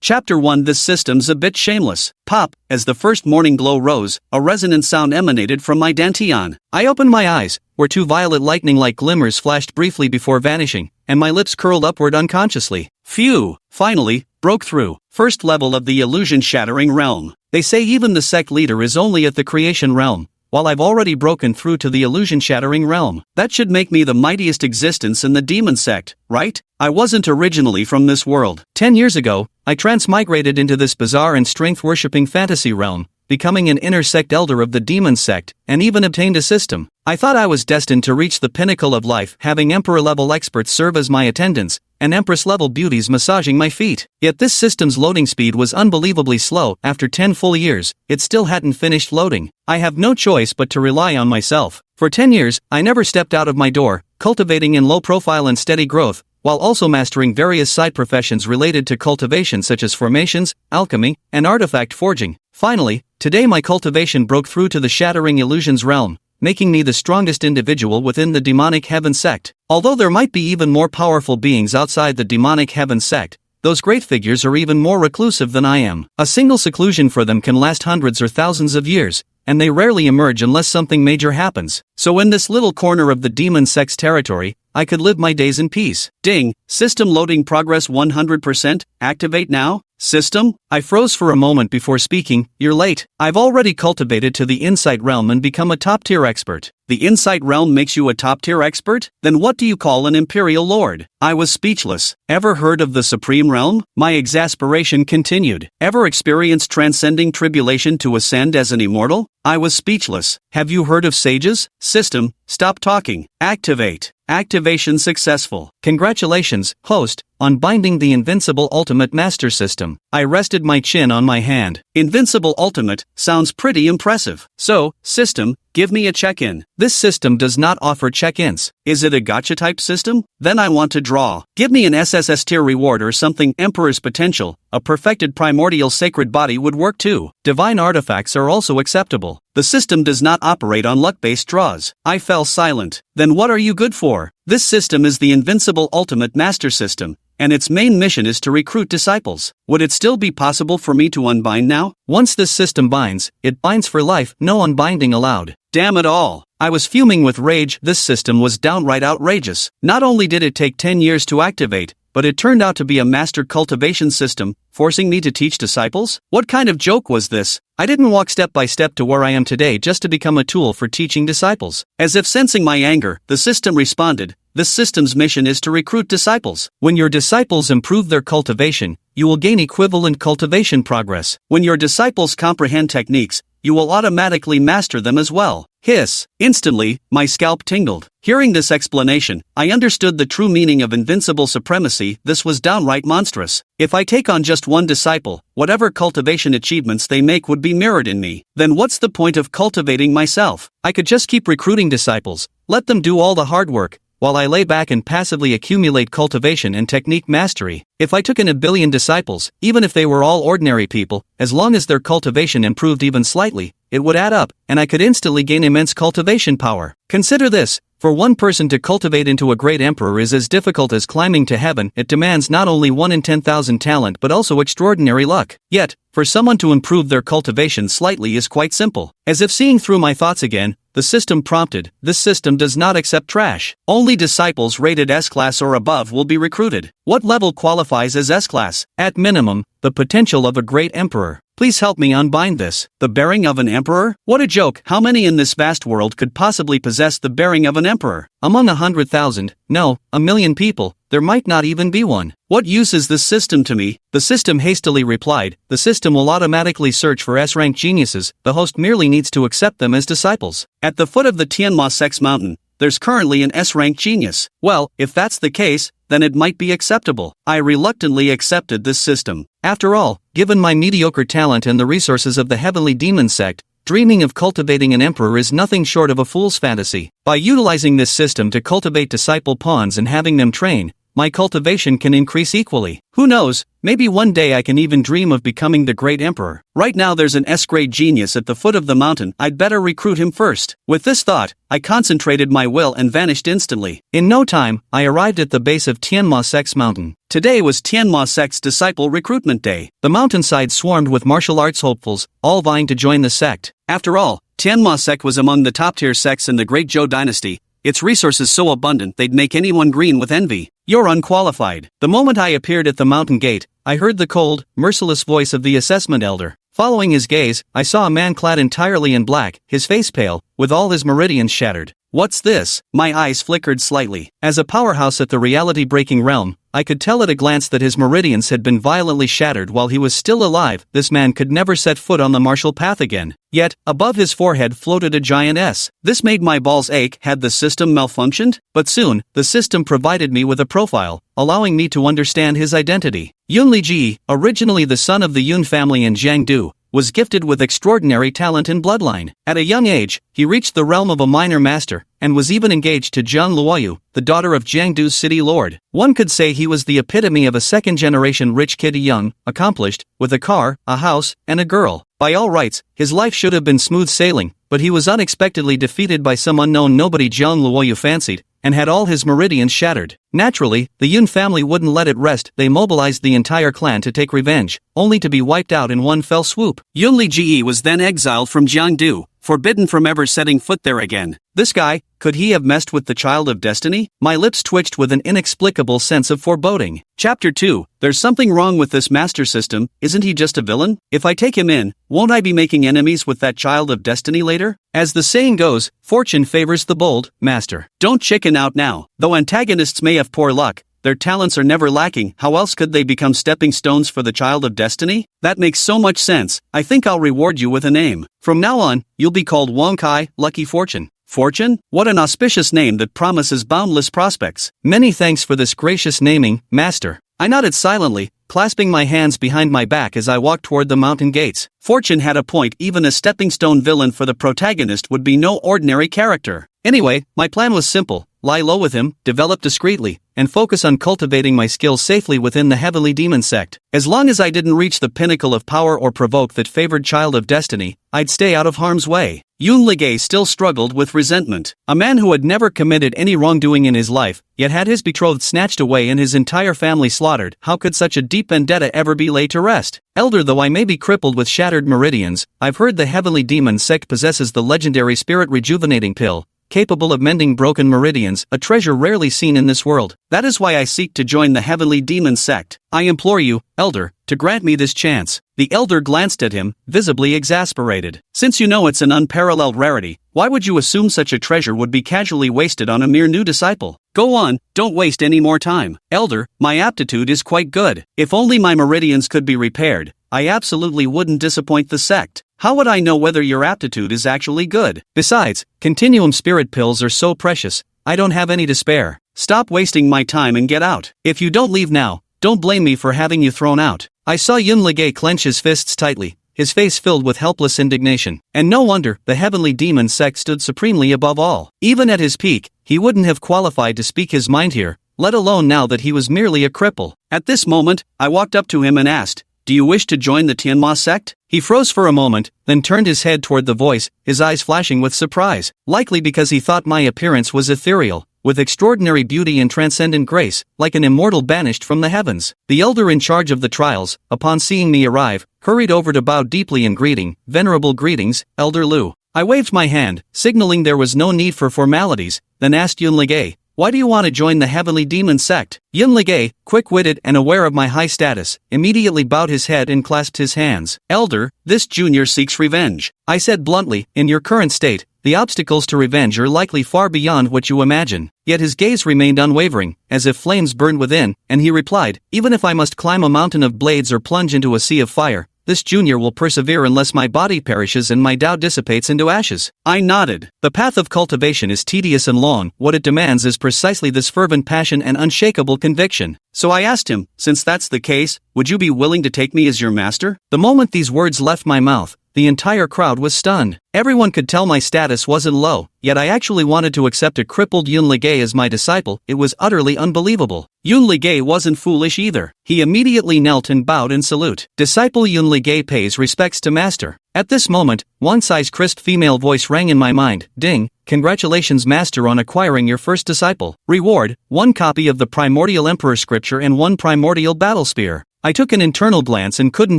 Chapter 1. This system's a bit shameless. Pop, as the first morning glow rose, a resonant sound emanated from my dantian. I opened my eyes, where two violet lightning-like glimmers flashed briefly before vanishing, and my lips curled upward unconsciously. Phew! Finally, broke through. First level of the illusion-shattering realm. They say even the sect leader is only at the creation realm, while I've already broken through to the illusion-shattering realm. That should make me the mightiest existence in the demon sect, right? I wasn't originally from this world. 10 years ago, I transmigrated into this bizarre and strength-worshipping fantasy realm, becoming an inner sect elder of the demon sect, and even obtained a system. I thought I was destined to reach the pinnacle of life, having emperor-level experts serve as my attendants, and empress-level beauties massaging my feet. Yet this system's loading speed was unbelievably slow. After 10 full years, it still hadn't finished loading. I have no choice but to rely on myself. For 10 years, I never stepped out of my door, cultivating in low profile and steady growth, while also mastering various side professions related to cultivation such as formations, alchemy, and artifact forging. Finally, today my cultivation broke through to the shattering illusions realm, making me the strongest individual within the demonic heaven sect. Although there might be even more powerful beings outside the demonic heaven sect, those great figures are even more reclusive than I am. A single seclusion for them can last hundreds or thousands of years, and they rarely emerge unless something major happens. So in this little corner of the demon sect's territory, I could live my days in peace. Ding! System loading progress 100%, activate now? System? I froze for a moment before speaking. You're late. I've already cultivated to the insight realm and become a top-tier expert. The insight realm makes you a top-tier expert? Then what do you call an imperial lord? I was speechless. Ever heard of the supreme realm? My exasperation continued. Ever experienced transcending tribulation to ascend as an immortal? I was speechless. Have you heard of sages? System, stop talking. Activate. Activation successful. Congratulations, host, on binding the Invincible Ultimate Master System. I rested my chin on my hand. Invincible Ultimate sounds pretty impressive. So, system, give me a check-in. This system does not offer check-ins. Is it a gacha type system? Then I want to draw. Give me an SSS tier reward or something. Emperor's potential, a perfected primordial sacred body would work too. Divine artifacts are also acceptable. The system does not operate on luck-based draws. I fell silent. Then what are you good for? This system is the Invincible Ultimate Master System, and its main mission is to recruit disciples. Would it still be possible for me to unbind now? Once this system binds, it binds for life, no unbinding allowed. Damn it all! I was fuming with rage. This system was downright outrageous. Not only did it take 10 years to activate, but it turned out to be a master cultivation system, forcing me to teach disciples? What kind of joke was this? I didn't walk step by step to where I am today just to become a tool for teaching disciples. As if sensing my anger, the system responded, this system's mission is to recruit disciples. When your disciples improve their cultivation, you will gain equivalent cultivation progress. When your disciples comprehend techniques, you will automatically master them as well. Hiss! Instantly, my scalp tingled. Hearing this explanation, I understood the true meaning of invincible supremacy. This was downright monstrous. If I take on just one disciple, whatever cultivation achievements they make would be mirrored in me. Then what's the point of cultivating myself? I could just keep recruiting disciples, let them do all the hard work, while I lay back and passively accumulate cultivation and technique mastery. If I took in 1 billion disciples, even if they were all ordinary people, as long as their cultivation improved even slightly, it would add up, and I could instantly gain immense cultivation power. Consider this. For one person to cultivate into a great emperor is as difficult as climbing to heaven. It demands not only 1 in 10,000 talent but also extraordinary luck. Yet, for someone to improve their cultivation slightly is quite simple. As if seeing through my thoughts again, the system prompted, this system does not accept trash. Only disciples rated S-class or above will be recruited. What level qualifies as S-class? At minimum, the potential of a great emperor. Please help me unbind this. The bearing of an emperor? What a joke! How many in this vast world could possibly possess the bearing of an emperor? Among 100,000, no, 1 million people, there might not even be one. What use is this system to me? The system hastily replied, the system will automatically search for S-rank geniuses, the host merely needs to accept them as disciples. At the foot of the Tianma Sex Mountain, there's currently an S-rank genius. Well, if that's the case, then it might be acceptable. I reluctantly accepted this system. After all, given my mediocre talent and the resources of the heavenly demon sect, dreaming of cultivating an emperor is nothing short of a fool's fantasy. By utilizing this system to cultivate disciple pawns and having them train, my cultivation can increase equally. Who knows, maybe one day I can even dream of becoming the great emperor. Right now there's an S-grade genius at the foot of the mountain, I'd better recruit him first. With this thought, I concentrated my will and vanished instantly. In no time, I arrived at the base of Tianma Sect's mountain. Today was Tianma Sect's disciple recruitment day. The mountainside swarmed with martial arts hopefuls, all vying to join the sect. After all, Tianma Sect was among the top-tier sects in the Great Zhou dynasty, its resources so abundant they'd make anyone green with envy. You're unqualified. The moment I appeared at the mountain gate, I heard the cold, merciless voice of the assessment elder. Following his gaze, I saw a man clad entirely in black, his face pale, with all his meridians shattered. What's this? My eyes flickered slightly. As a powerhouse at the reality-breaking realm, I could tell at a glance that his meridians had been violently shattered while he was still alive. This man could never set foot on the martial path again. Yet, above his forehead floated a giant S. This made my balls ache. Had the system malfunctioned? But soon, the system provided me with a profile, allowing me to understand his identity. Yun Liji, originally the son of the Yun family in Jiangdu, was gifted with extraordinary talent and bloodline. At a young age, he reached the realm of a minor master, and was even engaged to Jiang Luoyu, the daughter of Jiangdu's city lord. One could say he was the epitome of a second-generation rich kid, young, accomplished, with a car, a house, and a girl. By all rights, his life should have been smooth sailing, but he was unexpectedly defeated by some unknown nobody Jiang Luoyu fancied, and had all his meridians shattered. Naturally, the Yun family wouldn't let it rest. They mobilized the entire clan to take revenge, only to be wiped out in one fell swoop. Yun Liji was then exiled from Jiangdu, forbidden from ever setting foot there again. This guy, could he have messed with the child of destiny? My lips twitched with an inexplicable sense of foreboding. Chapter 2. There's something wrong with this master system. Isn't he just a villain? If I take him in, won't I be making enemies with that child of destiny later? As the saying goes, fortune favors the bold, master. Don't chicken out now. Though antagonists may have poor luck, their talents are never lacking. How else could they become stepping stones for the child of destiny? That makes so much sense. I think I'll reward you with a name. From now on, you'll be called Wong Kai, Lucky Fortune. Fortune? What an auspicious name that promises boundless prospects. Many thanks for this gracious naming, master. I nodded silently, clasping my hands behind my back as I walked toward the mountain gates. Fortune had a point. Even a stepping stone villain for the protagonist would be no ordinary character. Anyway, my plan was simple. Lie low with him, develop discreetly, and focus on cultivating my skills safely within the Heavenly Demon sect. As long as I didn't reach the pinnacle of power or provoke that favored child of destiny, I'd stay out of harm's way. Yun Ligay still struggled with resentment. A man who had never committed any wrongdoing in his life, yet had his betrothed snatched away and his entire family slaughtered. How could such a deep vendetta ever be laid to rest? Elder though I may be crippled with shattered meridians, I've heard the Heavenly Demon sect possesses the legendary spirit rejuvenating pill, capable of mending broken meridians, a treasure rarely seen in this world. That is why I seek to join the Heavenly Demon sect. I implore you, Elder, to grant me this chance. The Elder glanced at him, visibly exasperated. Since you know it's an unparalleled rarity, why would you assume such a treasure would be casually wasted on a mere new disciple? Go on, don't waste any more time. Elder, my aptitude is quite good. If only my meridians could be repaired, I absolutely wouldn't disappoint the sect. How would I know whether your aptitude is actually good? Besides, continuum spirit pills are so precious, I don't have any to spare. Stop wasting my time and get out. If you don't leave now, don't blame me for having you thrown out. I saw Yun Ligay clench his fists tightly, his face filled with helpless indignation. And no wonder, the Heavenly Demon sect stood supremely above all. Even at his peak, he wouldn't have qualified to speak his mind here, let alone now that he was merely a cripple. At this moment, I walked up to him and asked, "Do you wish to join the Tianma sect?" He froze for a moment, then turned his head toward the voice, his eyes flashing with surprise, likely because he thought my appearance was ethereal, with extraordinary beauty and transcendent grace, like an immortal banished from the heavens. The elder in charge of the trials, upon seeing me arrive, hurried over to bow deeply in greeting. "Venerable greetings, Elder Lu." I waved my hand, signaling there was no need for formalities, then asked Yun Ligay, "Why do you want to join the Heavenly Demon sect?" Yun Ligay, quick-witted and aware of my high status, immediately bowed his head and clasped his hands. "Elder, this junior seeks revenge." I said bluntly, "In your current state, the obstacles to revenge are likely far beyond what you imagine." Yet his gaze remained unwavering, as if flames burned within, and he replied, "Even if I must climb a mountain of blades or plunge into a sea of fire, this junior will persevere unless my body perishes and my Tao dissipates into ashes." I nodded. The path of cultivation is tedious and long. What it demands is precisely this fervent passion and unshakable conviction. So I asked him, "Since that's the case, would you be willing to take me as your master?" The moment these words left my mouth, the entire crowd was stunned. Everyone could tell my status wasn't low, yet I actually wanted to accept a crippled Yun Ligay as my disciple. It was utterly unbelievable. Yun Ligay wasn't foolish either. He immediately knelt and bowed in salute. Disciple Yun Ligay pays respects to master. At this moment, one-size crisp female voice rang in my mind. Ding! Congratulations master on acquiring your first disciple. Reward, 1 copy of the Primordial Emperor scripture and 1 Primordial Battle Spear. I took an internal glance and couldn't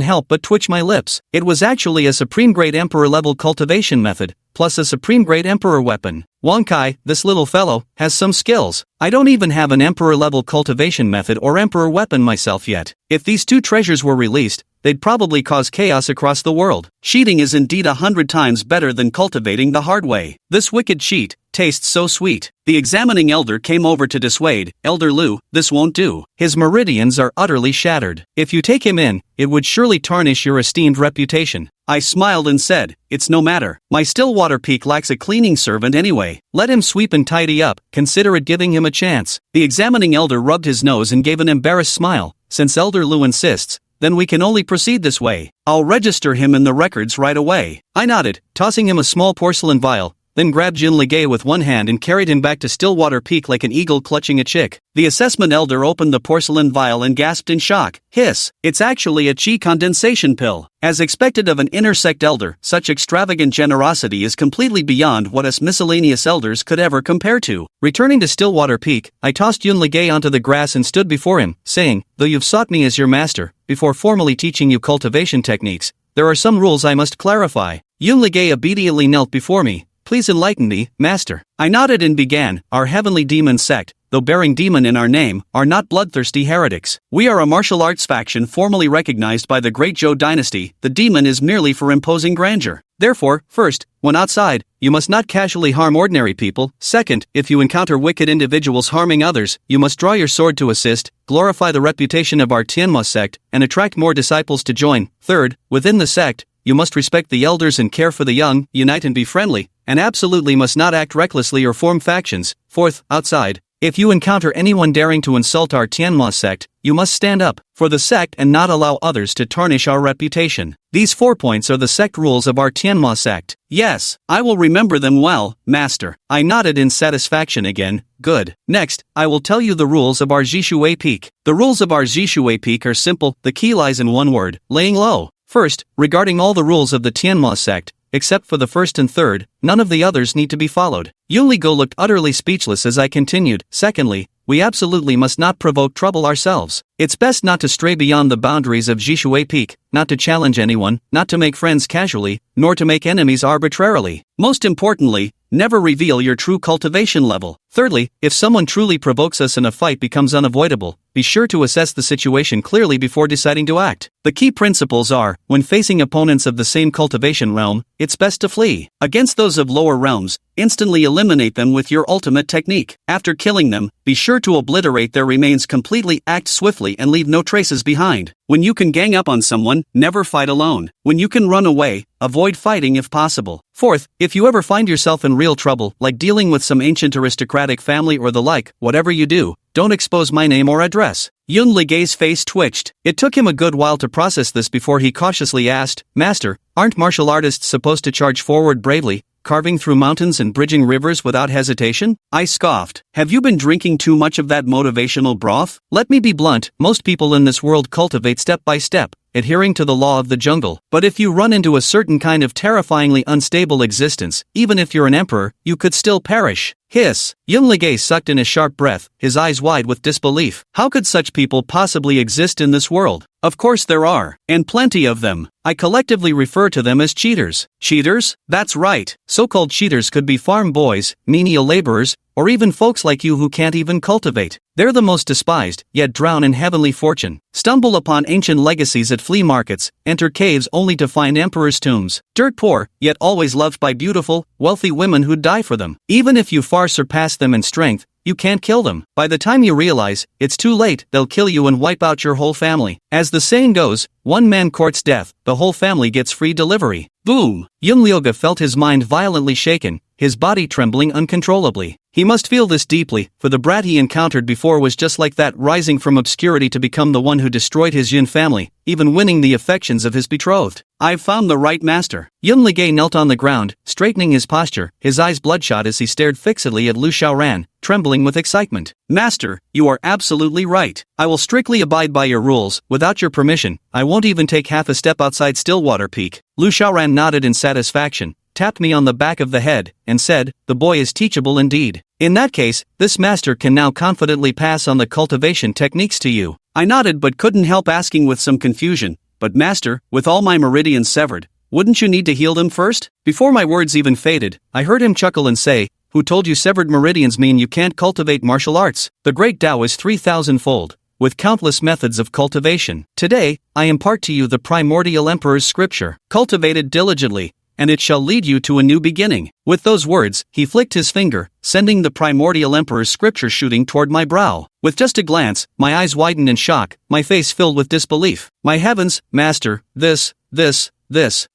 help but twitch my lips. It was actually a Supreme Great Emperor level cultivation method, plus a Supreme Great Emperor weapon. Wonkai, this little fellow, has some skills. I don't even have an Emperor level cultivation method or Emperor weapon myself yet. If these 2 treasures were released, they'd probably cause chaos across the world. Cheating is indeed 100 times better than cultivating the hard way. This wicked cheat tastes so sweet. The examining elder came over to dissuade. Elder Lu, this won't do. His meridians are utterly shattered. If you take him in, it would surely tarnish your esteemed reputation. I smiled and said, it's no matter. My Stillwater Peak lacks a cleaning servant anyway. Let him sweep and tidy up. Consider it giving him a chance. The examining elder rubbed his nose and gave an embarrassed smile. Since Elder Lu insists, then we can only proceed this way. I'll register him in the records right away. I nodded, tossing him a small porcelain vial, then grabbed Yun Ligay with one hand and carried him back to Stillwater Peak like an eagle clutching a chick. The assessment elder opened the porcelain vial and gasped in shock. Hiss! It's actually a chi condensation pill. As expected of an inner sect elder, such extravagant generosity is completely beyond what us miscellaneous elders could ever compare to. Returning to Stillwater Peak, I tossed Yun Ligay onto the grass and stood before him, saying, though you've sought me as your master, before formally teaching you cultivation techniques, there are some rules I must clarify. Yun Ligay obediently knelt before me. Please enlighten me, master. I nodded and began. Our heavenly demon sect, though bearing demon in our name, are not bloodthirsty heretics. We are a martial arts faction formally recognized by the Great Zhou dynasty. The demon is merely for imposing grandeur. Therefore, first, when outside, you must not casually harm ordinary people. Second, if you encounter wicked individuals harming others, you must draw your sword to assist, glorify the reputation of our Tianma sect, and attract more disciples to join. Third, within the sect, you must respect the elders and care for the young, unite and be friendly, and absolutely must not act recklessly or form factions. Fourth, outside, if you encounter anyone daring to insult our Tianma sect, you must stand up for the sect and not allow others to tarnish our reputation. These 4 points are the sect rules of our Tianma sect. Yes, I will remember them well, master. I nodded in satisfaction again. Good. Next, I will tell you the rules of our Zhishui Peak. The rules of our Zhishui Peak are simple. The key lies in one word: laying low. First, regarding all the rules of the Tianma sect, except for the first and third, none of the others need to be followed. Yun Ligay looked utterly speechless as I continued. Secondly, we absolutely must not provoke trouble ourselves. It's best not to stray beyond the boundaries of Zhishui Peak, not to challenge anyone, not to make friends casually, nor to make enemies arbitrarily. Most importantly, never reveal your true cultivation level. Thirdly, if someone truly provokes us and a fight becomes unavoidable, be sure to assess the situation clearly before deciding to act. The key principles are, when facing opponents of the same cultivation realm, it's best to flee. Against those of lower realms, instantly eliminate them with your ultimate technique. After killing them, be sure to obliterate their remains completely. Act swiftly and leave no traces behind. When you can gang up on someone, never fight alone. When you can run away, avoid fighting if possible. Fourth, if you ever find yourself in real trouble, like dealing with some ancient aristocratic family or the like, whatever you do, don't expose my name or address. Yun Ligay's face twitched. It took him a good while to process this before he cautiously asked, Master, aren't martial artists supposed to charge forward bravely, carving through mountains and bridging rivers without hesitation? I scoffed. Have you been drinking too much of that motivational broth? Let me be blunt, most people in this world cultivate step by step, adhering to the law of the jungle. But if you run into a certain kind of terrifyingly unstable existence, even if you're an emperor, you could still perish. Hiss. Yun Ligay sucked in a sharp breath, his eyes wide with disbelief. How could such people possibly exist in this world? Of course there are, and plenty of them. I collectively refer to them as cheaters. Cheaters? That's right. So-called cheaters could be farm boys, menial laborers, or even folks like you who can't even cultivate. They're the most despised, yet drown in heavenly fortune. Stumble upon ancient legacies at flea markets, enter caves only to find emperors' tombs. Dirt poor, yet always loved by beautiful, wealthy women who'd die for them. Even if you far surpass them in strength, you can't kill them. By the time you realize, it's too late, they'll kill you and wipe out your whole family. As the saying goes, one man courts death, the whole family gets free delivery. Boom! Yun Ligay felt his mind violently shaken, his body trembling uncontrollably. He must feel this deeply, for the brat he encountered before was just like that, rising from obscurity to become the one who destroyed his Yun family, even winning the affections of his betrothed. I've found the right master. Yun Ligay knelt on the ground, straightening his posture, his eyes bloodshot as he stared fixedly at Lu Xiaoran, trembling with excitement. Master, you are absolutely right. I will strictly abide by your rules. Without your permission, I won't even take half a step outside Stillwater Peak. Lu Xiaoran nodded in satisfaction, tapped me on the back of the head, and said, "The boy is teachable indeed. In that case, this master can now confidently pass on the cultivation techniques to you." I nodded but couldn't help asking with some confusion, "But master, with all my meridians severed, wouldn't you need to heal them first?" Before my words even faded, I heard him chuckle and say, "Who told you severed meridians mean you can't cultivate martial arts? The great Tao is 3,000-fold, with countless methods of cultivation. Today, I impart to you the primordial emperor's scripture. Cultivate it diligently, and it shall lead you to a new beginning." With those words, he flicked his finger, sending the primordial emperor's scripture shooting toward my brow. With just a glance, my eyes widened in shock, my face filled with disbelief. My heavens, master, this.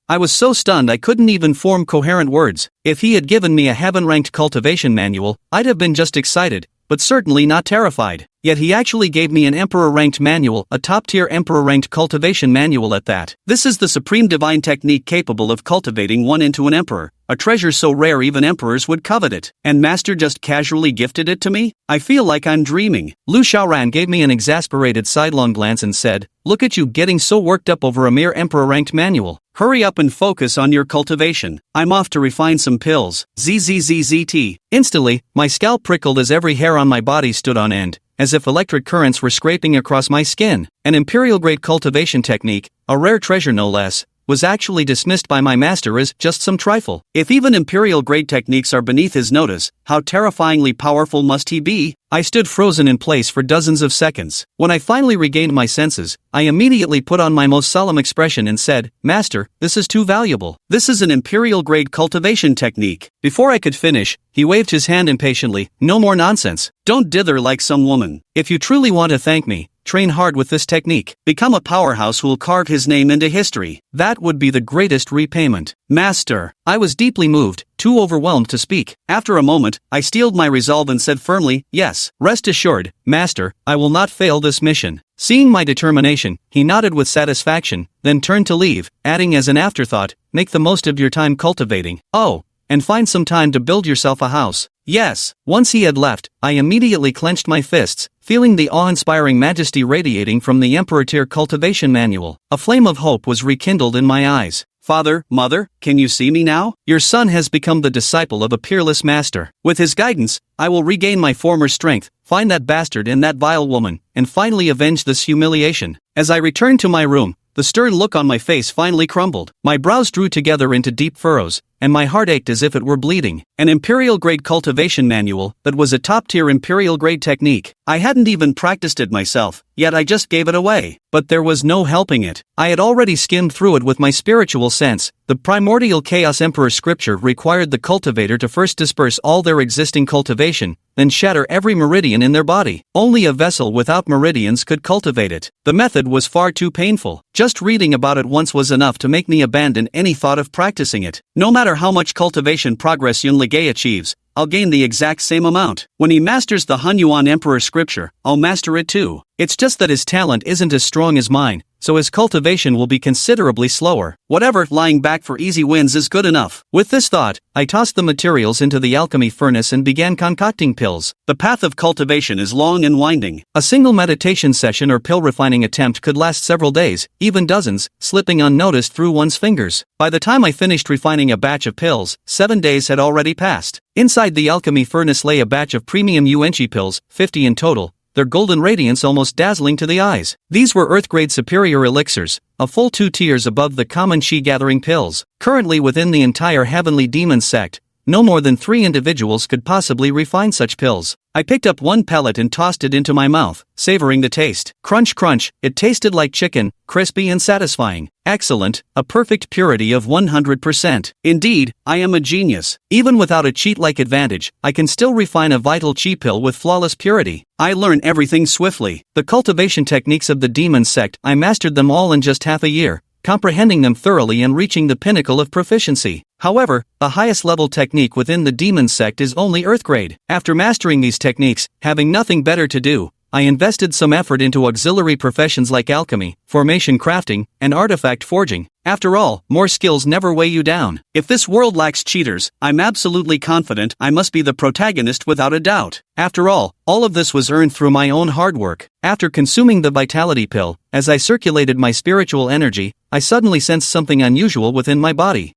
I was so stunned I couldn't even form coherent words. If he had given me a heaven-ranked cultivation manual, I'd have been just excited, but certainly not terrified. Yet he actually gave me an emperor-ranked manual, a top-tier emperor-ranked cultivation manual at that. This is the supreme divine technique capable of cultivating one into an emperor, a treasure so rare even emperors would covet it. And master just casually gifted it to me? I feel like I'm dreaming. Lu Xiaoran gave me an exasperated sidelong glance and said, "Look at you getting so worked up over a mere emperor-ranked manual. Hurry up and focus on your cultivation. I'm off to refine some pills. ZZZZT. Instantly, my scalp prickled as every hair on my body stood on end, as if electric currents were scraping across my skin. An imperial-grade cultivation technique, a rare treasure no less, was actually dismissed by my master as just some trifle. If even imperial-grade techniques are beneath his notice, how terrifyingly powerful must he be? I stood frozen in place for dozens of seconds. When I finally regained my senses, I immediately put on my most solemn expression and said, "Master, this is too valuable. This is an imperial-grade cultivation technique." Before I could finish, he waved his hand impatiently. "No more nonsense. Don't dither like some woman. If you truly want to thank me, train hard with this technique. Become a powerhouse who will carve his name into history. That would be the greatest repayment." Master. I was deeply moved, too overwhelmed to speak. After a moment, I steeled my resolve and said firmly, "Yes, rest assured, master, I will not fail this mission." Seeing my determination, he nodded with satisfaction, then turned to leave, adding as an afterthought, "Make the most of your time cultivating. Oh, and find some time to build yourself a house." Yes. Once he had left, I immediately clenched my fists, feeling the awe-inspiring majesty radiating from the Emperor-tier cultivation manual. A flame of hope was rekindled in my eyes. "Father, mother, can you see me now? Your son has become the disciple of a peerless master. With his guidance, I will regain my former strength, find that bastard and that vile woman, and finally avenge this humiliation." As I returned to my room, the stern look on my face finally crumbled. My brows drew together into deep furrows, and my heart ached as if it were bleeding. An imperial-grade cultivation manual that was a top-tier imperial-grade technique. I hadn't even practiced it myself, yet I just gave it away. But there was no helping it. I had already skimmed through it with my spiritual sense. The primordial Chaos Emperor scripture required the cultivator to first disperse all their existing cultivation, then shatter every meridian in their body. Only a vessel without meridians could cultivate it. The method was far too painful. Just reading about it once was enough to make me abandon any thought of practicing it. No matter how much cultivation progress Yun Ligay achieves, I'll gain the exact same amount. When he masters the Hunyuan Emperor scripture, I'll master it too. It's just that his talent isn't as strong as mine, so his cultivation will be considerably slower. Whatever, lying back for easy wins is good enough. With this thought, I tossed the materials into the alchemy furnace and began concocting pills. The path of cultivation is long and winding. A single meditation session or pill refining attempt could last several days, even dozens, slipping unnoticed through one's fingers. By the time I finished refining a batch of pills, 7 days had already passed. Inside the alchemy furnace lay a batch of premium Yuanchi pills, 50 in total, their golden radiance almost dazzling to the eyes. These were Earth-grade superior elixirs, a full 2 tiers above the common Qi-gathering pills. Currently within the entire Heavenly Demon sect, no more than 3 individuals could possibly refine such pills. I picked up one pellet and tossed it into my mouth, savoring the taste. Crunch crunch, it tasted like chicken, crispy and satisfying. Excellent, a perfect purity of 100%. Indeed, I am a genius. Even without a cheat-like advantage, I can still refine a vital Qi pill with flawless purity. I learn everything swiftly. The cultivation techniques of the demon sect, I mastered them all in just half a year, comprehending them thoroughly and reaching the pinnacle of proficiency. However, the highest level technique within the demon sect is only earth grade. After mastering these techniques, having nothing better to do, I invested some effort into auxiliary professions like alchemy, formation crafting, and artifact forging. After all, more skills never weigh you down. If this world lacks cheaters, I'm absolutely confident I must be the protagonist without a doubt. After all of this was earned through my own hard work. After consuming the vitality pill, as I circulated my spiritual energy, I suddenly sensed something unusual within my body.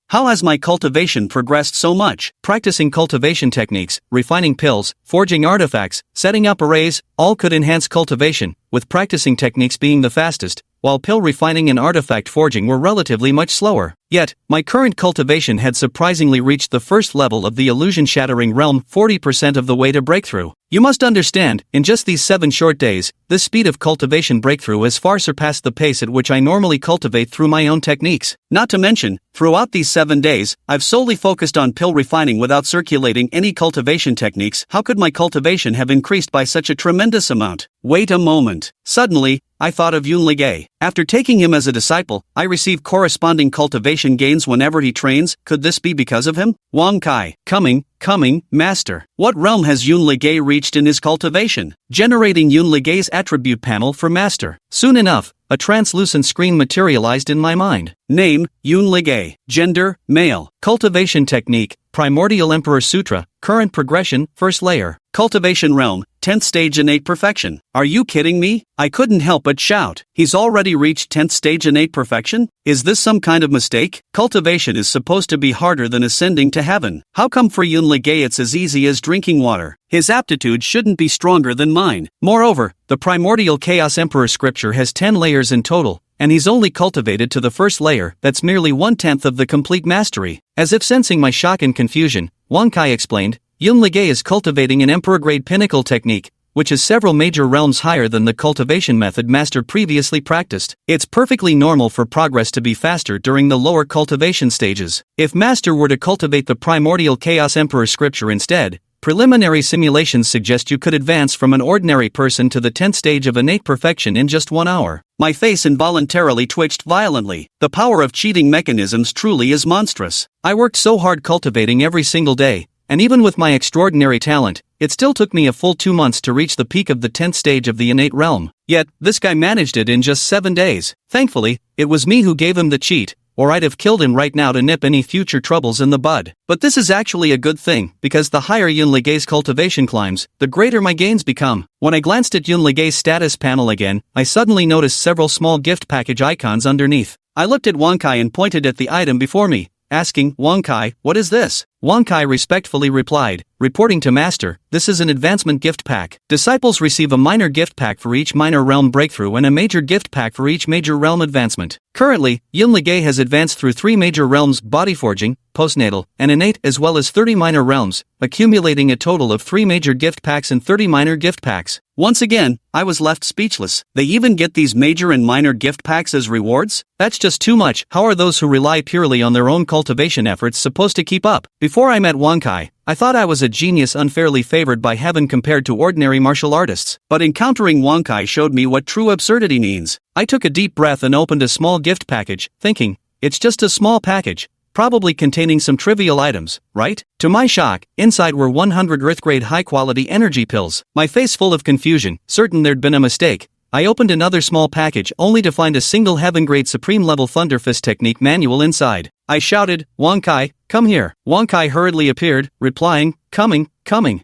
How has my cultivation progressed so much? Practicing cultivation techniques, refining pills, forging artifacts, setting up arrays, all could enhance cultivation, with practicing techniques being the fastest, while pill refining and artifact forging were relatively much slower. Yet, my current cultivation had surprisingly reached the first level of the illusion-shattering realm, 40% of the way to breakthrough. You must understand, in just these 7 short days, this speed of cultivation breakthrough has far surpassed the pace at which I normally cultivate through my own techniques. Not to mention, throughout these 7 days, I've solely focused on pill refining without circulating any cultivation techniques. How could my cultivation have increased by such a tremendous amount? Wait a moment. Suddenly, I thought of Yun Ligay. After taking him as a disciple, I receive corresponding cultivation gains whenever he trains. Could this be because of him? Wang Kai. Coming, master. What realm has Yun Ligay reached in his cultivation? Generating Yun Ligay's attribute panel for master. Soon enough, a translucent screen materialized in my mind. Name, Yun Ligay. Gender, male. Cultivation technique, Primordial Emperor Sutra. Current progression, first layer. Cultivation realm, 10th stage innate perfection. Are you kidding me? I couldn't help but shout. He's already reached 10th stage innate perfection? Is this some kind of mistake? Cultivation is supposed to be harder than ascending to heaven. How come for Yun Ligay it's as easy as drinking water? His aptitude shouldn't be stronger than mine. Moreover, the Primordial Chaos Emperor scripture has 10 layers in total, and he's only cultivated to the first layer. That's merely 1/10 of the complete mastery. As if sensing my shock and confusion, Wang Kai explained, Yun Ligay is cultivating an emperor-grade pinnacle technique, which is several major realms higher than the cultivation method master previously practiced. It's perfectly normal for progress to be faster during the lower cultivation stages. If master were to cultivate the Primordial Chaos Emperor scripture instead, preliminary simulations suggest you could advance from an ordinary person to the 10th stage of innate perfection in just 1 hour. My face involuntarily twitched violently. The power of cheating mechanisms truly is monstrous. I worked so hard cultivating every single day, and even with my extraordinary talent, it still took me a full 2 months to reach the peak of the 10th stage of the innate realm. Yet, this guy managed it in just 7 days. Thankfully, it was me who gave him the cheat, or I'd have killed him right now to nip any future troubles in the bud. But this is actually a good thing, because the higher Yun Ligay's cultivation climbs, the greater my gains become. When I glanced at Yun Ligay's status panel again, I suddenly noticed several small gift package icons underneath. I looked at Wang Kai and pointed at the item before me, asking, Wang Kai, what is this? Wang Kai respectfully replied, reporting to Master, this is an advancement gift pack. Disciples receive a minor gift pack for each minor realm breakthrough and a major gift pack for each major realm advancement. Currently, Yun Ligay has advanced through 3 major realms, body forging, postnatal, and innate, as well as 30 minor realms, accumulating a total of 3 major gift packs and 30 minor gift packs. Once again, I was left speechless. They even get these major and minor gift packs as rewards? That's just too much. How are those who rely purely on their own cultivation efforts supposed to keep up? Before I met Wang Kai, I thought I was a genius unfairly favored by heaven compared to ordinary martial artists. But encountering Wang Kai showed me what true absurdity means. I took a deep breath and opened a small gift package, thinking, it's just a small package, probably containing some trivial items, right? To my shock, inside were 100 Earth-grade high-quality energy pills. My face full of confusion, certain there'd been a mistake, I opened another small package only to find a single heaven-grade supreme-level Thunderfist technique manual inside. I shouted, Wang Kai, come here. Wang Kai hurriedly appeared, replying, coming.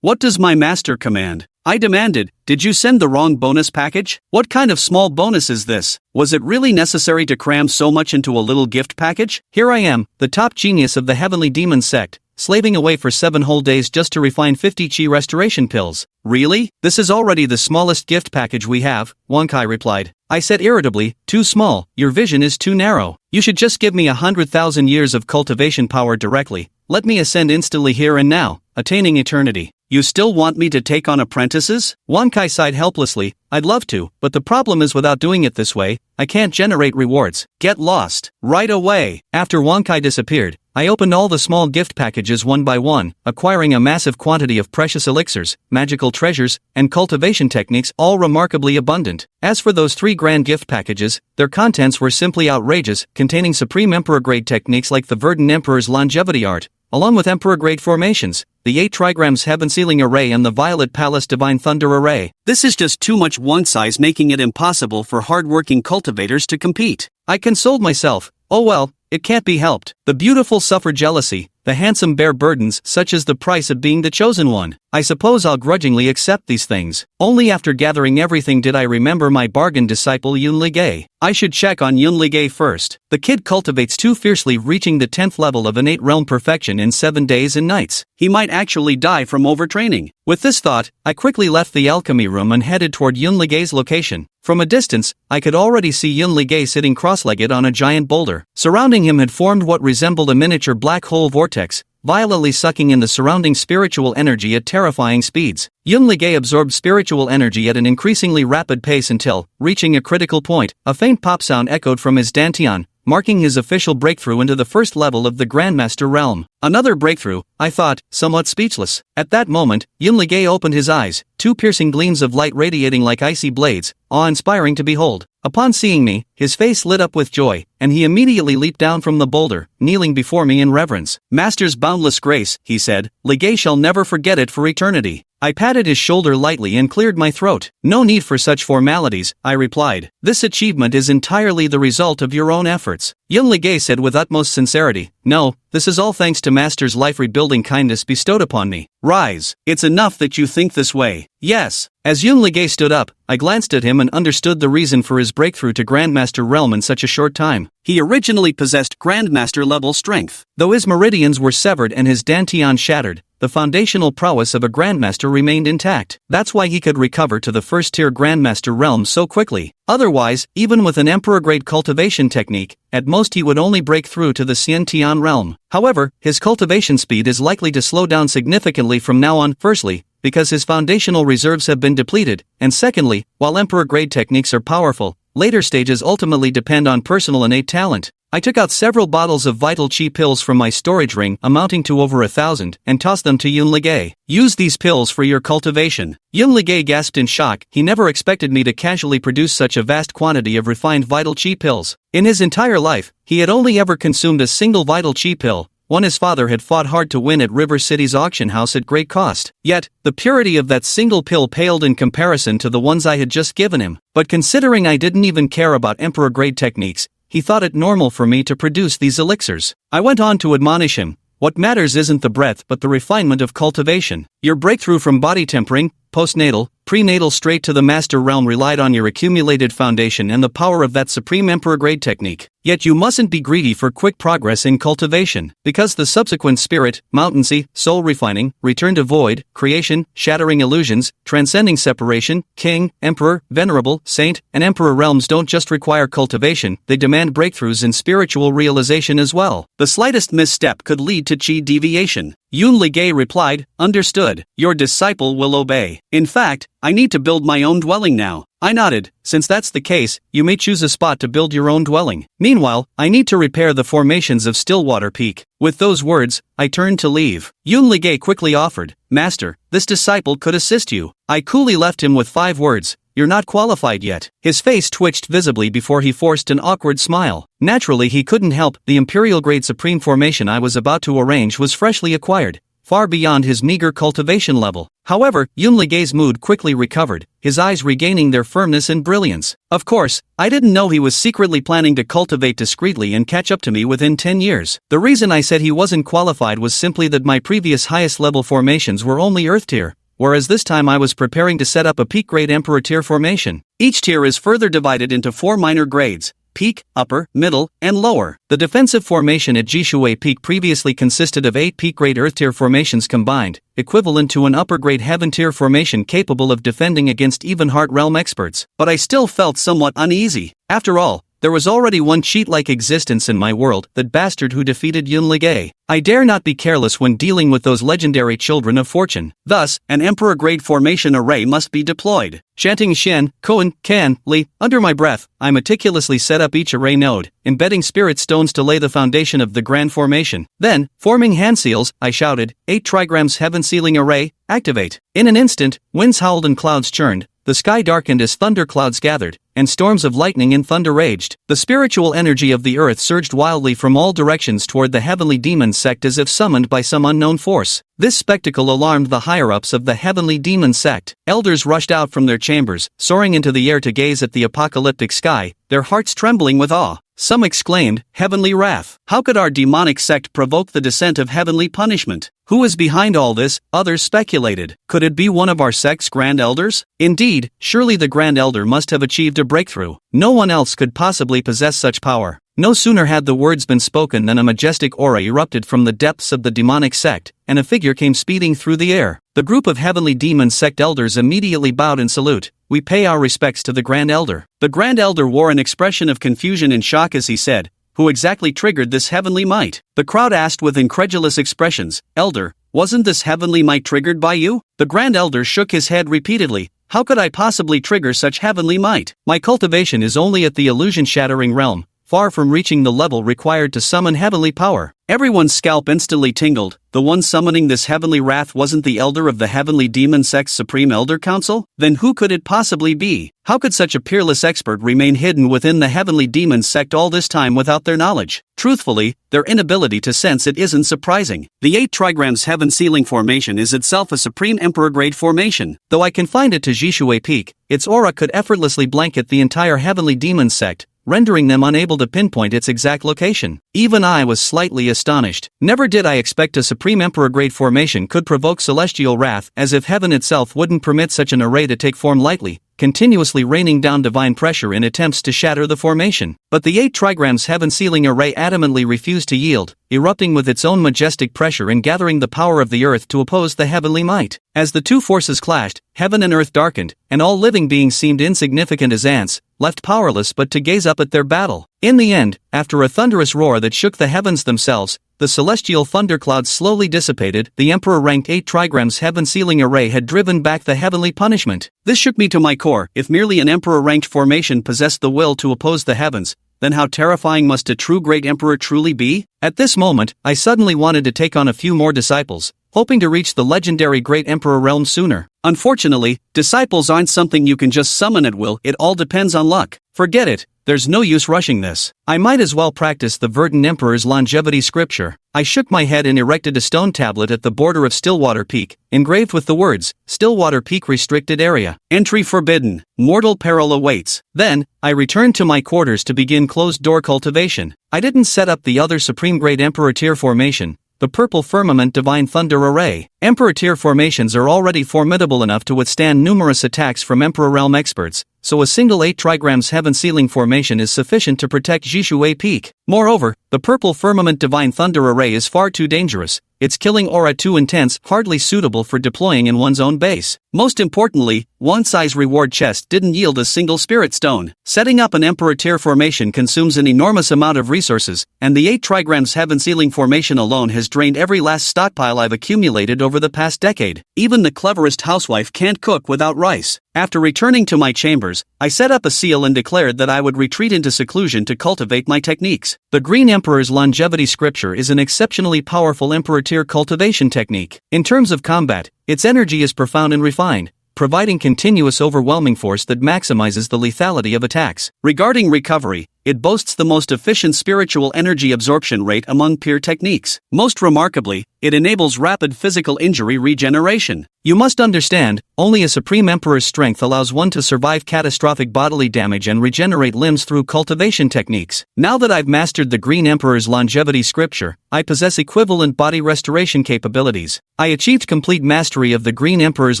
What does my master command? I demanded, did you send the wrong bonus package? What kind of small bonus is this? Was it really necessary to cram so much into a little gift package? Here I am, the top genius of the Heavenly Demon sect, slaving away for 7 whole days just to refine 50 chi restoration pills. Really? This is already the smallest gift package we have, Wang Kai replied. I said irritably, too small, your vision is too narrow. You should just give me 100,000 years of cultivation power directly. Let me ascend instantly here and now, attaining eternity. You still want me to take on apprentices? Wang Kai sighed helplessly, I'd love to, but the problem is without doing it this way, I can't generate rewards. Get lost. Right away. After Wang Kai disappeared, I opened all the small gift packages one by one, acquiring a massive quantity of precious elixirs, magical treasures, and cultivation techniques, all remarkably abundant. As for those 3 grand gift packages, their contents were simply outrageous, containing supreme emperor-grade techniques like the Verdant Emperor's longevity art, along with emperor-grade formations, the 8 trigrams Heaven Sealing Array and the Violet Palace Divine Thunder Array. This is just too much one size, making it impossible for hard-working cultivators to compete. I consoled myself, oh well, it can't be helped. The beautiful suffer jealousy, the handsome bear burdens, such as the price of being the chosen one. I suppose I'll grudgingly accept these things. Only after gathering everything did I remember my bargain disciple Yun Ligay. I should check on Yun Ligay first. The kid cultivates too fiercely, reaching the 10th level of innate realm perfection in 7 days and nights. He might actually die from overtraining. With this thought, I quickly left the alchemy room and headed toward Yun Ligay's location. From a distance, I could already see Yun Ligay sitting cross-legged on a giant boulder. Surrounding him had formed what resembled a miniature black hole vortex, violently sucking in the surrounding spiritual energy at terrifying speeds. Yun Ligay absorbed spiritual energy at an increasingly rapid pace until, reaching a critical point, a faint pop sound echoed from his dantian, marking his official breakthrough into the first level of the Grandmaster realm. Another breakthrough, I thought, somewhat speechless. At that moment, Yun Ligay opened his eyes, 2 piercing gleams of light radiating like icy blades, awe-inspiring to behold. Upon seeing me, his face lit up with joy, and he immediately leaped down from the boulder, kneeling before me in reverence. Master's boundless grace, he said, Ligay shall never forget it for eternity. I patted his shoulder lightly and cleared my throat. No need for such formalities, I replied. This achievement is entirely the result of your own efforts. Yun Ligay said with utmost sincerity, no, this is all thanks to Master's life-rebuilding kindness bestowed upon me. Rise. It's enough that you think this way. Yes. As Yun Ligay stood up, I glanced at him and understood the reason for his breakthrough to Grandmaster realm in such a short time. He originally possessed Grandmaster-level strength. Though his meridians were severed and his dantian shattered, the foundational prowess of a Grandmaster remained intact. That's why he could recover to the first-tier Grandmaster realm so quickly. Otherwise, even with an Emperor-grade cultivation technique, at most he would only break through to the Xiantian realm. However, his cultivation speed is likely to slow down significantly from now on, firstly, because his foundational reserves have been depleted, and secondly, while Emperor-grade techniques are powerful, later stages ultimately depend on personal innate talent. I took out several bottles of vital chi pills from my storage ring amounting to over 1,000 and tossed them to Yun Ligay. Use these pills for your cultivation. Yun Ligay gasped in shock. He never expected me to casually produce such a vast quantity of refined vital chi pills. In his entire life, he had only ever consumed a single vital chi pill, one his father had fought hard to win at River City's auction house at great cost. Yet, the purity of that single pill paled in comparison to the ones I had just given him. But considering I didn't even care about Emperor-grade techniques, he thought it normal for me to produce these elixirs. I went on to admonish him. What matters isn't the breadth but the refinement of cultivation. Your breakthrough from body tempering, postnatal, prenatal straight to the master realm relied on your accumulated foundation and the power of that supreme emperor-grade technique. Yet you mustn't be greedy for quick progress in cultivation, because the subsequent spirit, mountaincy, soul refining, return to void, creation, shattering illusions, transcending separation, king, emperor, venerable, saint, and emperor realms don't just require cultivation, they demand breakthroughs in spiritual realization as well. The slightest misstep could lead to chi deviation. Yun Ligay replied, understood. Your disciple will obey. In fact, I need to build my own dwelling now. I nodded. Since that's the case, you may choose a spot to build your own dwelling. Meanwhile, I need to repair the formations of Stillwater Peak. With those words, I turned to leave. Yun Ligay quickly offered, Master, this disciple could assist you. I coolly left him with 5 words. You're not qualified yet. His face twitched visibly before he forced an awkward smile. Naturally, he couldn't help. The Imperial-grade Supreme formation I was about to arrange was freshly acquired, far beyond his meager cultivation level. However, Yun Ligay's mood quickly recovered, his eyes regaining their firmness and brilliance. Of course, I didn't know he was secretly planning to cultivate discreetly and catch up to me within 10 years. The reason I said he wasn't qualified was simply that my previous highest-level formations were only Earth tier, whereas this time I was preparing to set up a peak-grade Emperor tier formation. Each tier is further divided into 4 minor grades: peak, upper, middle, and lower. The defensive formation at Jishui Peak previously consisted of 8 peak-grade Earth tier formations combined, equivalent to an upper-grade Heaven tier formation capable of defending against even Heart Realm experts. But I still felt somewhat uneasy. After all, there was already one cheat-like existence in my world, that bastard who defeated Yun Ligay. I dare not be careless when dealing with those legendary children of fortune. Thus, an emperor-grade formation array must be deployed. Chanting Shen, Koan, Kan, Li, under my breath, I meticulously set up each array node, embedding spirit stones to lay the foundation of the grand formation. Then, forming hand seals, I shouted, 8 trigrams heaven sealing array, activate. In an instant, winds howled and clouds churned, the sky darkened as thunder clouds gathered, and storms of lightning and thunder raged. The spiritual energy of the earth surged wildly from all directions toward the heavenly demon sect as if summoned by some unknown force. This spectacle alarmed the higher-ups of the heavenly demon sect. Elders rushed out from their chambers, soaring into the air to gaze at the apocalyptic sky, their hearts trembling with awe. Some exclaimed, "Heavenly wrath! How could our demonic sect provoke the descent of heavenly punishment? Who is behind all this?" Others speculated. Could it be one of our sect's grand elders? Indeed, surely the grand elder must have achieved a breakthrough. No one else could possibly possess such power. No sooner had the words been spoken than a majestic aura erupted from the depths of the demonic sect, and a figure came speeding through the air. The group of heavenly demon sect elders immediately bowed in salute. "We pay our respects to the Grand Elder." The Grand Elder wore an expression of confusion and shock as he said, "Who exactly triggered this heavenly might?" The crowd asked with incredulous expressions, "Elder, wasn't this heavenly might triggered by you?" The Grand Elder shook his head repeatedly. "How could I possibly trigger such heavenly might? My cultivation is only at the illusion-shattering realm, far from reaching the level required to summon heavenly power." Everyone's scalp instantly tingled. The one summoning this heavenly wrath wasn't the elder of the heavenly demon sect's Supreme Elder Council? Then who could it possibly be? How could such a peerless expert remain hidden within the heavenly demon sect all this time without their knowledge? Truthfully, their inability to sense it isn't surprising. The 8 trigrams heaven sealing formation is itself a supreme emperor-grade formation. Though I confined it to Jishui Peak, its aura could effortlessly blanket the entire heavenly demon sect, rendering them unable to pinpoint its exact location. Even I was slightly astonished. Never did I expect a supreme emperor-grade formation could provoke celestial wrath, as if heaven itself wouldn't permit such an array to take form lightly, continuously raining down divine pressure in attempts to shatter the formation. But the 8 trigrams heaven sealing array adamantly refused to yield, erupting with its own majestic pressure and gathering the power of the earth to oppose the heavenly might. As the two forces clashed, heaven and earth darkened, and all living beings seemed insignificant as ants, left powerless but to gaze up at their battle. In the end, after a thunderous roar that shook the heavens themselves, the celestial thunderclouds slowly dissipated. The Emperor-ranked 8 trigrams heaven sealing array had driven back the heavenly punishment. This shook me to my core. If merely an Emperor-ranked formation possessed the will to oppose the heavens, then how terrifying must a true great emperor truly be? At this moment, I suddenly wanted to take on a few more disciples, hoping to reach the legendary great emperor realm sooner. Unfortunately, disciples aren't something you can just summon at will. It all depends on luck. Forget it. There's no use rushing this. I might as well practice the Verdant Emperor's longevity scripture. I shook my head and erected a stone tablet at the border of Stillwater Peak, engraved with the words, "Stillwater Peak Restricted Area. Entry forbidden. Mortal peril awaits." Then, I returned to my quarters to begin closed-door cultivation. I didn't set up the other Supreme Great Emperor tier formation, the Purple Firmament Divine Thunder Array. Emperor tier formations are already formidable enough to withstand numerous attacks from Emperor Realm experts, so a single 8 trigrams heaven sealing formation is sufficient to protect Jishui Peak. Moreover, the Purple Firmament Divine Thunder Array is far too dangerous, its killing aura too intense, hardly suitable for deploying in one's own base. Most importantly, one size reward chest didn't yield a single spirit stone. Setting up an Emperor tier formation consumes an enormous amount of resources, and the 8 trigrams heaven sealing formation alone has drained every last stockpile I've accumulated over the past decade. Even the cleverest housewife can't cook without rice. After returning to my chambers, I set up a seal and declared that I would retreat into seclusion to cultivate my techniques. The Green Emperor's longevity scripture is an exceptionally powerful Emperor tier cultivation technique. In terms of combat, its energy is profound and refined, providing continuous overwhelming force that maximizes the lethality of attacks. Regarding recovery, it boasts the most efficient spiritual energy absorption rate among peer techniques. Most remarkably, it enables rapid physical injury regeneration. You must understand, only a Supreme Emperor's strength allows one to survive catastrophic bodily damage and regenerate limbs through cultivation techniques. Now that I've mastered the Green Emperor's longevity scripture, I possess equivalent body restoration capabilities. I achieved complete mastery of the Green Emperor's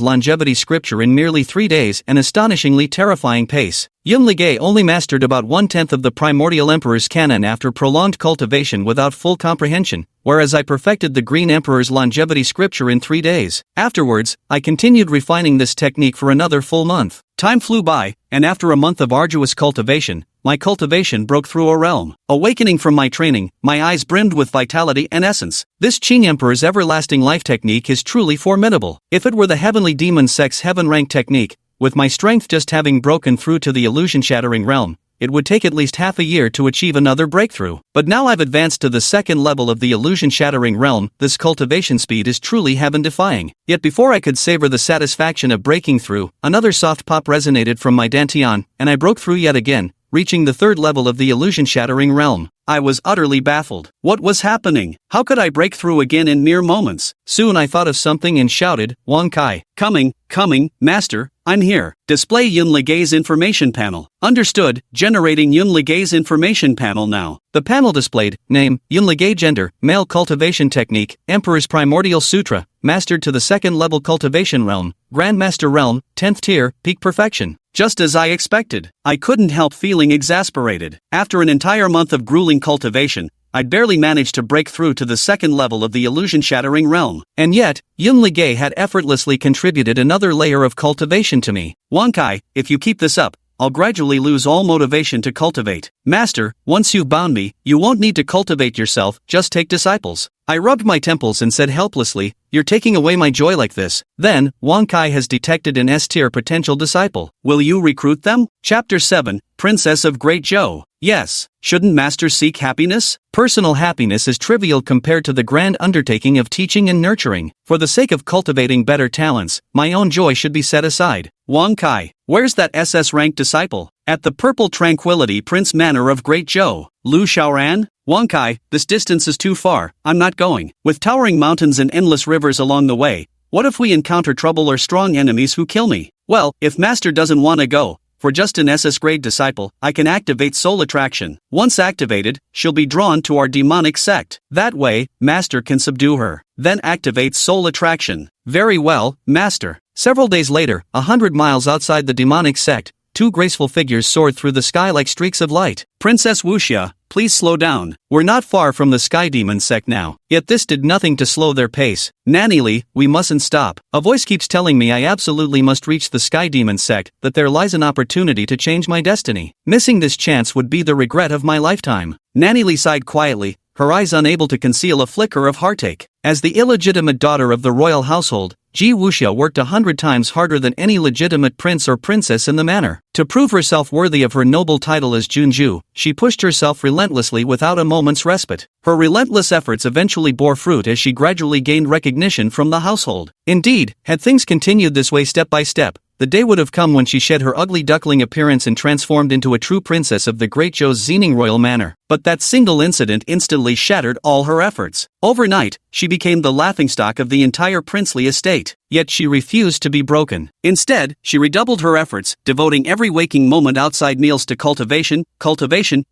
longevity scripture in merely 3 days, an astonishingly terrifying pace. Yun Ligay only mastered about 1/10 of the Primordial Emperor's canon after prolonged cultivation without full comprehension, whereas I perfected the Green Emperor's longevity scripture in 3 days. Afterwards, I continued refining this technique for another full month. Time flew by, and after a month of arduous cultivation, my cultivation broke through a realm. Awakening from my training, my eyes brimmed with vitality and essence. This Qing Emperor's everlasting life technique is truly formidable. If it were the Heavenly Demon Sect's heaven rank technique, with my strength just having broken through to the illusion-shattering realm, it would take at least half a year to achieve another breakthrough. But now I've advanced to the second level of the illusion-shattering realm. This cultivation speed is truly heaven-defying. Yet before I could savor the satisfaction of breaking through, another soft pop resonated from my dantian, and I broke through yet again, reaching the third level of the illusion-shattering realm. I was utterly baffled. What was happening? How could I break through again in mere moments? Soon I thought of something and shouted, "Wang Kai, coming, master, I'm here. Display Yun Ligei's information panel." Understood, generating Yun Ligei's information panel now. The panel displayed, name, Yun Ligei gender, male cultivation technique, Emperor's Primordial Sutra, mastered to the second level cultivation realm, Grandmaster realm, 10th tier, peak perfection. Just as I expected, I couldn't help feeling exasperated. After an entire month of grueling cultivation, I'd barely managed to break through to the second level of the illusion-shattering realm. And yet, Yun Ligei had effortlessly contributed another layer of cultivation to me. "Wang Kai, if you keep this up, I'll gradually lose all motivation to cultivate. Master, once you've bound me, you won't need to cultivate yourself, just take disciples." I rubbed my temples and said helplessly, "You're taking away my joy like this." Then, Wang Kai has detected an S-tier potential disciple. Will you recruit them? Chapter 7, Princess of Great Zhou. Yes, shouldn't masters seek happiness? Personal happiness is trivial compared to the grand undertaking of teaching and nurturing. For the sake of cultivating better talents, my own joy should be set aside. Wang Kai, where's that SS-ranked disciple? At the Purple Tranquility Prince Manor of Great Zhou. Lu Xiaoran? Wang Kai, this distance is too far, I'm not going. With towering mountains and endless rivers along the way, what if we encounter trouble or strong enemies who kill me? Well, if Master doesn't want to go, for just an SS-grade disciple, I can activate Soul Attraction. Once activated, she'll be drawn to our demonic sect. That way, Master can subdue her. Then activate Soul Attraction. Very well, Master. Several days later, 100 miles outside the demonic sect, two graceful figures soared through the sky like streaks of light. Princess Wuxia, please slow down. We're not far from the Sky Demon sect now. Yet this did nothing to slow their pace. Nanny Li, we mustn't stop. A voice keeps telling me I absolutely must reach the Sky Demon sect, that there lies an opportunity to change my destiny. Missing this chance would be the regret of my lifetime. Nanny Li sighed quietly, her eyes unable to conceal a flicker of heartache. As the illegitimate daughter of the royal household, Ji Wuxia worked 100 times harder than any legitimate prince or princess in the manor. To prove herself worthy of her noble title as Junju, she pushed herself relentlessly without a moment's respite. Her relentless efforts eventually bore fruit as she gradually gained recognition from the household. Indeed, had things continued this way step by step, the day would have come when she shed her ugly duckling appearance and transformed into a true princess of the Great Zhou's Xening royal manor. But that single incident instantly shattered all her efforts. Overnight, she became the laughingstock of the entire princely estate. Yet she refused to be broken. Instead, she redoubled her efforts, devoting every waking moment outside meals to cultivation,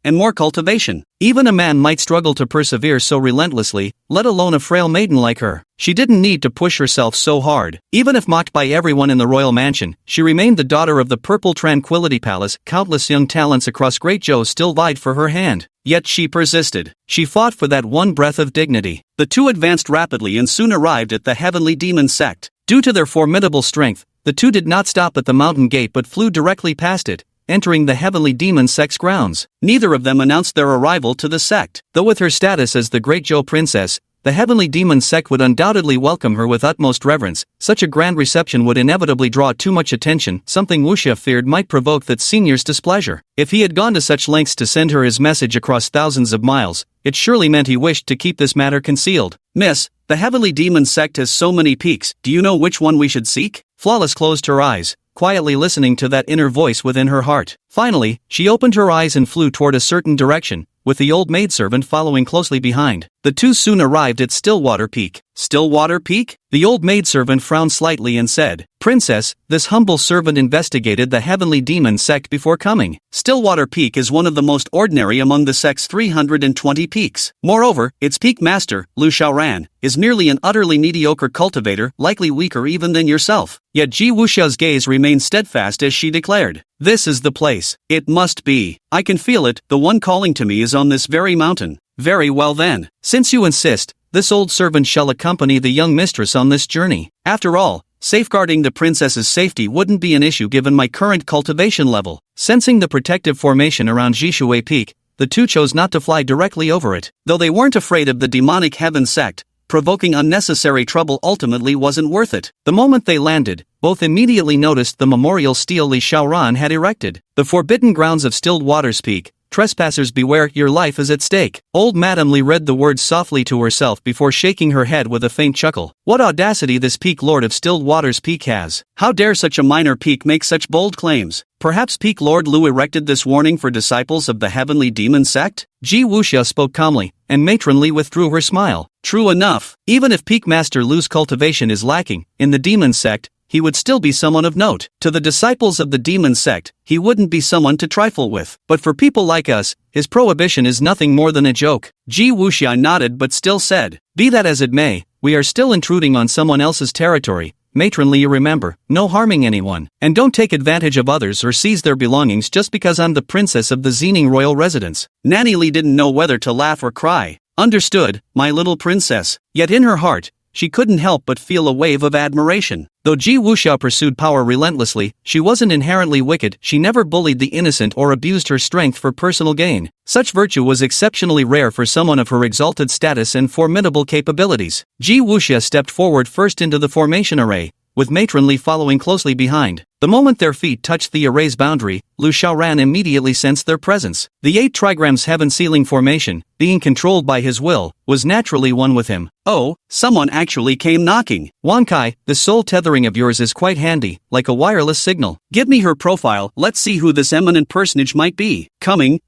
and more cultivation. Even a man might struggle to persevere so relentlessly, let alone a frail maiden like her. She didn't need to push herself so hard. Even if mocked by everyone in the royal mansion, she remained the daughter of the Purple Tranquility Palace. Countless young talents across Great Zhou still vied for her hand. Yet she persisted. She fought for that one breath of dignity. The two advanced rapidly and soon arrived at the Heavenly Demon sect. Due to their formidable strength, the two did not stop at the mountain gate but flew directly past it, entering the Heavenly Demon sect's grounds. Neither of them announced their arrival to the sect. Though with her status as the Great Zhou princess, the Heavenly Demon sect would undoubtedly welcome her with utmost reverence. Such a grand reception would inevitably draw too much attention, something Wuxia feared might provoke that senior's displeasure. If he had gone to such lengths to send her his message across thousands of miles, it surely meant he wished to keep this matter concealed. "Miss, the Heavenly Demon sect has so many peaks, do you know which one we should seek?" Flawless closed her eyes, quietly listening to that inner voice within her heart. Finally, she opened her eyes and flew toward a certain direction, with the old maidservant following closely behind. The two soon arrived at Stillwater Peak. Stillwater Peak? The old maidservant frowned slightly and said, "Princess, this humble servant investigated the Heavenly Demon sect before coming. Stillwater Peak is one of the most ordinary among the sect's 320 peaks. Moreover, its peak master, Lu Xiaoran, is merely an utterly mediocre cultivator, likely weaker even than yourself." Yet Ji Wuxia's gaze remained steadfast as she declared, "This is the place. It must be. I can feel it, the one calling to me is on this very mountain." "Very well then. Since you insist, This old servant shall accompany the young mistress on this journey. After all, safeguarding the princess's safety wouldn't be an issue given my current cultivation level. Sensing the protective formation around Jishui Peak, the two chose not to fly directly over it. Though they weren't afraid of the demonic heaven sect, provoking unnecessary trouble ultimately wasn't worth it. The moment they landed, both immediately noticed the memorial stele Li Xiaoran had erected. The forbidden grounds of Stilled Waters Peak. Trespassers beware, your life is at stake. Old Madame Li read the words softly to herself before shaking her head with a faint chuckle. What audacity this Peak Lord of Stilled Waters Peak has. How dare such a minor peak make such bold claims? Perhaps Peak Lord Lu erected this warning for disciples of the heavenly demon sect? Ji Wuxia spoke calmly, and matronly withdrew her smile. True enough, even if Peak Master Lu's cultivation is lacking in the demon sect, he would still be someone of note. To the disciples of the demon sect, he wouldn't be someone to trifle with. But for people like us, his prohibition is nothing more than a joke. Ji Wuxia nodded but still said, be that as it may, we are still intruding on someone else's territory. Matronly, you remember, no harming anyone, and don't take advantage of others or seize their belongings just because I'm the princess of the Xening royal residence. Nanny Li didn't know whether to laugh or cry. Understood, my little princess. Yet in her heart, she couldn't help but feel a wave of admiration. Though Ji Wuxia pursued power relentlessly, she wasn't inherently wicked. She never bullied the innocent or abused her strength for personal gain. Such virtue was exceptionally rare for someone of her exalted status and formidable capabilities. Ji Wuxia stepped forward first into the formation array, with matronly following closely behind. The moment their feet touched the array's boundary, Lu Xiaoran immediately sensed their presence. The 8 trigrams heaven-sealing formation, being controlled by his will, was naturally one with him. Oh, someone actually came knocking. Wankai, the soul tethering of yours is quite handy, like a wireless signal. Give me her profile, let's see who this eminent personage might be. Coming.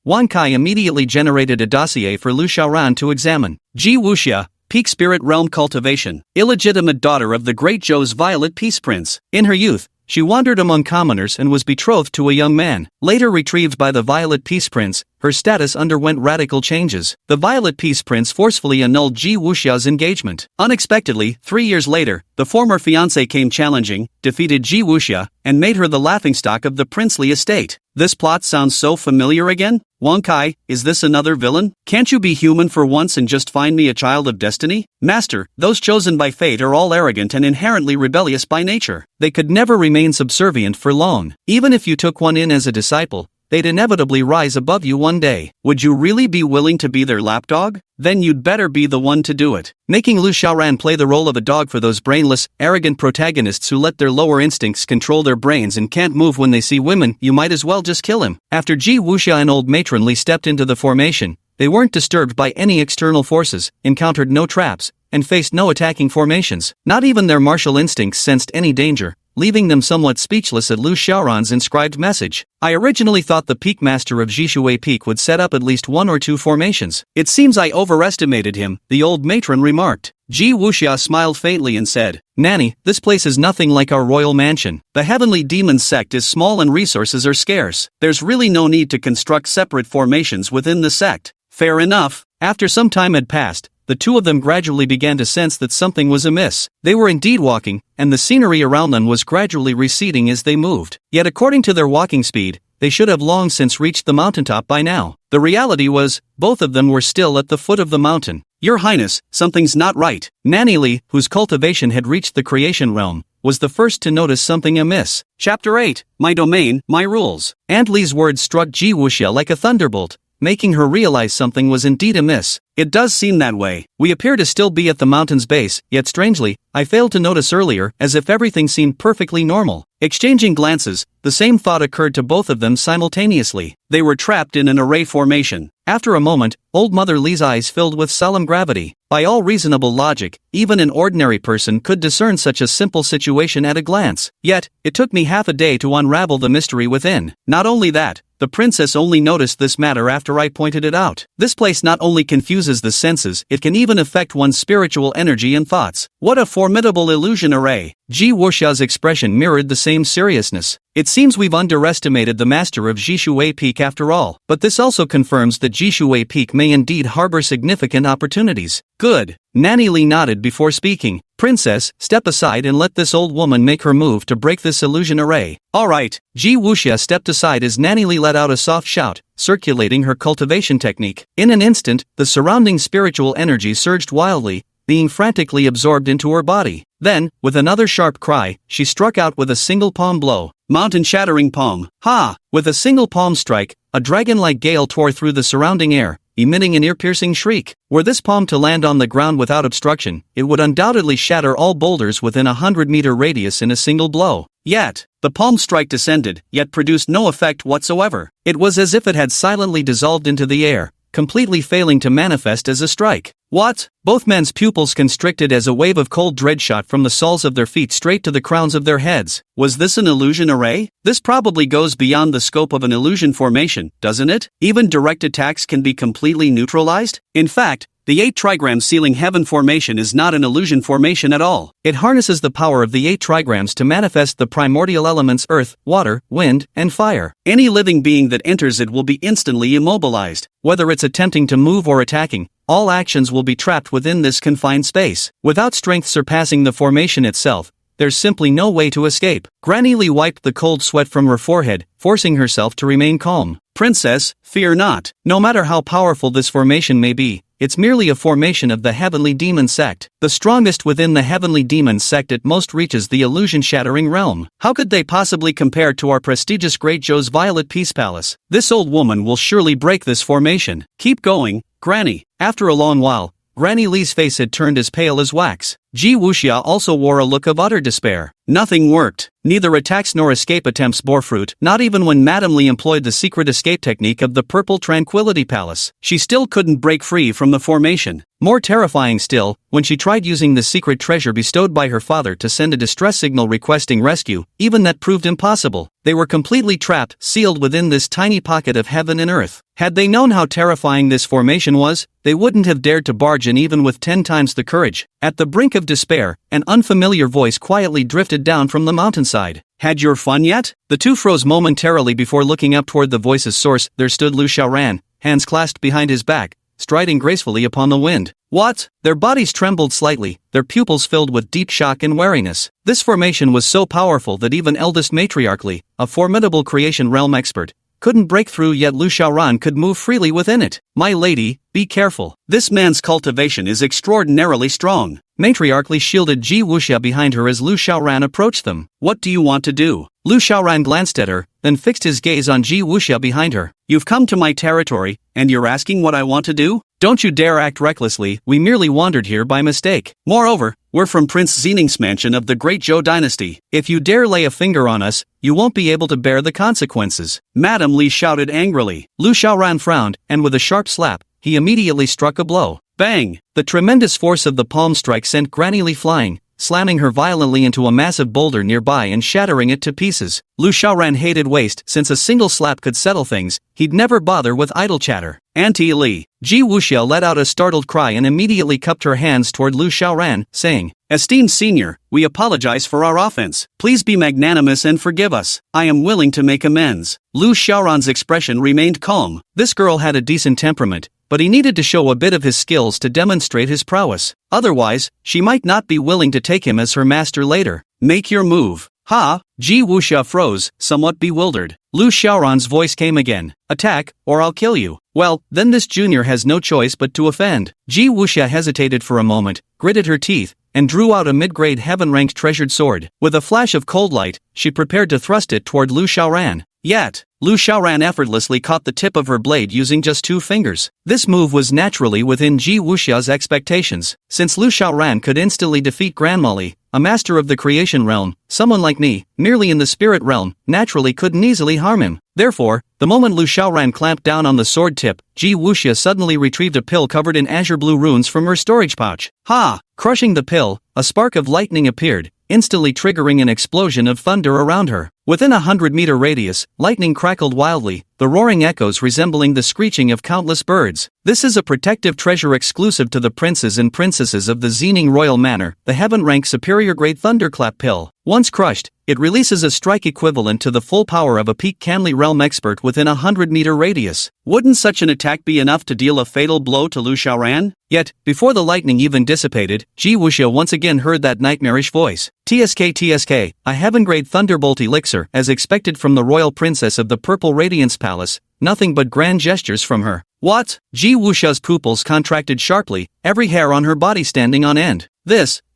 Wankai immediately generated a dossier for Lu Xiaoran to examine. Ji Wuxia, Peak Spirit Realm Cultivation, illegitimate daughter of the Great Zhou's Violet Peace Prince. In her youth, she wandered among commoners and was betrothed to a young man. Later retrieved by the Violet Peace Prince, her status underwent radical changes. The Violet Peace Prince forcefully annulled Ji Wuxia's engagement. Unexpectedly, 3 years later, the former fiancé came challenging, defeated Ji Wuxia, and made her the laughingstock of the princely estate. This plot sounds so familiar again? Wankai, is this another villain? Can't you be human for once and just find me a child of destiny? Master, those chosen by fate are all arrogant and inherently rebellious by nature. They could never remain subservient for long. Even if you took one in as a disciple, they'd inevitably rise above you one day. Would you really be willing to be their lapdog? Then you'd better be the one to do it. Making Lu Xiaoran play the role of a dog for those brainless, arrogant protagonists who let their lower instincts control their brains and can't move when they see women, you might as well just kill him. After Ji Wuxia and old matronly stepped into the formation, they weren't disturbed by any external forces, encountered no traps, and faced no attacking formations. Not even their martial instincts sensed any danger, leaving them somewhat speechless at Lu Xiaoran's inscribed message. I originally thought the Peak Master of Jishui Peak would set up at least 1 or 2 formations. It seems I overestimated him, the old matron remarked. Ji Wuxia smiled faintly and said, Nanny, this place is nothing like our royal mansion. The heavenly demon sect is small and resources are scarce. There's really no need to construct separate formations within the sect. Fair enough. After some time had passed, the two of them gradually began to sense that something was amiss. They were indeed walking, and the scenery around them was gradually receding as they moved. Yet according to their walking speed, they should have long since reached the mountaintop by now. The reality was, both of them were still at the foot of the mountain. Your Highness, something's not right. Nanny Li, whose cultivation had reached the creation realm, was the first to notice something amiss. Chapter 8, My Domain, My Rules. Aunt Li's words struck Ji Wuxia like a thunderbolt, making her realize something was indeed amiss. It does seem that way. We appear to still be at the mountain's base, yet strangely, I failed to notice earlier, as if everything seemed perfectly normal. Exchanging glances, the same thought occurred to both of them simultaneously. They were trapped in an array formation. After a moment, old Mother Li's eyes filled with solemn gravity. By all reasonable logic, even an ordinary person could discern such a simple situation at a glance. Yet, it took me half a day to unravel the mystery within. Not only that, the princess only noticed this matter after I pointed it out. This place not only confuses the senses, it can even affect one's spiritual energy and thoughts. What a formidable illusion array! Ji Wuxia's expression mirrored the same seriousness. It seems we've underestimated the master of Jishui Peak after all, but this also confirms that Jishui Peak may indeed harbor significant opportunities. Good. Nanny Li nodded before speaking. Princess, step aside and let this old woman make her move to break this illusion array. Alright. Ji Wuxia stepped aside as Nanny Li let out a soft shout, circulating her cultivation technique. In an instant, the surrounding spiritual energy surged wildly, being frantically absorbed into her body. Then, with another sharp cry, she struck out with a single palm blow. Mountain-shattering palm. Ha! With a single palm strike, a dragon-like gale tore through the surrounding air, emitting an ear-piercing shriek. Were this palm to land on the ground without obstruction, it would undoubtedly shatter all boulders within a 100-meter radius in a single blow. Yet, the palm strike descended, yet produced no effect whatsoever. It was as if it had silently dissolved into the air, completely failing to manifest as a strike. What? Both men's pupils constricted as a wave of cold dread shot from the soles of their feet straight to the crowns of their heads. Was this an illusion array? This probably goes beyond the scope of an illusion formation, doesn't it? Even direct attacks can be completely neutralized? In fact, the 8 trigrams sealing heaven formation is not an illusion formation at all. It harnesses the power of the 8 trigrams to manifest the primordial elements earth, water, wind, and fire. Any living being that enters it will be instantly immobilized. Whether it's attempting to move or attacking, all actions will be trapped within this confined space. Without strength surpassing the formation itself, there's simply no way to escape. Granny Li wiped the cold sweat from her forehead, forcing herself to remain calm. Princess, fear not. No matter how powerful this formation may be, it's merely a formation of the Heavenly Demon Sect. The strongest within the Heavenly Demon Sect at most reaches the illusion-shattering realm. How could they possibly compare to our prestigious Great Zhou's Violet Peace Palace? This old woman will surely break this formation. Keep going, Granny. After a long while, Granny Li's face had turned as pale as wax. Ji Wuxia also wore a look of utter despair. Nothing worked. Neither attacks nor escape attempts bore fruit, not even when Madame Li employed the secret escape technique of the Purple Tranquility Palace. She still couldn't break free from the formation. More terrifying still, when she tried using the secret treasure bestowed by her father to send a distress signal requesting rescue, even that proved impossible. They were completely trapped, sealed within this tiny pocket of heaven and earth. Had they known how terrifying this formation was, they wouldn't have dared to barge in even with 10 times the courage. At the brink of despair, an unfamiliar voice quietly drifted down from the mountainside. Had your fun yet? The two froze momentarily before looking up toward the voice's source. There stood Lu Xiaoran, hands clasped behind his back, striding gracefully upon the wind. What? Their bodies trembled slightly, their pupils filled with deep shock and wariness. This formation was so powerful that even eldest Matriarch Li, a formidable creation realm expert, couldn't break through, yet Lu Xiaoran could move freely within it. My lady, be careful. This man's cultivation is extraordinarily strong. Matriarch Li shielded Ji Wuxia behind her as Lu Xiaoran approached them. What do you want to do? Lu Xiaoran glanced at her, then fixed his gaze on Ji Wuxia behind her. You've come to my territory, and you're asking what I want to do? Don't you dare act recklessly, we merely wandered here by mistake. Moreover, we're from Prince Xining's mansion of the Great Zhou dynasty. If you dare lay a finger on us, you won't be able to bear the consequences. Madame Li shouted angrily. Lu Xiaoran frowned, and with a sharp slap, he immediately struck a blow. Bang! The tremendous force of the palm strike sent Granny Li flying, slamming her violently into a massive boulder nearby and shattering it to pieces. Lu Xiaoran hated waste. Since a single slap could settle things, he'd never bother with idle chatter. Auntie Li. Ji Wuxia let out a startled cry and immediately cupped her hands toward Lu Xiaoran, saying, Esteemed senior, we apologize for our offense. Please be magnanimous and forgive us. I am willing to make amends. Lu Xiaoran's expression remained calm. This girl had a decent temperament, but he needed to show a bit of his skills to demonstrate his prowess. Otherwise, she might not be willing to take him as her master later. Make your move. Ha! Ji Wuxia froze, somewhat bewildered. Lu Xiaoran's voice came again. Attack, or I'll kill you. Well, then this junior has no choice but to offend. Ji Wuxia hesitated for a moment, gritted her teeth, and drew out a mid-grade heaven-ranked treasured sword. With a flash of cold light, she prepared to thrust it toward Lu Xiaoran. Yet, Lu Xiaoran effortlessly caught the tip of her blade using just 2 fingers. This move was naturally within Ji Wuxia's expectations. Since Lu Xiaoran could instantly defeat Grandma Li, a master of the creation realm, someone like me, merely in the spirit realm, naturally couldn't easily harm him. Therefore, the moment Lu Xiaoran clamped down on the sword tip, Ji Wuxia suddenly retrieved a pill covered in azure blue runes from her storage pouch. Ha! Crushing the pill, a spark of lightning appeared, instantly triggering an explosion of thunder around her. Within a 100-meter radius, lightning crackled wildly, the roaring echoes resembling the screeching of countless birds. This is a protective treasure exclusive to the princes and princesses of the Xining Royal Manor, the heaven-ranked superior grade thunderclap pill. Once crushed, it releases a strike equivalent to the full power of a peak Canly realm expert within a 100-meter radius. Wouldn't such an attack be enough to deal a fatal blow to Lu Xiaoran? Yet, before the lightning even dissipated, Ji Wuxia once again heard that nightmarish voice. TSK, a heaven-grade thunderbolt elixir, as expected from the royal princess of the Purple Radiance Palace, nothing but grand gestures from her. What? Ji Wuxia's pupils contracted sharply, every hair on her body standing on end.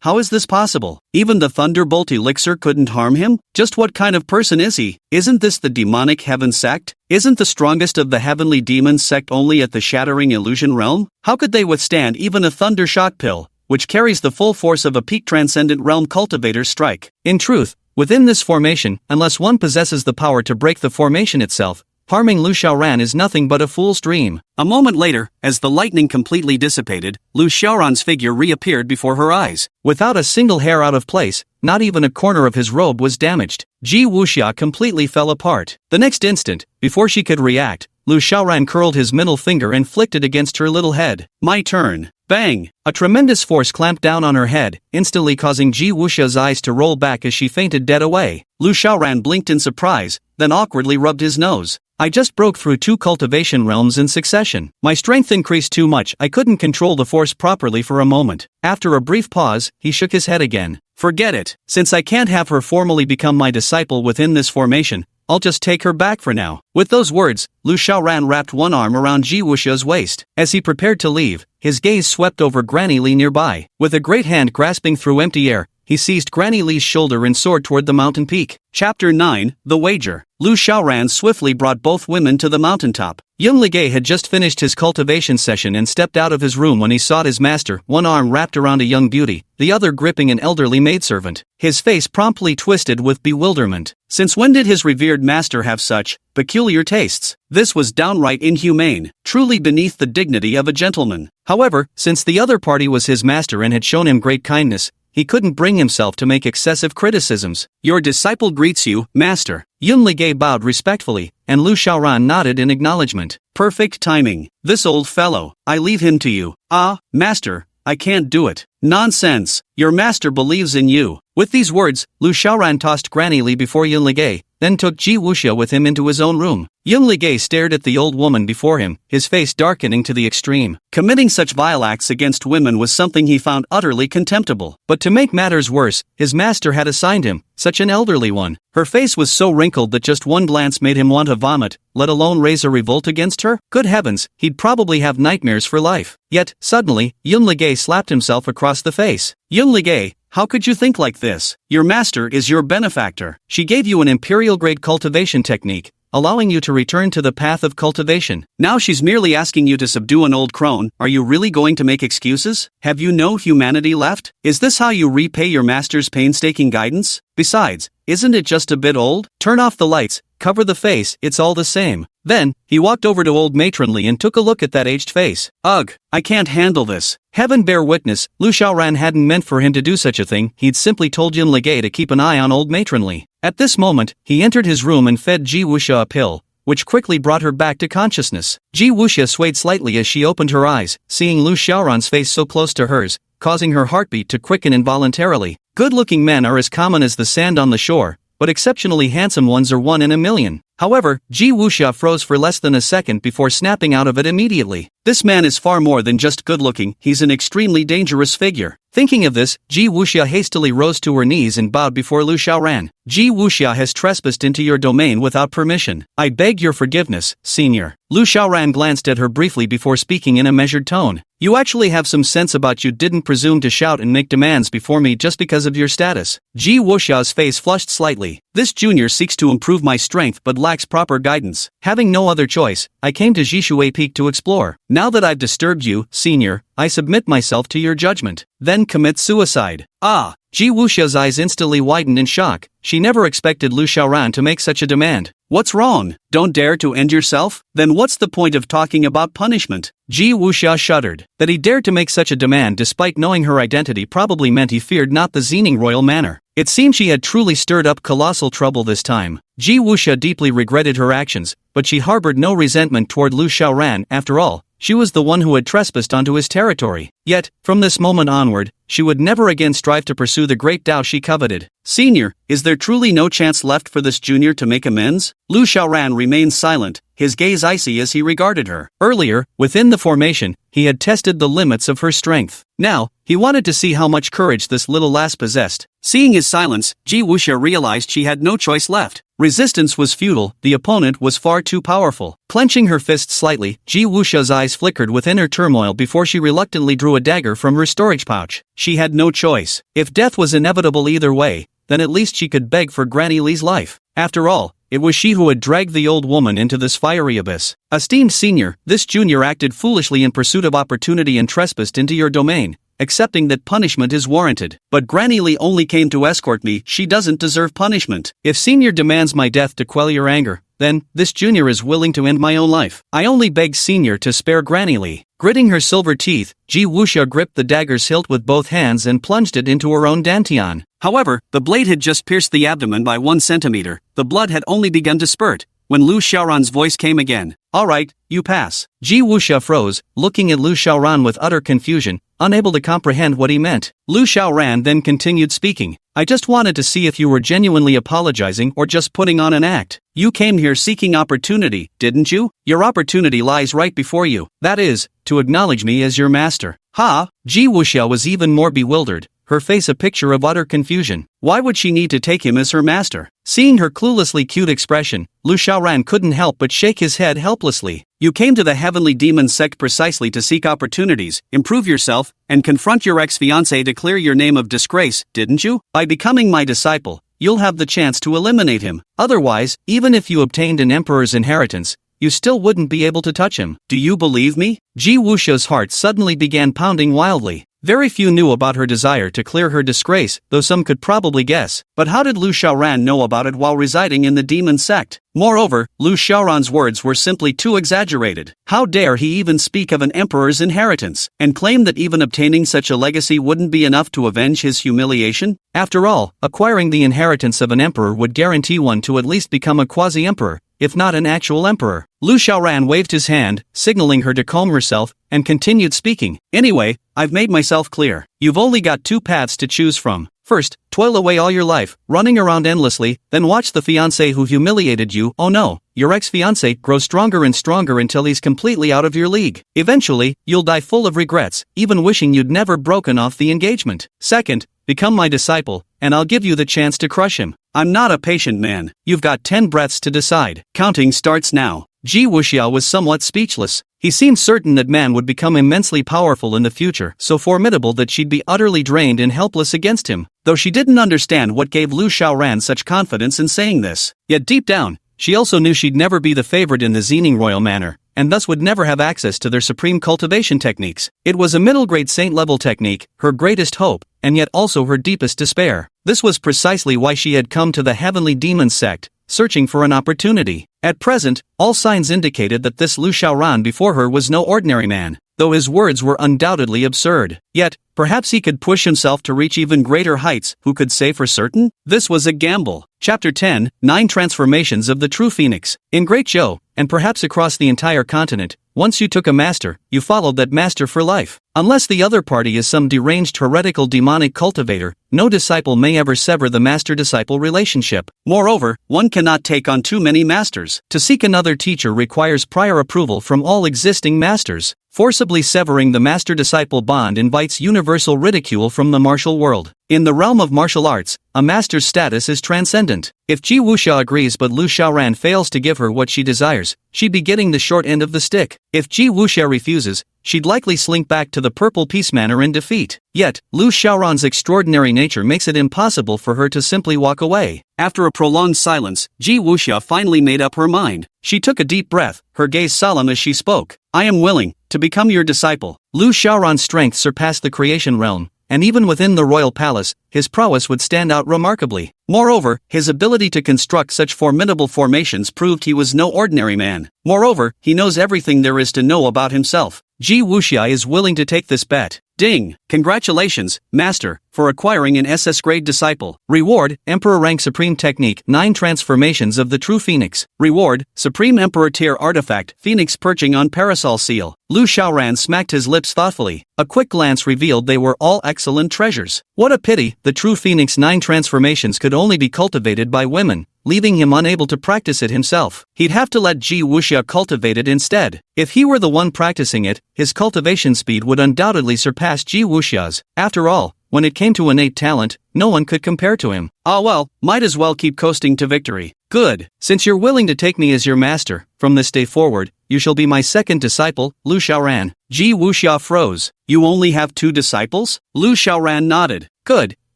How is this possible? Even the Thunderbolt elixir couldn't harm him? Just what kind of person is he? Isn't this the demonic heaven sect? Isn't the strongest of the heavenly demons sect only at the shattering illusion realm? How could they withstand even a thunder shock pill, which carries the full force of a peak transcendent realm cultivator's strike? In truth, within this formation, unless one possesses the power to break the formation itself, harming Lu Xiaoran is nothing but a fool's dream. A moment later, as the lightning completely dissipated, Lu Xiaoran's figure reappeared before her eyes. Without a single hair out of place, not even a corner of his robe was damaged. Ji Wuxia completely fell apart. The next instant, before she could react, Lu Xiaoran curled his middle finger and flicked it against her little head. My turn. Bang! A tremendous force clamped down on her head, instantly causing Ji Wuxia's eyes to roll back as she fainted dead away. Lu Xiaoran blinked in surprise, then awkwardly rubbed his nose. I just broke through 2 cultivation realms in succession. My strength increased too much, I couldn't control the force properly for a moment. After a brief pause, he shook his head again. Forget it. Since I can't have her formally become my disciple within this formation, I'll just take her back for now. With those words, Lu Xiaoran wrapped one arm around Ji Wuxia's waist. As he prepared to leave, his gaze swept over Granny Li nearby. With a great hand grasping through empty air, he seized Granny Li's shoulder and soared toward the mountain peak. Chapter 9, The Wager. Lu Xiaoran swiftly brought both women to the mountaintop. Young Ligay had just finished his cultivation session and stepped out of his room when he sought his master, one arm wrapped around a young beauty, the other gripping an elderly maidservant. His face promptly twisted with bewilderment. Since when did his revered master have such peculiar tastes? This was downright inhumane, truly beneath the dignity of a gentleman. However, since the other party was his master and had shown him great kindness, he couldn't bring himself to make excessive criticisms. Your disciple greets you, master. Yun Ligay bowed respectfully, and Lu Xiaoran nodded in acknowledgement. Perfect timing. This old fellow, I leave him to you. Ah, master, I can't do it. Nonsense. Your master believes in you. With these words, Lu Xiaoran tossed Granny Li before Yun Ligay, then took Ji Wuxia with him into his own room. Yun Ligay stared at the old woman before him, his face darkening to the extreme. Committing such vile acts against women was something he found utterly contemptible. But to make matters worse, his master had assigned him such an elderly one. Her face was so wrinkled that just one glance made him want to vomit, let alone raise a revolt against her. Good heavens, he'd probably have nightmares for life. Yet, suddenly, Yun Ligay slapped himself across the face. Yun Ligay, how could you think like this? Your master is your benefactor. She gave you an imperial-grade cultivation technique, allowing you to return to the path of cultivation. Now she's merely asking you to subdue an old crone. Are you really going to make excuses? Have you no humanity left? Is this how you repay your master's painstaking guidance? Besides, isn't it just a bit old? Turn off the lights, cover the face, it's all the same. Then, he walked over to old Matron Li and took a look at that aged face. Ugh, I can't handle this. Heaven bear witness, Lu Xiaoran hadn't meant for him to do such a thing, he'd simply told Yun Ligay to keep an eye on old Matron Li. At this moment, he entered his room and fed Ji Wuxia a pill, which quickly brought her back to consciousness. Ji Wuxia swayed slightly as she opened her eyes, seeing Lu Xiaoran's face so close to hers, causing her heartbeat to quicken involuntarily. Good-looking men are as common as the sand on the shore, but exceptionally handsome ones are 1 in a million. However, Ji Wuxia froze for less than a second before snapping out of it immediately. This man is far more than just good-looking, he's an extremely dangerous figure. Thinking of this, Ji Wuxia hastily rose to her knees and bowed before Lu Xiaoran. Ji Wuxia has trespassed into your domain without permission. I beg your forgiveness, senior. Lu Xiaoran glanced at her briefly before speaking in a measured tone. You actually have some sense about you, didn't presume to shout and make demands before me just because of your status. Ji Wuxia's face flushed slightly. This junior seeks to improve my strength but lacks proper guidance. Having no other choice, I came to Jishui Peak to explore. Now that I've disturbed you, senior, I submit myself to your judgment. Then commit suicide. Ah! Ji Wuxia's eyes instantly widened in shock. She never expected Lu Xiaoran to make such a demand. What's wrong? Don't dare to end yourself? Then what's the point of talking about punishment? Ji Wuxia shuddered. That he dared to make such a demand despite knowing her identity probably meant he feared not the Xening royal manor. It seemed she had truly stirred up colossal trouble this time. Ji Wuxia deeply regretted her actions, but she harbored no resentment toward Lu Xiaoran. After all, she was the one who had trespassed onto his territory. Yet, from this moment onward, she would never again strive to pursue the great Tao she coveted. Senior, is there truly no chance left for this junior to make amends? Lu Xiaoran remained silent, his gaze icy as he regarded her. Earlier, within the formation, he had tested the limits of her strength. Now, he wanted to see how much courage this little lass possessed. Seeing his silence, Ji Wuxia realized she had no choice left. Resistance was futile, the opponent was far too powerful. Clenching her fist slightly, Ji Wuxia's eyes flickered with inner turmoil before she reluctantly drew a dagger from her storage pouch. She had no choice. If death was inevitable either way, then at least she could beg for Granny Li's life. After all, it was she who had dragged the old woman into this fiery abyss. Esteemed senior, this junior acted foolishly in pursuit of opportunity and trespassed into your domain, accepting that punishment is warranted. But Granny Li only came to escort me, she doesn't deserve punishment. If senior demands my death to quell your anger, then, this junior is willing to end my own life. I only beg senior to spare Granny Li. Gritting her silver teeth, Ji Wuxia gripped the dagger's hilt with both hands and plunged it into her own dantian. However, the blade had just pierced the abdomen by 1 centimeter, the blood had only begun to spurt, when Lu Xiaoran's voice came again. Alright, you pass. Ji Wuxia froze, looking at Lu Xiaoran with utter confusion, unable to comprehend what he meant. Lu Xiaoran then continued speaking. I just wanted to see if you were genuinely apologizing or just putting on an act. You came here seeking opportunity, didn't you? Your opportunity lies right before you. That is, to acknowledge me as your master. Ha! Ji Wuxia was even more bewildered, her face a picture of utter confusion. Why would she need to take him as her master? Seeing her cluelessly cute expression, Lu Xiaoran couldn't help but shake his head helplessly. You came to the Heavenly Demon sect precisely to seek opportunities, improve yourself, and confront your ex-fiancé to clear your name of disgrace, didn't you? By becoming my disciple, you'll have the chance to eliminate him. Otherwise, even if you obtained an emperor's inheritance, you still wouldn't be able to touch him. Do you believe me? Ji Wuxia's heart suddenly began pounding wildly. Very few knew about her desire to clear her disgrace, though some could probably guess. But how did Lu Xiaoran know about it while residing in the demon sect? Moreover, Lu Xiaoran's words were simply too exaggerated. How dare he even speak of an emperor's inheritance, and claim that even obtaining such a legacy wouldn't be enough to avenge his humiliation? After all, acquiring the inheritance of an emperor would guarantee one to at least become a quasi-emperor, if not an actual emperor. Lu Xiaoran waved his hand, signaling her to calm herself, and continued speaking. Anyway, I've made myself clear. You've only got 2 paths to choose from. First, toil away all your life, running around endlessly, then watch the fiancé who humiliated you, oh no, your ex-fiancé, grow stronger and stronger until he's completely out of your league. Eventually, you'll die full of regrets, even wishing you'd never broken off the engagement. Second, become my disciple, and I'll give you the chance to crush him. I'm not a patient man. You've got 10 breaths to decide. Counting starts now. Ji Wuxia was somewhat speechless. He seemed certain that man would become immensely powerful in the future, so formidable that she'd be utterly drained and helpless against him, though she didn't understand what gave Lu Xiaoran such confidence in saying this. Yet deep down, she also knew she'd never be the favorite in the Xening royal manor, and thus would never have access to their supreme cultivation techniques. It was a middle-grade saint-level technique, her greatest hope, and yet also her deepest despair. This was precisely why she had come to the Heavenly Demon sect, searching for an opportunity. At present, all signs indicated that this Lu Xiaoran before her was no ordinary man, though his words were undoubtedly absurd. Yet, perhaps he could push himself to reach even greater heights, who could say for certain? This was a gamble. Chapter 10, 9 Transformations of the True Phoenix. In Great Zhou, and perhaps across the entire continent, once you took a master, you followed that master for life. Unless the other party is some deranged heretical demonic cultivator, no disciple may ever sever the master-disciple relationship. Moreover, one cannot take on too many masters. To seek another teacher requires prior approval from all existing masters. Forcibly severing the master-disciple bond invites universal ridicule from the martial world. In the realm of martial arts, a master's status is transcendent. If Ji Wuxia agrees but Lu Xiaoran fails to give her what she desires, she'd be getting the short end of the stick. If Ji Wuxia refuses, she'd likely slink back to the Purple Peace Manor in defeat. Yet, Lu Xiaoran's extraordinary nature makes it impossible for her to simply walk away. After a prolonged silence, Ji Wuxia finally made up her mind. She took a deep breath, her gaze solemn as she spoke. I am willing to become your disciple. Lu Xiaoran's strength surpassed the creation realm, and even within the royal palace, his prowess would stand out remarkably. Moreover, his ability to construct such formidable formations proved he was no ordinary man. Moreover, he knows everything there is to know about himself. Ji Wuxia is willing to take this bet. Ding! Congratulations, Master, for acquiring an SS grade disciple. Reward, Emperor rank Supreme Technique 9 Transformations of the True Phoenix. Reward, Supreme Emperor tier artifact Phoenix perching on Parasol Seal. Lu Xiaoran smacked his lips thoughtfully. A quick glance revealed they were all excellent treasures. What a pity, the True Phoenix 9 transformations could only be cultivated by women, leaving him unable to practice it himself. He'd have to let Ji Wuxia cultivate it instead. If he were the one practicing it, his cultivation speed would undoubtedly surpass Ji Wuxia's. After all, when it came to innate talent, no one could compare to him. Ah well, might as well keep coasting to victory. Good, since you're willing to take me as your master, from this day forward, you shall be my second disciple, Lu Xiaoran. Ji Wuxia froze. You only have 2 disciples? Lu Xiaoran nodded. Good.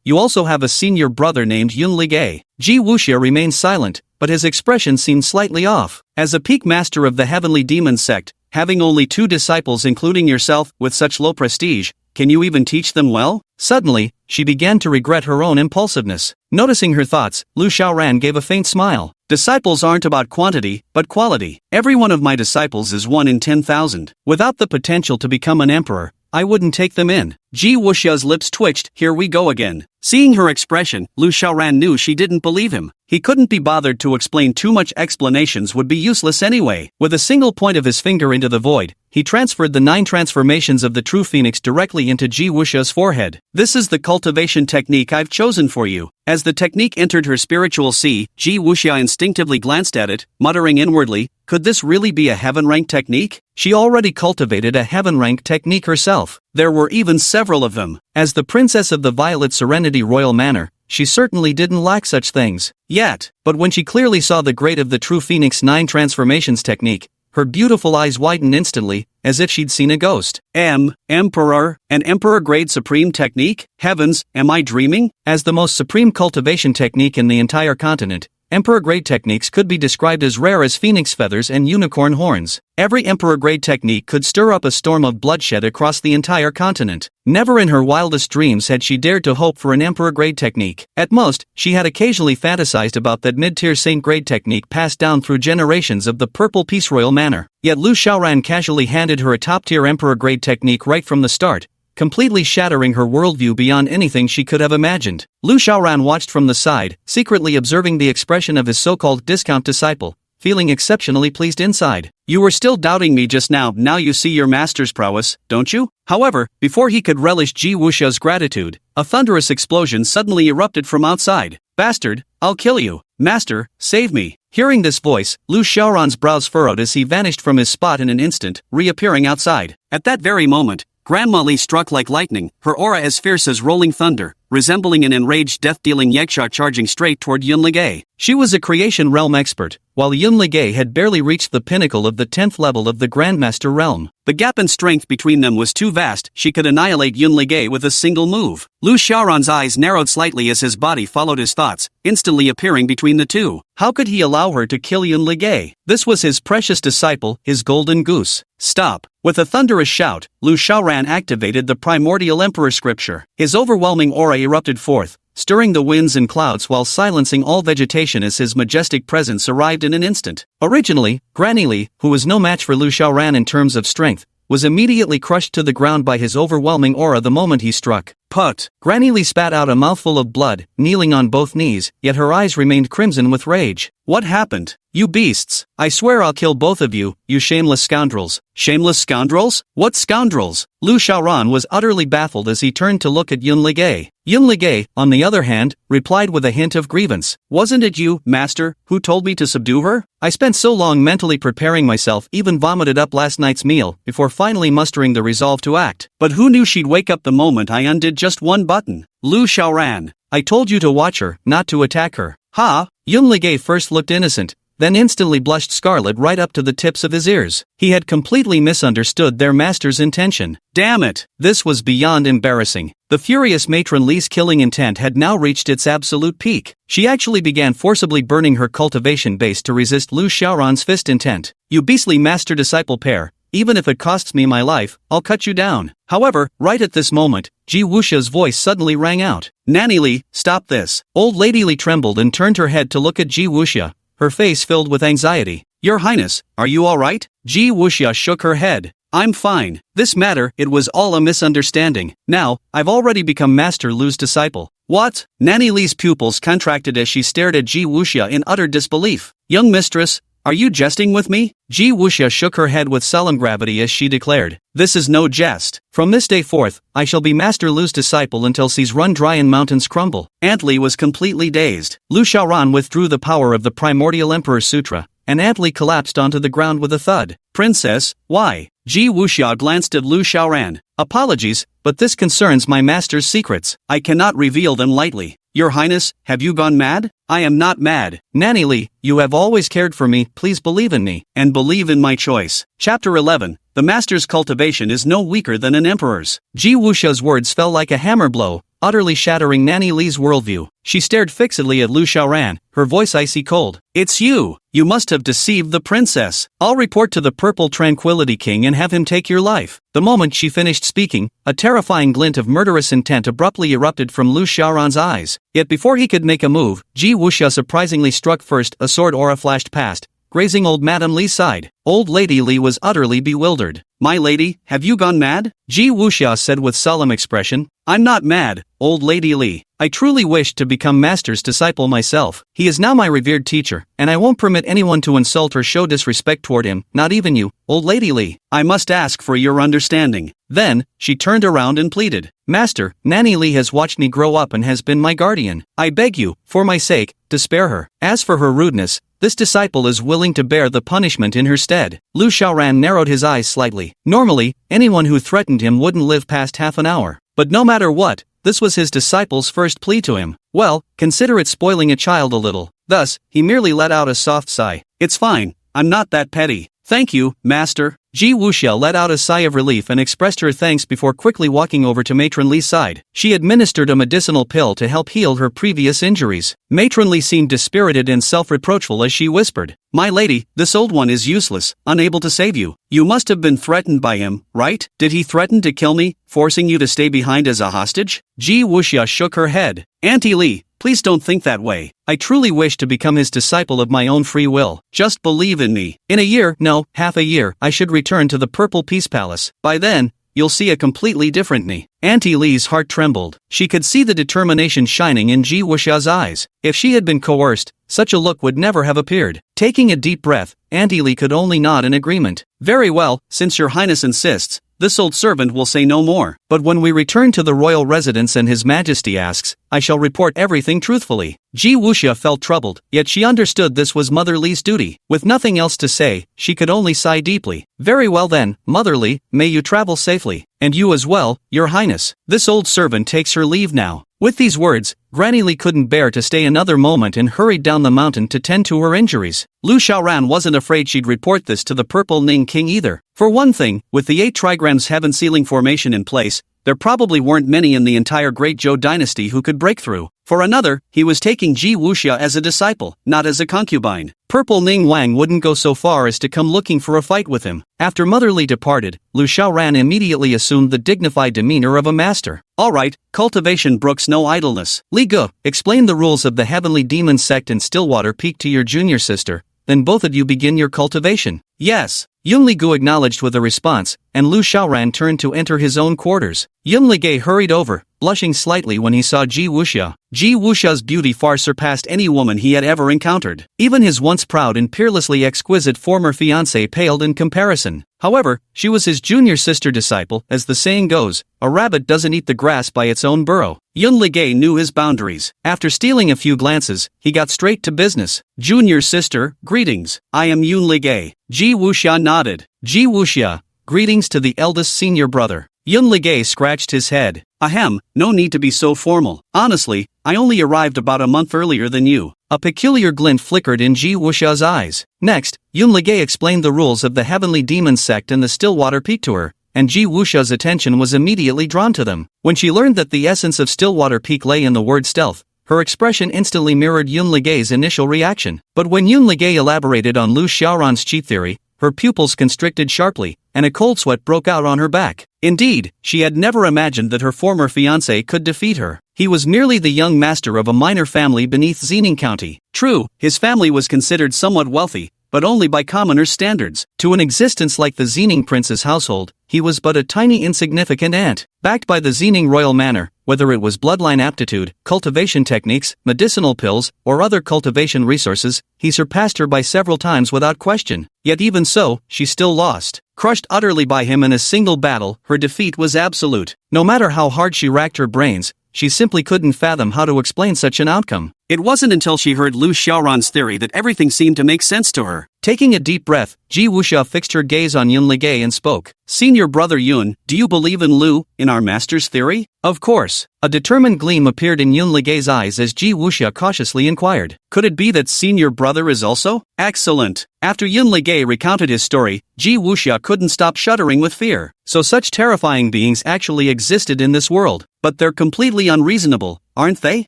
You also have a senior brother named Yun Ligay. Ji Wuxia remained silent, but his expression seemed slightly off. As a peak master of the Heavenly Demon sect, having only 2 disciples including yourself with such low prestige, can you even teach them well? Suddenly, she began to regret her own impulsiveness. Noticing her thoughts, Lu Xiaoran gave a faint smile. Disciples aren't about quantity, but quality. Every one of my disciples is 1 in 10,000. Without the potential to become an emperor, I wouldn't take them in. Ji Wuxia's lips twitched. Here we go again. Seeing her expression, Lu Xiaoran knew she didn't believe him. He couldn't be bothered to explain too much. Explanations would be useless anyway. With a single point of his finger into the void, he transferred the 9 transformations of the True Phoenix directly into Ji Wuxia's forehead. This is the cultivation technique I've chosen for you. As the technique entered her spiritual sea, Ji Wuxia instinctively glanced at it, muttering inwardly, could this really be a heaven-rank technique? She already cultivated a heaven-rank technique herself. There were even several of them. As the princess of the Violet Serenity Royal Manor, she certainly didn't lack such things. Yet, but when she clearly saw the grade of the True Phoenix 9 transformations technique, her beautiful eyes widened instantly, as if she'd seen a ghost. Emperor? An emperor-grade supreme technique? Heavens, am I dreaming? As the most supreme cultivation technique in the entire continent, emperor-grade techniques could be described as rare as phoenix feathers and unicorn horns. Every emperor-grade technique could stir up a storm of bloodshed across the entire continent. Never in her wildest dreams had she dared to hope for an emperor-grade technique. At most, she had occasionally fantasized about that mid-tier saint-grade technique passed down through generations of the Purple Peace Royal Manor. Yet Lu Xiaoran casually handed her a top-tier emperor-grade technique right from the start, completely shattering her worldview beyond anything she could have imagined. Lu Xiaoran watched from the side, secretly observing the expression of his so-called discount disciple, feeling exceptionally pleased inside. You were still doubting me just now you see your master's prowess, don't you? However, before he could relish Ji Wuxia's gratitude, a thunderous explosion suddenly erupted from outside. Bastard, I'll kill you. Master, save me. Hearing this voice, Lu Xiaoran's brows furrowed as he vanished from his spot in an instant, reappearing outside. At that very moment, Grandma Li struck like lightning, her aura as fierce as rolling thunder, resembling an enraged death-dealing Yegsha charging straight toward Yun Ligay. She was a creation realm expert, while Yun Ligay had barely reached the pinnacle of the 10th level of the Grandmaster realm. The gap in strength between them was too vast, she could annihilate Yun Ligay with a single move. Lu Xiaoran's eyes narrowed slightly as his body followed his thoughts, instantly appearing between the two. How could he allow her to kill Yun Ligay? This was his precious disciple, his golden goose. Stop! With a thunderous shout, Lu Xiaoran activated the primordial emperor scripture. His overwhelming aura erupted forth, stirring the winds and clouds while silencing all vegetation as his majestic presence arrived in an instant. Originally, Granny Li, who was no match for Lu Xiaoran in terms of strength, was immediately crushed to the ground by his overwhelming aura the moment he struck. Put! Granny Li spat out a mouthful of blood, kneeling on both knees, yet her eyes remained crimson with rage. What happened? You beasts! I swear I'll kill both of you, you shameless scoundrels. Shameless scoundrels? What scoundrels? Lu Xiaoran was utterly baffled as he turned to look at Yun Ligay. Yun Ligay, on the other hand, replied with a hint of grievance. Wasn't it you, master, who told me to subdue her? I spent so long mentally preparing myself, even vomited up last night's meal, before finally mustering the resolve to act. But who knew she'd wake up the moment I undid just one button? Lu Xiaoran, I told you to watch her, not to attack her. Ha! Yun Ligay first looked innocent, then instantly blushed scarlet right up to the tips of his ears. He had completely misunderstood their master's intention. Damn it! This was beyond embarrassing. The furious matron Li's killing intent had now reached its absolute peak. She actually began forcibly burning her cultivation base to resist Lu Xiaoran's fist intent. You beastly master-disciple pair, even if it costs me my life, I'll cut you down. However, right at this moment, Ji Wuxia's voice suddenly rang out. Nanny Li, stop this. Old Lady Li trembled and turned her head to look at Ji Wuxia, her face filled with anxiety. Your Highness, are you alright? Ji Wuxia shook her head. I'm fine. This matter, it was all a misunderstanding. Now, I've already become Master Lu's disciple. What? Nanny Li's pupils contracted as she stared at Ji Wuxia in utter disbelief. Young mistress, are you jesting with me? Ji Wuxia shook her head with solemn gravity as she declared, this is no jest. From this day forth, I shall be Master Lu's disciple until seas run dry and mountains crumble. Aunt Li was completely dazed. Lu Xiaoran withdrew the power of the Primordial Emperor Sutra, and Aunt Li collapsed onto the ground with a thud. Princess, why? Ji Wuxia glanced at Lu Xiaoran. Apologies, but this concerns my master's secrets. I cannot reveal them lightly. Your Highness, have you gone mad? I am not mad. Nanny Li, you have always cared for me, please believe in me, and believe in my choice. Chapter 11. The master's cultivation is no weaker than an emperor's. Ji Wuxia's words fell like a hammer blow, utterly shattering Nanny Li's worldview. She stared fixedly at Lu Xiaoran, her voice icy cold. It's you! You must have deceived the princess. I'll report to the Purple Tranquility King and have him take your life. The moment she finished speaking, a terrifying glint of murderous intent abruptly erupted from Lu Xiaoran's eyes. Yet before he could make a move, Ji Wuxia surprisingly struck first. A sword aura flashed past, grazing old Madame Li's side. Old Lady Li was utterly bewildered. My lady, have you gone mad? Ji Wuxia said with solemn expression. I'm not mad, old Lady Li. I truly wished to become Master's disciple myself. He is now my revered teacher, and I won't permit anyone to insult or show disrespect toward him, not even you, old Lady Li. I must ask for your understanding. Then, she turned around and pleaded. Master, Nanny Li has watched me grow up and has been my guardian. I beg you, for my sake, to spare her. As for her rudeness, this disciple is willing to bear the punishment in her stead. Lu Xiaoran narrowed his eyes slightly. Normally, anyone who threatened him wouldn't live past half an hour. But no matter what, this was his disciple's first plea to him. Well, consider it spoiling a child a little. Thus, he merely let out a soft sigh. It's fine, I'm not that petty. Thank you, Master. Ji Wuxia let out a sigh of relief and expressed her thanks before quickly walking over to Matron Li's side. She administered a medicinal pill to help heal her previous injuries. Matron Li seemed dispirited and self-reproachful as she whispered, My lady, this old one is useless, unable to save you. You must have been threatened by him, right? Did he threaten to kill me, forcing you to stay behind as a hostage? Ji Wuxia shook her head. Auntie Li, please don't think that way. I truly wish to become his disciple of my own free will. Just believe in me. In a year, no, half a year, I should return to the Purple Peace Palace. By then, you'll see a completely different me. Auntie Li's heart trembled. She could see the determination shining in Ji Wuxia's eyes. If she had been coerced, such a look would never have appeared. Taking a deep breath, Auntie Li could only nod in agreement. Very well, since your Highness insists, this old servant will say no more. But when we return to the royal residence and His Majesty asks, I shall report everything truthfully. Ji Wuxia felt troubled, yet she understood this was Mother Li's duty. With nothing else to say, she could only sigh deeply. Very well then, Mother Li, may you travel safely. And you as well, your Highness. This old servant takes her leave now. With these words, Granny Li couldn't bear to stay another moment and hurried down the mountain to tend to her injuries. Lu Xiaoran wasn't afraid she'd report this to the Purple Ning King either. For one thing, with the 8 trigrams heaven sealing formation in place, there probably weren't many in the entire Great Zhou dynasty who could break through. For another, he was taking Ji Wuxia as a disciple, not as a concubine. Purple Ning Wang wouldn't go so far as to come looking for a fight with him. After Mother Li departed, Lu Xiaoran immediately assumed the dignified demeanor of a master. Alright, cultivation brooks no idleness. Li Ge, explain the rules of the Heavenly Demon Sect in Stillwater Peak to your junior sister, then both of you begin your cultivation. Yes. Yun Ligu acknowledged with a response, and Lu Xiaoran turned to enter his own quarters. Yun Ligay hurried over, blushing slightly when he saw Ji Wuxia. Ji Wuxia's beauty far surpassed any woman he had ever encountered. Even his once proud and peerlessly exquisite former fiancée paled in comparison. However, she was his junior sister disciple, as the saying goes, a rabbit doesn't eat the grass by its own burrow. Yun Ligay knew his boundaries. After stealing a few glances, he got straight to business. Junior sister, greetings. I am Yun Ligay. Ji Wuxia nodded. Ji Wuxia, greetings to the eldest senior brother. Yun Ligay scratched his head. Ahem, no need to be so formal. Honestly, I only arrived about a month earlier than you. A peculiar glint flickered in Ji Wuxia's eyes. Next, Yun Ligay explained the rules of the Heavenly Demon Sect and the Stillwater Peak to her, and Ji Wuxia's attention was immediately drawn to them. When she learned that the essence of Stillwater Peak lay in the word stealth, her expression instantly mirrored Yun Ligay's initial reaction. But when Yun Ligay elaborated on Lu Xiaoran's cheat theory, her pupils constricted sharply, and a cold sweat broke out on her back. Indeed, she had never imagined that her former fiancé could defeat her. He was merely the young master of a minor family beneath Xining County. True, his family was considered somewhat wealthy, but only by commoners' standards. To an existence like the Xening prince's household, he was but a tiny insignificant ant. Backed by the Xening royal manor, whether it was bloodline aptitude, cultivation techniques, medicinal pills, or other cultivation resources, he surpassed her by several times without question. Yet even so, she still lost. Crushed utterly by him in a single battle, her defeat was absolute. No matter how hard she racked her brains, she simply couldn't fathom how to explain such an outcome. It wasn't until she heard Lu Xiaoran's theory that everything seemed to make sense to her. Taking a deep breath, Ji Wuxia fixed her gaze on Yun Ligay and spoke. Senior brother Yun, do you believe in Lu, in our master's theory? Of course. A determined gleam appeared in Yun Ligay's eyes as Ji Wuxia cautiously inquired. Could it be that senior brother is also? Excellent. After Yun Ligay recounted his story, Ji Wuxia couldn't stop shuddering with fear. So such terrifying beings actually existed in this world. But they're completely unreasonable, aren't they?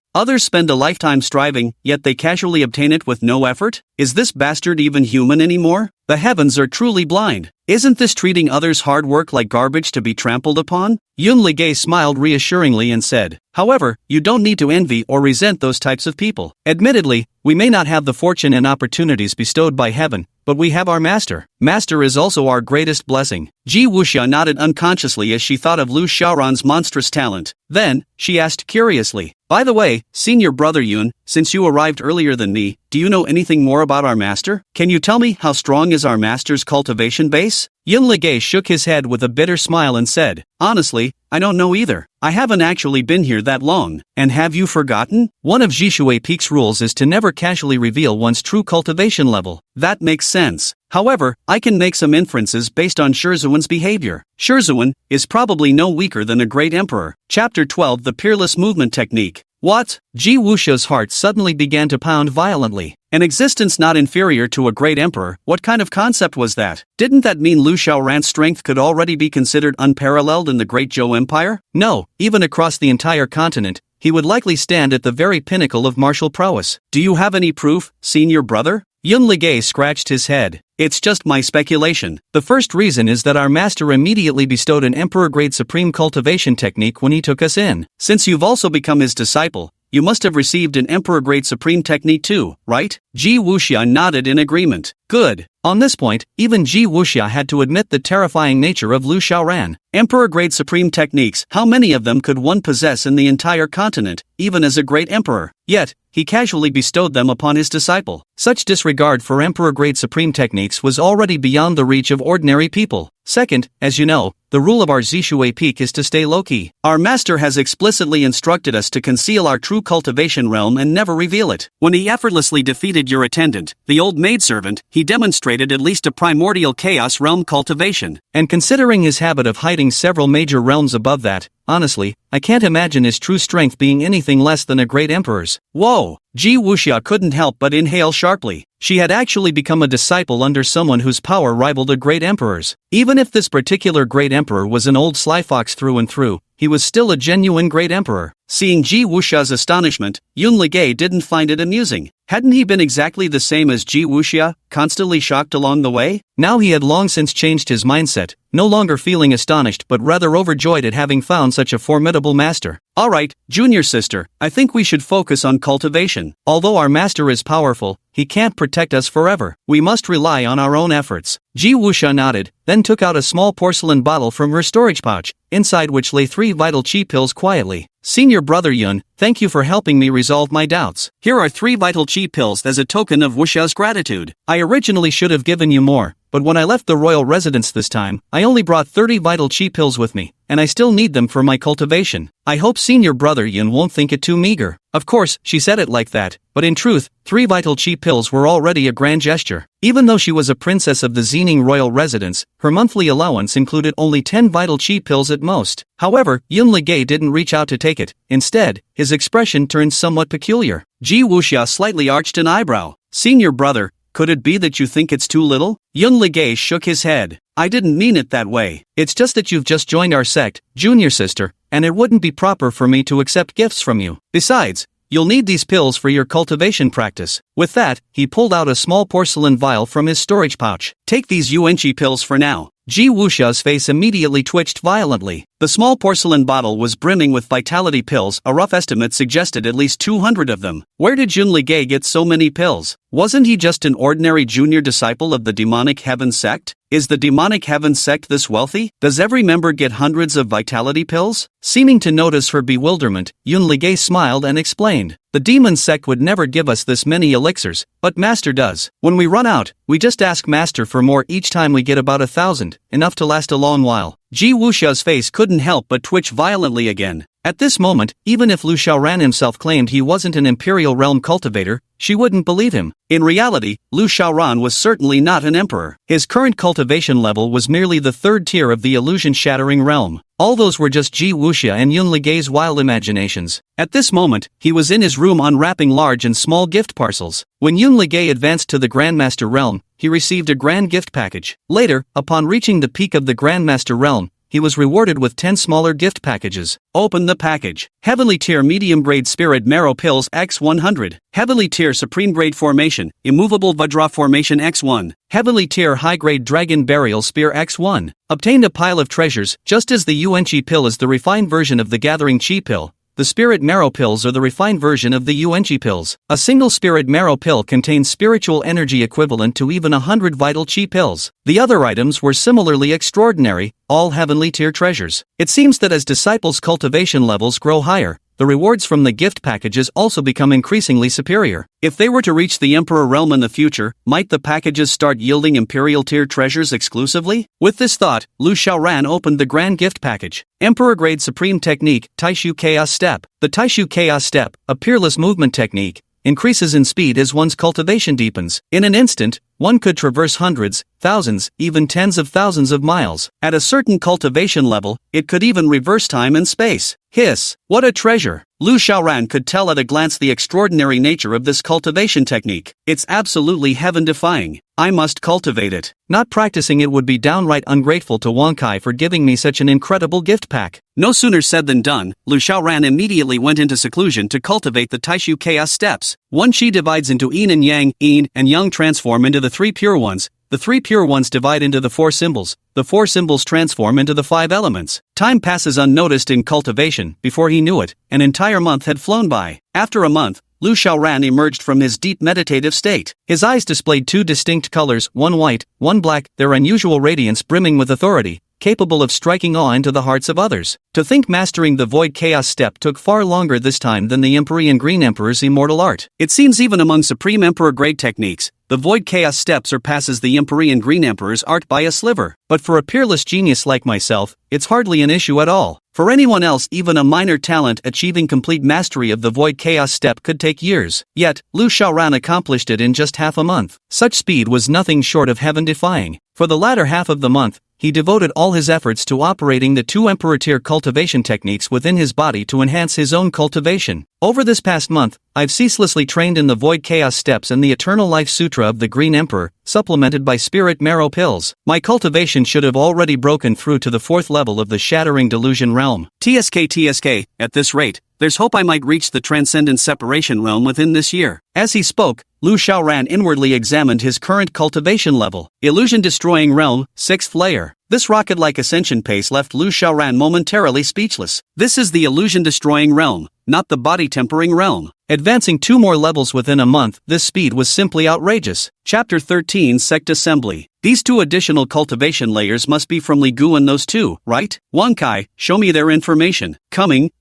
Others spend a lifetime striving, yet they casually obtain it with no effort? Is this bastard even human anymore? The heavens are truly blind. Isn't this treating others' hard work like garbage to be trampled upon? Yun Ligay smiled reassuringly and said, however, you don't need to envy or resent those types of people. Admittedly, we may not have the fortune and opportunities bestowed by heaven, but we have our master. Master is also our greatest blessing. Ji Wuxia nodded unconsciously as she thought of Lu Xiaoran's monstrous talent. Then, she asked curiously, by the way, senior brother Yun, since you arrived earlier than me, do you know anything more about our master? Can you tell me how strong is our master's cultivation base? Yun Ligay shook his head with a bitter smile and said, honestly, I don't know either. I haven't actually been here that long. And have you forgotten? One of Zhishui Peak's rules is to never casually reveal one's true cultivation level. That makes sense. However, I can make some inferences based on Shizhuan's behavior. Shizhuan is probably no weaker than a great emperor. Chapter 12, The Peerless Movement Technique. What? Ji Wuxia's heart suddenly began to pound violently. An existence not inferior to a great emperor, what kind of concept was that? Didn't that mean Lu Xiaoran's strength could already be considered unparalleled in the Great Zhou Empire? No, even across the entire continent, he would likely stand at the very pinnacle of martial prowess. Do you have any proof, senior brother? Yun Ligay scratched his head. It's just my speculation. The first reason is that our master immediately bestowed an emperor-grade supreme cultivation technique when he took us in. Since you've also become his disciple, you must have received an emperor-grade supreme technique too, right? Ji Wuxia nodded in agreement. Good. On this point, even Ji Wuxia had to admit the terrifying nature of Lu Xiaoran. Emperor-grade supreme techniques, how many of them could one possess in the entire continent, even as a great emperor? Yet, he casually bestowed them upon his disciple. Such disregard for emperor-grade supreme techniques was already beyond the reach of ordinary people. Second, as you know, the rule of our Zhishui Peak is to stay low-key. Our master has explicitly instructed us to conceal our true cultivation realm and never reveal it. When he effortlessly defeated your attendant, the old maidservant, he demonstrated at least a primordial chaos realm cultivation. And considering his habit of hiding several major realms above that, honestly, I can't imagine his true strength being anything less than a great emperor's. Whoa! Ji Wuxia couldn't help but inhale sharply. She had actually become a disciple under someone whose power rivaled a great emperor's. Even if this particular great emperor was an old sly fox through and through, he was still a genuine great emperor. Seeing Ji Wuxia's astonishment, Yun Ligay didn't find it amusing. Hadn't he been exactly the same as Ji Wuxia, constantly shocked along the way? Now he had long since changed his mindset, no longer feeling astonished but rather overjoyed at having found such a formidable master. Alright, junior sister, I think we should focus on cultivation. Although our master is powerful, he can't protect us forever. We must rely on our own efforts. Ji Wuxia nodded, then took out a small porcelain bottle from her storage pouch, inside which lay 3 vital chi pills quietly. Senior brother Yun, thank you for helping me resolve my doubts. Here are 3 vital chi pills as a token of Wuxia's gratitude. I originally should have given you more, but when I left the royal residence this time, I only brought 30 vital chi pills with me, and I still need them for my cultivation. I hope senior brother Yun won't think it too meager. Of course, she said it like that, but in truth, 3 vital chi pills were already a grand gesture. Even though she was a princess of the Xening royal residence, her monthly allowance included only 10 vital chi pills at most. However, Yun Ligay didn't reach out to take it. Instead, his expression turned somewhat peculiar. Ji Wuxia slightly arched an eyebrow. Senior brother, could it be that you think it's too little? Yun Ligay shook his head. I didn't mean it that way. It's just that you've just joined our sect, junior sister, and it wouldn't be proper for me to accept gifts from you. Besides, you'll need these pills for your cultivation practice. With that, he pulled out a small porcelain vial from his storage pouch. Take these Yuanqi pills for now. Ji Wuxia's face immediately twitched violently. The small porcelain bottle was brimming with vitality pills. A rough estimate suggested at least 200 of them. Where did Yun Ligay get so many pills? Wasn't he just an ordinary junior disciple of the demonic heaven sect? Is the demonic heaven sect this wealthy? Does every member get hundreds of vitality pills? Seeming to notice her bewilderment, Yun Ligay smiled and explained. The demon sect would never give us this many elixirs, but Master does. When we run out, we just ask Master for more each time. We get about 1,000, enough to last a long while. Ji Wuxia's face couldn't help but twitch violently again. At this moment, even if Lu Xiaoran himself claimed he wasn't an Imperial Realm cultivator, she wouldn't believe him. In reality, Lu Xiaoran was certainly not an emperor. His current cultivation level was merely the third tier of the illusion-shattering realm. All those were just Ji Wuxia and Yun Ligay's wild imaginations. At this moment, he was in his room unwrapping large and small gift parcels. When Yun Ligay advanced to the Grandmaster realm, he received a grand gift package. Later, upon reaching the peak of the Grandmaster realm, he was rewarded with 10 smaller gift packages. Open the package. Heavenly Tier Medium Grade Spirit Marrow Pills X100. Heavenly Tier Supreme Grade Formation, Immovable Vajra Formation X1. Heavenly Tier High Grade Dragon Burial Spear X1. Obtained a pile of treasures. Just as the Yuanqi pill is the refined version of the Gathering Qi pill, the Spirit Marrow pills are the refined version of the Yuanqi pills. A single Spirit Marrow pill contains spiritual energy equivalent to even 100 vital Qi pills. The other items were similarly extraordinary, all heavenly tier treasures. It seems that as disciples' cultivation levels grow higher, the rewards from the gift packages also become increasingly superior. If they were to reach the Emperor realm in the future, might the packages start yielding Imperial tier treasures exclusively? With this thought, Lu Xiaoran opened the grand gift package. Emperor Grade Supreme Technique, Taishu Chaos Step. The Taishu Chaos Step, a peerless movement technique, increases in speed as one's cultivation deepens. In an instant, one could traverse hundreds, thousands, even tens of thousands of miles. At a certain cultivation level, it could even reverse time and space. Hiss! What a treasure! Lu Xiaoran could tell at a glance the extraordinary nature of this cultivation technique. It's absolutely heaven-defying. I must cultivate it. Not practicing it would be downright ungrateful to Wang Kai for giving me such an incredible gift pack. No sooner said than done, Lu Xiaoran immediately went into seclusion to cultivate the Taishu Chaos Steps. One Qi divides into Yin and Yang, Yin and Yang transform into the 3 pure ones. The 3 pure ones divide into the 4 symbols. The 4 symbols transform into the 5 elements. Time passes unnoticed in cultivation. Before he knew it, an entire month had flown by. After a month, Lu Xiaoran emerged from his deep meditative state. His eyes displayed 2 distinct colors, one white, one black, their unusual radiance brimming with authority, capable of striking awe into the hearts of others. To think mastering the Void Chaos Step took far longer this time than the Empyrean Green Emperor's immortal art. It seems even among Supreme Emperor grade techniques, the Void Chaos Step surpasses the Empyrean Green Emperor's art by a sliver. But for a peerless genius like myself, it's hardly an issue at all. For anyone else, even a minor talent achieving complete mastery of the Void Chaos Step could take years. Yet, Lu Xiaoran accomplished it in just half a month. Such speed was nothing short of heaven-defying. For the latter half of the month, he devoted all his efforts to operating the 2 Emperor tier cultivation techniques within his body to enhance his own cultivation. Over this past month, I've ceaselessly trained in the Void Chaos Steps and the Eternal Life Sutra of the Green Emperor, supplemented by Spirit Marrow Pills. My cultivation should have already broken through to the 4th level of the Shattering Delusion realm. TSK, at this rate, there's hope I might reach the Transcendent Separation realm within this year. As he spoke, Lu Xiaoran inwardly examined his current cultivation level. Illusion Destroying Realm, 6th layer. This rocket-like ascension pace left Lu Xiaoran momentarily speechless. This is the Illusion Destroying Realm, not the Body Tempering Realm. Advancing 2 more levels within a month, this speed was simply outrageous. Chapter 13 Sect Assembly. These 2 additional cultivation layers must be from Li Gu and those 2, right? Wang Kai, show me their information. Coming.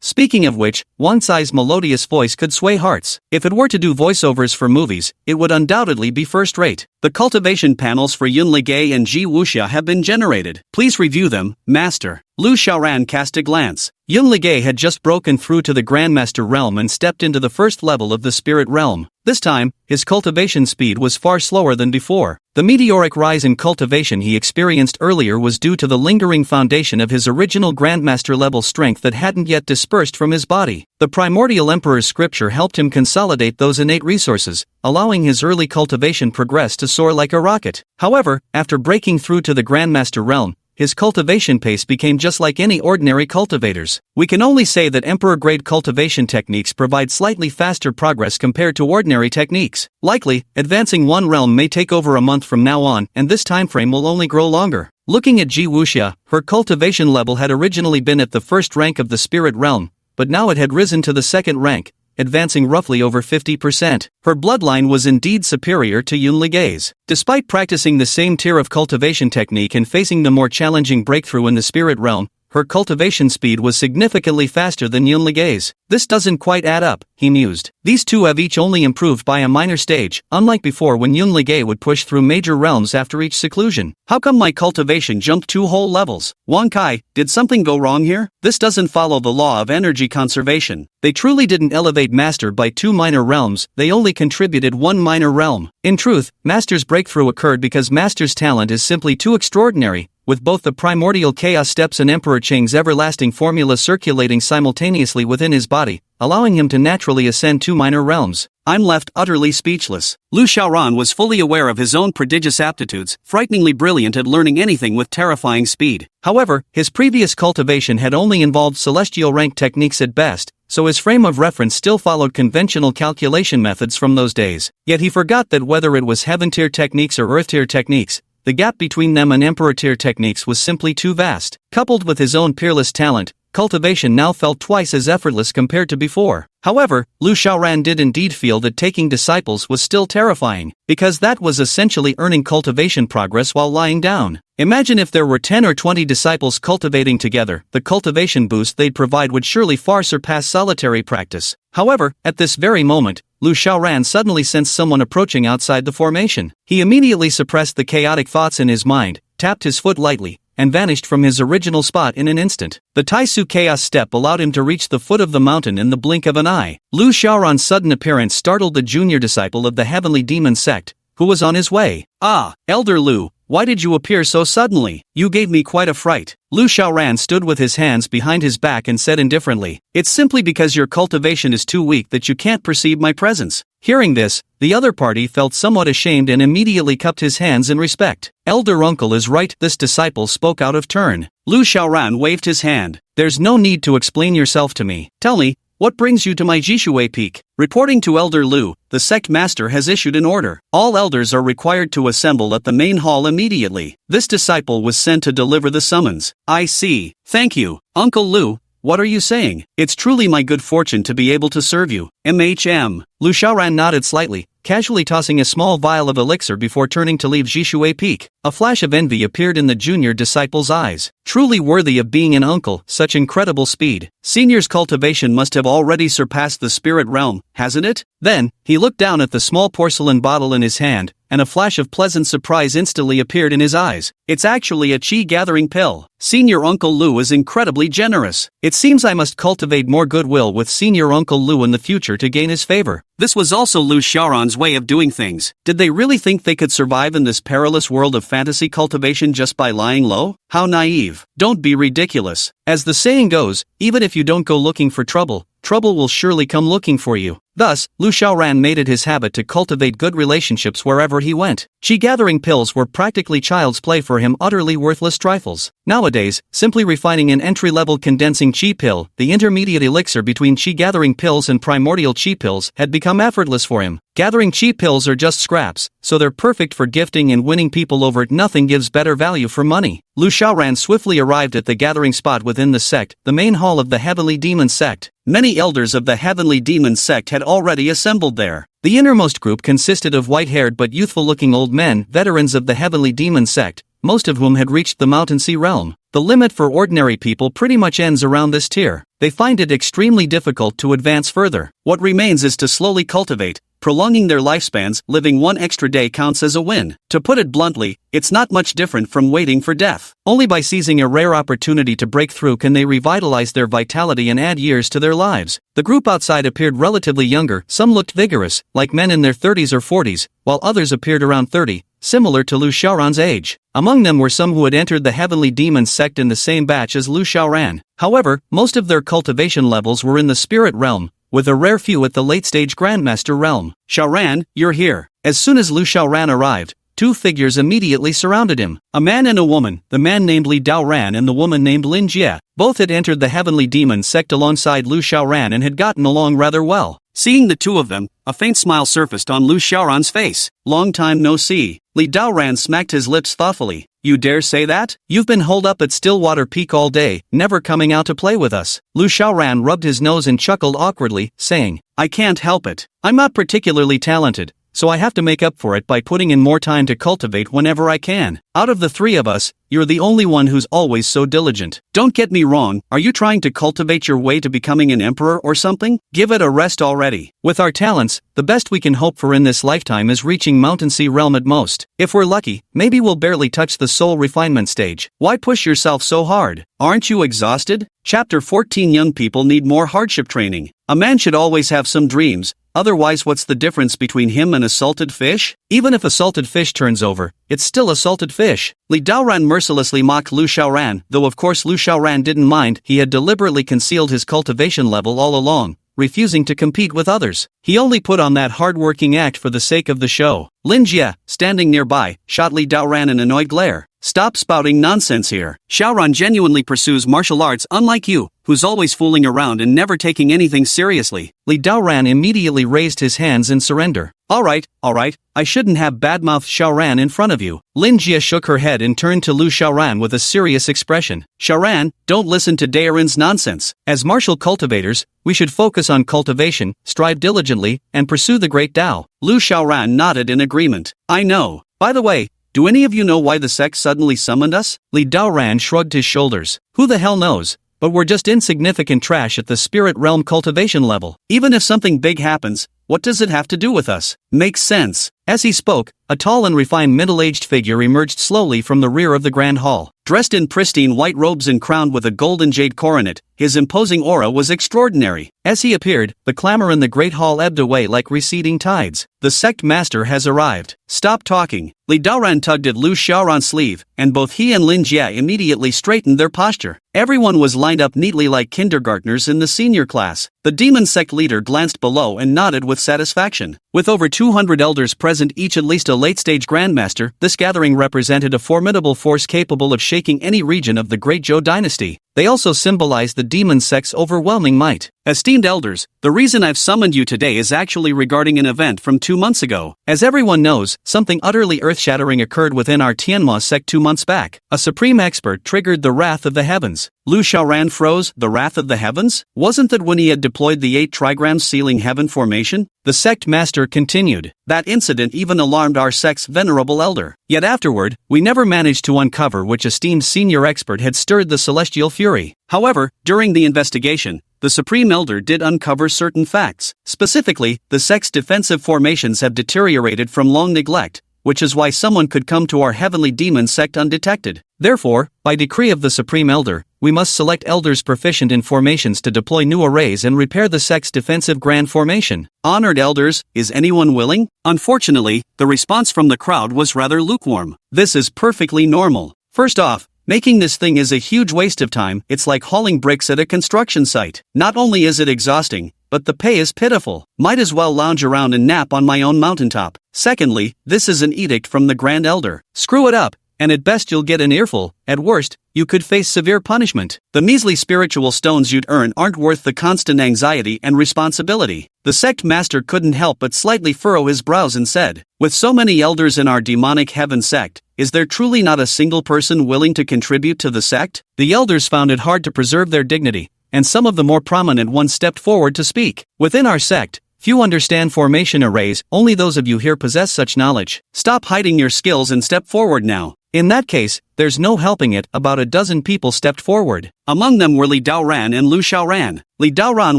Speaking of which, Wang Cai's melodious voice could sway hearts. If it were to do voiceovers for movies, it would undoubtedly be first-rate. The cultivation panels for Yun Ligay and Ji Wuxia have been generated. Please review them, Master. Lu Xiaoran cast a glance. Yun Ligay had just broken through to the Grandmaster realm and stepped into the 1st level of the Spirit realm. This time, his cultivation speed was far slower than before. The meteoric rise in cultivation he experienced earlier was due to the lingering foundation of his original Grandmaster level strength that hadn't yet dispersed from his body. The Primordial Emperor's scripture helped him consolidate those innate resources, allowing his early cultivation progress to soar like a rocket. However, after breaking through to the Grandmaster realm, his cultivation pace became just like any ordinary cultivator's. We can only say that emperor-grade cultivation techniques provide slightly faster progress compared to ordinary techniques. Likely, advancing one realm may take over a month from now on, and this timeframe will only grow longer. Looking at Ji Wuxia, her cultivation level had originally been at the first rank of the spirit realm, but now it had risen to the second rank, advancing roughly over 50%. Her bloodline was indeed superior to Yun Ligei's. Despite practicing the same tier of cultivation technique and facing the more challenging breakthrough in the spirit realm, her cultivation speed was significantly faster than Yun Ligei's. This doesn't quite add up, he mused. These two have each only improved by a minor stage, unlike before when Yun Ligei would push through major realms after each seclusion. How come my cultivation jumped 2 whole levels? Wang Kai, did something go wrong here? This doesn't follow the law of energy conservation. They truly didn't elevate Master by 2 minor realms, they only contributed 1 minor realm. In truth, Master's breakthrough occurred because Master's talent is simply too extraordinary, with both the primordial chaos steps and Emperor Cheng's everlasting formula circulating simultaneously within his body, allowing him to naturally ascend 2 minor realms. I'm left utterly speechless. Lu Xiaoran was fully aware of his own prodigious aptitudes, frighteningly brilliant at learning anything with terrifying speed. However, his previous cultivation had only involved celestial rank techniques at best, so his frame of reference still followed conventional calculation methods from those days. Yet he forgot that whether it was heaven-tier techniques or earth-tier techniques, the gap between them and emperor-tier techniques was simply too vast. Coupled with his own peerless talent, cultivation now felt twice as effortless compared to before. However, Lu Xiaoran did indeed feel that taking disciples was still terrifying, because that was essentially earning cultivation progress while lying down. Imagine if there were 10 or 20 disciples cultivating together, the cultivation boost they'd provide would surely far surpass solitary practice. However, at this very moment, Lu Xiaoran suddenly sensed someone approaching outside the formation. He immediately suppressed the chaotic thoughts in his mind, tapped his foot lightly, and vanished from his original spot in an instant. The Taisu Chaos Step allowed him to reach the foot of the mountain in the blink of an eye. Lu Xiaoran's sudden appearance startled the junior disciple of the Heavenly Demon Sect, who was on his way. Ah, Elder Lu, why did you appear so suddenly? You gave me quite a fright. Lu Xiaoran stood with his hands behind his back and said indifferently, it's simply because your cultivation is too weak that you can't perceive my presence. Hearing this, the other party felt somewhat ashamed and immediately cupped his hands in respect. Elder Uncle is right, this disciple spoke out of turn. Lu Xiaoran waved his hand. There's no need to explain yourself to me. Tell me, what brings you to my Jishui Peak? Reporting to Elder Lu, the sect master has issued an order. All elders are required to assemble at the main hall immediately. This disciple was sent to deliver the summons. I see. Thank you, Uncle Lu. What are you saying? It's truly my good fortune to be able to serve you. MHM. Lu Xiaoran nodded slightly, casually tossing a small vial of elixir before turning to leave Jishui Peak. A flash of envy appeared in the junior disciple's eyes. Truly worthy of being an uncle, such incredible speed. Senior's cultivation must have already surpassed the spirit realm, hasn't it? Then, he looked down at the small porcelain bottle in his hand, and a flash of pleasant surprise instantly appeared in his eyes. It's actually a chi-gathering pill. Senior Uncle Lu is incredibly generous. It seems I must cultivate more goodwill with Senior Uncle Lu in the future to gain his favor. This was also Lu Xiaoran's way of doing things. Did they really think they could survive in this perilous world of fantasy cultivation just by lying low? How naive. Don't be ridiculous. As the saying goes, even if you don't go looking for trouble, trouble will surely come looking for you. Thus, Lu Xiaoran made it his habit to cultivate good relationships wherever he went. Chi-gathering pills were practically child's play for him, utterly worthless trifles. Nowadays, simply refining an entry-level condensing chi pill, the intermediate elixir between chi-gathering pills and primordial chi pills, had become effortless for him. Gathering chi pills are just scraps, so they're perfect for gifting and winning people over. Nothing gives better value for money. Lu Xiaoran swiftly arrived at the gathering spot within the sect, the main hall of the Heavenly Demon Sect. Many elders of the Heavenly Demon Sect had already assembled there. The innermost group consisted of white-haired but youthful-looking old men, veterans of the Heavenly Demon Sect, most of whom had reached the Mountain Sea realm. The limit for ordinary people pretty much ends around this tier. They find it extremely difficult to advance further. What remains is to slowly cultivate, prolonging their lifespans. Living one extra day counts as a win. To put it bluntly, it's not much different from waiting for death. Only by seizing a rare opportunity to break through can they revitalize their vitality and add years to their lives. The group outside appeared relatively younger, some looked vigorous, like men in their 30s or 40s, while others appeared around 30, similar to Lu Xiaoran's age. Among them were some who had entered the Heavenly Demon Sect in the same batch as Lu Xiaoran. However, most of their cultivation levels were in the spirit realm, with a rare few at the late-stage Grandmaster realm. Xiaoran, you're here. As soon as Lu Xiaoran arrived, two figures immediately surrounded him. A man and a woman, the man named Li Daoran and the woman named Lin Jie. Both had entered the Heavenly Demon sect alongside Lu Xiaoran and had gotten along rather well. Seeing the two of them, a faint smile surfaced on Lu Xiaoran's face. Long time no see. Li Daoran smacked his lips thoughtfully. You dare say that? You've been holed up at Stillwater Peak all day, never coming out to play with us. Lu Xiaoran rubbed his nose and chuckled awkwardly, saying, I can't help it. I'm not particularly talented, so I have to make up for it by putting in more time to cultivate whenever I can. Out of the three of us, you're the only one who's always so diligent. Don't get me wrong, are you trying to cultivate your way to becoming an emperor or something? Give it a rest already. With our talents, the best we can hope for in this lifetime is reaching Mountain Sea Realm at most. If we're lucky, maybe we'll barely touch the soul refinement stage. Why push yourself so hard? Aren't you exhausted? Chapter 14 Young people need more hardship training. A man should always have some dreams. Otherwise, what's the difference between him and a salted fish? Even if a salted fish turns over, it's still a salted fish. Li Daoran mercilessly mocked Lu Xiaoran, though of course Lu Xiaoran didn't mind. He had deliberately concealed his cultivation level all along, refusing to compete with others. He only put on that hard-working act for the sake of the show. Lin Jie, standing nearby, shot Li Daoran an annoyed glare. Stop spouting nonsense here. Xiaoran genuinely pursues martial arts unlike you, who's always fooling around and never taking anything seriously. Li Daoran immediately raised his hands in surrender. Alright, I shouldn't have badmouthed Xiaoran in front of you. Lin Jie shook her head and turned to Lu Xiaoran with a serious expression. Xiaoran, don't listen to Daoran's nonsense. As martial cultivators, we should focus on cultivation, strive diligently, and pursue the great Tao. Lu Xiaoran nodded in agreement. I know. By the way, do any of you know why the sect suddenly summoned us? Li Daoran shrugged his shoulders. Who the hell knows? But we're just insignificant trash at the spirit realm cultivation level. Even if something big happens, what does it have to do with us? Makes sense. As he spoke, a tall and refined middle-aged figure emerged slowly from the rear of the grand hall. Dressed in pristine white robes and crowned with a golden jade coronet, his imposing aura was extraordinary. As he appeared, the clamor in the great hall ebbed away like receding tides. The sect master has arrived. Stop talking. Li Daoran tugged at Lu Xiaoran's sleeve, and both he and Lin Jie immediately straightened their posture. Everyone was lined up neatly like kindergartners in the senior class. The demon sect leader glanced below and nodded with satisfaction. With over 200 elders present, each at least a late-stage grandmaster, this gathering represented a formidable force capable of shaking any region of the Great Zhou dynasty. They also symbolize the demon sect's overwhelming might. Esteemed elders, the reason I've summoned you today is actually regarding an event from 2 months ago. As everyone knows, something utterly earth-shattering occurred within our Tianhua sect 2 months back. A supreme expert triggered the wrath of the heavens. Lu Xiaoran froze. The wrath of the heavens? Wasn't that when he had deployed the 8 trigrams sealing heaven formation? The sect master continued. That incident even alarmed our sect's venerable elder. Yet afterward, we never managed to uncover which esteemed senior expert had stirred the celestial fury. However, during the investigation, the Supreme Elder did uncover certain facts. Specifically, the sect's defensive formations have deteriorated from long neglect, which is why someone could come to our Heavenly Demon sect undetected. Therefore, by decree of the Supreme Elder, we must select elders proficient in formations to deploy new arrays and repair the sect's defensive grand formation. Honored elders, is anyone willing? Unfortunately, the response from the crowd was rather lukewarm. This is perfectly normal. First off, making this thing is a huge waste of time. It's like hauling bricks at a construction site. Not only is it exhausting, but the pay is pitiful. Might as well lounge around and nap on my own mountaintop. Secondly, this is an edict from the Grand Elder. Screw it up, and at best you'll get an earful. At worst, you could face severe punishment. The measly spiritual stones you'd earn aren't worth the constant anxiety and responsibility. The sect master couldn't help but slightly furrow his brows and said, with so many elders in our demonic heaven sect, is there truly not a single person willing to contribute to the sect? The elders found it hard to preserve their dignity, and some of the more prominent ones stepped forward to speak. Within our sect, few understand formation arrays. Only those of you here possess such knowledge. Stop hiding your skills and step forward now. In that case, there's no helping it. About a dozen people stepped forward. Among them were Li Daoran and Lu Xiaoran. Li Daoran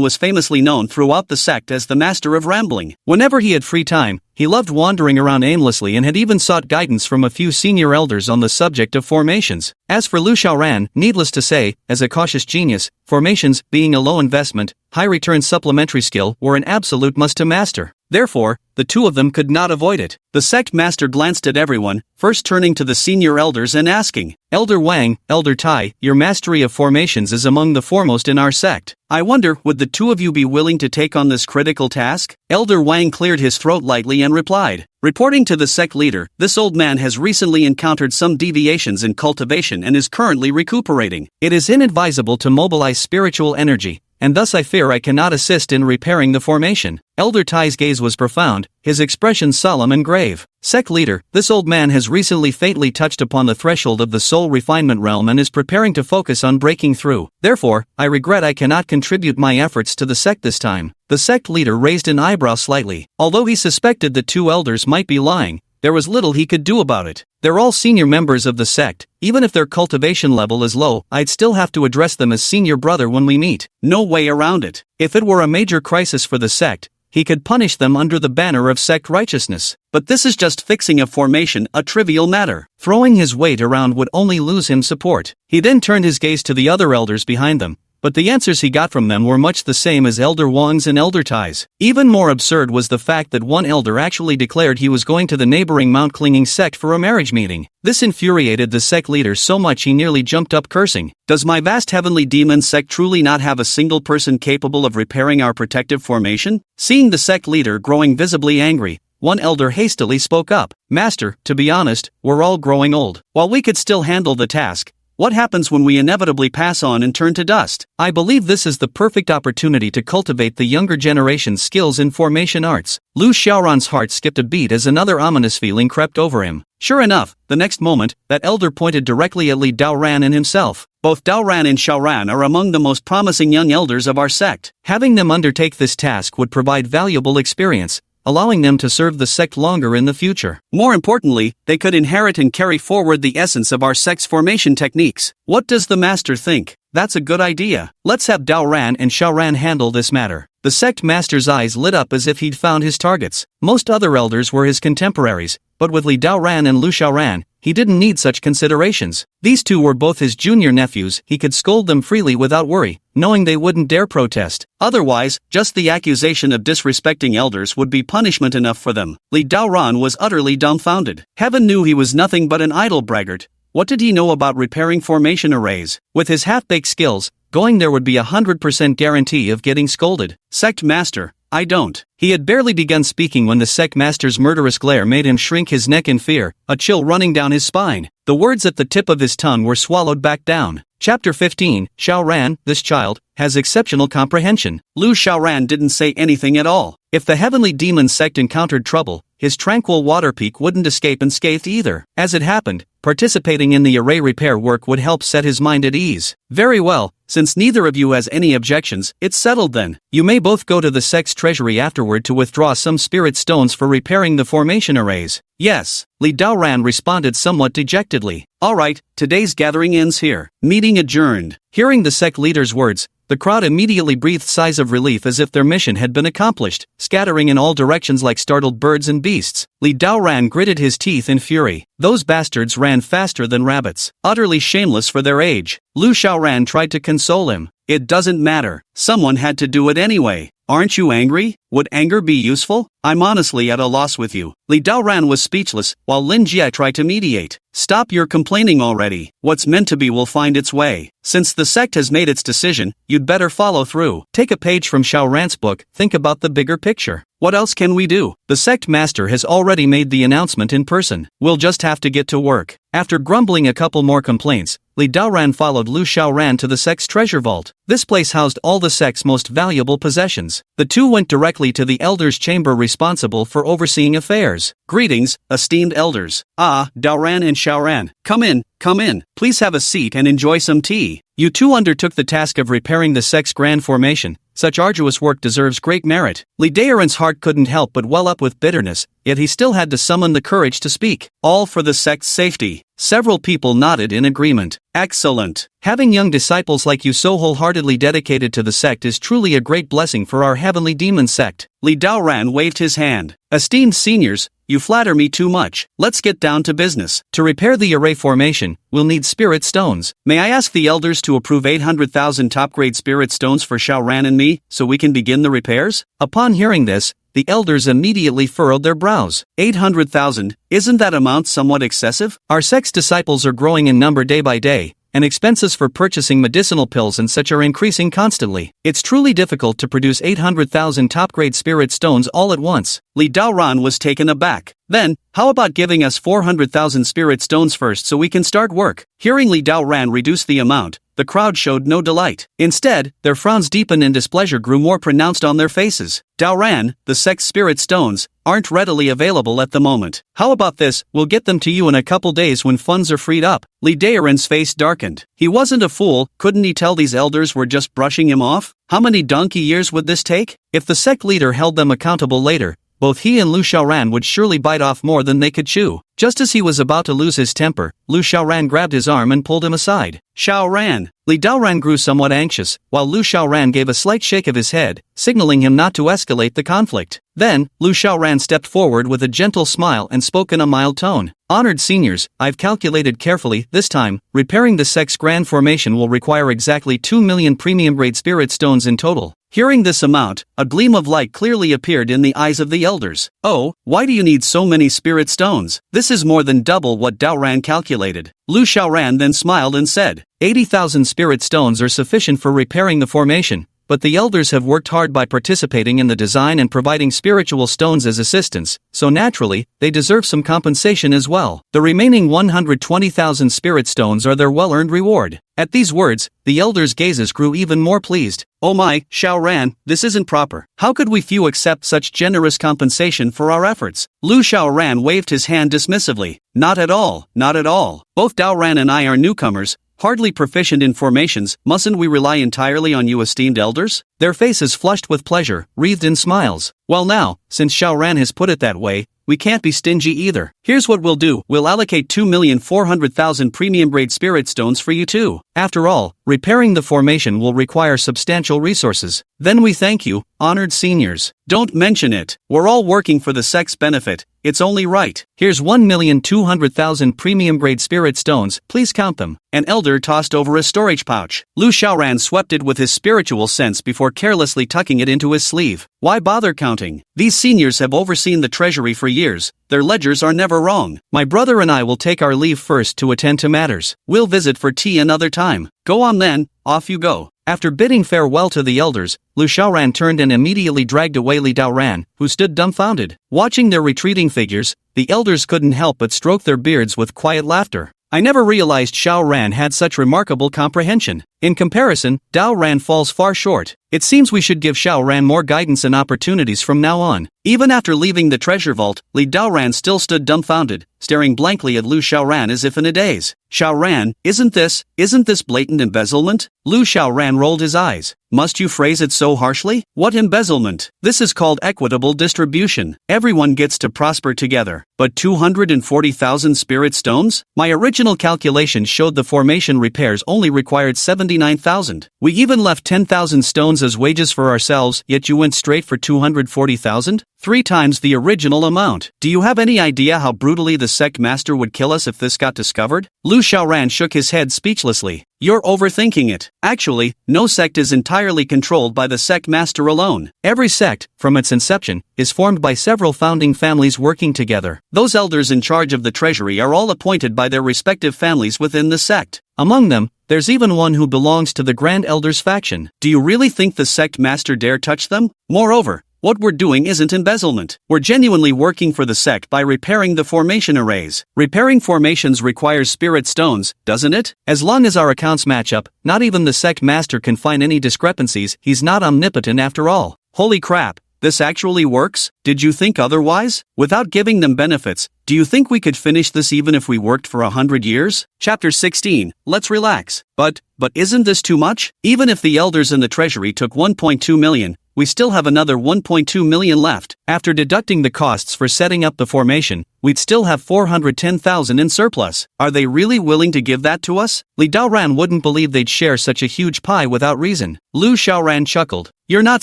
was famously known throughout the sect as the master of rambling. Whenever he had free time, he loved wandering around aimlessly and had even sought guidance from a few senior elders on the subject of formations. As for Lu Xiaoran, needless to say, as a cautious genius, formations, being a low investment, high return supplementary skill, were an absolute must to master. Therefore, the two of them could not avoid it. The sect master glanced at everyone, first turning to the senior elders and asking, "Elder Wang, Elder Tai, your mastery of formations is among the foremost in our sect. I wonder, would the two of you be willing to take on this critical task?" Elder Wang cleared his throat lightly and replied, "Reporting to the sect leader, this old man has recently encountered some deviations in cultivation and is currently recuperating. It is inadvisable to mobilize spiritual energy, and thus I fear I cannot assist in repairing the formation." Elder Tai's gaze was profound, his expression solemn and grave. "Sect leader, this old man has recently fatally touched upon the threshold of the soul refinement realm and is preparing to focus on breaking through. Therefore, I regret I cannot contribute my efforts to the sect this time." The sect leader raised an eyebrow slightly. Although he suspected the two elders might be lying, there was little he could do about it. They're all senior members of the sect. Even if their cultivation level is low, I'd still have to address them as senior brother when we meet. No way around it. If it were a major crisis for the sect, he could punish them under the banner of sect righteousness. But this is just fixing a formation, a trivial matter. Throwing his weight around would only lose him support. He then turned his gaze to the other elders behind them, but the answers he got from them were much the same as Elder Wang's and Elder Tai's. Even more absurd was the fact that one elder actually declared he was going to the neighboring Mount Clinging sect for a marriage meeting. This infuriated the sect leader so much he nearly jumped up cursing. "Does my vast heavenly demon sect truly not have a single person capable of repairing our protective formation?" Seeing the sect leader growing visibly angry, one elder hastily spoke up. "Master, to be honest, we're all growing old. While we could still handle the task, what happens when we inevitably pass on and turn to dust? I believe this is the perfect opportunity to cultivate the younger generation's skills in formation arts." Lu Xiaoran's heart skipped a beat as another ominous feeling crept over him. Sure enough, the next moment, that elder pointed directly at Li Daoran and himself. Both Daoran and Xiaoran are among the most promising young elders of our sect. Having them undertake this task would provide valuable experience, allowing them to serve the sect longer in the future. More importantly, they could inherit and carry forward the essence of our sect's formation techniques. What does the master think? That's a good idea. Let's have Daoran and Xiaoran handle this matter. The sect master's eyes lit up as if he'd found his targets. Most other elders were his contemporaries, but with Li Daoran and Lu Xiaoran, he didn't need such considerations. These two were both his junior nephews. He could scold them freely without worry, knowing they wouldn't dare protest. Otherwise, just the accusation of disrespecting elders would be punishment enough for them. Li Daoran was utterly dumbfounded. Heaven knew he was nothing but an idle braggart. What did he know about repairing formation arrays? With his half-baked skills, going there would be 100% guarantee of getting scolded. "Sect master, I don't." He had barely begun speaking when the sect master's murderous glare made him shrink his neck in fear, a chill running down his spine. The words at the tip of his tongue were swallowed back down. Chapter 15, Xiaoran, this child, has exceptional comprehension. Lu Xiaoran didn't say anything at all. If the heavenly demon sect encountered trouble, his tranquil water peak wouldn't escape unscathed either. As it happened, participating in the array repair work would help set his mind at ease. "Very well, since neither of you has any objections, it's settled then. You may both go to the sect's treasury afterward to withdraw some spirit stones for repairing the formation arrays." "Yes," Li Daoran responded somewhat dejectedly. "All right, today's gathering ends here. Meeting adjourned." Hearing the sect leader's words, the crowd immediately breathed sighs of relief as if their mission had been accomplished, scattering in all directions like startled birds and beasts. Li Daoran gritted his teeth in fury. Those bastards ran faster than rabbits, utterly shameless for their age. Lu Xiaoran tried to console him. "It doesn't matter. Someone had to do it anyway. Aren't you angry? Would anger be useful? I'm honestly at a loss with you." Li Daoran was speechless, while Lin Jie tried to mediate. "Stop your complaining already. What's meant to be will find its way. Since the sect has made its decision, you'd better follow through. Take a page from Xiaoran's book, think about the bigger picture. What else can we do? The sect master has already made the announcement in person. We'll just have to get to work." After grumbling a couple more complaints, Li Daoran followed Lu Xiaoran to the sect's treasure vault. This place housed all the sect's most valuable possessions. The two went directly to the elders' chamber responsible for overseeing affairs. "Greetings, esteemed elders. Ah, Daoran and Xiaoran. Come in, come in. Please have a seat and enjoy some tea. You two undertook the task of repairing the sect's grand formation. Such arduous work deserves great merit." Li Daoran's heart couldn't help but well up with bitterness, yet he still had to summon the courage to speak. "All for the sect's safety." Several people nodded in agreement. "Excellent. Having young disciples like you so wholeheartedly dedicated to the sect is truly a great blessing for our heavenly demon sect." Li Daoran waved his hand. "Esteemed seniors, you flatter me too much. Let's get down to business. To repair the array formation, we'll need spirit stones. May I ask the elders to approve 800,000 top-grade spirit stones for Xiaoran and me, so we can begin the repairs?" Upon hearing this, The elders immediately furrowed their brows. 800,000, isn't that amount somewhat excessive? Our sect's disciples are growing in number day by day, and expenses for purchasing medicinal pills and such are increasing constantly. It's truly difficult to produce 800,000 top-grade spirit stones all at once. Li Daoran was taken aback. Then, how about giving us 400,000 spirit stones first so we can start work? Hearing Li Daoran reduce the amount, the crowd showed no delight. Instead, their frowns deepened and displeasure grew more pronounced on their faces. Daoran, the sect's spirit stones, aren't readily available at the moment. How about this, we'll get them to you in a couple days when funds are freed up. Li Daoran's face darkened. He wasn't a fool, couldn't he tell these elders were just brushing him off? How many donkey years would this take? If the sect leader held them accountable later, both he and Lu Xiaoran would surely bite off more than they could chew. Just as he was about to lose his temper, Lu Xiaoran grabbed his arm and pulled him aside. Xiaoran! Li Daoran grew somewhat anxious, while Lu Xiaoran gave a slight shake of his head, signaling him not to escalate the conflict. Then, Lu Xiaoran stepped forward with a gentle smile and spoke in a mild tone. Honored seniors, I've calculated carefully, this time, repairing the sect's grand formation will require exactly 2 million premium-grade spirit stones in total. Hearing this amount, a gleam of light clearly appeared in the eyes of the elders. Oh, why do you need so many spirit stones? This is more than double what Daoran calculated. Lu Xiaoran then smiled and said, 80,000 spirit stones are sufficient for repairing the formation, but the elders have worked hard by participating in the design and providing spiritual stones as assistance, so naturally, they deserve some compensation as well. The remaining 120,000 spirit stones are their well-earned reward. At these words, the elders' gazes grew even more pleased. Oh my, Xiaoran, this isn't proper. How could we few accept such generous compensation for our efforts? Lu Xiaoran waved his hand dismissively. Not at all, not at all. Both Daoran and I are newcomers, hardly proficient in formations. Mustn't we rely entirely on you esteemed elders? Their faces flushed with pleasure, wreathed in smiles. Well now, since Xiaoran has put it that way, we can't be stingy either. Here's what we'll do, we'll allocate 2,400,000 premium-grade spirit stones for you too. After all, repairing the formation will require substantial resources. Then we thank you, honored seniors. Don't mention it. We're all working for the sect's benefit. It's only right. Here's 1,200,000 premium-grade spirit stones, please count them. An elder tossed over a storage pouch. Lu Xiaoran swept it with his spiritual sense before carelessly tucking it into his sleeve. Why bother counting? These seniors have overseen the treasury for years. Their ledgers are never wrong. My brother and I will take our leave first to attend to matters. We'll visit for tea another time. Go on then, off you go. After bidding farewell to the elders, Lu Xiaoran turned and immediately dragged away Li Daoran, who stood dumbfounded. Watching their retreating figures, the elders couldn't help but stroke their beards with quiet laughter. I never realized Xiaoran had such remarkable comprehension. In comparison, Daoran falls far short. It seems we should give Xiaoran more guidance and opportunities from now on. Even after leaving the treasure vault, Li Daoran still stood dumbfounded, staring blankly at Lu Xiaoran as if in a daze. Xiaoran, isn't this blatant embezzlement? Lu Xiaoran rolled his eyes. Must you phrase it so harshly? What embezzlement? This is called equitable distribution. Everyone gets to prosper together. But 240,000 spirit stones? My original calculation showed the formation repairs only required 79,000. We even left 10,000 stones as wages for ourselves, yet you went straight for 240,000? 3 times the original amount. Do you have any idea how brutally the sect master would kill us if this got discovered? Lu Xiaoran shook his head speechlessly. You're overthinking it. Actually, no sect is entirely controlled by the sect master alone. Every sect, from its inception, is formed by several founding families working together. Those elders in charge of the treasury are all appointed by their respective families within the sect. Among them, there's even one who belongs to the Grand Elders faction. Do you really think the sect master dare touch them? Moreover, what we're doing isn't embezzlement. We're genuinely working for the sect by repairing the formation arrays. Repairing formations requires spirit stones, doesn't it? As long as our accounts match up, not even the sect master can find any discrepancies. He's not omnipotent after all. Holy crap, this actually works? Did you think otherwise? Without giving them benefits, do you think we could finish this even if we worked for 100 years? Chapter 16, let's relax. But isn't this too much? Even if the elders in the treasury took 1.2 million, we still have another 1.2 million left. After deducting the costs for setting up the formation, we'd still have 410,000 in surplus. Are they really willing to give that to us? Li Daoran wouldn't believe they'd share such a huge pie without reason. Lu Xiaoran chuckled. You're not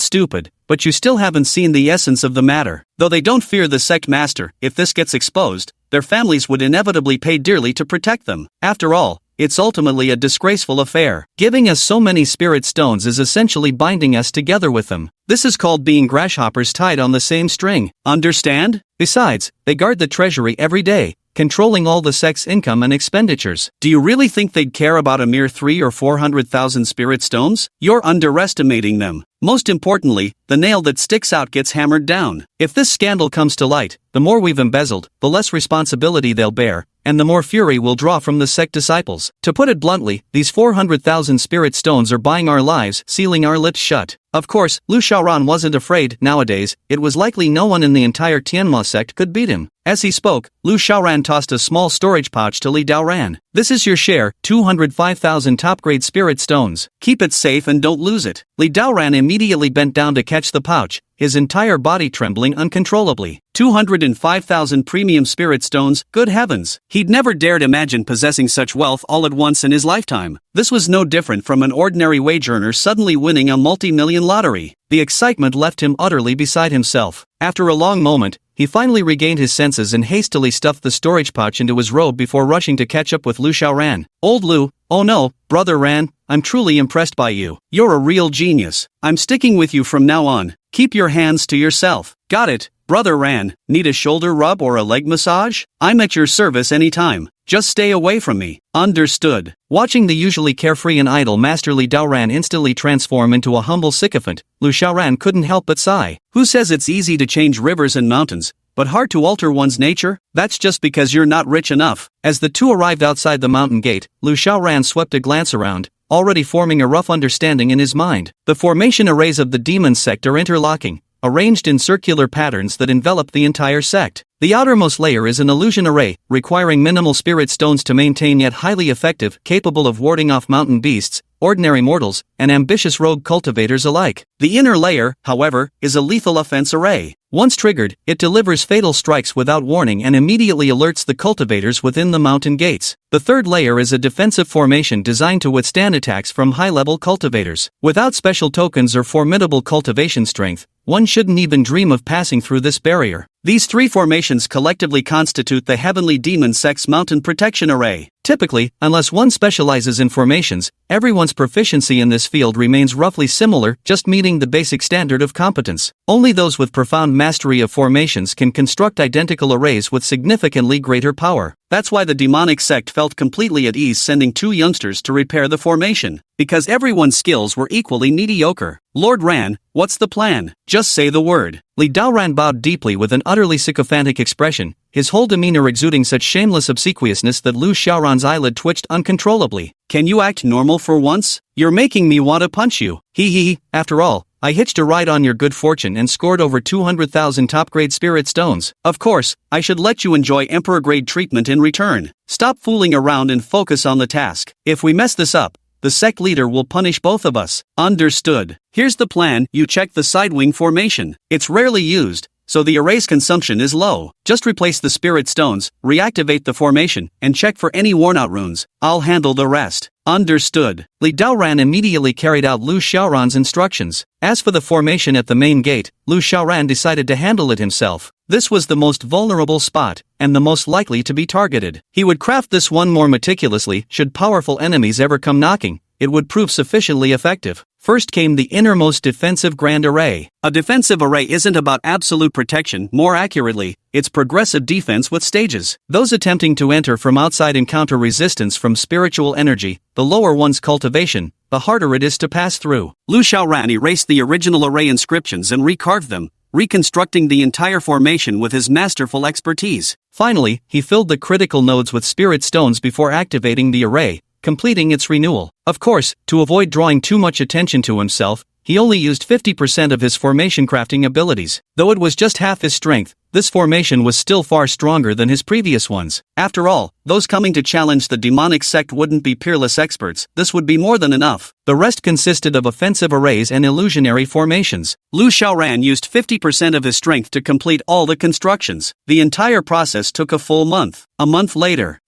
stupid, but you still haven't seen the essence of the matter. Though they don't fear the sect master, if this gets exposed, their families would inevitably pay dearly to protect them. After all, it's ultimately a disgraceful affair. Giving us so many spirit stones is essentially binding us together with them. This is called being grasshoppers tied on the same string. Understand? Besides, they guard the treasury every day, controlling all the sect's income and expenditures. Do you really think they'd care about a mere 300,000 or 400,000 spirit stones? You're underestimating them. Most importantly, the nail that sticks out gets hammered down. If this scandal comes to light, the more we've embezzled, the less responsibility they'll bear, and the more fury we'll draw from the sect disciples. To put it bluntly, these 400,000 spirit stones are buying our lives, sealing our lips shut. Of course, Lu Xiaoran wasn't afraid. Nowadays, it was likely no one in the entire Tianma sect could beat him. As he spoke, Lu Xiaoran tossed a small storage pouch to Li Daoran. This is your share, 205,000 top-grade spirit stones. Keep it safe and don't lose it. Li Daoran immediately bent down to catch the pouch, his entire body trembling uncontrollably. 205,000 premium spirit stones, good heavens. He'd never dared imagine possessing such wealth all at once in his lifetime. This was no different from an ordinary wage earner suddenly winning a multi-million lottery. The excitement left him utterly beside himself. After a long moment, he finally regained his senses and hastily stuffed the storage pouch into his robe before rushing to catch up with Lu Xiaoran. Old Lu, oh no, Brother Ran, I'm truly impressed by you. You're a real genius. I'm sticking with you from now on. Keep your hands to yourself. Got it, Brother Ran. Need a shoulder rub or a leg massage? I'm at your service anytime. Just stay away from me. Understood. Watching the usually carefree and idle Master Li Daoran instantly transform into a humble sycophant, Lu Xiaoran couldn't help but sigh. Who says it's easy to change rivers and mountains, but hard to alter one's nature? That's just because you're not rich enough. As the two arrived outside the mountain gate, Lu Xiaoran swept a glance around, already forming a rough understanding in his mind. The formation arrays of the demon sect are interlocking, arranged in circular patterns that envelop the entire sect. The outermost layer is an illusion array, requiring minimal spirit stones to maintain yet highly effective, capable of warding off mountain beasts, ordinary mortals, and ambitious rogue cultivators alike. The inner layer, however, is a lethal offense array. Once triggered, it delivers fatal strikes without warning and immediately alerts the cultivators within the mountain gates. The third layer is a defensive formation designed to withstand attacks from high-level cultivators. Without special tokens or formidable cultivation strength, one shouldn't even dream of passing through this barrier. These three formations collectively constitute the Heavenly Demon Sect's Mountain Protection Array. Typically, unless one specializes in formations, everyone's proficiency in this field remains roughly similar, just meeting the basic standard of competence. Only those with profound mastery of formations can construct identical arrays with significantly greater power. That's why the demonic sect felt completely at ease sending two youngsters to repair the formation, because everyone's skills were equally mediocre. Lord Ran, what's the plan? Just say the word. Li Daoran bowed deeply with an utterly sycophantic expression, his whole demeanor exuding such shameless obsequiousness that Lu Xiaoran's eyelid twitched uncontrollably. Can you act normal for once? You're making me want to punch you. Hee. After all, I hitched a ride on your good fortune and scored over 200,000 top-grade spirit stones. Of course, I should let you enjoy Emperor-grade treatment in return. Stop fooling around and focus on the task. If we mess this up, the sect leader will punish both of us. Understood. Here's the plan. You check the side-wing formation. It's rarely used, so the array's consumption is low. Just replace the spirit stones, reactivate the formation, and check for any worn-out runes. I'll handle the rest. Understood. Li Daoran immediately carried out Lu Xiaoran's instructions. As for the formation at the main gate, Lu Xiaoran decided to handle it himself. This was the most vulnerable spot, and the most likely to be targeted. He would craft this one more meticulously should powerful enemies ever come knocking. It would prove sufficiently effective. First came the innermost defensive grand array. A defensive array isn't about absolute protection, more accurately, it's progressive defense with stages. Those attempting to enter from outside encounter resistance from spiritual energy. The lower one's cultivation, the harder it is to pass through. Lu Xiaoran erased the original array inscriptions and recarved them, reconstructing the entire formation with his masterful expertise. Finally, he filled the critical nodes with spirit stones before activating the array, completing its renewal. Of course, to avoid drawing too much attention to himself, he only used 50% of his formation crafting abilities. Though it was just half his strength, this formation was still far stronger than his previous ones. After all, those coming to challenge the demonic sect wouldn't be peerless experts, this would be more than enough. The rest consisted of offensive arrays and illusionary formations. Lu Xiaoran used 50% of his strength to complete all the constructions. The entire process took a full month. A month later,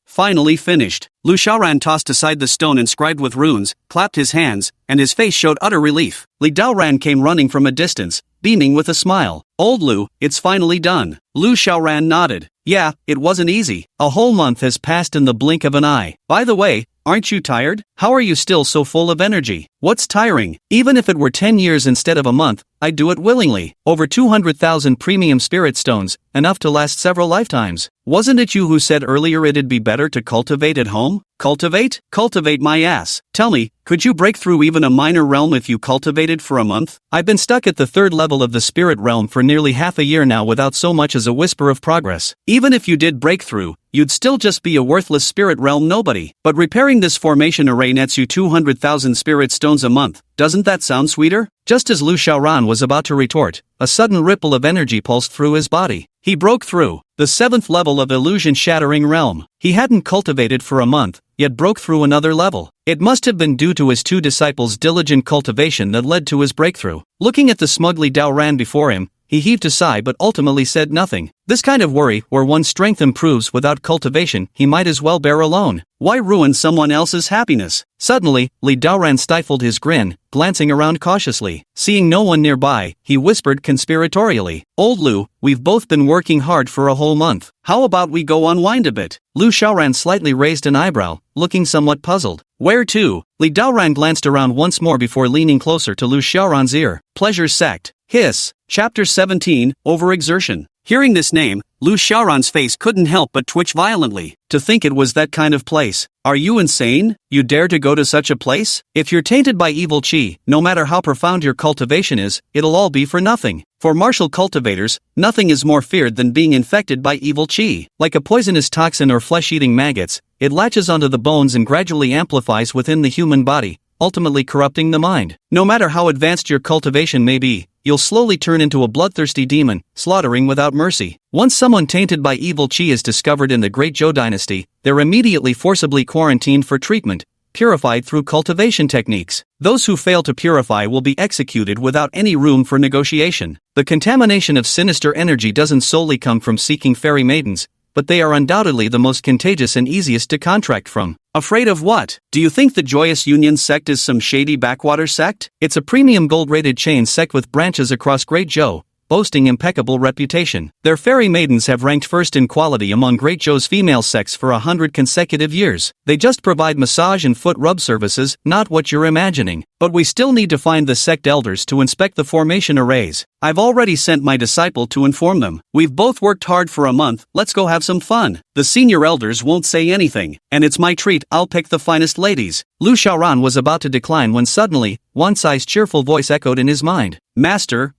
finally finished. Lu Xiaoran tossed aside the stone inscribed with runes, clapped his hands, and his face showed utter relief. Li Daoran came running from a distance, beaming with a smile. Old Lu, it's finally done. Lu Xiaoran nodded. Yeah, it wasn't easy. A whole month has passed in the blink of an eye. By the way, aren't you tired? How are you still so full of energy? What's tiring? Even if it were 10 years instead of a month, I'd do it willingly. Over 200,000 premium spirit stones, enough to last several lifetimes. Wasn't it you who said earlier it'd be better to cultivate at home? Cultivate? Cultivate my ass. Tell me, could you break through even a minor realm if you cultivated for a month? I've been stuck at the third level of the spirit realm for nearly half a year now without so much as a whisper of progress. Even if you did break through, you'd still just be a worthless spirit realm nobody. But repairing this formation array nets you 200,000 spirit stones a month. Doesn't that sound sweeter? Just as Lu Xiaoran was about to retort, a sudden ripple of energy pulsed through his body. He broke through the 7th level of illusion-shattering realm. He hadn't cultivated for a month, yet broke through another level. It must have been due to his two disciples' diligent cultivation that led to his breakthrough. Looking at the smugly Dao Ran before him, he heaved a sigh but ultimately said nothing. This kind of worry, where one's strength improves without cultivation, he might as well bear alone. Why ruin someone else's happiness? Suddenly, Li Daoran stifled his grin, glancing around cautiously. Seeing no one nearby, he whispered conspiratorially, "Old Lu, we've both been working hard for a whole month. How about we go unwind a bit?" Lu Xiaoran slightly raised an eyebrow, looking somewhat puzzled. "Where to?" Li Daoran glanced around once more before leaning closer to Lu Xiaoran's ear. "Pleasure sect." Hiss. Chapter 17, Overexertion. Hearing this name, Lu Xiaoran's face couldn't help but twitch violently. To think it was that kind of place. Are you insane? You dare to go to such a place? If you're tainted by evil qi, no matter how profound your cultivation is, it'll all be for nothing. For martial cultivators, nothing is more feared than being infected by evil qi. Like a poisonous toxin or flesh-eating maggots, it latches onto the bones and gradually amplifies within the human body, ultimately corrupting the mind. No matter how advanced your cultivation may be, you'll slowly turn into a bloodthirsty demon, slaughtering without mercy. Once someone tainted by evil qi is discovered in the Great Zhou dynasty, they're immediately forcibly quarantined for treatment, purified through cultivation techniques. Those who fail to purify will be executed without any room for negotiation. The contamination of sinister energy doesn't solely come from seeking fairy maidens, but they are undoubtedly the most contagious and easiest to contract from. Afraid of what? Do you think the Joyous Union sect is some shady backwater sect? It's a premium gold-rated chain sect with branches across Great Zhou, boasting impeccable reputation. Their fairy maidens have ranked first in quality among Great Zhou's female sects for 100 consecutive years. They just provide massage and foot rub services, not what you're imagining. But we still need to find the sect elders to inspect the formation arrays. I've already sent my disciple to inform them. We've both worked hard for a month, let's go have some fun. The senior elders won't say anything, and it's my treat, I'll pick the finest ladies. Lu Xiaoran was about to decline when suddenly, Wan Cai's cheerful voice echoed in his mind. Master,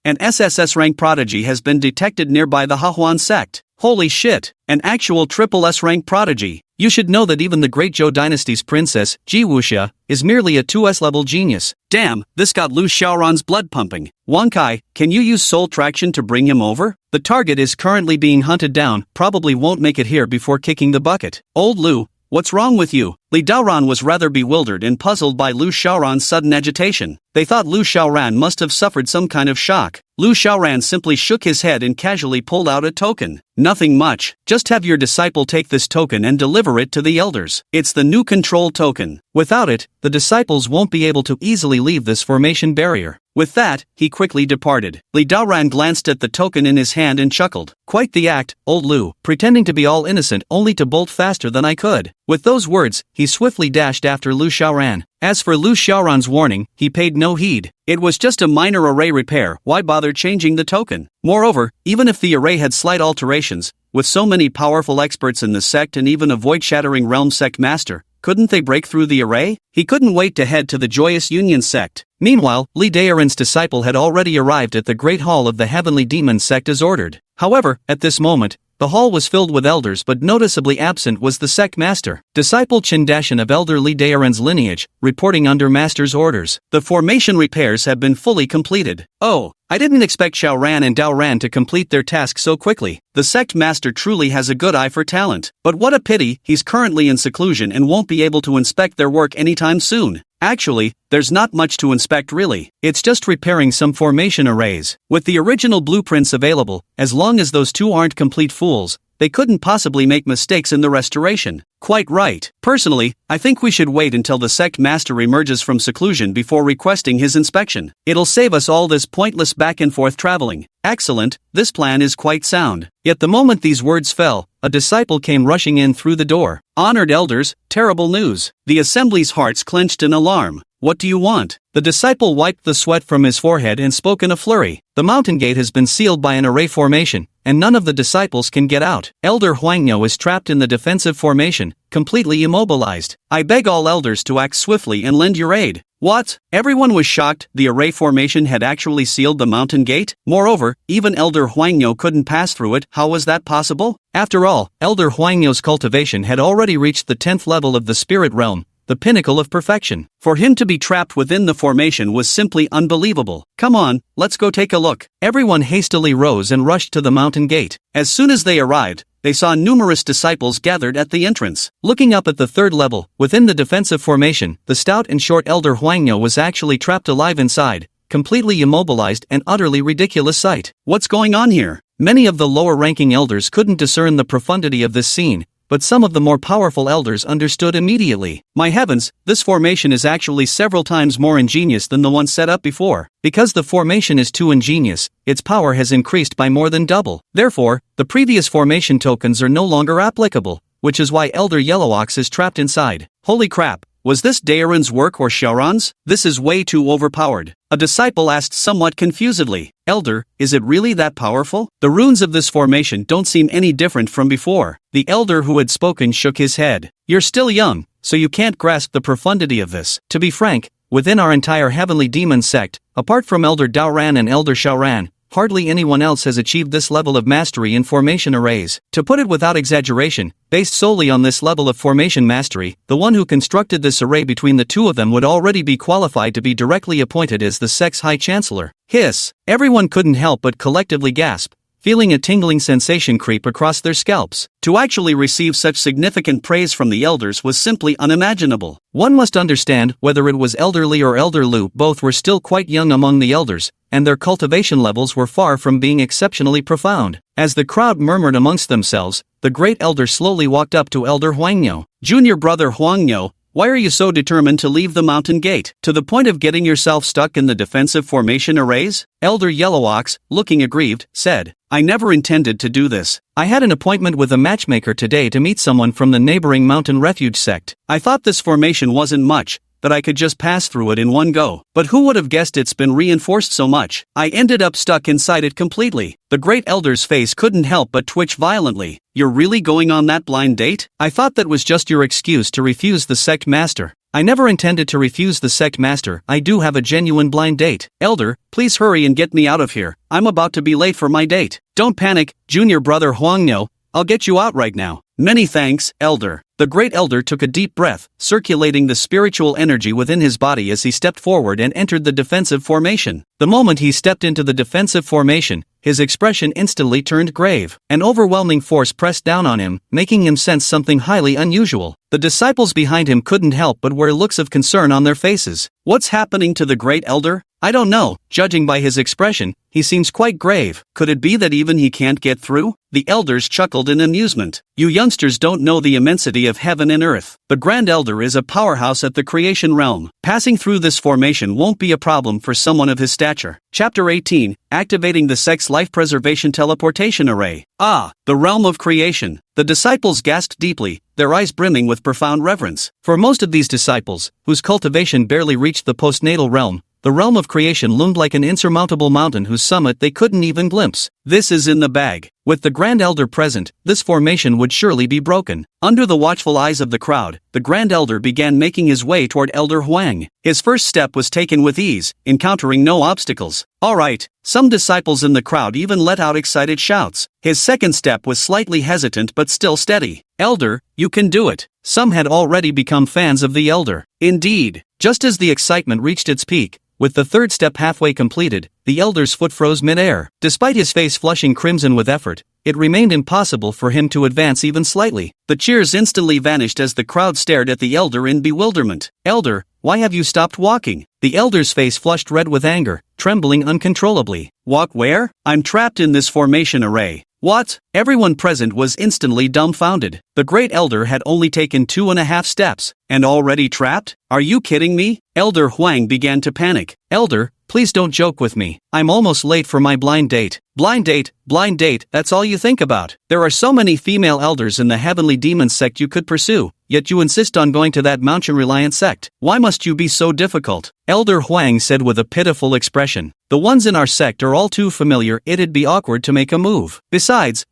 an SSS rank prodigy has been detected nearby the Hahuan sect. Holy shit, an actual triple S rank prodigy. You should know that even the Great Zhou dynasty's princess, Ji Wuxia, is merely a 2S level genius. Damn, this got Lu Xiaoran's blood pumping. Wan Cai, can you use soul traction to bring him over? The target is currently being hunted down, probably won't make it here before kicking the bucket. Old Lu, what's wrong with you? Li Daoran was rather bewildered and puzzled by Lu Xiaoran's sudden agitation. They thought Lu Xiaoran must have suffered some kind of shock. Lu Xiaoran simply shook his head and casually pulled out a token. Nothing much, just have your disciple take this token and deliver it to the elders. It's the new control token. Without it, the disciples won't be able to easily leave this formation barrier. With that, he quickly departed. Li Daoran glanced at the token in his hand and chuckled. Quite the act, old Lu, pretending to be all innocent only to bolt faster than I could. With those words, he swiftly dashed after Lu Xiaoran. As for Lu Xiaoran's warning, he paid no heed. It was just a minor array repair, why bother changing the token? Moreover, even if the array had slight alterations, with so many powerful experts in the sect and even a void-shattering realm sect master, couldn't they break through the array? He couldn't wait to head to the Joyous Union sect. Meanwhile, Li Daoran's disciple had already arrived at the Great Hall of the Heavenly Demon sect as ordered. However, at this moment, the hall was filled with elders, but noticeably absent was the sect master. Disciple Qindashan of Elder Li Daoran's lineage, reporting under master's orders. The formation repairs have been fully completed. Oh, I didn't expect Xiaoran and Daoran to complete their task so quickly. The sect master truly has a good eye for talent. But what a pity, he's currently in seclusion and won't be able to inspect their work anytime soon. Actually, there's not much to inspect really. It's just repairing some formation arrays. With the original blueprints available, as long as those two aren't complete fools, they couldn't possibly make mistakes in the restoration. Quite right. Personally, I think we should wait until the sect master emerges from seclusion before requesting his inspection. It'll save us all this pointless back and forth traveling. Excellent, this plan is quite sound. Yet the moment these words fell, a disciple came rushing in through the door. Honored elders, terrible news. The assembly's hearts clenched in alarm. What do you want? The disciple wiped the sweat from his forehead and spoke in a flurry. The mountain gate has been sealed by an array formation, and none of the disciples can get out. Elder Huangyo is trapped in the defensive formation, completely immobilized. I beg all elders to act swiftly and lend your aid. What? Everyone was shocked. The array formation had actually sealed the mountain gate. Moreover, even Elder Huangyo couldn't pass through it. How was that possible? After all, Elder Huangyo's cultivation had already reached the 10th level of the spirit realm, the pinnacle of perfection. For him to be trapped within the formation was simply unbelievable. Come on, let's go take a look. Everyone hastily rose and rushed to the mountain gate. As soon as they arrived, they saw numerous disciples gathered at the entrance. Looking up at the 3rd level, within the defensive formation, the stout and short Elder Huangyo was actually trapped alive inside, completely immobilized, an utterly ridiculous sight. What's going on here? Many of the lower-ranking elders couldn't discern the profundity of this scene, but some of the more powerful elders understood immediately. My heavens, this formation is actually several times more ingenious than the one set up before. Because the formation is too ingenious, its power has increased by more than double. Therefore, the previous formation tokens are no longer applicable, which is why Elder Yellowox is trapped inside. Holy crap! Was this Daeron's work or Sharon's? This is way too overpowered. A disciple asked somewhat confusedly, Elder, is it really that powerful? The runes of this formation don't seem any different from before. The elder who had spoken shook his head. You're still young, so you can't grasp the profundity of this. To be frank, within our entire Heavenly Demon sect, apart from Elder Daoran and Elder Shaoran, hardly anyone else has achieved this level of mastery in formation arrays. To put it without exaggeration, based solely on this level of formation mastery, the one who constructed this array between the two of them would already be qualified to be directly appointed as the sect's High Chancellor. Hiss! Everyone couldn't help but collectively gasp, feeling a tingling sensation creep across their scalps. To actually receive such significant praise from the elders was simply unimaginable. One must understand, whether it was Elder Li or Elder Lu, both were still quite young among the elders, and their cultivation levels were far from being exceptionally profound. As the crowd murmured amongst themselves, the great elder slowly walked up to Elder Huangyo. Junior brother Huangyo, why are you so determined to leave the mountain gate, to the point of getting yourself stuck in the defensive formation arrays? Elder Yellowox, looking aggrieved, said, I never intended to do this. I had an appointment with a matchmaker today to meet someone from the neighboring mountain refuge sect. I thought this formation wasn't much, that I could just pass through it in one go. But who would have guessed it's been reinforced so much? I ended up stuck inside it completely. The great elder's face couldn't help but twitch violently. You're really going on that blind date? I thought that was just your excuse to refuse the sect master. I never intended to refuse the sect master. I do have a genuine blind date. Elder, please hurry and get me out of here. I'm about to be late for my date. Don't panic, junior brother Huangyo. I'll get you out right now. Many thanks, Elder. The great elder took a deep breath, circulating the spiritual energy within his body as he stepped forward and entered the defensive formation. The moment he stepped into the defensive formation, his expression instantly turned grave. An overwhelming force pressed down on him, making him sense something highly unusual. The disciples behind him couldn't help but wear looks of concern on their faces. What's happening to the great elder? I don't know. Judging by his expression, he seems quite grave. Could it be that even he can't get through? The elders chuckled in amusement. You youngsters don't know the immensity of heaven and earth. The Grand Elder is a powerhouse at the creation realm. Passing through this formation won't be a problem for someone of his stature. Chapter 18, Activating the Sect's Life Preservation Teleportation Array. Ah, the realm of creation. The disciples gasped deeply, their eyes brimming with profound reverence. For most of these disciples, whose cultivation barely reached the postnatal realm, the realm of creation loomed like an insurmountable mountain whose summit they couldn't even glimpse. This is in the bag. With the Grand Elder present, this formation would surely be broken. Under the watchful eyes of the crowd, the Grand Elder began making his way toward Elder Huang. His first step was taken with ease, encountering no obstacles. All right. Some disciples in the crowd even let out excited shouts. His second step was slightly hesitant but still steady. Elder, you can do it. Some had already become fans of the Elder. Indeed, just as the excitement reached its peak, with the third step halfway completed, the Elder's foot froze mid-air. Despite his face flushing crimson with effort, it remained impossible for him to advance even slightly. The cheers instantly vanished as the crowd stared at the Elder in bewilderment. Elder, why have you stopped walking? The Elder's face flushed red with anger, trembling uncontrollably. Walk where? I'm trapped in this formation array. What? Everyone present was instantly dumbfounded. The great elder had only taken 2.5 steps, and already trapped? Are you kidding me? Elder Huang began to panic. Elder, please don't joke with me. I'm almost late for my blind date. Blind date, that's all you think about. There are so many female elders in the Heavenly Demon sect you could pursue, yet you insist on going to that mountain-reliant sect. Why must you be so difficult? Elder Huang said with a pitiful expression. The ones in our sect are all too familiar, it'd be awkward to make a move. Besides,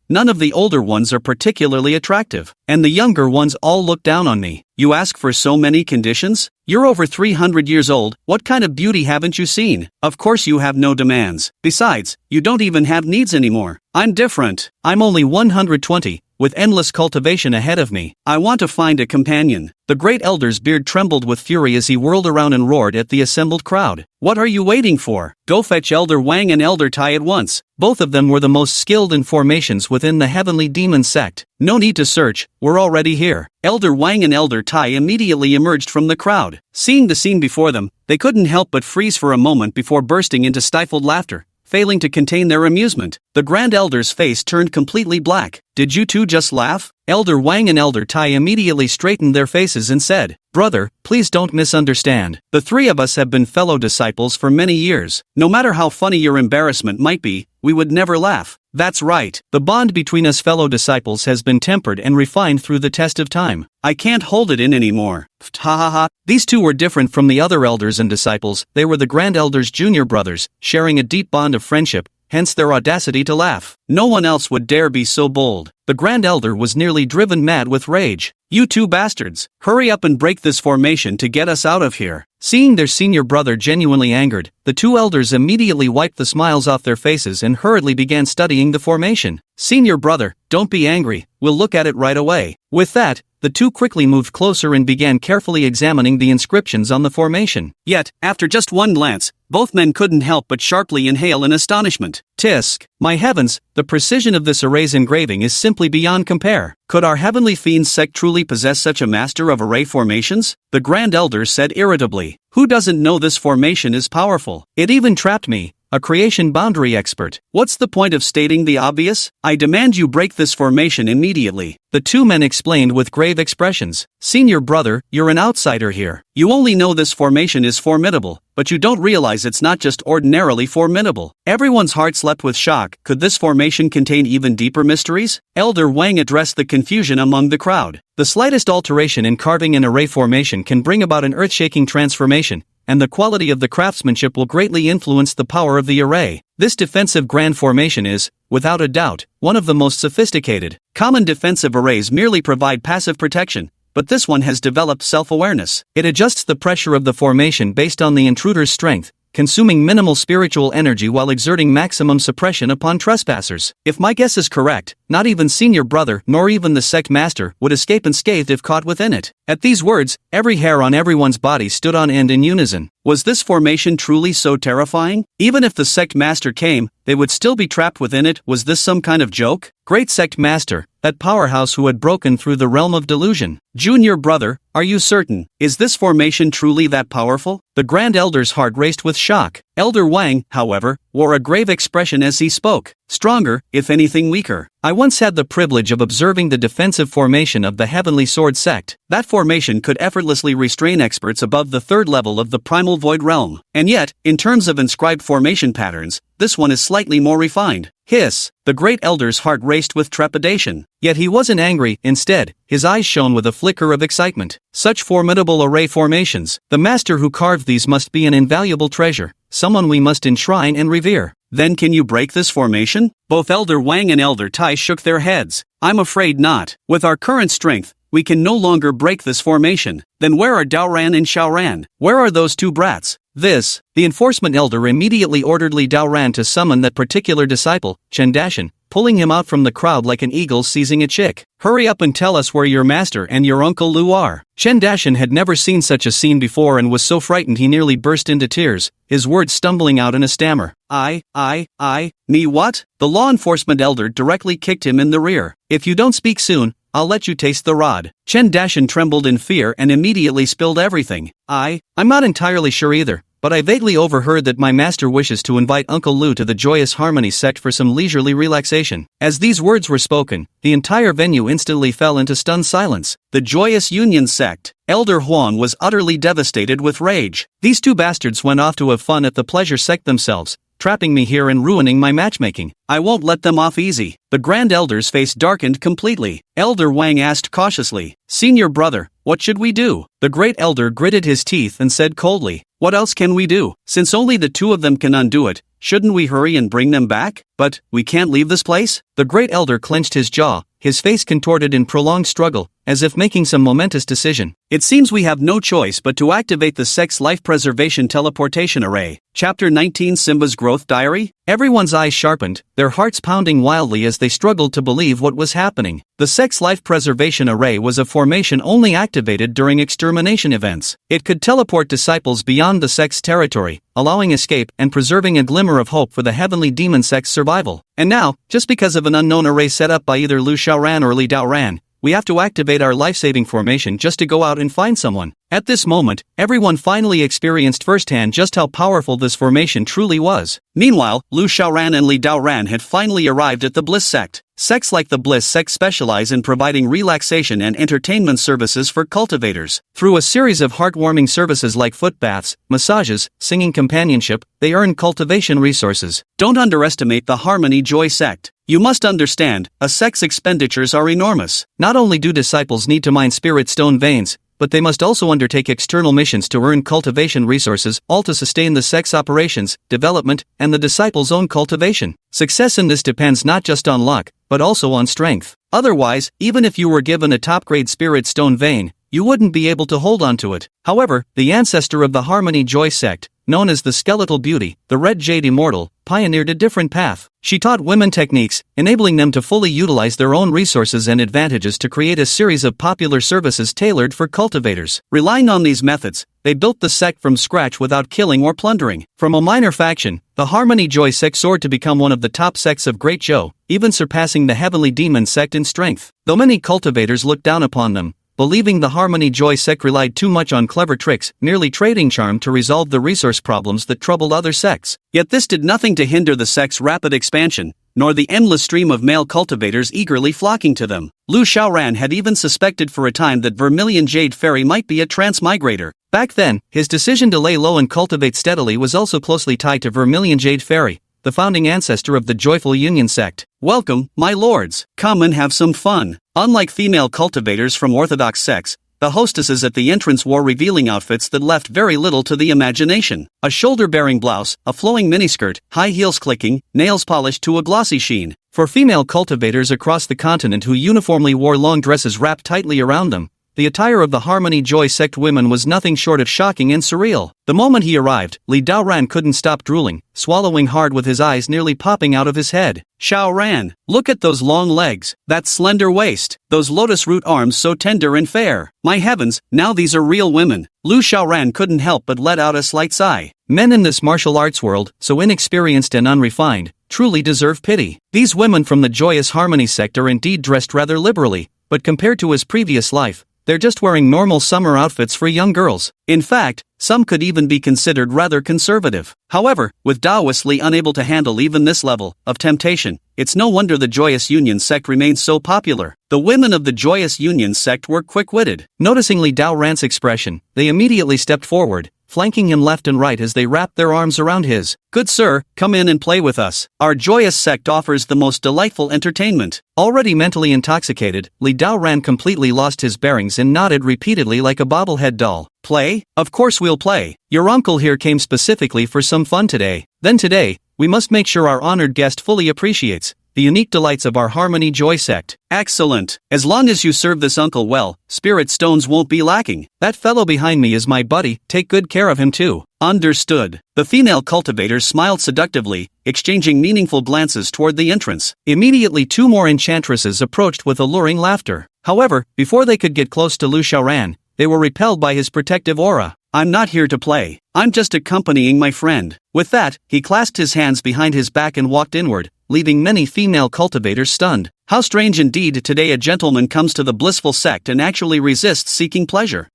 none of the older ones are particularly attractive, and the younger ones all look down on me. You ask for so many conditions? You're over 300 years old, what kind of beauty haven't you seen? Of course you have no demands. Besides, you don't even have needs anymore. I'm different. I'm only 120, with endless cultivation ahead of me. I want to find a companion. The great elder's beard trembled with fury as he whirled around and roared at the assembled crowd. What are you waiting for? Go fetch Elder Wang and Elder Tai at once. Both of them were the most skilled in formations within the Heavenly Demon sect. No need to search, we're already here. Elder Wang and Elder Tai immediately emerged from the crowd. Seeing the scene before them, they couldn't help but freeze for a moment before bursting into stifled laughter, failing to contain their amusement. The Grand Elder's face turned completely black. Did you two just laugh? Elder Wang and Elder Tai immediately straightened their faces and said, Brother, please don't misunderstand. The three of us have been fellow disciples for many years. No matter how funny your embarrassment might be, we would never laugh. That's right. The bond between us fellow disciples has been tempered and refined through the test of time. I can't hold it in anymore. Ha ha ha. These two were different from the other elders and disciples. They were the Grand Elder's junior brothers, sharing a deep bond of friendship, hence their audacity to laugh. No one else would dare be so bold. The Grand Elder was nearly driven mad with rage. You two bastards, hurry up and break this formation to get us out of here. Seeing their senior brother genuinely angered, the two elders immediately wiped the smiles off their faces and hurriedly began studying the formation. Senior brother, don't be angry, we'll look at it right away. With that, the two quickly moved closer and began carefully examining the inscriptions on the formation. Yet, after just one glance, both men couldn't help but sharply inhale in astonishment. Tisk! My heavens, the precision of this array's engraving is simply beyond compare. Could our Heavenly Fiends sect truly possess such a master of array formations? The Grand Elder said irritably. Who doesn't know this formation is powerful? It even trapped me, a creation boundary expert. What's the point of stating the obvious? I demand you break this formation immediately. The two men explained with grave expressions. Senior brother, you're an outsider here. You only know this formation is formidable, but you don't realize it's not just ordinarily formidable. Everyone's hearts leapt with shock. Could this formation contain even deeper mysteries? Elder Wang addressed the confusion among the crowd. The slightest alteration in carving an array formation can bring about an earth-shaking transformation, and the quality of the craftsmanship will greatly influence the power of the array. This defensive grand formation is, without a doubt, one of the most sophisticated. Common defensive arrays merely provide passive protection, but this one has developed self-awareness. It adjusts the pressure of the formation based on the intruder's strength, consuming minimal spiritual energy while exerting maximum suppression upon trespassers. If my guess is correct, not even senior brother nor even the sect master would escape unscathed if caught within it. At these words, every hair on everyone's body stood on end in unison. Was this formation truly so terrifying? Even if the sect master came, they would still be trapped within it. Was this some kind of joke? Great sect master, that powerhouse who had broken through the realm of delusion. Junior brother, are you certain? Is this formation truly that powerful? The Grand Elder's heart raced with shock. Elder Wang, however, wore a grave expression as he spoke. Stronger, if anything weaker. I once had the privilege of observing the defensive formation of the Heavenly Sword sect. That formation could effortlessly restrain experts above the third level of the primal void realm. And yet, in terms of inscribed formation patterns, this one is slightly more refined. Hiss! The Great Elder's heart raced with trepidation. Yet he wasn't angry. Instead, his eyes shone with a flicker of excitement. Such formidable array formations. The master who carved these must be an invaluable treasure, someone we must enshrine and revere. Then can you break this formation? Both Elder Wang and Elder Tai shook their heads. I'm afraid not. With our current strength, we can no longer break this formation. Then where are Daoran and Xiaoran? Where are those two brats? The enforcement elder immediately ordered Li Daoran to summon that particular disciple, Chen Dashan, pulling him out from the crowd like an eagle seizing a chick. Hurry up and tell us where your master and your uncle Lu are. Chen Dashan had never seen such a scene before and was so frightened he nearly burst into tears, his words stumbling out in a stammer. Me what? The law enforcement elder directly kicked him in the rear. If you don't speak soon, I'll let you taste the rod. Chen Dashan trembled in fear and immediately spilled everything. I'm not entirely sure either, but I vaguely overheard that my master wishes to invite Uncle Lu to the Joyous Harmony sect for some leisurely relaxation. As these words were spoken, the entire venue instantly fell into stunned silence. The Joyous Union sect. Elder Huan was utterly devastated with rage. These two bastards went off to have fun at the pleasure sect themselves, trapping me here and ruining my matchmaking. I won't let them off easy. The Grand Elder's face darkened completely. Elder Wang asked cautiously, "Senior brother, what should we do?" The Great Elder gritted his teeth and said coldly, "What else can we do? Since only the two of them can undo it, shouldn't we hurry and bring them back? But, we can't leave this place?" The Great Elder clenched his jaw, his face contorted in prolonged struggle, as if making some momentous decision. "It seems we have no choice but to activate the sect's life preservation teleportation array." Chapter 19 Simba's Growth Diary? Everyone's eyes sharpened, their hearts pounding wildly as they struggled to believe what was happening. The sect's life preservation array was a formation only activated during extermination events. It could teleport disciples beyond the sect's territory, allowing escape and preserving a glimmer of hope for the heavenly demon sect's survival. And now, just because of an unknown array set up by either Lu Xiaoran or Li Daoran, we have to activate our life-saving formation just to go out and find someone. At this moment, everyone finally experienced firsthand just how powerful this formation truly was. Meanwhile, Lu Xiaoran and Li Daoran had finally arrived at the Bliss sect. Sects like the Bliss sect specialize in providing relaxation and entertainment services for cultivators. Through a series of heartwarming services like foot baths, massages, singing companionship, they earn cultivation resources. Don't underestimate the Harmony Joy sect. You must understand, a sect's expenditures are enormous. Not only do disciples need to mine spirit stone veins, but they must also undertake external missions to earn cultivation resources, all to sustain the sect's operations, development, and the disciples' own cultivation. Success in this depends not just on luck, but also on strength. Otherwise, even if you were given a top-grade spirit stone vein, you wouldn't be able to hold on to it. However, the ancestor of the Harmony Joy sect, known as the Skeletal Beauty, the Red Jade Immortal, pioneered a different path. She taught women techniques, enabling them to fully utilize their own resources and advantages to create a series of popular services tailored for cultivators. Relying on these methods, they built the sect from scratch without killing or plundering. From a minor faction, the Harmony Joy sect soared to become one of the top sects of Great Zhou, even surpassing the Heavenly Demon sect in strength. Though many cultivators looked down upon them, believing the Harmony Joy sect relied too much on clever tricks, merely trading charm to resolve the resource problems that troubled other sects. Yet this did nothing to hinder the sect's rapid expansion, nor the endless stream of male cultivators eagerly flocking to them. Lu Xiaoran had even suspected for a time that Vermilion Jade Fairy might be a transmigrator. Back then, his decision to lay low and cultivate steadily was also closely tied to Vermilion Jade Fairy, the founding ancestor of the Joyful Union sect. "Welcome, my lords. Come and have some fun." Unlike female cultivators from orthodox sects, the hostesses at the entrance wore revealing outfits that left very little to the imagination. A shoulder-bearing blouse, a flowing miniskirt, high heels clicking, nails polished to a glossy sheen. For female cultivators across the continent who uniformly wore long dresses wrapped tightly around them, the attire of the Harmony Joy sect women was nothing short of shocking and surreal. The moment he arrived, Li Daoran couldn't stop drooling, swallowing hard with his eyes nearly popping out of his head. "Xiaoran, look at those long legs, that slender waist, those lotus root arms so tender and fair. My heavens, now these are real women." Lu Xiaoran couldn't help but let out a slight sigh. Men in this martial arts world, so inexperienced and unrefined, truly deserve pity. These women from the Joyous Harmony sect are indeed dressed rather liberally, but compared to his previous life, they're just wearing normal summer outfits for young girls. In fact, some could even be considered rather conservative. However, with Taoists unable to handle even this level of temptation, it's no wonder the Joyous Union sect remained so popular. The women of the Joyous Union sect were quick-witted. Noticing Li Daoran's expression, they immediately stepped forward, flanking him left and right as they wrapped their arms around his. "Good sir, come in and play with us. Our joyous sect offers the most delightful entertainment." Already mentally intoxicated, Li Daoran completely lost his bearings and nodded repeatedly like a bobblehead doll. "Play? Of course we'll play. Your uncle here came specifically for some fun today. Then today, we must make sure our honored guest fully appreciates the unique delights of our Harmony Joy sect." "Excellent. As long as you serve this uncle well, spirit stones won't be lacking. That fellow behind me is my buddy, take good care of him too." "Understood." The female cultivators smiled seductively, exchanging meaningful glances toward the entrance. Immediately two more enchantresses approached with alluring laughter. However, before they could get close to Lu Xiaoran, they were repelled by his protective aura. "I'm not here to play. I'm just accompanying my friend." With that, he clasped his hands behind his back and walked inward, leaving many female cultivators stunned. How strange indeed today a gentleman comes to the blissful sect and actually resists seeking pleasure.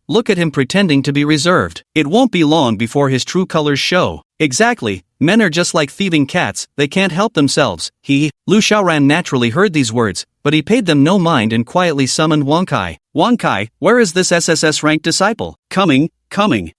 look at him pretending to be reserved. It won't be long before his true colors show. Exactly, men are just like thieving cats, they can't help themselves. Lu Xiaoran naturally heard these words, but he paid them no mind and quietly summoned Wang Kai. Wang Kai, where is this SSS-ranked disciple? Coming.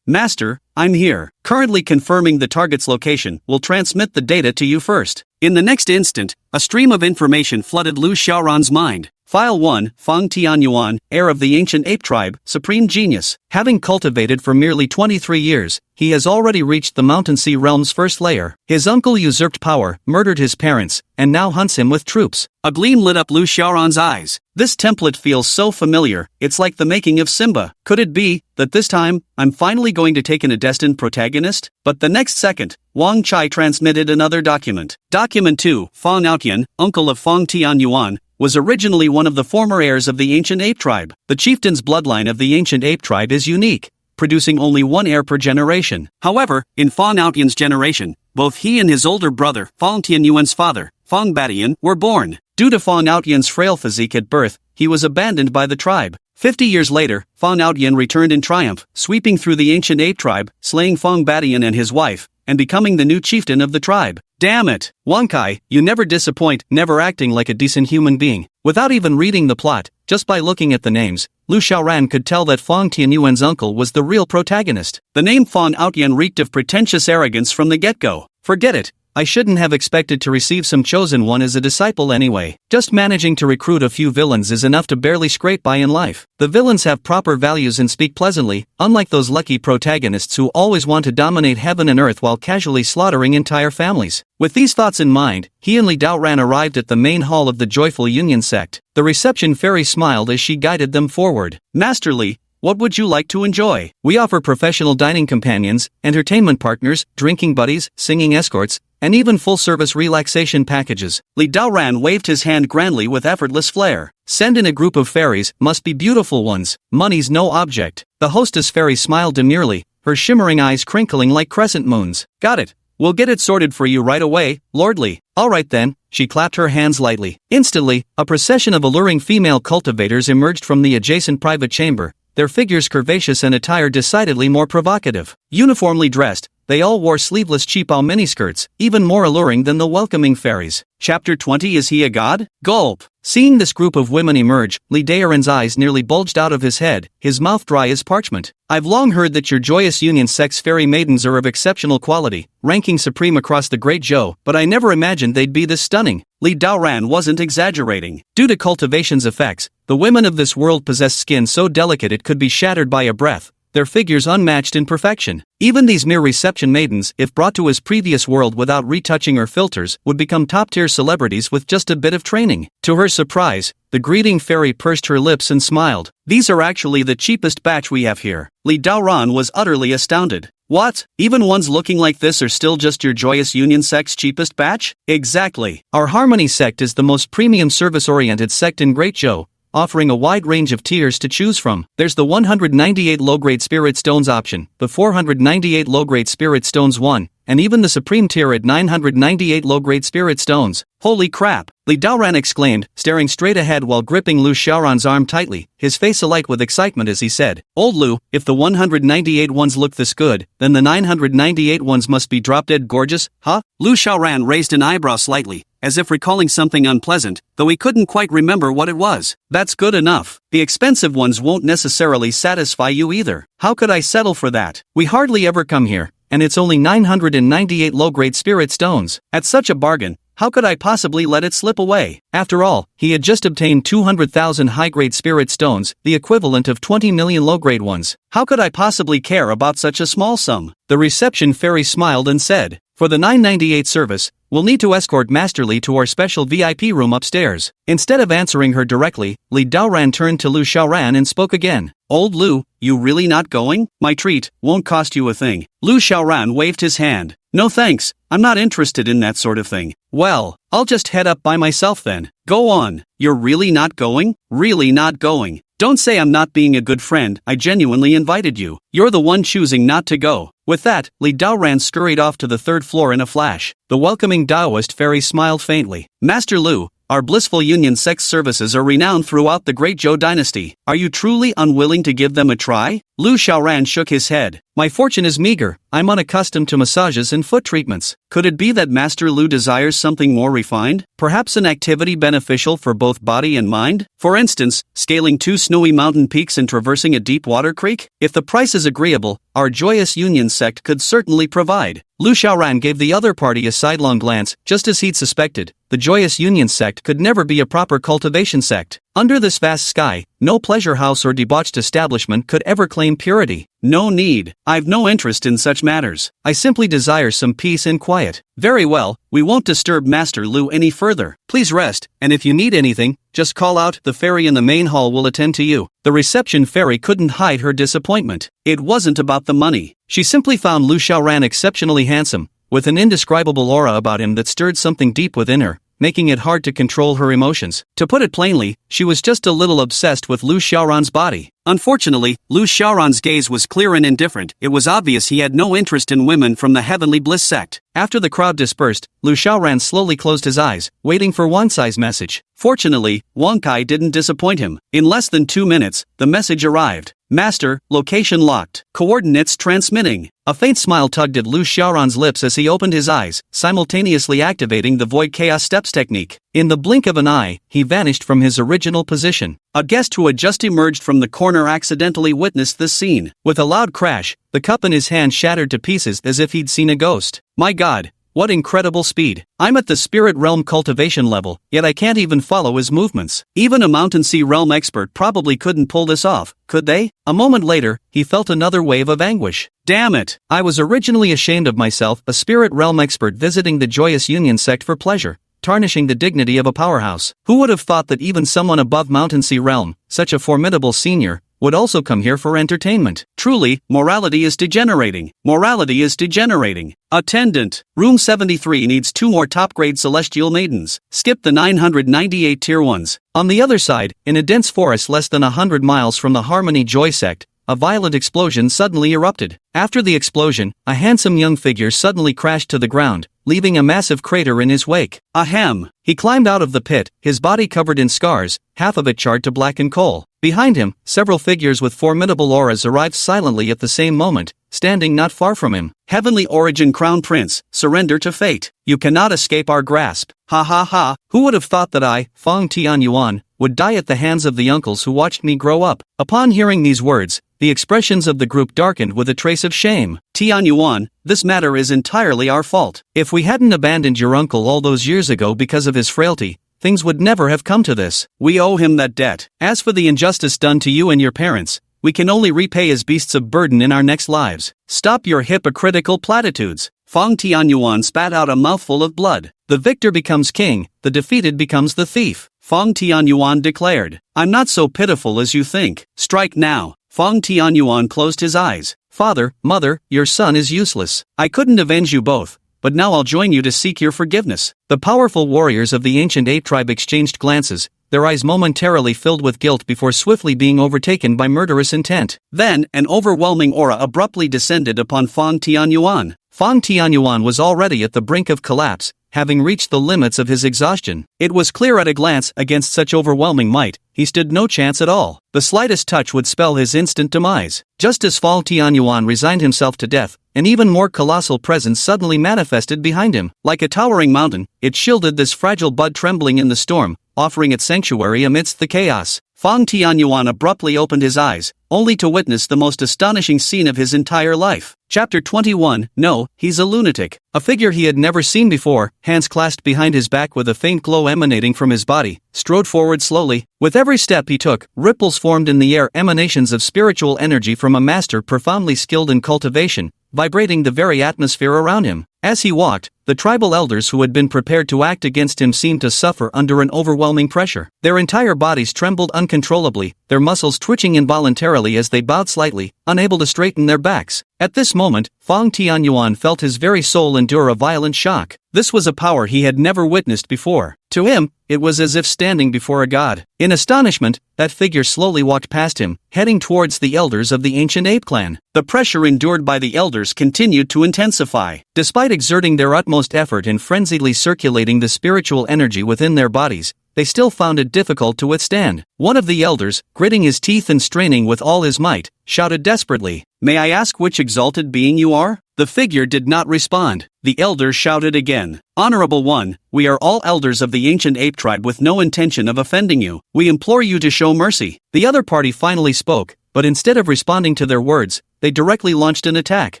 Master, I'm here. Currently confirming the target's location, will transmit the data to you first. In the next instant, a stream of information flooded Lu Xiaoran's mind. File 1, Fang Tianyuan, heir of the ancient ape tribe, supreme genius. Having cultivated for merely 23 years, he has already reached the Mountain Sea realm's first layer. His uncle usurped power, murdered his parents, and now hunts him with troops. A gleam lit up Lu Xiaoran's eyes. This template feels so familiar, it's like the making of Simba. Could it be that this time, I'm finally going to take in a destined protagonist? But the next second, Wang Chai transmitted another document. Document 2, Fang Outyan, uncle of Fang Tianyuan, was originally one of the former heirs of the ancient ape tribe. The chieftain's bloodline of the ancient ape tribe is unique, producing only one heir per generation. However, in Fang Outyan's generation, both he and his older brother, Fang Tianyuan's father, Fang Batian, were born. Due to Fang Outyan's frail physique at birth, he was abandoned by the tribe. 50 years later, Fang Outyan returned in triumph, sweeping through the ancient ape tribe, slaying Fang Batian and his wife, and becoming the new chieftain of the tribe. Damn it! Wang Kai, you never disappoint, never acting like a decent human being. Without even reading the plot, just by looking at the names, Lu Xiaoran could tell that Fang Tianyuan's uncle was the real protagonist. The name Fang Outyan reeked of pretentious arrogance from the get-go. Forget it. I shouldn't have expected to receive some chosen one as a disciple anyway. Just managing to recruit a few villains is enough to barely scrape by in life. The villains have proper values and speak pleasantly, unlike those lucky protagonists who always want to dominate heaven and earth while casually slaughtering entire families. With these thoughts in mind, he and Li Daoran arrived at the main hall of the Joyful Union sect. The reception fairy smiled as she guided them forward. Master Li, what would you like to enjoy? We offer professional dining companions, entertainment partners, drinking buddies, singing escorts, and even full-service relaxation packages. Li Daoran waved his hand grandly with effortless flair. Send in a group of fairies, must be beautiful ones. Money's no object. The hostess fairy smiled demurely, her shimmering eyes crinkling like crescent moons. Got it. We'll get it sorted for you right away, Lord Li. Alright then, she clapped her hands lightly. Instantly, a procession of alluring female cultivators emerged from the adjacent private chamber, their figures curvaceous and attire decidedly more provocative. Uniformly dressed, they all wore sleeveless cheapao miniskirts, even more alluring than the welcoming fairies. Chapter 20. Is he a god? Gulp. Seeing this group of women emerge, Li Daoran's eyes nearly bulged out of his head, his mouth dry as parchment. I've long heard that your Joyous Union sect's fairy maidens are of exceptional quality, ranking supreme across the Great Zhou, but I never imagined they'd be this stunning. Li Daoran wasn't exaggerating. Due to cultivation's effects, the women of this world possess skin so delicate it could be shattered by a breath, their figures unmatched in perfection. Even these mere reception maidens, if brought to his previous world without retouching or filters, would become top-tier celebrities with just a bit of training. To her surprise, the greeting fairy pursed her lips and smiled. These are actually the cheapest batch we have here. Li Daoran was utterly astounded. What? Even ones looking like this are still just your Joyous Union sect's cheapest batch? Exactly. Our Harmony sect is the most premium service-oriented sect in Great Zhou, offering a wide range of tiers to choose from. There's the 198 low-grade spirit stones option, the 498 low-grade spirit stones 1, and even the supreme tier at 998 low-grade spirit stones. Holy crap! Li Daoran exclaimed, staring straight ahead while gripping Lu Xiaoran's arm tightly, his face alight with excitement as he said, Old Lu, if the 198 ones look this good, then the 998 ones must be drop-dead gorgeous, huh? Lu Xiaoran raised an eyebrow slightly, as if recalling something unpleasant, though he couldn't quite remember what it was. That's good enough. The expensive ones won't necessarily satisfy you either. How could I settle for that? We hardly ever come here, and it's only 998 low-grade spirit stones. At such a bargain, how could I possibly let it slip away? After all, he had just obtained 200,000 high-grade spirit stones, the equivalent of 20 million low-grade ones. How could I possibly care about such a small sum? The reception fairy smiled and said, for the 998 service, we'll need to escort Master Li to our special VIP room upstairs. Instead of answering her directly, Li Daoran turned to Lu Xiaoran and spoke again. Old Lu, you really not going? My treat won't cost you a thing. Lu Xiaoran waved his hand. No thanks, I'm not interested in that sort of thing. Well, I'll just head up by myself then. Go on. You're really not going? Really not going? Don't say I'm not being a good friend, I genuinely invited you. You're the one choosing not to go. With that, Li Daoran scurried off to the third floor in a flash. The welcoming Taoist fairy smiled faintly. Master Lu, Our blissful union sex services are renowned throughout the great Zhou dynasty. Are you truly unwilling to give them a try? Lu Xiaoran shook his head. My fortune is meager. I'm unaccustomed to massages and foot treatments. Could it be that Master Lu desires something more refined? Perhaps an activity beneficial for both body and mind? For instance, scaling 2 snowy mountain peaks and traversing a deep water creek? If the price is agreeable, our joyous union sect could certainly provide. Lu Xiaoran gave the other party a sidelong glance, just as he'd suspected. The joyous union sect could never be a proper cultivation sect. Under this vast sky, no pleasure house or debauched establishment could ever claim purity. No need. I've no interest in such matters. I simply desire some peace and quiet. Very well, we won't disturb Master Lu any further. Please rest, and if you need anything, just call out. The fairy in the main hall will attend to you. The reception fairy couldn't hide her disappointment. It wasn't about the money. She simply found Lu Xiaoran exceptionally handsome, with an indescribable aura about him that stirred something deep within her, making it hard to control her emotions. To put it plainly, she was just a little obsessed with Lu Xiaoran's body. Unfortunately, Lu Xiaoran's gaze was clear and indifferent. It was obvious he had no interest in women from the Heavenly Bliss sect. After the crowd dispersed, Lu Xiaoran slowly closed his eyes, waiting for Wang Cai's message. Fortunately, Wang Cai didn't disappoint him. In less than 2 minutes, the message arrived. Master, location locked. Coordinates transmitting. A faint smile tugged at Lu Xiaoran's lips as he opened his eyes, simultaneously activating the Void Chaos Steps technique. In the blink of an eye, he vanished from his original position. A guest who had just emerged from the corner accidentally witnessed this scene. With a loud crash, the cup in his hand shattered to pieces as if he'd seen a ghost. My God! What incredible speed. I'm at the spirit realm cultivation level, yet I can't even follow his movements. Even a Mountain Sea realm expert probably couldn't pull this off, could they? A moment later, he felt another wave of anguish. Damn it! I was originally ashamed of myself, a spirit realm expert visiting the Joyous Union sect for pleasure, tarnishing the dignity of a powerhouse. Who would have thought that even someone above Mountain Sea realm, such a formidable senior, would also come here for entertainment? Truly, morality is degenerating. Morality is degenerating. Attendant, room 73 needs 2 more top-grade celestial maidens. Skip the 998 tier 1s. On the other side, in a dense forest less than 100 miles from the Harmony Joy sect, a violent explosion suddenly erupted. After the explosion, a handsome young figure suddenly crashed to the ground, leaving a massive crater in his wake. Ahem! He climbed out of the pit, his body covered in scars, half of it charred to blackened coal. Behind him, several figures with formidable auras arrived silently at the same moment, standing not far from him. Heavenly Origin Crown Prince, surrender to fate. You cannot escape our grasp. Ha ha ha! Who would have thought that I, Feng Tianyuan, would die at the hands of the uncles who watched me grow up? Upon hearing these words, the expressions of the group darkened with a trace of shame. Tianyuan, this matter is entirely our fault. If we hadn't abandoned your uncle all those years ago because of his frailty, things would never have come to this. We owe him that debt. As for the injustice done to you and your parents, we can only repay as beasts of burden in our next lives. Stop your hypocritical platitudes. Feng Tianyuan spat out a mouthful of blood. The victor becomes king, the defeated becomes the thief. Feng Tianyuan declared. I'm not so pitiful as you think. Strike now. Feng Tianyuan closed his eyes. Father, mother, your son is useless. I couldn't avenge you both, but now I'll join you to seek your forgiveness. The powerful warriors of the ancient ape tribe exchanged glances, their eyes momentarily filled with guilt before swiftly being overtaken by murderous intent. Then, an overwhelming aura abruptly descended upon Feng Tianyuan. Feng Tianyuan was already at the brink of collapse, having reached the limits of his exhaustion. It was clear at a glance, against such overwhelming might, he stood no chance at all. The slightest touch would spell his instant demise. Just as Feng Tianyuan resigned himself to death, an even more colossal presence suddenly manifested behind him. Like a towering mountain, it shielded this fragile bud trembling in the storm, offering its sanctuary amidst the chaos. Feng Tianyuan abruptly opened his eyes, only to witness the most astonishing scene of his entire life. Chapter 21. No, he's a lunatic. A figure he had never seen before, hands clasped behind his back with a faint glow emanating from his body, strode forward slowly. With every step he took, ripples formed in the air, emanations of spiritual energy from a master profoundly skilled in cultivation, vibrating the very atmosphere around him. As he walked, the tribal elders who had been prepared to act against him seemed to suffer under an overwhelming pressure. Their entire bodies trembled uncontrollably, their muscles twitching involuntarily as they bowed slightly, unable to straighten their backs. At this moment, Feng Tianyuan felt his very soul endure a violent shock. This was a power he had never witnessed before. To him, it was as if standing before a god. In astonishment, that figure slowly walked past him, heading towards the elders of the ancient ape clan. The pressure endured by the elders continued to intensify. Despite exerting their utmost utmost effort in frenziedly circulating the spiritual energy within their bodies, they still found it difficult to withstand. One of the elders, gritting his teeth and straining with all his might, shouted desperately, "May I ask which exalted being you are?" The figure did not respond. The elder shouted again, "Honorable one, we are all elders of the ancient ape tribe with no intention of offending you. We implore you to show mercy." The other party finally spoke, but instead of responding to their words, they directly launched an attack.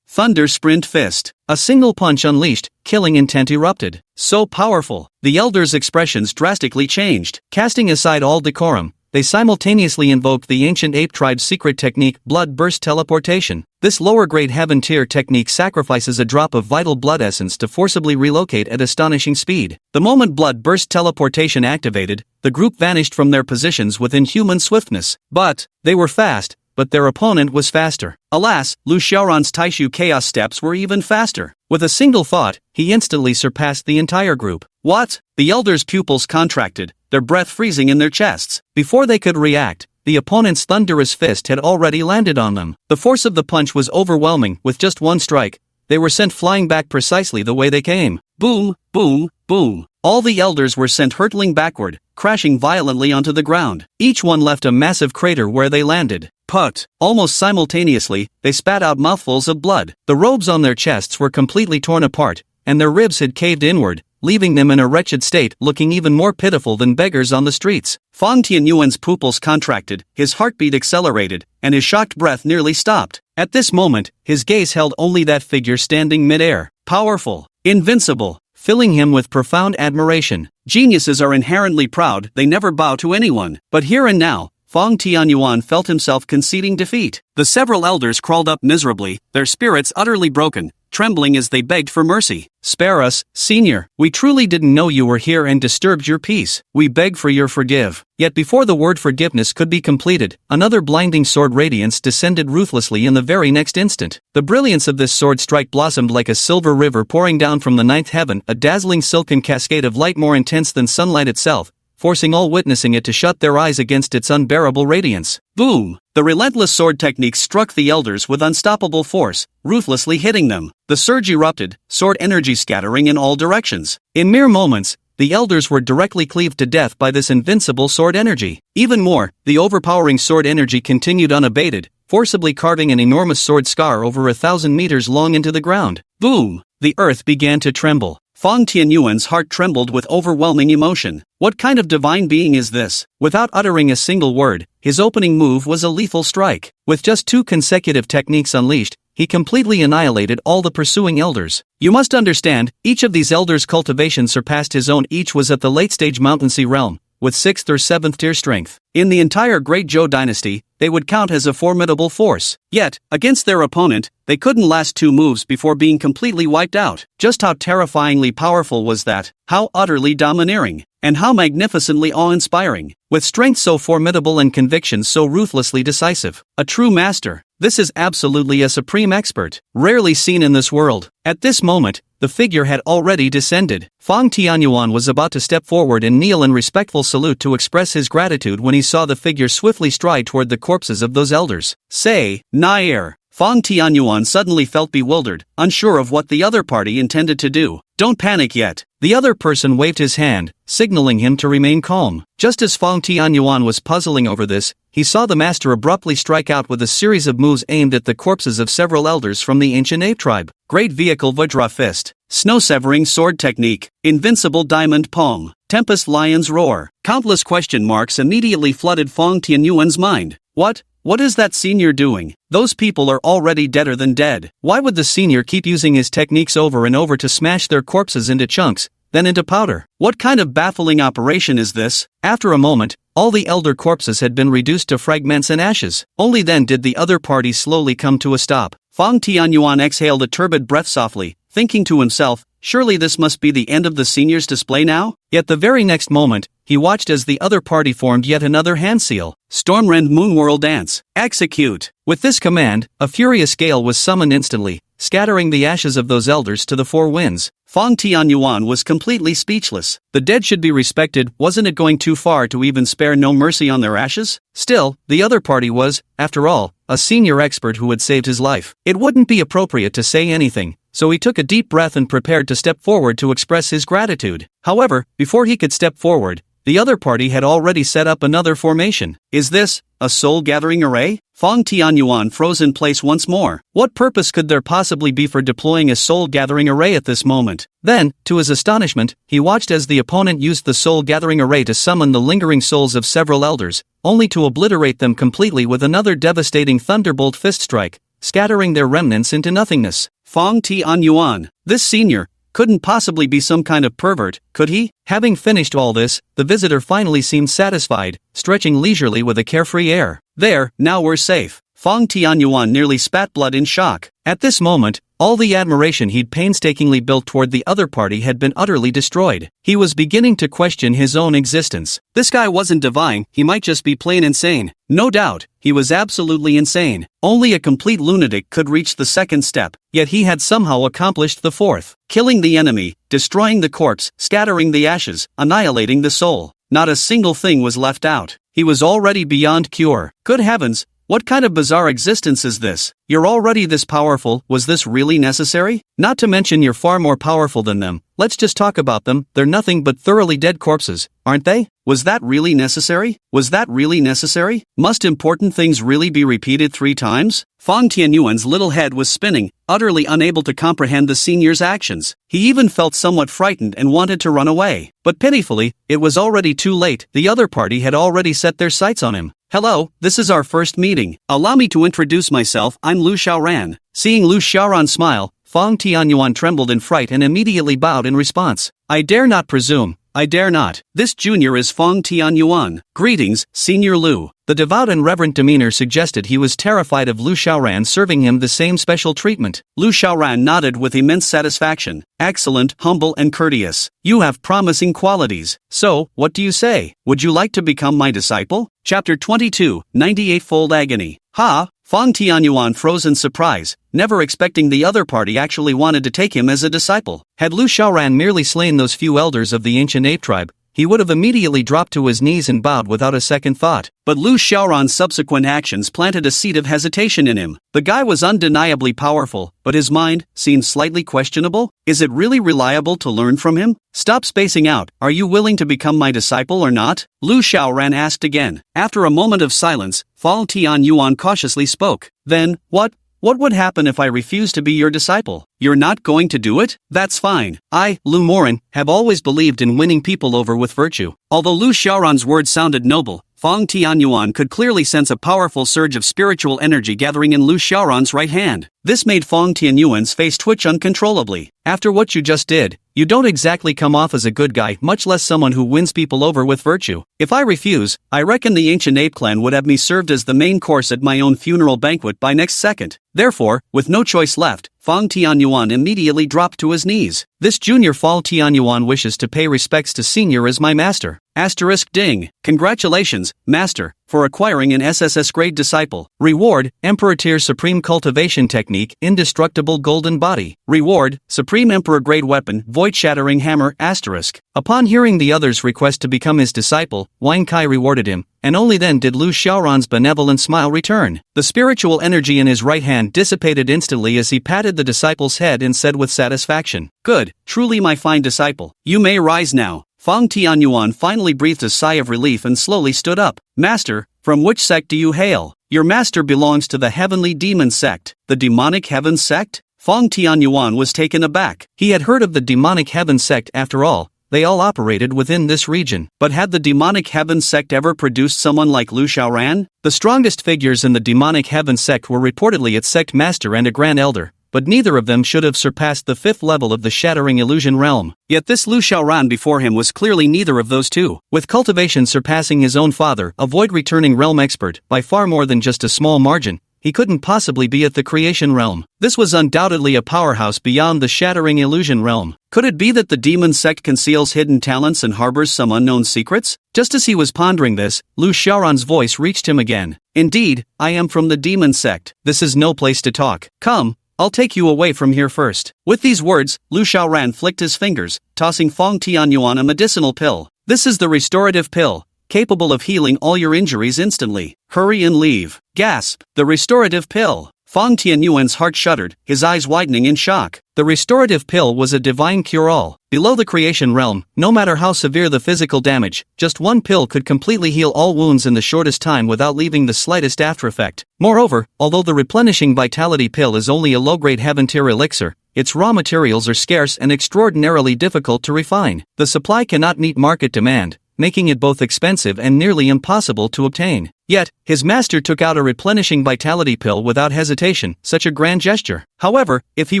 Thunder Sprint Fist. A single punch unleashed, killing intent erupted. So powerful, the elders' expressions drastically changed. Casting aside all decorum, they simultaneously invoked the ancient ape tribe's secret technique, blood burst teleportation. This lower-grade heaven tier technique sacrifices a drop of vital blood essence to forcibly relocate at astonishing speed. The moment blood burst teleportation activated, the group vanished from their positions with inhuman swiftness. But they were fast, but their opponent was faster. Alas, Lu Xiaoran's Taishu Chaos steps were even faster. With a single thought, he instantly surpassed the entire group. What? The elders' pupils contracted, their breath freezing in their chests. Before they could react, the opponent's thunderous fist had already landed on them. The force of the punch was overwhelming. With just one strike, they were sent flying back precisely the way they came. Boom, boom, boom. All the elders were sent hurtling backward, crashing violently onto the ground. Each one left a massive crater where they landed. Put! Almost simultaneously, they spat out mouthfuls of blood. The robes on their chests were completely torn apart, and their ribs had caved inward, leaving them in a wretched state, looking even more pitiful than beggars on the streets. Fang Tianyuan's pupils contracted, his heartbeat accelerated, and his shocked breath nearly stopped. At this moment, his gaze held only that figure standing mid-air. Powerful, invincible, filling him with profound admiration. Geniuses are inherently proud, they never bow to anyone. But here and now, Fang Tianyuan felt himself conceding defeat. The several elders crawled up miserably, their spirits utterly broken, trembling as they begged for mercy. "Spare us, senior. We truly didn't know you were here and disturbed your peace. We beg for your forgive." Yet before the word forgiveness could be completed, another blinding sword radiance descended ruthlessly in the very next instant. The brilliance of this sword strike blossomed like a silver river pouring down from the ninth heaven, a dazzling silken cascade of light more intense than sunlight itself, forcing all witnessing it to shut their eyes against its unbearable radiance. Boom! The relentless sword technique struck the elders with unstoppable force, ruthlessly hitting them. The surge erupted, sword energy scattering in all directions. In mere moments, the elders were directly cleaved to death by this invincible sword energy. Even more, the overpowering sword energy continued unabated, forcibly carving an enormous sword scar over 1,000 meters long into the ground. Boom! The earth began to tremble. Fang Tianyuan's heart trembled with overwhelming emotion. What kind of divine being is this? Without uttering a single word, his opening move was a lethal strike. With just 2 consecutive techniques unleashed, he completely annihilated all the pursuing elders. You must understand, each of these elders' cultivation surpassed his own. Each was at the late-stage mountaincy realm, with 6th or 7th tier strength. In the entire Great Zhou dynasty, they would count as a formidable force. Yet, against their opponent, they couldn't last 2 moves before being completely wiped out. Just how terrifyingly powerful was that? How utterly domineering, and how magnificently awe-inspiring. With strength so formidable and convictions so ruthlessly decisive. A true master. This is absolutely a supreme expert, rarely seen in this world. At this moment, the figure had already descended. Fang Tianyuan was about to step forward and kneel in respectful salute to express his gratitude when he saw the figure swiftly stride toward the corpses of those elders. Say, Nair. Fang Tianyuan suddenly felt bewildered, unsure of what the other party intended to do. Don't panic yet. The other person waved his hand, signaling him to remain calm. Just as Fang Tianyuan was puzzling over this, he saw the master abruptly strike out with a series of moves aimed at the corpses of several elders from the ancient ape tribe. Great Vehicle Vajra Fist, Snow-Severing Sword Technique, Invincible Diamond Palm, Tempest Lion's Roar. Countless question marks immediately flooded Fang Tianyuan's mind. What is that senior doing? Those people are already deader than dead. Why would the senior keep using his techniques over and over to smash their corpses into chunks, then into powder? What kind of baffling operation is this? After a moment, all the elder corpses had been reduced to fragments and ashes. Only then did the other party slowly come to a stop. Fang Tianyuan exhaled a turbid breath softly, thinking to himself, surely this must be the end of the senior's display now? Yet the very next moment, he watched as the other party formed yet another hand seal. Stormrend Moonwhirl Dance. Execute! With this command, a furious gale was summoned instantly, scattering the ashes of those elders to the 4 winds. Fang Tianyuan was completely speechless. The dead should be respected. Wasn't it going too far to even spare no mercy on their ashes? Still, the other party was, after all, a senior expert who had saved his life. It wouldn't be appropriate to say anything, so he took a deep breath and prepared to step forward to express his gratitude. However, before he could step forward, the other party had already set up another formation. Is this a soul-gathering array? Fong Tianyuan froze in place once more. What purpose could there possibly be for deploying a soul-gathering array at this moment? Then, to his astonishment, he watched as the opponent used the soul-gathering array to summon the lingering souls of several elders, only to obliterate them completely with another devastating thunderbolt fist strike, scattering their remnants into nothingness. Fong Tianyuan, this senior, couldn't possibly be some kind of pervert, could he? Having finished all this, the visitor finally seemed satisfied, stretching leisurely with a carefree air. There, now we're safe. Fong Tianyuan nearly spat blood in shock. At this moment, all the admiration he'd painstakingly built toward the other party had been utterly destroyed. He was beginning to question his own existence. This guy wasn't divine, he might just be plain insane. No doubt, he was absolutely insane. Only a complete lunatic could reach the second step, yet he had somehow accomplished the fourth. Killing the enemy, destroying the corpse, scattering the ashes, annihilating the soul. Not a single thing was left out. He was already beyond cure. Good heavens! What kind of bizarre existence is this? You're already this powerful, was this really necessary? Not to mention you're far more powerful than them. Let's just talk about them, they're nothing but thoroughly dead corpses, aren't they? Was that really necessary? Was that really necessary? Must important things really be repeated 3 times? Fong Tianyuan's little head was spinning, utterly unable to comprehend the senior's actions. He even felt somewhat frightened and wanted to run away. But pitifully, it was already too late. The other party had already set their sights on him. Hello, this is our first meeting. Allow me to introduce myself, I'm Lu Xiaoran. Seeing Lu Xiaoran smile, Fong Tianyuan trembled in fright and immediately bowed in response. I dare not presume. I dare not. This junior is Fong Tianyuan. Greetings, Senior Lu. The devout and reverent demeanor suggested he was terrified of Lu Xiaoran serving him the same special treatment. Lu Xiaoran nodded with immense satisfaction. Excellent, humble and courteous. You have promising qualities. So, what do you say? Would you like to become my disciple? Chapter 22, 98-fold Agony. Ha! Fong Tianyuan froze in surprise, never expecting the other party actually wanted to take him as a disciple. Had Lu Xiaoran merely slain those few elders of the ancient ape tribe, he would have immediately dropped to his knees and bowed without a second thought. But Lu Xiaoran's subsequent actions planted a seed of hesitation in him. The guy was undeniably powerful, but his mind seemed slightly questionable. Is it really reliable to learn from him? Stop spacing out, are you willing to become my disciple or not? Lu Xiaoran asked again. After a moment of silence, Fong Tianyuan cautiously spoke. Then, what would happen if I refuse to be your disciple? You're not going to do it? That's fine. I, Lu Morin, have always believed in winning people over with virtue. Although Lu Xiaoran's words sounded noble, Fong Tianyuan could clearly sense a powerful surge of spiritual energy gathering in Lu Xiaoran's right hand. This made Fong Tianyuan's face twitch uncontrollably. After what you just did, you don't exactly come off as a good guy, much less someone who wins people over with virtue. If I refuse, I reckon the ancient ape clan would have me served as the main course at my own funeral banquet by next second. Therefore, with no choice left, Fong Tianyuan immediately dropped to his knees. This junior Fong Tianyuan wishes to pay respects to senior as my master. Asterisk ding. Congratulations, master, for acquiring an SSS grade disciple. Reward, Emperor Tier Supreme Cultivation Technique, Indestructible Golden Body. Reward, Supreme Emperor Grade Weapon, Void Shattering Hammer, asterisk. Upon hearing the other's request to become his disciple, Wang Kai rewarded him, and only then did Lu Xiaoran's benevolent smile return. The spiritual energy in his right hand dissipated instantly as he patted the disciple's head and said with satisfaction, Good, truly my fine disciple. You may rise now. Fong Tianyuan finally breathed a sigh of relief and slowly stood up. Master, from which sect do you hail? Your master belongs to the Heavenly Demon Sect. The Demonic Heaven Sect? Fong Tianyuan was taken aback. He had heard of the Demonic Heaven Sect after all. They all operated within this region. But had the Demonic Heaven Sect ever produced someone like Lu Xiaoran? The strongest figures in the Demonic Heaven Sect were reportedly its sect master and a grand elder, but neither of them should have surpassed the 5th level of the Shattering Illusion realm. Yet this Lu Xiaoran before him was clearly neither of those two. With cultivation surpassing his own father, a void-returning realm expert, by far more than just a small margin, he couldn't possibly be at the creation realm. This was undoubtedly a powerhouse beyond the Shattering Illusion realm. Could it be that the demon sect conceals hidden talents and harbors some unknown secrets? Just as he was pondering this, Lu Xiaoran's voice reached him again. Indeed, I am from the demon sect. This is no place to talk. Come, I'll take you away from here first. With these words, Lu Xiaoran flicked his fingers, tossing Fong Tianyuan a medicinal pill. This is the restorative pill. capable of healing all your injuries instantly. Hurry and leave. Gasp. The restorative pill. Feng Tianyuan's heart shuddered, his eyes widening in shock. The restorative pill was a divine cure-all. Below the creation realm, no matter how severe the physical damage, just one pill could completely heal all wounds in the shortest time without leaving the slightest aftereffect. Moreover, although the replenishing vitality pill is only a low-grade heaven-tier elixir, its raw materials are scarce and extraordinarily difficult to refine. The supply cannot meet market demand, making it both expensive and nearly impossible to obtain. Yet, his master took out a replenishing vitality pill without hesitation, such a grand gesture. However, if he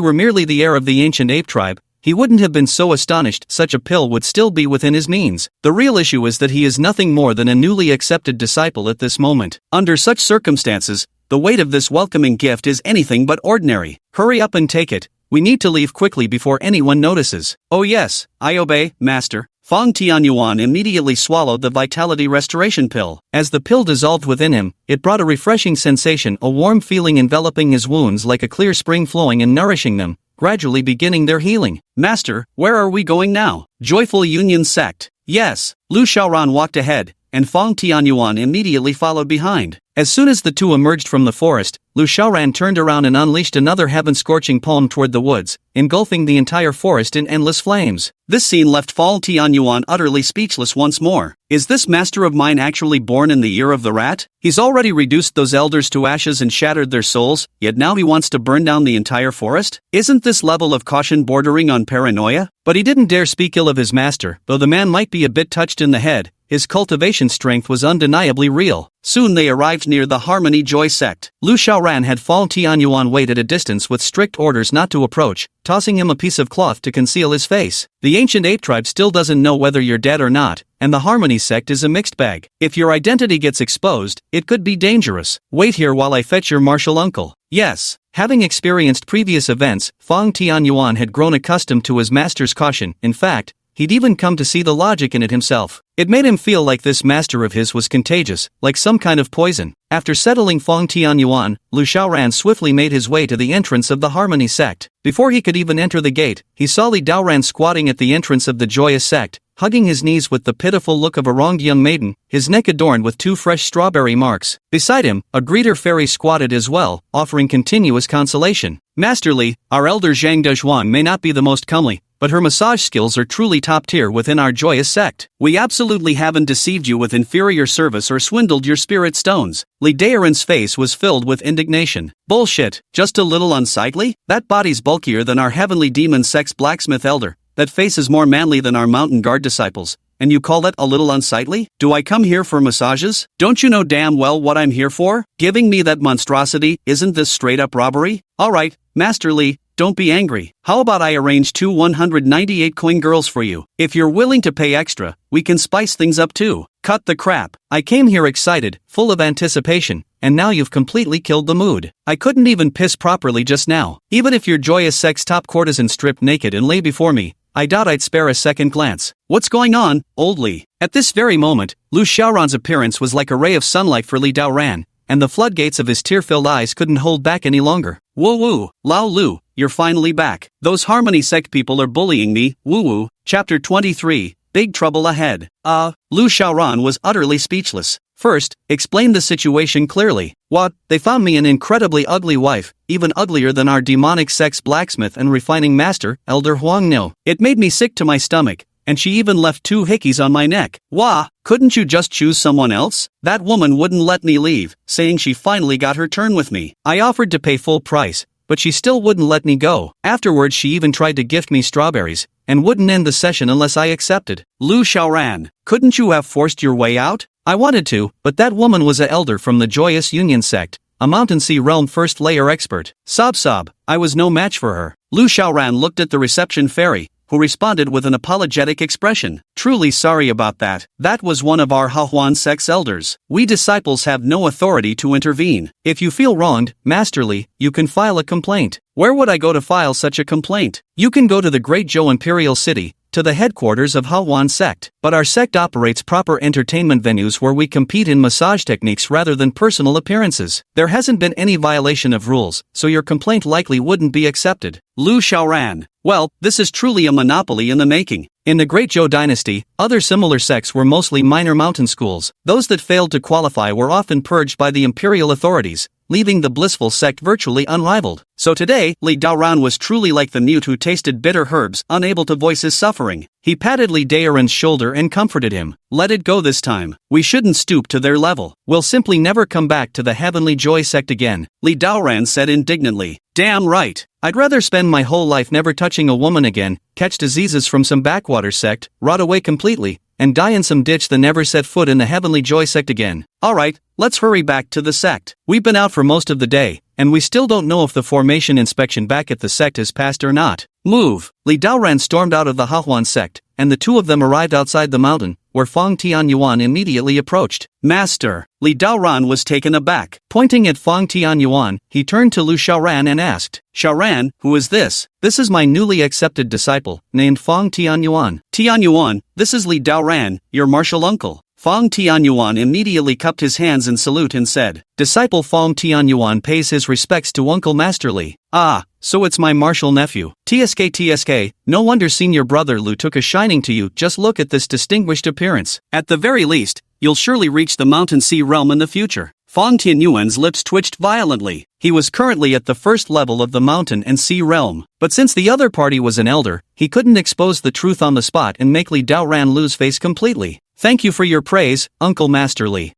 were merely the heir of the ancient ape tribe, he wouldn't have been so astonished. Such a pill would still be within his means. The real issue is that he is nothing more than a newly accepted disciple at this moment. Under such circumstances, the weight of this welcoming gift is anything but ordinary. Hurry up and take it. We need to leave quickly before anyone notices. Oh yes, I obey, master. Feng Tianyuan immediately swallowed the vitality restoration pill. As the pill dissolved within him, it brought a refreshing sensation, a warm feeling enveloping his wounds like a clear spring flowing and nourishing them, gradually beginning their healing. Master, where are we going now? Joyful Union Sect. Yes. Lu Xiaoran walked ahead, and Feng Tianyuan immediately followed behind. As soon as the two emerged from the forest, Lu Xiaoran turned around and unleashed another heaven-scorching palm toward the woods, engulfing the entire forest in endless flames. This scene left Feng Tianyuan utterly speechless once more. Is this master of mine actually born in the year of the rat? He's already reduced those elders to ashes and shattered their souls, yet now he wants to burn down the entire forest? Isn't this level of caution bordering on paranoia? But he didn't dare speak ill of his master, though the man might be a bit touched in the head. His cultivation strength was undeniably real. Soon they arrived near the Harmony Joy sect. Lu Xiaoran had Feng Tianyuan wait at a distance with strict orders not to approach, tossing him a piece of cloth to conceal his face. The ancient ape tribe still doesn't know whether you're dead or not, and the Harmony sect is a mixed bag. If your identity gets exposed, it could be dangerous. Wait here while I fetch your martial uncle. Yes. Having experienced previous events, Feng Tianyuan had grown accustomed to his master's caution. In fact, he'd even come to see the logic in it himself. It made him feel like this master of his was contagious, like some kind of poison. After settling Feng Tianyuan, Lu Xiaoran swiftly made his way to the entrance of the Harmony sect. Before he could even enter the gate, he saw Li Daoran squatting at the entrance of the Joyous sect, hugging his knees with the pitiful look of a wronged young maiden, his neck adorned with 2 fresh strawberry marks. Beside him, a greeter fairy squatted as well, offering continuous consolation. Master Li, our elder Zhang Dezhuan may not be the most comely, but her massage skills are truly top tier within our Joyous sect. We absolutely haven't deceived you with inferior service or swindled your spirit stones. Li Daoran's face was filled with indignation. Bullshit, just a little unsightly? That body's bulkier than our heavenly demon sex blacksmith elder. That face is more manly than our mountain guard disciples. And you call that a little unsightly? Do I come here for massages? Don't you know damn well what I'm here for? Giving me that monstrosity, isn't this straight up robbery? Alright, Master Li, don't be angry. How about I arrange 2 198 coin girls for you? If you're willing to pay extra, we can spice things up too. Cut the crap. I came here excited, full of anticipation, and now you've completely killed the mood. I couldn't even piss properly just now. Even if your Joyous sect's top courtesan stripped naked and lay before me, I doubt I'd spare a second glance. What's going on, old Li? At this very moment, Lu Xiaoran's appearance was like a ray of sunlight for Li Daoran, and the floodgates of his tear-filled eyes couldn't hold back any longer. Woo-woo, Lao Lu, you're finally back. Those Harmony sect people are bullying me, woo-woo. Chapter 23, Big Trouble Ahead. Lu Xiaoran was utterly speechless. First, explain the situation clearly. What? They found me an incredibly ugly wife, even uglier than our demonic sex blacksmith and refining master, Elder Huang No. It made me sick to my stomach, and she even left 2 hickeys on my neck. Wah, couldn't you just choose someone else? That woman wouldn't let me leave, saying she finally got her turn with me. I offered to pay full price, but she still wouldn't let me go. Afterwards she even tried to gift me strawberries, and wouldn't end the session unless I accepted. Lu Xiaoran, couldn't you have forced your way out? I wanted to, but that woman was a elder from the Joyous Union sect, a Mountain Sea realm first layer expert. Sob, I was no match for her. Lu Xiaoran looked at the reception fairy, who responded with an apologetic expression. Truly sorry about that. That was one of our Hahuan sect's elders. We disciples have no authority to intervene. If you feel wronged, Master Li, you can file a complaint. Where would I go to file such a complaint? You can go to the Great Zhou Imperial City, to the headquarters of Hahuan sect. But our sect operates proper entertainment venues where we compete in massage techniques rather than personal appearances. There hasn't been any violation of rules, so your complaint likely wouldn't be accepted. Lu Xiaoran, Well, this is truly a monopoly in the making. In the Great Zhou dynasty, other similar sects were mostly minor mountain schools. Those that failed to qualify were often purged by the imperial authorities, leaving the blissful sect virtually unrivaled. So today, Li Daoran was truly like the mute who tasted bitter herbs, unable to voice his suffering. He patted Li Daoran's shoulder and comforted him. Let it go this time. We shouldn't stoop to their level. We'll simply never come back to the Heavenly Joy sect again, Li Daoran said indignantly. Damn right. I'd rather spend my whole life never touching a woman again, catch diseases from some backwater sect, rot away completely, and die in some ditch than never set foot in the Heavenly Joy sect again. Alright, let's hurry back to the sect. We've been out for most of the day, and we still don't know if the formation inspection back at the sect has passed or not. Move! Li Daoran stormed out of the Hahuan sect, and the two of them arrived outside the mountain, where Fang Tianyuan immediately approached. Master! Li Daoran was taken aback. Pointing at Fang Tianyuan, he turned to Lu Xiaoran and asked, Xiaoran, who is this? This is my newly accepted disciple, named Fang Tianyuan. Tianyuan, this is Li Daoran, your martial uncle. Fang Tianyuan immediately cupped his hands in salute and said, Disciple Fang Tianyuan pays his respects to Uncle Master Li. Ah, so it's my martial nephew. TSK, no wonder senior brother Lu took a shining to you, just look at this distinguished appearance. At the very least, you'll surely reach the Mountain Sea realm in the future. Fang Tianyuan's lips twitched violently. He was currently at the first level of the Mountain and Sea realm, but since the other party was an elder, he couldn't expose the truth on the spot and make Li Daoran lose face completely. Thank you for your praise, Uncle Master Li.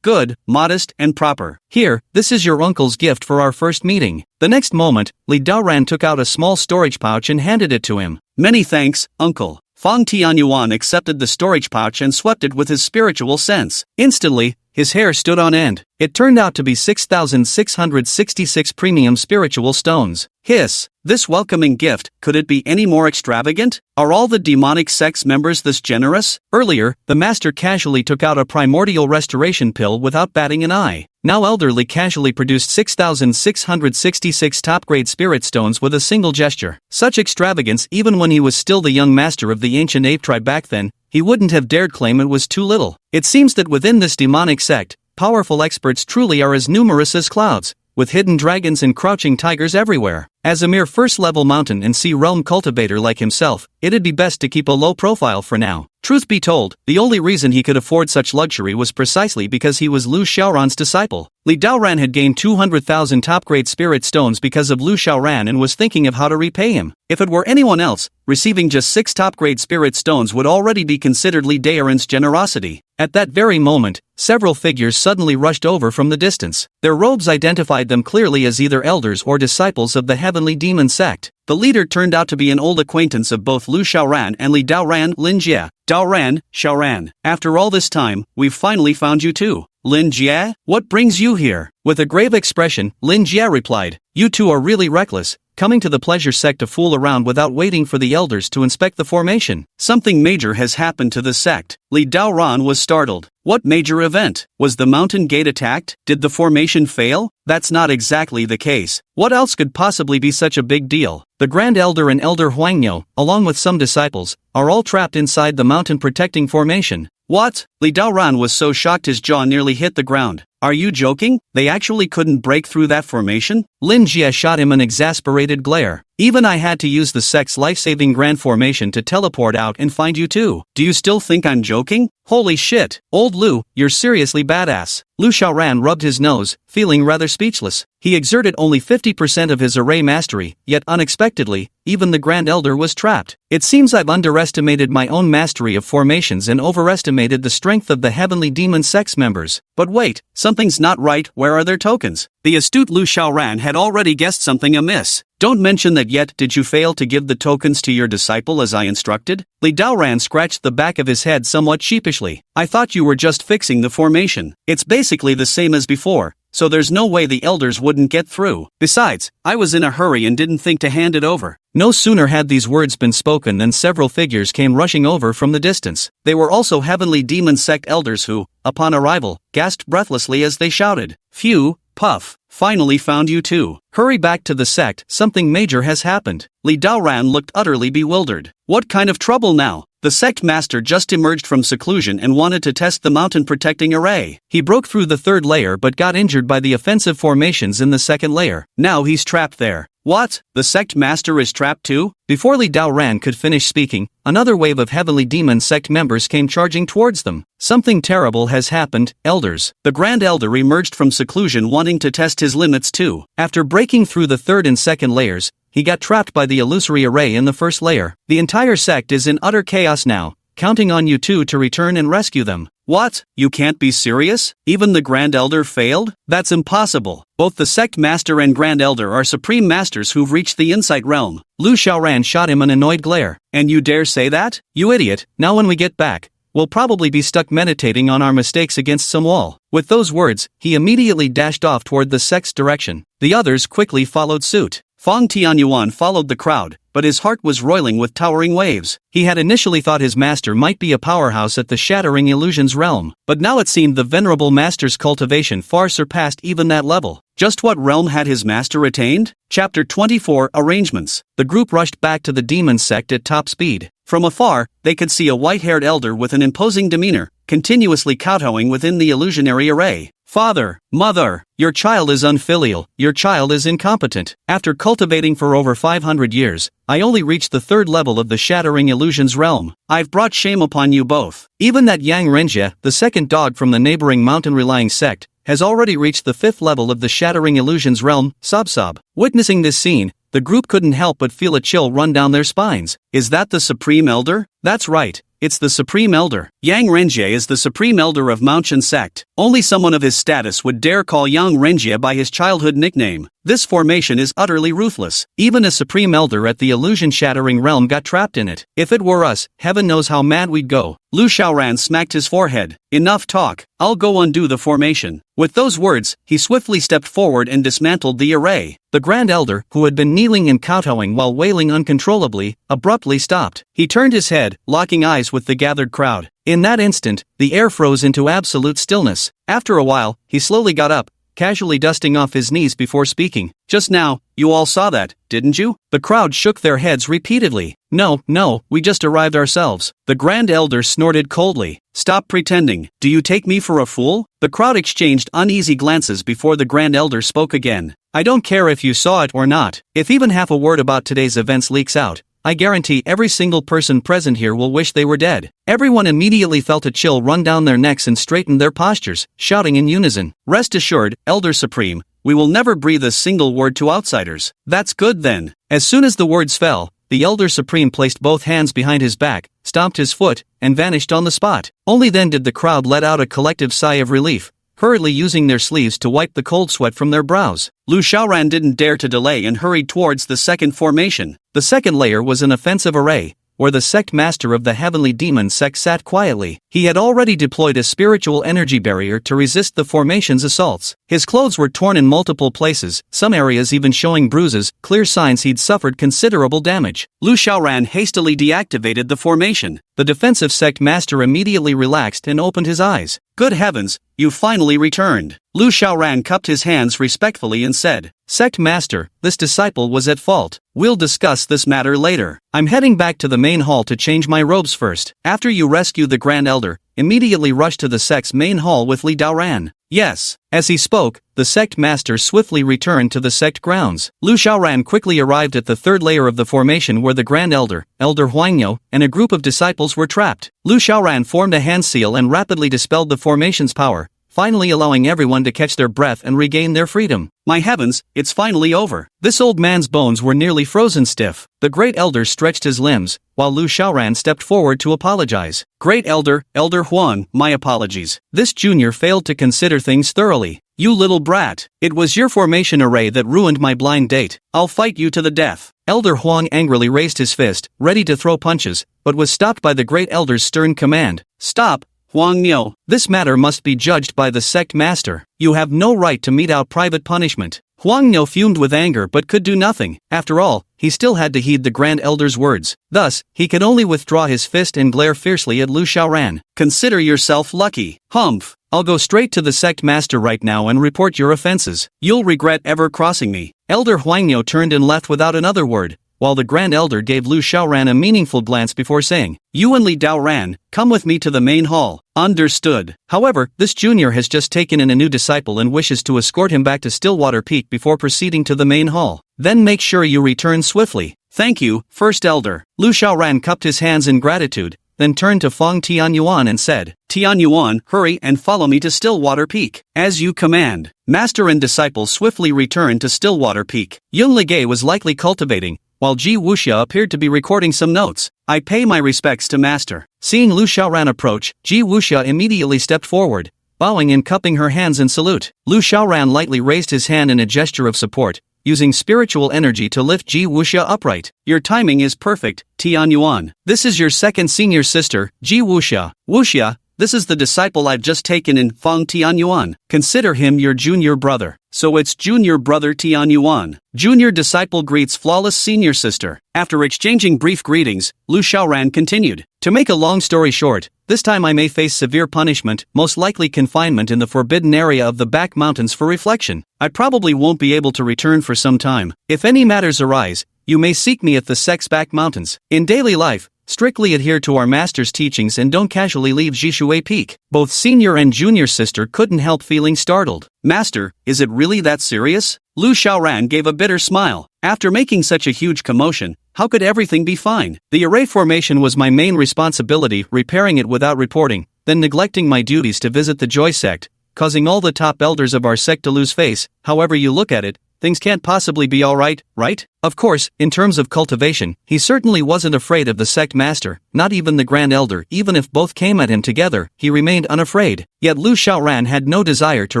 Good, modest, and proper. Here, this is your uncle's gift for our first meeting. The next moment, Li Daoran took out a small storage pouch and handed it to him. Many thanks, Uncle. Fang Tianyuan accepted the storage pouch and swept it with his spiritual sense. Instantly, his hair stood on end. It turned out to be 6,666 premium spiritual stones. Hiss! This welcoming gift, could it be any more extravagant? Are all the demonic sect's members this generous? Earlier, the master casually took out a primordial restoration pill without batting an eye. Now Elderly casually produced 6,666 top-grade spirit stones with a single gesture. Such extravagance even when he was still the young master of the ancient ape tribe back then, he wouldn't have dared claim it was too little. It seems that within this demonic sect, powerful experts truly are as numerous as clouds, with hidden dragons and crouching tigers everywhere. As a mere first-level mountain and sea realm cultivator like himself, it'd be best to keep a low profile for now. Truth be told, the only reason he could afford such luxury was precisely because he was Lu Xiaoran's disciple. Li Daoran had gained 200,000 top-grade spirit stones because of Lu Xiaoran and was thinking of how to repay him. If it were anyone else, receiving just 6 top-grade spirit stones would already be considered Li Daoran's generosity. At that very moment, several figures suddenly rushed over from the distance. Their robes identified them clearly as either elders or disciples of the Heavenly Demon sect. The leader turned out to be an old acquaintance of both Lu Xiaoran and Li Daoran, Lin Jie. Daoran, Xiaoran, after all this time, we've finally found you too. Lin Jie, what brings you here? With a grave expression, Lin Jie replied, You two are really reckless, coming to the pleasure sect to fool around without waiting for the elders to inspect the formation. Something major has happened to the sect. Li Daoran was startled. What major event? Was the mountain gate attacked? Did the formation fail? That's not exactly the case. What else could possibly be such a big deal? The Grand Elder and Elder Huangniu, along with some disciples, are all trapped inside the mountain protecting formation. What? Li Daoran was so shocked his jaw nearly hit the ground. Are you joking? They actually couldn't break through that formation? Lin Jie shot him an exasperated glare. Even I had to use the sect's life-saving grand formation to teleport out and find you too. Do you still think I'm joking? Holy shit. Old Lu, you're seriously badass. Lu Xiaoran rubbed his nose, feeling rather speechless. He exerted only 50% of his array mastery, yet unexpectedly, even the Grand Elder was trapped. It seems I've underestimated my own mastery of formations and overestimated the strength of the Heavenly Demon sect's members. But wait, something's not right, where are their tokens? The astute Lu Xiaoran had already guessed something amiss. Don't mention that yet, did you fail to give the tokens to your disciple as I instructed? Li Daoran scratched the back of his head somewhat sheepishly. I thought you were just fixing the formation. It's basically the same as before, so there's no way the elders wouldn't get through. Besides, I was in a hurry and didn't think to hand it over. No sooner had these words been spoken than several figures came rushing over from the distance. They were also Heavenly Demon sect elders who, upon arrival, gasped breathlessly as they shouted, Phew, puff, finally found you too. Hurry back to the sect, something major has happened. Li Daoran looked utterly bewildered. What kind of trouble now? The sect master just emerged from seclusion and wanted to test the mountain protecting array. He broke through the third layer but got injured by the offensive formations in the second layer. Now he's trapped there. What? The sect master is trapped too? Before Li Daoran could finish speaking, another wave of Heavenly Demon sect members came charging towards them. Something terrible has happened, elders. The Grand Elder emerged from seclusion wanting to test his limits too. After breaking through the third and second layers, he got trapped by the illusory array in the first layer. The entire sect is in utter chaos now, counting on you two to return and rescue them. What? You can't be serious? Even the Grand Elder failed? That's impossible. Both the Sect Master and Grand Elder are Supreme Masters who've reached the Insight Realm. Lu Xiaoran shot him an annoyed glare. And you dare say that? You idiot. Now when we get back, we'll probably be stuck meditating on our mistakes against some wall. With those words, he immediately dashed off toward the sect's direction. The others quickly followed suit. Fang Tianyuan followed the crowd, but his heart was roiling with towering waves. He had initially thought his master might be a powerhouse at the Shattering Illusions realm, but now it seemed the venerable master's cultivation far surpassed even that level. Just what realm had his master attained? Chapter 24 Arrangements. The group rushed back to the demon sect at top speed. From afar, they could see a white-haired elder with an imposing demeanor, continuously kowtowing within the illusionary array. Father, mother, your child is unfilial, your child is incompetent. After cultivating for over 500 years, I only reached the third level of the Shattering Illusions realm. I've brought shame upon you both. Even that Yang Renjie, the second dog from the neighboring mountain-relying sect, has already reached the fifth level of the Shattering Illusions realm, Sob. Witnessing this scene, the group couldn't help but feel a chill run down their spines. Is that the Supreme Elder? That's right. It's the Supreme Elder. Yang Renjie is the Supreme Elder of Mountain Sect. Only someone of his status would dare call Yang Renjie by his childhood nickname. This formation is utterly ruthless. Even a Supreme Elder at the illusion-shattering realm got trapped in it. If it were us, heaven knows how mad we'd go. Lu Xiaoran smacked his forehead. Enough talk. I'll go undo the formation. With those words, he swiftly stepped forward and dismantled the array. The Grand Elder, who had been kneeling and kowtowing while wailing uncontrollably, abruptly stopped. He turned his head, locking eyes with the gathered crowd. In that instant, the air froze into absolute stillness. After a while, he slowly got up, casually dusting off his knees before speaking. Just now, you all saw that, didn't you? The crowd shook their heads repeatedly. No, we just arrived ourselves. The Grand Elder snorted coldly. Stop pretending. Do you take me for a fool? The crowd exchanged uneasy glances before the Grand Elder spoke again. I don't care if you saw it or not. If even half a word about today's events leaks out, I guarantee every single person present here will wish they were dead. Everyone immediately felt a chill run down their necks and straightened their postures, shouting in unison. Rest assured, Elder Supreme, we will never breathe a single word to outsiders. That's good then. As soon as the words fell, the Elder Supreme placed both hands behind his back, stomped his foot, and vanished on the spot. Only then did the crowd let out a collective sigh of relief, hurriedly using their sleeves to wipe the cold sweat from their brows. Lu Xiaoran didn't dare to delay and hurried towards the second formation. The second layer was an offensive array, where the sect master of the Heavenly Demon sect sat quietly. He had already deployed a spiritual energy barrier to resist the formation's assaults. His clothes were torn in multiple places, some areas even showing bruises, clear signs he'd suffered considerable damage. Lu Xiaoran hastily deactivated the formation. The defensive sect master immediately relaxed and opened his eyes. Good heavens, you finally returned. Lu Xiaoran cupped his hands respectfully and said, Sect Master, this disciple was at fault. We'll discuss this matter later. I'm heading back to the main hall to change my robes first. After you rescue the Grand Elder, immediately rush to the sect's main hall with Li Daoran. Yes. As he spoke, the sect master swiftly returned to the sect grounds. Lu Xiaoran quickly arrived at the third layer of the formation where the Grand Elder, Elder Huangniu, and a group of disciples were trapped. Lu Xiaoran formed a hand seal and rapidly dispelled the formation's power, finally allowing everyone to catch their breath and regain their freedom. My heavens, it's finally over. This old man's bones were nearly frozen stiff. The Great Elder stretched his limbs, while Lu Xiaoran stepped forward to apologize. Great Elder, Elder Huang, my apologies. This junior failed to consider things thoroughly. You little brat. It was your formation array that ruined my blind date. I'll fight you to the death. Elder Huang angrily raised his fist, ready to throw punches, but was stopped by the Great Elder's stern command. Stop. Huangniu, this matter must be judged by the sect master. You have no right to mete out private punishment. Huangniu fumed with anger but could do nothing. After all, he still had to heed the Grand Elder's words. Thus, he could only withdraw his fist and glare fiercely at Lu Xiaoran. Consider yourself lucky. Humph. I'll go straight to the sect master right now and report your offenses. You'll regret ever crossing me. Elder Huangniu turned and left without another word, while the Grand Elder gave Lu Xiaoran a meaningful glance before saying, "Yuan Li Dao Ran, come with me to the main hall." Understood. However, this junior has just taken in a new disciple and wishes to escort him back to Stillwater Peak before proceeding to the main hall. Then make sure you return swiftly. Thank you, First Elder. Lu Xiaoran cupped his hands in gratitude, then turned to Feng Tianyuan and said, "Tianyuan, hurry and follow me to Stillwater Peak." As you command. Master and disciple swiftly returned to Stillwater Peak. Yun Ligay was likely cultivating, while Ji Wuxia appeared to be recording some notes. I pay my respects to Master. Seeing Lu Xiaoran approach, Ji Wuxia immediately stepped forward, bowing and cupping her hands in salute. Lu Xiaoran lightly raised his hand in a gesture of support, using spiritual energy to lift Ji Wuxia upright. Your timing is perfect, Tianyuan. This is your second senior sister, Ji Wuxia. Wuxia, this is the disciple I've just taken in, Feng Tianyuan. Consider him your junior brother. So it's junior brother Tianyuan. Junior disciple greets flawless senior sister. After exchanging brief greetings, Lu Xiaoran continued. To make a long story short, this time I may face severe punishment, most likely confinement in the forbidden area of the back mountains for reflection. I probably won't be able to return for some time. If any matters arise, you may seek me at the Sex Back Mountains. In daily life, strictly adhere to our master's teachings and don't casually leave Jishui Peak. Both senior and junior sister couldn't help feeling startled. Master, is it really that serious? Lu Xiaoran gave a bitter smile. After making such a huge commotion, how could everything be fine? The array formation was my main responsibility, repairing it without reporting, then neglecting my duties to visit the Joy sect, causing all the top elders of our sect to lose face. However you look at it, things can't possibly be alright, right? Of course, in terms of cultivation, he certainly wasn't afraid of the sect master, not even the Grand Elder. Even if both came at him together, he remained unafraid. Yet Lu Xiaoran had no desire to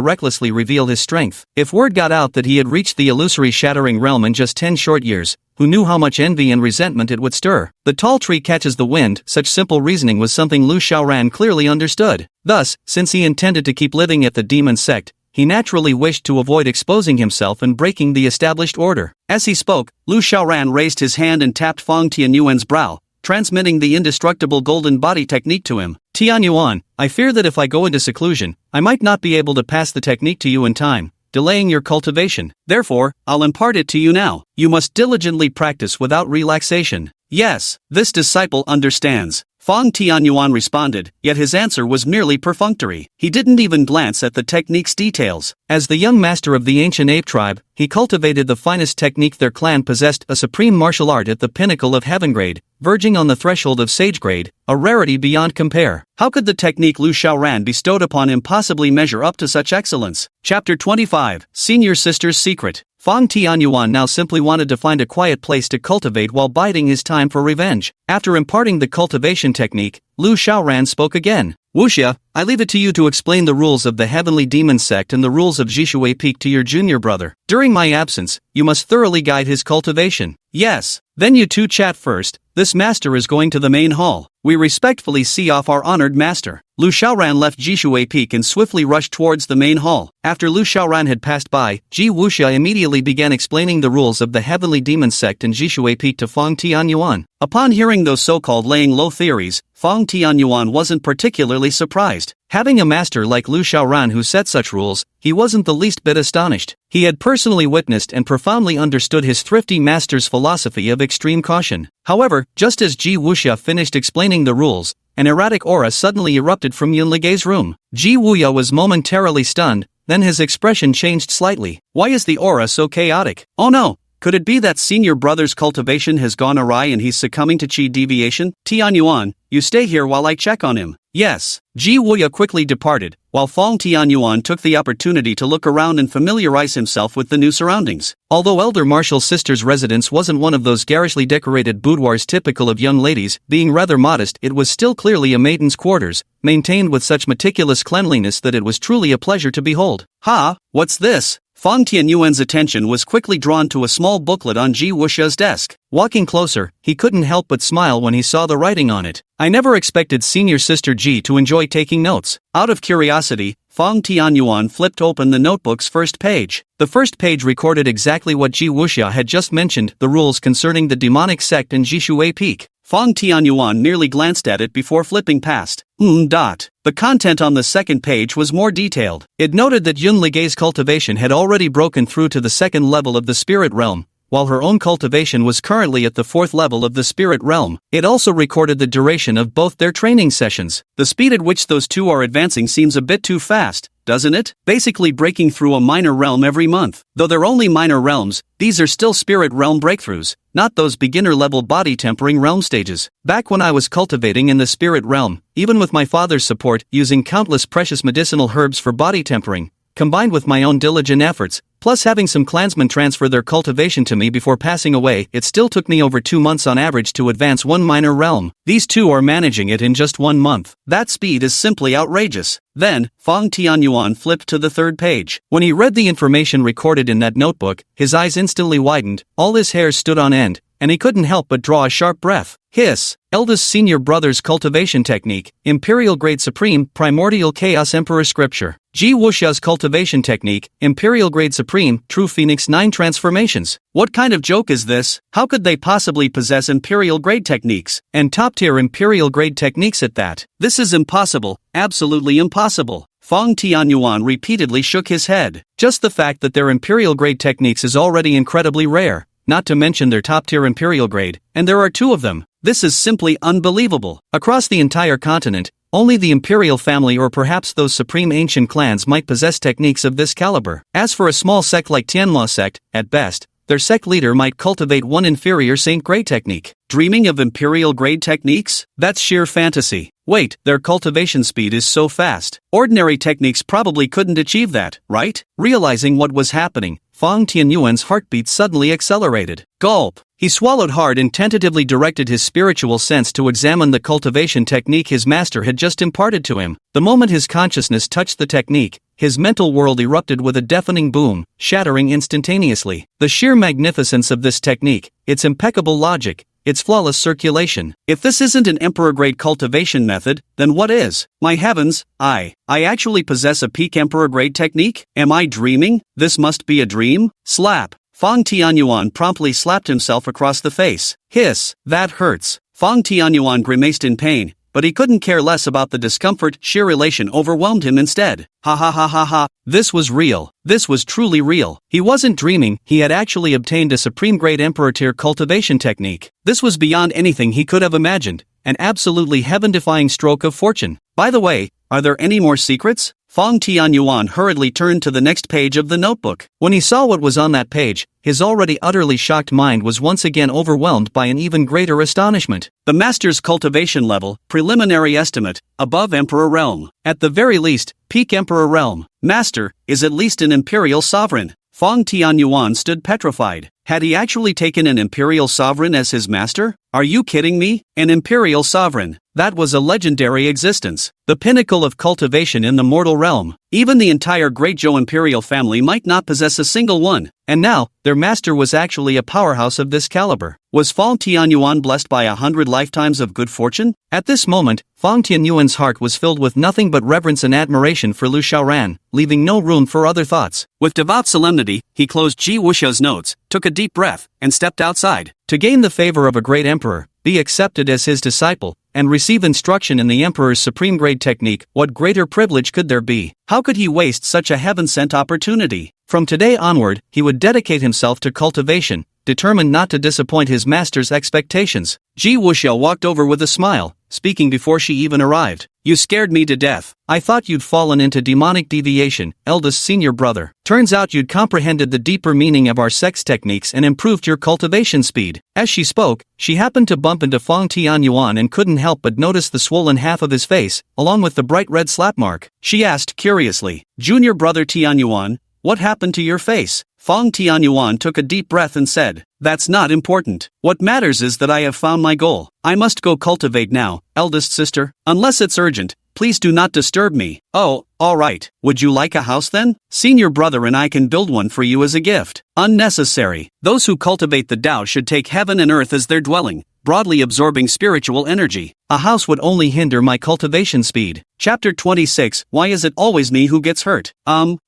recklessly reveal his strength. If word got out that he had reached the illusory shattering realm in just 10 short years, who knew how much envy and resentment it would stir? The tall tree catches the wind. Such simple reasoning was something Lu Xiaoran clearly understood. Thus, since he intended to keep living at the demon sect, he naturally wished to avoid exposing himself and breaking the established order. As he spoke, Lu Xiaoran raised his hand and tapped Feng Tianyuan's brow, transmitting the indestructible golden body technique to him. Tianyuan, I fear that if I go into seclusion, I might not be able to pass the technique to you in time, delaying your cultivation. Therefore, I'll impart it to you now. You must diligently practice without relaxation. Yes, this disciple understands. Feng Tianyuan responded, yet his answer was merely perfunctory. He didn't even glance at the technique's details. As the young master of the ancient ape tribe, he cultivated the finest technique their clan possessed, a supreme martial art at the pinnacle of heaven grade, verging on the threshold of sage grade, a rarity beyond compare. How could the technique Lu Xiaoran bestowed upon him possibly measure up to such excellence? Chapter 25, Senior Sister's Secret. Feng Tianyuan now simply wanted to find a quiet place to cultivate while biding his time for revenge. After imparting the cultivation technique, Lu Xiaoran spoke again. Wuxia, I leave it to you to explain the rules of the Heavenly Demon Sect and the rules of Jishui Peak to your junior brother. During my absence, you must thoroughly guide his cultivation. Yes. Then you two chat first. This master is going to the main hall. We respectfully see off our honored master. Lu Xiaoran left Jishui Peak and swiftly rushed towards the main hall. After Lu Xiaoran had passed by, Ji Wuxia immediately began explaining the rules of the Heavenly Demon Sect and Jishui Peak to Feng Tianyuan. Upon hearing those so-called laying low theories, Feng Tianyuan wasn't particularly surprised. Having a master like Lu Xiaoran who set such rules, he wasn't the least bit astonished. He had personally witnessed and profoundly understood his thrifty master's philosophy of extreme caution. However, just as Ji Wuxia finished explaining the rules, an erratic aura suddenly erupted from Yun Ligay's room. Ji Wuxia was momentarily stunned, then his expression changed slightly. Why is the aura so chaotic? Oh no! Could it be that senior brother's cultivation has gone awry and he's succumbing to qi deviation? Tianyuan, you stay here while I check on him. Yes. Ji Wuxia quickly departed, while Feng Tianyuan took the opportunity to look around and familiarize himself with the new surroundings. Although Elder Marshall's sister's residence wasn't one of those garishly decorated boudoirs typical of young ladies, being rather modest, it was still clearly a maiden's quarters, maintained with such meticulous cleanliness that it was truly a pleasure to behold. Ha! What's this? Feng Tianyuan's attention was quickly drawn to a small booklet on Ji Wuxia's desk. Walking closer, he couldn't help but smile when he saw the writing on it. I never expected senior sister Ji to enjoy taking notes. Out of curiosity, Feng Tianyuan flipped open the notebook's first page. The first page recorded exactly what Ji Wuxia had just mentioned, the rules concerning the demonic sect in Jishui Peak. Feng Tianyuan merely glanced at it before flipping past. The content on the second page was more detailed. It noted that Yun Ligay's cultivation had already broken through to the second level of the spirit realm, while her own cultivation was currently at the 4th level of the spirit realm. It also recorded the duration of both their training sessions. The speed at which those two are advancing seems a bit too fast, doesn't it? Basically breaking through a minor realm every month. Though they're only minor realms, these are still spirit realm breakthroughs, not those beginner-level body-tempering realm stages. Back when I was cultivating in the spirit realm, even with my father's support, using countless precious medicinal herbs for body tempering, combined with my own diligent efforts, plus having some clansmen transfer their cultivation to me before passing away, it still took me over 2 months on average to advance one minor realm. These two are managing it in just 1 month. That speed is simply outrageous. Then, Fang Tianyuan flipped to the 3rd page. When he read the information recorded in that notebook, his eyes instantly widened, all his hairs stood on end, and he couldn't help but draw a sharp breath. Hiss. Eldest senior brother's cultivation technique, Imperial Grade Supreme, Primordial Chaos Emperor Scripture. Ji Wuxia's cultivation technique, Imperial Grade Supreme, True Phoenix 9 Transformations. What kind of joke is this? How could they possibly possess Imperial Grade techniques, and top-tier Imperial Grade techniques at that? This is impossible, absolutely impossible. Fang Tianyuan repeatedly shook his head. Just the fact that their Imperial Grade techniques is already incredibly rare, not to mention their top-tier Imperial Grade, and there are 2 of them. This is simply unbelievable. Across the entire continent, only the Imperial family or perhaps those supreme ancient clans might possess techniques of this caliber. As for a small sect like Tianhua sect, at best, their sect leader might cultivate one inferior Saint Grade technique. Dreaming of Imperial Grade techniques? That's sheer fantasy. Wait, their cultivation speed is so fast. Ordinary techniques probably couldn't achieve that, right? Realizing what was happening, Fang Tianyuan's heartbeat suddenly accelerated. Gulp. He swallowed hard and tentatively directed his spiritual sense to examine the cultivation technique his master had just imparted to him. The moment his consciousness touched the technique, his mental world erupted with a deafening boom, shattering instantaneously. The sheer magnificence of this technique, its impeccable logic, its flawless circulation. If this isn't an Emperor-grade cultivation method, then what is? My heavens, I actually possess a peak Emperor-grade technique? Am I dreaming? This must be a dream? Slap. Fang Tianyuan promptly slapped himself across the face. Hiss. That hurts. Fang Tianyuan grimaced in pain, but he couldn't care less about the discomfort. Sheer elation overwhelmed him instead. Ha ha ha ha ha. This was real. This was truly real. He wasn't dreaming, he had actually obtained a supreme grade Emperor tier cultivation technique. This was beyond anything he could have imagined, an absolutely heaven-defying stroke of fortune. By the way, are there any more secrets? Fang Tianyuan hurriedly turned to the next page of the notebook. When he saw what was on that page, his already utterly shocked mind was once again overwhelmed by an even greater astonishment. The master's cultivation level, preliminary estimate, above Emperor Realm. At the very least, peak Emperor Realm. Master, is at least an imperial sovereign. Fang Tianyuan stood petrified. Had he actually taken an imperial sovereign as his master? Are you kidding me? An imperial sovereign. That was a legendary existence. The pinnacle of cultivation in the mortal realm. Even the entire Great Zhou imperial family might not possess a single one. And now, their master was actually a powerhouse of this caliber. Was Fang Tianyuan blessed by 100 lifetimes of good fortune? At this moment, Fang Tianyuan's heart was filled with nothing but reverence and admiration for Lu Xiaoran, leaving no room for other thoughts. With devout solemnity, he closed Ji Wuxia's notes, took a deep breath, and stepped outside. To gain the favor of a great emperor, be accepted as his disciple, and receive instruction in the emperor's supreme grade technique, what greater privilege could there be? How could he waste such a heaven-sent opportunity? From today onward, he would dedicate himself to cultivation, determined not to disappoint his master's expectations. Ji Wuxia walked over with a smile, speaking before she even arrived. You scared me to death. I thought you'd fallen into demonic deviation, eldest senior brother. Turns out you'd comprehended the deeper meaning of our sex techniques and improved your cultivation speed. As she spoke, she happened to bump into Fang Tianyuan and couldn't help but notice the swollen half of his face, along with the bright red slap mark. She asked curiously, Junior brother Tianyuan, what happened to your face? Fang Tianyuan took a deep breath and said, That's not important. What matters is that I have found my goal. I must go cultivate now, eldest sister. Unless it's urgent, please do not disturb me. Oh, alright. Would you like a house then? Senior brother and I can build one for you as a gift. Unnecessary. Those who cultivate the Tao should take heaven and earth as their dwelling, broadly absorbing spiritual energy. A house would only hinder my cultivation speed. Chapter 26, Why is it always me who gets hurt?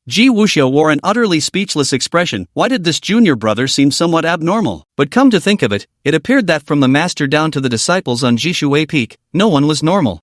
Ji Wuxia wore an utterly speechless expression. Why did this junior brother seem somewhat abnormal? But come to think of it, it appeared that from the master down to the disciples on Jishui Peak, no one was normal.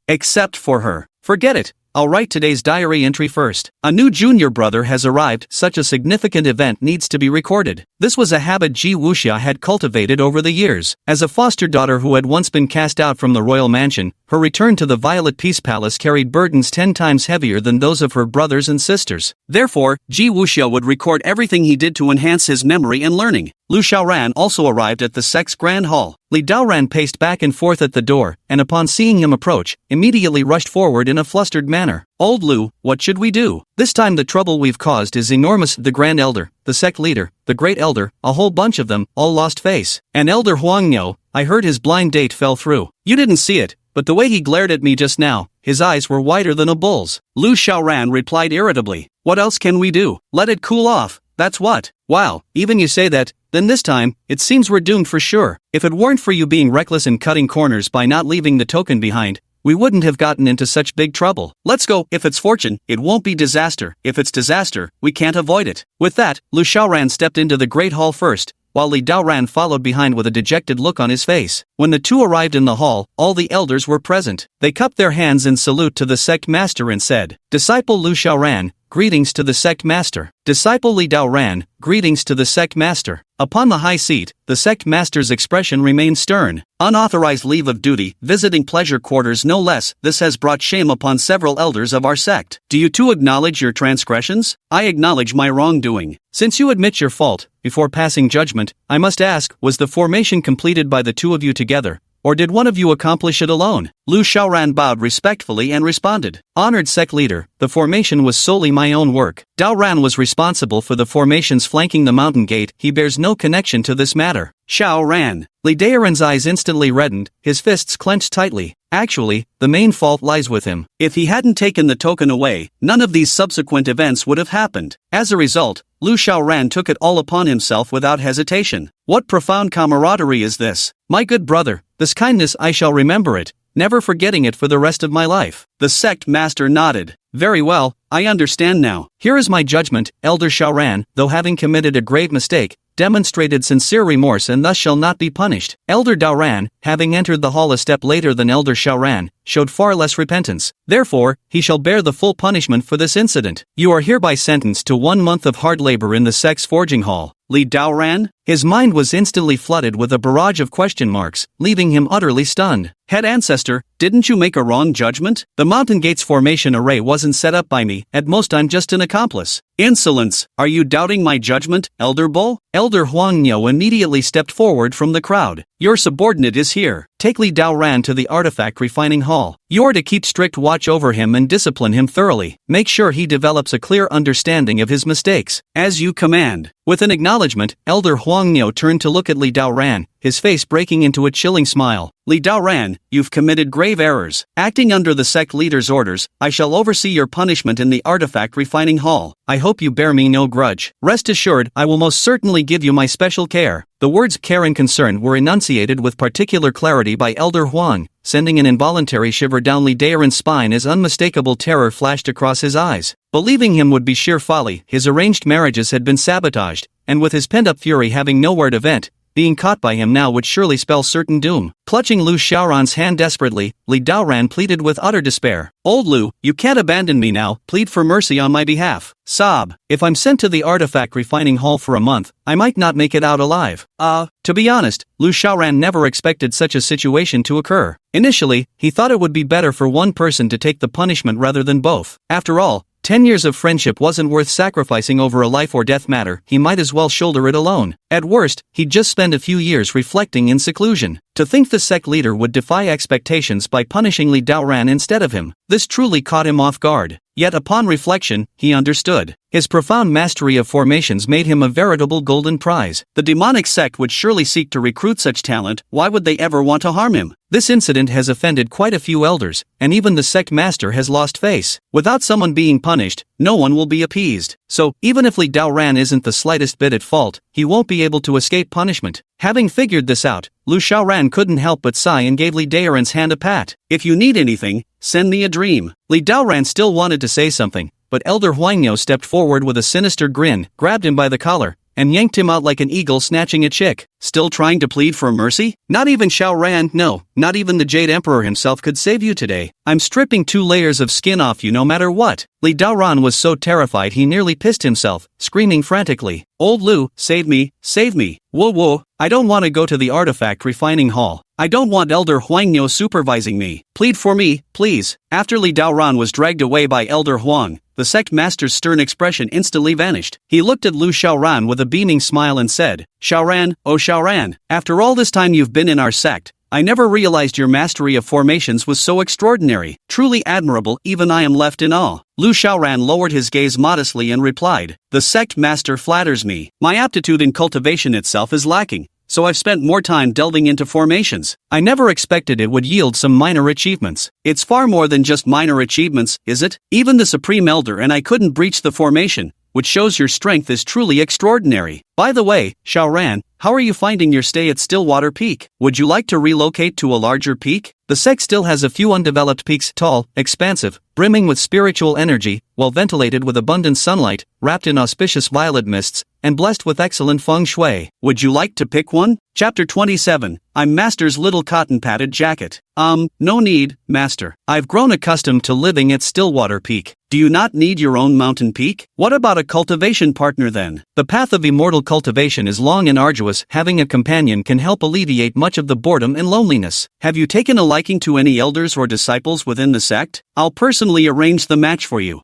Except for her. Forget it. I'll write today's diary entry first. A new junior brother has arrived. Such a significant event needs to be recorded. This was a habit Ji Wuxia had cultivated over the years. As a foster daughter who had once been cast out from the royal mansion, her return to the Violet Peace Palace carried burdens 10 times heavier than those of her brothers and sisters. Therefore, Ji Wuxia would record everything he did to enhance his memory and learning. Lu Xiaoran also arrived at the sect's grand hall. Li Daoran paced back and forth at the door, and upon seeing him approach, immediately rushed forward in a flustered manner. Old Lu, what should we do? This time the trouble we've caused is enormous. The Grand Elder, the sect leader, the Great Elder, a whole bunch of them, all lost face. And Elder Huang Niu, I heard his blind date fell through. You didn't see it, but the way he glared at me just now, his eyes were wider than a bull's. Lu Xiaoran replied irritably. What else can we do? Let it cool off, that's what. Wow, even you say that. Then this time, it seems we're doomed for sure. If it weren't for you being reckless and cutting corners by not leaving the token behind, we wouldn't have gotten into such big trouble. Let's go. If it's fortune, it won't be disaster. If it's disaster, we can't avoid it. With that, Lu Xiaoran stepped into the great hall first, while Li Daoran followed behind with a dejected look on his face. When the two arrived in the hall, all the elders were present. They cupped their hands in salute to the sect master and said, Disciple Lu Xiaoran, greetings to the sect master. Disciple Li Daoran, greetings to the sect master. Upon the high seat, the sect master's expression remained stern. Unauthorized leave of duty, visiting pleasure quarters no less. This has brought shame upon several elders of our sect. Do you too acknowledge your transgressions? I acknowledge my wrongdoing. Since you admit your fault, before passing judgment, I must ask, was the formation completed by the two of you together? Or did one of you accomplish it alone? Lu Xiaoran bowed respectfully and responded. Honored sect leader, the formation was solely my own work. Daoran was responsible for the formations flanking the mountain gate. He bears no connection to this matter. Xiaoran. Li Daoran's eyes instantly reddened, his fists clenched tightly. Actually, the main fault lies with him. If he hadn't taken the token away, none of these subsequent events would have happened. As a result, Lu Xiaoran took it all upon himself without hesitation. What profound camaraderie is this? My good brother, this kindness I shall remember it, never forgetting it for the rest of my life. The sect master nodded. Very well, I understand now. Here is my judgment. Elder Xiaoran, though having committed a grave mistake, demonstrated sincere remorse and thus shall not be punished. Elder Daoran, having entered the hall a step later than Elder Xiaoran, showed far less repentance. Therefore, he shall bear the full punishment for this incident. You are hereby sentenced to 1 month of hard labor in the sect's forging hall. Li Daoran? His mind was instantly flooded with a barrage of question marks, leaving him utterly stunned. Head ancestor, didn't you make a wrong judgment? The Mountain Gates formation array wasn't set up by me, at most I'm just an accomplice. Insolence, are you doubting my judgment, Elder Bull? Elder Huang Niu immediately stepped forward from the crowd. Your subordinate is here. Take Li Daoran to the artifact refining hall. You're to keep strict watch over him and discipline him thoroughly. Make sure he develops a clear understanding of his mistakes. As you command. With an acknowledgement, Elder Huang Niu turned to look at Li Daoran, his face breaking into a chilling smile. Li Daoran, you've committed grave errors. Acting under the sect leader's orders, I shall oversee your punishment in the artifact refining hall. I hope you bear me no grudge. Rest assured, I will most certainly give you my special care. The words care and concern were enunciated with particular clarity by Elder Huang, sending an involuntary shiver down Li Daoran's spine as unmistakable terror flashed across his eyes. Believing him would be sheer folly, his arranged marriages had been sabotaged, and with his pent-up fury having nowhere to vent, being caught by him now would surely spell certain doom. Clutching Lu Xiaoran's hand desperately, Li Daoran pleaded with utter despair. Old Lu, you can't abandon me now, plead for mercy on my behalf. Sob. If I'm sent to the artifact refining hall for a month, I might not make it out alive. To be honest, Lu Xiaoran never expected such a situation to occur. Initially, he thought it would be better for one person to take the punishment rather than both. After all, 10 years of friendship wasn't worth sacrificing over a life or death matter. He might as well shoulder it alone. At worst, he'd just spend a few years reflecting in seclusion. To think the sect leader would defy expectations by punishing Li Daoran instead of him, this truly caught him off guard. Yet upon reflection, he understood. His profound mastery of formations made him a veritable golden prize. The demonic sect would surely seek to recruit such talent. Why would they ever want to harm him? This incident has offended quite a few elders, and even the sect master has lost face. Without someone being punished, no one will be appeased. So, even if Li Daoran isn't the slightest bit at fault, he won't be able to escape punishment. Having figured this out, Lu Xiaoran couldn't help but sigh and gave Li Daoran's hand a pat. If you need anything, send me a dream. Li Daoran still wanted to say something, but Elder Huang Niu stepped forward with a sinister grin, grabbed him by the collar, and yanked him out like an eagle snatching a chick. Still trying to plead for mercy? Not even Xiaoran, no, not even the Jade Emperor himself could save you today. I'm stripping 2 layers of skin off you no matter what. Li Daoran was so terrified he nearly pissed himself, screaming frantically. Old Lu, save me, save me. Whoa whoa, I don't want to go to the artifact refining hall. I don't want Elder Huangniu supervising me. Plead for me, please. After Li Daoran was dragged away by Elder Huang, the sect master's stern expression instantly vanished. He looked at Lu Xiaoran with a beaming smile and said, Xiaoran, oh Xiaoran, after all this time you've been in our sect, I never realized your mastery of formations was so extraordinary. Truly admirable, even I am left in awe. Lu Xiaoran lowered his gaze modestly and replied, the sect master flatters me. My aptitude in cultivation itself is lacking, so I've spent more time delving into formations. I never expected it would yield some minor achievements. It's far more than just minor achievements, is it? Even the Supreme Elder and I couldn't breach the formation, which shows your strength is truly extraordinary. By the way, Xiaoran, how are you finding your stay at Stillwater Peak? Would you like to relocate to a larger peak? The sect still has a few undeveloped peaks, tall, expansive, brimming with spiritual energy, well ventilated with abundant sunlight, wrapped in auspicious violet mists, and blessed with excellent feng shui. Would you like to pick one? Chapter 27, I'm Master's little cotton-padded jacket. No need, Master. I've grown accustomed to living at Stillwater Peak. Do you not need your own mountain peak? What about a cultivation partner then? The path of immortal cultivation is long and arduous. Having a companion can help alleviate much of the boredom and loneliness. Have you taken a liking to any elders or disciples within the sect? I'll personally arrange the match for you.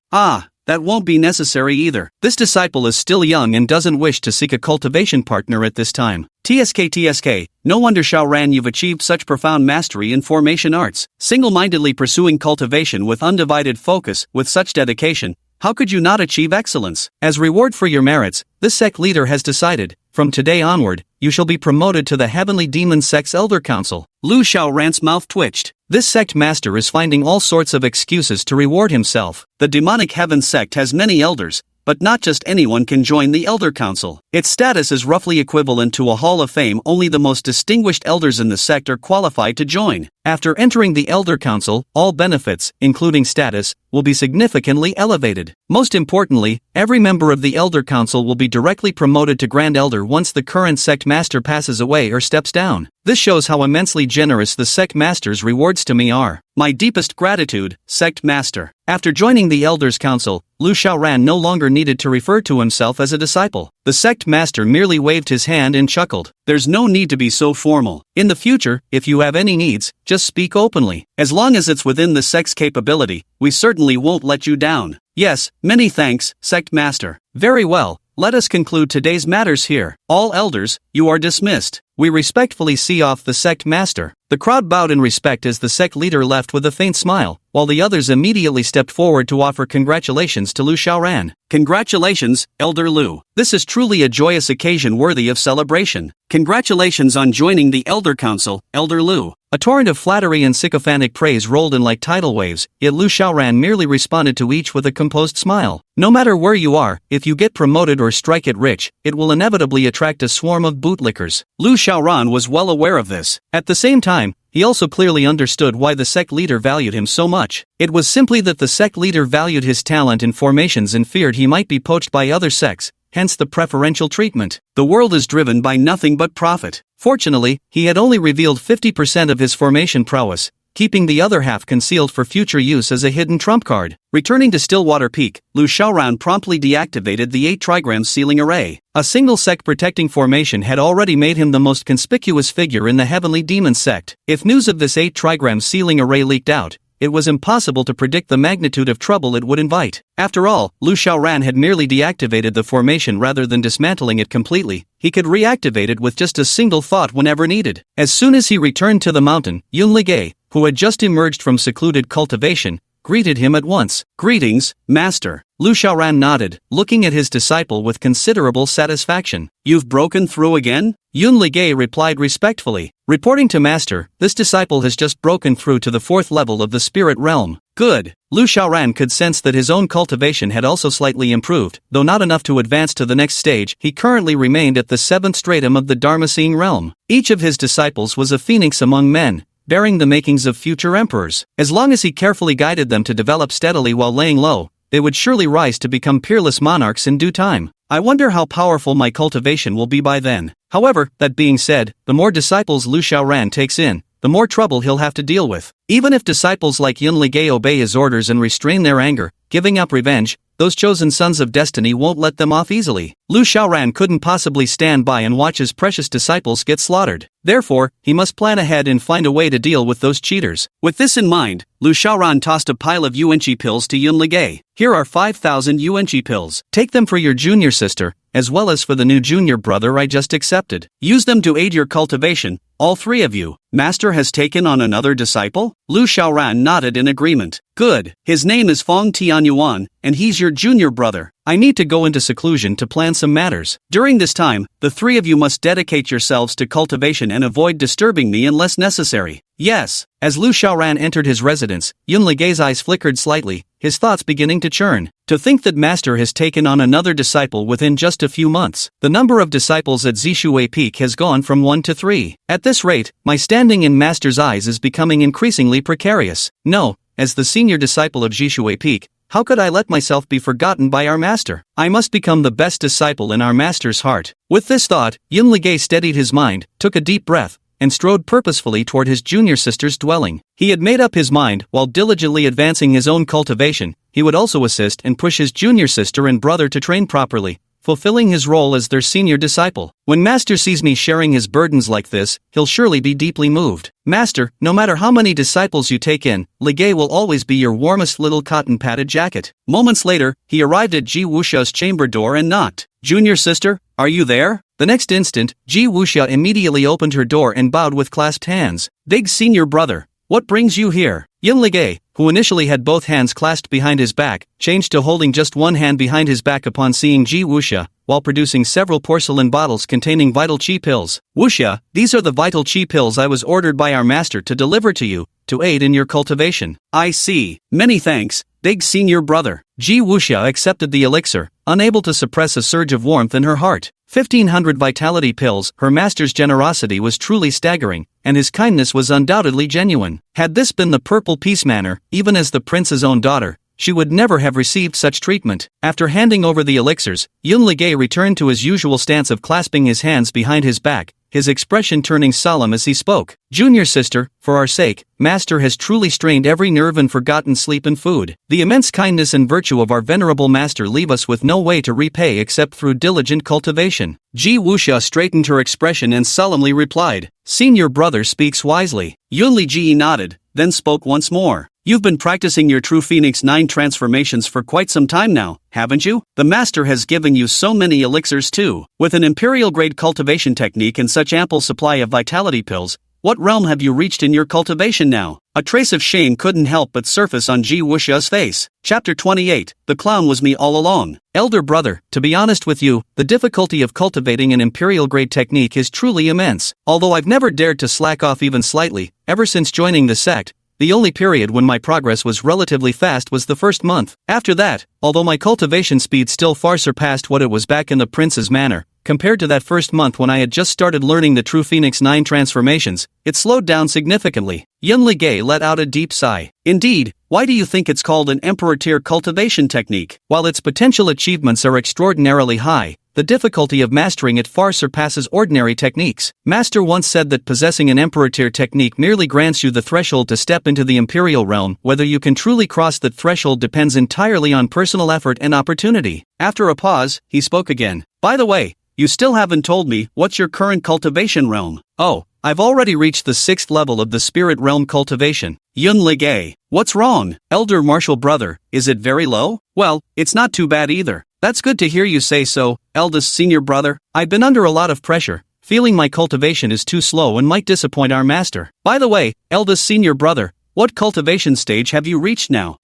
That won't be necessary either. This disciple is still young and doesn't wish to seek a cultivation partner at this time. TSK, no wonder Xiaoran you've achieved such profound mastery in formation arts. Single-mindedly pursuing cultivation with undivided focus, with such dedication, how could you not achieve excellence? As reward for your merits, this sect leader has decided, from today onward, you shall be promoted to the Heavenly Demon Sect's Elder Council. Lu Xiaoran's mouth twitched. This sect master is finding all sorts of excuses to reward himself. The demonic heaven sect has many elders, but not just anyone can join the Elder Council. Its status is roughly equivalent to a Hall of Fame. Only the most distinguished elders in the sect are qualified to join. After entering the Elder Council, all benefits, including status, will be significantly elevated. Most importantly, every member of the Elder Council will be directly promoted to Grand Elder once the current sect master passes away or steps down. This shows how immensely generous the sect master's rewards to me are. My deepest gratitude, sect master. After joining the Elders Council, Lu Xiaoran no longer needed to refer to himself as a disciple. The sect master merely waved his hand and chuckled. There's no need to be so formal. In the future, if you have any needs, just speak openly. As long as it's within the sect's capability, we certainly won't let you down. Yes, many thanks, sect master. Very well, let us conclude today's matters here. All elders, you are dismissed. We respectfully see off the sect master. The crowd bowed in respect as the sect leader left with a faint smile, while the others immediately stepped forward to offer congratulations to Lu Xiaoran. Congratulations, Elder Lu. This is truly a joyous occasion worthy of celebration. Congratulations on joining the Elder Council, Elder Lu. A torrent of flattery and sycophantic praise rolled in like tidal waves, yet Lu Xiaoran merely responded to each with a composed smile. No matter where you are, if you get promoted or strike it rich, it will inevitably attract a swarm of bootlickers. Lu Xiaoran was well aware of this. At the same time, he also clearly understood why the sect leader valued him so much. It was simply that the sect leader valued his talent in formations and feared he might be poached by other sects, hence the preferential treatment. The world is driven by nothing but profit. Fortunately, he had only revealed 50% of his formation prowess, keeping the other half concealed for future use as a hidden trump card. Returning to Stillwater Peak, Lu Xiaoran promptly deactivated the 8 trigram ceiling array. A single sect protecting formation had already made him the most conspicuous figure in the Heavenly Demon sect. If news of this 8 trigram ceiling array leaked out, it was impossible to predict the magnitude of trouble it would invite. After all, Lu Xiaoran had merely deactivated the formation rather than dismantling it completely. He could reactivate it with just a single thought whenever needed. As soon as he returned to the mountain, Yun Ligay, who had just emerged from secluded cultivation, greeted him at once. Greetings, Master. Lu Xiaoran nodded, looking at his disciple with considerable satisfaction. You've broken through again? Yun Ligay replied respectfully. Reporting to Master, this disciple has just broken through to the 4th level of the spirit realm. Good. Lu Xiaoran could sense that his own cultivation had also slightly improved, though not enough to advance to the next stage. He currently remained at the 7th stratum of the Dharma-seeing realm. Each of his disciples was a phoenix among men, bearing the makings of future emperors. As long as he carefully guided them to develop steadily while laying low, they would surely rise to become peerless monarchs in due time. I wonder how powerful my cultivation will be by then. However, that being said, the more disciples Lu Xiaoran takes in, the more trouble he'll have to deal with. Even if disciples like Yun Ligay obey his orders and restrain their anger, giving up revenge, those chosen sons of destiny won't let them off easily. Lu Xiaoran couldn't possibly stand by and watch his precious disciples get slaughtered. Therefore, he must plan ahead and find a way to deal with those cheaters. With this in mind, Lu Xiaoran tossed a pile of Yuanqi pills to Yun Ligay. Here are 5,000 Yuanqi pills. Take them for your junior sister, as well as for the new junior brother I just accepted. Use them to aid your cultivation, all three of you. Master has taken on another disciple? Lu Xiaoran nodded in agreement. Good. His name is Fong Tianyuan, and he's your junior brother. I need to go into seclusion to plan some matters. During this time, the three of you must dedicate yourselves to cultivation and avoid disturbing me unless necessary. Yes. As Lu Xiaoran entered his residence, Yun Ligay's eyes flickered slightly, his thoughts beginning to churn. To think that Master has taken on another disciple within just a few months. The number of disciples at Zishui Peak has gone from 1 to 3. At this rate, my standing in Master's eyes is becoming increasingly precarious. No, as the senior disciple of Zishui Peak, how could I let myself be forgotten by our master? I must become the best disciple in our master's heart. With this thought, Yun Ligay steadied his mind, took a deep breath, and strode purposefully toward his junior sister's dwelling. He had made up his mind, while diligently advancing his own cultivation, he would also assist and push his junior sister and brother to train properly, fulfilling his role as their senior disciple. When Master sees me sharing his burdens like this, he'll surely be deeply moved. Master, no matter how many disciples you take in, Ligay will always be your warmest little cotton-padded jacket. Moments later, he arrived at Ji Wuxia's chamber door and knocked. Junior sister, are you there? The next instant, Ji Wuxia immediately opened her door and bowed with clasped hands. Big senior brother, what brings you here? Yun Ligay, who initially had both hands clasped behind his back, changed to holding just one hand behind his back upon seeing Ji Wuxia, while producing several porcelain bottles containing vital qi pills. Wuxia, these are the vital qi pills I was ordered by our master to deliver to you, to aid in your cultivation. I see. Many thanks, big senior brother. Ji Wuxia accepted the elixir, unable to suppress a surge of warmth in her heart. 1,500 vitality pills. Her master's generosity was truly staggering, and his kindness was undoubtedly genuine. Had this been the Purple Peace Manor, even as the prince's own daughter, she would never have received such treatment. After handing over the elixirs, Yun Ligay returned to his usual stance of clasping his hands behind his back, his expression turning solemn as he spoke. Junior sister, for our sake, Master has truly strained every nerve and forgotten sleep and food. The immense kindness and virtue of our venerable master leave us with no way to repay except through diligent cultivation. Ji Wuxia straightened her expression and solemnly replied, Senior brother speaks wisely. Yun Ligay nodded, then spoke once more. You've been practicing your True Phoenix 9 transformations for quite some time now, haven't you? The master has given you so many elixirs too. With an imperial-grade cultivation technique and such ample supply of vitality pills, what realm have you reached in your cultivation now? A trace of shame couldn't help but surface on Ji Wuxia's face. Chapter 28, The Clown Was Me All Along. Elder brother, to be honest with you, the difficulty of cultivating an imperial-grade technique is truly immense. Although I've never dared to slack off even slightly, ever since joining the sect, the only period when my progress was relatively fast was the first month. After that, although my cultivation speed still far surpassed what it was back in the Prince's Manor, compared to that first month when I had just started learning the True Phoenix 9 transformations, it slowed down significantly. Yun Ligay let out a deep sigh. Indeed, why do you think it's called an Emperor-tier cultivation technique? While its potential achievements are extraordinarily high, the difficulty of mastering it far surpasses ordinary techniques. Master once said that possessing an Emperor-tier technique merely grants you the threshold to step into the Imperial realm. Whether you can truly cross that threshold depends entirely on personal effort and opportunity. After a pause, he spoke again. By the way, you still haven't told me what's your current cultivation realm. Oh, I've already reached the 6th level of the Spirit Realm cultivation. Yun Ligay, what's wrong? Elder Martial brother, is it very low? Well, it's not too bad either. That's good to hear you say so, eldest senior brother. I've been under a lot of pressure, feeling my cultivation is too slow and might disappoint our master. By the way, eldest senior brother, what cultivation stage have you reached now?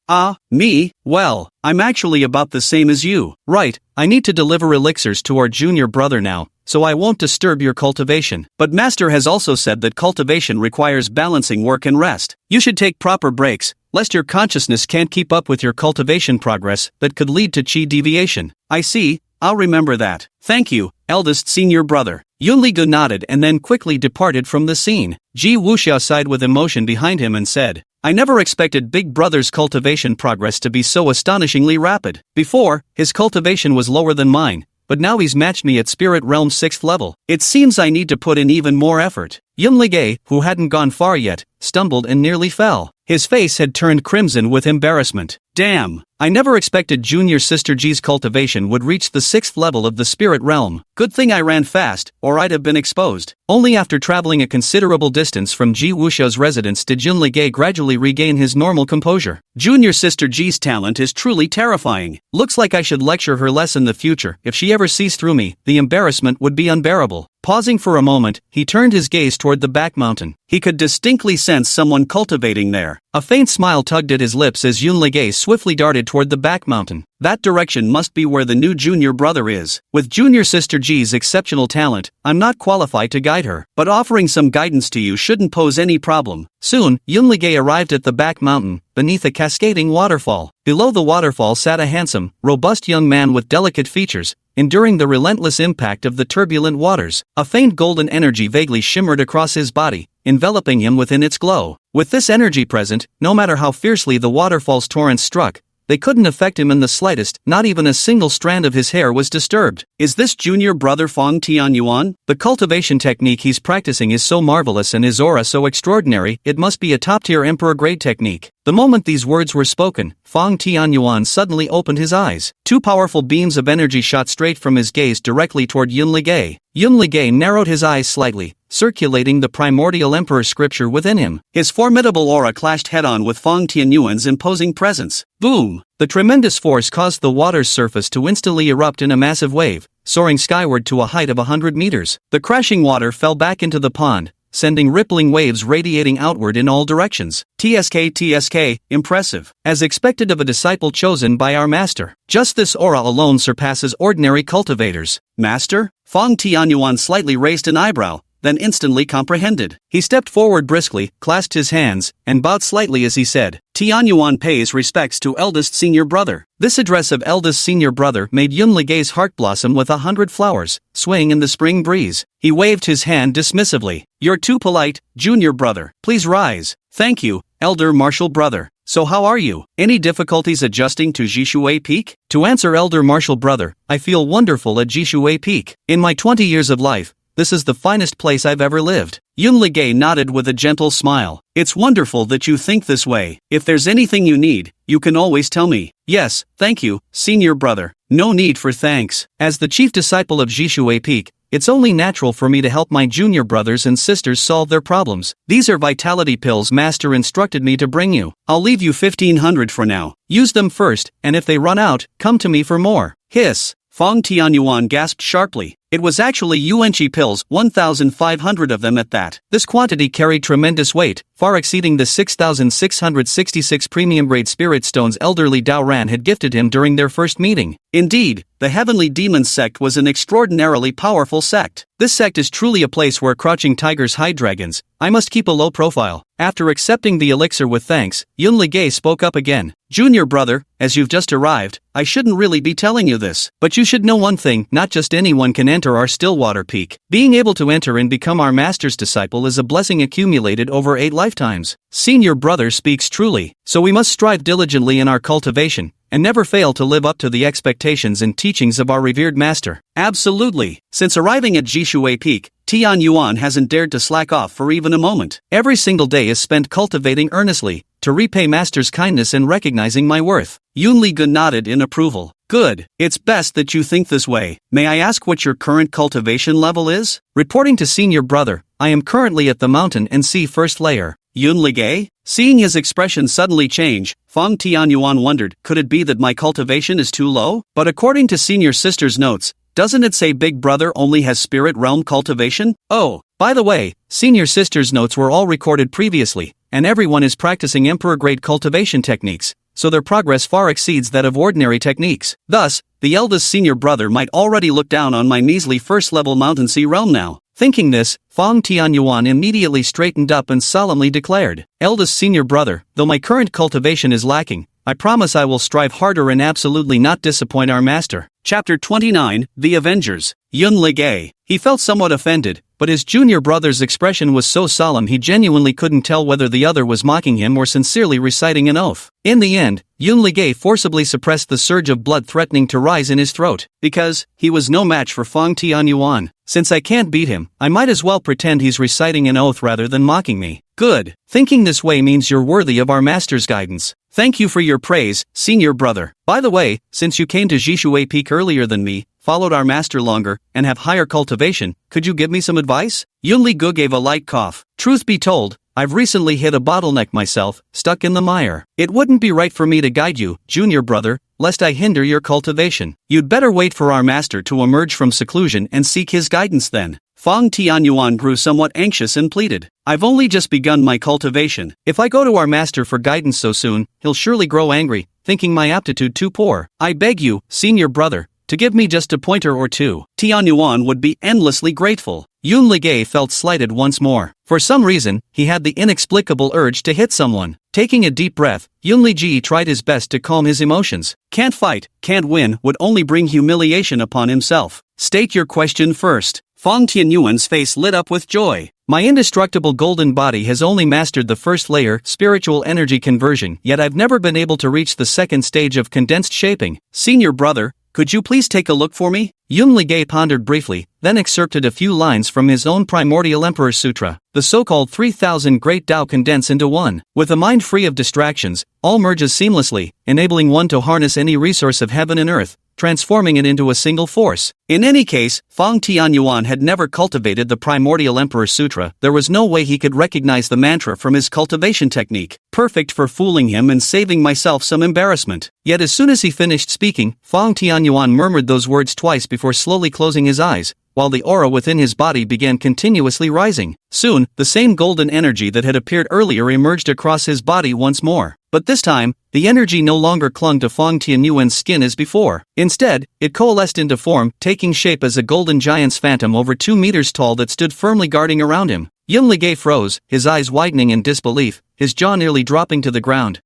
Me? Well, I'm actually about the same as you. Right, I need to deliver elixirs to our junior brother now, so I won't disturb your cultivation. But Master has also said that cultivation requires balancing work and rest. You should take proper breaks, lest your consciousness can't keep up with your cultivation progress that could lead to qi deviation. I see, I'll remember that. Thank you, eldest senior brother. Yun Ligay nodded and then quickly departed from the scene. Ji Wuxia sighed with emotion behind him and said, I never expected Big Brother's cultivation progress to be so astonishingly rapid. Before, his cultivation was lower than mine, but now he's matched me at Spirit Realm 6th level. It seems I need to put in even more effort. Yunlige, who hadn't gone far yet, stumbled and nearly fell. His face had turned crimson with embarrassment. Damn, I never expected Junior Sister G's cultivation would reach the 6th level of the Spirit Realm. Good thing I ran fast, or I'd have been exposed. Only after traveling a considerable distance from Ji Wuxiao's residence did Yunlige gradually regain his normal composure. Junior Sister G's talent is truly terrifying. Looks like I should lecture her less in the future. If she ever sees through me, the embarrassment would be unbearable. Pausing for a moment, he turned his gaze toward the back mountain. He could distinctly sense someone cultivating there. A faint smile tugged at his lips as Yunlige swiftly darted toward the back mountain. That direction must be where the new junior brother is. With Junior Sister G's exceptional talent, I'm not qualified to guide her, but offering some guidance to you shouldn't pose any problem. Soon, Yunlige arrived at the back mountain, beneath a cascading waterfall. Below the waterfall sat a handsome, robust young man with delicate features, enduring the relentless impact of the turbulent waters. A faint golden energy vaguely shimmered across his body, enveloping him within its glow. With this energy present, no matter how fiercely the waterfall's torrents struck, they couldn't affect him in the slightest. Not even a single strand of his hair was disturbed. Is this junior brother Feng Tianyuan? The cultivation technique he's practicing is so marvelous and his aura so extraordinary, it must be a top-tier emperor-grade technique. The moment these words were spoken, Feng Tianyuan suddenly opened his eyes. Two powerful beams of energy shot straight from his gaze directly toward Yunlige. Yunlige narrowed his eyes slightly, circulating the primordial emperor scripture within him. His formidable aura clashed head-on with Feng Tianyuan's imposing presence. Boom! The tremendous force caused the water's surface to instantly erupt in a massive wave, soaring skyward to a height of 100 meters. The crashing water fell back into the pond, sending rippling waves radiating outward in all directions. TSK, impressive. As expected of a disciple chosen by our master. Just this aura alone surpasses ordinary cultivators. Master? Feng Tianyuan slightly raised an eyebrow, then instantly comprehended. He stepped forward briskly, clasped his hands, and bowed slightly as he said, Tianyuan pays respects to eldest senior brother. This address of eldest senior brother made Yunlige's heart blossom with 100 flowers, swaying in the spring breeze. He waved his hand dismissively. You're too polite, junior brother. Please rise. Thank you, elder martial brother. So how are you? Any difficulties adjusting to Jishui Peak? To answer elder martial brother, I feel wonderful at Jishui Peak. In my 20 years of life, this is the finest place I've ever lived. Yunlige nodded with a gentle smile. It's wonderful that you think this way. If there's anything you need, you can always tell me. Yes, thank you, senior brother. No need for thanks. As the chief disciple of Jishui Peak, it's only natural for me to help my junior brothers and sisters solve their problems. These are vitality pills master instructed me to bring you. I'll leave you 1500 for now. Use them first, and if they run out, come to me for more. Hiss. Feng Tianyuan gasped sharply. It was actually Yuanqi pills, 1,500 of them at that. This quantity carried tremendous weight, far exceeding the 6,666 premium-grade spirit stones elderly Dao Ran had gifted him during their first meeting. Indeed, the Heavenly Demon sect was an extraordinarily powerful sect. This sect is truly a place where crouching tigers hide dragons. I must keep a low profile. After accepting the elixir with thanks, Yunlige spoke up again. Junior brother, as you've just arrived, I shouldn't really be telling you this, but you should know one thing, not just anyone can enter our Stillwater Peak. Being able to enter and become our master's disciple is a blessing accumulated over 8 lifetimes. Senior brother speaks truly, so we must strive diligently in our cultivation, and never fail to live up to the expectations and teachings of our revered master. Absolutely. Since arriving at Jishui Peak, Tianyuan hasn't dared to slack off for even a moment. Every single day is spent cultivating earnestly, to repay master's kindness and recognizing my worth. Yunlige nodded in approval. Good. It's best that you think this way. May I ask what your current cultivation level is? Reporting to senior brother, I am currently at the mountain and sea first layer. Yunlige? Seeing his expression suddenly change, Feng Tianyuan wondered, could it be that my cultivation is too low? But according to senior sister's notes, doesn't it say big brother only has spirit realm cultivation? Oh, by the way, senior sister's notes were all recorded previously, and everyone is practicing emperor-grade cultivation techniques, so their progress far exceeds that of ordinary techniques. Thus, the eldest senior brother might already look down on my measly first-level mountain sea realm now. Thinking this, Feng Tianyuan immediately straightened up and solemnly declared, Eldest senior brother, though my current cultivation is lacking, I promise I will strive harder and absolutely not disappoint our master. Chapter 29, The Avengers. Yunlige. He felt somewhat offended, but his junior brother's expression was so solemn he genuinely couldn't tell whether the other was mocking him or sincerely reciting an oath. In the end, Yun Ligay forcibly suppressed the surge of blood threatening to rise in his throat, because he was no match for Fang Tianyuan. Since I can't beat him, I might as well pretend he's reciting an oath rather than mocking me. Good. Thinking this way means you're worthy of our master's guidance. Thank you for your praise, senior brother. By the way, since you came to Jishui Peak earlier than me, followed our master longer, and have higher cultivation, could you give me some advice? Yun Ligu gave a light cough. Truth be told, I've recently hit a bottleneck myself, stuck in the mire. It wouldn't be right for me to guide you, junior brother, lest I hinder your cultivation. You'd better wait for our master to emerge from seclusion and seek his guidance then. Fang Tianyuan grew somewhat anxious and pleaded. I've only just begun my cultivation. If I go to our master for guidance so soon, he'll surely grow angry, thinking my aptitude too poor. I beg you, senior brother, to give me just a pointer or two. Tianyuan would be endlessly grateful. Yun Ligay felt slighted once more. For some reason, he had the inexplicable urge to hit someone. Taking a deep breath, Yun Liji tried his best to calm his emotions. Can't fight, can't win would only bring humiliation upon himself. State your question first. Fang Tianyuan's face lit up with joy. My indestructible golden body has only mastered the first layer, spiritual energy conversion, yet I've never been able to reach the second stage of condensed shaping. Senior brother, could you please take a look for me? Yun Ligay pondered briefly, then excerpted a few lines from his own Primordial Emperor Sutra. The so-called 3,000 Great Tao condense into one. With a mind free of distractions, all merges seamlessly, enabling one to harness any resource of heaven and earth, transforming it into a single force. In any case, Fang Tianyuan had never cultivated the Primordial Emperor Sutra. There was no way he could recognize the mantra from his cultivation technique. Perfect for fooling him and saving myself some embarrassment. Yet as soon as he finished speaking, Fang Tianyuan murmured those words twice before slowly closing his eyes, while the aura within his body began continuously rising. Soon, the same golden energy that had appeared earlier emerged across his body once more. But this time, the energy no longer clung to Fang Tianyuan's skin as before. Instead, it coalesced into form, taking shape as a golden giant's phantom over 2 meters tall that stood firmly guarding around him. Yun Ligay froze, his eyes widening in disbelief, his jaw nearly dropping to the ground.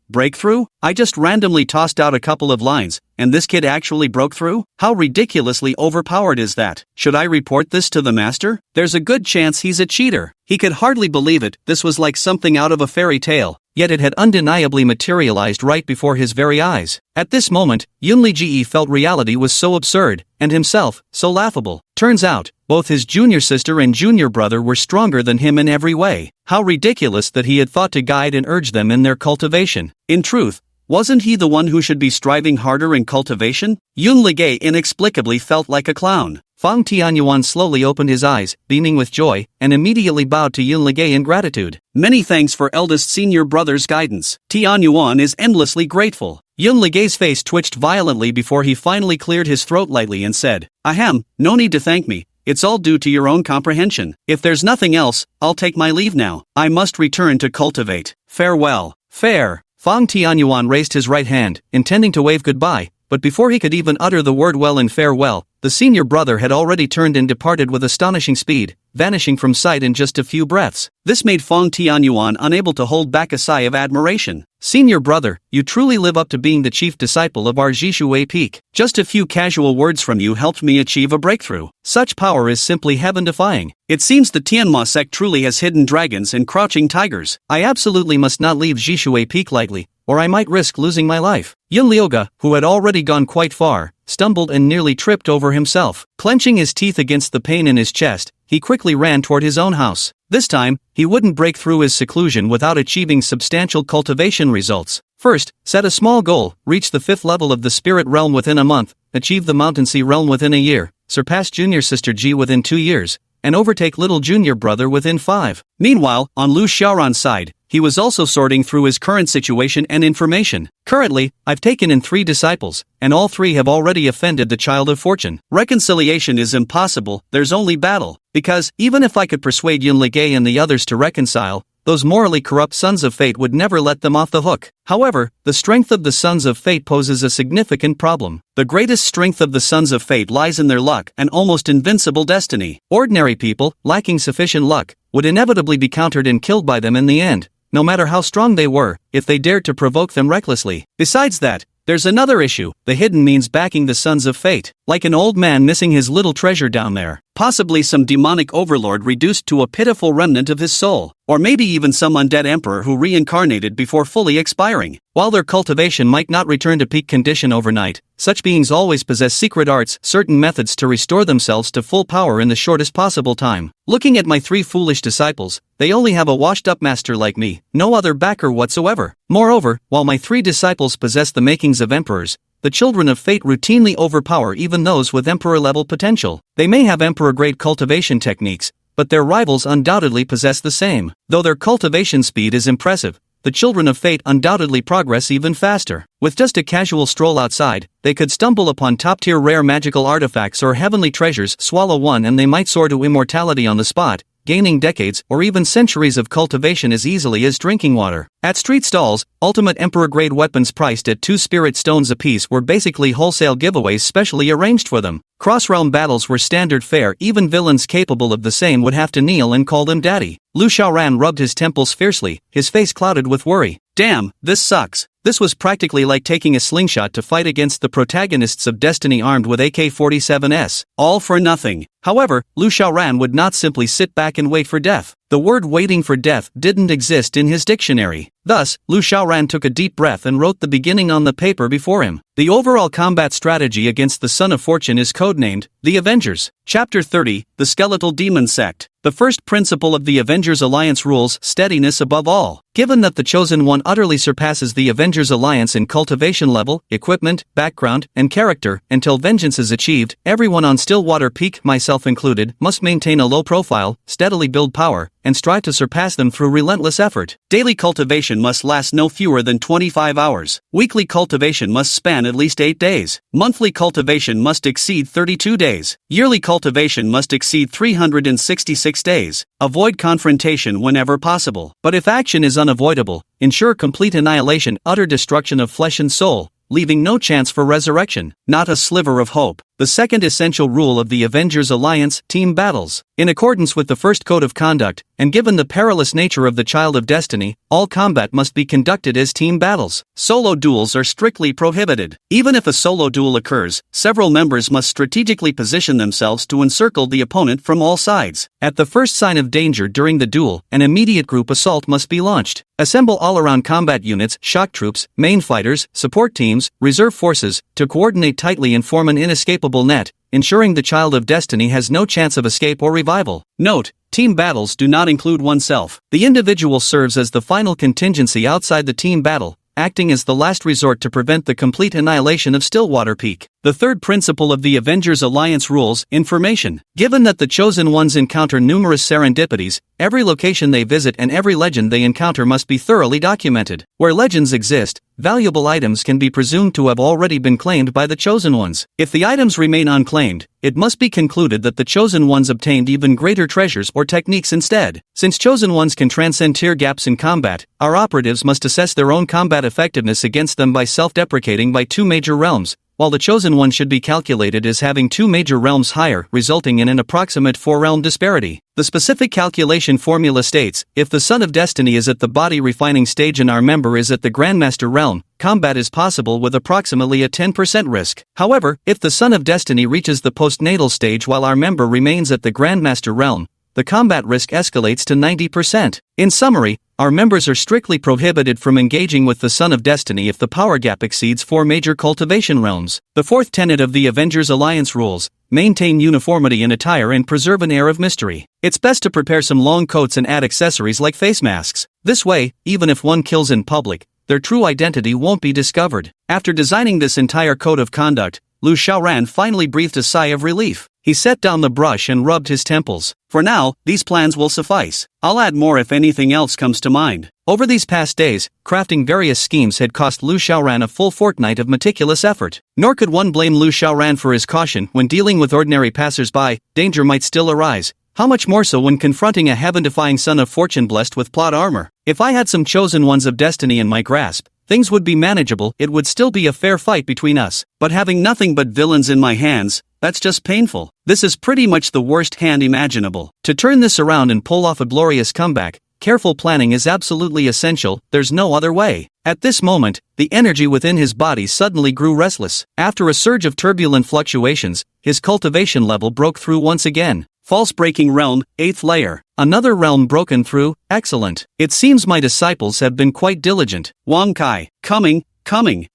Breakthrough? I just randomly tossed out a couple of lines, and this kid actually broke through? How ridiculously overpowered is that? Should I report this to the master? There's a good chance he's a cheater. He could hardly believe it. This was like something out of a fairy tale, yet it had undeniably materialized right before his very eyes. At this moment, Yun Liji felt reality was so absurd, and himself, so laughable. Turns out, both his junior sister and junior brother were stronger than him in every way. How ridiculous that he had thought to guide and urge them in their cultivation. In truth, wasn't he the one who should be striving harder in cultivation? Yun Ligay inexplicably felt like a clown. Fang Tianyuan slowly opened his eyes, beaming with joy, and immediately bowed to Yun Ligay in gratitude. Many thanks for eldest senior brother's guidance. Tianyuan is endlessly grateful. Yun Ligay's face twitched violently before he finally cleared his throat lightly and said, Ahem, no need to thank me. It's all due to your own comprehension. If there's nothing else, I'll take my leave now. I must return to cultivate. Farewell. Fair. Fang Tianyuan raised his right hand, intending to wave goodbye, but before he could even utter the word well and farewell, the senior brother had already turned and departed with astonishing speed, vanishing from sight in just a few breaths. This made Fang Tianyuan unable to hold back a sigh of admiration. Senior brother, you truly live up to being the chief disciple of our Jishui Peak. Just a few casual words from you helped me achieve a breakthrough. Such power is simply heaven-defying. It seems the Tianma sect truly has hidden dragons and crouching tigers. I absolutely must not leave Jishui Peak lightly, or I might risk losing my life. Yun Liuga, who had already gone quite far, stumbled and nearly tripped over himself. Clenching his teeth against the pain in his chest, he quickly ran toward his own house. This time, he wouldn't break through his seclusion without achieving substantial cultivation results. First, set a small goal, reach the 5th level of the spirit realm within a month, achieve the mountain sea realm within a year, surpass junior sister Ji within 2 years, and overtake little junior brother within 5. Meanwhile, on Lu Xiaoran's side, he was also sorting through his current situation and information. Currently, I've taken in 3 disciples, and all 3 have already offended the Child of Fortune. Reconciliation is impossible, there's only battle. Because, even if I could persuade Yun Ligay and the others to reconcile, those morally corrupt Sons of Fate would never let them off the hook. However, the strength of the Sons of Fate poses a significant problem. The greatest strength of the Sons of Fate lies in their luck and almost invincible destiny. Ordinary people, lacking sufficient luck, would inevitably be countered and killed by them in the end, no matter how strong they were, if they dared to provoke them recklessly. Besides that, there's another issue, the hidden means backing the Sons of Fate. Like an old man missing his little treasure down there. Possibly some demonic overlord reduced to a pitiful remnant of his soul. Or maybe even some undead emperor who reincarnated before fully expiring. While their cultivation might not return to peak condition overnight, such beings always possess secret arts, certain methods to restore themselves to full power in the shortest possible time. Looking at my 3 foolish disciples, they only have a washed-up master like me, no other backer whatsoever. Moreover, while my 3 disciples possess the makings of emperors, the children of fate routinely overpower even those with emperor-level potential. They may have emperor-grade cultivation techniques, but their rivals undoubtedly possess the same. Though their cultivation speed is impressive, the children of fate undoubtedly progress even faster. With just a casual stroll outside, they could stumble upon top-tier rare magical artifacts or heavenly treasures, swallow one and they might soar to immortality on the spot, gaining decades or even centuries of cultivation as easily as drinking water. At street stalls, ultimate emperor-grade weapons priced at 2 spirit stones apiece were basically wholesale giveaways specially arranged for them. Cross-realm battles were standard fare, even villains capable of the same would have to kneel and call them daddy. Lu Xiaoran rubbed his temples fiercely, his face clouded with worry. Damn, this sucks. This was practically like taking a slingshot to fight against the protagonists of Destiny armed with AK-47s. All for nothing. However, Lu Xiaoran would not simply sit back and wait for death. The word waiting for death didn't exist in his dictionary. Thus, Lu Xiaoran took a deep breath and wrote the beginning on the paper before him. The overall combat strategy against the Son of Fortune is codenamed The Avengers. Chapter 30, The Skeletal Demon Sect. The first principle of the Avengers Alliance rules steadiness above all. Given that the Chosen One utterly surpasses the Avengers Alliance in cultivation level, equipment, background, and character, until vengeance is achieved, everyone on Stillwater Peak, myself included, must maintain a low profile, steadily build power, and strive to surpass them through relentless effort. Daily cultivation must last no fewer than 25 hours. Weekly cultivation must span at least 8 days. Monthly cultivation must exceed 32 days. Yearly cultivation must exceed 366 days. Avoid confrontation whenever possible. But if action is unavoidable, ensure complete annihilation, utter destruction of flesh and soul, leaving no chance for resurrection, not a sliver of hope. The second essential rule of the Avengers Alliance, team battles. In accordance with the first code of conduct, and given the perilous nature of the Child of Destiny, all combat must be conducted as team battles. Solo duels are strictly prohibited. Even if a solo duel occurs, several members must strategically position themselves to encircle the opponent from all sides. At the first sign of danger during the duel, an immediate group assault must be launched. Assemble all-around combat units, shock troops, main fighters, support teams, reserve forces, to coordinate tightly and form an inescapable net, ensuring the Child of Destiny has no chance of escape or revival. Note: team battles do not include oneself. The individual serves as the final contingency outside the team battle, acting as the last resort to prevent the complete annihilation of Stillwater Peak. The third principle of the Avengers Alliance rules, information. Given that the Chosen Ones encounter numerous serendipities, every location they visit and every legend they encounter must be thoroughly documented. Where legends exist, valuable items can be presumed to have already been claimed by the Chosen Ones. If the items remain unclaimed, it must be concluded that the Chosen Ones obtained even greater treasures or techniques instead. Since Chosen Ones can transcend tier gaps in combat, our operatives must assess their own combat effectiveness against them by self-deprecating by 2 major realms, while the Chosen One should be calculated as having 2 major realms higher, resulting in an approximate 4-realm disparity. The specific calculation formula states, if the Son of Destiny is at the body refining stage and our member is at the Grandmaster realm, combat is possible with approximately a 10% risk. However, if the Son of Destiny reaches the postnatal stage while our member remains at the Grandmaster realm, the combat risk escalates to 90%. In summary, our members are strictly prohibited from engaging with the Son of Destiny if the power gap exceeds 4 major cultivation realms. The fourth tenet of the Avengers Alliance rules: maintain uniformity in attire and preserve an air of mystery. It's best to prepare some long coats and add accessories like face masks. This way, even if one kills in public, their true identity won't be discovered. After designing this entire code of conduct, Lu Xiaoran finally breathed a sigh of relief. He set down the brush and rubbed his temples. For now, these plans will suffice. I'll add more if anything else comes to mind. Over these past days, crafting various schemes had cost Lu Xiaoran a full fortnight of meticulous effort. Nor could one blame Lu Xiaoran for his caution when dealing with ordinary passers-by. Danger might still arise. How much more so when confronting a heaven-defying Son of Fortune blessed with plot armor? If I had some Chosen Ones of Destiny in my grasp, things would be manageable. It would still be a fair fight between us. But having nothing but villains in my hands, that's just painful. This is pretty much the worst hand imaginable. To turn this around and pull off a glorious comeback, careful planning is absolutely essential, there's no other way. At this moment, the energy within his body suddenly grew restless. After a surge of turbulent fluctuations, his cultivation level broke through once again. False breaking realm, 8th layer. Another realm broken through, excellent. It seems my disciples have been quite diligent. Wang Kai, coming.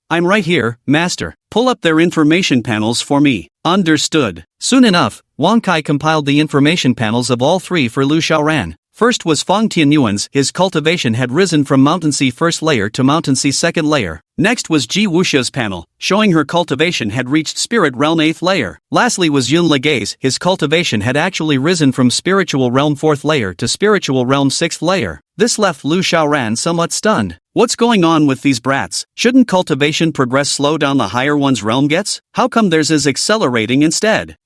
I'm right here, master. Pull up their information panels for me. Understood. Soon enough, Wang Kai compiled the information panels of all three for Lu Xiaoran. First was Fang Tianyuan's, his cultivation had risen from Mountain Sea 1st layer to Mountain Sea 2nd layer. Next was Ji Wuxia's panel, showing her cultivation had reached Spirit Realm 8th layer. Lastly was Yun Legay's, his cultivation had actually risen from Spiritual Realm 4th layer to Spiritual Realm 6th layer. This left Lu Xiaoran somewhat stunned. What's going on with these brats? Shouldn't cultivation progress slow down the higher one's realm gets? How come theirs is accelerating instead?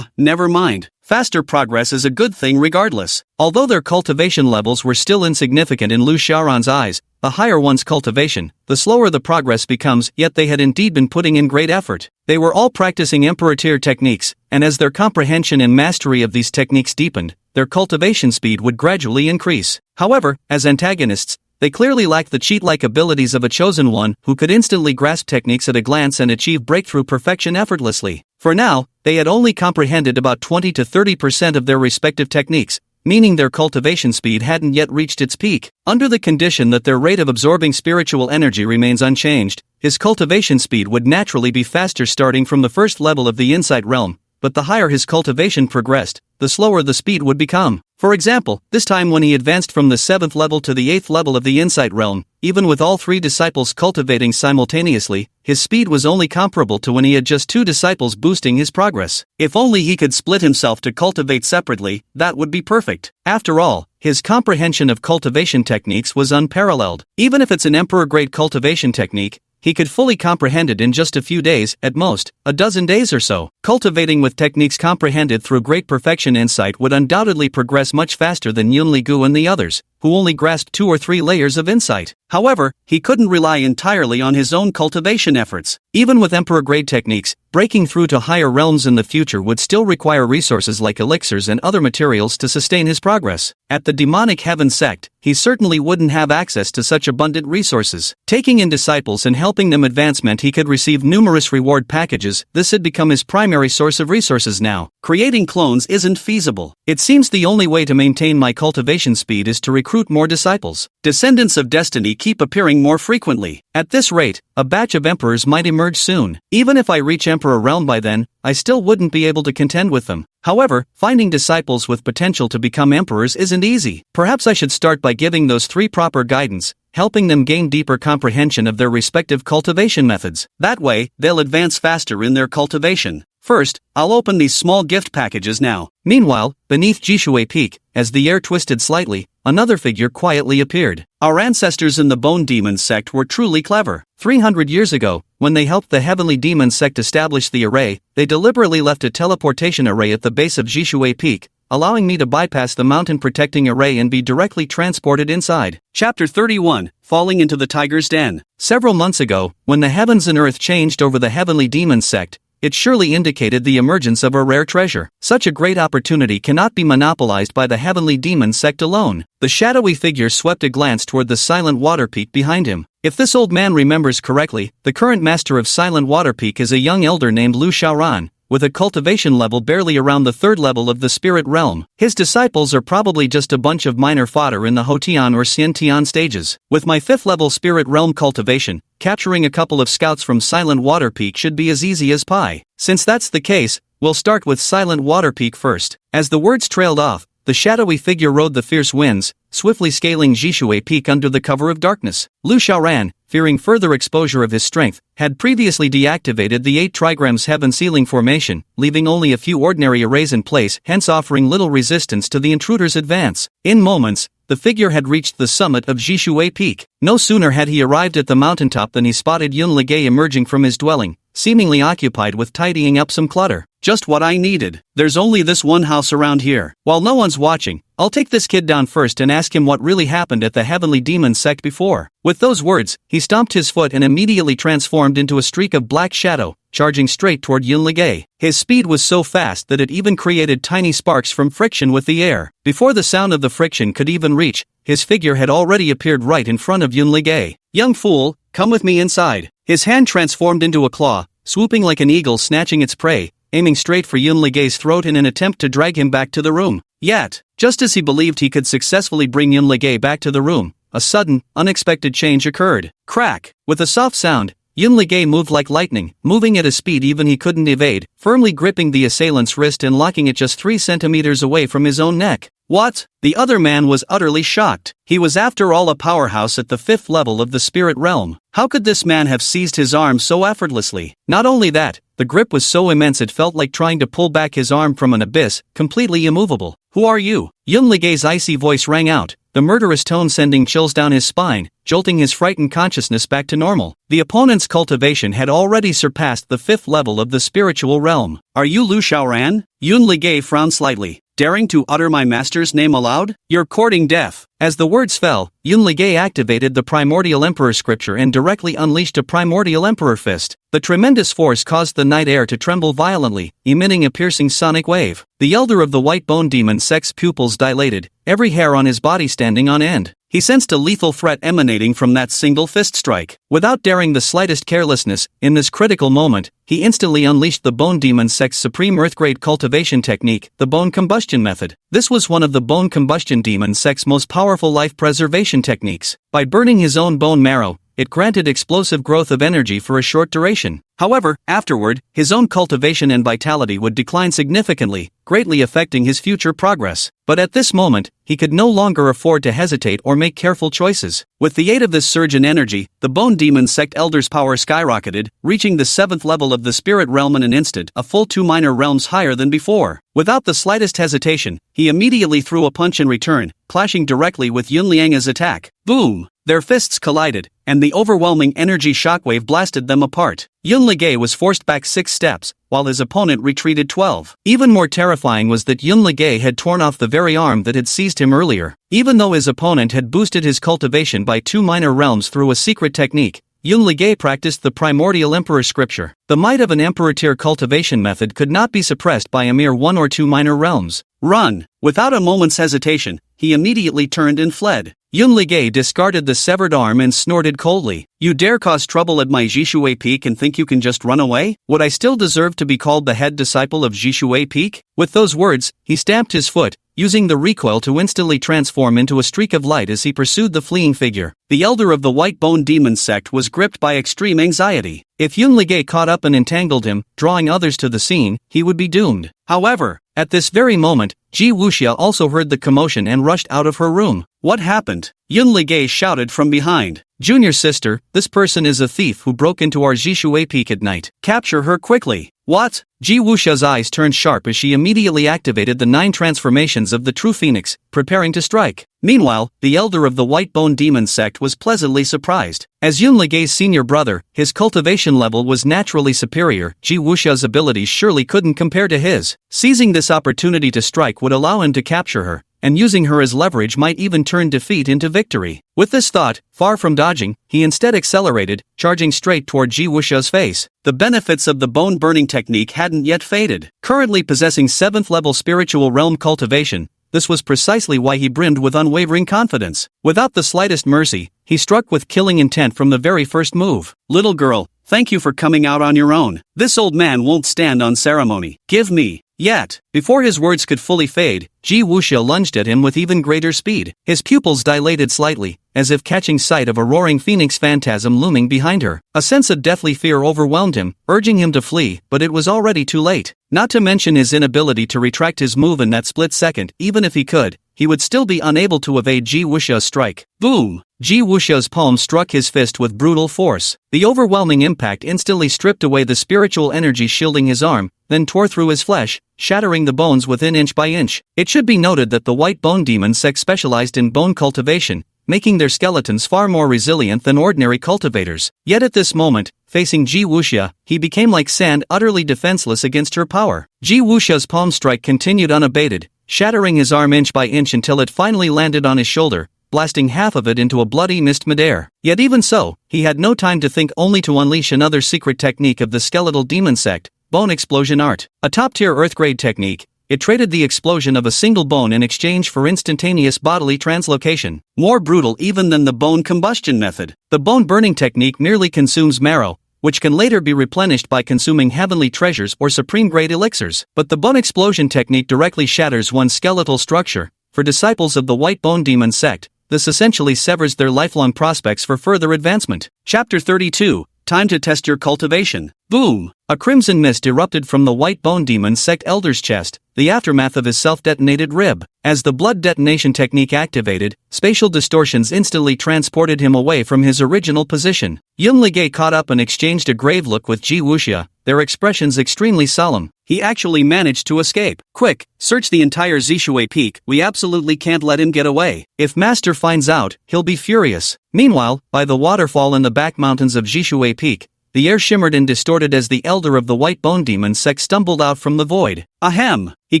Never mind. Faster progress is a good thing regardless. Although their cultivation levels were still insignificant in Lu Xiaoran's eyes, the higher one's cultivation, the slower the progress becomes, yet they had indeed been putting in great effort. They were all practicing Emperor tier techniques, and as their comprehension and mastery of these techniques deepened, their cultivation speed would gradually increase. However, as antagonists, they clearly lacked the cheat-like abilities of a chosen one who could instantly grasp techniques at a glance and achieve breakthrough perfection effortlessly. For now, they had only comprehended about 20 to 30% of their respective techniques, meaning their cultivation speed hadn't yet reached its peak. Under the condition that their rate of absorbing spiritual energy remains unchanged, his cultivation speed would naturally be faster starting from the first level of the Insight realm, but the higher his cultivation progressed, the slower the speed would become. For example, this time when he advanced from the 7th level to the 8th level of the Insight realm, even with all three disciples cultivating simultaneously, his speed was only comparable to when he had just two disciples boosting his progress. If only he could split himself to cultivate separately, that would be perfect. After all, his comprehension of cultivation techniques was unparalleled. Even if it's an emperor-grade cultivation technique, he could fully comprehend it in just a few days, at most, a dozen days or so. Cultivating with techniques comprehended through great perfection insight would undoubtedly progress much faster than Yun Ligu and the others, who only grasped 2 or 3 layers of insight. However, he couldn't rely entirely on his own cultivation efforts. Even with emperor-grade techniques, breaking through to higher realms in the future would still require resources like elixirs and other materials to sustain his progress. At the demonic heaven sect, he certainly wouldn't have access to such abundant resources. Taking in disciples and helping them advance meant he could receive numerous reward packages. This had become his primary source of resources now. Creating clones isn't feasible. It seems the only way to maintain my cultivation speed is to recruit more disciples. Descendants of destiny keep appearing more frequently. At this rate, a batch of emperors might emerge soon. Even if I reach Emperor Realm by then, I still wouldn't be able to contend with them. However, finding disciples with potential to become emperors isn't easy. Perhaps I should start by giving those three proper guidance, helping them gain deeper comprehension of their respective cultivation methods. That way, they'll advance faster in their cultivation. First, I'll open these small gift packages now. Meanwhile, beneath Jishui Peak, as the air twisted slightly, another figure quietly appeared. Our ancestors in the Bone Demon sect were truly clever. 300 years ago, when they helped the Heavenly Demon sect establish the array, they deliberately left a teleportation array at the base of Jishui Peak, allowing me to bypass the mountain protecting array and be directly transported inside. Chapter 31, Falling into the Tiger's Den. Several months ago, when the heavens and earth changed over the Heavenly Demon sect, it surely indicated the emergence of a rare treasure. Such a great opportunity cannot be monopolized by the Heavenly Demon sect alone. The shadowy figure swept a glance toward the Silent Water Peak behind him. If this old man remembers correctly, the current master of Silent Water Peak is a young elder named Lu Xiaoran, with a cultivation level barely around the 3rd level of the spirit realm. His disciples are probably just a bunch of minor fodder in the Hotian or Xiantian stages. With my 5th level spirit realm cultivation, capturing a couple of scouts from Silent Water Peak should be as easy as pie. Since that's the case, we'll start with Silent Water Peak first. As the words trailed off, the shadowy figure rode the fierce winds, swiftly scaling Jishui Peak under the cover of darkness. Lu Xiaoran, fearing further exposure of his strength, had previously deactivated the 8 trigrams heaven ceiling formation, leaving only a few ordinary arrays in place, hence offering little resistance to the intruder's advance. In moments, the figure had reached the summit of Jishui Peak. No sooner had he arrived at the mountaintop than he spotted Yun Legay emerging from his dwelling, seemingly occupied with tidying up some clutter. Just what I needed. There's only this one house around here. While no one's watching, I'll take this kid down first and ask him what really happened at the Heavenly Demon sect before. With those words, he stomped his foot and immediately transformed into a streak of black shadow, charging straight toward Yun Ligay. His speed was so fast that it even created tiny sparks from friction with the air. Before the sound of the friction could even reach, his figure had already appeared right in front of Yun Ligay. "Young fool, come with me inside." His hand transformed into a claw, swooping like an eagle snatching its prey, aiming straight for Yun Ligay's throat in an attempt to drag him back to the room. Yet, just as he believed he could successfully bring Yun Ligay back to the room, a sudden, unexpected change occurred. Crack! With a soft sound, Yun Ligay moved like lightning, moving at a speed even he couldn't evade, firmly gripping the assailant's wrist and locking it just 3 centimeters away from his own neck. What? The other man was utterly shocked. He was after all a powerhouse at the 5th level of the spirit realm. How could this man have seized his arm so effortlessly? Not only that, the grip was so immense it felt like trying to pull back his arm from an abyss, completely immovable. "Who are you?" Yun Ligay's icy voice rang out, the murderous tone sending chills down his spine, jolting his frightened consciousness back to normal. The opponent's cultivation had already surpassed the 5th level of the spiritual realm. "Are you Lu Xiaoran?" Yun Ligay frowned slightly. "Daring to utter my master's name aloud? You're courting death." As the words fell, Yun Ligay activated the Primordial Emperor scripture and directly unleashed a Primordial Emperor fist. The tremendous force caused the night air to tremble violently, emitting a piercing sonic wave. The elder of the White Bone Demon Sect's pupils dilated, every hair on his body standing on end. He sensed a lethal threat emanating from that single fist strike. Without daring the slightest carelessness, in this critical moment, he instantly unleashed the Bone Demon Sect's supreme earthgrade cultivation technique, the Bone Combustion Method. This was one of the Bone Combustion Demon Sect's most powerful life preservation techniques. By burning his own bone marrow, it granted explosive growth of energy for a short duration. However, afterward, his own cultivation and vitality would decline significantly, greatly affecting his future progress. But at this moment, he could no longer afford to hesitate or make careful choices. With the aid of this surge in energy, the Bone Demon Sect Elder's power skyrocketed, reaching the 7th level of the spirit realm in an instant, a full 2 minor realms higher than before. Without the slightest hesitation, he immediately threw a punch in return, clashing directly with Yun Liang's attack. Boom! Their fists collided, and the overwhelming energy shockwave blasted them apart. Yun Ligay was forced back 6 steps, while his opponent retreated 12. Even more terrifying was that Yun Ligay had torn off the very arm that had seized him earlier. Even though his opponent had boosted his cultivation by 2 minor realms through a secret technique, Yun Ligay practiced the Primordial Emperor scripture. The might of an Emperor-tier cultivation method could not be suppressed by a mere 1 or 2 minor realms. "Run!" Without a moment's hesitation, he immediately turned and fled. Yun Ligay discarded the severed arm and snorted coldly. "You dare cause trouble at my Jishui Peak and think you can just run away? Would I still deserve to be called the head disciple of Jishui Peak?" With those words, he stamped his foot, using the recoil to instantly transform into a streak of light as he pursued the fleeing figure. The elder of the White Bone Demon Sect was gripped by extreme anxiety. If Yun Ligay caught up and entangled him, drawing others to the scene, he would be doomed. However, at this very moment, Ji Wuxia also heard the commotion and rushed out of her room. "What happened?" Yun Ligay shouted from behind. "Junior sister, this person is a thief who broke into our Jishui Peak at night. Capture her quickly." "What?" Ji Wuxia's eyes turned sharp as she immediately activated the 9 transformations of the True Phoenix, preparing to strike. Meanwhile, the elder of the White Bone Demon Sect was pleasantly surprised. As Yun Ligay's senior brother, his cultivation level was naturally superior. Ji Wuxia's abilities surely couldn't compare to his. Seizing this opportunity to strike would allow him to capture her, and using her as leverage might even turn defeat into victory. With this thought, far from dodging, he instead accelerated, charging straight toward Ji Wuxia's face. The benefits of the bone-burning technique hadn't yet faded. Currently possessing 7th level spiritual realm cultivation, this was precisely why he brimmed with unwavering confidence. Without the slightest mercy, he struck with killing intent from the very first move. "Little girl, thank you for coming out on your own. This old man won't stand on ceremony. Give me." Yet, before his words could fully fade, Ji Wuxia lunged at him with even greater speed. His pupils dilated slightly, as if catching sight of a roaring phoenix phantasm looming behind her. A sense of deathly fear overwhelmed him, urging him to flee, but it was already too late. Not to mention his inability to retract his move in that split second. Even if he could, he would still be unable to evade Ji Wuxia's strike. Boom! Ji Wuxia's palm struck his fist with brutal force. The overwhelming impact instantly stripped away the spiritual energy shielding his arm, then tore through his flesh, shattering the bones within inch by inch. It should be noted that the White Bone Demon Sect specialized in bone cultivation, making their skeletons far more resilient than ordinary cultivators. Yet at this moment, facing Ji Wuxia, he became like sand, utterly defenseless against her power. Ji Wuxia's palm strike continued unabated, shattering his arm inch by inch until it finally landed on his shoulder, blasting half of it into a bloody mist midair. Yet even so, he had no time to think, only to unleash another secret technique of the skeletal demon sect, bone explosion art. A top-tier Earth-grade technique, it traded the explosion of a single bone in exchange for instantaneous bodily translocation. More brutal even than the bone combustion method. The bone burning technique merely consumes marrow, which can later be replenished by consuming heavenly treasures or supreme-grade elixirs. But the bone explosion technique directly shatters one's skeletal structure. For disciples of the White Bone Demon sect, this essentially severs their lifelong prospects for further advancement. Chapter 32. Time to test your cultivation. Boom! A crimson mist erupted from the White Bone Demon sect elder's chest, the aftermath of his self-detonated rib. As the blood detonation technique activated, spatial distortions instantly transported him away from his original position. Yun Ligay caught up and exchanged a grave look with Ji Wuxia, their expressions extremely solemn. He actually managed to escape. Quick, search the entire Zishui Peak, we absolutely can't let him get away. If Master finds out, he'll be furious. Meanwhile, by the waterfall in the back mountains of Zishui Peak, the air shimmered and distorted as the elder of the White Bone Demon sect stumbled out from the void. Ahem! He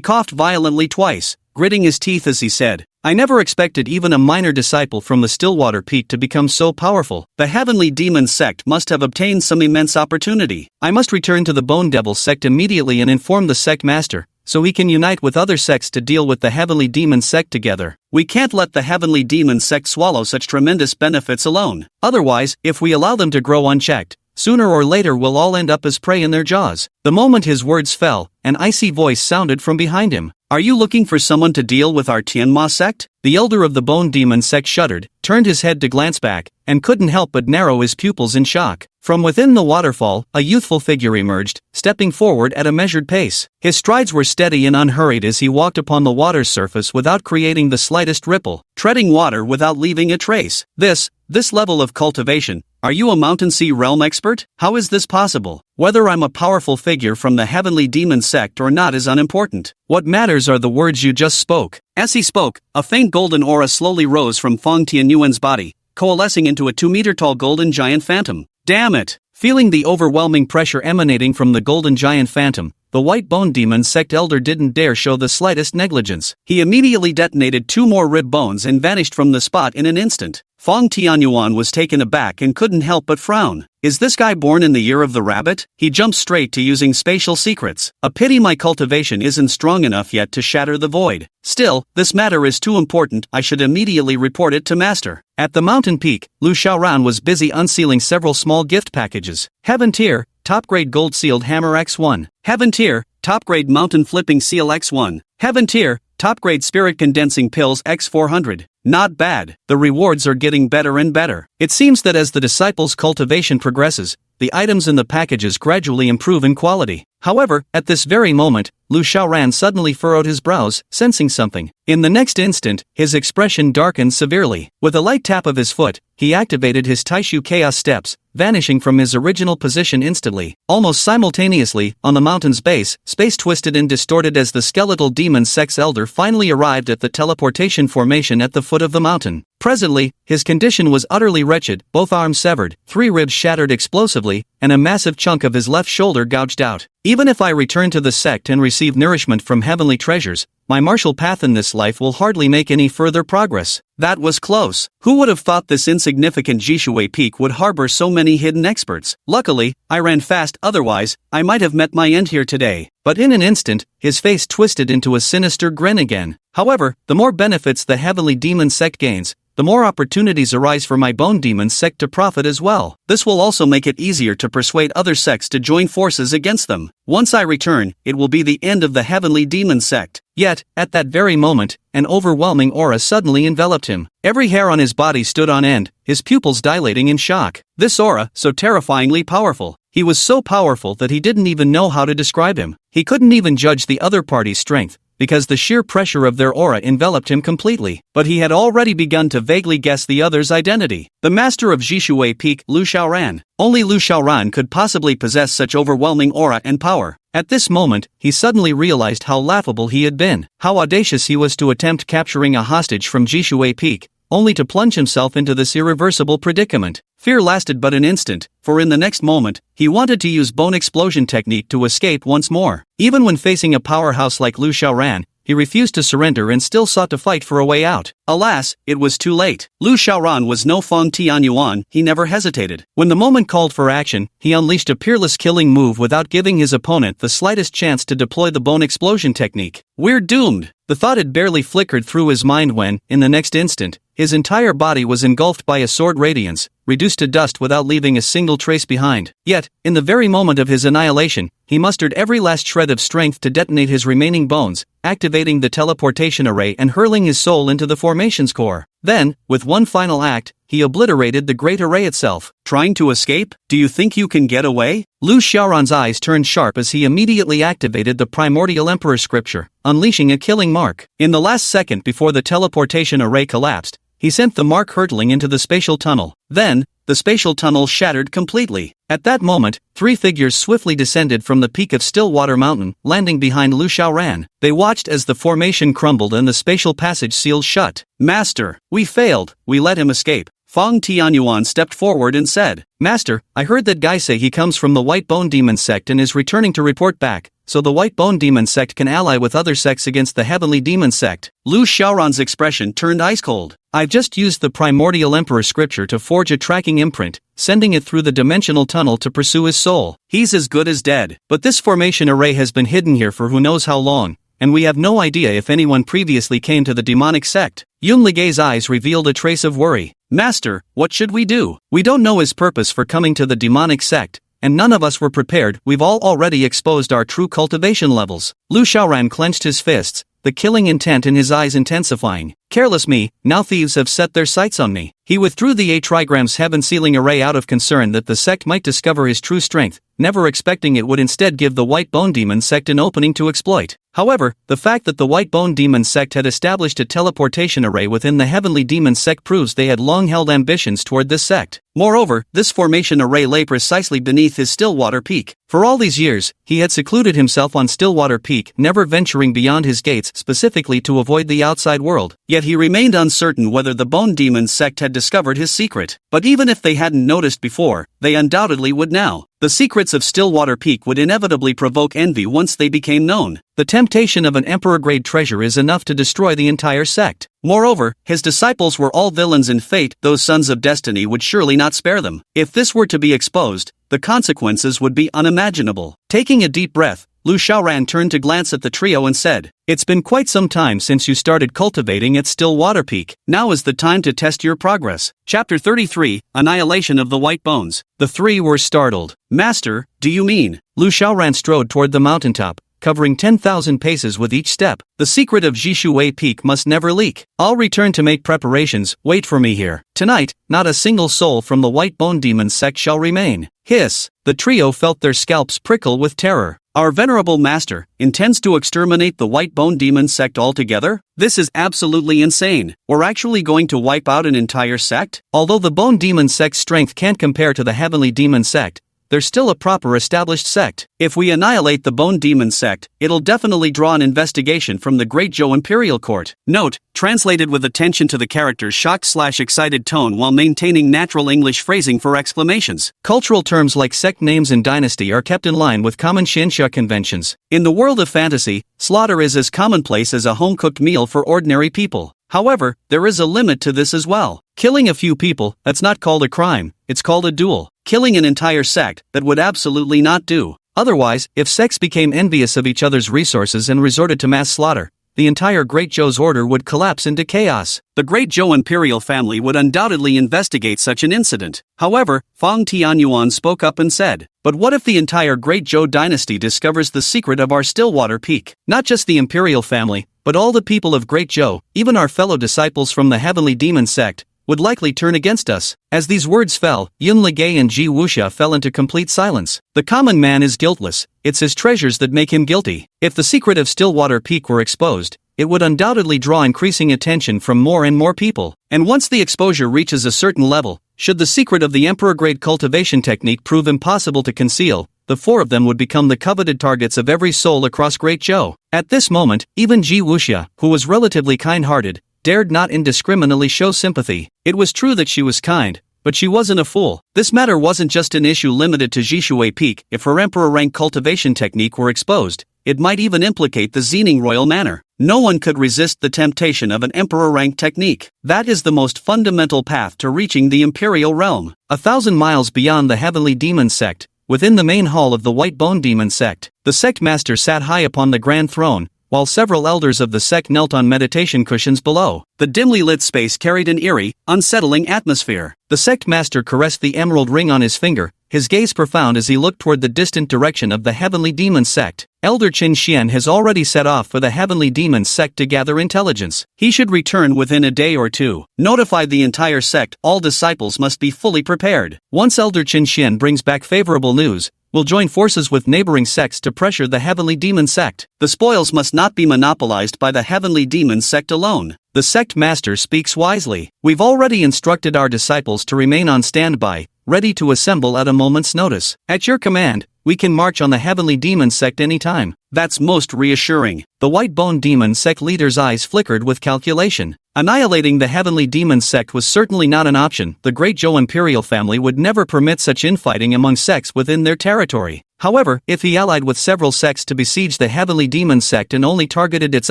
coughed violently twice, gritting his teeth as he said, I never expected even a minor disciple from the Stillwater Peak to become so powerful. The Heavenly Demon sect must have obtained some immense opportunity. I must return to the Bone Devil sect immediately and inform the sect master, so he can unite with other sects to deal with the Heavenly Demon sect together. We can't let the Heavenly Demon sect swallow such tremendous benefits alone. Otherwise, if we allow them to grow unchecked, sooner or later we'll all end up as prey in their jaws. The moment his words fell, an icy voice sounded from behind him. Are you looking for someone to deal with our Tianma sect? The elder of the Bone Demon sect shuddered, turned his head to glance back, and couldn't help but narrow his pupils in shock. From within the waterfall, a youthful figure emerged, stepping forward at a measured pace. His strides were steady and unhurried as he walked upon the water's surface without creating the slightest ripple, treading water without leaving a trace. This level of cultivation, are you a Mountain Sea realm expert? How is this possible? Whether I'm a powerful figure from the Heavenly Demon sect or not is unimportant. What matters are the words you just spoke. As he spoke, a faint golden aura slowly rose from Feng Tianyuan's body, coalescing into a 2-meter-tall golden giant phantom. Damn it! Feeling the overwhelming pressure emanating from the golden giant phantom, the White Bone Demon sect elder didn't dare show the slightest negligence. He immediately detonated 2 more rib bones and vanished from the spot in an instant. Feng Tianyuan was taken aback and couldn't help but frown. Is this guy born in the year of the rabbit? He jumped straight to using spatial secrets. A pity my cultivation isn't strong enough yet to shatter the void. Still, this matter is too important, I should immediately report it to Master. At the mountain peak, Lu Xiaoran was busy unsealing several small gift packages. Heaven Tier, Top-grade gold-sealed hammer X1. Heaven Tier, Top-grade mountain flipping seal X1. Heaven Tier, Top-grade spirit condensing pills X400. Not bad. The rewards are getting better and better. It seems that as the disciples' cultivation progresses, the items in the packages gradually improve in quality. However, at this very moment, Lu Xiaoran suddenly furrowed his brows, sensing something. In the next instant, his expression darkened severely. With a light tap of his foot, he activated his Taishu Chaos Steps, vanishing from his original position instantly. Almost simultaneously, on the mountain's base, space twisted and distorted as the skeletal demon sex elder finally arrived at the teleportation formation at the foot of the mountain. Presently, his condition was utterly wretched, both arms severed, 3 ribs shattered explosively, and a massive chunk of his left shoulder gouged out. Even if I return to the sect and receive nourishment from heavenly treasures, my martial path in this life will hardly make any further progress. That was close. Who would have thought this insignificant Jishui Peak would harbor so many hidden experts? Luckily, I ran fast, otherwise, I might have met my end here today. But in an instant, his face twisted into a sinister grin again. However, the more benefits the Heavenly Demon sect gains, the more opportunities arise for my Bone Demon sect to profit as well. This will also make it easier to persuade other sects to join forces against them. Once I return, it will be the end of the Heavenly Demon sect. Yet, at that very moment, an overwhelming aura suddenly enveloped him. Every hair on his body stood on end, his pupils dilating in shock. This aura, so terrifyingly powerful. He was so powerful that he didn't even know how to describe him. He couldn't even judge the other party's strength, because the sheer pressure of their aura enveloped him completely. But he had already begun to vaguely guess the other's identity. The master of Jishui Peak, Lu Xiaoran. Only Lu Xiaoran could possibly possess such overwhelming aura and power. At this moment, he suddenly realized how laughable he had been, how audacious he was to attempt capturing a hostage from Jishui Peak, only to plunge himself into this irreversible predicament. Fear lasted but an instant, for in the next moment, he wanted to use bone explosion technique to escape once more. Even when facing a powerhouse like Lu Xiaoran, he refused to surrender and still sought to fight for a way out. Alas, it was too late. Lu Xiaoran was no Feng Tianyuan, he never hesitated. When the moment called for action, he unleashed a peerless killing move without giving his opponent the slightest chance to deploy the bone explosion technique. We're doomed! The thought had barely flickered through his mind when, in the next instant, his entire body was engulfed by a sword radiance, reduced to dust without leaving a single trace behind. Yet, in the very moment of his annihilation, he mustered every last shred of strength to detonate his remaining bones, activating the teleportation array and hurling his soul into the formation's core. Then, with one final act, he obliterated the great array itself. Trying to escape? Do you think you can get away? Lu Xiaoran's eyes turned sharp as he immediately activated the primordial emperor scripture, unleashing a killing mark. In the last second before the teleportation array collapsed, he sent the mark hurtling into the spatial tunnel. Then, the spatial tunnel shattered completely. At that moment, three figures swiftly descended from the peak of Stillwater Mountain, landing behind Lu Xiaoran. They watched as the formation crumbled and the spatial passage sealed shut. Master, we failed. We let him escape. Feng Tianyuan stepped forward and said, Master, I heard that guy say he comes from the White Bone Demon sect and is returning to report back, so the White Bone Demon sect can ally with other sects against the Heavenly Demon sect. Lu Xiaoran's expression turned ice cold. I've just used the primordial emperor scripture to forge a tracking imprint, sending it through the dimensional tunnel to pursue his soul. He's as good as dead. But this formation array has been hidden here for who knows how long, and we have no idea if anyone previously came to the demonic sect. Yun Ligei's eyes revealed a trace of worry. Master, what should we do? We don't know his purpose for coming to the demonic sect, and none of us were prepared. We've all already exposed our true cultivation levels. Lu Xiaoran clenched his fists, the killing intent in his eyes intensifying. Careless me, now thieves have set their sights on me. He withdrew the A-trigram's heaven-sealing array out of concern that the sect might discover his true strength, never expecting it would instead give the White Bone Demon sect an opening to exploit. However, the fact that the White Bone Demon sect had established a teleportation array within the Heavenly Demon sect proves they had long held ambitions toward this sect. Moreover, this formation array lay precisely beneath his Stillwater Peak. For all these years, he had secluded himself on Stillwater Peak, never venturing beyond his gates specifically to avoid the outside world. Yet he remained uncertain whether the Bone Demon sect had discovered his secret. But even if they hadn't noticed before, they undoubtedly would now. The secrets of Stillwater Peak would inevitably provoke envy once they became known. The temptation of an emperor-grade treasure is enough to destroy the entire sect. Moreover, his disciples were all villains in fate. Those sons of destiny would surely not spare them. If this were to be exposed, the consequences would be unimaginable. Taking a deep breath, Lu Xiaoran turned to glance at the trio and said, It's been quite some time since you started cultivating at Stillwater Peak. Now is the time to test your progress. Chapter 33, Annihilation of the White Bones. The three were startled. Master, do you mean? Lu Xiaoran strode toward the mountaintop, covering 10,000 paces with each step. The secret of Jishuwei Peak must never leak. I'll return to make preparations. Wait for me here. Tonight, not a single soul from the White Bone Demon sect shall remain. Hiss. The trio felt their scalps prickle with terror. Our venerable master intends to exterminate the White Bone Demon sect altogether? This is absolutely insane. We're actually going to wipe out an entire sect? Although the Bone Demon sect's strength can't compare to the Heavenly Demon sect, they're still a proper established sect. If we annihilate the Bone Demon sect, it'll definitely draw an investigation from the Great Zhou Imperial Court. Note, translated with attention to the character's shocked/excited tone while maintaining natural English phrasing for exclamations. Cultural terms like sect names and dynasty are kept in line with common Xianxia conventions. In the world of fantasy, slaughter is as commonplace as a home-cooked meal for ordinary people. However, there is a limit to this as well. Killing a few people, that's not called a crime, it's called a duel. Killing an entire sect, that would absolutely not do. Otherwise, if sects became envious of each other's resources and resorted to mass slaughter, the entire Great Zhou's order would collapse into chaos. The Great Zhou imperial family would undoubtedly investigate such an incident. However, Feng Tianyuan spoke up and said, But what if the entire Great Zhou dynasty discovers the secret of our Stillwater Peak? Not just the imperial family, but all the people of Great Zhou, even our fellow disciples from the Heavenly Demon sect, would likely turn against us. As these words fell, Yun Ligei and Ji Wuxia fell into complete silence. The common man is guiltless, it's his treasures that make him guilty. If the secret of Stillwater Peak were exposed, it would undoubtedly draw increasing attention from more and more people. And once the exposure reaches a certain level, should the secret of the emperor-grade cultivation technique prove impossible to conceal, the four of them would become the coveted targets of every soul across Great Zhou. At this moment, even Ji Wuxia, who was relatively kind-hearted, dared not indiscriminately show sympathy. It was true that she was kind, but she wasn't a fool. This matter wasn't just an issue limited to Jishui Peak. If her emperor rank cultivation technique were exposed, it might even implicate the Xening royal manor. No one could resist the temptation of an emperor rank technique. That is the most fundamental path to reaching the imperial realm. 1,000 miles beyond the Heavenly Demon Sect, within the main hall of the White Bone Demon Sect, the sect master sat high upon the grand throne, while several elders of the sect knelt on meditation cushions below. The dimly lit space carried an eerie, unsettling atmosphere. The sect master caressed the emerald ring on his finger, his gaze profound as he looked toward the distant direction of the Heavenly Demon Sect. Elder Qin Xian has already set off for the Heavenly Demon Sect to gather intelligence. He should return within a day or two. Notify the entire sect. All disciples must be fully prepared. Once Elder Qin Xian brings back favorable news, we'll join forces with neighboring sects to pressure the Heavenly Demon Sect. The spoils must not be monopolized by the Heavenly Demon Sect alone. The sect master speaks wisely. We've already instructed our disciples to remain on standby, ready to assemble at a moment's notice. At your command, we can march on the Heavenly Demon Sect anytime. That's most reassuring. The White Bone Demon Sect leader's eyes flickered with calculation. Annihilating the Heavenly Demon Sect was certainly not an option. The Great Zhou imperial family would never permit such infighting among sects within their territory. However, if he allied with several sects to besiege the Heavenly Demon Sect and only targeted its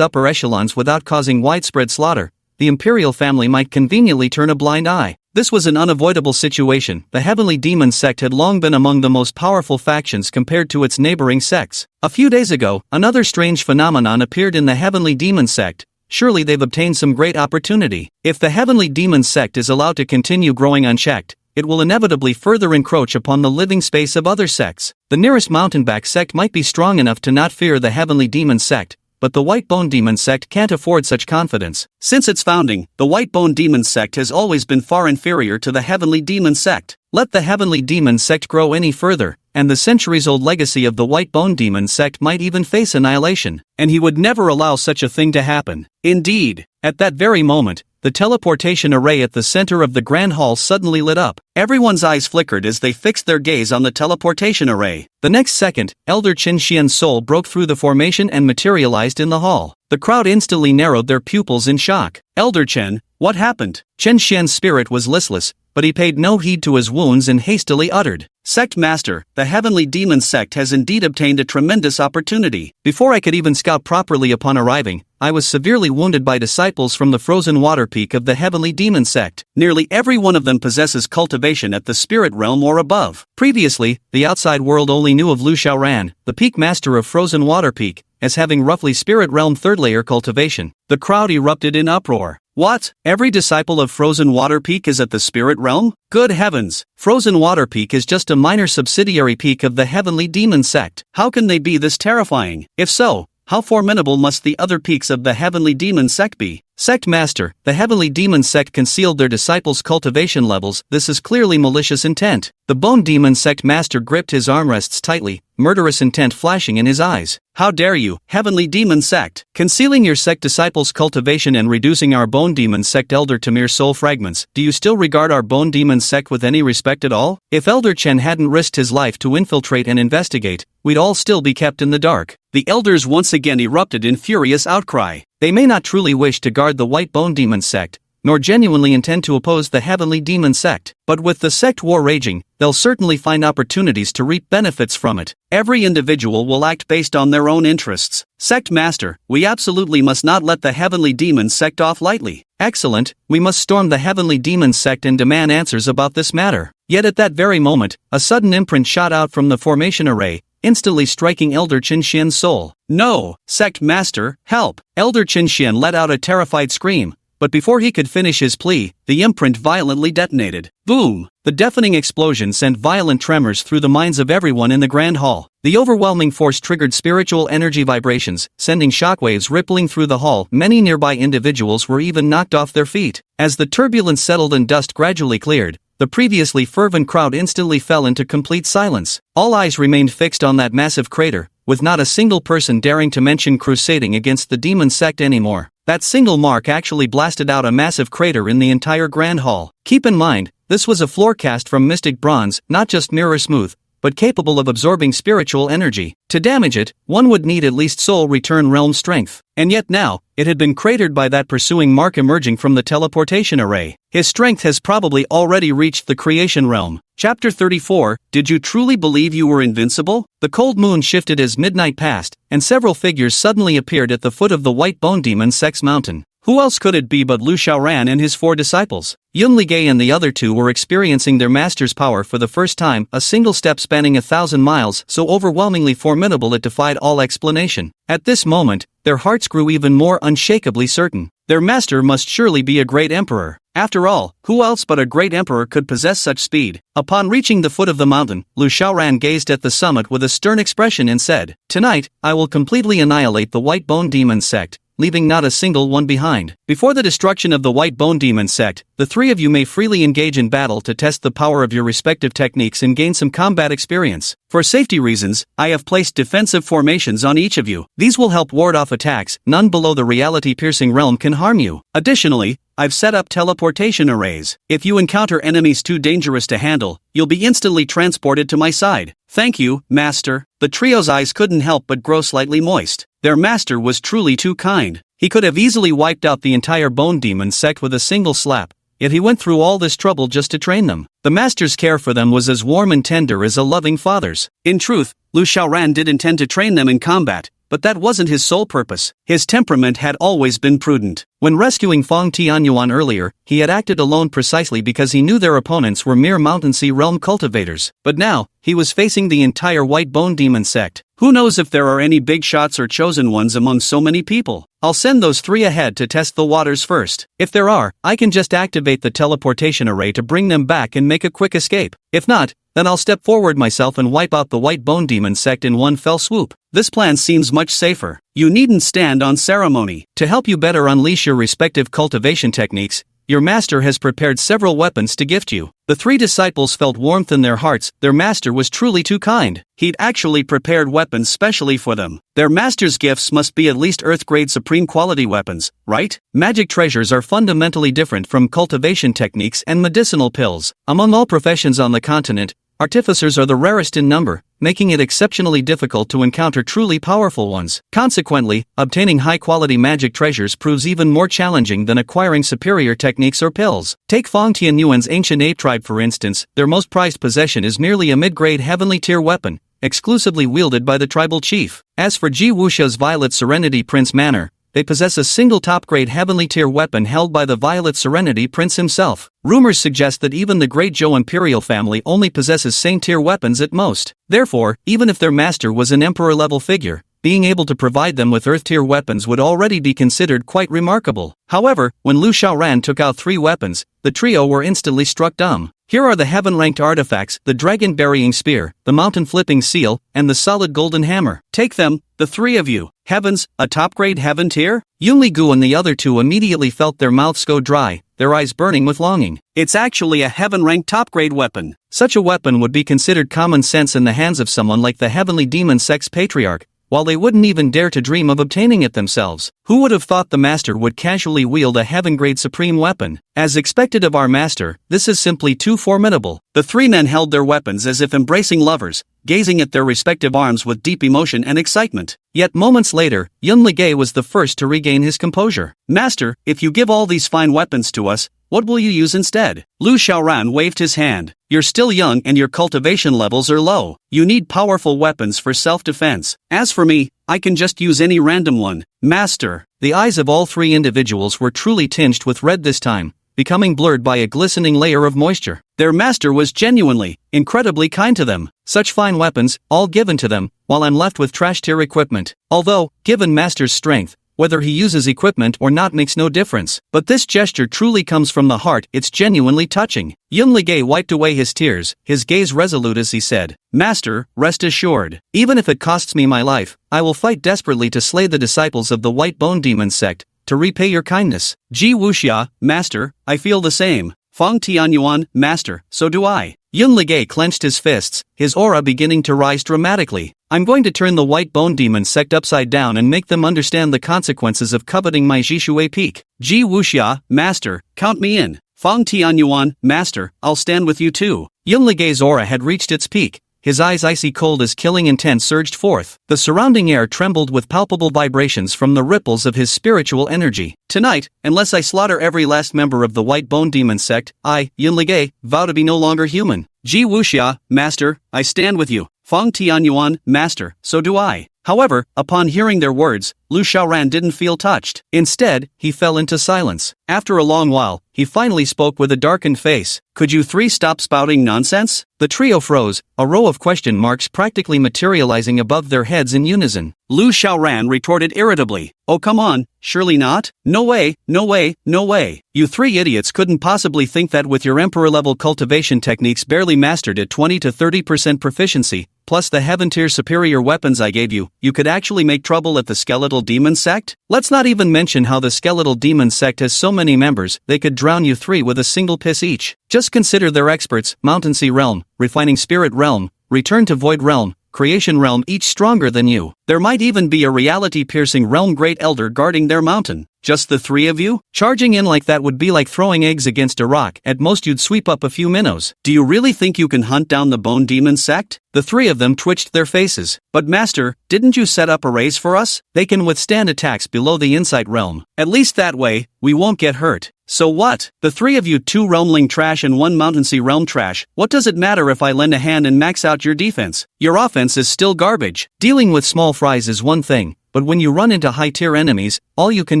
upper echelons without causing widespread slaughter, the imperial family might conveniently turn a blind eye. This was an unavoidable situation. The Heavenly Demon Sect had long been among the most powerful factions compared to its neighboring sects. A few days ago, another strange phenomenon appeared in the Heavenly Demon Sect. Surely they've obtained some great opportunity. If the Heavenly Demon Sect is allowed to continue growing unchecked, it will inevitably further encroach upon the living space of other sects. The nearest mountainback sect might be strong enough to not fear the Heavenly Demon Sect, but the White Bone Demon Sect can't afford such confidence. Since its founding, the White Bone Demon Sect has always been far inferior to the Heavenly Demon Sect. Let the Heavenly Demon Sect grow any further, and the centuries-old legacy of the White Bone Demon Sect might even face annihilation. And he would never allow such a thing to happen. Indeed, at that very moment, the teleportation array at the center of the Grand Hall suddenly lit up. Everyone's eyes flickered as they fixed their gaze on the teleportation array. The next second, Elder Qin Xian's soul broke through the formation and materialized in the hall. The crowd instantly narrowed their pupils in shock. Elder Chen, what happened? Qin Xian's spirit was listless, but he paid no heed to his wounds and hastily uttered, Sect Master, the Heavenly Demon Sect has indeed obtained a tremendous opportunity. Before I could even scout properly upon arriving, I was severely wounded by disciples from the frozen water peak of the Heavenly Demon Sect. Nearly every one of them possesses cultivation at the spirit realm or above. Previously, the outside world only knew of Lu Xiaoran, the peak master of frozen water peak, as having roughly spirit realm third layer cultivation. The crowd erupted in uproar. What? Every disciple of Frozen Water Peak is at the spirit realm? Good heavens! Frozen Water Peak is just a minor subsidiary peak of the Heavenly Demon Sect. How can they be this terrifying? If so, how formidable must the other peaks of the Heavenly Demon Sect be? Sect Master, the Heavenly Demon Sect concealed their disciples' cultivation levels. This is clearly malicious intent. The Bone Demon Sect Master gripped his armrests tightly, murderous intent flashing in his eyes. How dare you, Heavenly Demon Sect, concealing your sect disciples' cultivation and reducing our Bone Demon Sect Elder to mere soul fragments? Do you still regard our Bone Demon Sect with any respect at all? If Elder Chen hadn't risked his life to infiltrate and investigate, we'd all still be kept in the dark. The elders once again erupted in furious outcry. They may not truly wish to guard the White Bone Demon Sect, nor genuinely intend to oppose the Heavenly Demon Sect, but with the sect war raging, they'll certainly find opportunities to reap benefits from it. Every individual will act based on their own interests. Sect Master, we absolutely must not let the Heavenly Demon Sect off lightly. Excellent, we must storm the Heavenly Demon Sect and demand answers about this matter. Yet at that very moment, a sudden imprint shot out from the formation array, instantly striking Elder Qin Xian's soul. No, Sect Master, help! Elder Qin Xian let out a terrified scream, but before he could finish his plea, the imprint violently detonated. Boom! The deafening explosion sent violent tremors through the minds of everyone in the Grand Hall. The overwhelming force triggered spiritual energy vibrations, sending shockwaves rippling through the hall. Many nearby individuals were even knocked off their feet. As the turbulence settled and dust gradually cleared, the previously fervent crowd instantly fell into complete silence. All eyes remained fixed on that massive crater, with not a single person daring to mention crusading against the demon sect anymore. That single mark actually blasted out a massive crater in the entire Grand Hall. Keep in mind, this was a floor cast from mystic bronze, not just mirror smooth, but capable of absorbing spiritual energy. To damage it, one would need at least soul return realm strength. And yet now, it had been cratered by that pursuing mark emerging from the teleportation array. His strength has probably already reached the creation realm. Chapter 34, Did you truly believe you were invincible? The cold moon shifted as midnight passed, and several figures suddenly appeared at the foot of the white bone demon Sex mountain. Who else could it be but Lu Xiaoran and his 4 disciples? Yun Ligay and the other 2 were experiencing their master's power for the first time, a single step spanning 1,000 miles, so overwhelmingly formidable it defied all explanation. At this moment, their hearts grew even more unshakably certain. Their master must surely be a great emperor. After all, who else but a great emperor could possess such speed? Upon reaching the foot of the mountain, Lu Xiaoran gazed at the summit with a stern expression and said, "Tonight, I will completely annihilate the White Bone Demon sect, leaving not a single one behind. Before the destruction of the White Bone Demon sect, the 3 of you may freely engage in battle to test the power of your respective techniques and gain some combat experience. For safety reasons, I have placed defensive formations on each of you. These will help ward off attacks. None below the reality-piercing realm can harm you. Additionally, I've set up teleportation arrays. If you encounter enemies too dangerous to handle, you'll be instantly transported to my side." "Thank you, Master." The trio's eyes couldn't help but grow slightly moist. Their master was truly too kind. He could have easily wiped out the entire bone demon sect with a single slap, yet he went through all this trouble just to train them. The master's care for them was as warm and tender as a loving father's. In truth, Lu Xiaoran did intend to train them in combat, but that wasn't his sole purpose. His temperament had always been prudent. When rescuing Feng Tianyuan earlier, he had acted alone precisely because he knew their opponents were mere Mountain Sea realm cultivators. But now, he was facing the entire White Bone Demon sect. Who knows if there are any big shots or chosen ones among so many people? I'll send those 3 ahead to test the waters first. If there are, I can just activate the teleportation array to bring them back and make a quick escape. If not, then I'll step forward myself and wipe out the White Bone Demon sect in one fell swoop. This plan seems much safer. You needn't stand on ceremony. To help you better unleash your respective cultivation techniques, your master has prepared several weapons to gift you. The 3 disciples felt warmth in their hearts. Their master was truly too kind. He'd actually prepared weapons specially for them. Their master's gifts must be at least Earth-grade supreme quality weapons, right? Magic treasures are fundamentally different from cultivation techniques and medicinal pills. Among all professions on the continent, artificers are the rarest in number, making it exceptionally difficult to encounter truly powerful ones. Consequently, obtaining high-quality magic treasures proves even more challenging than acquiring superior techniques or pills. Take Feng Tianyuan's ancient ape tribe for instance. Their most prized possession is merely a mid-grade heavenly tier weapon, exclusively wielded by the tribal chief. As for Ji Wuxia's Violet Serenity Prince Manor, they possess a single top-grade heavenly tier weapon held by the Violet Serenity Prince himself. Rumors suggest that even the Great Zhou Imperial family only possesses same-tier weapons at most. Therefore, even if their master was an emperor-level figure, being able to provide them with Earth-tier weapons would already be considered quite remarkable. However, when Lu Xiaoran took out 3 weapons, the trio were instantly struck dumb. Here are the heaven-ranked artifacts: the dragon-burying spear, the mountain-flipping seal, and the solid golden hammer. Take them, the 3 of you. Heavens, a top-grade heaven tier? Yunli-gu and the other 2 immediately felt their mouths go dry, their eyes burning with longing. It's actually a heaven-ranked top-grade weapon. Such a weapon would be considered common sense in the hands of someone like the Heavenly Demon Sect's patriarch, while they wouldn't even dare to dream of obtaining it themselves. Who would have thought the master would casually wield a heaven-grade supreme weapon? As expected of our master, this is simply too formidable. The 3 men held their weapons as if embracing lovers, gazing at their respective arms with deep emotion and excitement. Yet moments later, Yun Ligay was the first to regain his composure. "Master, if you give all these fine weapons to us, what will you use instead?" Lu Xiaoran waved his hand. "You're still young and your cultivation levels are low. You need powerful weapons for self-defense. As for me, I can just use any random one, Master." The eyes of all 3 individuals were truly tinged with red this time, becoming blurred by a glistening layer of moisture. Their master was genuinely, incredibly kind to them. Such fine weapons, all given to them, while I'm left with trash-tier equipment. Although, given master's strength, whether he uses equipment or not makes no difference. But this gesture truly comes from the heart. It's genuinely touching. Yun Ligay wiped away his tears, his gaze resolute as he said, "Master, rest assured. Even if it costs me my life, I will fight desperately to slay the disciples of the White Bone Demon sect, to repay your kindness." Ji Wuxia, Master, I feel the same. Feng Tianyuan, Master, so do I. Yun Ligay clenched his fists, his aura beginning to rise dramatically. I'm going to turn the White Bone Demon sect upside down and make them understand the consequences of coveting my Jishui peak. Ji Wuxia, Master, count me in. Feng Tianyuan, Master, I'll stand with you too. Yun Ligay's aura had reached its peak, his eyes icy cold as killing intent surged forth. The surrounding air trembled with palpable vibrations from the ripples of his spiritual energy. Tonight, unless I slaughter every last member of the White Bone Demon sect, I, Yunlige, vow to be no longer human. Ji Wuxia, Master, I stand with you. Feng Tianyuan, Master, so do I. However, upon hearing their words, Lu Xiaoran didn't feel touched. Instead, he fell into silence. After a long while, he finally spoke with a darkened face. Could you three stop spouting nonsense? The trio froze, a row of question marks practically materializing above their heads in unison. Lu Xiaoran retorted irritably, oh come on, surely not? No way, no way, no way. You three idiots couldn't possibly think that with your emperor-level cultivation techniques barely mastered at 20 to 30% proficiency, plus the heaven-tier superior weapons I gave you, you could actually make trouble at the skeletal demon sect? Let's not even mention how the skeletal demon sect has so many members, they could drown you three with a single piss each. Just consider their experts, Mountain Sea Realm, Refining Spirit Realm, Return to Void Realm, Creation Realm, each stronger than you. There might even be a reality-piercing realm great elder guarding their mountain. Just the three of you? Charging in like that would be like throwing eggs against a rock. At most you'd sweep up a few minnows. Do you really think you can hunt down the Bone Demon sect? The three of them twitched their faces. But Master, didn't you set up arrays for us? They can withstand attacks below the Insight Realm. At least that way, we won't get hurt. So what? The three of you, two Realmling trash and one Mountain Sea Realm trash. What does it matter if I lend a hand and max out your defense? Your offense is still garbage. Dealing with small fries is one thing, but when you run into high-tier enemies, all you can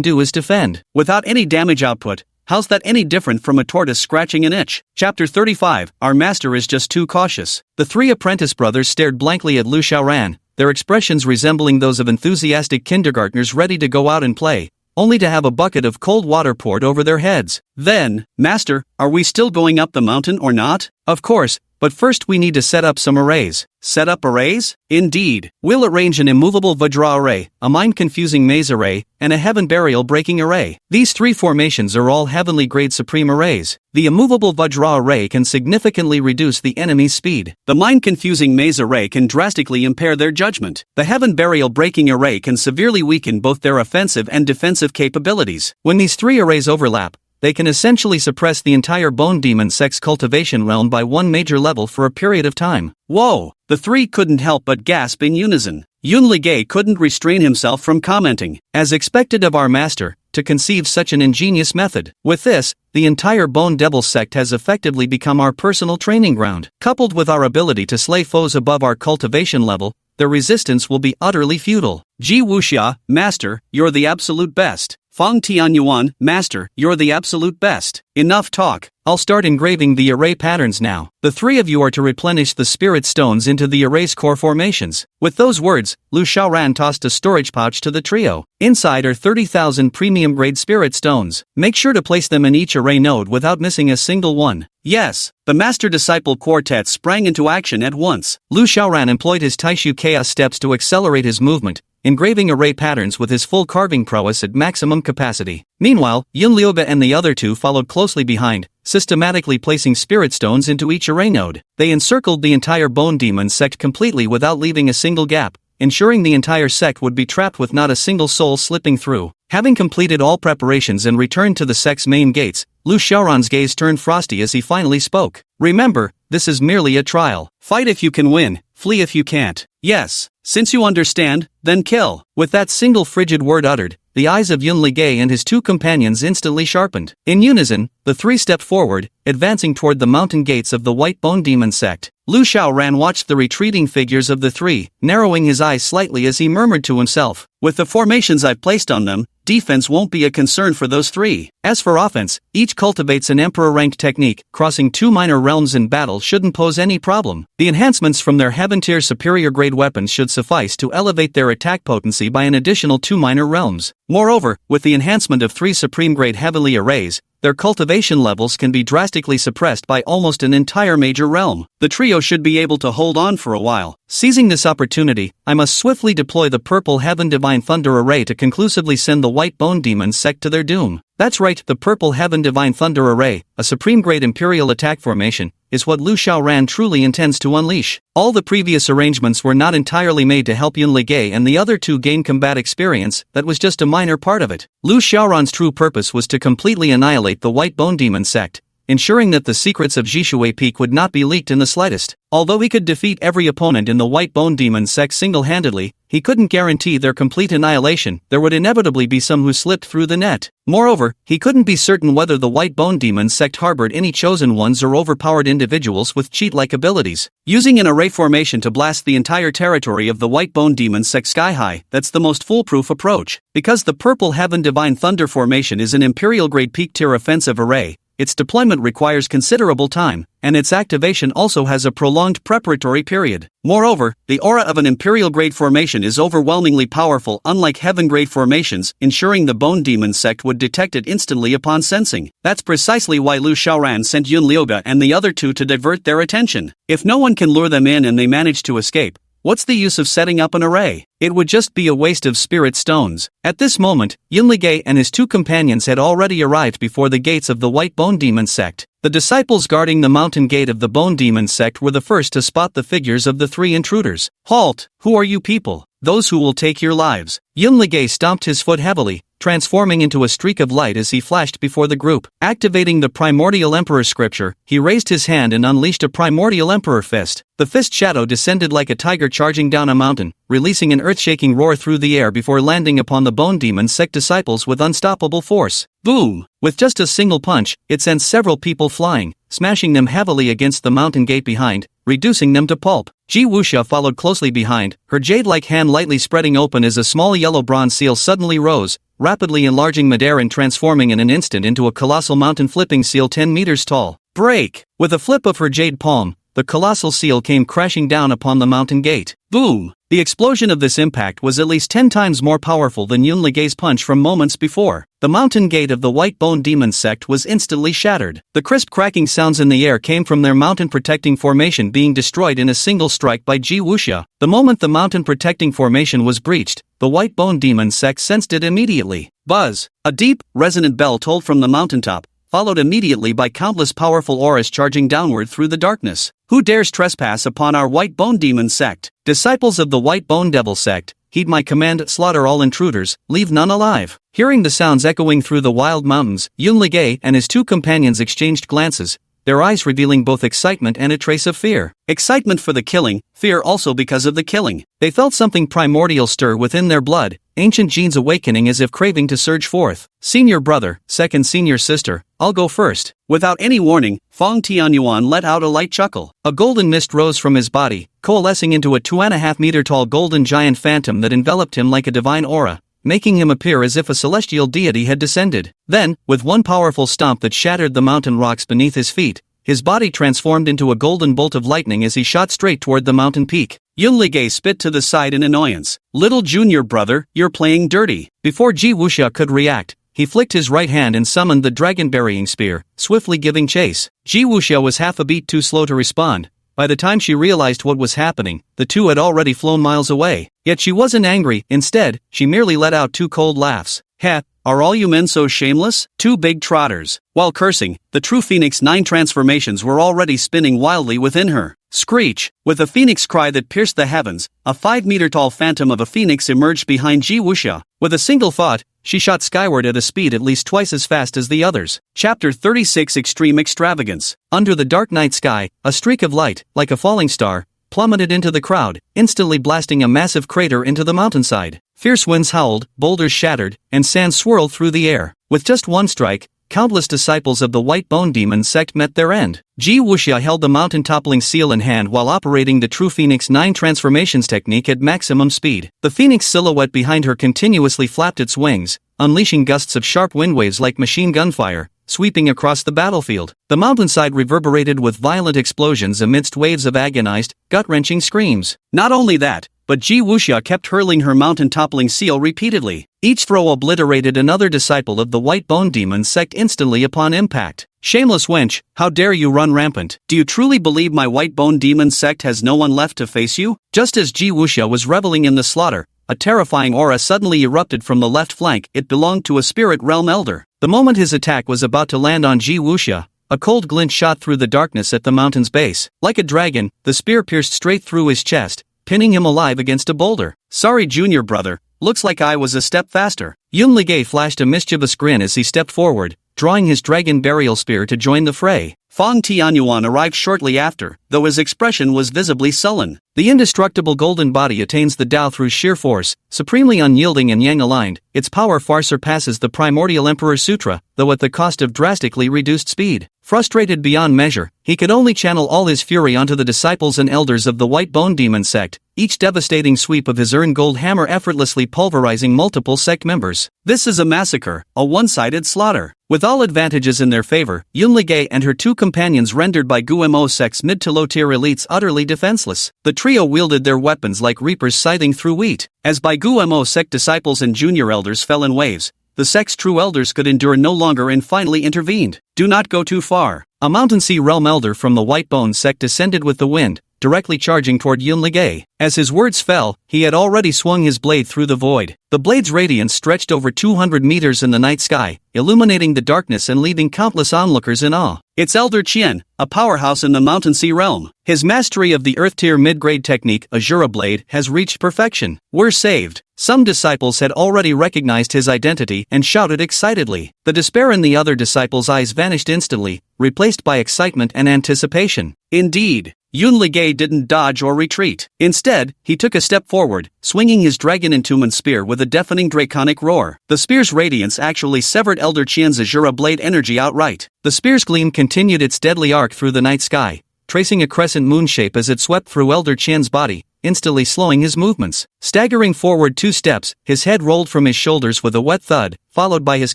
do is defend. Without any damage output, how's that any different from a tortoise scratching an itch? Chapter 35, Our Master is just too cautious. The three apprentice brothers stared blankly at Lu Xiaoran, their expressions resembling those of enthusiastic kindergartners ready to go out and play, only to have a bucket of cold water poured over their heads. Then, Master, are we still going up the mountain or not? Of course, but first we need to set up some arrays. Set up arrays? Indeed. We'll arrange an immovable Vajra array, a mind-confusing maze array, and a heaven barrier-breaking array. These three formations are all heavenly-grade supreme arrays. The immovable Vajra array can significantly reduce the enemy's speed. The mind-confusing maze array can drastically impair their judgment. The heaven barrier-breaking array can severely weaken both their offensive and defensive capabilities. When these three arrays overlap, they can essentially suppress the entire Bone Demon sect's cultivation realm by one major level for a period of time. Whoa! The three couldn't help but gasp in unison. Yunlige couldn't restrain himself from commenting, as expected of our master, to conceive such an ingenious method. With this, the entire Bone Devil sect has effectively become our personal training ground. Coupled with our ability to slay foes above our cultivation level, their resistance will be utterly futile. Ji Wuxia, Master, you're the absolute best. Feng Tianyuan, Master, you're the absolute best. Enough talk. I'll start engraving the array patterns now. The three of you are to replenish the spirit stones into the array's core formations. With those words, Lu Xiaoran tossed a storage pouch to the trio. Inside are 30,000 premium-grade spirit stones. Make sure to place them in each array node without missing a single one. Yes, the Master-Disciple Quartet sprang into action at once. Lu Xiaoran employed his Taishu Chaos steps to accelerate his movement, engraving array patterns with his full carving prowess at maximum capacity. Meanwhile, Yun Liuba and the other two followed closely behind, systematically placing spirit stones into each array node. They encircled the entire Bone Demon sect completely without leaving a single gap, ensuring the entire sect would be trapped with not a single soul slipping through. Having completed all preparations and returned to the sect's main gates, Lu Xiaoran's gaze turned frosty as he finally spoke. Remember, this is merely a trial. Fight if you can win, flee if you can't. Yes, since you understand, then kill. With that single frigid word uttered, the eyes of Yunlige and his two companions instantly sharpened. In unison, the three stepped forward, advancing toward the mountain gates of the White Bone Demon sect. Lu Xiaoran watched the retreating figures of the three, narrowing his eyes slightly as he murmured to himself, with the formations I've placed on them, defense won't be a concern for those three. As for offense, each cultivates an emperor-ranked technique. Crossing two minor realms in battle shouldn't pose any problem. The enhancements from their heaven-tier superior-grade weapons should suffice to elevate their attack potency by an additional 2 minor realms. Moreover, with the enhancement of 3 supreme-grade heavenly arrays, their cultivation levels can be drastically suppressed by almost an entire major realm. The trio should be able to hold on for a while. Seizing this opportunity, I must swiftly deploy the Purple Heaven Divine Thunder Array to conclusively send the White Bone Demon sect to their doom. That's right, the Purple Heaven Divine Thunder Array, a supreme-grade Imperial attack formation, is what Lu Xiaoran truly intends to unleash. All the previous arrangements were not entirely made to help Yunlige and the other two gain combat experience, that was just a minor part of it. Lu Xiaoran's true purpose was to completely annihilate the White Bone Demon sect, ensuring that the secrets of Jishui Peak would not be leaked in the slightest. Although he could defeat every opponent in the White Bone Demon sect single-handedly, he couldn't guarantee their complete annihilation. There would inevitably be some who slipped through the net. Moreover, he couldn't be certain whether the White Bone Demon sect harbored any chosen ones or overpowered individuals with cheat-like abilities. Using an array formation to blast the entire territory of the White Bone Demon sect sky-high, that's the most foolproof approach. Because the Purple Heaven Divine Thunder formation is an Imperial-grade peak-tier offensive array, its deployment requires considerable time, and its activation also has a prolonged preparatory period. Moreover, the aura of an Imperial-grade formation is overwhelmingly powerful, unlike Heaven-grade formations, ensuring the Bone Demon sect would detect it instantly upon sensing. That's precisely why Lu Xiaoran sent Yun Liuge and the other two to divert their attention. If no one can lure them in and they manage to escape, what's the use of setting up an array? It would just be a waste of spirit stones. At this moment, Yunlige and his two companions had already arrived before the gates of the White Bone Demon sect. The disciples guarding the mountain gate of the Bone Demon sect were the first to spot the figures of the three intruders. "Halt! Who are you people?" "Those who will take your lives." Yunlige stomped his foot heavily, transforming into a streak of light as he flashed before the group. Activating the Primordial Emperor scripture, he raised his hand and unleashed a Primordial Emperor fist. The fist shadow descended like a tiger charging down a mountain, releasing an earth-shaking roar through the air before landing upon the Bone Demon sect disciples with unstoppable force. Boom! With just a single punch, it sent several people flying, smashing them heavily against the mountain gate behind, reducing them to pulp. Ji Wuxia followed closely behind, her jade-like hand lightly spreading open as a small yellow bronze seal suddenly rose, rapidly enlarging midair and transforming in an instant into a colossal mountain flipping seal 10 meters tall. Break! With a flip of her jade palm, the colossal seal came crashing down upon the mountain gate. Boom! The explosion of this impact was at least 10 times more powerful than Yun Lige's punch from moments before. The mountain gate of the White Bone Demon sect was instantly shattered. The crisp cracking sounds in the air came from their mountain protecting formation being destroyed in a single strike by Ji Wuxia. The moment the mountain protecting formation was breached, the White Bone Demon sect sensed it immediately. Buzz! A deep, resonant bell tolled from the mountaintop, followed immediately by countless powerful auras charging downward through the darkness. "Who dares trespass upon our White Bone Demon sect? Disciples of the White Bone Devil sect, heed my command, slaughter all intruders, leave none alive." Hearing the sounds echoing through the wild mountains, Yun Lige and his two companions exchanged glances, their eyes revealing both excitement and a trace of fear. Excitement for the killing, fear also because of the killing. They felt something primordial stir within their blood, ancient genes awakening as if craving to surge forth. "Senior brother, second senior sister, I'll go first." Without any warning, Fong Tianyuan let out a light chuckle. A golden mist rose from his body, coalescing into a 2.5-meter-tall golden giant phantom that enveloped him like a divine aura, making him appear as if a celestial deity had descended. Then, with one powerful stomp that shattered the mountain rocks beneath his feet, his body transformed into a golden bolt of lightning as he shot straight toward the mountain peak. Yun Lige spit to the side in annoyance. "Little junior brother, you're playing dirty." Before Ji Wuxia could react, he flicked his right hand and summoned the dragon-burying spear, swiftly giving chase. Ji Wuxia was half a beat too slow to respond. By the time she realized what was happening, the two had already flown miles away. Yet she wasn't angry, instead, she merely let out two cold laughs. "Heh, are all you men so shameless? Two big trotters." While cursing, the true Phoenix 9 transformations were already spinning wildly within her. Screech! With a phoenix cry that pierced the heavens, a 5-meter-tall phantom of a phoenix emerged behind Ji Wuxia. With a single thought, she shot skyward at a speed at least twice as fast as the others. Chapter 36 Extreme Extravagance. Under the dark night sky, a streak of light, like a falling star, plummeted into the crowd, instantly blasting a massive crater into the mountainside. Fierce winds howled, boulders shattered, and sand swirled through the air. With just one strike, countless disciples of the White Bone Demon sect met their end. Ji Wuxia held the mountain-toppling seal in hand while operating the true Phoenix 9 transformations technique at maximum speed. The phoenix silhouette behind her continuously flapped its wings, unleashing gusts of sharp wind waves like machine gun fire, sweeping across the battlefield. The mountainside reverberated with violent explosions amidst waves of agonized, gut-wrenching screams. Not only that, but Ji Wuxia kept hurling her mountain-toppling seal repeatedly. Each throw obliterated another disciple of the White Bone Demon sect instantly upon impact. "Shameless wench, how dare you run rampant? Do you truly believe my White Bone Demon sect has no one left to face you?" Just as Ji Wuxia was reveling in the slaughter, a terrifying aura suddenly erupted from the left flank. It belonged to a spirit realm elder. The moment his attack was about to land on Ji Wuxia, a cold glint shot through the darkness at the mountain's base. Like a dragon, the spear pierced straight through his chest, pinning him alive against a boulder. "Sorry junior brother, looks like I was a step faster." Yun Lige flashed a mischievous grin as he stepped forward, drawing his dragon burial spear to join the fray. Feng Tianyuan arrived shortly after, though his expression was visibly sullen. The indestructible golden body attains the Tao through sheer force, supremely unyielding and yang-aligned. Its power far surpasses the primordial Emperor Sutra, though at the cost of drastically reduced speed. Frustrated beyond measure, he could only channel all his fury onto the disciples and elders of the White Bone Demon sect, each devastating sweep of his gold hammer effortlessly pulverizing multiple sect members. This is a massacre, a one-sided slaughter. With all advantages in their favor, Yunligay and her two companions rendered by Guemo sect's mid to low-tier elites utterly defenseless. The trio wielded their weapons like reapers scything through wheat. As Bai Guemo sect disciples and junior elders fell in waves, the sect's true elders could endure no longer and finally intervened. Do not go too far. A Mountain Sea Realm elder from the White Bone sect descended with the wind, directly charging toward Yunligay. As his words fell, he had already swung his blade through the void. The blade's radiance stretched over 200 meters in the night sky, illuminating the darkness and leaving countless onlookers in awe. It's Elder Qian, a powerhouse in the Mountain Sea realm. His mastery of the Earth-tier mid-grade technique Azura Blade has reached perfection. We're saved. Some disciples had already recognized his identity and shouted excitedly. The despair in the other disciples' eyes vanished instantly, replaced by excitement and anticipation. Indeed, Yunligay didn't dodge or retreat. Instead, he took a step forward, swinging his dragon entombment spear with a deafening draconic roar. The spear's radiance actually severed Elder Qian's Azura Blade energy outright. The spear's gleam continued its deadly arc through the night sky, tracing a crescent moon shape as it swept through Elder Qian's body, instantly slowing his movements. Staggering forward 2 steps, his head rolled from his shoulders with a wet thud, followed by his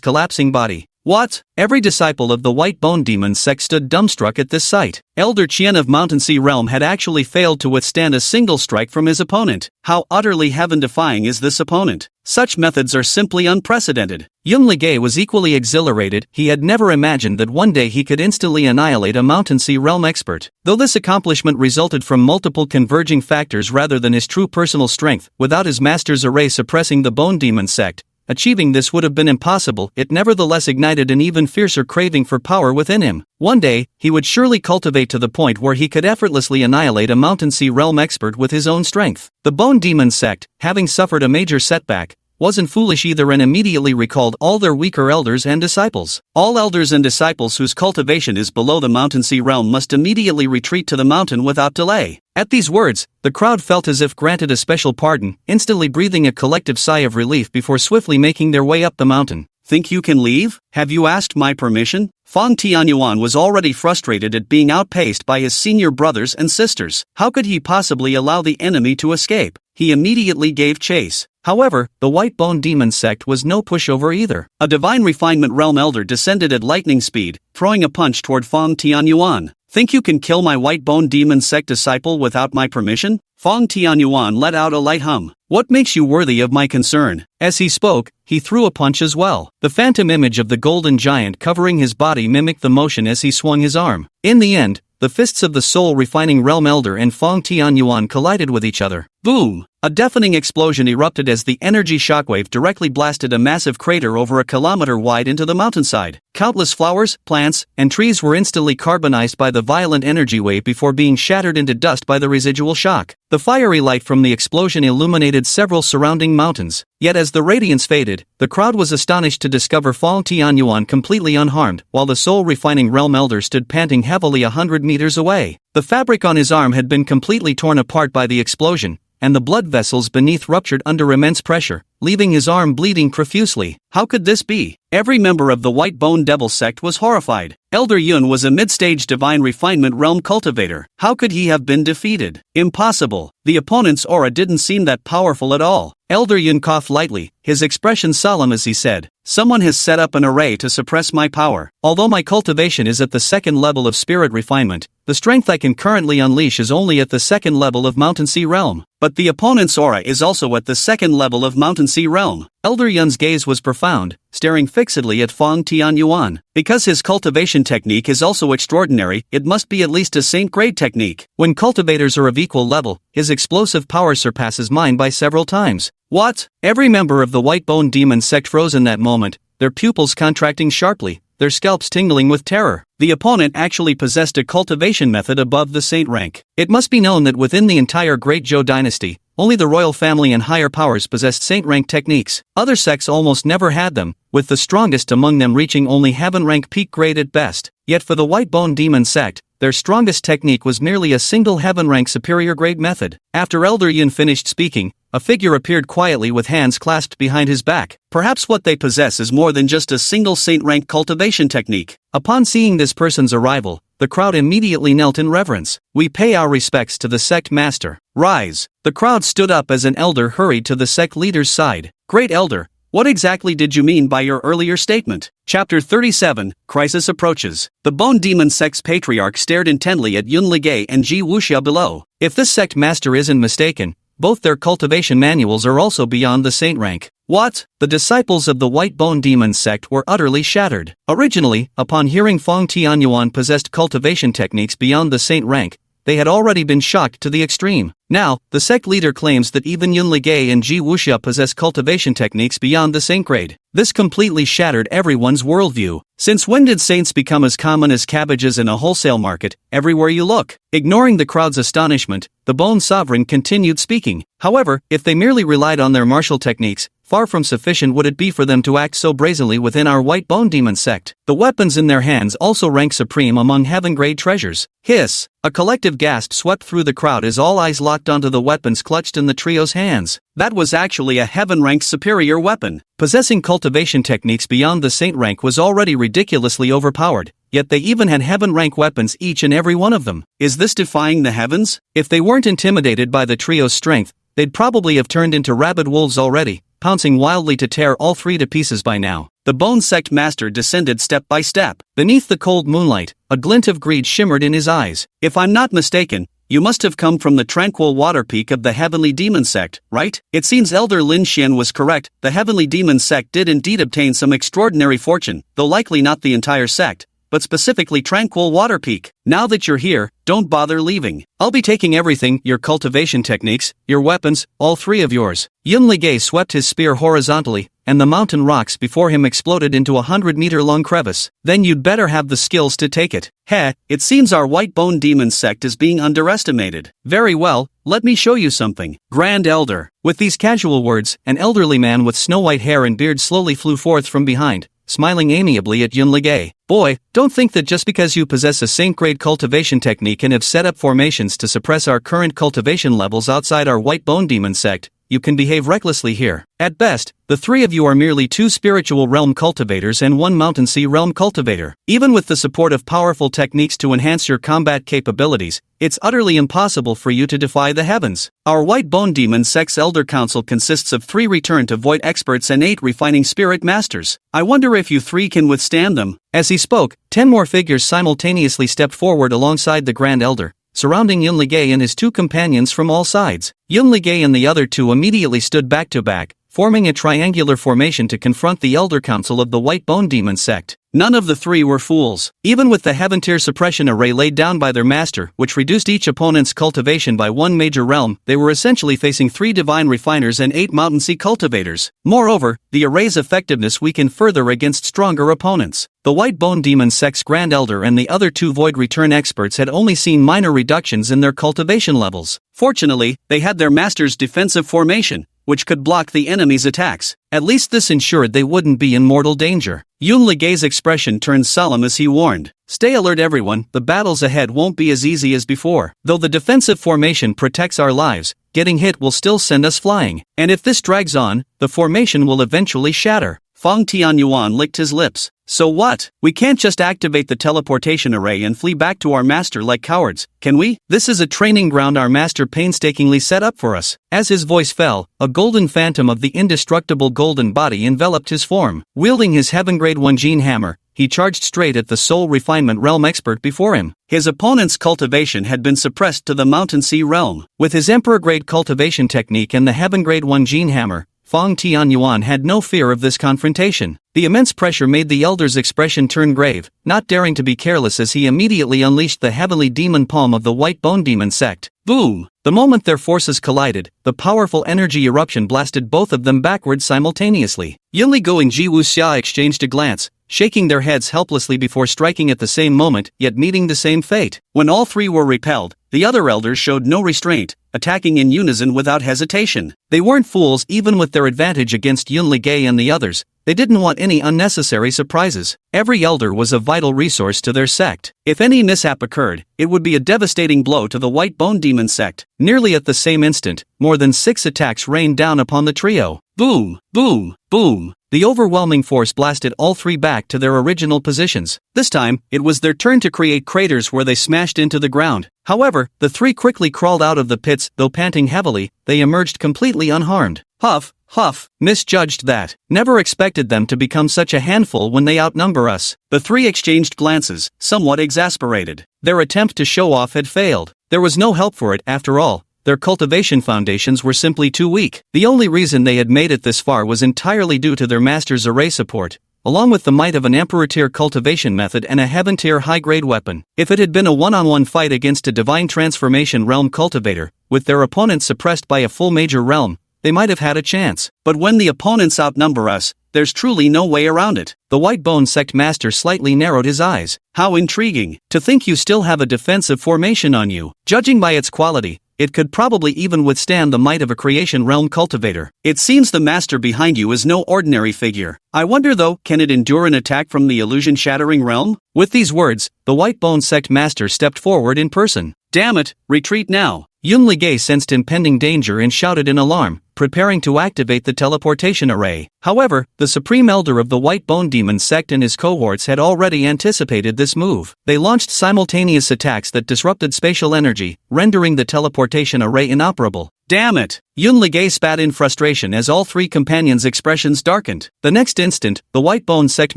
collapsing body. What? Every disciple of the White Bone Demon sect stood dumbstruck at this sight. Elder Qian of Mountain Sea Realm had actually failed to withstand a single strike from his opponent. How utterly heaven-defying is this opponent? Such methods are simply unprecedented. Yunligay was equally exhilarated. He had never imagined that one day he could instantly annihilate a Mountain Sea Realm expert. Though this accomplishment resulted from multiple converging factors rather than his true personal strength, without his master's array suppressing the Bone Demon sect, achieving this would have been impossible. It nevertheless ignited an even fiercer craving for power within him. One day, he would surely cultivate to the point where he could effortlessly annihilate a Mountain Sea Realm expert with his own strength. The Bone Demon sect, having suffered a major setback, wasn't foolish either and immediately recalled all their weaker elders and disciples. All elders and disciples whose cultivation is below the Mountain Sea Realm must immediately retreat to the mountain without delay. At these words, the crowd felt as if granted a special pardon, instantly breathing a collective sigh of relief before swiftly making their way up the mountain. Think you can leave? Have you asked my permission? Feng Tianyuan was already frustrated at being outpaced by his senior brothers and sisters. How could he possibly allow the enemy to escape? He immediately gave chase. However, the White Bone Demon sect was no pushover either. A Divine Refinement Realm Elder descended at lightning speed, throwing a punch toward Feng Tianyuan. Think you can kill my White Bone Demon sect disciple without my permission? Feng Tianyuan let out a light hum. What makes you worthy of my concern? As he spoke, he threw a punch as well. The phantom image of the golden giant covering his body mimicked the motion as he swung his arm. In the end, the fists of the soul-refining Realm Elder and Feng Tianyuan collided with each other. Boom! A deafening explosion erupted as the energy shockwave directly blasted a massive crater over a kilometer wide into the mountainside. Countless flowers, plants, and trees were instantly carbonized by the violent energy wave before being shattered into dust by the residual shock. The fiery light from the explosion illuminated several surrounding mountains. Yet as the radiance faded, the crowd was astonished to discover Feng Tianyuan completely unharmed, while the soul-refining Realm Elder stood panting heavily 100 meters away. The fabric on his arm had been completely torn apart by the explosion, and the blood vessels beneath ruptured under immense pressure, leaving his arm bleeding profusely. How could this be? Every member of the White Bone Devil sect was horrified. Elder Yun was a mid-stage Divine Refinement Realm cultivator. How could he have been defeated? Impossible. The opponent's aura didn't seem that powerful at all. Elder Yun coughed lightly, his expression solemn as he said, "Someone has set up an array to suppress my power. Although my cultivation is at the 2nd level of spirit refinement, the strength I can currently unleash is only at the 2nd level of Mountain Sea Realm. But the opponent's aura is also at the 2nd level of Mountain Sea Realm." Elder Yun's gaze was profound, staring fixedly at Feng Tianyuan. Because his cultivation technique is also extraordinary, it must be at least a saint-grade technique. When cultivators are of equal level, his explosive power surpasses mine by several times. What? Every member of the White Bone Demon sect froze in that moment, their pupils contracting sharply, their scalps tingling with terror. The opponent actually possessed a cultivation method above the saint rank. It must be known that within the entire Great Zhou dynasty, only the royal family and higher powers possessed saint rank techniques. Other sects almost never had them, with the strongest among them reaching only heaven rank peak grade at best. Yet for the White Bone Demon sect, their strongest technique was merely a single heaven rank superior grade method. After Elder Yun finished speaking, a figure appeared quietly with hands clasped behind his back. Perhaps what they possess is more than just a single saint rank cultivation technique. Upon seeing this person's arrival, the crowd immediately knelt in reverence. We pay our respects to the sect master. Rise. The crowd stood up as an elder hurried to the sect leader's side. Great elder, what exactly did you mean by your earlier statement? Chapter 37, Crisis Approaches. The Bone Demon sect's patriarch stared intently at Yun Ligay and Ji Wuxia below. If this sect master isn't mistaken, both their cultivation manuals are also beyond the saint rank. What? The disciples of the White Bone Demon sect were utterly shattered. Originally, upon hearing Feng Tianyuan possessed cultivation techniques beyond the saint rank, they had already been shocked to the extreme. Now, the sect leader claims that even Yun Ligay and Ji Wuxia possess cultivation techniques beyond the saint grade. This completely shattered everyone's worldview. Since when did saints become as common as cabbages in a wholesale market, everywhere you look? Ignoring the crowd's astonishment, the Bone Sovereign continued speaking. However, if they merely relied on their martial techniques, far from sufficient would it be for them to act so brazenly within our White Bone Demon sect. The weapons in their hands also rank supreme among heaven-grade treasures. Hiss! A collective gasp swept through the crowd as all eyes locked onto the weapons clutched in the trio's hands. That was actually a heaven-rank superior weapon. Possessing cultivation techniques beyond the saint rank was already ridiculously overpowered, yet they even had heaven-rank weapons each and every one of them. Is this defying the heavens? If they weren't intimidated by the trio's strength, they'd probably have turned into rabid wolves already, pouncing wildly to tear all three to pieces by now. The Bone Sect Master descended step by step. Beneath the cold moonlight, a glint of greed shimmered in his eyes. If I'm not mistaken, you must have come from the tranquil water peak of the Heavenly Demon Sect, right? It seems Elder Lin Xian was correct. The Heavenly Demon Sect did indeed obtain some extraordinary fortune, though likely not the entire sect, but specifically Tranquil Water Peak. Now that you're here, don't bother leaving. I'll be taking everything, your cultivation techniques, your weapons, all three of yours. Yun Ligay swept his spear horizontally, and the mountain rocks before him exploded into a 100-meter-long crevice. Then you'd better have the skills to take it. Heh, it seems our White Bone Demon sect is being underestimated. Very well, let me show you something. Grand Elder. With these casual words, an elderly man with snow-white hair and beard slowly flew forth from behind, smiling amiably at Yun Ligay. Boy, don't think that just because you possess a saint-grade cultivation technique and have set up formations to suppress our current cultivation levels outside our White Bone Demon sect, you can behave recklessly here. At best, the three of you are merely two spiritual realm cultivators and one mountain sea realm cultivator. Even with the support of powerful techniques to enhance your combat capabilities, it's utterly impossible for you to defy the heavens. Our White Bone Demon Sect's Elder Council consists of 3 Return to Void experts and 8 Refining Spirit Masters. I wonder if you 3 can withstand them. As he spoke, 10 more figures simultaneously stepped forward alongside the Grand Elder, surrounding Yun Ligay and his 2 companions from all sides. Yun Ligay and the other 2 immediately stood back to back, forming a triangular formation to confront the Elder Council of the White Bone Demon Sect. None of the 3 were fools. Even with the Heaven Tier suppression array laid down by their master, which reduced each opponent's cultivation by 1 major realm, they were essentially facing 3 Divine Refiners and 8 Mountain Sea Cultivators. Moreover, the array's effectiveness weakened further against stronger opponents. The White Bone Demon Sect's Grand Elder and the other 2 Void Return experts had only seen minor reductions in their cultivation levels. Fortunately, they had their master's defensive formation, which could block the enemy's attacks. At least this ensured they wouldn't be in mortal danger. Yun Ligay's expression turned solemn as he warned, "Stay alert everyone, the battles ahead won't be as easy as before. Though the defensive formation protects our lives, getting hit will still send us flying. And if this drags on, the formation will eventually shatter." Feng Tianyuan licked his lips. So what? We can't just activate the teleportation array and flee back to our master like cowards, can we? This is a training ground our master painstakingly set up for us. As his voice fell, a golden phantom of the indestructible golden body enveloped his form. Wielding his heaven-grade Wanjin hammer, he charged straight at the soul refinement realm expert before him. His opponent's cultivation had been suppressed to the Mountain Sea realm. With his Emperor-grade cultivation technique and the heaven-grade Wanjin hammer, Feng Tianyuan had no fear of this confrontation. The immense pressure made the elder's expression turn grave, not daring to be careless as he immediately unleashed the heavenly demon palm of the White Bone Demon Sect. Boom! The moment their forces collided, the powerful energy eruption blasted both of them backwards simultaneously. Yun Ligay and Ji Wuxia exchanged a glance, shaking their heads helplessly before striking at the same moment, yet meeting the same fate. When all 3 were repelled, the other elders showed no restraint, attacking in unison without hesitation. They weren't fools even with their advantage against Yun Ligay and the others. They didn't want any unnecessary surprises. Every elder was a vital resource to their sect. If any mishap occurred, it would be a devastating blow to the White Bone Demon sect. Nearly at the same instant, more than 6 attacks rained down upon the trio. Boom, boom, boom. The overwhelming force blasted all 3 back to their original positions. This time, it was their turn to create craters where they smashed into the ground. However, the 3 quickly crawled out of the pits, though panting heavily, they emerged completely unharmed. Huff, huff, misjudged that. Never expected them to become such a handful when they outnumber us. The 3 exchanged glances, somewhat exasperated. Their attempt to show off had failed. There was no help for it after all. Their cultivation foundations were simply too weak. The only reason they had made it this far was entirely due to their master's array support, along with the might of an Emperor-tier cultivation method and a Heaven-tier high-grade weapon. If it had been a one-on-one fight against a Divine Transformation Realm cultivator, with their opponent suppressed by a full Major Realm, they might have had a chance. But when the opponents outnumber us, there's truly no way around it. The White Bone Sect Master slightly narrowed his eyes. How intriguing. To think you still have a defensive formation on you. Judging by its quality, it could probably even withstand the might of a Creation Realm cultivator. It seems the master behind you is no ordinary figure. I wonder though, can it endure an attack from the illusion-shattering realm? With these words, the White Bone Sect Master stepped forward in person. Damn it, retreat now. Yun Ligay sensed impending danger and shouted in alarm, preparing to activate the teleportation array. However, the Supreme Elder of the White Bone Demon sect and his cohorts had already anticipated this move. They launched simultaneous attacks that disrupted spatial energy, rendering the teleportation array inoperable. Damn it! Yun Ligay spat in frustration as all 3 companions' expressions darkened. The next instant, the White Bone Sect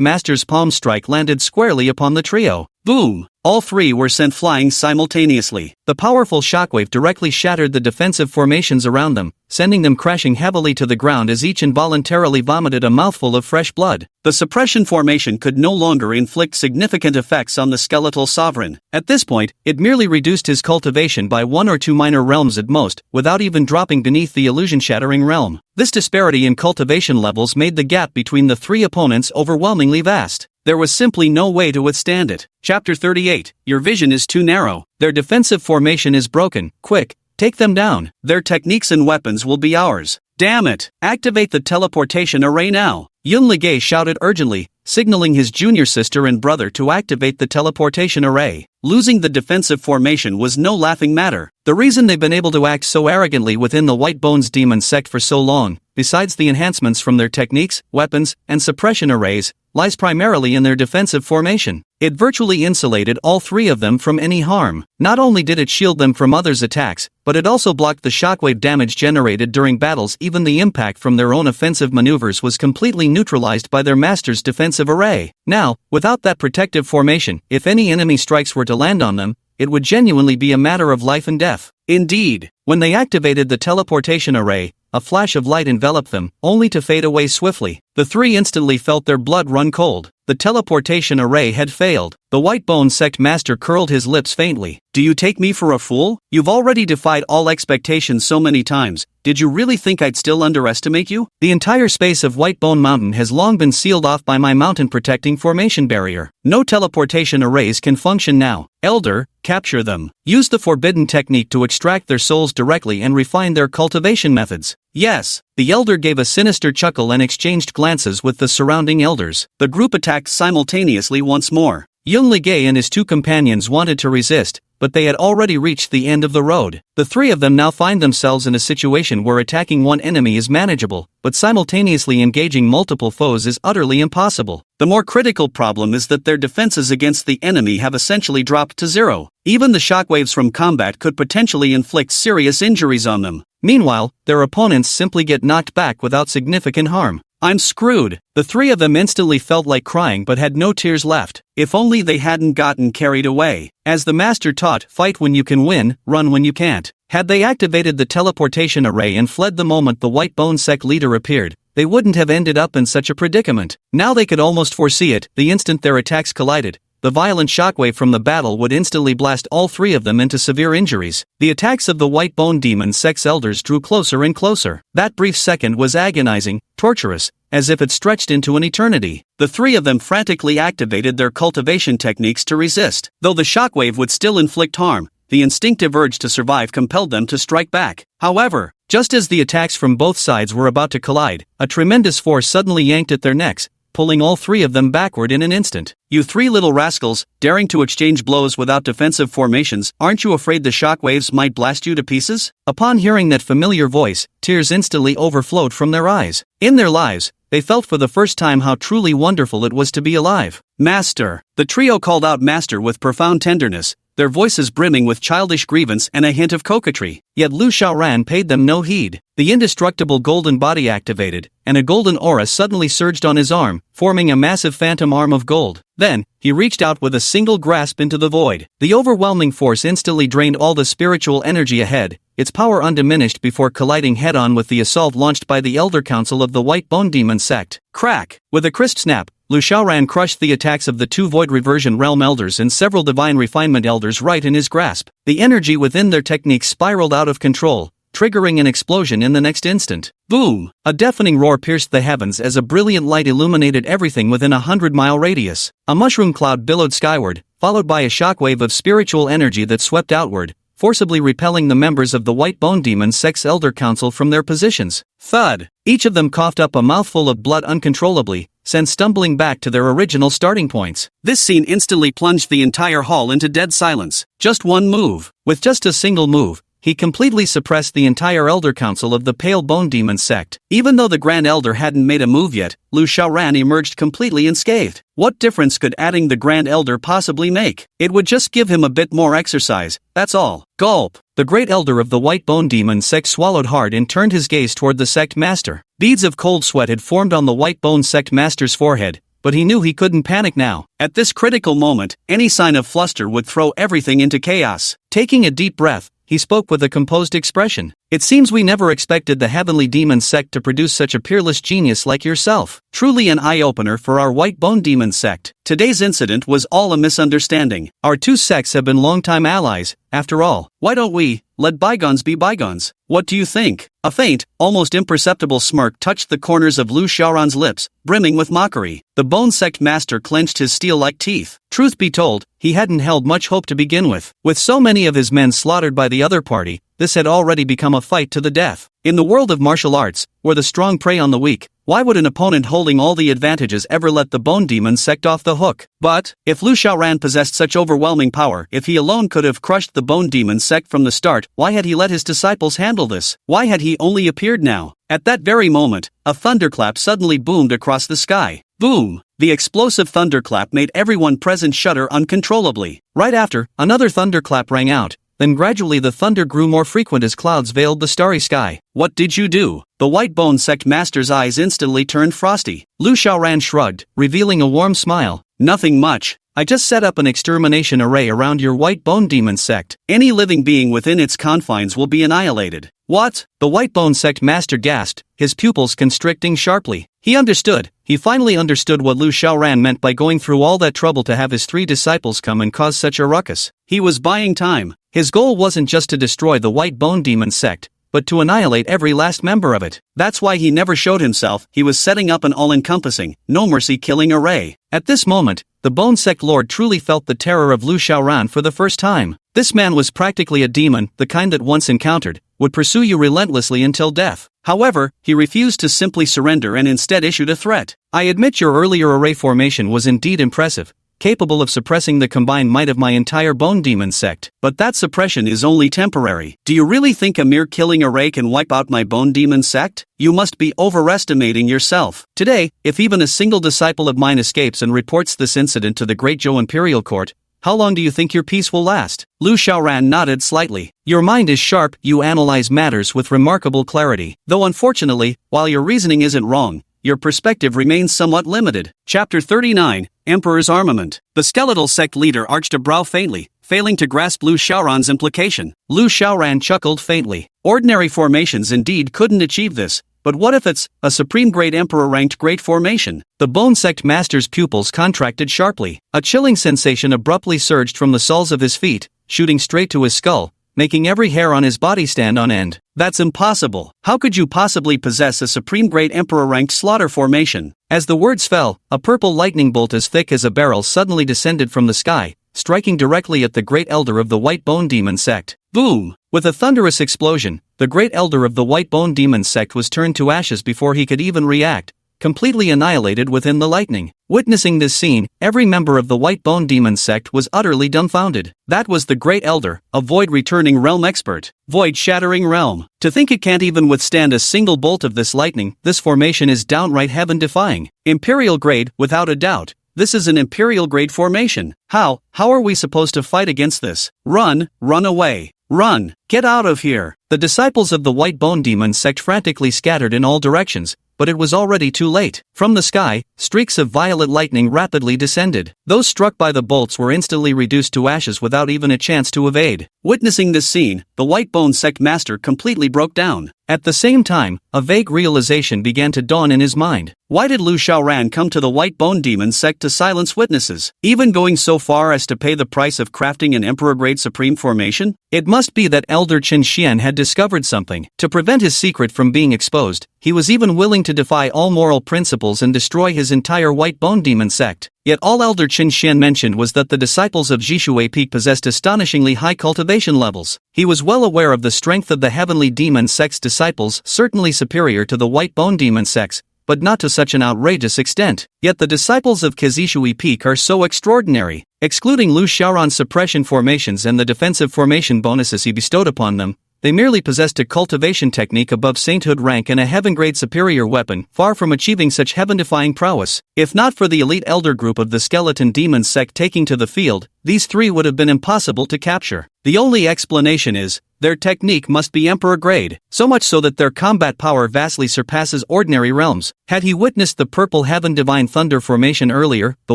Master's palm strike landed squarely upon the trio. Boom! All 3 were sent flying simultaneously. The powerful shockwave directly shattered the defensive formations around them, sending them crashing heavily to the ground as each involuntarily vomited a mouthful of fresh blood. The suppression formation could no longer inflict significant effects on the skeletal sovereign. At this point, it merely reduced his cultivation by 1 or 2 minor realms at most, without even dropping beneath the illusion-shattering realm. This disparity in cultivation levels made the gap between the 3 opponents overwhelmingly vast. There was simply no way to withstand it. Chapter 38. Your vision is too narrow. Their defensive formation is broken. Quick, take them down. Their techniques and weapons will be ours. Damn it! Activate the teleportation array now. Yun Ligay shouted urgently, signaling his junior sister and brother to activate the teleportation array. Losing the defensive formation was no laughing matter. The reason they've been able to act so arrogantly within the White Bones Demon sect for so long, besides the enhancements from their techniques, weapons, and suppression arrays, lies primarily in their defensive formation. It virtually insulated all 3 of them from any harm. Not only did it shield them from others' attacks, but it also blocked the shockwave damage generated during battles. Even the impact from their own offensive maneuvers was completely neutralized by their master's defensive array. Now, without that protective formation, if any enemy strikes were to land on them, it would genuinely be a matter of life and death. Indeed, when they activated the teleportation array, a flash of light enveloped them, only to fade away swiftly. The 3 instantly felt their blood run cold. The teleportation array had failed. The White Bone Sect Master curled his lips faintly. Do you take me for a fool? You've already defied all expectations so many times. Did you really think I'd still underestimate you? The entire space of White Bone Mountain has long been sealed off by my mountain-protecting formation barrier. No teleportation arrays can function now. Elder, capture them. Use the forbidden technique to extract their souls directly and refine their cultivation methods. Yes. The elder gave a sinister chuckle and exchanged glances with the surrounding elders. The group attacked simultaneously once more. Yun Ligay and his 2 companions wanted to resist, but they had already reached the end of the road. The 3 of them now find themselves in a situation where attacking one enemy is manageable, but simultaneously engaging multiple foes is utterly impossible. The more critical problem is that their defenses against the enemy have essentially dropped to 0. Even the shockwaves from combat could potentially inflict serious injuries on them. Meanwhile, their opponents simply get knocked back without significant harm. I'm screwed. The 3 of them instantly felt like crying but had no tears left. If only they hadn't gotten carried away. As the master taught, fight when you can win, run when you can't. Had they activated the teleportation array and fled the moment the White Bone Sect leader appeared, they wouldn't have ended up in such a predicament. Now they could almost foresee it. The instant their attacks collided, the violent shockwave from the battle would instantly blast all 3 of them into severe injuries. The attacks of the White Bone Demon Sect's elders drew closer and closer. That brief second was agonizing, torturous, as if it stretched into an eternity. The 3 of them frantically activated their cultivation techniques to resist. Though the shockwave would still inflict harm, the instinctive urge to survive compelled them to strike back. However, Just as the attacks from both sides were about to collide, a tremendous force suddenly yanked at their necks, pulling all three of them backward in an instant. You three little rascals, daring to exchange blows without defensive formations, aren't you afraid the shockwaves might blast you to pieces? Upon hearing that familiar voice, tears instantly overflowed from their eyes. In their lives, they felt for the first time how truly wonderful it was to be alive. Master! The trio called out Master with profound tenderness, their voices brimming with childish grievance and a hint of coquetry. Yet Lu Xiaoran paid them no heed. The indestructible golden body activated, and a golden aura suddenly surged on his arm, forming a massive phantom arm of gold. Then, he reached out with a single grasp into the void. The overwhelming force instantly drained all the spiritual energy ahead, its power undiminished before colliding head-on with the assault launched by the Elder Council of the White Bone Demon sect. Crack! With a crisp snap, Lu Xiaoran crushed the attacks of the two Void Reversion Realm Elders and several Divine Refinement Elders right in his grasp. The energy within their techniques spiraled out of control, triggering an explosion in the next instant. Boom! A deafening roar pierced the heavens as a brilliant light illuminated everything within a 100-mile radius. A mushroom cloud billowed skyward, followed by a shockwave of spiritual energy that swept outward, forcibly repelling the members of the White Bone Demon Sect's Elder Council from their positions. Thud! Each of them coughed up a mouthful of blood uncontrollably, sent stumbling back to their original starting points. This scene instantly plunged the entire hall into dead silence. Just one move. With just a single move, he completely suppressed the entire Elder Council of the Pale Bone Demon sect. Even though the Grand Elder hadn't made a move yet, Lu Xiaoran emerged completely unscathed. What difference could adding the Grand Elder possibly make? It would just give him a bit more exercise, that's all. Gulp! The Great Elder of the White Bone Demon sect swallowed hard and turned his gaze toward the sect master. Beads of cold sweat had formed on the White Bone sect master's forehead, but he knew he couldn't panic now. At this critical moment, any sign of fluster would throw everything into chaos. Taking a deep breath, he spoke with a composed expression. It seems we never expected the Heavenly Demon sect to produce such a peerless genius like yourself. Truly an eye-opener for our White Bone Demon sect. Today's incident was all a misunderstanding. Our two sects have been longtime allies, after all. Why don't we let bygones be bygones? What do you think? A faint, almost imperceptible smirk touched the corners of Lu Xiaoran's lips, brimming with mockery. The Bone Sect master clenched his steel-like teeth. Truth be told, he hadn't held much hope to begin with. With so many of his men slaughtered by the other party, this had already become a fight to the death. In the world of martial arts, where the strong prey on the weak, why would an opponent holding all the advantages ever let the Bone Demon sect off the hook? But, if Lu Xiaoran possessed such overwhelming power, if he alone could have crushed the Bone Demon sect from the start, why had he let his disciples handle this? Why had he only appeared now? At that very moment, a thunderclap suddenly boomed across the sky. Boom! The explosive thunderclap made everyone present shudder uncontrollably. Right after, another thunderclap rang out. Then gradually the thunder grew more frequent as clouds veiled the starry sky. What did you do? The White Bone sect master's eyes instantly turned frosty. Lu Xiaoran shrugged, revealing a warm smile. Nothing much. I just set up an extermination array around your White Bone Demon sect. Any living being within its confines will be annihilated. What? The White Bone sect master gasped, his pupils constricting sharply. He understood. He finally understood what Lu Xiaoran meant by going through all that trouble to have his three disciples come and cause such a ruckus. He was buying time. His goal wasn't just to destroy the White Bone Demon sect, but to annihilate every last member of it. That's why he never showed himself. He was setting up an all-encompassing, no-mercy killing array. At this moment, the Bone Sect Lord truly felt the terror of Lu Xiaoran for the first time. This man was practically a demon, the kind that once encountered, would pursue you relentlessly until death. However, he refused to simply surrender and instead issued a threat. I admit your earlier array formation was indeed impressive, capable of suppressing the combined might of my entire Bone Demon sect. But that suppression is only temporary. Do you really think a mere killing array can wipe out my Bone Demon sect? You must be overestimating yourself. Today, if even a single disciple of mine escapes and reports this incident to the Great Zhou Imperial Court, how long do you think your peace will last? Lu Xiaoran nodded slightly. Your mind is sharp, you analyze matters with remarkable clarity. Though unfortunately, while your reasoning isn't wrong, your perspective remains somewhat limited. Chapter 39, Emperor's Armament. The skeletal sect leader arched a brow faintly, failing to grasp Lu Xiaoran's implication. Lu Xiaoran chuckled faintly. Ordinary formations indeed couldn't achieve this, but what if it's a Supreme Great Emperor-ranked Great Formation? The Bone Sect Master's pupils contracted sharply. A chilling sensation abruptly surged from the soles of his feet, shooting straight to his skull, making every hair on his body stand on end. That's impossible. How could you possibly possess a Supreme Great Emperor-ranked slaughter formation? As the words fell, a purple lightning bolt as thick as a barrel suddenly descended from the sky, striking directly at the Great Elder of the White Bone Demon sect. Boom! With a thunderous explosion, the great elder of the White Bone Demon sect was turned to ashes before he could even react, completely annihilated within the lightning. Witnessing this scene, every member of the White Bone Demon sect was utterly dumbfounded. That was the Great Elder, a void-returning realm expert. Void-shattering realm. To think it can't even withstand a single bolt of this lightning, this formation is downright heaven-defying. Imperial grade, without a doubt. This is an Imperial grade formation. How are we supposed to fight against this? Run away. Run! Get out of here! The disciples of the White Bone Demon sect frantically scattered in all directions, but it was already too late. From the sky, streaks of violet lightning rapidly descended. Those struck by the bolts were instantly reduced to ashes without even a chance to evade. Witnessing this scene, the White Bone sect master completely broke down. At the same time, a vague realization began to dawn in his mind. Why did Lu Xiaoran come to the White Bone Demon sect to silence witnesses, even going so far as to pay the price of crafting an Emperor-grade Supreme formation? It must be that Elder Qin Xian had discovered something. To prevent his secret from being exposed, he was even willing to defy all moral principles and destroy his entire White Bone Demon sect. Yet all Elder Qin Xian mentioned was that the disciples of Jishui Peak possessed astonishingly high cultivation levels. He was well aware of the strength of the Heavenly Demon sect's disciples, certainly superior to the White Bone Demon sects, but not to such an outrageous extent. Yet the disciples of Jishui Peak are so extraordinary. Excluding Lu Xiaoran's suppression formations and the defensive formation bonuses he bestowed upon them, they merely possessed a cultivation technique above sainthood rank and a heaven-grade superior weapon, far from achieving such heaven-defying prowess. If not for the elite elder group of the Skeleton Demon sect taking to the field, these three would have been impossible to capture. The only explanation is, their technique must be Emperor-grade, so much so that their combat power vastly surpasses ordinary realms. Had he witnessed the Purple Heaven Divine Thunder formation earlier, the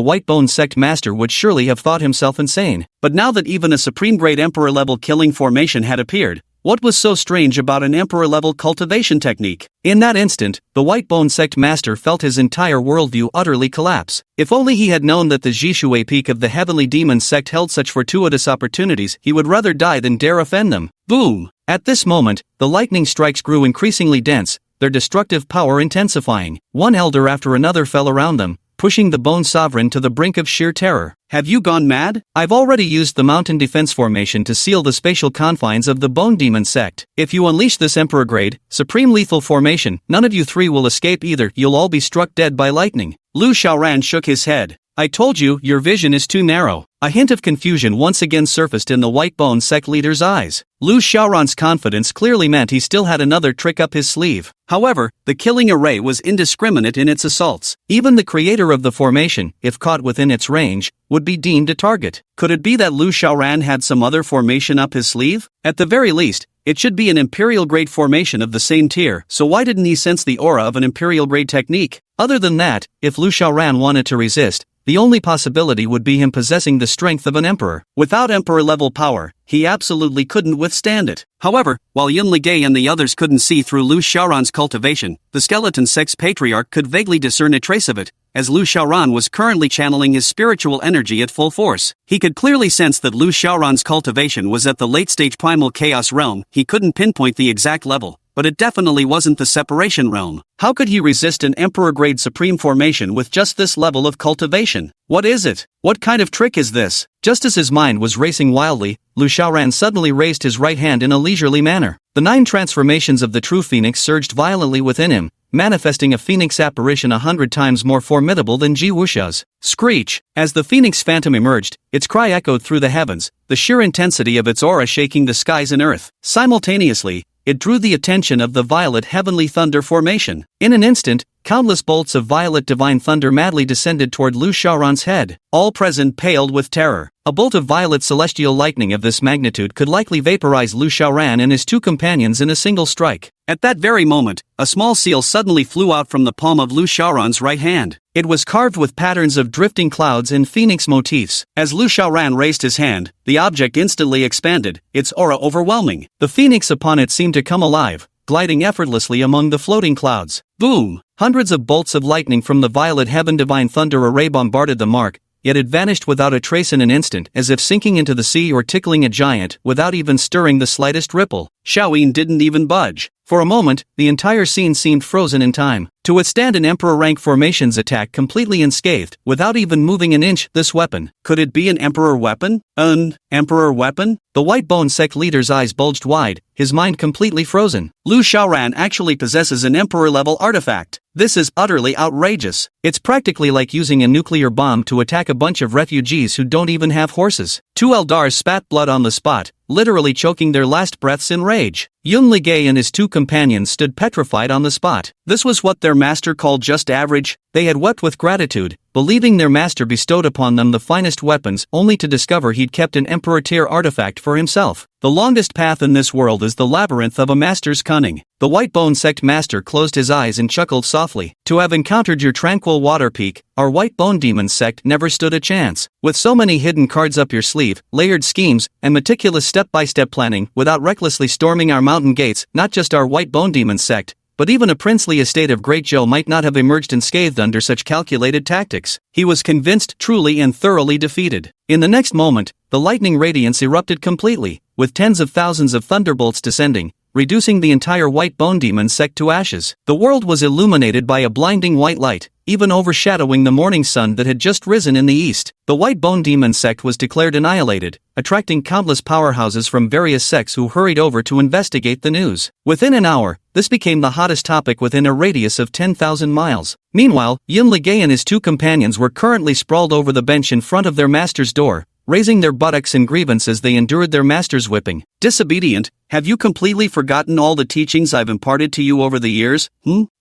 White Bone sect master would surely have thought himself insane. But now that even a supreme-grade Emperor-level killing formation had appeared, what was so strange about an Emperor-level cultivation technique? In that instant, the White Bone sect master felt his entire worldview utterly collapse. If only he had known that the Jishui Peak of the Heavenly Demon sect held such fortuitous opportunities, he would rather die than dare offend them. Boom! At this moment, the lightning strikes grew increasingly dense, their destructive power intensifying. One elder after another fell around them, pushing the Bone Sovereign to the brink of sheer terror. Have you gone mad? I've already used the Mountain Defense Formation to seal the spatial confines of the Bone Demon sect. If you unleash this Emperor-grade, Supreme Lethal Formation, none of you three will escape either. You'll all be struck dead by lightning. Lu Xiaoran shook his head. I told you, your vision is too narrow. A hint of confusion once again surfaced in the White Bone sect leader's eyes. Lu Xiaoran's confidence clearly meant he still had another trick up his sleeve. However, the killing array was indiscriminate in its assaults. Even the creator of the formation, if caught within its range, would be deemed a target. Could it be that Lu Xiaoran had some other formation up his sleeve? At the very least, it should be an Imperial-grade formation of the same tier, so why didn't he sense the aura of an Imperial-grade technique? Other than that, if Lu Xiaoran wanted to resist, the only possibility would be him possessing the strength of an emperor. Without emperor-level power, he absolutely couldn't withstand it. However, while Yun Ligay and the others couldn't see through Lu Xiaoran's cultivation, the Skeleton sect's patriarch could vaguely discern a trace of it, as Lu Xiaoran was currently channeling his spiritual energy at full force. He could clearly sense that Lu Xiaoran's cultivation was at the late-stage primal chaos realm. He couldn't pinpoint the exact level, but it definitely wasn't the separation realm. How could he resist an Emperor-grade Supreme formation with just this level of cultivation? What is it? What kind of trick is this? Just as his mind was racing wildly, Lu Xiaoran suddenly raised his right hand in a leisurely manner. The 9 transformations of the true phoenix surged violently within him, manifesting a phoenix apparition 100 times more formidable than Ji Wuxia's. Screech! As the phoenix phantom emerged, its cry echoed through the heavens, the sheer intensity of its aura shaking the skies and earth. Simultaneously, it drew the attention of the Violet Heavenly Thunder formation. In an instant, countless bolts of violet divine thunder madly descended toward Lu Xiaoran's head. All present paled with terror. A bolt of violet celestial lightning of this magnitude could likely vaporize Lu Xiaoran and his 2 companions in a single strike. At that very moment, a small seal suddenly flew out from the palm of Lu Xiaoran's right hand. It was carved with patterns of drifting clouds and phoenix motifs. As Lu Xiaoran raised his hand, the object instantly expanded, its aura overwhelming. The phoenix upon it seemed to come alive, gliding effortlessly among the floating clouds. Boom! Hundreds of bolts of lightning from the Violet Heaven Divine Thunder array bombarded the mark, yet it vanished without a trace in an instant, as if sinking into the sea or tickling a giant without even stirring the slightest ripple. Xiaoyin didn't even budge. For a moment, the entire scene seemed frozen in time. To withstand an Emperor-rank formation's attack completely unscathed, without even moving an inch, this weapon, could it be an Emperor weapon? An Emperor weapon? The White Bone sect leader's eyes bulged wide, his mind completely frozen. Lu Xiaoran actually possesses an emperor-level artifact. This is utterly outrageous. It's practically like using a nuclear bomb to attack a bunch of refugees who don't even have horses. Two Eldars spat blood on the spot, literally choking their last breaths in rage. Yun Ligay and his two companions stood petrified on the spot. This was what their master called just average. They had wept with gratitude, believing their master bestowed upon them the finest weapons, only to discover he'd kept an emperor-tier artifact for himself. The longest path in this world is the labyrinth of a master's cunning. The White Bone sect master closed his eyes and chuckled softly. To have encountered your tranquil water peak, our White Bone demon sect never stood a chance. With so many hidden cards up your sleeve, layered schemes, and meticulous step-by-step planning, without recklessly storming our mountain gates, not just our White Bone demon sect, but even a princely estate of Great Zhou might not have emerged unscathed under such calculated tactics. He was convinced, truly and thoroughly defeated. In the next moment, the lightning radiance erupted completely, with tens of thousands of thunderbolts descending, reducing the entire White Bone demon sect to ashes. The world was illuminated by a blinding white light, even overshadowing the morning sun that had just risen in the east. The White Bone demon sect was declared annihilated, attracting countless powerhouses from various sects who hurried over to investigate the news. Within an hour, this became the hottest topic within a radius of 10,000 miles. Meanwhile, Yun Ligay and his two companions were currently sprawled over the bench in front of their master's door, raising their buttocks in grievance as they endured their master's whipping. Disobedient, have you completely forgotten all the teachings I've imparted to you over the years?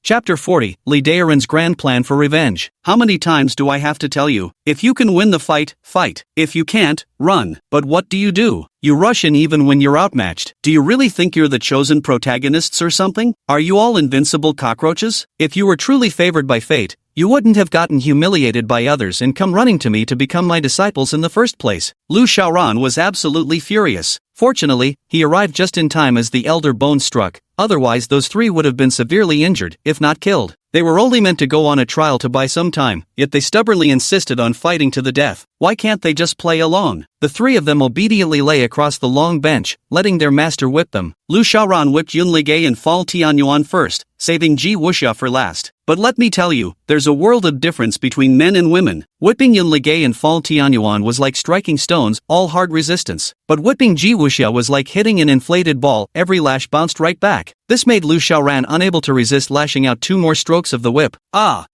Chapter 40, Li Daoran's Grand Plan for Revenge. How many times do I have to tell you? If you can win the fight, fight. If you can't, run. But what do? You rush in even when you're outmatched. Do you really think you're the chosen protagonists or something? Are you all invincible cockroaches? If you were truly favored by fate, you wouldn't have gotten humiliated by others and come running to me to become my disciples in the first place. Lu Xiaoran was absolutely furious. Fortunately, he arrived just in time as the Elder Bone struck, otherwise those three would have been severely injured, if not killed. They were only meant to go on a trial to buy some time, yet they stubbornly insisted on fighting to the death. Why can't they just play along? The three of them obediently lay across the long bench, letting their master whip them. Lu Xiaoran whipped Yun Ligay and Fall Tianyuan first, saving Ji Wuxia for last. But let me tell you, there's a world of difference between men and women. Whipping Yun Ligay and Fall Tianyuan was like striking stones, all hard resistance. But whipping Ji Wuxia was like hitting an inflated ball, every lash bounced right back. This made Lu Xiaoran unable to resist lashing out two more strokes of the whip.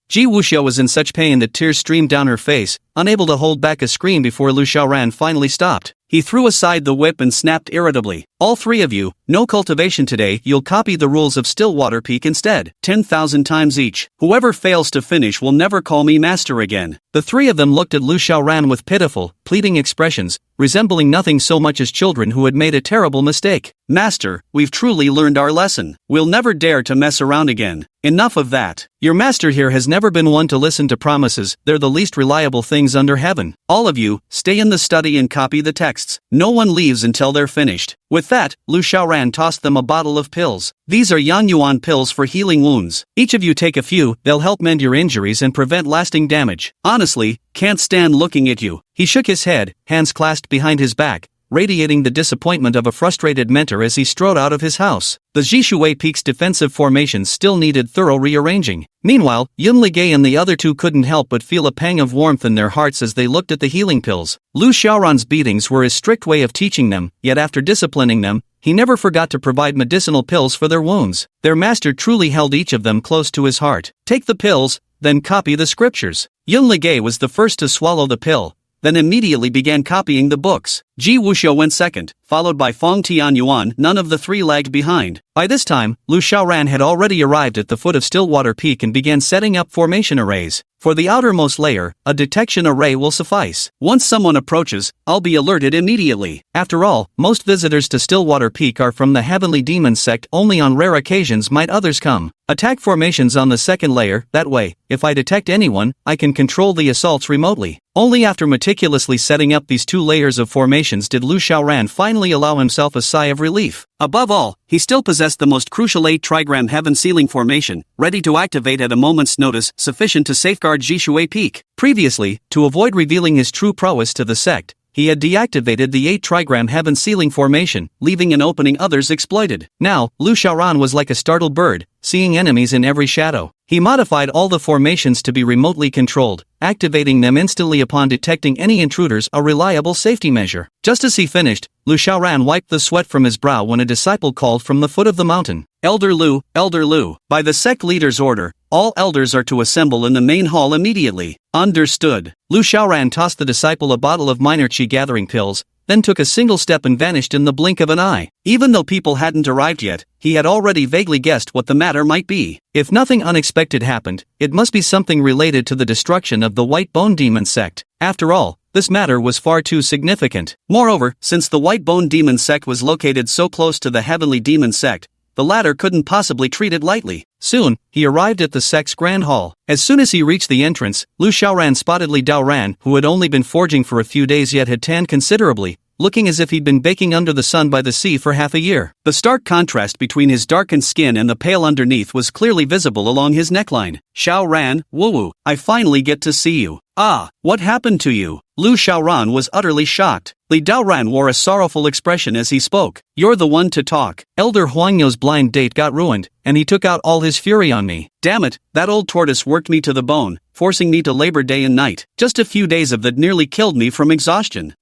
Ji Wuxia was in such pain that tears streamed down her face, unable to hold back a scream before Lu Xiaoran finally stopped. He threw aside the whip and snapped irritably. All three of you, no cultivation today, you'll copy the rules of Stillwater Peak instead. 10,000 times each. Whoever fails to finish will never call me master again. The three of them looked at Lu Xiaoran with pitiful, pleading expressions, resembling nothing so much as children who had made a terrible mistake. Master, we've truly learned our lesson. We'll never dare to mess around again. Enough of that. Your master here has never been one to listen to promises, they're the least reliable things under heaven. All of you, stay in the study and copy the texts. No one leaves until they're finished. With that, Lu Xiaoran tossed them a bottle of pills. These are Yang Yuan pills for healing wounds. Each of you take a few, they'll help mend your injuries and prevent lasting damage. Honestly, can't stand looking at you. He shook his head, hands clasped behind his back, radiating the disappointment of a frustrated mentor as he strode out of his house. The Zhishui Peak's defensive formations still needed thorough rearranging. Meanwhile, Yun Ligay and the other two couldn't help but feel a pang of warmth in their hearts as they looked at the healing pills. Lu Xiaoran's beatings were his strict way of teaching them, yet after disciplining them, he never forgot to provide medicinal pills for their wounds. Their master truly held each of them close to his heart. Take the pills, then copy the scriptures. Yun Ligay was the first to swallow the pill, then immediately began copying the books. Ji Wuxia went second, followed by Fong Tianyuan. None of the three lagged behind. By this time, Lu Xiaoran had already arrived at the foot of Stillwater Peak and began setting up formation arrays. For the outermost layer, a detection array will suffice. Once someone approaches, I'll be alerted immediately. After all, most visitors to Stillwater Peak are from the Heavenly Demon sect. Only on rare occasions might others come. Attack formations on the second layer, that way, if I detect anyone, I can control the assaults remotely. Only after meticulously setting up these two layers of formations did Lu Xiaoran finally allow himself a sigh of relief. Above all, he still possessed the most crucial 8-trigram heaven sealing formation, ready to activate at a moment's notice, sufficient to safeguard Zhishui Peak. Previously, to avoid revealing his true prowess to the sect, he had deactivated the 8-trigram heaven sealing formation, leaving an opening others exploited. Now, Lu Xiaoran was like a startled bird, seeing enemies in every shadow. He modified all the formations to be remotely controlled, activating them instantly upon detecting any intruders, a reliable safety measure. Just as he finished, Lu Xiaoran wiped the sweat from his brow when a disciple called from the foot of the mountain. Elder Lu, by the sect leader's order, all elders are to assemble in the main hall immediately. Understood. Lu Xiaoran tossed the disciple a bottle of minor qi gathering pills, then took a single step and vanished in the blink of an eye. Even though people hadn't arrived yet, he had already vaguely guessed what the matter might be. If nothing unexpected happened, it must be something related to the destruction of the White Bone Demon sect. After all, this matter was far too significant. Moreover, since the White Bone Demon sect was located so close to the Heavenly Demon sect, the latter couldn't possibly treat it lightly. Soon, he arrived at the sect's grand hall. As soon as he reached the entrance, Lu Xiaoran spotted Li Daoran, who had only been forging for a few days yet had tanned considerably, looking as if he'd been baking under the sun by the sea for half a year. The stark contrast between his darkened skin and the pale underneath was clearly visible along his neckline. Xiaoran, woo, I finally get to see you. Ah, what happened to you? Lu Xiaoran was utterly shocked. Li Daoran wore a sorrowful expression as he spoke. You're the one to talk. Elder Huangyou's blind date got ruined, and he took out all his fury on me. Damn it, that old tortoise worked me to the bone, forcing me to labor day and night. Just a few days of that nearly killed me from exhaustion.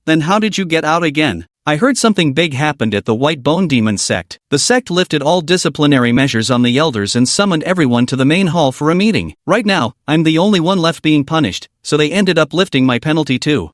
Then how did you get out again? I heard something big happened at the White Bone Demon sect. The sect lifted all disciplinary measures on the elders and summoned everyone to the main hall for a meeting. Right now, I'm the only one left being punished, so they ended up lifting my penalty too.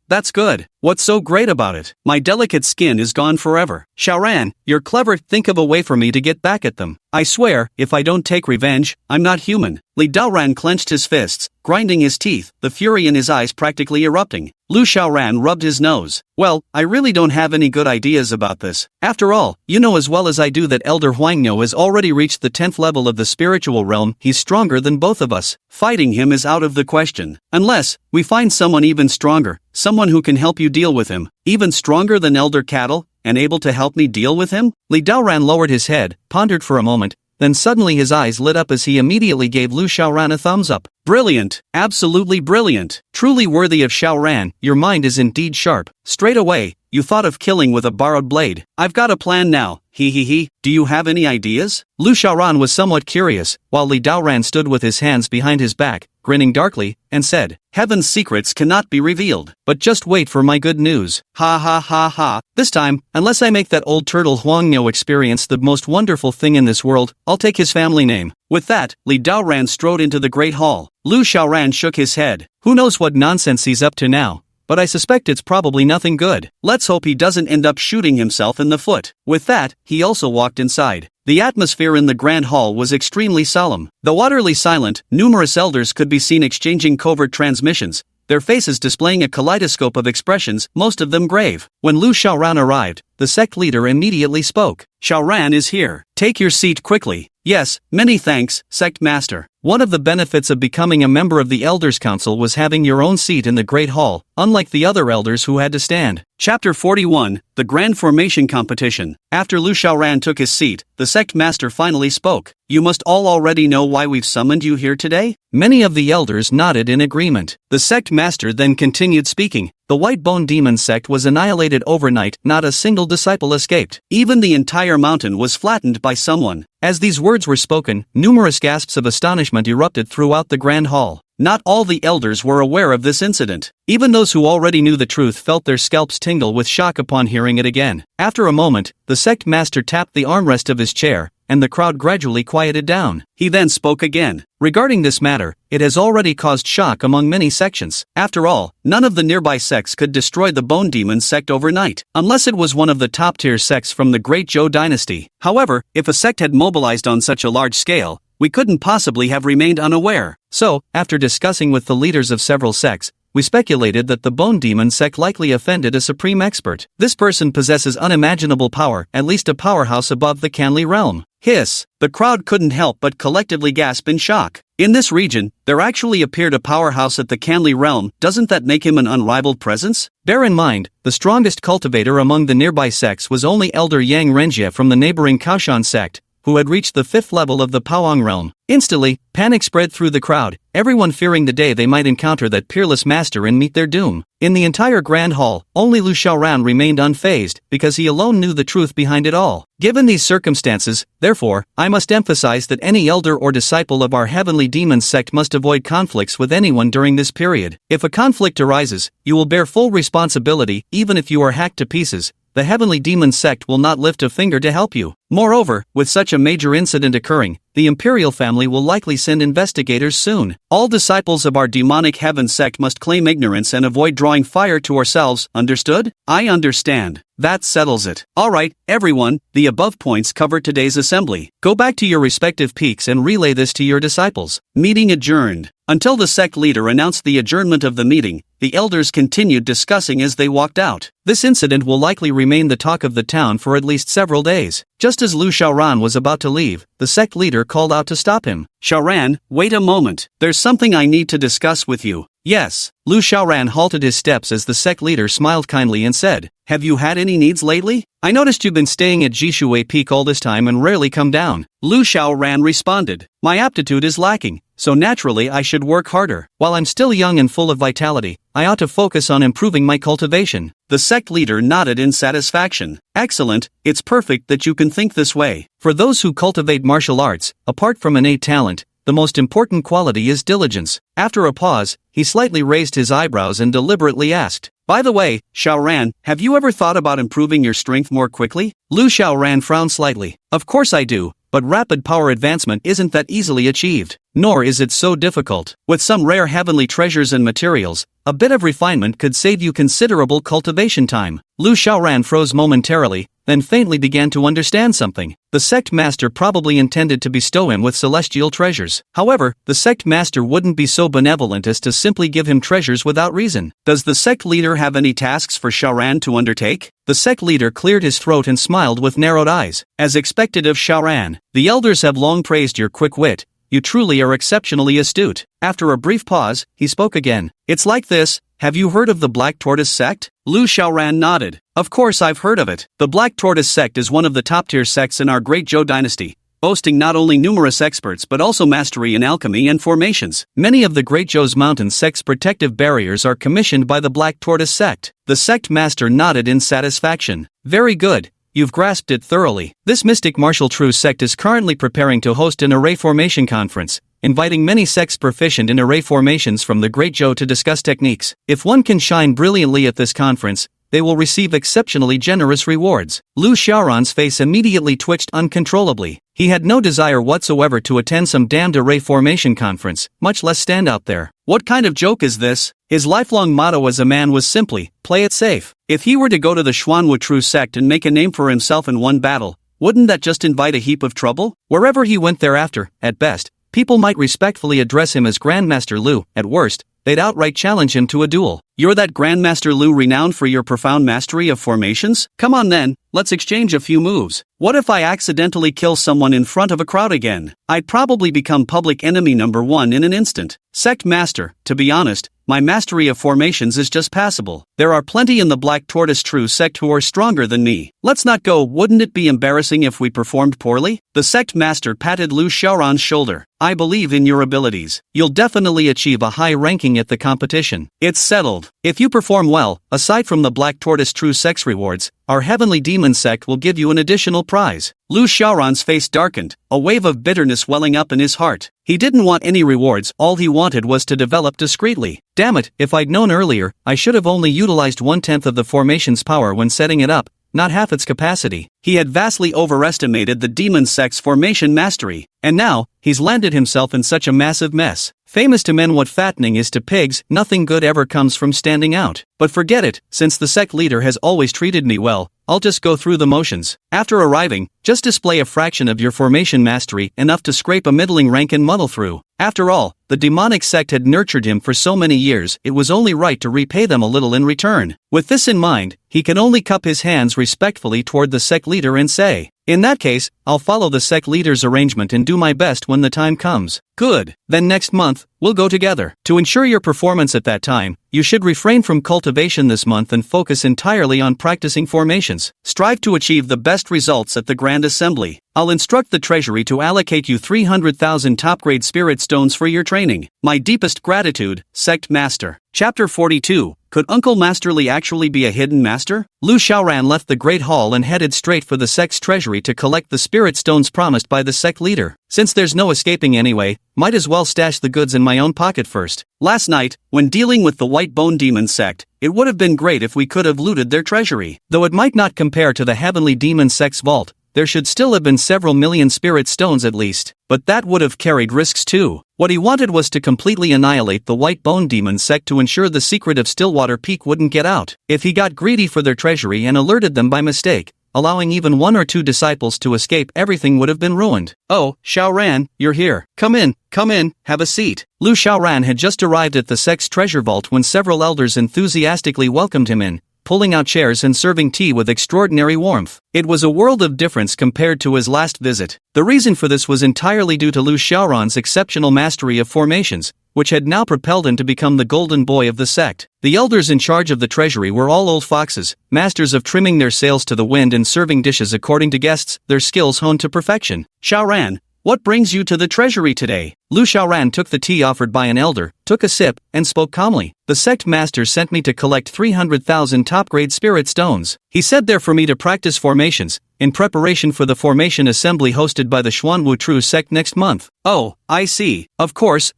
That's good. What's so great about it? My delicate skin is gone forever. Xiaoran, you're clever. Think of a way for me to get back at them. I swear, if I don't take revenge, I'm not human. Li Daoran clenched his fists, grinding his teeth, the fury in his eyes practically erupting. Lu Xiaoran rubbed his nose. Well, I really don't have any good ideas about this. After all, you know as well as I do that Elder Huangyou has already reached the 10th level of the spiritual realm. He's stronger than both of us. Fighting him is out of the question. Unless we find someone even stronger, someone who can help you deal with him, even stronger than Elder Cattle, and able to help me deal with him? Li Daoran lowered his head, pondered for a moment, then suddenly his eyes lit up as he immediately gave Lu Xiaoran a thumbs up. Brilliant, absolutely brilliant, truly worthy of Xiaoran. Your mind is indeed sharp. Straight away, you thought of killing with a borrowed blade. I've got a plan now. Do you have any ideas? Lu Xiaoran was somewhat curious, while Li Daoran stood with his hands behind his back, grinning darkly, and said, Heaven's secrets cannot be revealed, but just wait for my good news. Ha. This time, unless I make that old turtle Huangyou experience the most wonderful thing in this world, I'll take his family name. With that, Li Daoran strode into the great hall. Lu Xiaoran shook his head. Who knows what nonsense he's up to now? But I suspect it's probably nothing good. Let's hope he doesn't end up shooting himself in the foot. With that, he also walked inside. The atmosphere in the grand hall was extremely solemn. Though utterly silent, numerous elders could be seen exchanging covert transmissions, their faces displaying a kaleidoscope of expressions, most of them grave. When Lu Xiaoran arrived, the sect leader immediately spoke. Xiaoran is here. Take your seat quickly. Yes, many thanks, sect master. One of the benefits of becoming a member of the Elders' Council was having your own seat in the Great Hall, unlike the other elders who had to stand. Chapter 41, The Grand Formation Competition. After Lu Xiaoran took his seat, the sect master finally spoke. You must all already know why we've summoned you here today? Many of the elders nodded in agreement. The sect master then continued speaking. The White Bone Demon sect was annihilated overnight, not a single disciple escaped. Even the entire mountain was flattened by someone. As these words were spoken, numerous gasps of astonishment erupted throughout the grand hall. Not all the elders were aware of this incident. Even those who already knew the truth felt their scalps tingle with shock upon hearing it again. After a moment, the sect master tapped the armrest of his chair, and the crowd gradually quieted down. He then spoke again. Regarding this matter, it has already caused shock among many sections. After all, none of the nearby sects could destroy the Bone Demon sect overnight, unless it was one of the top-tier sects from the Great Zhou dynasty. However, if a sect had mobilized on such a large scale, we couldn't possibly have remained unaware. So, after discussing with the leaders of several sects, we speculated that the Bone Demon sect likely offended a supreme expert. This person possesses unimaginable power, at least a powerhouse above the Canli realm. Hiss! The crowd couldn't help but collectively gasp in shock. In this region, there actually appeared a powerhouse at the Canli realm. Doesn't that make him an unrivaled presence? Bear in mind, the strongest cultivator among the nearby sects was only Elder Yang Renjie from the neighboring Kaoshan sect, who had reached the 5th level of the Powang realm. Instantly, panic spread through the crowd, everyone fearing the day they might encounter that peerless master and meet their doom. In the entire grand hall, only Lu Xiaoran remained unfazed, because he alone knew the truth behind it all. Given these circumstances, therefore, I must emphasize that any elder or disciple of our heavenly demon sect must avoid conflicts with anyone during this period. If a conflict arises, you will bear full responsibility, even if you are hacked to pieces. The heavenly demon sect will not lift a finger to help you. Moreover, with such a major incident occurring, the imperial family will likely send investigators soon. All disciples of our demonic heaven sect must claim ignorance and avoid drawing fire to ourselves, understood? I understand. That settles it. Alright, everyone, the above points cover today's assembly. Go back to your respective peaks and relay this to your disciples. Meeting adjourned. Until the sect leader announced the adjournment of the meeting, the elders continued discussing as they walked out. This incident will likely remain the talk of the town for at least several days. Just as Lu Xiaoran was about to leave, the sect leader called out to stop him. Xiaoran, wait a moment. There's something I need to discuss with you. Yes. Lu Xiaoran halted his steps as the sect leader smiled kindly and said, have you had any needs lately? I noticed you've been staying at Jishui Peak all this time and rarely come down. Lu Xiaoran responded, my aptitude is lacking, so naturally I should work harder. While I'm still young and full of vitality, I ought to focus on improving my cultivation. The sect leader nodded in satisfaction. Excellent, it's perfect that you can think this way. For those who cultivate martial arts, apart from innate talent, the most important quality is diligence. After a pause, he slightly raised his eyebrows and deliberately asked, by the way, Xiaoran, have you ever thought about improving your strength more quickly? Lu Xiaoran frowned slightly. Of course I do, but rapid power advancement isn't that easily achieved. Nor is it so difficult. With some rare heavenly treasures and materials, a bit of refinement could save you considerable cultivation time. Lu Xiaoran froze momentarily, then faintly began to understand something. The sect master probably intended to bestow him with celestial treasures. However, the sect master wouldn't be so benevolent as to simply give him treasures without reason. Does the sect leader have any tasks for Xiaoran to undertake? The sect leader cleared his throat and smiled with narrowed eyes. As expected of Xiaoran, the elders have long praised your quick wit. You truly are exceptionally astute. After a brief pause, he spoke again. It's like this, have you heard of the Black Tortoise sect? Lu Xiaoran nodded. Of course I've heard of it. The Black Tortoise sect is one of the top-tier sects in our great Zhou dynasty, boasting not only numerous experts but also mastery in alchemy and formations. Many of the Great Zhou's mountain sect's protective barriers are commissioned by the Black Tortoise sect. The sect master nodded in satisfaction. Very good. You've grasped it thoroughly. This mystic martial true sect is currently preparing to host an array formation conference, inviting many sects proficient in array formations from the Great Zhou to discuss techniques. If one can shine brilliantly at this conference, they will receive exceptionally generous rewards. Lu Xiaoran's face immediately twitched uncontrollably. He had no desire whatsoever to attend some damned array formation conference, much less stand out there. What kind of joke is this? His lifelong motto as a man was simply, play it safe. If he were to go to the Xuanwu True sect and make a name for himself in one battle, wouldn't that just invite a heap of trouble? Wherever he went thereafter, at best, people might respectfully address him as Grandmaster Lu. At worst, they'd outright challenge him to a duel. You're that Grandmaster Lu renowned for your profound mastery of formations? Come on then, let's exchange a few moves. What if I accidentally kill someone in front of a crowd again? I'd probably become public enemy number 1 in an instant. Sect Master, to be honest, my mastery of formations is just passable. There are plenty in the Black Tortoise True sect who are stronger than me. Let's not go. Wouldn't it be embarrassing if we performed poorly? The sect master patted Lu Xiaoran's shoulder. I believe in your abilities. You'll definitely achieve a high ranking at the competition. It's settled. If you perform well, aside from the Black Tortoise True sect's rewards, our heavenly demon sect will give you an additional prize. Lu Xiaoran's face darkened, a wave of bitterness welling up in his heart. He didn't want any rewards, all he wanted was to develop discreetly. Damn it, if I'd known earlier, I should have only utilized 1/10 of the formation's power when setting it up, not half its capacity. He had vastly overestimated the demon sect's formation mastery, and now, he's landed himself in such a massive mess. Famous to men what fattening is to pigs, nothing good ever comes from standing out. But forget it, since the sect leader has always treated me well, I'll just go through the motions. After arriving, just display a fraction of your formation mastery, enough to scrape a middling rank and muddle through. After all, the demonic sect had nurtured him for so many years, it was only right to repay them a little in return. With this in mind, he can only cup his hands respectfully toward the sect leader and say, in that case, I'll follow the sect leader's arrangement and do my best when the time comes. Good. Then next month, we'll go together. To ensure your performance at that time, you should refrain from cultivation this month and focus entirely on practicing formations. Strive to achieve the best results at the Grand Assembly. I'll instruct the treasury to allocate you 300,000 top-grade spirit stones for your training. My deepest gratitude, Sect Master. Chapter 42. Could Uncle Masterly actually be a hidden master? Lu Xiaoran left the Great Hall and headed straight for the sect's treasury to collect the spirit stones promised by the sect leader. Since there's no escaping anyway, might as well stash the goods in my own pocket first. Last night, when dealing with the White Bone Demon sect, it would have been great if we could have looted their treasury. Though it might not compare to the Heavenly Demon sect's vault, there should still have been several million spirit stones at least, but that would have carried risks too. What he wanted was to completely annihilate the White Bone Demon sect to ensure the secret of Stillwater Peak wouldn't get out. If he got greedy for their treasury and alerted them by mistake, allowing even one or two disciples to escape, everything would have been ruined. Oh, Xiaoran, you're here. Come in, have a seat. Lu Xiaoran had just arrived at the sect's treasure vault when several elders enthusiastically welcomed him in, pulling out chairs and serving tea with extraordinary warmth. It was a world of difference compared to his last visit. The reason for this was entirely due to Lu Xiaoran's exceptional mastery of formations, which had now propelled him to become the golden boy of the sect. The elders in charge of the treasury were all old foxes, masters of trimming their sails to the wind and serving dishes according to guests, their skills honed to perfection. Xiaoran, what brings you to the treasury today? Lu Xiaoran took the tea offered by an elder, took a sip, and spoke calmly. The sect master sent me to collect 300,000 top-grade spirit stones. He said they're for me to practice formations, in preparation for the formation assembly hosted by the Xuanwu Tru sect next month. Oh, I see. Of course.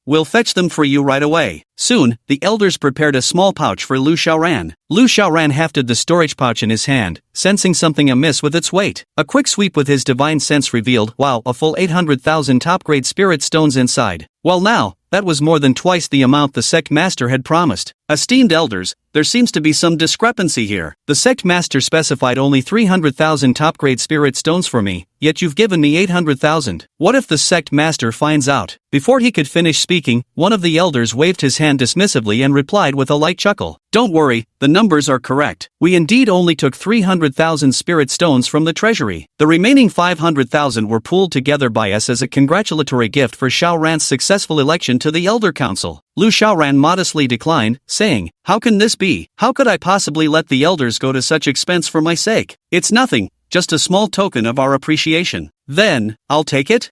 We'll fetch them for you right away. Soon, the elders prepared a small pouch for Lu Xiaoran. Lu Xiaoran hefted the storage pouch in his hand, sensing something amiss with its weight. A quick sweep with his divine sense revealed, wow, a full 800,000 top-grade spirit stones inside. Well now, that was more than twice the amount the sect master had promised. Esteemed elders, there seems to be some discrepancy here. The sect master specified only 300,000 top-grade spirit stones for me, yet you've given me 800,000. What if the sect master finds out? Before he could finish speaking, one of the elders waved his hand dismissively and replied with a light chuckle. Don't worry, the numbers are correct. We indeed only took 300,000 spirit stones from the treasury. The remaining 500,000 were pooled together by us as a congratulatory gift for Xiaoran's successful election to the Elder Council. Lu Xiaoran modestly declined, saying, "How can this be? How could I possibly let the elders go to such expense for my sake? It's nothing, just a small token of our appreciation." Then, I'll take it.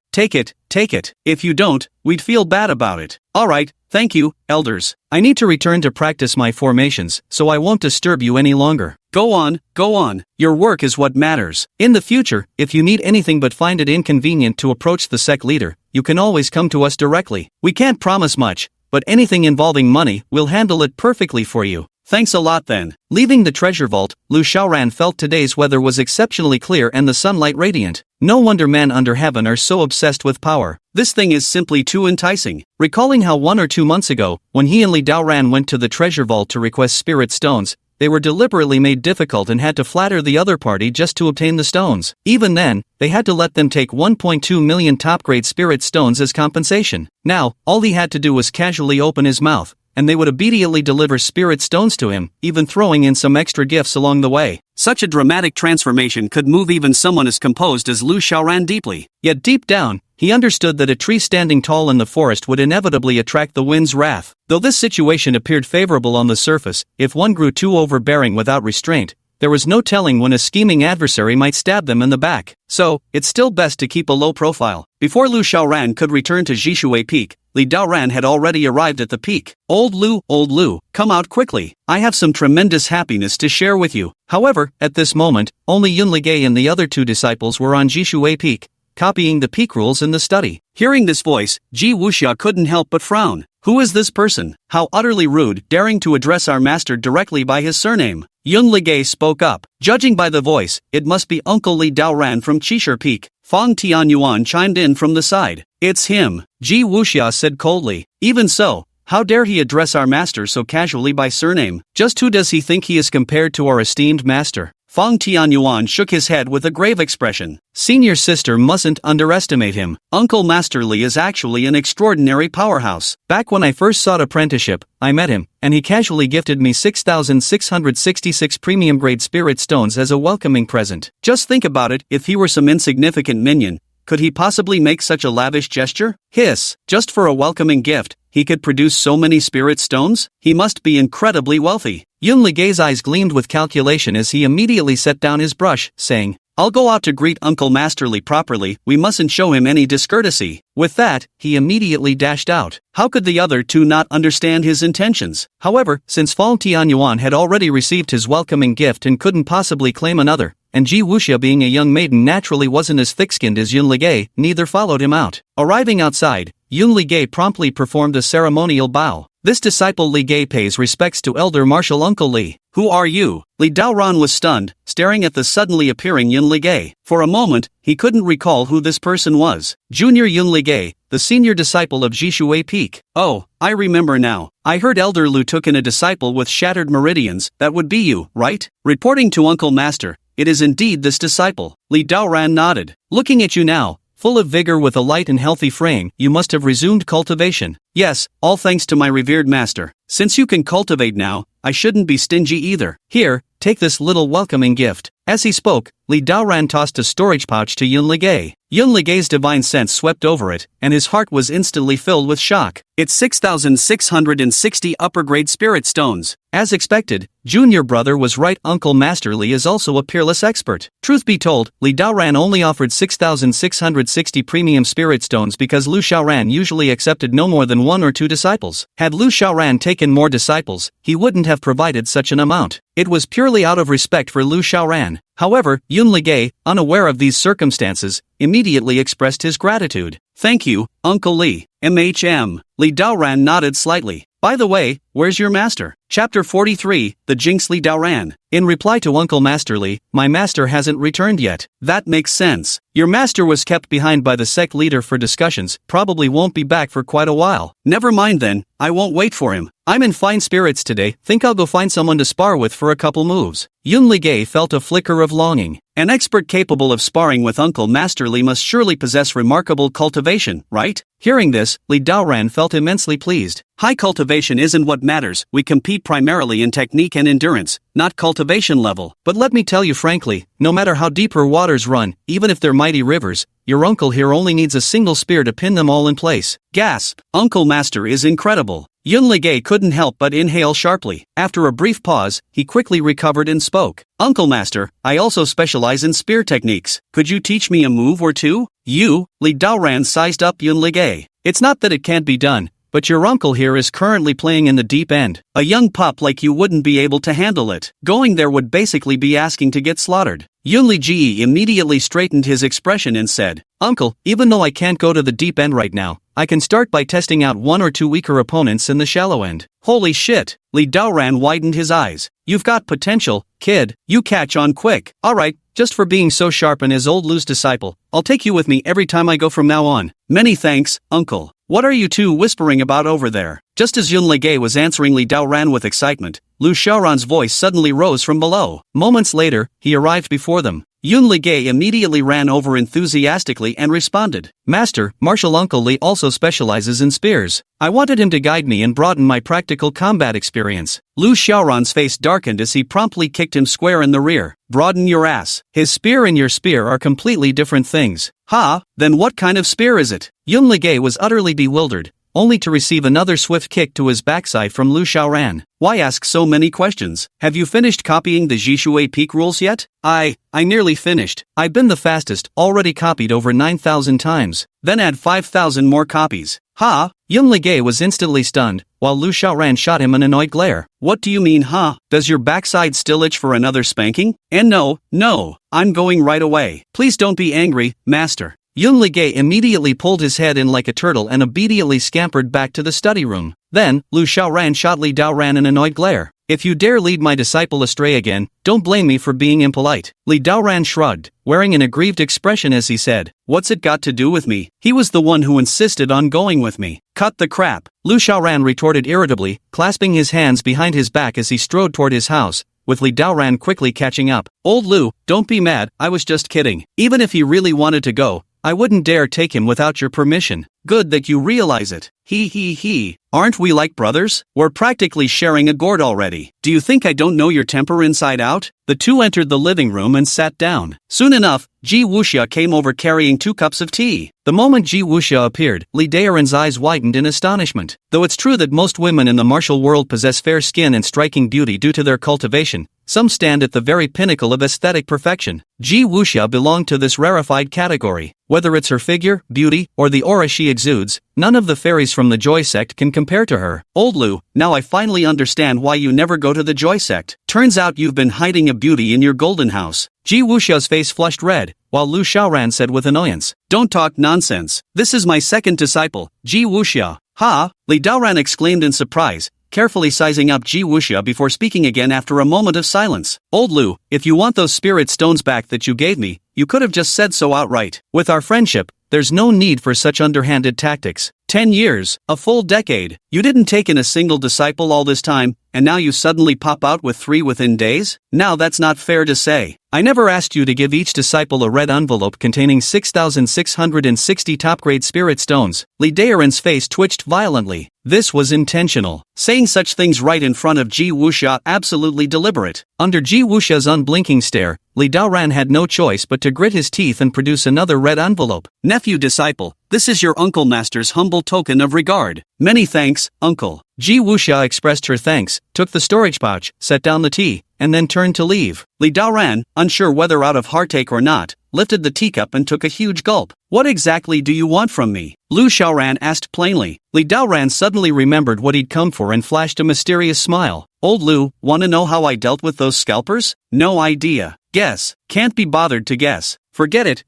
If you don't, we'd feel bad about it. Alright, thank you, elders. I need to return to practice my formations, so I won't disturb you any longer. Go on. Your work is what matters. In the future, if you need anything but find it inconvenient to approach the sect leader, you can always come to us directly. We can't promise much, but anything involving money, we'll handle it perfectly for you. Thanks a lot then. Leaving the treasure vault, Lu Xiaoran felt today's weather was exceptionally clear and the sunlight radiant. No wonder men under heaven are so obsessed with power. This thing is simply too enticing. Recalling how 1 or 2 months ago, when he and Li Daoran went to the treasure vault to request spirit stones, they were deliberately made difficult and had to flatter the other party just to obtain the stones. Even then, they had to let them take 1.2 million top-grade spirit stones as compensation. Now, all he had to do was casually open his mouth, and they would immediately deliver spirit stones to him, even throwing in some extra gifts along the way. Such a dramatic transformation could move even someone as composed as Lu Xiaoran deeply. Yet deep down, he understood that a tree standing tall in the forest would inevitably attract the wind's wrath. Though this situation appeared favorable on the surface, if one grew too overbearing without restraint, there was no telling when a scheming adversary might stab them in the back. So, it's still best to keep a low profile. Before Lu Xiaoran could return to Jishui Peak, Li Daoran had already arrived at the peak. Old Lu, come out quickly. I have some tremendous happiness to share with you. However, at this moment, only Yun Ligay and the other 2 disciples were on Jishui Peak, copying the peak rules in the study. Hearing this voice, Ji Wuxia couldn't help but frown. Who is this person? How utterly rude, daring to address our master directly by his surname. Yun Ligay spoke up. Judging by the voice, it must be Uncle Li Daoran from Qishir Peak. Fang Tianyuan chimed in from the side. It's him, Ji Wuxia said coldly. Even so, how dare he address our master so casually by surname? Just who does he think he is compared to our esteemed master? Fang Tianyuan shook his head with a grave expression. Senior sister mustn't underestimate him. Uncle Master Li is actually an extraordinary powerhouse. Back when I first sought apprenticeship, I met him, and he casually gifted me 6,666 premium-grade spirit stones as a welcoming present. Just think about it, if he were some insignificant minion, could he possibly make such a lavish gesture? Hiss, just for a welcoming gift, he could produce so many spirit stones? He must be incredibly wealthy. Yun Ligay's eyes gleamed with calculation as he immediately set down his brush, saying, I'll go out to greet Uncle Masterly properly, we mustn't show him any discourtesy. With that, he immediately dashed out. How could the other two not understand his intentions? However, since Fong Tianyuan had already received his welcoming gift and couldn't possibly claim another, and Ji Wuxia being a young maiden naturally wasn't as thick-skinned as Yun Ligay, neither followed him out. Arriving outside, Yun Ligay promptly performed a ceremonial bow. This disciple Ligay pays respects to Elder Marshal Uncle Li. Who are you? Li Daoran was stunned, staring at the suddenly appearing Yun Ligay. For a moment, he couldn't recall who this person was. Junior Yun Ligay, the senior disciple of Jishui Peak. Oh, I remember now. I heard Elder Lu took in a disciple with shattered meridians. That would be you, right? Reporting to Uncle Master, it is indeed this disciple. Li Daoran nodded. Looking at you now, full of vigor with a light and healthy frame, you must have resumed cultivation. Yes, all thanks to my revered master. Since you can cultivate now, I shouldn't be stingy either. Here, take this little welcoming gift. As he spoke, Li Daoran tossed a storage pouch to Yun Ligay. Yun Ligay's divine sense swept over it, and his heart was instantly filled with shock. It's 6,660 upper-grade spirit stones. As expected, junior brother was right. Uncle Master Li is also a peerless expert. Truth be told, Li Daoran only offered 6,660 premium spirit stones because Lu Xiaoran usually accepted no more than 1 or 2 disciples. Had Lu Xiaoran taken more disciples, he wouldn't have provided such an amount. It was purely out of respect for Lu Xiaoran. However, Yun Ligay, unaware of these circumstances, immediately expressed his gratitude. Thank you, Uncle Li. MHM. Li Daoran nodded slightly. By the way, where's your master? Chapter 43, The Jinx Li Daoran. In reply to Uncle Master Li, my master hasn't returned yet. That makes sense. Your master was kept behind by the sect leader for discussions, probably won't be back for quite a while. Never mind then, I won't wait for him. I'm in fine spirits today, think I'll go find someone to spar with for a couple moves. Yun Ligay felt a flicker of longing. An expert capable of sparring with Uncle Master Li must surely possess remarkable cultivation, right? Hearing this, Li Daoran felt immensely pleased. High cultivation isn't what matters, we compete primarily in technique and endurance, not cultivation level. But let me tell you frankly, no matter how deep her waters run, even if they're mighty rivers, your uncle here only needs a single spear to pin them all in place. Gasp! Uncle Master is incredible. Yun Ligay couldn't help but inhale sharply. After a brief pause, he quickly recovered and spoke. Uncle Master, I also specialize in spear techniques. Could you teach me a move or two? You? Li Daoran sized up Yun Ligay. It's not that it can't be done, but your uncle here is currently playing in the deep end. A young pup like you wouldn't be able to handle it. Going there would basically be asking to get slaughtered. Yun Ligay immediately straightened his expression and said, Uncle, even though I can't go to the deep end right now, I can start by testing out 1 or 2 weaker opponents in the shallow end. Holy shit! Li Daoran widened his eyes. You've got potential, kid. You catch on quick. Alright, just for being so sharp and as old Lu's disciple, I'll take you with me every time I go from now on. Many thanks, Uncle. What are you two whispering about over there? Just as Yun Ligay was answering Li Daoran with excitement, Lu Xiaoran's voice suddenly rose from below. Moments later, he arrived before them. Yun Ligay immediately ran over enthusiastically and responded, Master, Martial Uncle Li also specializes in spears. I wanted him to guide me and broaden my practical combat experience. Lu Xiaoran's face darkened as he promptly kicked him square in the rear. Broaden your ass. His spear and your spear are completely different things. Ha? Then what kind of spear is it? Yun Ligay was utterly bewildered, only to receive another swift kick to his backside from Lu Xiaoran. Why ask so many questions? Have you finished copying the Jishui Peak rules yet? I nearly finished. I've been the fastest, already copied over 9,000 times. Then add 5,000 more copies. Ha? Yun Ligay was instantly stunned, while Lu Xiaoran shot him an annoyed glare. What do you mean, huh? Does your backside still itch for another spanking? And no, I'm going right away. Please don't be angry, master. Yun Ligay immediately pulled his head in like a turtle and obediently scampered back to the study room. Then, Lu Xiaoran shot Li Daoran an annoyed glare. If you dare lead my disciple astray again, don't blame me for being impolite. Li Daoran shrugged, wearing an aggrieved expression as he said, What's it got to do with me? He was the one who insisted on going with me. Cut the crap. Lu Xiaoran retorted irritably, clasping his hands behind his back as he strode toward his house, with Li Daoran quickly catching up. Old Lu, don't be mad, I was just kidding. Even if he really wanted to go, I wouldn't dare take him without your permission. Good that you realize it. He. Aren't we like brothers? We're practically sharing a gourd already. Do you think I don't know your temper inside out? The two entered the living room and sat down. Soon enough, Ji Wuxia came over carrying 2 cups of tea. The moment Ji Wuxia appeared, Li Daoran's eyes widened in astonishment. Though it's true that most women in the martial world possess fair skin and striking beauty due to their cultivation, some stand at the very pinnacle of aesthetic perfection. Ji Wuxia belonged to this rarefied category. Whether it's her figure, beauty, or the aura she exudes, none of the fairies from the Joy sect can compare to her. Old Lu, now I finally understand why you never go to the Joy sect. Turns out you've been hiding a beauty in your golden house. Ji Wuxia's face flushed red, while Lu Xiaoran said with annoyance, "Don't talk nonsense. This is my second disciple, Ji Wuxia." "Ha!" Li Daoran exclaimed in surprise, carefully sizing up Ji Wuxia before speaking again after a moment of silence. "Old Lu, if you want those spirit stones back that you gave me, you could have just said so outright. With our friendship, there's no need for such underhanded tactics. 10 years, a full decade, you didn't take in a single disciple all this time, and now you suddenly pop out with 3 within days? Now that's not fair to say. I never asked you to give each disciple a red envelope containing 6,660 top-grade spirit stones." Li Daoran's face twitched violently. This was intentional. Saying such things right in front of Ji Wuxia absolutely deliberate. Under Ji Wuxia's unblinking stare, Li Daoran had no choice but to grit his teeth and produce another red envelope. "Nephew disciple, this is your Uncle Master's humble token of regard. Many thanks, Uncle." Ji Wuxia expressed her thanks, took the storage pouch, set down the tea, and then turned to leave. Li Daoran, unsure whether out of heartache or not, lifted the teacup and took a huge gulp. "What exactly do you want from me?" Lu Xiaoran asked plainly. Li Daoran suddenly remembered what he'd come for and flashed a mysterious smile. "Old Lu, wanna know how I dealt with those scalpers? No idea. Guess. Can't be bothered to guess. Forget it,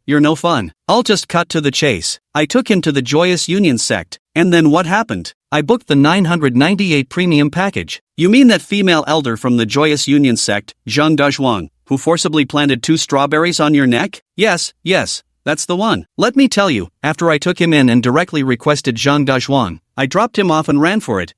you're no fun. I'll just cut to the chase. I took him to the Joyous Union sect, and then what happened? I booked the 998 premium package." "You mean that female elder from the Joyous Union sect, Zhang Dazhuang, who forcibly planted 2 strawberries on your neck?" Yes, that's the one. Let me tell you, after I took him in and directly requested Zhang Dazhuang, I dropped him off and ran for it.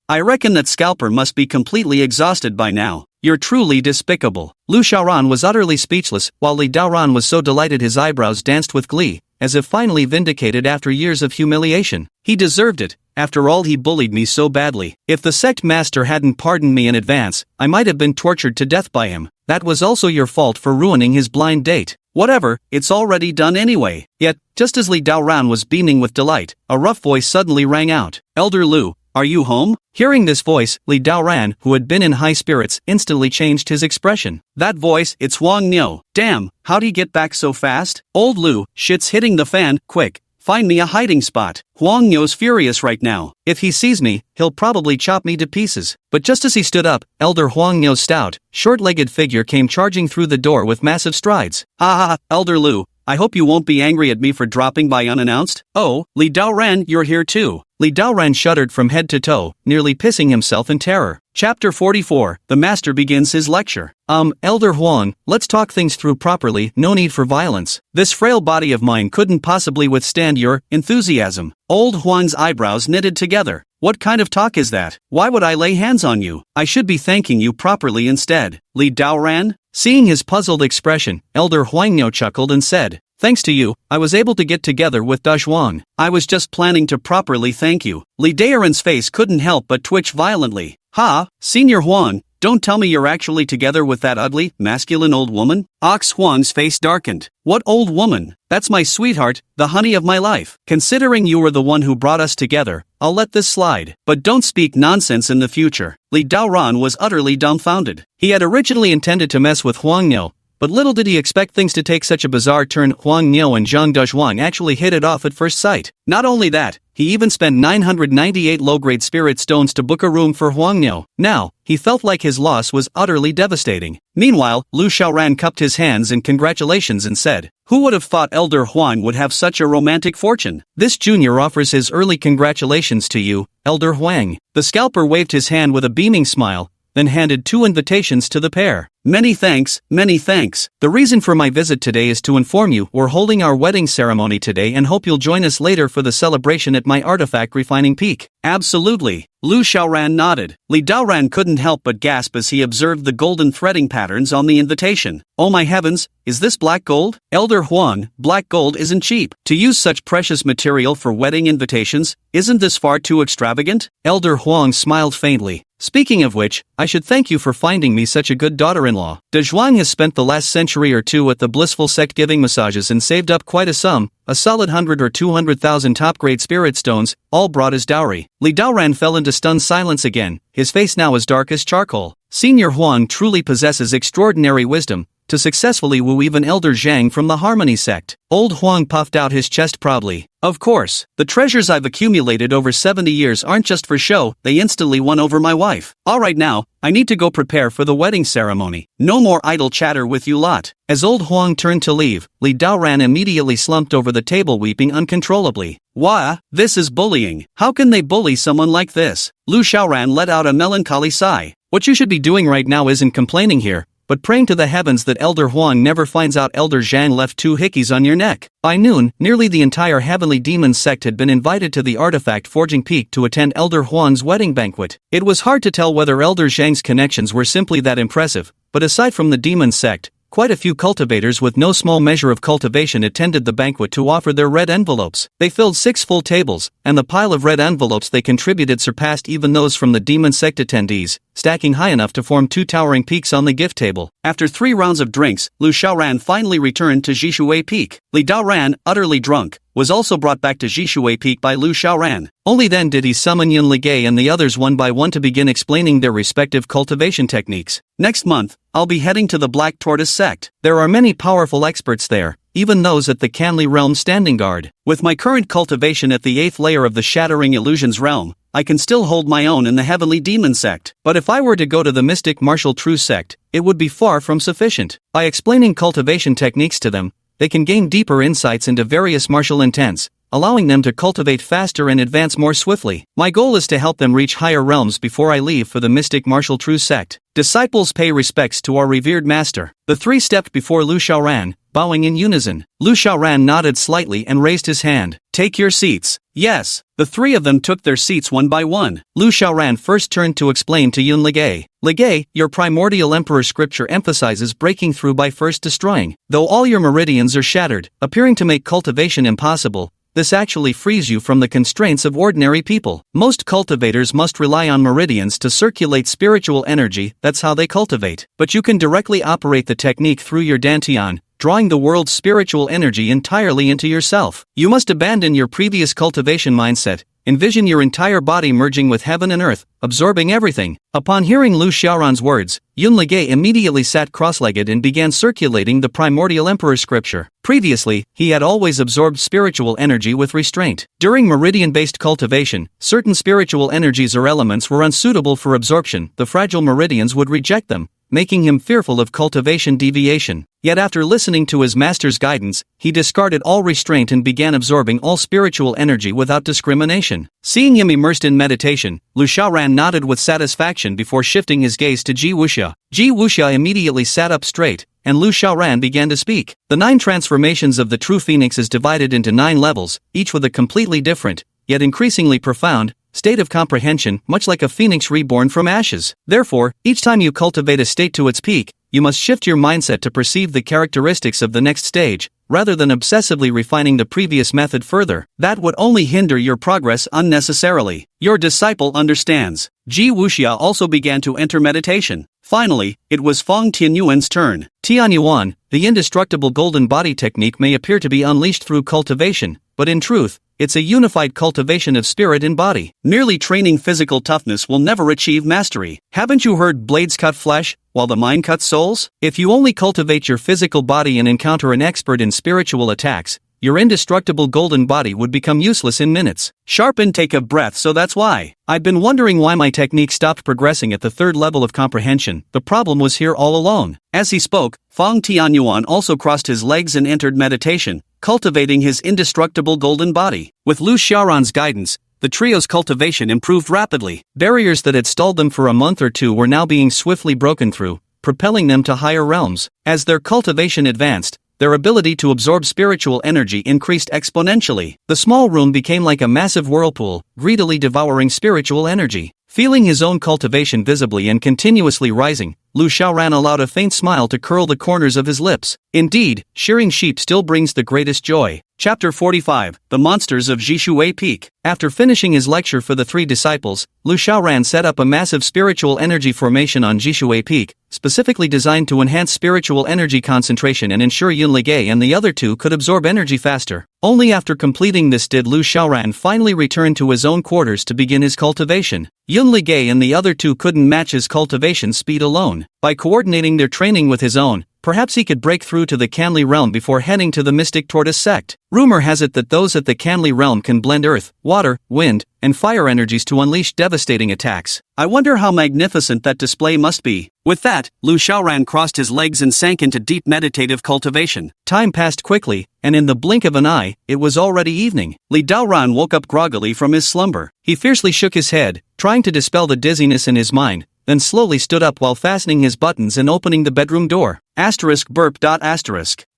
I reckon that scalper must be completely exhausted by now. You're truly despicable." Lu Xiaoran was utterly speechless, while Li Daoran was so delighted his eyebrows danced with glee, as if finally vindicated after years of humiliation. "He deserved it. After all, he bullied me so badly. If the sect master hadn't pardoned me in advance, I might have been tortured to death by him. That was also your fault for ruining his blind date. Whatever, it's already done anyway." Yet, just as Li Daoran was beaming with delight, a rough voice suddenly rang out. "Elder Lu, are you home?" Hearing this voice, Li Daoran, who had been in high spirits, instantly changed his expression. "That voice, it's Huang Niu. Damn, how'd he get back so fast? Old Lu, shit's hitting the fan, quick. Find me a hiding spot. Huang Niu's furious right now. If he sees me, he'll probably chop me to pieces." But just as he stood up, Elder Huang Niu's stout, short-legged figure came charging through the door with massive strides. "Ha, Elder Lu, I hope you won't be angry at me for dropping by unannounced." "Oh, Li Daoran, you're here too." Li Daoran shuddered from head to toe, nearly pissing himself in terror. Chapter 44, the Master begins his lecture. Elder Huang, let's talk things through properly, no need for violence. This frail body of mine couldn't possibly withstand your enthusiasm." Old Huang's eyebrows knitted together. "What kind of talk is that? Why would I lay hands on you? I should be thanking you properly instead." Li Daoran? Seeing his puzzled expression, Elder Huangniu chuckled and said, "Thanks to you, I was able to get together with Dazhuang. I was just planning to properly thank you." Li Daoran's face couldn't help but twitch violently. "Ha, Senior Huang, don't tell me you're actually together with that ugly, masculine old woman?" Ox Huang's face darkened. "What old woman? That's my sweetheart, the honey of my life. Considering you were the one who brought us together, I'll let this slide. But don't speak nonsense in the future." Li Daoran was utterly dumbfounded. He had originally intended to mess with Huang Niu, but little did he expect things to take such a bizarre turn. Huang Niu and Zhang Dazhuang actually hit it off at first sight. Not only that, he even spent 998 low-grade spirit stones to book a room for Huang Niu. Now, he felt like his loss was utterly devastating. Meanwhile, Lu Xiaoran cupped his hands in congratulations and said, "Who would have thought Elder Huang would have such a romantic fortune? This junior offers his early congratulations to you, Elder Huang." The scalper waved his hand with a beaming smile, then handed 2 invitations to the pair. "Many thanks, many thanks. The reason for my visit today is to inform you we're holding our wedding ceremony today and hope you'll join us later for the celebration at my artifact refining peak." "Absolutely." Lu Xiaoran nodded. Li Daoran couldn't help but gasp as he observed the golden threading patterns on the invitation. "Oh my heavens, is this black gold?" "Elder Huang, black gold isn't cheap. To use such precious material for wedding invitations, isn't this far too extravagant?" Elder Huang smiled faintly. Speaking of which, I should thank you for finding me such a good daughter-in-law. De Zhuang has spent the last century or two at the blissful sect giving massages and saved up quite a sum, a solid 100 or 200,000 top-grade spirit stones, all brought as dowry. Li Daoran fell into stunned silence again, his face now as dark as charcoal. Senior Huang truly possesses extraordinary wisdom to successfully woo even Elder Zhang from the Harmony sect. Old Huang puffed out his chest proudly. Of course, the treasures I've accumulated over 70 years aren't just for show, they instantly won over my wife. Alright now, I need to go prepare for the wedding ceremony. No more idle chatter with you lot. As old Huang turned to leave, Li Daoran immediately slumped over the table weeping uncontrollably. Wah, this is bullying. How can they bully someone like this? Lu Xiaoran let out a melancholy sigh. What you should be doing right now isn't complaining here, but praying to the heavens that Elder Huang never finds out Elder Zhang left 2 hickeys on your neck. By noon, nearly the entire Heavenly Demon sect had been invited to the artifact forging peak to attend Elder Huang's wedding banquet. It was hard to tell whether Elder Zhang's connections were simply that impressive, but aside from the demon sect, quite a few cultivators with no small measure of cultivation attended the banquet to offer their red envelopes. They filled 6 full tables, and the pile of red envelopes they contributed surpassed even those from the demon sect attendees, stacking high enough to form 2 towering peaks on the gift table. After 3 rounds of drinks, Lu Xiaoran finally returned to Jishui Peak. Li Daoran, utterly drunk, was also brought back to Jishui Peak by Lu Xiaoran. Only then did he summon Yun Ligay and the others one by one to begin explaining their respective cultivation techniques. Next month, I'll be heading to the Black Tortoise sect. There are many powerful experts there, even those at the Canly realm standing guard. With my current cultivation at the 8th layer of the Shattering Illusions realm, I can still hold my own in the Heavenly Demon sect. But if I were to go to the Mystic Martial True sect, it would be far from sufficient. By explaining cultivation techniques to them, they can gain deeper insights into various martial intents, allowing them to cultivate faster and advance more swiftly. My goal is to help them reach higher realms before I leave for the Mystic Martial True sect. Disciples pay respects to our revered master. The 3 stepped before Lu Xiaoran, bowing in unison. Lu Xiaoran nodded slightly and raised his hand. Take your seats. Yes. The 3 of them took their seats one by one. Lu Xiaoran first turned to explain to Yun Ligay. Ligay, your primordial emperor scripture emphasizes breaking through by first destroying. Though all your meridians are shattered, appearing to make cultivation impossible, this actually frees you from the constraints of ordinary people. Most cultivators must rely on meridians to circulate spiritual energy, that's how they cultivate. But you can directly operate the technique through your dantian, drawing the world's spiritual energy entirely into yourself. You must abandon your previous cultivation mindset. Envision your entire body merging with heaven and earth, absorbing everything. Upon hearing Lu Xiaoran's words, Yun Ligay immediately sat cross-legged and began circulating the primordial emperor scripture. Previously, he had always absorbed spiritual energy with restraint. During meridian-based cultivation, certain spiritual energies or elements were unsuitable for absorption. The fragile meridians would reject them, making him fearful of cultivation deviation. Yet after listening to his master's guidance, he discarded all restraint and began absorbing all spiritual energy without discrimination. Seeing him immersed in meditation, Lu Xiaoran nodded with satisfaction before shifting his gaze to Ji Wuxia. Ji Wuxia immediately sat up straight, and Lu Xiaoran began to speak. The 9 transformations of the true phoenix is divided into 9 levels, each with a completely different, yet increasingly profound, state of comprehension, much like a phoenix reborn from ashes. Therefore, each time you cultivate a state to its peak, you must shift your mindset to perceive the characteristics of the next stage, rather than obsessively refining the previous method further. That would only hinder your progress unnecessarily. Your disciple understands. Ji Wuxia also began to enter meditation. Finally, it was Feng Tianyuan's turn. Tianyuan, the indestructible golden body technique may appear to be unleashed through cultivation, but in truth, it's a unified cultivation of spirit and body. Merely training physical toughness will never achieve mastery. Haven't you heard blades cut flesh, while the mind cuts souls? If you only cultivate your physical body and encounter an expert in spiritual attacks, your indestructible golden body would become useless in minutes. Sharp intake of breath, so that's why. I'd been wondering why my technique stopped progressing at the 3rd level of comprehension. The problem was here all alone. As he spoke, Feng Tianyuan also crossed his legs and entered meditation, cultivating his indestructible golden body. With Lu Xiaoran's guidance, the trio's cultivation improved rapidly. Barriers that had stalled them for a month or 2 were now being swiftly broken through, propelling them to higher realms. As their cultivation advanced, their ability to absorb spiritual energy increased exponentially. The small room became like a massive whirlpool, greedily devouring spiritual energy. Feeling his own cultivation visibly and continuously rising, Lu Xiaoran allowed a faint smile to curl the corners of his lips. Indeed, shearing sheep still brings the greatest joy. Chapter 45, The Monsters of Jishui Peak. After finishing his lecture for the three disciples, Lu Xiaoran set up a massive spiritual energy formation on Jishui Peak, specifically designed to enhance spiritual energy concentration and ensure Yunligei and the other two could absorb energy faster. Only after completing this did Lu Xiaoran finally return to his own quarters to begin his cultivation. Yunligei and the other two couldn't match his cultivation speed alone. By coordinating their training with his own, perhaps he could break through to the Canli realm before heading to the Mystic Tortoise sect. Rumor has it that those at the Canli realm can blend earth, water, wind, and fire energies to unleash devastating attacks. I wonder how magnificent that display must be. With that, Lu Xiaoran crossed his legs and sank into deep meditative cultivation. Time passed quickly, and in the blink of an eye, it was already evening. Li Daoran woke up groggily from his slumber. He fiercely shook his head, trying to dispel the dizziness in his mind, then slowly stood up while fastening his buttons and opening the bedroom door. Burp.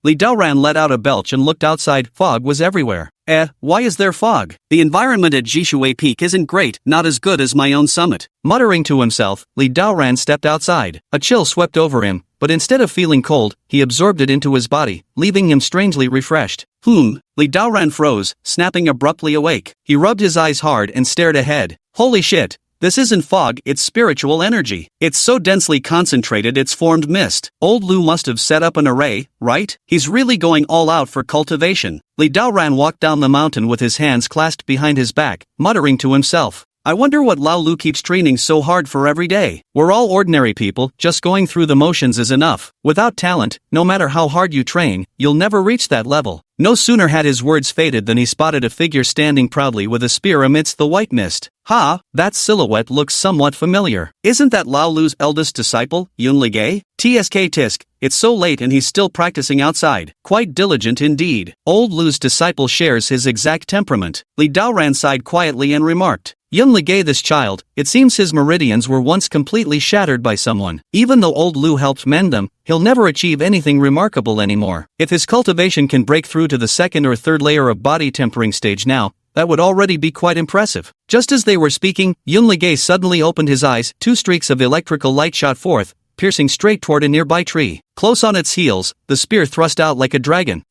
Li Daoran let out a belch and looked outside. Fog was everywhere. Why is there fog? The environment at Jishui Peak isn't great, not as good as my own summit. Muttering to himself, Li Daoran stepped outside. A chill swept over him, but instead of feeling cold, he absorbed it into his body, leaving him strangely refreshed. Li Daoran froze, snapping abruptly awake. He rubbed his eyes hard and stared ahead. Holy shit! This isn't fog, it's spiritual energy. It's so densely concentrated it's formed mist. Old Lu must have set up an array, right? He's really going all out for cultivation. Li Daoran walked down the mountain with his hands clasped behind his back, muttering to himself. I wonder what Lao Lu keeps training so hard for every day. We're all ordinary people, just going through the motions is enough. Without talent, no matter how hard you train, you'll never reach that level. No sooner had his words faded than he spotted a figure standing proudly with a spear amidst the white mist. That silhouette looks somewhat familiar. Isn't that Lao Lu's eldest disciple, Yunligei? Tisk, it's so late and he's still practicing outside. Quite diligent indeed. Old Lu's disciple shares his exact temperament. Li Daoran sighed quietly and remarked. Yunligei, this child, it seems his meridians were once completely shattered by someone. Even though old Lu helped mend them, he'll never achieve anything remarkable anymore. If his cultivation can break through to the second or third layer of body tempering stage now, that would already be quite impressive. Just as they were speaking, Yunligei suddenly opened his eyes. 2 streaks of electrical light shot forth, piercing straight toward a nearby tree. Close on its heels, the spear thrust out like a dragon.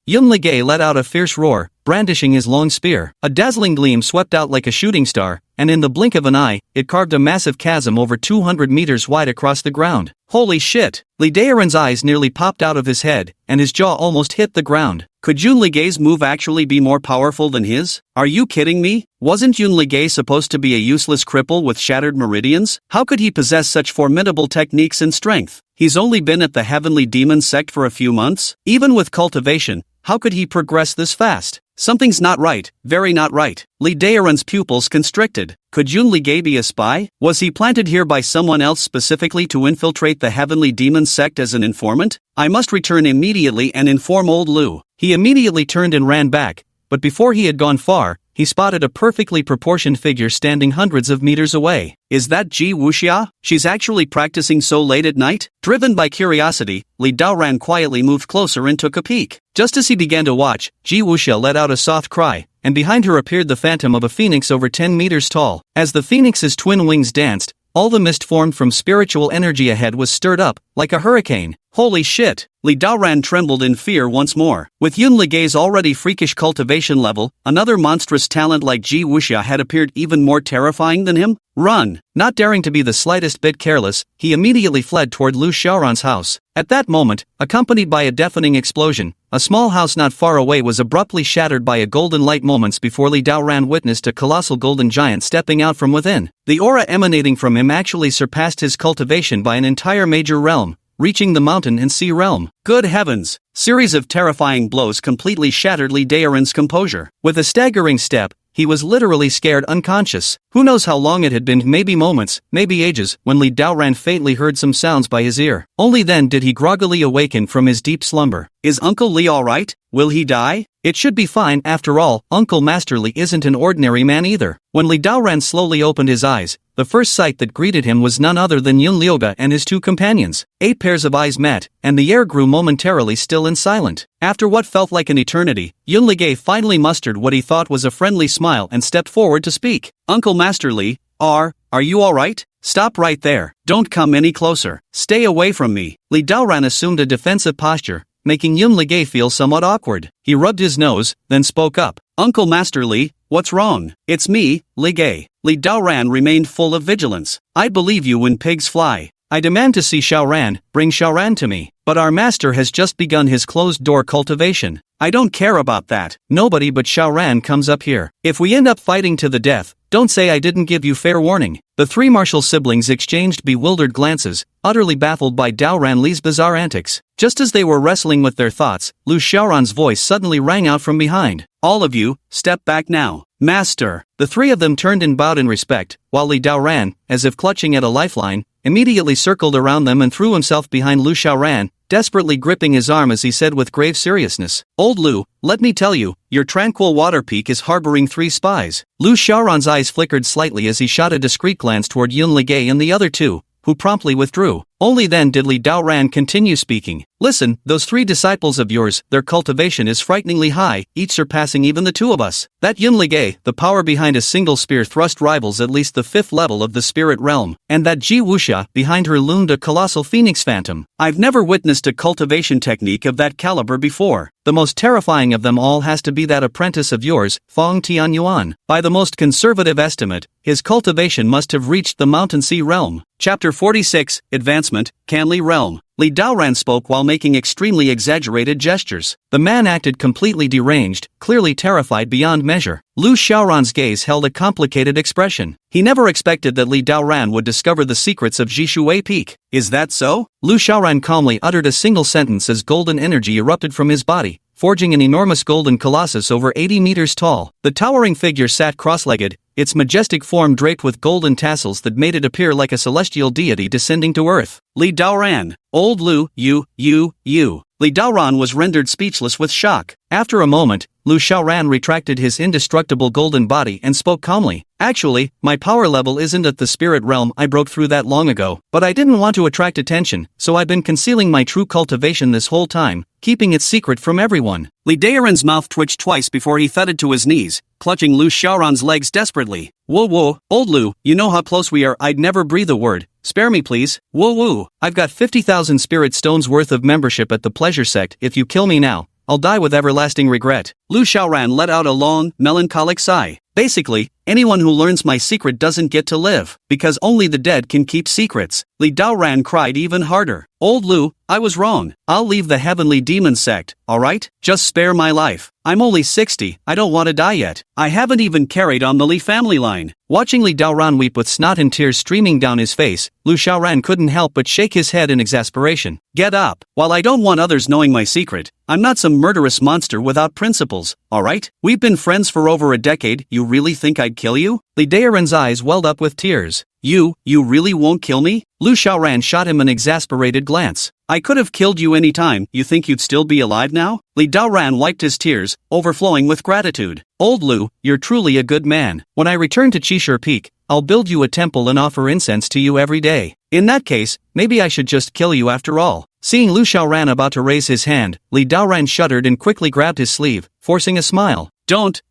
Yunligei let out a fierce roar, brandishing his long spear. A dazzling gleam swept out like a shooting star, and in the blink of an eye, it carved a massive chasm over 200 meters wide across the ground. Holy shit! Li Daoran's eyes nearly popped out of his head, and his jaw almost hit the ground. Could Yunligei's move actually be more powerful than his? Are you kidding me? Wasn't Yunligei supposed to be a useless cripple with shattered meridians? How could he possess such formidable techniques and strength? He's only been at the Heavenly Demon sect for a few months. Even with cultivation, how could he progress this fast? Something's not right, very not right. Li Daoran's pupils constricted. Could Yunligei be a spy? Was he planted here by someone else specifically to infiltrate the Heavenly Demon sect as an informant? I must return immediately and inform old Lu. He immediately turned and ran back, but before he had gone far, he spotted a perfectly proportioned figure standing hundreds of meters away. Is that Ji Wuxia? She's actually practicing so late at night? Driven by curiosity, Li Daoran quietly moved closer and took a peek. Just as he began to watch, Ji Wuxia let out a soft cry, and behind her appeared the phantom of a phoenix over 10 meters tall. As the phoenix's twin wings danced, all the mist formed from spiritual energy ahead was stirred up, like a hurricane. Holy shit! Li Daoran trembled in fear once more. With Yunligei's already freakish cultivation level, another monstrous talent like Ji Wuxia had appeared even more terrifying than him. Run! Not daring to be the slightest bit careless, he immediately fled toward Lu Xiaoran's house. At that moment, accompanied by a deafening explosion, a small house not far away was abruptly shattered by a golden light moments before Li Daoran witnessed a colossal golden giant stepping out from within. The aura emanating from him actually surpassed his cultivation by an entire major realm, reaching the mountain and sea realm. Good heavens! Series of terrifying blows completely shattered Li Daoran's composure. With a staggering step, he was literally scared unconscious. Who knows how long it had been, maybe moments, maybe ages, when Li Daoran faintly heard some sounds by his ear. Only then did he groggily awaken from his deep slumber. Is Uncle Li alright? Will he die? It should be fine, after all, Uncle Master Li isn't an ordinary man either. When Li Daoran slowly opened his eyes, the first sight that greeted him was none other than Yun Liuge and his 2 companions. 8 pairs of eyes met, and the air grew momentarily still and silent. After what felt like an eternity, Yunligei finally mustered what he thought was a friendly smile and stepped forward to speak. Uncle Master Li, are you alright? Stop right there. Don't come any closer. Stay away from me. Li Daoran assumed a defensive posture, making Yun Ligay feel somewhat awkward. He rubbed his nose, then spoke up. Uncle Master Li, what's wrong? It's me, Ligay. Li Daoran remained full of vigilance. I believe you when pigs fly. I demand to see Xiaoran, bring Xiaoran to me. But our master has just begun his closed-door cultivation. I don't care about that. Nobody but Xiaoran comes up here. If we end up fighting to the death, don't say I didn't give you fair warning. The three martial siblings exchanged bewildered glances, utterly baffled by Daoran Li's bizarre antics. Just as they were wrestling with their thoughts, Lu Xiaoran's voice suddenly rang out from behind. All of you, step back now. Master. The three of them turned and bowed in respect, while Li Daoran, as if clutching at a lifeline, immediately circled around them and threw himself behind Lu Xiaoran, desperately gripping his arm as he said with grave seriousness, Old Lu, let me tell you, your tranquil water peak is harboring 3 spies. Lu Xiaoran's eyes flickered slightly as he shot a discreet glance toward Yun Ligay and the other two, who promptly withdrew. Only then did Li Daoran continue speaking. Listen, those 3 disciples of yours, their cultivation is frighteningly high, each surpassing even the 2 of us. That Yun Ligay, the power behind a single spear thrust rivals at least the 5th level of the spirit realm, and that Ji Wuxia, behind her loomed a colossal phoenix phantom. I've never witnessed a cultivation technique of that caliber before. The most terrifying of them all has to be that apprentice of yours, Feng Tianyuan. By the most conservative estimate, his cultivation must have reached the Mountain Sea realm. Chapter 46, Advancement, Canli Realm. Li Daoran spoke while making extremely exaggerated gestures. The man acted completely deranged, clearly terrified beyond measure. Lu Xiaoran's gaze held a complicated expression. He never expected that Li Daoran would discover the secrets of Jishuwei Peak. Is that so? Lu Xiaoran calmly uttered a single sentence as golden energy erupted from his body, forging an enormous golden colossus over 80 meters tall. The towering figure sat cross-legged, its majestic form draped with golden tassels that made it appear like a celestial deity descending to earth. Li Daoran, Old Lu, you. Li Daoran was rendered speechless with shock. After a moment, Lu Xiaoran retracted his indestructible golden body and spoke calmly. Actually, my power level isn't at the spirit realm. I broke through that long ago, but I didn't want to attract attention, so I've been concealing my true cultivation this whole time, keeping it secret from everyone. Li Daoran's mouth twitched twice before he thudded to his knees, clutching Lu Xiaoran's legs desperately. Whoa, Old Lu, you know how close we are. I'd never breathe a word. Spare me please. Whoa, I've got 50,000 spirit stones worth of membership at the pleasure sect. If you kill me now, I'll die with everlasting regret. Lu Xiaoran let out a long, melancholic sigh. Basically, anyone who learns my secret doesn't get to live, because only the dead can keep secrets. Li Daoran cried even harder. Old Lu, I was wrong. I'll leave the Heavenly Demon sect, alright? Just spare my life. I'm only 60, I don't want to die yet. I haven't even carried on the Li family line. Watching Li Daoran weep with snot and tears streaming down his face, Lu Xiaoran couldn't help but shake his head in exasperation. Get up. While I don't want others knowing my secret, I'm not some murderous monster without principles, alright? We've been friends for over a decade. You really think I'd kill you? Li Daoran's eyes welled up with tears. You really won't kill me? Lu Xiaoran shot him an exasperated glance. I could have killed you any time. You think you'd still be alive now? Li Daoran wiped his tears, overflowing with gratitude. Old Lu, you're truly a good man. When I return to Qishur Peak, I'll build you a temple and offer incense to you every day. In that case, maybe I should just kill you after all. Seeing Lu Xiaoran about to raise his hand, Li Daoran shuddered and quickly grabbed his sleeve, forcing a smile. Don't.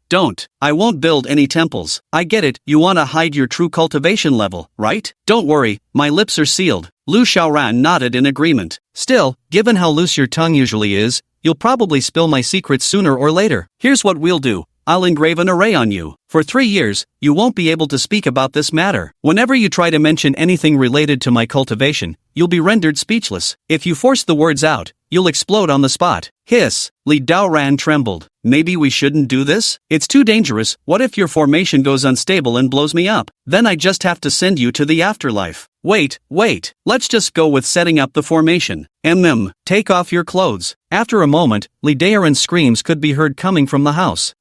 I won't build any temples. I get it, you want to hide your true cultivation level, right? Don't worry, my lips are sealed. Lu Xiaoran nodded in agreement. Still, given how loose your tongue usually is, you'll probably spill my secrets sooner or later. Here's what we'll do. I'll engrave an array on you. For 3 years, you won't be able to speak about this matter. Whenever you try to mention anything related to my cultivation, you'll be rendered speechless. If you force the words out, you'll explode on the spot. Hiss. Li Daoran trembled. Maybe we shouldn't do this? It's too dangerous. What if your formation goes unstable and blows me up? Then I just have to send you to the afterlife. Wait. Let's just go with setting up the formation. Take off your clothes. After a moment, Li Daoran's screams could be heard coming from the house.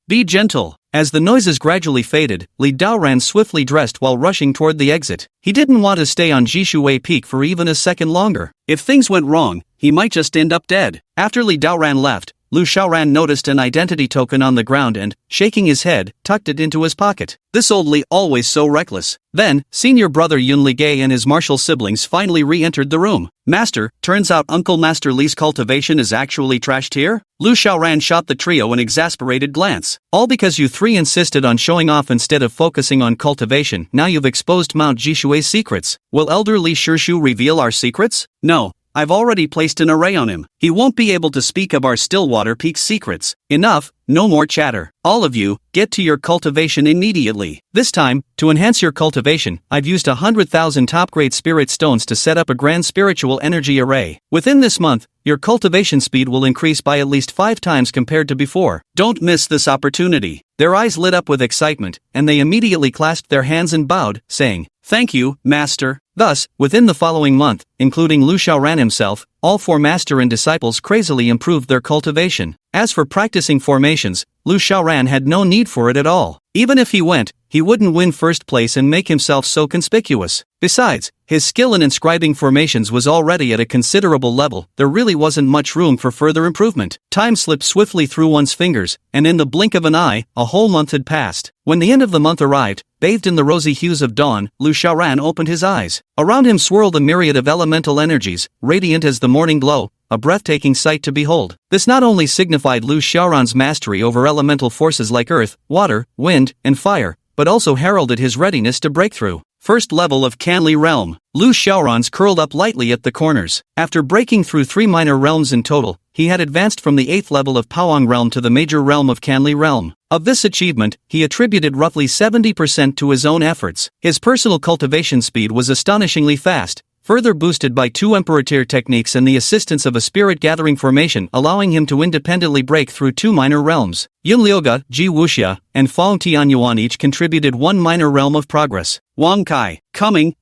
Be gentle. As the noises gradually faded, Li Daoran swiftly dressed while rushing toward the exit. He didn't want to stay on Jishuwei Peak for even a second longer. If things went wrong, he might just end up dead. After Li Daoran left, Lu Xiaoran noticed an identity token on the ground and, shaking his head, tucked it into his pocket. This old Li, always so reckless. Then, senior brother Yun Ligay and his martial siblings finally re-entered the room. Master, turns out Uncle Master Li's cultivation is actually trashed here? Lu Xiaoran shot the trio an exasperated glance. All because you three insisted on showing off instead of focusing on cultivation. Now you've exposed Mount Jishui's secrets. Will Elder Li Shishu reveal our secrets? No. I've already placed an array on him. He won't be able to speak of our Stillwater Peak's secrets. Enough, no more chatter. All of you, get to your cultivation immediately. This time, to enhance your cultivation, I've used 100,000 top-grade spirit stones to set up a grand spiritual energy array. Within this month, your cultivation speed will increase by at least 5 times compared to before. Don't miss this opportunity. Their eyes lit up with excitement, and they immediately clasped their hands and bowed, saying, "Thank you, Master." Thus, within the following month, including Lu Xiaoran himself, all 4 master and disciples crazily improved their cultivation. As for practicing formations, Lu Xiaoran had no need for it at all. Even if he went, he wouldn't win first place and make himself so conspicuous. Besides, his skill in inscribing formations was already at a considerable level. There really wasn't much room for further improvement. Time slipped swiftly through one's fingers, and in the blink of an eye, a whole month had passed. When the end of the month arrived, bathed in the rosy hues of dawn, Lu Xiaoran opened his eyes. Around him swirled a myriad of elemental energies, radiant as the morning glow, a breathtaking sight to behold. This not only signified Lu Xiaoran's mastery over elemental forces like earth, water, wind, and fire, but also heralded his readiness to break through. First level of Canli realm. Lu Xiaoran's curled up lightly at the corners. After breaking through 3 minor realms in total, he had advanced from the 8th level of Powang realm to the major realm of Canli realm. Of this achievement, he attributed roughly 70% to his own efforts. His personal cultivation speed was astonishingly fast, further boosted by 2 Emperor tier techniques and the assistance of a spirit gathering formation, allowing him to independently break through 2 minor realms. Yun Liuge, Ji Wuxia, and Fang Tianyuan each contributed 1 minor realm of progress. Wang Kai, coming.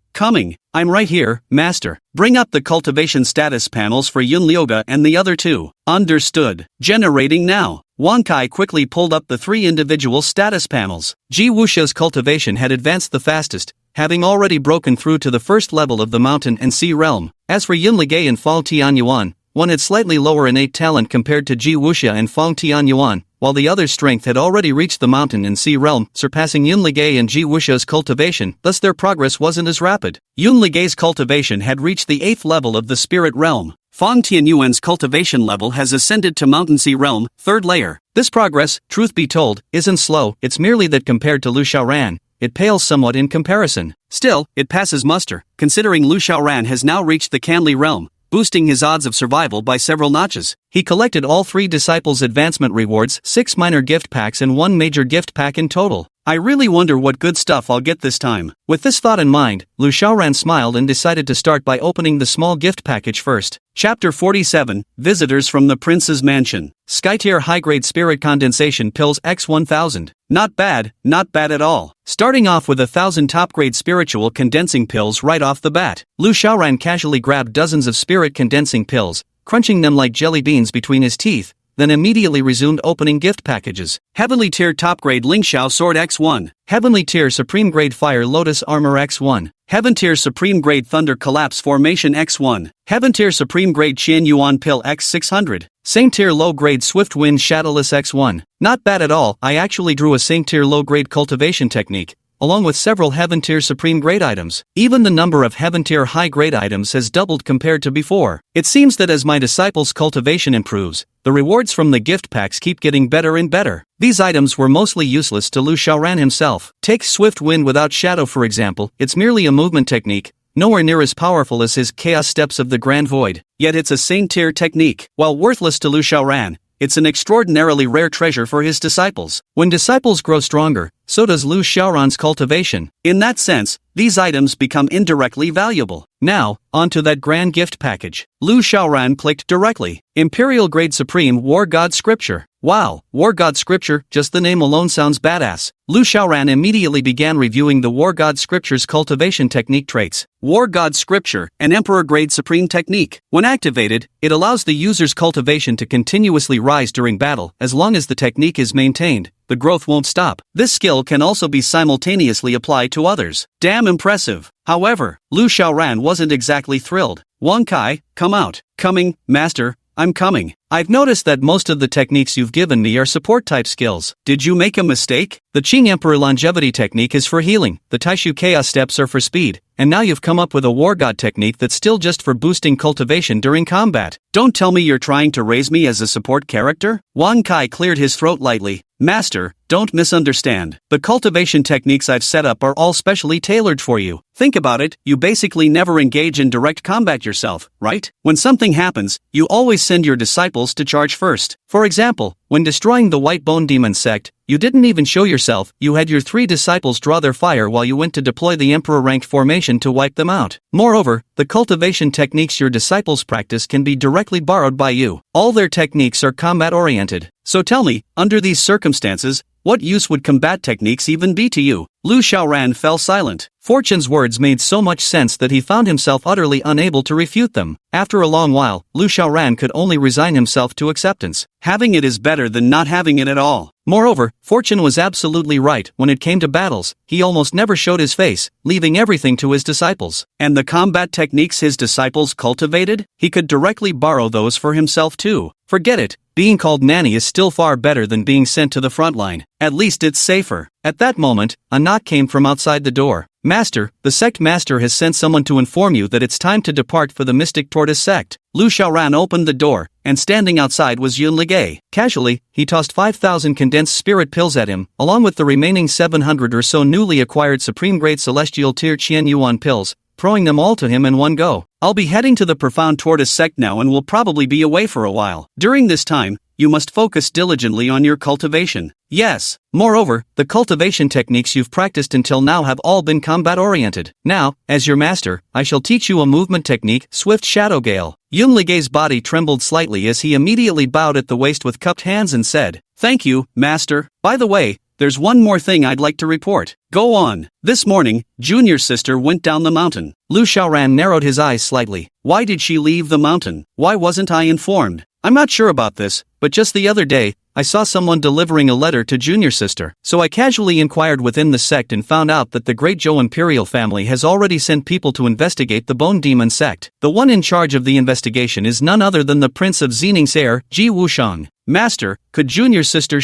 I'm right here, Master. Bring up the cultivation status panels for Yun Liuge and the other 2. Understood. Generating now. Wang Kai quickly pulled up the 3 individual status panels. Ji Wuxia's cultivation had advanced the fastest, having already broken through to the first level of the mountain and sea realm. As for Yun Ligay and Fang Tianyuan, one had slightly lower innate talent compared to Ji Wuxia and Fang Tianyuan, while the other's strength had already reached the mountain and sea realm, surpassing Yun Ligay and Ji Wuxia's cultivation, thus their progress wasn't as rapid. Yun Ligay's cultivation had reached the 8th level of the spirit realm. Fang Tianyuan's cultivation level has ascended to mountain sea realm, 3rd layer. This progress, truth be told, isn't slow, it's merely that compared to Lu Xiaoran, it pales somewhat in comparison. Still, it passes muster, considering Lu Xiaoran has now reached the Canli realm, boosting his odds of survival by several notches. He collected all 3 disciples' advancement rewards, 6 minor gift packs and 1 major gift pack in total. I really wonder what good stuff I'll get this time. With this thought in mind, Lu Xiaoran smiled and decided to start by opening the small gift package first. Chapter 47, Visitors from the Prince's Mansion. Skytier High-Grade Spirit Condensation Pills X1000. Not bad at all. Starting off with 1,000 top-grade spiritual condensing pills right off the bat. Lu Xiaoran casually grabbed dozens of spirit condensing pills, crunching them like jelly beans between his teeth, then immediately resumed opening gift packages. Heavenly Tier Top-Grade Lingxiao Sword X1. Heavenly Tier Supreme Grade Fire Lotus Armor X1. Heaven Tier Supreme Grade Thunder Collapse Formation X1. Heaven Tier Supreme Grade Qian Yuan Pill X600. Same Tier Low Grade Swift Wind Shadowless X1. Not bad at all. I actually drew a Same Tier Low Grade Cultivation Technique, along with several Heaven Tier Supreme Grade items. Even the number of Heaven Tier High Grade items has doubled compared to before. It seems that as my disciples' cultivation improves, the rewards from the gift packs keep getting better and better. These items were mostly useless to Lu Xiaoran himself. Take Swift Wind without Shadow for example, it's merely a movement technique, nowhere near as powerful as his Chaos Steps of the Grand Void. Yet it's a same tier technique. While worthless to Lu Xiaoran, it's an extraordinarily rare treasure for his disciples. When disciples grow stronger, so does Lu Xiaoran's cultivation. In that sense, these items become indirectly valuable. Now, onto that grand gift package. Lu Xiaoran clicked directly. Imperial Grade Supreme War God Scripture. Wow, War God Scripture, just the name alone sounds badass. Lu Xiaoran immediately began reviewing the War God Scripture's cultivation technique traits. War God Scripture, an Emperor Grade Supreme technique. When activated, it allows the user's cultivation to continuously rise during battle. As long as the technique is maintained, the growth won't stop. This skill can also be simultaneously applied to others. Damn impressive. However, Lu Xiaoran wasn't exactly thrilled. Wang Kai, come out. Coming, Master. I'm coming. I've noticed that most of the techniques you've given me are support-type skills. Did you make a mistake? The Qing Emperor Longevity technique is for healing, the Taishu Chaos steps are for speed, and now you've come up with a War God technique that's still just for boosting cultivation during combat. Don't tell me you're trying to raise me as a support character? Wang Kai cleared his throat lightly. Master, don't misunderstand. The cultivation techniques I've set up are all specially tailored for you. Think about it, you basically never engage in direct combat yourself, right? When something happens, you always send your disciples to charge first. For example, when destroying the White Bone Demon sect, you didn't even show yourself, you had your 3 disciples draw their fire while you went to deploy the Emperor-ranked formation to wipe them out. Moreover, the cultivation techniques your disciples practice can be directly borrowed by you. All their techniques are combat-oriented. So tell me, under these circumstances, what use would combat techniques even be to you? Lu Xiaoran fell silent. Fortune's words made so much sense that he found himself utterly unable to refute them. After a long while, Lu Xiaoran could only resign himself to acceptance. Having it is better than not having it at all. Moreover, Fortune was absolutely right when it came to battles. He almost never showed his face, leaving everything to his disciples. And the combat techniques his disciples cultivated? He could directly borrow those for himself too. Forget it. Being called nanny is still far better than being sent to the front line. At least it's safer. At that moment, a knock came from outside the door. Master, the sect master has sent someone to inform you that it's time to depart for the Mystic Tortoise sect. Lu Xiaoran opened the door, and standing outside was Yun Ligay. Casually, he tossed 5,000 condensed spirit pills at him, along with the remaining 700 or so newly acquired supreme-grade celestial tier Qian Yuan pills, throwing them all to him in one go. I'll be heading to the Profound Tortoise sect now and will probably be away for a while. During this time, you must focus diligently on your cultivation. Yes. Moreover, the cultivation techniques you've practiced until now have all been combat-oriented. Now, as your master, I shall teach you a movement technique, Swift Shadow Gale. Yun Ligay's body trembled slightly as he immediately bowed at the waist with cupped hands and said, "Thank you, master. By the way, there's one more thing I'd like to report." Go on. This morning, Junior's sister went down the mountain. Lu Xiaoran narrowed his eyes slightly. Why did she leave the mountain? Why wasn't I informed? I'm not sure about this, but just the other day, I saw someone delivering a letter to Junior's sister. So I casually inquired within the sect and found out that the Great Zhou Imperial family has already sent people to investigate the Bone Demon sect. The one in charge of the investigation is none other than the Prince of Xining's heir, Ji Wushang. Master, could Junior's sister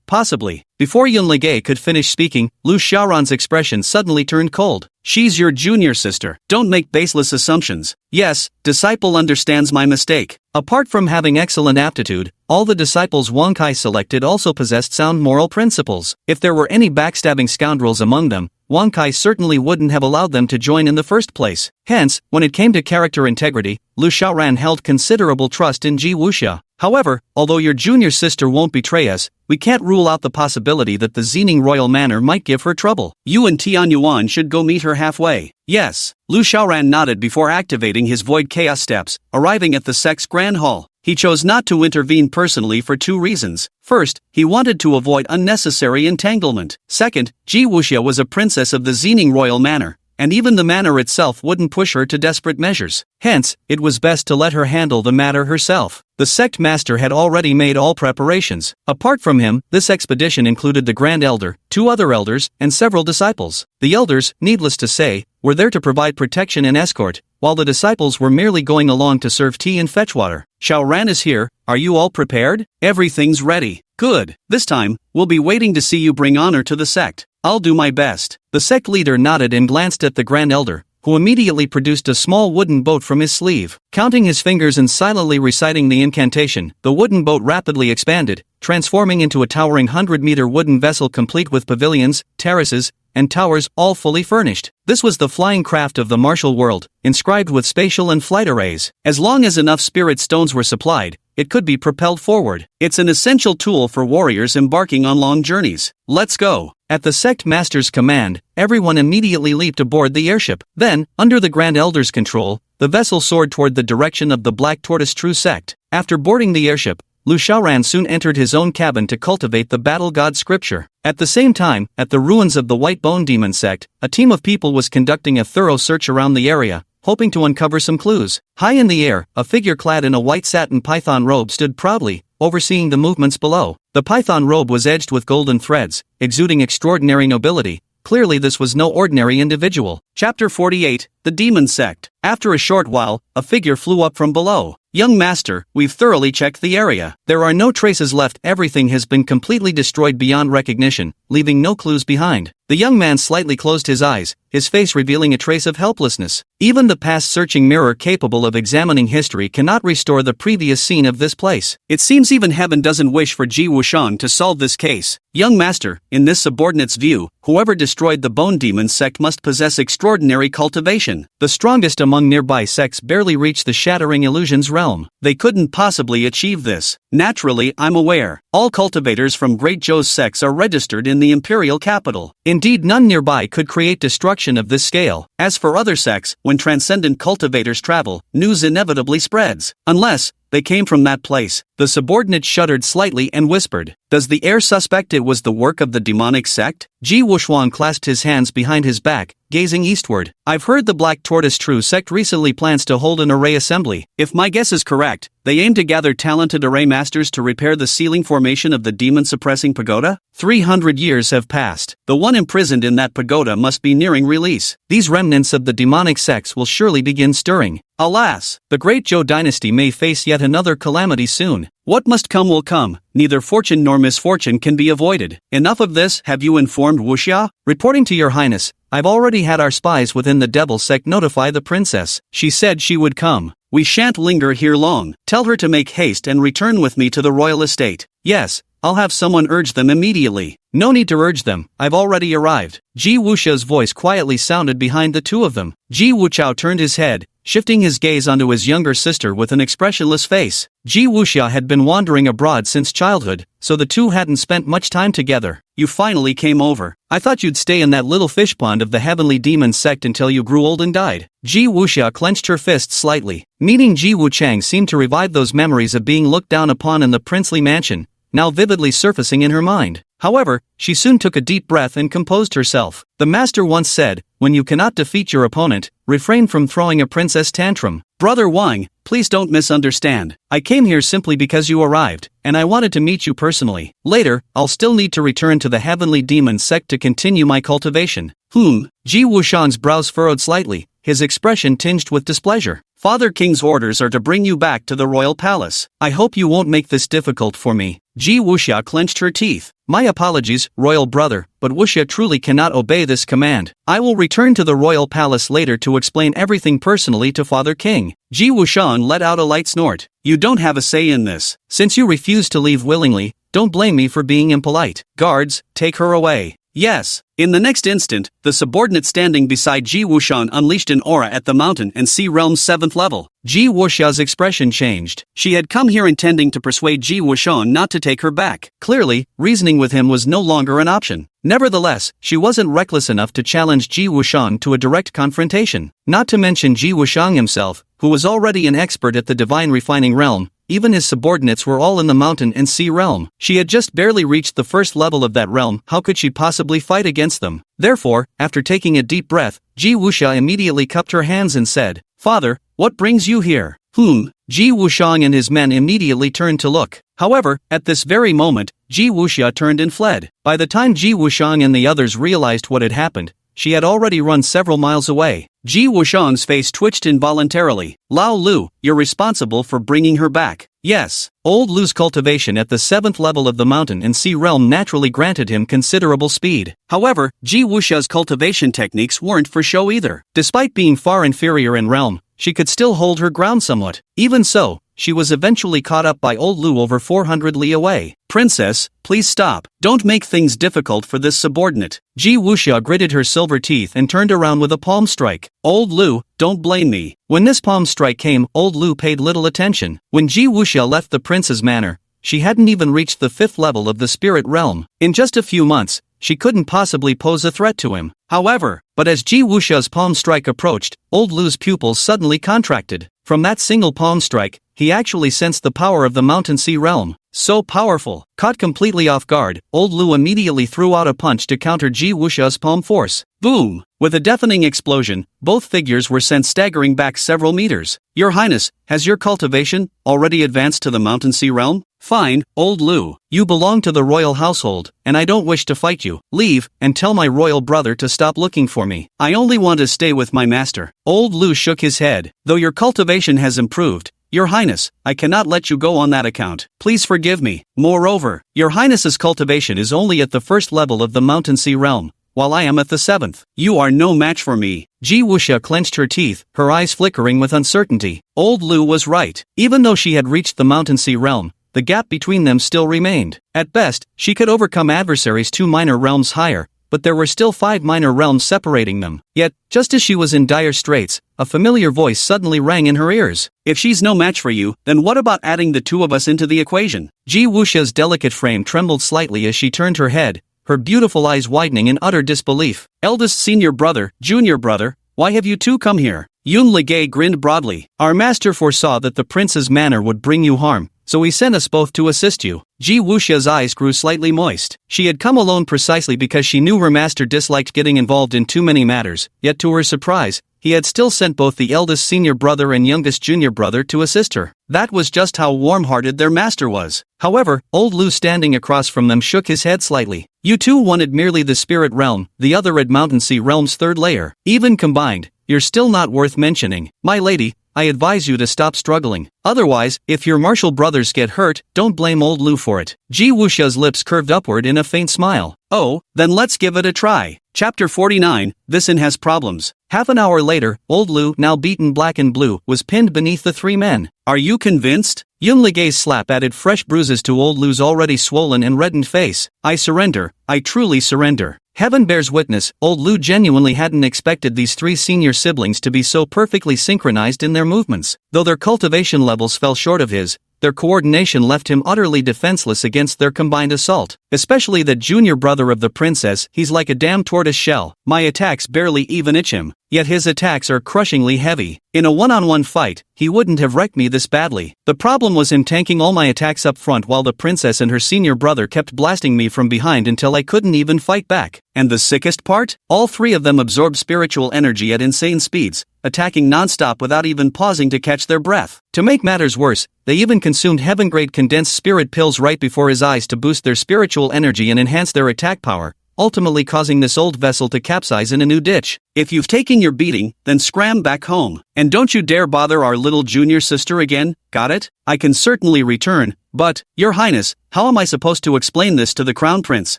possibly? Before Yun Ligay could finish speaking, Lu Xiaoran's expression suddenly turned cold. She's your junior sister. Don't make baseless assumptions. Yes, disciple understands my mistake. Apart from having excellent aptitude, all the disciples Wang Kai selected also possessed sound moral principles. If there were any backstabbing scoundrels among them, Wang Kai certainly wouldn't have allowed them to join in the first place. Hence, when it came to character integrity, Lu Xiaoran held considerable trust in Ji Wuxia. However, although your junior sister won't betray us, we can't rule out the possibility that the Xining royal manor might give her trouble. You and Tian Yuan should go meet her halfway. Yes. Lu Xiaoran nodded before activating his void chaos steps, arriving at the sect's grand hall. He chose not to intervene personally for 2 reasons. First, he wanted to avoid unnecessary entanglement. Second, Ji Wuxia was a princess of the Xining royal manor, and even the manor itself wouldn't push her to desperate measures. Hence, it was best to let her handle the matter herself. The sect master had already made all preparations. Apart from him, this expedition included the Grand Elder, 2 other elders, and several disciples. The elders, needless to say, were there to provide protection and escort, while the disciples were merely going along to serve tea and fetch water. Xiaoran is here. Are you all prepared? Everything's ready. Good. This time, we'll be waiting to see you bring honor to the sect. I'll do my best. The sect leader nodded and glanced at the Grand Elder, who immediately produced a small wooden boat from his sleeve. Counting his fingers and silently reciting the incantation, the wooden boat rapidly expanded, transforming into a towering 100-meter wooden vessel complete with pavilions, terraces, and towers, all fully furnished. This was the flying craft of the martial world, inscribed with spatial and flight arrays. As long as enough spirit stones were supplied, it could be propelled forward. It's an essential tool for warriors embarking on long journeys. Let's go. At the sect master's command, everyone immediately leaped aboard the airship. Then, under the Grand Elder's control, the vessel soared toward the direction of the Black Tortoise True sect. After boarding the airship, Lu Xiaoran soon entered his own cabin to cultivate the battle god scripture. At the same time, at the ruins of the White Bone Demon sect, a team of people was conducting a thorough search around the area, hoping to uncover some clues. High in the air, a figure clad in a white satin python robe stood proudly, overseeing the movements below. The python robe was edged with golden threads, exuding extraordinary nobility. Clearly this was no ordinary individual. Chapter 48, The Demon Sect. After a short while, a figure flew up from below. Young master, we've thoroughly checked the area. There are no traces left. Everything has been completely destroyed beyond recognition, leaving no clues behind. The young man slightly closed his eyes, his face revealing a trace of helplessness. Even the past searching mirror capable of examining history cannot restore the previous scene of this place. It seems even heaven doesn't wish for Ji Wuxian to solve this case. Young master, in this subordinate's view, whoever destroyed the Bone Demon sect must possess extraordinary cultivation. The strongest among nearby sects barely reach the Shattering Illusions realm. They couldn't possibly achieve this. Naturally, I'm aware. All cultivators from Great Zhou's sects are registered in the imperial capital. Indeed, none nearby could create destruction of this scale. As for other sects, when transcendent cultivators travel, news inevitably spreads. Unless they came from that place. The subordinate shuddered slightly and whispered, "Does the heir suspect it was the work of the demonic sect?" Ji Wuxian clasped his hands behind his back, gazing eastward. "I've heard the Black Tortoise True sect recently plans to hold an array assembly. If my guess is correct, they aim to gather talented array masters to repair the ceiling formation of the demon-suppressing pagoda? 300 years have passed. The one imprisoned in that pagoda must be nearing release. These remnants of the demonic sects will surely begin stirring. Alas, the Great Zhou dynasty may face yet another calamity soon. What must come will come. Neither fortune nor misfortune can be avoided. Enough of this. Have you informed Wuxia? Reporting to your highness, I've already had our spies within the devil sect notify the princess. She said she would come. We shan't linger here long. Tell her to make haste and return with me to the royal estate. Yes, I'll have someone urge them immediately. No need to urge them, I've already arrived. Ji Wuxia's voice quietly sounded behind the two of them. Ji Wuxiao turned his head, shifting his gaze onto his younger sister with an expressionless face. Ji Wuxia had been wandering abroad since childhood, so the two hadn't spent much time together. You finally came over. I thought you'd stay in that little fish pond of the Heavenly Demon sect until you grew old and died. Ji Wuxia clenched her fists slightly. Meeting Ji Wuchang seemed to revive those memories of being looked down upon in the princely mansion, now vividly surfacing in her mind. However, she soon took a deep breath and composed herself. The master once said, when you cannot defeat your opponent, refrain from throwing a princess tantrum. Brother Wang, please don't misunderstand. I came here simply because you arrived, and I wanted to meet you personally. Later, I'll still need to return to the Heavenly Demon sect to continue my cultivation. Ji Wuxian's brows furrowed slightly, his expression tinged with displeasure. Father King's orders are to bring you back to the royal palace. I hope you won't make this difficult for me. Ji Wuxia clenched her teeth. My apologies, royal brother, but Wuxia truly cannot obey this command. I will return to the royal palace later to explain everything personally to Father King. Ji Wuxian let out a light snort. You don't have a say in this. Since you refuse to leave willingly, don't blame me for being impolite. Guards, take her away. Yes. In the next instant, the subordinate standing beside Ji Wuxian unleashed an aura at the mountain and sea realm's 7th level. Ji Wuxia's expression changed. She had come here intending to persuade Ji Wuxian not to take her back. Clearly, reasoning with him was no longer an option. Nevertheless, she wasn't reckless enough to challenge Ji Wuxian to a direct confrontation. Not to mention Ji Wuxian himself, who was already an expert at the divine refining realm. Even his subordinates were all in the mountain and sea realm. She had just barely reached the first level of that realm. How could she possibly fight against them? Therefore, after taking a deep breath, Ji Wuxia immediately cupped her hands and said, Father, what brings you here? Ji Wuxian and his men immediately turned to look. However, at this very moment, Ji Wuxia turned and fled. By the time Ji Wuxian and the others realized what had happened, she had already run several miles away. Ji Wuxian's face twitched involuntarily. Lao Lu, you're responsible for bringing her back. Yes. Old Lu's cultivation at the 7th level of the mountain and sea realm naturally granted him considerable speed. However, Ji Wuxia's cultivation techniques weren't for show either. Despite being far inferior in realm, she could still hold her ground somewhat. Even so, she was eventually caught up by Old Lu over 400 li away. Princess, please stop. Don't make things difficult for this subordinate. Ji Wuxia gritted her silver teeth and turned around with a palm strike. Old Lu, don't blame me. When this palm strike came, Old Lu paid little attention. When Ji Wuxia left the prince's manor, she hadn't even reached the 5th level of the spirit realm. In just a few months, she couldn't possibly pose a threat to him. However, but as Ji Wuxia's palm strike approached, Old Lu's pupils suddenly contracted. From that single palm strike, he actually sensed the power of the mountain sea realm. So powerful. Caught completely off guard, old Lu immediately threw out a punch to counter Ji Wuxia's palm force. Boom! With a deafening explosion, both figures were sent staggering back several meters. Your Highness, has your cultivation already advanced to the Mountain Sea realm? Fine, old Lu. You belong to the royal household, and I don't wish to fight you. Leave, and tell my royal brother to stop looking for me. I only want to stay with my master. Old Lu shook his head. Though your cultivation has improved, Your Highness, I cannot let you go on that account. Please forgive me. Moreover, Your Highness's cultivation is only at the first level of the Mountain Sea realm, while I am at the 7th. You are no match for me. Ji Wuxia clenched her teeth, her eyes flickering with uncertainty. Old Lu was right. Even though she had reached the Mountain Sea realm, the gap between them still remained. At best, she could overcome adversaries 2 minor realms higher, but there were still 5 minor realms separating them. Yet, just as she was in dire straits, a familiar voice suddenly rang in her ears. If she's no match for you, then what about adding the 2 of us into the equation? Ji Wuxia's delicate frame trembled slightly as she turned her head, her beautiful eyes widening in utter disbelief. Eldest senior brother, junior brother, why have you 2 come here? Yun Ligay grinned broadly. Our master foresaw that the prince's manner would bring you harm, so he sent us both to assist you. Ji Wuxia's eyes grew slightly moist. She had come alone precisely because she knew her master disliked getting involved in too many matters, yet to her surprise, he had still sent both the eldest senior brother and youngest junior brother to assist her. That was just how warm-hearted their master was. However, old Lu standing across from them shook his head slightly. You 2 wanted merely the spirit realm, the other at Mountain Sea realm's 3rd layer. Even combined, you're still not worth mentioning. My lady, I advise you to stop struggling. Otherwise, if your martial brothers get hurt, don't blame old Lu for it. Ji Wuxia's lips curved upward in a faint smile. Oh, then let's give it a try. Chapter 49, This Inn Has Problems. Half an hour later, old Lu, now beaten black and blue, was pinned beneath the 3 men. Are you convinced? Yun Ligay's slap added fresh bruises to old Lu's already swollen and reddened face. I surrender. I truly surrender. Heaven bears witness, old Lu genuinely hadn't expected these 3 senior siblings to be so perfectly synchronized in their movements. Though their cultivation levels fell short of his, their coordination left him utterly defenseless against their combined assault. Especially that junior brother of the princess, he's like a damn tortoise shell. My attacks barely even itch him, yet his attacks are crushingly heavy. In a one-on-one fight, he wouldn't have wrecked me this badly. The problem was him tanking all my attacks up front while the princess and her senior brother kept blasting me from behind until I couldn't even fight back. And the sickest part? All 3 of them absorbed spiritual energy at insane speeds, attacking non-stop without even pausing to catch their breath. To make matters worse, they even consumed heaven-grade condensed spirit pills right before his eyes to boost their spiritual energy and enhance their attack power, ultimately causing this old vessel to capsize in a new ditch. If you've taken your beating, then scram back home. And don't you dare bother our little junior sister again, got it? I can certainly return, but, Your Highness, how am I supposed to explain this to the Crown Prince?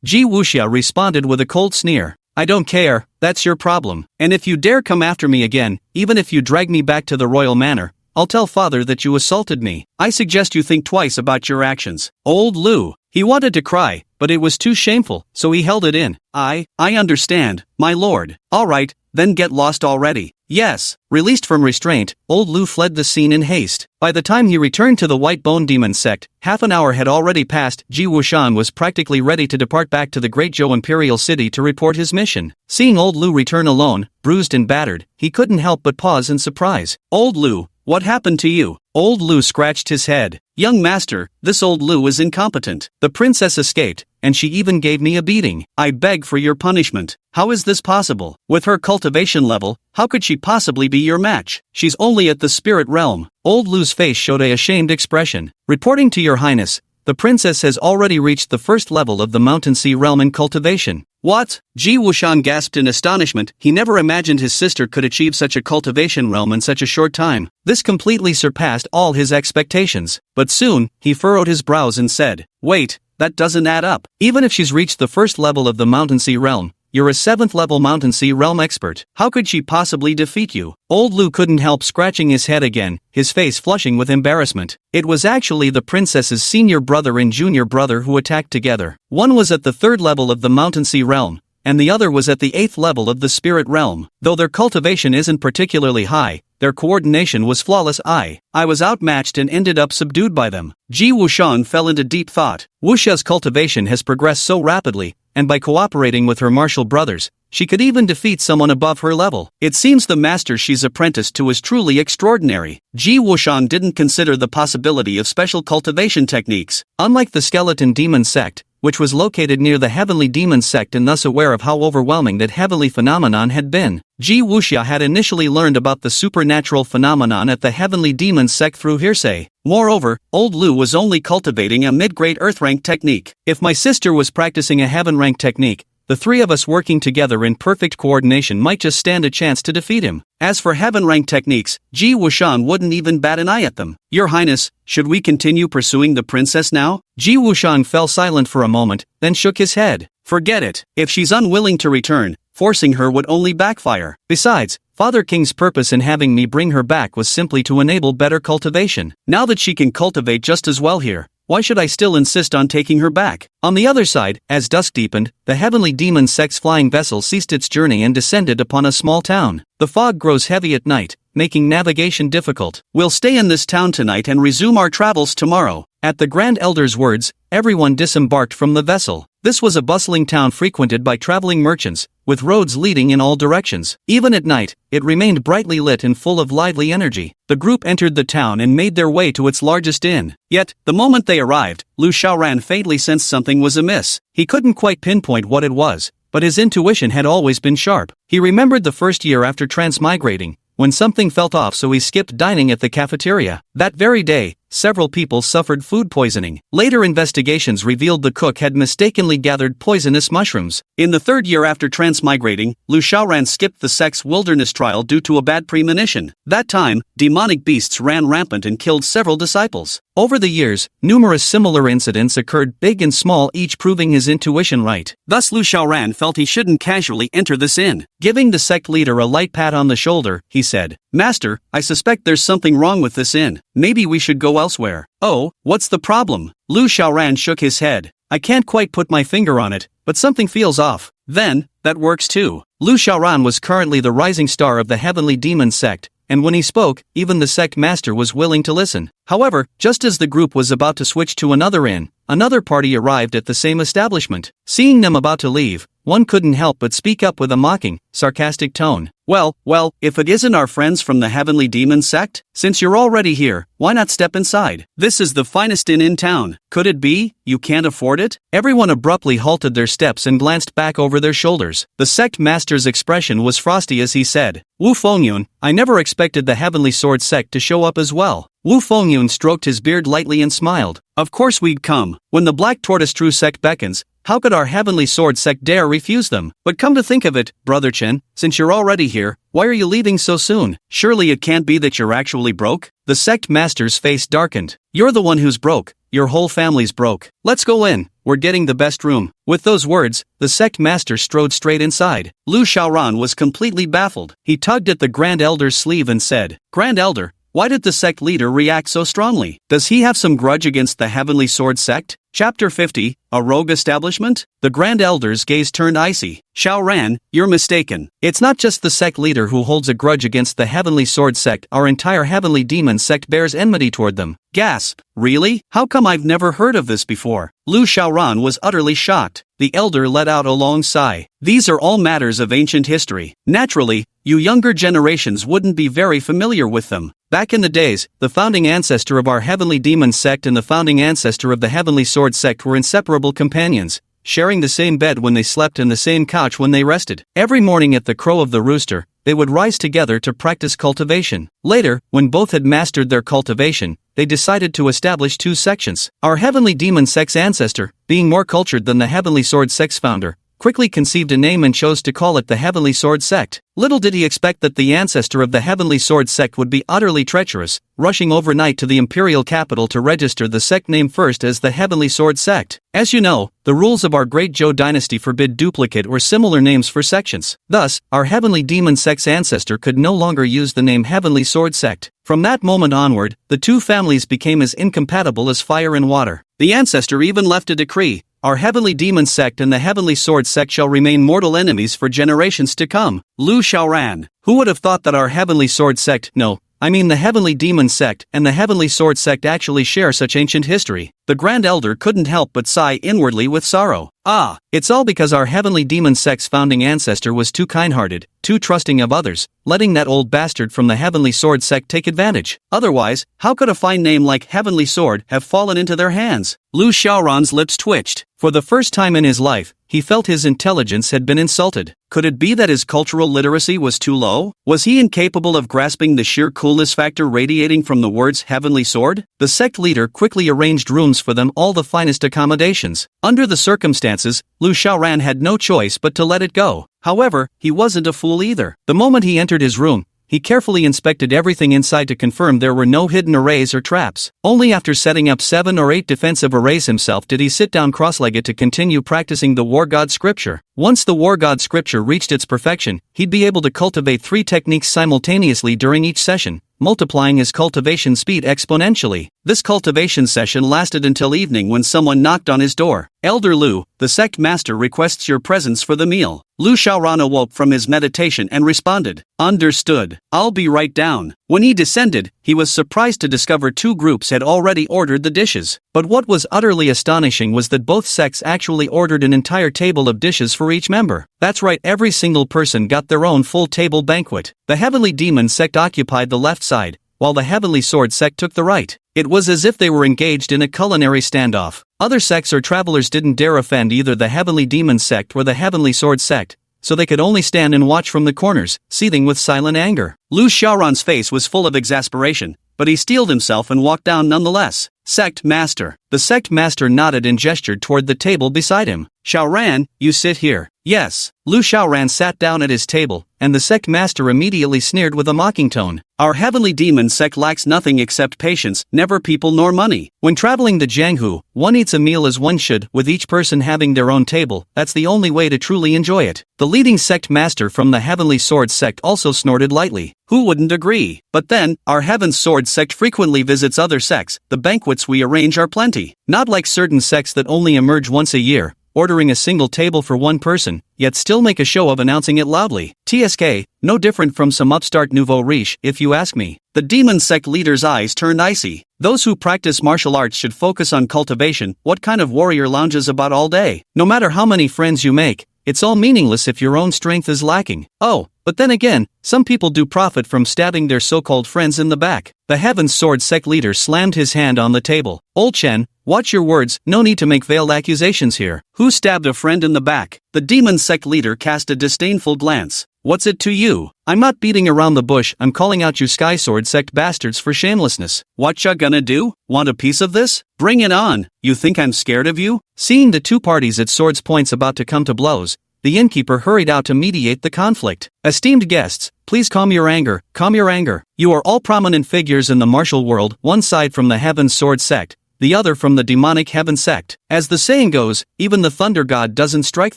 Ji Wuxia responded with a cold sneer. I don't care, that's your problem. And if you dare come after me again, even if you drag me back to the royal manor, I'll tell father that you assaulted me. I suggest you think twice about your actions. Old Lu. He wanted to cry, but it was too shameful, so he held it in. I understand, my lord. All right, then get lost already. Yes. Released from restraint, old Lu fled the scene in haste. By the time he returned to the White Bone Demon sect, half an hour had already passed. Ji Wuxian was practically ready to depart back to the Great Zhou Imperial City to report his mission. Seeing old Lu return alone, bruised and battered, he couldn't help but pause in surprise. Old Lu, what happened to you? Old Lu scratched his head. Young master, this old Lu is incompetent. The princess escaped, and she even gave me a beating. I beg for your punishment. How is this possible? With her cultivation level, how could she possibly be your match? She's only at the spirit realm. Old Lu's face showed a ashamed expression. Reporting to your highness, the princess has already reached the 1st level of the Mountain Sea realm in cultivation. What? Ji Wuxian gasped in astonishment. He never imagined his sister could achieve such a cultivation realm in such a short time. This completely surpassed all his expectations. But soon, he furrowed his brows and said, wait, that doesn't add up. Even if she's reached the 1st level of the Mountain Sea realm, you're a 7th level Mountain Sea realm expert. How could she possibly defeat you? Old Lu couldn't help scratching his head again, his face flushing with embarrassment. It was actually the princess's senior brother and junior brother who attacked together. One was at the 3rd level of the Mountain Sea realm, and the other was at the 8th level of the spirit realm. Though their cultivation isn't particularly high, their coordination was flawless. I was outmatched and ended up subdued by them. Ji Wuxian fell into deep thought. Wuxia's cultivation has progressed so rapidly, and by cooperating with her martial brothers, she could even defeat someone above her level. It seems the master she's apprenticed to is truly extraordinary. Ji Wuxian didn't consider the possibility of special cultivation techniques. Unlike the skeleton demon sect, which was located near the heavenly demon sect and thus aware of how overwhelming that heavenly phenomenon had been, Ji Wuxia had initially learned about the supernatural phenomenon at the heavenly demon sect through hearsay. Moreover, old Lu was only cultivating a mid-grade earth-rank technique. If my sister was practicing a heaven-rank technique, the three of us working together in perfect coordination might just stand a chance to defeat him. As for heaven-rank techniques, Ji Wuxian wouldn't even bat an eye at them. Your Highness, should we continue pursuing the princess now? Ji Wuxian fell silent for a moment, then shook his head. Forget it. If she's unwilling to return, forcing her would only backfire. Besides, Father King's purpose in having me bring her back was simply to enable better cultivation. Now that she can cultivate just as well here, why should I still insist on taking her back? On the other side, as dusk deepened, the heavenly demon sect's flying vessel ceased its journey and descended upon a small town. The fog grows heavy at night, making navigation difficult. We'll stay in this town tonight and resume our travels tomorrow. At the Grand Elder's words, everyone disembarked from the vessel. This was a bustling town frequented by traveling merchants, with roads leading in all directions. Even at night, it remained brightly lit and full of lively energy. The group entered the town and made their way to its largest inn. Yet, the moment they arrived, Lu Xiaoran faintly sensed something was amiss. He couldn't quite pinpoint what it was, but his intuition had always been sharp. He remembered the first year after transmigrating, when something felt off, so he skipped dining at the cafeteria. That very day, several people suffered food poisoning. Later investigations revealed the cook had mistakenly gathered poisonous mushrooms. In the third year after transmigrating, Lu Xiaoran skipped the sect's wilderness trial due to a bad premonition. That time, demonic beasts ran rampant and killed several disciples. Over the years, numerous similar incidents occurred, big and small, each proving his intuition right. Thus Lu Xiaoran felt he shouldn't casually enter this inn. Giving the sect leader a light pat on the shoulder, he said, "Master, I suspect there's something wrong with this inn. Maybe we should go elsewhere." "Oh, what's the problem?" Lu Xiaoran shook his head. "I can't quite put my finger on it, but something feels off." "Then, that works too." Lu Xiaoran was currently the rising star of the heavenly demon sect, and when he spoke, even the sect master was willing to listen. However, just as the group was about to switch to another inn, another party arrived at the same establishment. Seeing them about to leave, one couldn't help but speak up with a mocking, sarcastic tone. Well, if it isn't our friends from the Heavenly Demon Sect, since you're already here, why not step inside? This is the finest inn in town. Could it be you can't afford it?" Everyone abruptly halted their steps and glanced back over their shoulders. The sect master's expression was frosty as he said, "Wu Fengyun, I never expected the Heavenly Sword sect to show up as well." Wu Fengyun stroked his beard lightly and smiled. "Of course we'd come. When the Black Tortoise True sect beckons, how could our Heavenly Sword sect dare refuse them? But come to think of it, Brother Chen, since you're already here, why are you leaving so soon? Surely it can't be that you're actually broke?" The sect master's face darkened. "You're the one who's broke. Your whole family's broke. Let's go in. We're getting the best room." With those words, the sect master strode straight inside. Lu Xiaoran was completely baffled. He tugged at the Grand Elder's sleeve and said, "Grand Elder, why did the sect leader react so strongly? Does he have some grudge against the Heavenly Sword sect?" Chapter 50, A Rogue Establishment? The Grand Elder's gaze turned icy. "Xiaoran, you're mistaken. It's not just the sect leader who holds a grudge against the Heavenly Sword sect. Our entire Heavenly Demon sect bears enmity toward them." Gasp. "Really? How come I've never heard of this before?" Lu Xiaoran was utterly shocked. The elder let out a long sigh. "These are all matters of ancient history. Naturally, you younger generations wouldn't be very familiar with them. Back in the days, the founding ancestor of our Heavenly Demon sect and the founding ancestor of the Heavenly Sword sect were inseparable companions, sharing the same bed when they slept and the same couch when they rested. Every morning at the crow of the rooster, they would rise together to practice cultivation. Later, when both had mastered their cultivation, they decided to establish two sections. Our Heavenly Demon sect's ancestor, being more cultured than the Heavenly Sword sect's founder, quickly conceived a name and chose to call it the Heavenly Sword sect. Little did he expect that the ancestor of the Heavenly Sword sect would be utterly treacherous, rushing overnight to the imperial capital to register the sect name first as the Heavenly Sword sect. As you know, the rules of our great Zhou dynasty forbid duplicate or similar names for sections. Thus, our Heavenly Demon sect's ancestor could no longer use the name Heavenly Sword sect. From that moment onward, the two families became as incompatible as fire and water. The ancestor even left a decree: "Our Heavenly Demon sect and the Heavenly Sword sect shall remain mortal enemies for generations to come." Lu Xiaoran, who would have thought that our Heavenly Sword sect, no, I mean the Heavenly Demon Sect and the Heavenly Sword Sect actually share such ancient history. The Grand Elder couldn't help but sigh inwardly with sorrow. Ah, it's all because our Heavenly Demon Sect's founding ancestor was too kind-hearted, too trusting of others, letting that old bastard from the Heavenly Sword Sect take advantage. Otherwise, how could a fine name like Heavenly Sword have fallen into their hands? Lu Xiaoran's lips twitched. For the first time in his life, he felt his intelligence had been insulted. Could it be that his cultural literacy was too low? Was he incapable of grasping the sheer coolness factor radiating from the words Heavenly Sword? The sect leader quickly arranged rooms for them, all the finest accommodations. Under the circumstances, Lu Xiaoran had no choice but to let it go. However, he wasn't a fool either. The moment he entered his room, he carefully inspected everything inside to confirm there were no hidden arrays or traps. Only after setting up 7 or 8 defensive arrays himself did he sit down cross-legged to continue practicing the War God Scripture. Once the War God Scripture reached its perfection, he'd be able to cultivate 3 techniques simultaneously during each session, multiplying his cultivation speed exponentially. This cultivation session lasted until evening when someone knocked on his door. Elder Lu, the sect master requests your presence for the meal. Lu Xiaoran awoke from his meditation and responded, "Understood. I'll be right down." When he descended, he was surprised to discover 2 groups had already ordered the dishes. But what was utterly astonishing was that both sects actually ordered an entire table of dishes for each member. That's right, every single person got their own full table banquet. The Heavenly Demon Sect occupied the left side, while the Heavenly Sword Sect took the right. It was as if they were engaged in a culinary standoff. Other sects or travelers didn't dare offend either the Heavenly Demon Sect or the Heavenly Sword Sect, so they could only stand and watch from the corners, seething with silent anger. Lu Xiaoran's face was full of exasperation, but he steeled himself and walked down nonetheless. Sect Master. The Sect Master nodded and gestured toward the table beside him. "Xiaoran, you sit here." "Yes." Lu Xiaoran sat down at his table, and the Sect Master immediately sneered with a mocking tone. "Our Heavenly Demon Sect lacks nothing except patience, never people nor money. When traveling the Jianghu, one eats a meal as one should, with each person having their own table. That's the only way to truly enjoy it." The leading Sect Master from the Heavenly Sword Sect also snorted lightly. Who wouldn't agree? But then, our Heaven's Sword Sect frequently visits other sects. The banquets we arrange are plenty. Not like certain sects that only emerge once a year, ordering a single table for one person, yet still make a show of announcing it loudly. TSK, no different from some upstart nouveau riche, if you ask me. The Demon Sect leader's eyes turned icy. Those who practice martial arts should focus on cultivation. What kind of warrior lounges about all day? No matter how many friends you make, it's all meaningless if your own strength is lacking. Oh, but then again, some people do profit from stabbing their so-called friends in the back. The Heaven's Sword Sect leader slammed his hand on the table. "Old Chen, watch your words, no need to make veiled accusations here. Who stabbed a friend in the back?" The Demon Sect leader cast a disdainful glance. "What's it to you? I'm not beating around the bush, I'm calling out you Sky Sword Sect bastards for shamelessness. What ya gonna do? Want a piece of this? Bring it on. You think I'm scared of you?" Seeing the 2 parties at swords' points about to come to blows, the innkeeper hurried out to mediate the conflict. "Esteemed guests, please calm your anger, calm your anger. You are all prominent figures in the martial world, one side from the Heaven's Sword Sect, the other from the demonic Heaven Sect. As the saying goes, even the Thunder God doesn't strike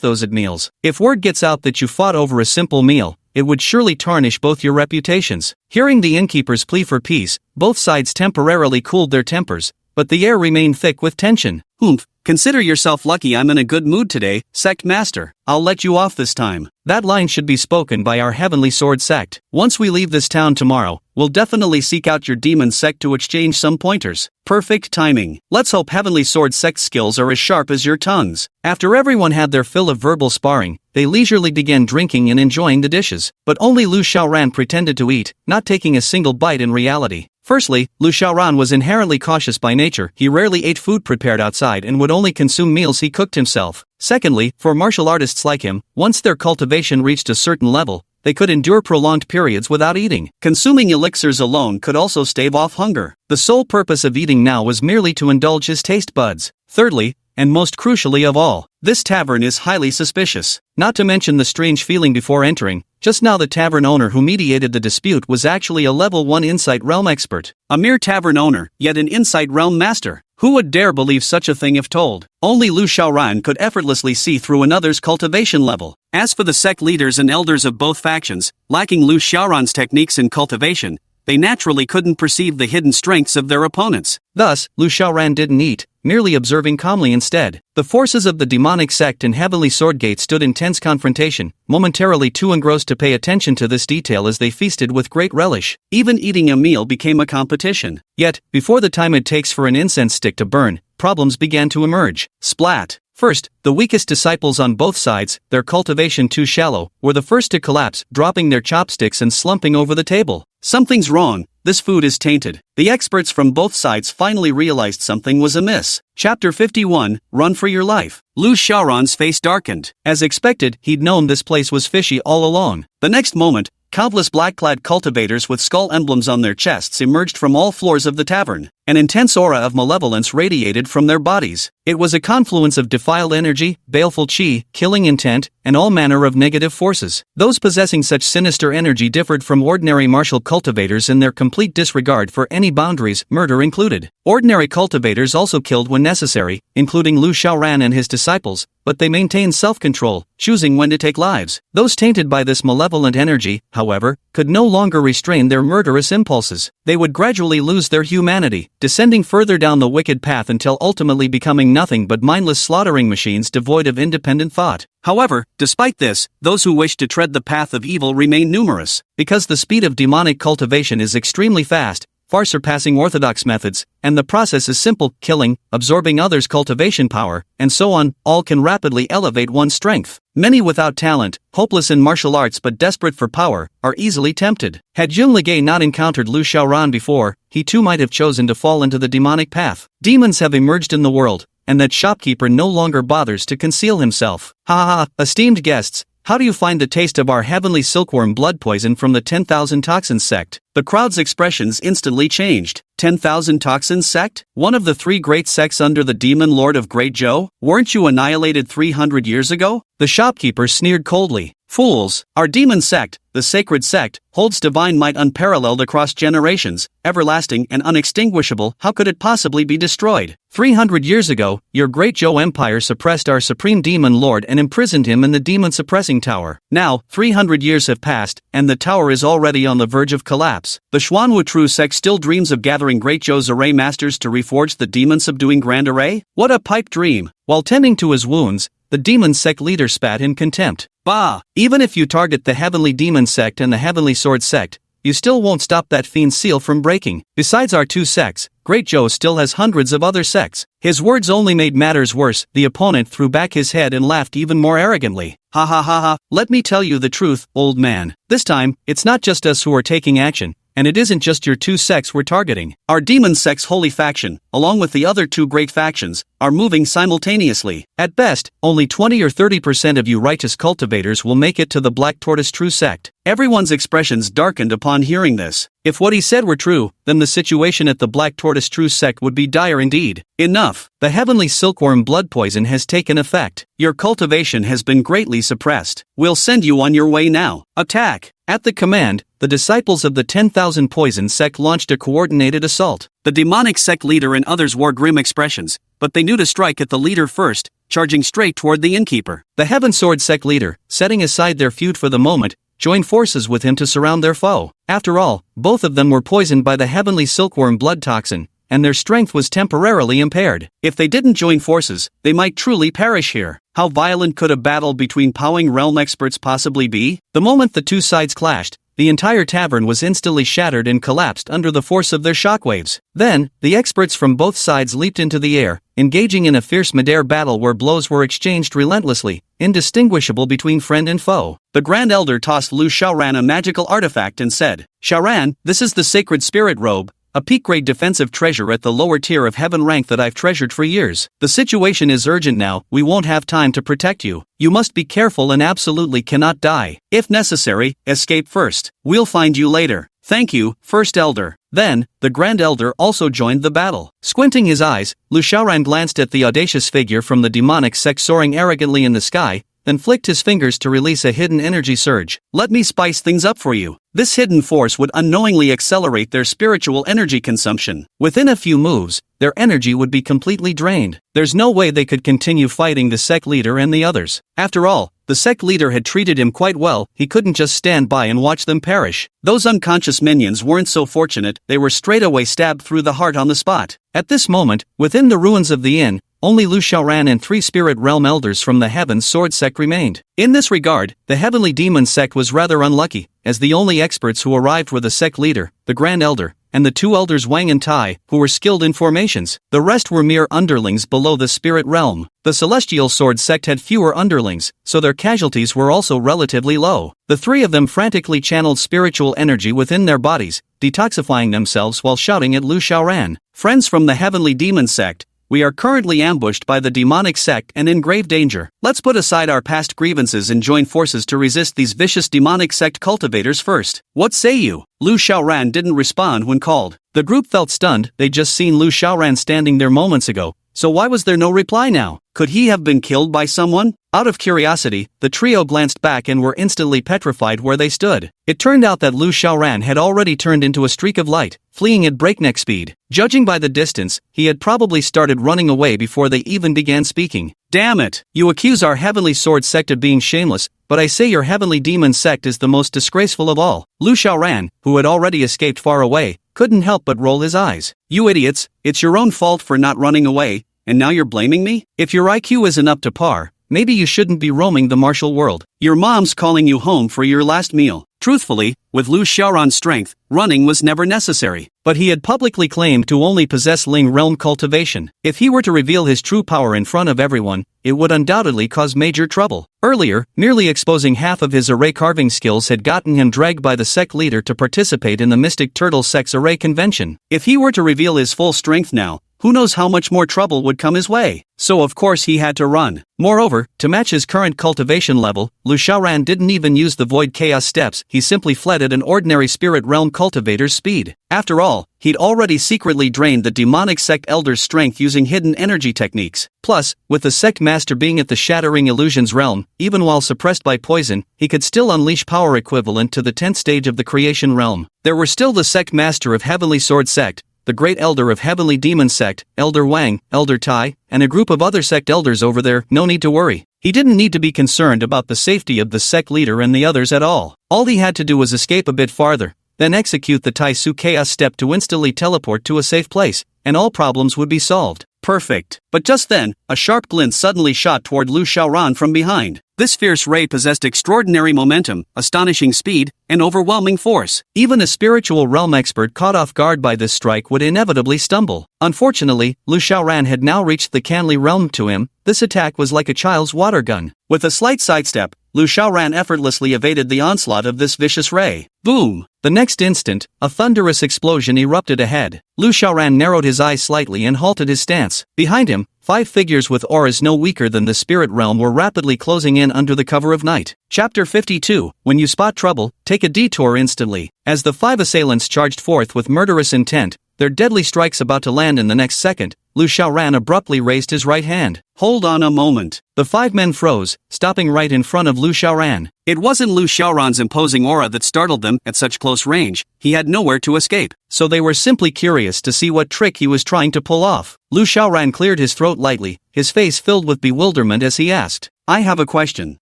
those at meals. If word gets out that you fought over a simple meal, it would surely tarnish both your reputations." Hearing the innkeeper's plea for peace, both sides temporarily cooled their tempers, but the air remained thick with tension. "Humph, consider yourself lucky I'm in a good mood today, Sect Master. I'll let you off this time." That line should be spoken by our Heavenly Sword Sect. "Once we leave this town tomorrow, we'll definitely seek out your Demon Sect to exchange some pointers." Perfect timing. Let's hope Heavenly Sword Sect skills are as sharp as your tongues. After everyone had their fill of verbal sparring, they leisurely began drinking and enjoying the dishes. But only Lu Xiaoran pretended to eat, not taking a single bite in reality. Firstly, Lu Xiaoran was inherently cautious by nature. He rarely ate food prepared outside and would only consume meals he cooked himself. Secondly, for martial artists like him, once their cultivation reached a certain level, they could endure prolonged periods without eating. Consuming elixirs alone could also stave off hunger. The sole purpose of eating now was merely to indulge his taste buds. Thirdly, and most crucially of all, this tavern is highly suspicious. Not to mention the strange feeling before entering, just now the tavern owner who mediated the dispute was actually a level 1 Insight Realm expert. A mere tavern owner, yet an Insight Realm master. Who would dare believe such a thing if told? Only Lu Xiaoran could effortlessly see through another's cultivation level. As for the sect leaders and elders of both factions, lacking Lu Xiaoran's techniques in cultivation, they naturally couldn't perceive the hidden strengths of their opponents. Thus, Lu Xiaoran didn't eat, merely observing calmly instead. The forces of the demonic sect and Heavenly Sword Gate stood in tense confrontation, momentarily too engrossed to pay attention to this detail as they feasted with great relish. Even eating a meal became a competition. Yet, before the time it takes for an incense stick to burn, problems began to emerge. Splat! First, the weakest disciples on both sides, their cultivation too shallow, were the first to collapse, dropping their chopsticks and slumping over the table. Something's wrong, this food is tainted. The experts from both sides finally realized something was amiss. Chapter 51, Run for Your Life. Lu Xiaoran's face darkened. As expected, he'd known this place was fishy all along. The next moment, countless black-clad cultivators with skull emblems on their chests emerged from all floors of the tavern. An intense aura of malevolence radiated from their bodies. It was a confluence of defiled energy, baleful qi, killing intent, and all manner of negative forces. Those possessing such sinister energy differed from ordinary martial cultivators in their complete disregard for any boundaries, murder included. Ordinary cultivators also killed when necessary, including Lu Xiaoran and his disciples, but they maintained self-control, choosing when to take lives. Those tainted by this malevolent energy, however, could no longer restrain their murderous impulses. They would gradually lose their humanity, descending further down the wicked path until ultimately becoming nothing but mindless slaughtering machines devoid of independent thought. However, despite this, those who wish to tread the path of evil remain numerous. Because the speed of demonic cultivation is extremely fast, far surpassing orthodox methods, and the process is simple: killing, absorbing others' cultivation power, and so on, all can rapidly elevate one's strength. Many without talent, hopeless in martial arts but desperate for power, are easily tempted. Had Jun Ligay not encountered Lu Xiaoran before, he too might have chosen to fall into the demonic path. Demons have emerged in the world, and that shopkeeper no longer bothers to conceal himself. Ha ha ha, esteemed guests, how do you find the taste of our heavenly silkworm blood poison from the 10,000 Toxins sect? The crowd's expressions instantly changed. 10,000 Toxins sect? One of the three great sects under the demon lord of Great Zhou? Weren't you annihilated 300 years ago? The shopkeeper sneered coldly. Fools! Our demon sect, the sacred sect, holds divine might unparalleled across generations, everlasting and unextinguishable. How could it possibly be destroyed? 300 years ago, your great Zhou Empire suppressed our supreme demon lord and imprisoned him in the demon suppressing tower. Now, 300 years have passed, and the tower is already on the verge of collapse. The Xuanwu True sect still dreams of gathering great Zhou's array masters to reforge the demon subduing grand array? What a pipe dream! While tending to his wounds, the demon sect leader spat in contempt. Bah! Even if you target the heavenly demon sect and the heavenly sword sect, you still won't stop that fiend's seal from breaking. Besides our two sects, Great Zhou still has hundreds of other sects. His words only made matters worse. The opponent threw back his head and laughed even more arrogantly. Ha ha ha ha, let me tell you the truth, old man. This time, it's not just us who are taking action. And it isn't just your two sects we're targeting. Our demon sect's holy faction, along with the other two great factions, are moving simultaneously. At best, only 20 or 30% of you righteous cultivators will make it to the Black Tortoise True sect. Everyone's expressions darkened upon hearing this. If what he said were true, then the situation at the Black Tortoise True sect would be dire indeed. Enough! The heavenly silkworm blood poison has taken effect. Your cultivation has been greatly suppressed. We'll send you on your way now. Attack! At the command, the disciples of the 10,000 Poison sect launched a coordinated assault. The demonic sect leader and others wore grim expressions, but they knew to strike at the leader first, charging straight toward the innkeeper. The Heaven Sword sect leader, setting aside their feud for the moment, joined forces with him to surround their foe. After all, both of them were poisoned by the heavenly silkworm blood toxin, and their strength was temporarily impaired. If they didn't join forces, they might truly perish here. How violent could a battle between Powing realm experts possibly be? The moment the two sides clashed, the entire tavern was instantly shattered and collapsed under the force of their shockwaves. Then, the experts from both sides leaped into the air, engaging in a fierce mid-air battle where blows were exchanged relentlessly, indistinguishable between friend and foe. The Grand Elder tossed Lu Xiaoran a magical artifact and said, "Xiaoran, this is the sacred spirit robe, a peak-grade defensive treasure at the lower tier of heaven rank that I've treasured for years. The situation is urgent now, we won't have time to protect you. You must be careful and absolutely cannot die. If necessary, escape first. We'll find you later. Thank you, First Elder." Then, the Grand Elder also joined the battle. Squinting his eyes, Lu Xiaoran glanced at the audacious figure from the demonic sect soaring arrogantly in the sky, then flicked his fingers to release a hidden energy surge. "Let me spice things up for you." This hidden force would unknowingly accelerate their spiritual energy consumption. Within a few moves, their energy would be completely drained. There's no way they could continue fighting the sect leader and the others. After all, The sect leader had treated him quite well, he couldn't just stand by and watch them perish. Those unconscious minions weren't so fortunate, they were straightaway stabbed through the heart on the spot. At this moment, within the ruins of the inn, only Lu Xiaoran and 3 spirit realm elders from the Heaven Sword sect remained. In this regard, the Heavenly Demon sect was rather unlucky, as the only experts who arrived were the sect leader, the Grand Elder, and the 2 elders Wang and Tai, who were skilled in formations. The rest were mere underlings below the spirit realm. The Celestial Sword sect had fewer underlings, so their casualties were also relatively low. The 3 of them frantically channeled spiritual energy within their bodies, detoxifying themselves while shouting at Lu Xiaoran. Friends from the Heavenly Demon sect, we are currently ambushed by the demonic sect and in grave danger. Let's put aside our past grievances and join forces to resist these vicious demonic sect cultivators first. What say you? Lu Xiaoran didn't respond when called. The group felt stunned, they'd just seen Lu Xiaoran standing there moments ago, so why was there no reply now? Could he have been killed by someone? Out of curiosity, the trio glanced back and were instantly petrified where they stood. It turned out that Lu Xiaoran had already turned into a streak of light, fleeing at breakneck speed. Judging by the distance, he had probably started running away before they even began speaking. Damn it! You accuse our Heavenly Sword sect of being shameless, but I say your Heavenly Demon sect is the most disgraceful of all. Lu Xiaoran, who had already escaped far away, couldn't help but roll his eyes. You idiots, it's your own fault for not running away, and now you're blaming me? If your IQ isn't up to par, maybe you shouldn't be roaming the martial world. Your mom's calling you home for your last meal. Truthfully, with Lu Xiaoran's strength, running was never necessary. But he had publicly claimed to only possess Ling realm cultivation. If he were to reveal his true power in front of everyone, it would undoubtedly cause major trouble. Earlier, merely exposing half of his array carving skills had gotten him dragged by the sect leader to participate in the Mystic Turtle sect's array convention. If he were to reveal his full strength now, who knows how much more trouble would come his way. So of course he had to run. Moreover, to match his current cultivation level, Lu Xiaoran didn't even use the Void Chaos steps, he simply fled at an ordinary spirit realm cultivator's speed. After all, he'd already secretly drained the demonic sect elder's strength using hidden energy techniques. Plus, with the sect master being at the Shattering Illusions realm, even while suppressed by poison, he could still unleash power equivalent to the 10th stage of the creation realm. There were still the sect master of Heavenly Sword sect, the Great Elder of Heavenly Demon sect, Elder Wang, Elder Tai, and a group of other sect elders over there. No need to worry. He didn't need to be concerned about the safety of the sect leader and the others at all. All he had to do was escape a bit farther, then execute the Tai Su Chaos step to instantly teleport to a safe place, and all problems would be solved. Perfect. But just then, a sharp glint suddenly shot toward Lu Xiaoran from behind. This fierce ray possessed extraordinary momentum, astonishing speed, and overwhelming force. Even a spiritual realm expert caught off guard by this strike would inevitably stumble. Unfortunately, Lu Xiaoran had now reached the Canly realm. To him, this attack was like a child's water gun. With a slight sidestep, Lu Xiaoran effortlessly evaded the onslaught of this vicious ray. Boom! The next instant, a thunderous explosion erupted ahead. Lu Xiaoran narrowed his eyes slightly and halted his stance. Behind him, 5 figures with auras no weaker than the spirit realm were rapidly closing in under the cover of night. Chapter 52, When you spot trouble, take a detour instantly. As the 5 assailants charged forth with murderous intent, their deadly strikes about to land in the next second, Lu Xiaoran abruptly raised his right hand. Hold on a moment. The 5 men froze, stopping right in front of Lu Xiaoran. It wasn't Lu Xiaoran's imposing aura that startled them at such close range, he had nowhere to escape, so they were simply curious to see what trick he was trying to pull off. Lu Xiaoran cleared his throat lightly, his face filled with bewilderment as he asked, I have a question.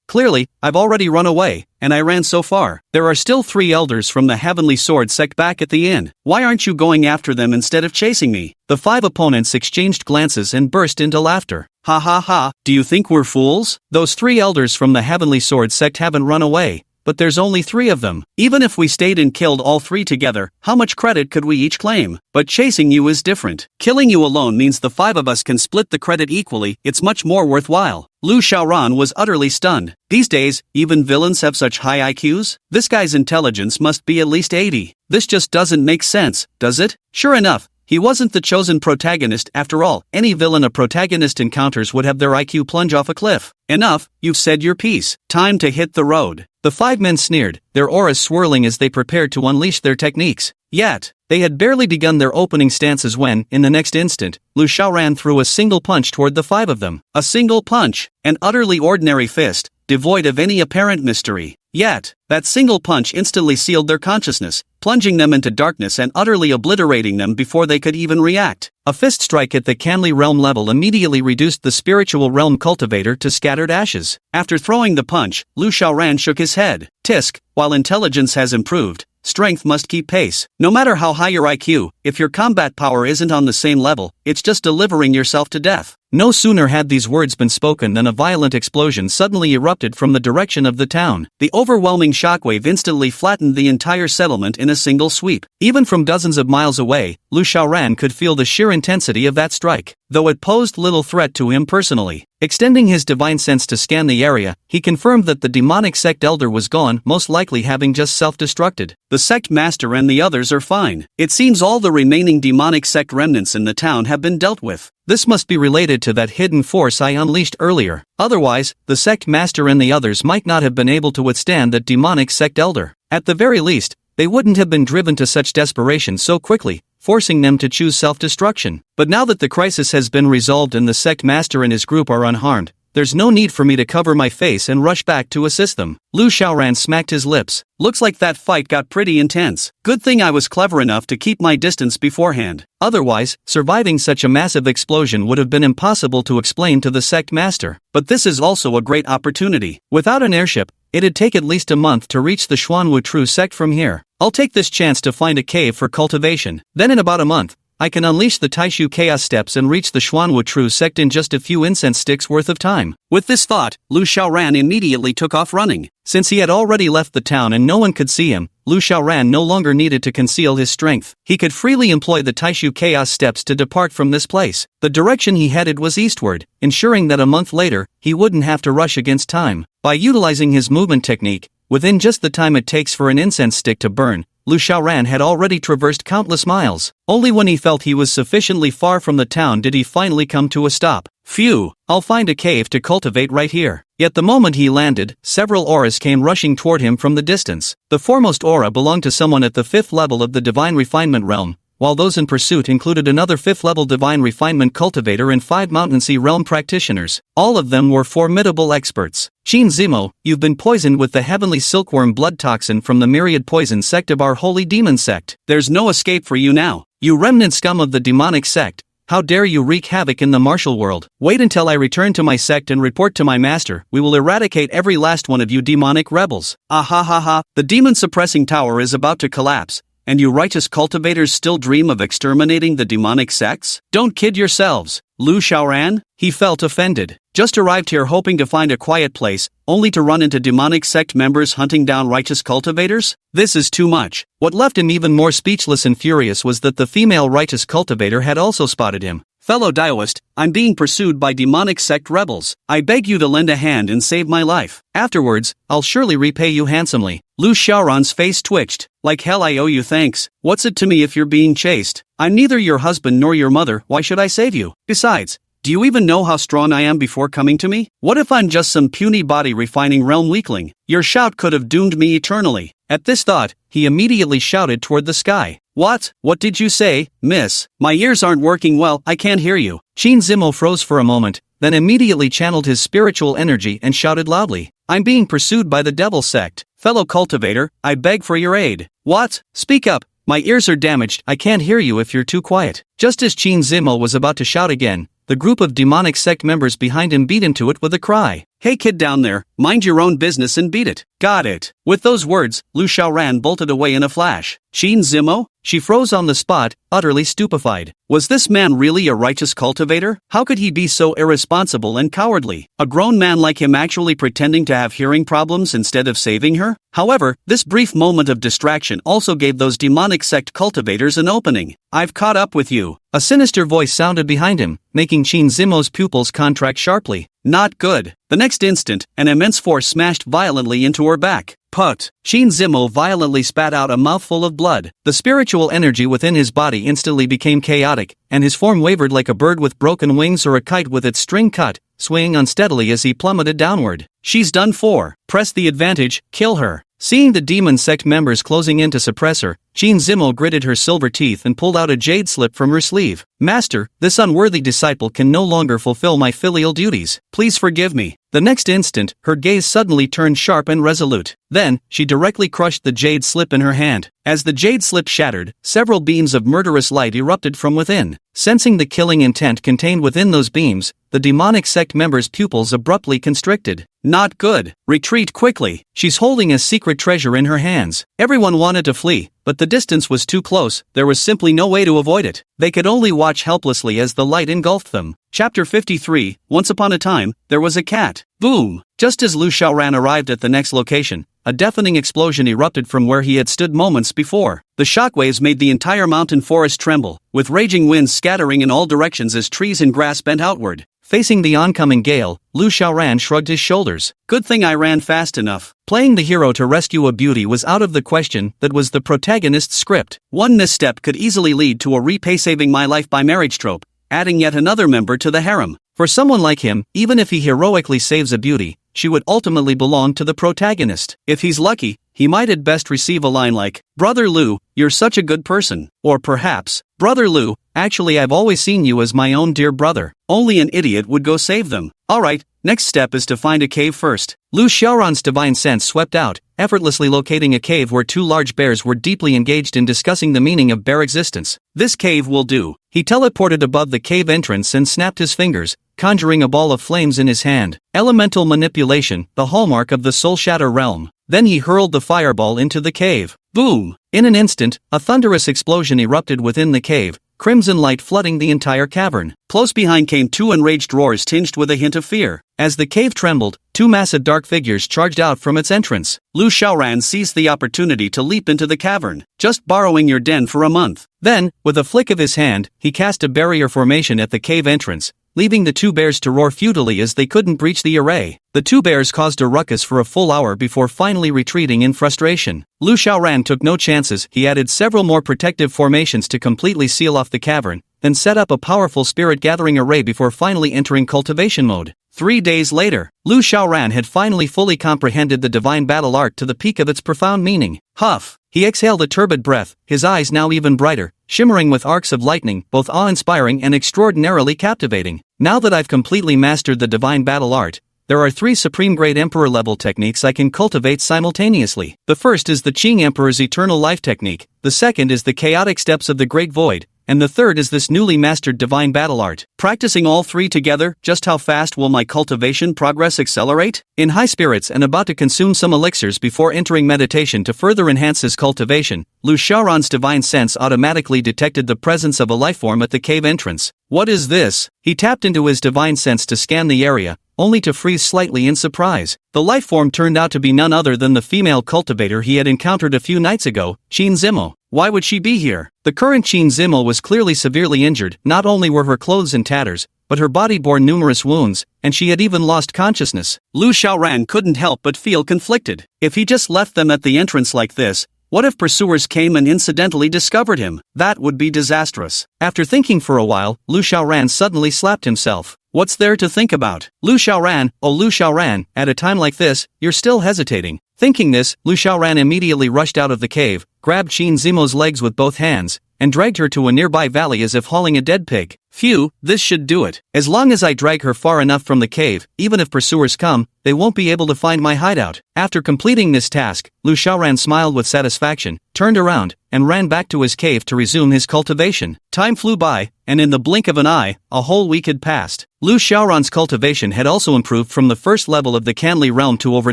Clearly, I've already run away, and I ran so far. There are still 3 elders from the Heavenly Sword sect back at the inn. Why aren't you going after them instead of chasing me? The 5 opponents exchanged glances and burst into laughter. Ha ha ha, do you think we're fools? Those 3 elders from the Heavenly Sword sect haven't run away, but there's only 3 of them. Even if we stayed and killed all 3 together, how much credit could we each claim? But chasing you is different. Killing you alone means the 5 of us can split the credit equally, it's much more worthwhile. Lu Xiaoran was utterly stunned. These days, even villains have such high IQs? This guy's intelligence must be at least 80. This just doesn't make sense, does it? Sure enough, he wasn't the chosen protagonist after all. Any villain a protagonist encounters would have their IQ plunge off a cliff. Enough, you've said your piece. Time to hit the road. The 5 men sneered, their auras swirling as they prepared to unleash their techniques. Yet, they had barely begun their opening stances when, in the next instant, Lu Xiaoran threw a single punch toward the 5 of them. A single punch, an utterly ordinary fist, devoid of any apparent mystery. Yet, that single punch instantly sealed their consciousness, plunging them into darkness and utterly obliterating them before they could even react. A fist strike at the Canly realm level immediately reduced the spiritual realm cultivator to scattered ashes. After throwing the punch, Lu Xiaoran shook his head. Tisk, while intelligence has improved, strength must keep pace. No matter how high your IQ, if your combat power isn't on the same level, it's just delivering yourself to death. No sooner had these words been spoken than a violent explosion suddenly erupted from the direction of the town. The overwhelming shockwave instantly flattened the entire settlement in a single sweep. Even from dozens of miles away, Lu Xiaoran could feel the sheer intensity of that strike, though it posed little threat to him personally. Extending his divine sense to scan the area, he confirmed that the demonic sect elder was gone, most likely having just self-destructed. The sect master and the others are fine. It seems all the remaining demonic sect remnants in the town have been dealt with. This must be related to that hidden force I unleashed earlier. Otherwise, the sect master and the others might not have been able to withstand that demonic sect elder. At the very least, they wouldn't have been driven to such desperation so quickly, forcing them to choose self-destruction. But now that the crisis has been resolved and the sect master and his group are unharmed, there's no need for me to cover my face and rush back to assist them. Lu Xiaoran smacked his lips. Looks like that fight got pretty intense. Good thing I was clever enough to keep my distance beforehand. Otherwise, surviving such a massive explosion would have been impossible to explain to the sect master. But this is also a great opportunity. Without an airship, it'd take at least a month to reach the Xuanwu True sect from here. I'll take this chance to find a cave for cultivation. Then in about a month, I can unleash the Taishu Chaos Steps and reach the Xuanwu True sect in just a few incense sticks worth of time. With this thought, Lu Xiaoran immediately took off running. Since he had already left the town and no one could see him, Lu Xiaoran no longer needed to conceal his strength. He could freely employ the Taishu Chaos Steps to depart from this place. The direction he headed was eastward, ensuring that a month later, he wouldn't have to rush against time. By utilizing his movement technique, within just the time it takes for an incense stick to burn, Lu Xiaoran had already traversed countless miles. Only when he felt he was sufficiently far from the town did he finally come to a stop. Phew, I'll find a cave to cultivate right here. Yet the moment he landed, several auras came rushing toward him from the distance. The foremost aura belonged to someone at the 5th level of the Divine Refinement realm, while those in pursuit included another 5th-level Divine Refinement cultivator and 5 Mountain-Sea realm practitioners. All of them were formidable experts. Qin Zimo, you've been poisoned with the heavenly silkworm blood toxin from the myriad poison sect of our holy demon sect. There's no escape for you now. You remnant scum of the demonic sect. How dare you wreak havoc in the martial world? Wait until I return to my sect and report to my master. We will eradicate every last one of you demonic rebels. Ah ha ha ha, the demon-suppressing tower is about to collapse. And you righteous cultivators still dream of exterminating the demonic sects? Don't kid yourselves. Lu Xiaoran? He felt offended. Just arrived here hoping to find a quiet place, only to run into demonic sect members hunting down righteous cultivators? This is too much. What left him even more speechless and furious was that the female righteous cultivator had also spotted him. Fellow Daoist, I'm being pursued by demonic sect rebels. I beg you to lend a hand and save my life. Afterwards, I'll surely repay you handsomely. Lu Xiaoran's face twitched. Like hell I owe you thanks. What's it to me if you're being chased? I'm neither your husband nor your mother, why should I save you? Besides, do you even know how strong I am before coming to me? What if I'm just some puny body-refining realm weakling? Your shout could have doomed me eternally. At this thought, he immediately shouted toward the sky. What? What did you say, miss? My ears aren't working well, I can't hear you. Qin Zimo froze for a moment, then immediately channeled his spiritual energy and shouted loudly. I'm being pursued by the devil sect. Fellow cultivator, I beg for your aid. What? Speak up. My ears are damaged, I can't hear you if you're too quiet. Just as Qin Zimo was about to shout again, the group of demonic sect members behind him beat into it with a cry. Hey kid down there, mind your own business and beat it. Got it. With those words, Lu Xiaoran bolted away in a flash. Qin Zimo? She froze on the spot, utterly stupefied. Was this man really a righteous cultivator? How could he be so irresponsible and cowardly? A grown man like him actually pretending to have hearing problems instead of saving her? However, this brief moment of distraction also gave those demonic sect cultivators an opening. I've caught up with you. A sinister voice sounded behind him, making Qin Zimo's pupils contract sharply. Not good. The next instant, an immense force smashed violently into her back. Put. Qin Zimo violently spat out a mouthful of blood. The spiritual energy within his body instantly became chaotic, and his form wavered like a bird with broken wings or a kite with its string cut, swaying unsteadily as he plummeted downward. She's done for. Press the advantage, kill her. Seeing the demon sect members closing in to suppress her, Qin Zimo gritted her silver teeth and pulled out a jade slip from her sleeve. Master, this unworthy disciple can no longer fulfill my filial duties. Please forgive me. The next instant, her gaze suddenly turned sharp and resolute. Then, she directly crushed the jade slip in her hand. As the jade slip shattered, several beams of murderous light erupted from within. Sensing the killing intent contained within those beams, the demonic sect member's pupils abruptly constricted. Not good. Retreat quickly. She's holding a secret treasure in her hands. Everyone wanted to flee, but the distance was too close, there was simply no way to avoid it. They could only watch helplessly as the light engulfed them. Chapter 53, Once upon a time, there was a cat. Boom! Just as Lu Xiaoran arrived at the next location, a deafening explosion erupted from where he had stood moments before. The shockwaves made the entire mountain forest tremble, with raging winds scattering in all directions as trees and grass bent outward. Facing the oncoming gale, Lu Xiaoran shrugged his shoulders. Good thing I ran fast enough. Playing the hero to rescue a beauty was out of the question, that was the protagonist's script. One misstep could easily lead to a repay saving my life by marriage trope, adding yet another member to the harem. For someone like him, even if he heroically saves a beauty, she would ultimately belong to the protagonist. If he's lucky, he might at best receive a line like, "Brother Lu, you're such a good person." Or perhaps, "Brother Lu, actually I've always seen you as my own dear brother." Only an idiot would go save them. Alright, next step is to find a cave first. Lu Xiaoran's divine sense swept out, effortlessly locating a cave where two large bears were deeply engaged in discussing the meaning of bear existence. This cave will do. He teleported above the cave entrance and snapped his fingers, conjuring a ball of flames in his hand. Elemental manipulation, the hallmark of the Soul Shatter realm. Then he hurled the fireball into the cave. Boom! In an instant, a thunderous explosion erupted within the cave, crimson light flooding the entire cavern. Close behind came two enraged roars tinged with a hint of fear. As the cave trembled, two massive dark figures charged out from its entrance. Lu Xiaoran seized the opportunity to leap into the cavern, just borrowing your den for a month. Then, with a flick of his hand, he cast a barrier formation at the cave entrance, leaving the two bears to roar futilely as they couldn't breach the array. The two bears caused a ruckus for a full hour before finally retreating in frustration. Lu Xiaoran took no chances. He added several more protective formations to completely seal off the cavern, then set up a powerful spirit gathering array before finally entering cultivation mode. 3 days later, Lu Xiaoran had finally fully comprehended the divine battle art to the peak of its profound meaning. Huff! He exhaled a turbid breath, his eyes now even brighter, shimmering with arcs of lightning, both awe-inspiring and extraordinarily captivating. Now that I've completely mastered the divine battle art, there are 3 supreme-grade emperor-level techniques I can cultivate simultaneously. The first is the Qing Emperor's Eternal Life technique, the second is the Chaotic Steps of the Great Void, and the third is this newly mastered divine battle art. Practicing all 3 together, just how fast will my cultivation progress accelerate? In high spirits and about to consume some elixirs before entering meditation to further enhance his cultivation, Lu Xiaoran's divine sense automatically detected the presence of a lifeform at the cave entrance. What is this? He tapped into his divine sense to scan the area, only to freeze slightly in surprise. The lifeform turned out to be none other than the female cultivator he had encountered a few nights ago, Qin Zimo. Why would she be here? The current Qin Zimo was clearly severely injured. Not only were her clothes in tatters, but her body bore numerous wounds, and she had even lost consciousness. Lu Xiaoran couldn't help but feel conflicted. If he just left them at the entrance like this, what if pursuers came and incidentally discovered him? That would be disastrous. After thinking for a while, Lu Xiaoran suddenly slapped himself. What's there to think about? Lu Xiaoran, oh Lu Xiaoran, at a time like this, you're still hesitating. Thinking this, Lu Xiaoran immediately rushed out of the cave, grabbed Qin Zimo's legs with both hands, and dragged her to a nearby valley as if hauling a dead pig. Phew, this should do it. As long as I drag her far enough from the cave, even if pursuers come, they won't be able to find my hideout. After completing this task, Lu Xiaoran smiled with satisfaction, turned around, and ran back to his cave to resume his cultivation. Time flew by, and in the blink of an eye, a whole week had passed. Lu Xiaoran's cultivation had also improved from the first level of the Canli realm to over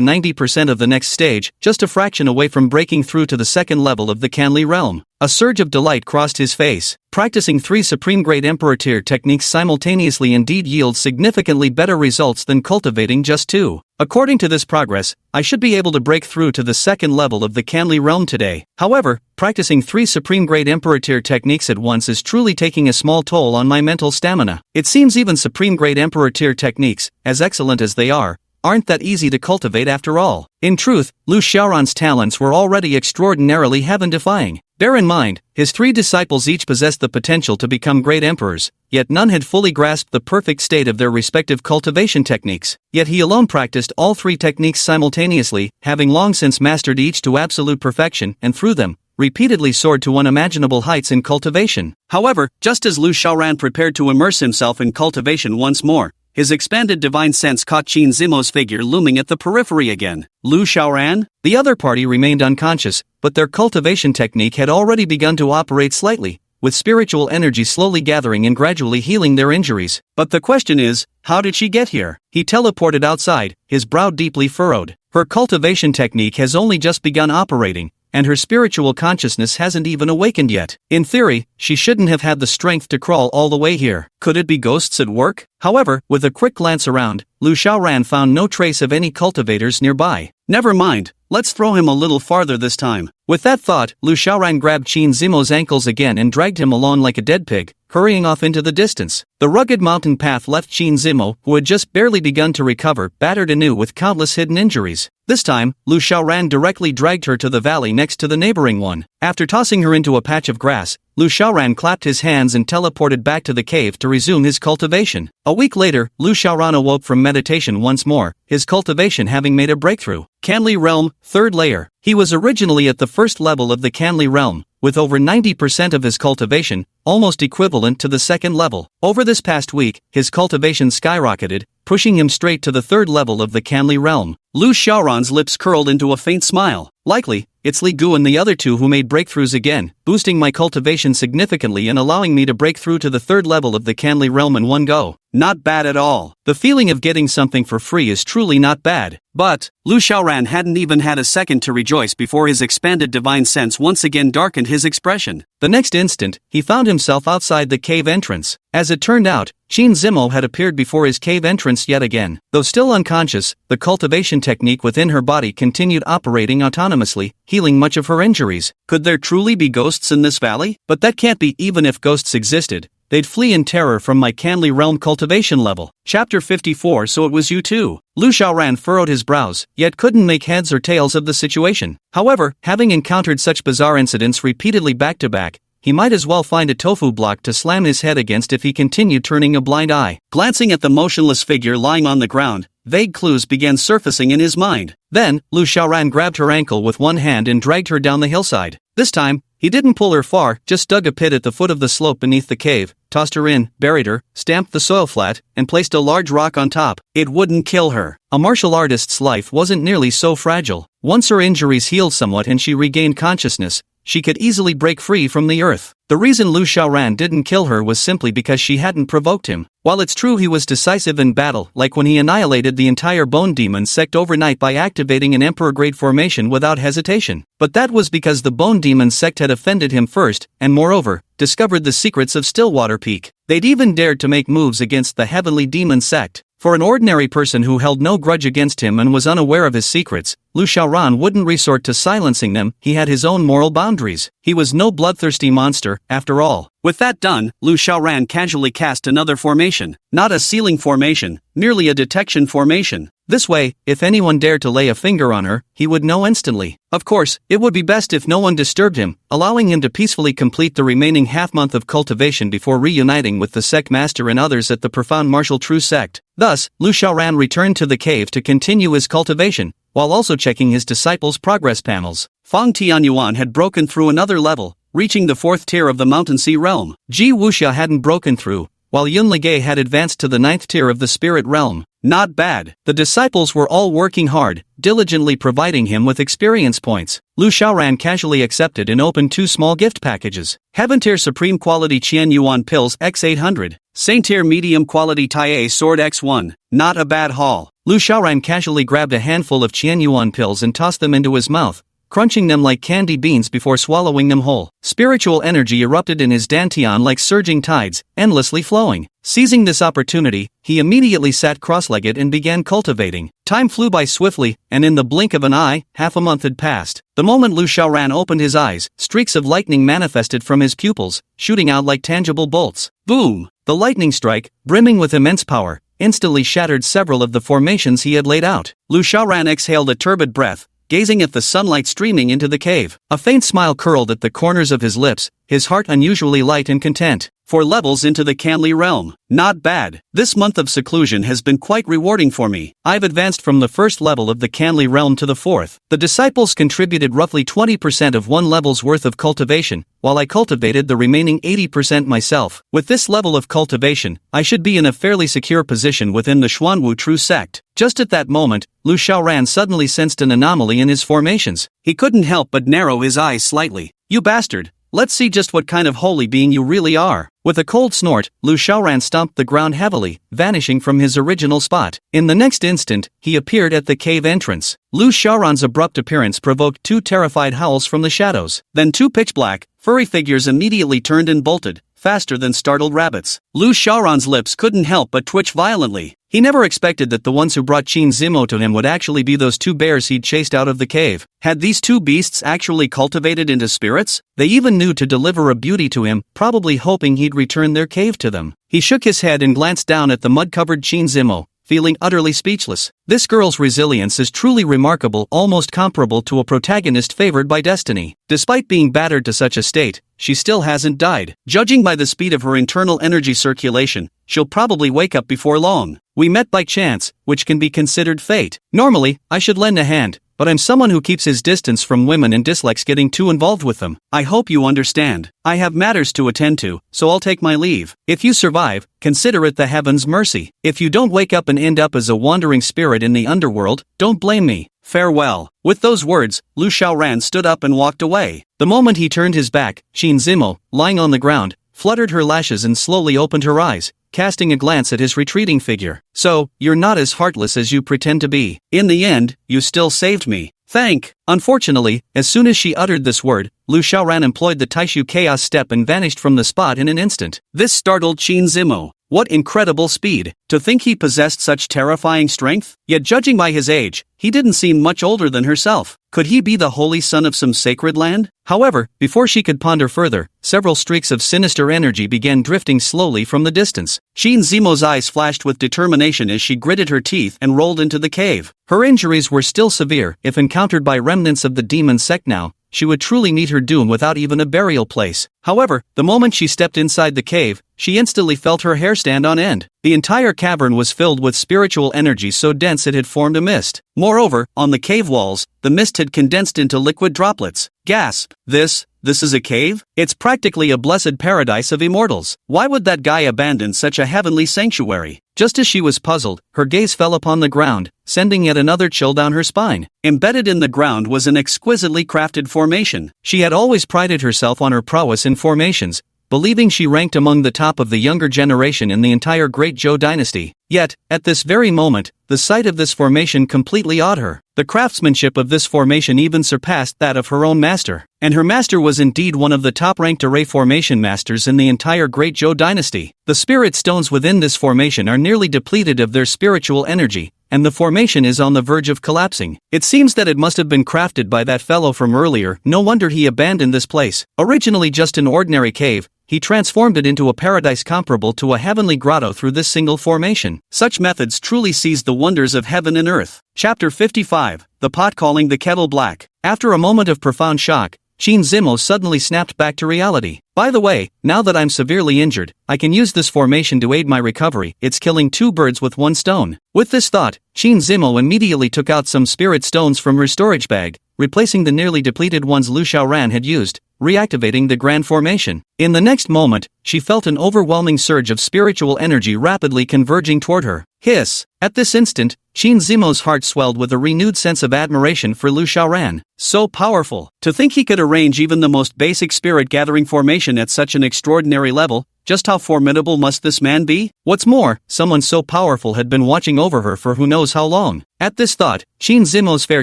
90% of the next stage, just a fraction away from breaking through to the second level of the Canli realm. A surge of delight crossed his face. Practicing 3 supreme-grade Emperor tier techniques simultaneously indeed yields significantly better results than cultivating just 2. According to this progress, I should be able to break through to the second level of the Canli realm today. However, practicing 3 supreme-grade Emperor tier techniques at once is truly taking a small toll on my mental stamina. It seems even supreme-grade Emperor tier techniques, as excellent as they are, aren't that easy to cultivate after all. In truth, Lu Xiaoran's talents were already extraordinarily heaven-defying. Bear in mind, his 3 disciples each possessed the potential to become great emperors, yet none had fully grasped the perfect state of their respective cultivation techniques. Yet he alone practiced all 3 techniques simultaneously, having long since mastered each to absolute perfection, and through them, repeatedly soared to unimaginable heights in cultivation. However, just as Lu Xiaoran prepared to immerse himself in cultivation once more, his expanded divine sense caught Qin Zimo's figure looming at the periphery again. Lu Xiaoran? The other party remained unconscious, but their cultivation technique had already begun to operate slightly, with spiritual energy slowly gathering and gradually healing their injuries. But the question is, how did she get here? He teleported outside, his brow deeply furrowed. Her cultivation technique has only just begun operating, and her spiritual consciousness hasn't even awakened yet. In theory, she shouldn't have had the strength to crawl all the way here. Could it be ghosts at work? However, with a quick glance around, Lu Xiaoran found no trace of any cultivators nearby. Never mind, let's throw him a little farther this time. With that thought, Lu Xiaoran grabbed Qin Zimo's ankles again and dragged him along like a dead pig, hurrying off into the distance. The rugged mountain path left Qin Zimo, who had just barely begun to recover, battered anew with countless hidden injuries. This time, Lu Xiaoran directly dragged her to the valley next to the neighboring one. After tossing her into a patch of grass, Lu Xiaoran clapped his hands and teleported back to the cave to resume his cultivation. A week later, Lu Xiaoran awoke from meditation once more, his cultivation having made a breakthrough. Canli Realm, 3rd layer. He was originally at the first level of the Canli Realm, with over 90% of his cultivation, almost equivalent to the 2nd level. Over this past week, his cultivation skyrocketed, pushing him straight to the 3rd level of the Canli Realm. Lu Xiaoran's lips curled into a faint smile. Likely, it's Li Gu and the other two who made breakthroughs again, boosting my cultivation significantly and allowing me to break through to the 3rd level of the Canli Realm in one go. Not bad at all. The feeling of getting something for free is truly not bad. But, Lu Xiaoran hadn't even had a second to rejoice before his expanded divine sense once again darkened his expression. The next instant, he found himself outside the cave entrance. As it turned out, Qin Zimo had appeared before his cave entrance yet again. Though still unconscious, the cultivation technique within her body continued operating autonomously, healing much of her injuries. Could there truly be ghosts in this valley? But that can't be. Even if ghosts existed, they'd flee in terror from my Canli Realm cultivation level. Chapter 54. So it was you too. Lu Xiaoran furrowed his brows, yet couldn't make heads or tails of the situation. However, having encountered such bizarre incidents repeatedly back to back, he might as well find a tofu block to slam his head against if he continued turning a blind eye. Glancing at the motionless figure lying on the ground, vague clues began surfacing in his mind. Then, Lu Xiaoran grabbed her ankle with one hand and dragged her down the hillside. This time, he didn't pull her far, just dug a pit at the foot of the slope beneath the cave, tossed her in, buried her, stamped the soil flat, and placed a large rock on top. It wouldn't kill her. A martial artist's life wasn't nearly so fragile. Once her injuries healed somewhat and she regained consciousness, she could easily break free from the earth. The reason Lu Xiaoran didn't kill her was simply because she hadn't provoked him. While it's true he was decisive in battle, like when he annihilated the entire Bone Demon sect overnight by activating an Emperor-grade formation without hesitation. But that was because the Bone Demon sect had offended him first, and moreover, discovered the secrets of Stillwater Peak. They'd even dared to make moves against the Heavenly Demon sect. For an ordinary person who held no grudge against him and was unaware of his secrets, Lu Xiaoran wouldn't resort to silencing them. He had his own moral boundaries. He was no bloodthirsty monster, after all. With that done, Lu Xiaoran casually cast another formation. Not a sealing formation, merely a detection formation. This way, if anyone dared to lay a finger on her, he would know instantly. Of course, it would be best if no one disturbed him, allowing him to peacefully complete the remaining half-month of cultivation before reuniting with the sect master and others at the profound martial true sect. Thus, Lu Xiaoran returned to the cave to continue his cultivation, while also checking his disciples' progress panels. Fang Tianyuan had broken through another level, reaching the 4th tier of the Mountain Sea realm. Ji Wuxia hadn't broken through, while Yun Ligay had advanced to the 9th tier of the Spirit realm. Not bad. The disciples were all working hard, diligently providing him with experience points. Lu Xiaoran casually accepted and opened 2 small gift packages. Heaven tier Supreme Quality Qian Yuan Pills X800. Saint tier Medium Quality Tai Sword X1. Not a bad haul. Lu Xiaoran casually grabbed a handful of Qian Yuan pills and tossed them into his mouth, crunching them like candy beans before swallowing them whole. Spiritual energy erupted in his dantian like surging tides, endlessly flowing. Seizing this opportunity, he immediately sat cross-legged and began cultivating. Time flew by swiftly, and in the blink of an eye, half a month had passed. The moment Lu Xiaoran opened his eyes, streaks of lightning manifested from his pupils, shooting out like tangible bolts. Boom! The lightning strike, brimming with immense power, instantly shattered several of the formations he had laid out. Lu Xiaoran exhaled a turbid breath, gazing at the sunlight streaming into the cave. A faint smile curled at the corners of his lips, his heart unusually light and content. 4 levels into the Canly realm. Not bad. This month of seclusion has been quite rewarding for me. I've advanced from the first level of the Canly realm to the 4th. The disciples contributed roughly 20% of 1 level's worth of cultivation, while I cultivated the remaining 80% myself. With this level of cultivation, I should be in a fairly secure position within the Xuanwu True Sect. Just at that moment, Lu Xiaoran suddenly sensed an anomaly in his formations. He couldn't help but narrow his eyes slightly. "You bastard! Let's see just what kind of holy being you really are." With a cold snort, Lu Xiaoran stomped the ground heavily, vanishing from his original spot. In the next instant, he appeared at the cave entrance. Lu Xiaoran's abrupt appearance provoked 2 terrified howls from the shadows. Then 2 pitch-black, furry figures immediately turned and bolted, faster than startled rabbits. Lu Xiaoran's lips couldn't help but twitch violently. He never expected that the ones who brought Qin Zimo to him would actually be those 2 bears he'd chased out of the cave. Had these 2 beasts actually cultivated into spirits? They even knew to deliver a beauty to him, probably hoping he'd return their cave to them. He shook his head and glanced down at the mud-covered Qin Zimo, feeling utterly speechless. This girl's resilience is truly remarkable, almost comparable to a protagonist favored by destiny. Despite being battered to such a state, she still hasn't died. Judging by the speed of her internal energy circulation, she'll probably wake up before long. We met by chance, which can be considered fate. Normally, I should lend a hand, but I'm someone who keeps his distance from women and dislikes getting too involved with them. I hope you understand. I have matters to attend to, so I'll take my leave. If you survive, consider it the heavens' mercy. If you don't wake up and end up as a wandering spirit in the underworld, don't blame me. Farewell." With those words, Lu Xiaoran stood up and walked away. The moment he turned his back, Qin Zimo, lying on the ground, fluttered her lashes and slowly opened her eyes, casting a glance at his retreating figure. "So, you're not as heartless as you pretend to be. In the end, you still saved me. Thank." Unfortunately, as soon as she uttered this word, Lu Xiaoran employed the Taishu Chaos Step and vanished from the spot in an instant. This startled Qin Zimo. What incredible speed! To think he possessed such terrifying strength? Yet judging by his age, he didn't seem much older than herself. Could he be the holy son of some sacred land? However, before she could ponder further, several streaks of sinister energy began drifting slowly from the distance. Qin Zimo's eyes flashed with determination as she gritted her teeth and rolled into the cave. Her injuries were still severe. If encountered by remnants of the demon sect now, she would truly meet her doom without even a burial place. However, the moment she stepped inside the cave, she instantly felt her hair stand on end. The entire cavern was filled with spiritual energy so dense it had formed a mist. Moreover, on the cave walls, the mist had condensed into liquid droplets. Gasp! This is a cave? It's practically a blessed paradise of immortals. Why would that guy abandon such a heavenly sanctuary? Just as she was puzzled, her gaze fell upon the ground, sending yet another chill down her spine. Embedded in the ground was an exquisitely crafted formation. She had always prided herself on her prowess in formations, believing she ranked among the top of the younger generation in the entire Great Zhou dynasty. Yet, at this very moment, the sight of this formation completely awed her. The craftsmanship of this formation even surpassed that of her own master. And her master was indeed one of the top-ranked array formation masters in the entire Great Zhou dynasty. The spirit stones within this formation are nearly depleted of their spiritual energy, and the formation is on the verge of collapsing. It seems that it must have been crafted by that fellow from earlier. No wonder he abandoned this place. Originally just an ordinary cave, he transformed it into a paradise comparable to a heavenly grotto through this single formation. Such methods truly seize the wonders of heaven and earth. Chapter 55, The Pot Calling the Kettle Black. After a moment of profound shock, Qin Zimo suddenly snapped back to reality. By the way, now that I'm severely injured, I can use this formation to aid my recovery. It's killing 2 birds with 1 stone. With this thought, Qin Zimo immediately took out some spirit stones from her storage bag, replacing the nearly depleted ones Lu Xiaoran had used, reactivating the grand formation. In the next moment, she felt an overwhelming surge of spiritual energy rapidly converging toward her. Hiss! At this instant, Qin Zimo's heart swelled with a renewed sense of admiration for Lu Xiaoran. So powerful! To think he could arrange even the most basic spirit-gathering formation at such an extraordinary level. Just how formidable must this man be? What's more, someone so powerful had been watching over her for who knows how long. At this thought, Qin Zimo's fair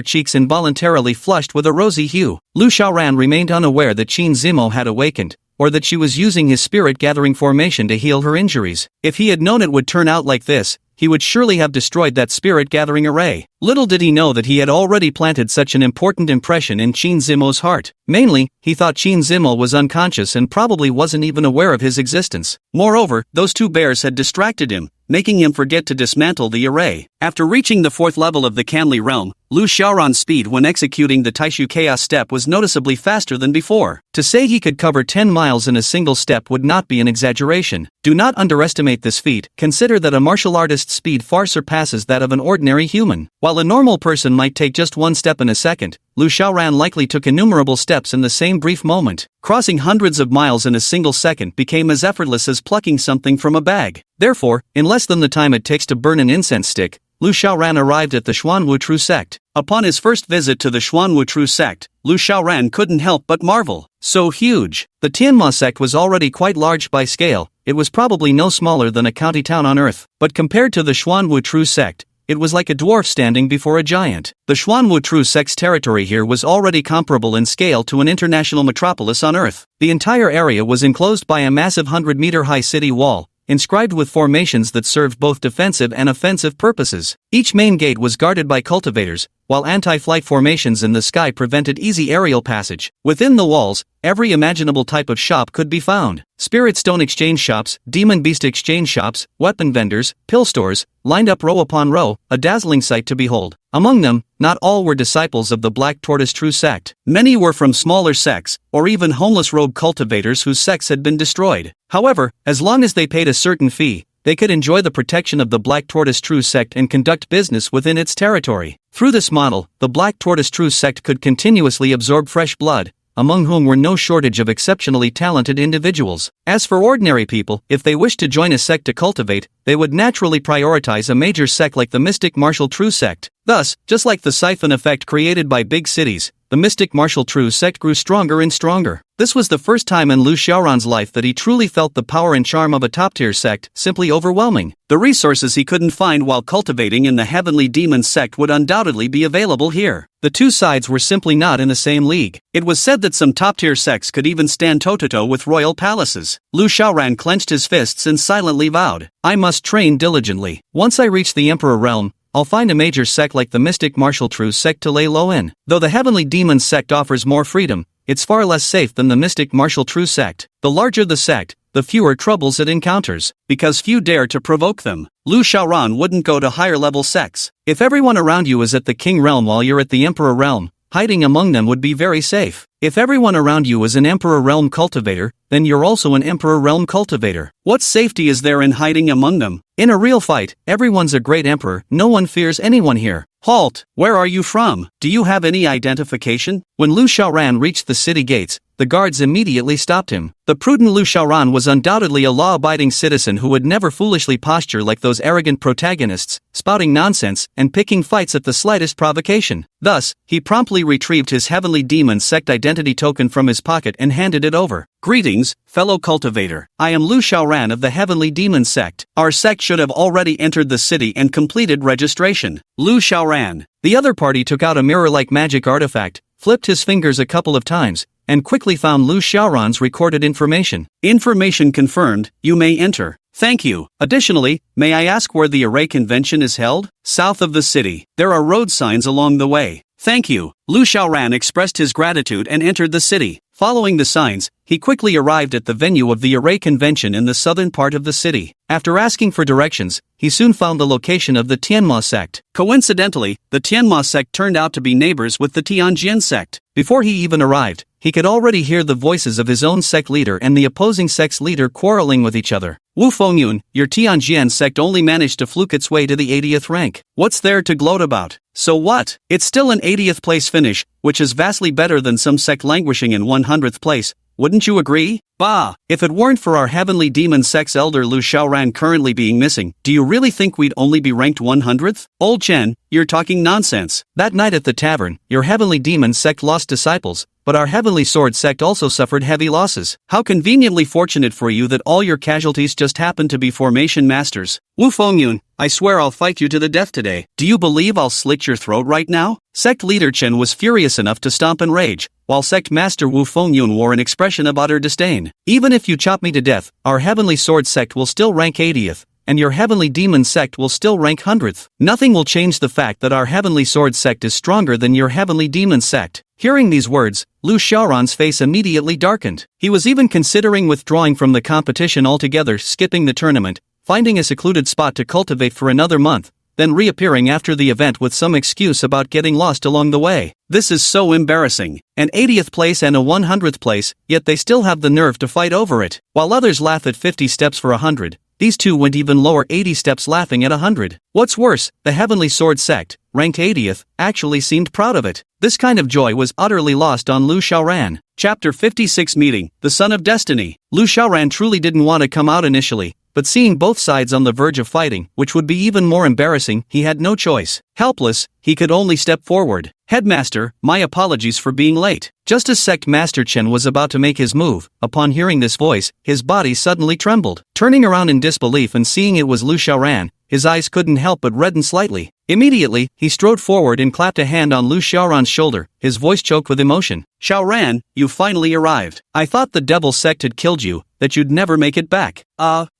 cheeks involuntarily flushed with a rosy hue. Lu Xiaoran remained unaware that Qin Zimo had awakened, or that she was using his spirit-gathering formation to heal her injuries. If he had known it would turn out like this, he would surely have destroyed that spirit-gathering array. Little did he know that he had already planted such an important impression in Qin Zimo's heart. Mainly, he thought Qin Zimo was unconscious and probably wasn't even aware of his existence. Moreover, those two bears had distracted him, making him forget to dismantle the array. After reaching the fourth level of the Canli realm, Lu Xiaoran's speed when executing the Taishu Chaos step was noticeably faster than before. To say he could cover 10 miles in a single step would not be an exaggeration. Do not underestimate this feat. Consider that a martial artist's speed far surpasses that of an ordinary human. While a normal person might take just one step in a second, Lu Xiaoran likely took innumerable steps in the same brief moment. Crossing hundreds of miles in a single second became as effortless as plucking something from a bag. Therefore, in less than the time it takes to burn an incense stick, Lu Xiaoran arrived at the Xuanwu True sect. Upon his first visit to the Xuanwu True sect, Lu Xiaoran couldn't help but marvel. So huge! The Tianma sect was already quite large by scale. It was probably no smaller than a county town on Earth. But compared to the Xuanwu True sect, it was like a dwarf standing before a giant. The Xuanwu True sect's territory here was already comparable in scale to an international metropolis on Earth. The entire area was enclosed by a massive 100-meter-high city wall, inscribed with formations that served both defensive and offensive purposes. Each main gate was guarded by cultivators, while anti-flight formations in the sky prevented easy aerial passage. Within the walls, every imaginable type of shop could be found. Spirit stone exchange shops, demon beast exchange shops, weapon vendors, pill stores, lined up row upon row, a dazzling sight to behold. Among them, not all were disciples of the Black Tortoise True sect. Many were from smaller sects, or even homeless rogue cultivators whose sects had been destroyed. However, as long as they paid a certain fee, they could enjoy the protection of the Black Tortoise True sect and conduct business within its territory. Through this model, the Black Tortoise True sect could continuously absorb fresh blood, among whom were no shortage of exceptionally talented individuals. As for ordinary people, if they wished to join a sect to cultivate, they would naturally prioritize a major sect like the Mystic Martial True sect. Thus, just like the siphon effect created by big cities, the Mystic Martial True sect grew stronger and stronger. This was the first time in Lu Xiaoran's life that he truly felt the power and charm of a top-tier sect, simply overwhelming. The resources he couldn't find while cultivating in the Heavenly Demon sect would undoubtedly be available here. The two sides were simply not in the same league. It was said that some top-tier sects could even stand toe-to-toe with royal palaces. Lu Xiaoran clenched his fists and silently vowed, "I must train diligently. Once I reach the Emperor realm, I'll find a major sect like the Mystic Martial True sect to lay low in." Though the Heavenly Demon sect offers more freedom, it's far less safe than the Mystic Martial True sect. The larger the sect, the fewer troubles it encounters, because few dare to provoke them. Lu Xiaoran wouldn't go to higher-level sects. If everyone around you is at the King realm while you're at the Emperor realm, hiding among them would be very safe. If everyone around you is an Emperor realm cultivator, then you're also an Emperor realm cultivator. What safety is there in hiding among them? In a real fight, everyone's a great emperor, no one fears anyone here. Halt! Where are you from? Do you have any identification? When Lu Xiaoran reached the city gates, the guards immediately stopped him. The prudent Lu Xiaoran was undoubtedly a law-abiding citizen who would never foolishly posture like those arrogant protagonists, spouting nonsense and picking fights at the slightest provocation. Thus, he promptly retrieved his Heavenly Demon sect identity token from his pocket and handed it over. "Greetings, fellow cultivator. I am Lu Xiaoran of the Heavenly Demon sect. Our sect should have already entered the city and completed registration." Lu Xiaoran. The other party took out a mirror-like magic artifact, flipped his fingers a couple of times, and quickly found Lu Xiaoran's recorded information. "Information confirmed, you may enter." "Thank you. Additionally, may I ask where the array convention is held?" "South of the city. There are road signs along the way." "Thank you." Lu Xiaoran expressed his gratitude and entered the city. Following the signs, he quickly arrived at the venue of the array convention in the southern part of the city. After asking for directions, he soon found the location of the Tianma sect. Coincidentally, the Tianma sect turned out to be neighbors with the Tianjin sect. Before he even arrived, he could already hear the voices of his own sect leader and the opposing sect's leader quarreling with each other. "Wu Fengyun, your Tianjin sect only managed to fluke its way to the 80th rank. What's there to gloat about? So what? It's still an 80th place finish, which is vastly better than some sect languishing in 100th place. Wouldn't you agree? Bah! If it weren't for our Heavenly Demon sect's elder Lu Xiaoran currently being missing, do you really think we'd only be ranked 100th? Old Chen, you're talking nonsense." That night at the tavern, your Heavenly Demon sect lost disciples, but our Heavenly Sword sect also suffered heavy losses. How conveniently fortunate for you that all your casualties just happened to be formation masters. Wu Fengyun, I swear I'll fight you to the death today. Do you believe I'll slit your throat right now? Sect leader Chen was furious enough to stomp in rage, while sect master Wu Fengyun wore an expression of utter disdain. "Even if you chop me to death, our Heavenly Sword sect will still rank 80th, and your Heavenly Demon sect will still rank 100th. Nothing will change the fact that our Heavenly Sword sect is stronger than your Heavenly Demon sect." Hearing these words, Lu Xiaoran's face immediately darkened. He was even considering withdrawing from the competition altogether, skipping the tournament, finding a secluded spot to cultivate for another month, then reappearing after the event with some excuse about getting lost along the way. This is so embarrassing. An 80th place and a 100th place, yet they still have the nerve to fight over it. While others laugh at 50 steps for 100, these two went even lower, 80 steps, laughing at 100. What's worse, the Heavenly Sword sect, ranked 80th, actually seemed proud of it. This kind of joy was utterly lost on Lu Xiaoran. Chapter 56 Meeting, the Son of Destiny. Lu Xiaoran truly didn't want to come out initially, but seeing both sides on the verge of fighting, which would be even more embarrassing, he had no choice. Helpless, he could only step forward. "Headmaster, my apologies for being late." Just as Sect Master Chen was about to make his move, upon hearing this voice, his body suddenly trembled. Turning around in disbelief and seeing it was Lu Xiaoran, his eyes couldn't help but redden slightly. Immediately, he strode forward and clapped a hand on Lu Xiaoran's shoulder, his voice choked with emotion. "Xiaoran, you finally arrived. I thought the Devil Sect had killed you, that you'd never make it back."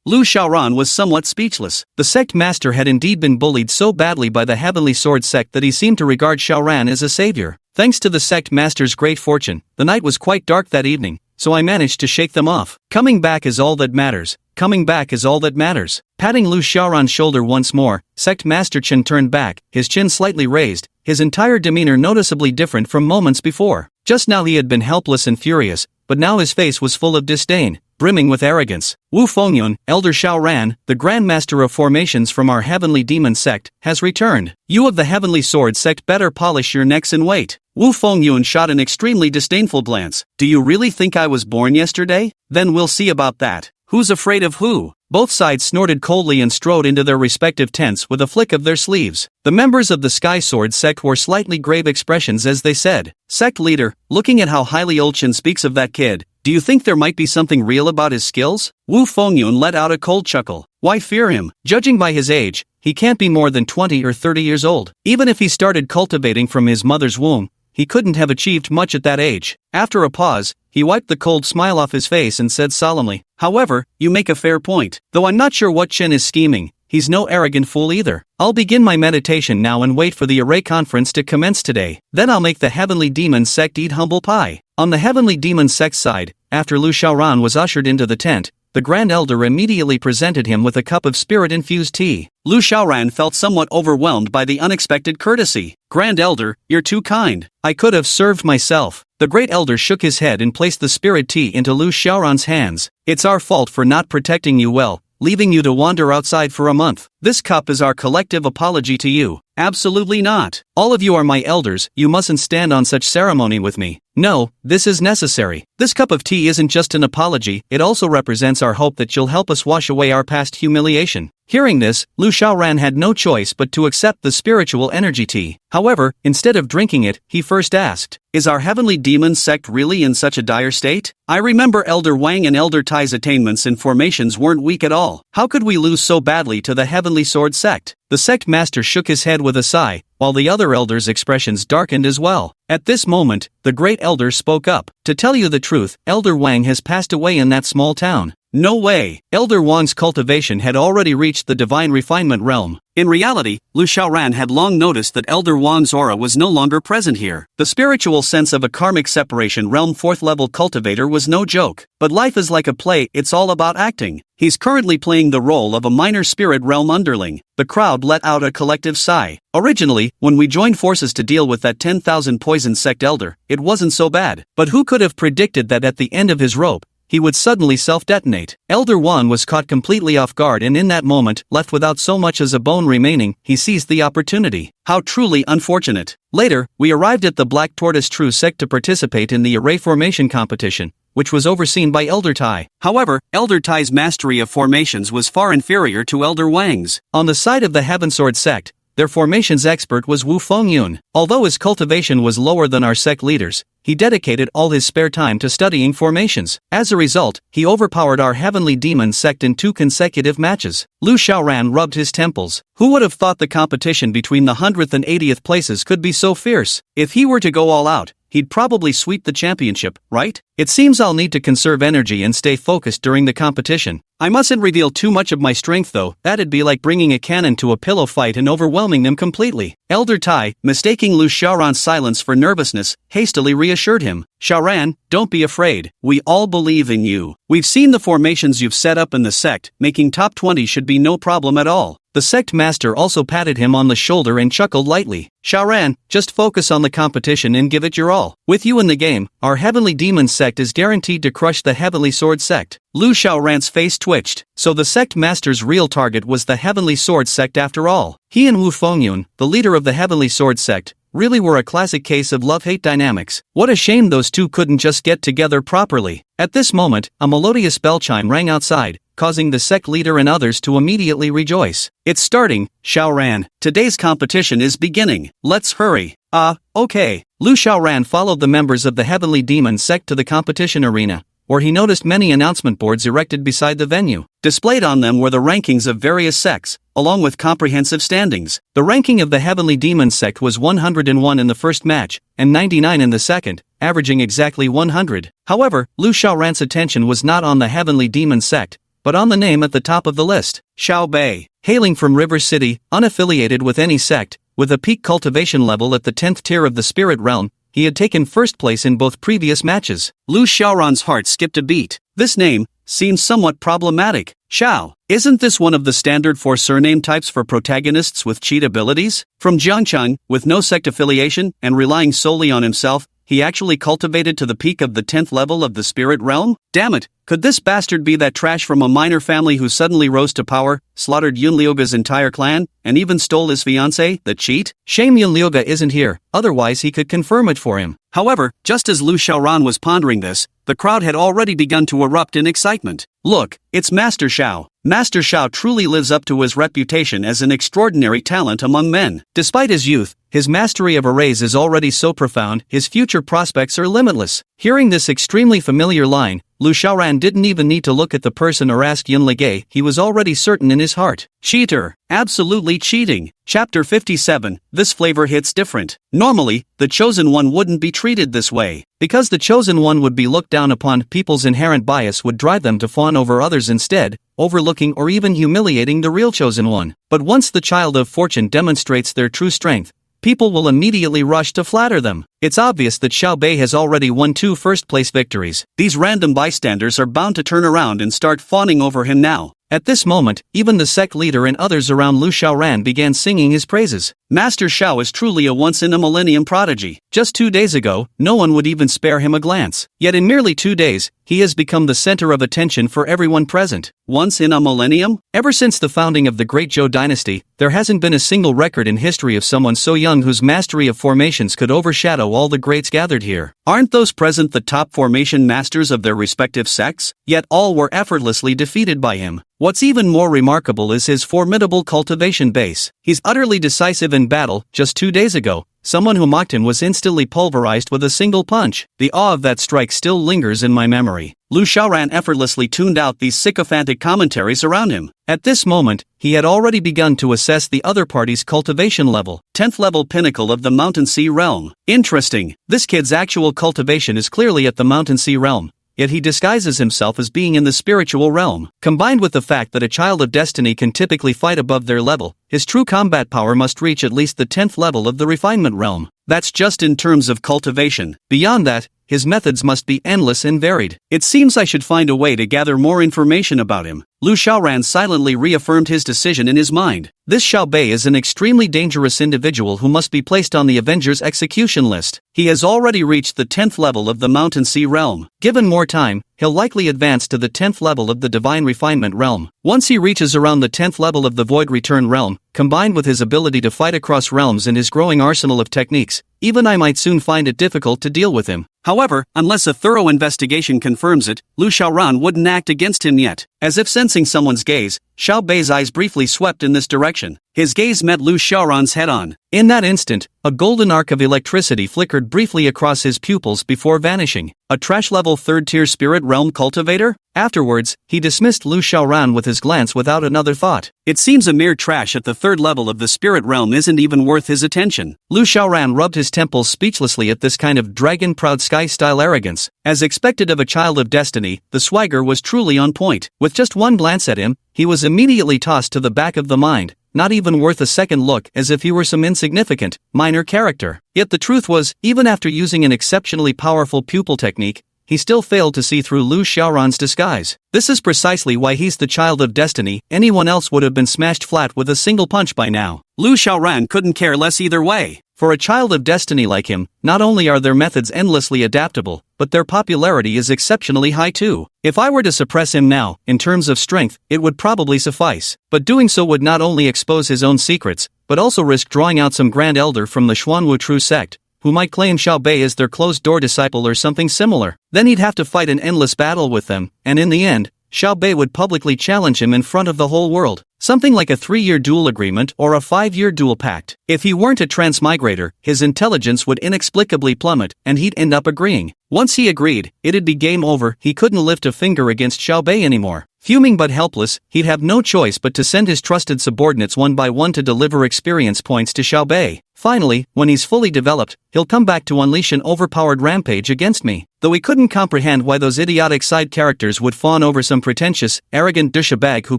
Lu Xiaoran was somewhat speechless. The sect master had indeed been bullied so badly by the Heavenly Sword sect that he seemed to regard Xiaoran as a savior. Thanks to the sect master's great fortune, the night was quite dark that evening, so I managed to shake them off. Coming back is all that matters. Coming back is all that matters. Patting Lu Xiaoran's shoulder once more, Sect Master Chen turned back, his chin slightly raised, his entire demeanor noticeably different from moments before. Just now he had been helpless and furious, but now his face was full of disdain, brimming with arrogance. "Wu Fengyun, Elder Xiaoran, the Grand Master of Formations from our Heavenly Demon sect, has returned. You of the Heavenly Sword sect better polish your necks and wait." Wu Fengyun shot an extremely disdainful glance. "Do you really think I was born yesterday? Then we'll see about that. Who's afraid of who?" Both sides snorted coldly and strode into their respective tents with a flick of their sleeves. The members of the Sky Sword sect wore slightly grave expressions as they said, "Sect leader, looking at how highly Old Chen speaks of that kid, do you think there might be something real about his skills?" Wu Fengyun let out a cold chuckle. "Why fear him? Judging by his age, he can't be more than 20 or 30 years old. Even if he started cultivating from his mother's womb, he couldn't have achieved much at that age." After a pause, he wiped the cold smile off his face and said solemnly, "However, you make a fair point. Though I'm not sure what Chen is scheming, he's no arrogant fool either. I'll begin my meditation now and wait for the array conference to commence today. Then I'll make the Heavenly Demon sect eat humble pie." On the Heavenly Demon sect side, after Lu Xiaoran was ushered into the tent, the Grand Elder immediately presented him with a cup of spirit-infused tea. Lu Xiaoran felt somewhat overwhelmed by the unexpected courtesy. "Grand Elder, you're too kind. I could have served myself." The Great Elder shook his head and placed the spirit tea into Lu Xiaoran's hands. "It's our fault for not protecting you well, leaving you to wander outside for a month. This cup is our collective apology to you." "Absolutely not. All of you are my elders, you mustn't stand on such ceremony with me." "No, this is necessary. This cup of tea isn't just an apology, it also represents our hope that you'll help us wash away our past humiliation." Hearing this, Lu Xiaoran had no choice but to accept the spiritual energy tea. However, instead of drinking it, he first asked, "Is our Heavenly Demon sect really in such a dire state? I remember Elder Wang and Elder Tai's attainments and formations weren't weak at all. How could we lose so badly to the Heavenly Sword sect?" The sect master shook his head with a sigh, while the other elders' expressions darkened as well. At this moment, the Great Elder spoke up. "To tell you the truth, Elder Wang has passed away in that small town." "No way." Elder Wang's cultivation had already reached the divine refinement realm. In reality, Lu Xiaoran had long noticed that Elder Wang's aura was no longer present here. The spiritual sense of a karmic separation realm 4th level cultivator was no joke. But life is like a play, it's all about acting. He's currently playing the role of a minor spirit realm underling. The crowd let out a collective sigh. Originally, when we joined forces to deal with that 10,000 poison sect elder, it wasn't so bad. But who could have predicted that at the end of his rope, he would suddenly self-detonate? Elder Wan was caught completely off guard, and in that moment, left without so much as a bone remaining, he seized the opportunity. How truly unfortunate. Later, we arrived at the Black Tortoise True Sect to participate in the array formation competition, which was overseen by Elder Tai. However, Elder Tai's mastery of formations was far inferior to Elder Wang's. On the side of the Heaven Sword sect, their formations expert was Wu Fengyun. Although his cultivation was lower than our sect leaders, he dedicated all his spare time to studying formations. As a result, he overpowered our Heavenly Demon sect in 2 consecutive matches. Lu Xiaoran rubbed his temples. Who would have thought the competition between the 100th and 80th places could be so fierce? If he were to go all out, he'd probably sweep the championship, right? It seems I'll need to conserve energy and stay focused during the competition. I mustn't reveal too much of my strength though, that'd be like bringing a cannon to a pillow fight and overwhelming them completely. Elder Tai, mistaking Lu Xiaoran's silence for nervousness, hastily reassured him. Xiaoran, don't be afraid, we all believe in you. We've seen the formations you've set up in the sect, making top 20 should be no problem at all. The sect master also patted him on the shoulder and chuckled lightly. Xiaoran, just focus on the competition and give it your all. With you in the game, our Heavenly Demon sect is guaranteed to crush the Heavenly Sword sect. Lu Xiaoran's face twitched, so the sect master's real target was the Heavenly Sword sect after all. He and Wu Fengyun, the leader of the Heavenly Sword sect, really were a classic case of love-hate dynamics. What a shame those two couldn't just get together properly. At this moment, a melodious bell chime rang outside, causing the sect leader and others to immediately rejoice. It's starting, Xiaoran. Today's competition is beginning. Let's hurry. Okay. Lu Xiaoran followed the members of the Heavenly Demon sect to the competition arena, where he noticed many announcement boards erected beside the venue. Displayed on them were the rankings of various sects, along with comprehensive standings. The ranking of the Heavenly Demon sect was 101 in the first match, and 99 in the second, averaging exactly 100. However, Lu Xiaoran's attention was not on the Heavenly Demon sect, but on the name at the top of the list. Xiao Bei, hailing from River City, unaffiliated with any sect, with a peak cultivation level at the 10th tier of the spirit realm, he had taken first place in both previous matches. Lu Xiaoran's heart skipped a beat. This name seems somewhat problematic. Xiao, isn't this one of the standard 4 surname types for protagonists with cheat abilities? From Jiangcheng, with no sect affiliation and relying solely on himself, he actually cultivated to the peak of the 10th level of the spirit realm? Damn it, could this bastard be that trash from a minor family who suddenly rose to power, slaughtered Yunliuga's entire clan, and even stole his fiancée, the cheat? Shame Yunliuga isn't here, otherwise he could confirm it for him. However, just as Lu Xiaoran was pondering this, the crowd had already begun to erupt in excitement. Look, it's Master Xiao. Master Xiao truly lives up to his reputation as an extraordinary talent among men. Despite his youth, his mastery of arrays is already so profound, his future prospects are limitless. Hearing this extremely familiar line, Lu Xiaoran didn't even need to look at the person or ask Yun Ligay, he was already certain in his heart. Cheater. Absolutely cheating. Chapter 57, this flavor hits different. Normally, the Chosen One wouldn't be treated this way. Because the Chosen One would be looked down upon, people's inherent bias would drive them to fawn over others instead, overlooking or even humiliating the real Chosen One. But once the Child of Fortune demonstrates their true strength, people will immediately rush to flatter them. It's obvious that Xiao Bei has already won 2 first-place victories. These random bystanders are bound to turn around and start fawning over him now. At this moment, even the sect leader and others around Lu Xiaoran began singing his praises. Master Xiao is truly a once-in-a-millennium prodigy. Just 2 days ago, no one would even spare him a glance. Yet in merely 2 days, he has become the center of attention for everyone present. Once in a millennium? Ever since the founding of the Great Zhou dynasty, there hasn't been a single record in history of someone so young whose mastery of formations could overshadow all the greats gathered here. Aren't those present the top formation masters of their respective sects? Yet all were effortlessly defeated by him. What's even more remarkable is his formidable cultivation base. He's utterly decisive in battle. Just 2 days ago, someone who mocked him was instantly pulverized with a single punch. The awe of that strike still lingers in my memory. Lu Xiaoran effortlessly tuned out these sycophantic commentaries around him. At this moment, he had already begun to assess the other party's cultivation level. 10th level pinnacle of the Mountain Sea realm. Interesting, this kid's actual cultivation is clearly at the Mountain Sea realm. Yet he disguises himself as being in the spiritual realm. Combined with the fact that a child of destiny can typically fight above their level, his true combat power must reach at least the 10th level of the refinement realm. That's just in terms of cultivation. Beyond that, his methods must be endless and varied. It seems I should find a way to gather more information about him. Lu Xiaoran silently reaffirmed his decision in his mind. This Xiao Bei is an extremely dangerous individual who must be placed on the Avengers execution list. He has already reached the 10th level of the Mountain Sea realm. Given more time, he'll likely advance to the 10th level of the Divine Refinement realm. Once he reaches around the 10th level of the Void Return realm, combined with his ability to fight across realms and his growing arsenal of techniques, even I might soon find it difficult to deal with him. However, unless a thorough investigation confirms it, Lu Xiaoran wouldn't act against him yet. As if sensing someone's gaze, Xiao Bei's eyes briefly swept in this direction. His gaze met Lu Xiaoran's head-on. In that instant, a golden arc of electricity flickered briefly across his pupils before vanishing. A trash-level third-tier spirit realm cultivator? Afterwards, he dismissed Lu Xiaoran with his glance without another thought. It seems a mere trash at the third level of the spirit realm isn't even worth his attention. Lu Xiaoran rubbed his temples speechlessly at this kind of dragon-proud sky-style arrogance. As expected of a child of destiny, the swagger was truly on point. With just one glance at him, he was immediately tossed to the back of the mind. Not even worth a second look, as if he were some insignificant, minor character. Yet the truth was, even after using an exceptionally powerful pupil technique, he still failed to see through Lu Xiaoran's disguise. This is precisely why he's the child of destiny. Anyone else would have been smashed flat with a single punch by now. Lu Xiaoran couldn't care less either way. For a child of destiny like him, not only are their methods endlessly adaptable, but their popularity is exceptionally high too. If I were to suppress him now, in terms of strength, it would probably suffice. But doing so would not only expose his own secrets, but also risk drawing out some grand elder from the Xuanwu True sect, who might claim Xiao Bei as their closed-door disciple or something similar. Then he'd have to fight an endless battle with them, and in the end, Xiao Bei would publicly challenge him in front of the whole world. Something like a 3-year duel agreement or a 5-year duel pact. If he weren't a transmigrator, his intelligence would inexplicably plummet, and he'd end up agreeing. Once he agreed, it'd be game over. He couldn't lift a finger against Xiao Bei anymore. Fuming but helpless, he'd have no choice but to send his trusted subordinates one by one to deliver experience points to Xiao Bei. Finally, when he's fully developed, he'll come back to unleash an overpowered rampage against me. Though he couldn't comprehend why those idiotic side characters would fawn over some pretentious, arrogant douchebag who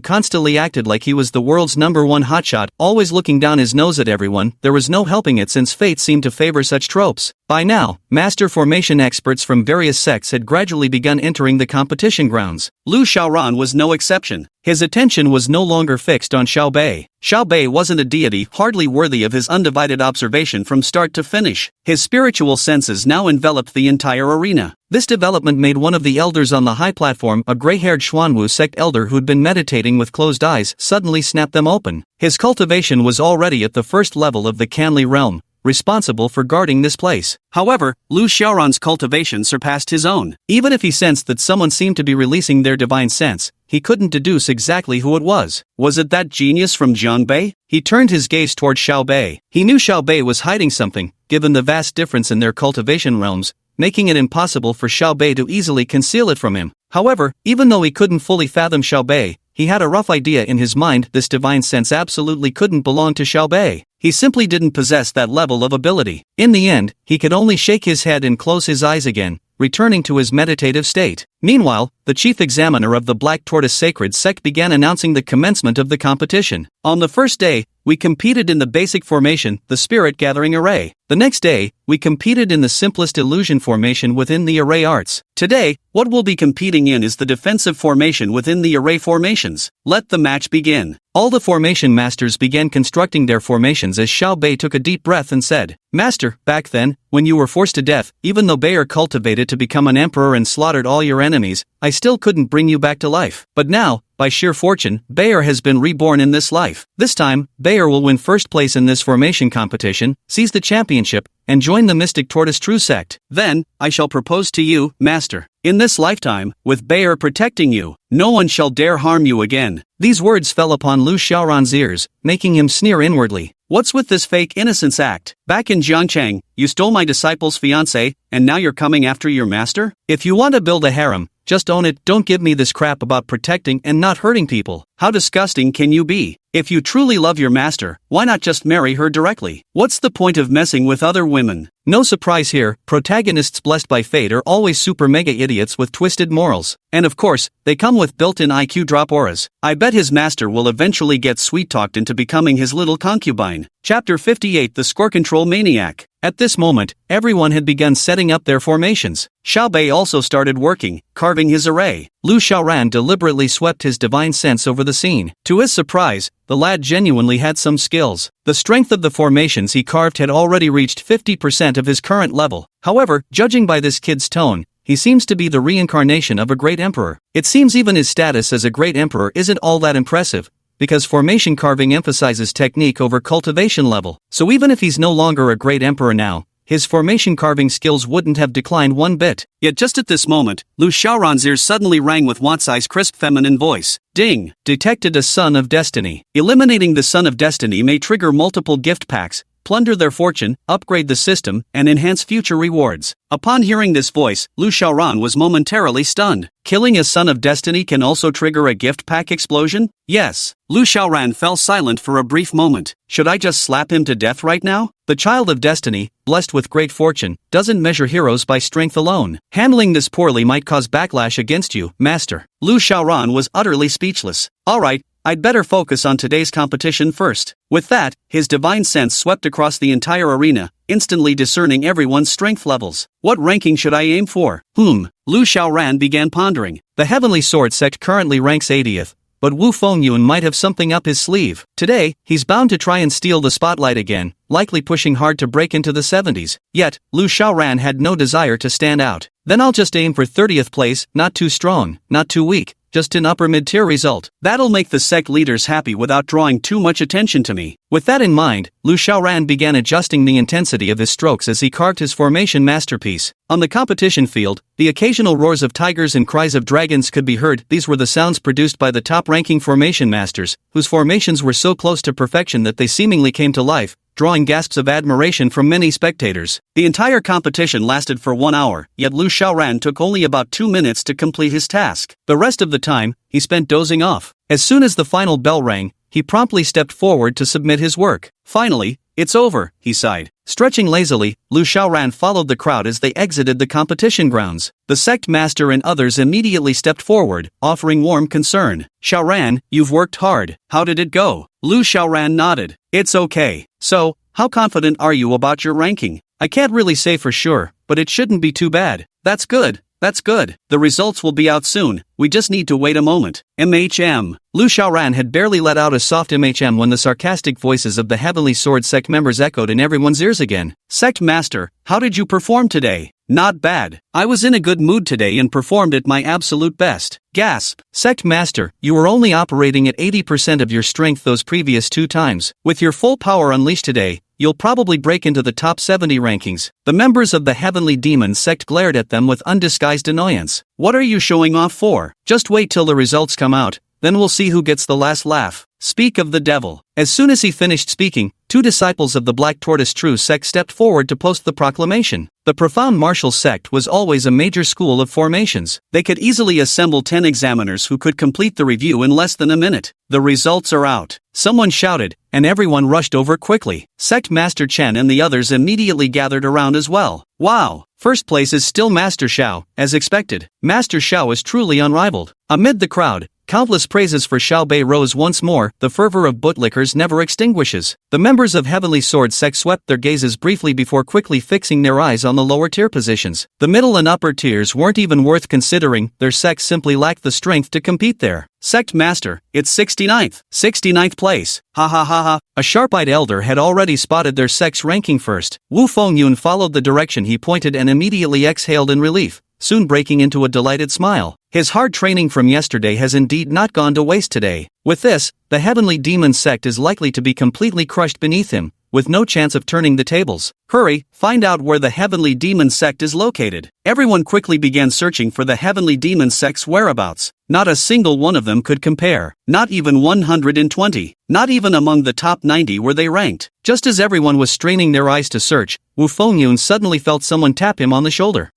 constantly acted like he was the world's #1 hotshot, always looking down his nose at everyone, there was no helping it since fate seemed to favor such tropes. By now, master formation experts from various sects had gradually begun entering the competition grounds. Lu Xiaoran was no exception. His attention was no longer fixed on Xiao Bei. Xiao Bei wasn't a deity, hardly worthy of his undivided observation from start to finish. His spiritual senses now enveloped the entire arena. This development made one of the elders on the high platform, a gray-haired Xuanwu sect elder who'd been meditating with closed eyes, suddenly snap them open. His cultivation was already at the first level of the Canli realm, responsible for guarding this place. However, Lu Xiaoran's cultivation surpassed his own. Even if he sensed that someone seemed to be releasing their divine sense, he couldn't deduce exactly who it was. Was it that genius from Jiangbei? He turned his gaze toward Xiao Bei. He knew Xiao Bei was hiding something, given the vast difference in their cultivation realms, making it impossible for Xiao Bei to easily conceal it from him. However, even though he couldn't fully fathom Xiao Bei, he had a rough idea in his mind. This divine sense absolutely couldn't belong to Xiao Bei. He simply didn't possess that level of ability. In the end, he could only shake his head and close his eyes again, returning to his meditative state. Meanwhile, the chief examiner of the Black Tortoise Sacred Sect began announcing the commencement of the competition. On the first day, we competed in the basic formation, the Spirit Gathering Array. The next day, we competed in the simplest illusion formation within the array arts. Today, what we'll be competing in is the defensive formation within the array formations. Let the match begin. All the formation masters began constructing their formations as Xiao Bei took a deep breath and said, "Master, back then, when you were forced to death, even though Bayer cultivated to become an emperor and slaughtered all your enemies, I still couldn't bring you back to life. But now, by sheer fortune, Bayer has been reborn in this life. This time, Bayer will win first place in this formation competition, seize the championship, and join the Mystic Tortoise True Sect. Then, I shall propose to you, Master. In this lifetime, with Bayer protecting you, no one shall dare harm you again." These words fell upon Lu Xiaoran's ears, making him sneer inwardly. What's with this fake innocence act? Back in Jiangchang, you stole my disciple's fiancé, and now you're coming after your master? If you want to build a harem, just own it. Don't give me this crap about protecting and not hurting people. How disgusting can you be? If you truly love your master, why not just marry her directly? What's the point of messing with other women? No surprise here, protagonists blessed by fate are always super mega idiots with twisted morals. And of course, they come with built-in IQ drop auras. I bet his master will eventually get sweet-talked into becoming his little concubine. Chapter 58: The Score Control Maniac. At this moment, everyone had begun setting up their formations. Xiao Bei also started working, carving his array. Lu Xiaoran deliberately swept his divine sense over the scene. To his surprise, the lad genuinely had some skills. The strength of the formations he carved had already reached 50% of his current level. However, judging by this kid's tone, he seems to be the reincarnation of a great emperor. It seems even his status as a great emperor isn't all that impressive, because formation carving emphasizes technique over cultivation level. So even if he's no longer a great emperor now, his formation carving skills wouldn't have declined one bit. Yet just at this moment, Lu Xiaoran's ears suddenly rang with Watsai's crisp feminine voice. Ding! Detected a Son of Destiny. Eliminating the Son of Destiny may trigger multiple gift packs, plunder their fortune, upgrade the system, and enhance future rewards. Upon hearing this voice, Lu Xiaoran was momentarily stunned. Killing a Son of Destiny can also trigger a gift pack explosion? Yes. Lu Xiaoran fell silent for a brief moment. Should I just slap him to death right now? The Child of Destiny, blessed with great fortune, doesn't measure heroes by strength alone. Handling this poorly might cause backlash against you, Master. Lu Xiaoran was utterly speechless. Alright, I'd better focus on today's competition first. With that, his divine sense swept across the entire arena, instantly discerning everyone's strength levels. What ranking should I aim for? Lu Xiaoran began pondering. The Heavenly Sword sect currently ranks 80th, but Wu Fengyun might have something up his sleeve. Today, he's bound to try and steal the spotlight again, likely pushing hard to break into the 70s. Yet, Lu Xiaoran had no desire to stand out. Then I'll just aim for 30th place, not too strong, not too weak. Just an upper mid-tier result. That'll make the sect leaders happy without drawing too much attention to me. With that in mind, Lu Xiaoran began adjusting the intensity of his strokes as he carved his formation masterpiece. On the competition field, the occasional roars of tigers and cries of dragons could be heard. These were the sounds produced by the top-ranking formation masters, whose formations were so close to perfection that they seemingly came to life, drawing gasps of admiration from many spectators. The entire competition lasted for 1 hour, yet Lu Xiaoran took only about 2 minutes to complete his task. The rest of the time, he spent dozing off. As soon as the final bell rang, he promptly stepped forward to submit his work. Finally, it's over, he sighed. Stretching lazily, Lu Xiaoran followed the crowd as they exited the competition grounds. The sect master and others immediately stepped forward, offering warm concern. Xiaoran, you've worked hard. How did it go? Lu Xiaoran nodded. It's okay. So, how confident are you about your ranking? I can't really say for sure, but it shouldn't be too bad. That's good. That's good. The results will be out soon. We just need to wait a moment. MHM. Lu Xiaoran had barely let out a soft MHM when the sarcastic voices of the Heavenly Sword sect members echoed in everyone's ears again. Sect Master, how did you perform today? Not bad. I was in a good mood today and performed at my absolute best. Gasp. Sect Master, you were only operating at 80% of your strength those previous 2 times. With your full power unleashed today, you'll probably break into the top 70 rankings. The members of the Heavenly Demon sect glared at them with undisguised annoyance. What are you showing off for? Just wait till the results come out, then we'll see who gets the last laugh. Speak of the devil. As soon as he finished speaking, 2 disciples of the Black Tortoise True sect stepped forward to post the proclamation. The Profound Martial sect was always a major school of formations. They could easily assemble 10 examiners who could complete the review in less than a minute. The results are out. Someone shouted, and everyone rushed over quickly. Sect Master Chen and the others immediately gathered around as well. Wow! First place is still Master Xiao, as expected. Master Xiao is truly unrivaled. Amid the crowd, countless praises for Xiao Bei rose once more. The fervor of bootlickers never extinguishes. The members of Heavenly Sword sect swept their gazes briefly before quickly fixing their eyes on the lower tier positions. The middle and upper tiers weren't even worth considering. Their sects simply lacked the strength to compete there. Sect Master, it's 69th place. Ha ha ha ha. A sharp-eyed elder had already spotted their sect's ranking first. Wu Fengyun followed the direction he pointed and immediately exhaled in relief, soon breaking into a delighted smile. His hard training from yesterday has indeed not gone to waste today. With this, the Heavenly Demon sect is likely to be completely crushed beneath him, with no chance of turning the tables. Hurry, find out where the Heavenly Demon sect is located. Everyone quickly began searching for the Heavenly Demon sect's whereabouts. Not a single one of them could compare. Not even 120. Not even among the top 90 were they ranked. Just as everyone was straining their eyes to search, Wu Fengyun suddenly felt someone tap him on the shoulder.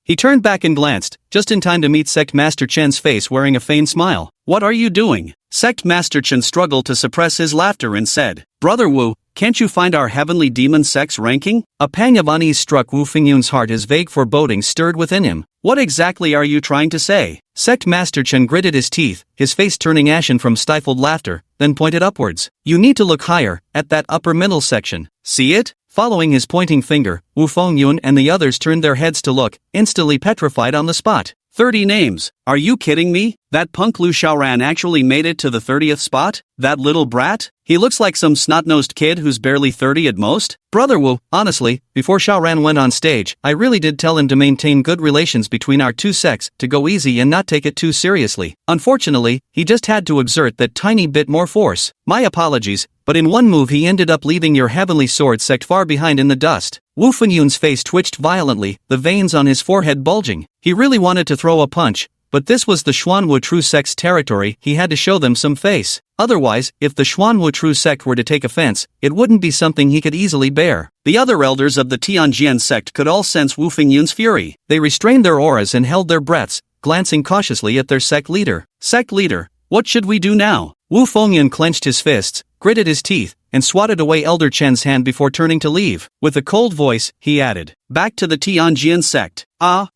He turned back and glanced, just in time to meet Sect Master Chen's face wearing a feigned smile. What are you doing? Sect Master Chen struggled to suppress his laughter and said, Brother Wu, can't you find our Heavenly Demon sect's ranking? A pang of unease struck Wu Fengyun's heart as vague forebodings stirred within him. What exactly are you trying to say? Sect Master Chen gritted his teeth, his face turning ashen from stifled laughter, then pointed upwards. You need to look higher, at that upper middle section. See it? Following his pointing finger, Wu Fengyun and the others turned their heads to look, instantly petrified on the spot. 30 names. Are you kidding me? That punk Lu Xiaoran actually made it to the 30th spot? That little brat? He looks like some snot-nosed kid who's barely 30 at most. Brother Wu, honestly, before Xiaoran went on stage, I really did tell him to maintain good relations between our two sects, to go easy and not take it too seriously. Unfortunately, he just had to exert that tiny bit more force. My apologies, but in one move he ended up leaving your Heavenly Sword sect far behind in the dust. Wu Fenyun's face twitched violently, the veins on his forehead bulging. He really wanted to throw a punch, but this was the Xuanwu True Sect's territory, he had to show them some face. Otherwise, if the Xuanwu True Sect were to take offense, it wouldn't be something he could easily bear. The other elders of the Tianjian sect could all sense Wu Fenyun's fury. They restrained their auras and held their breaths, glancing cautiously at their sect leader. Sect leader, what should we do now? Wu Fengyun clenched his fists, gritted his teeth, and swatted away Elder Chen's hand before turning to leave. With a cold voice, he added, "Back to the Tianjian sect.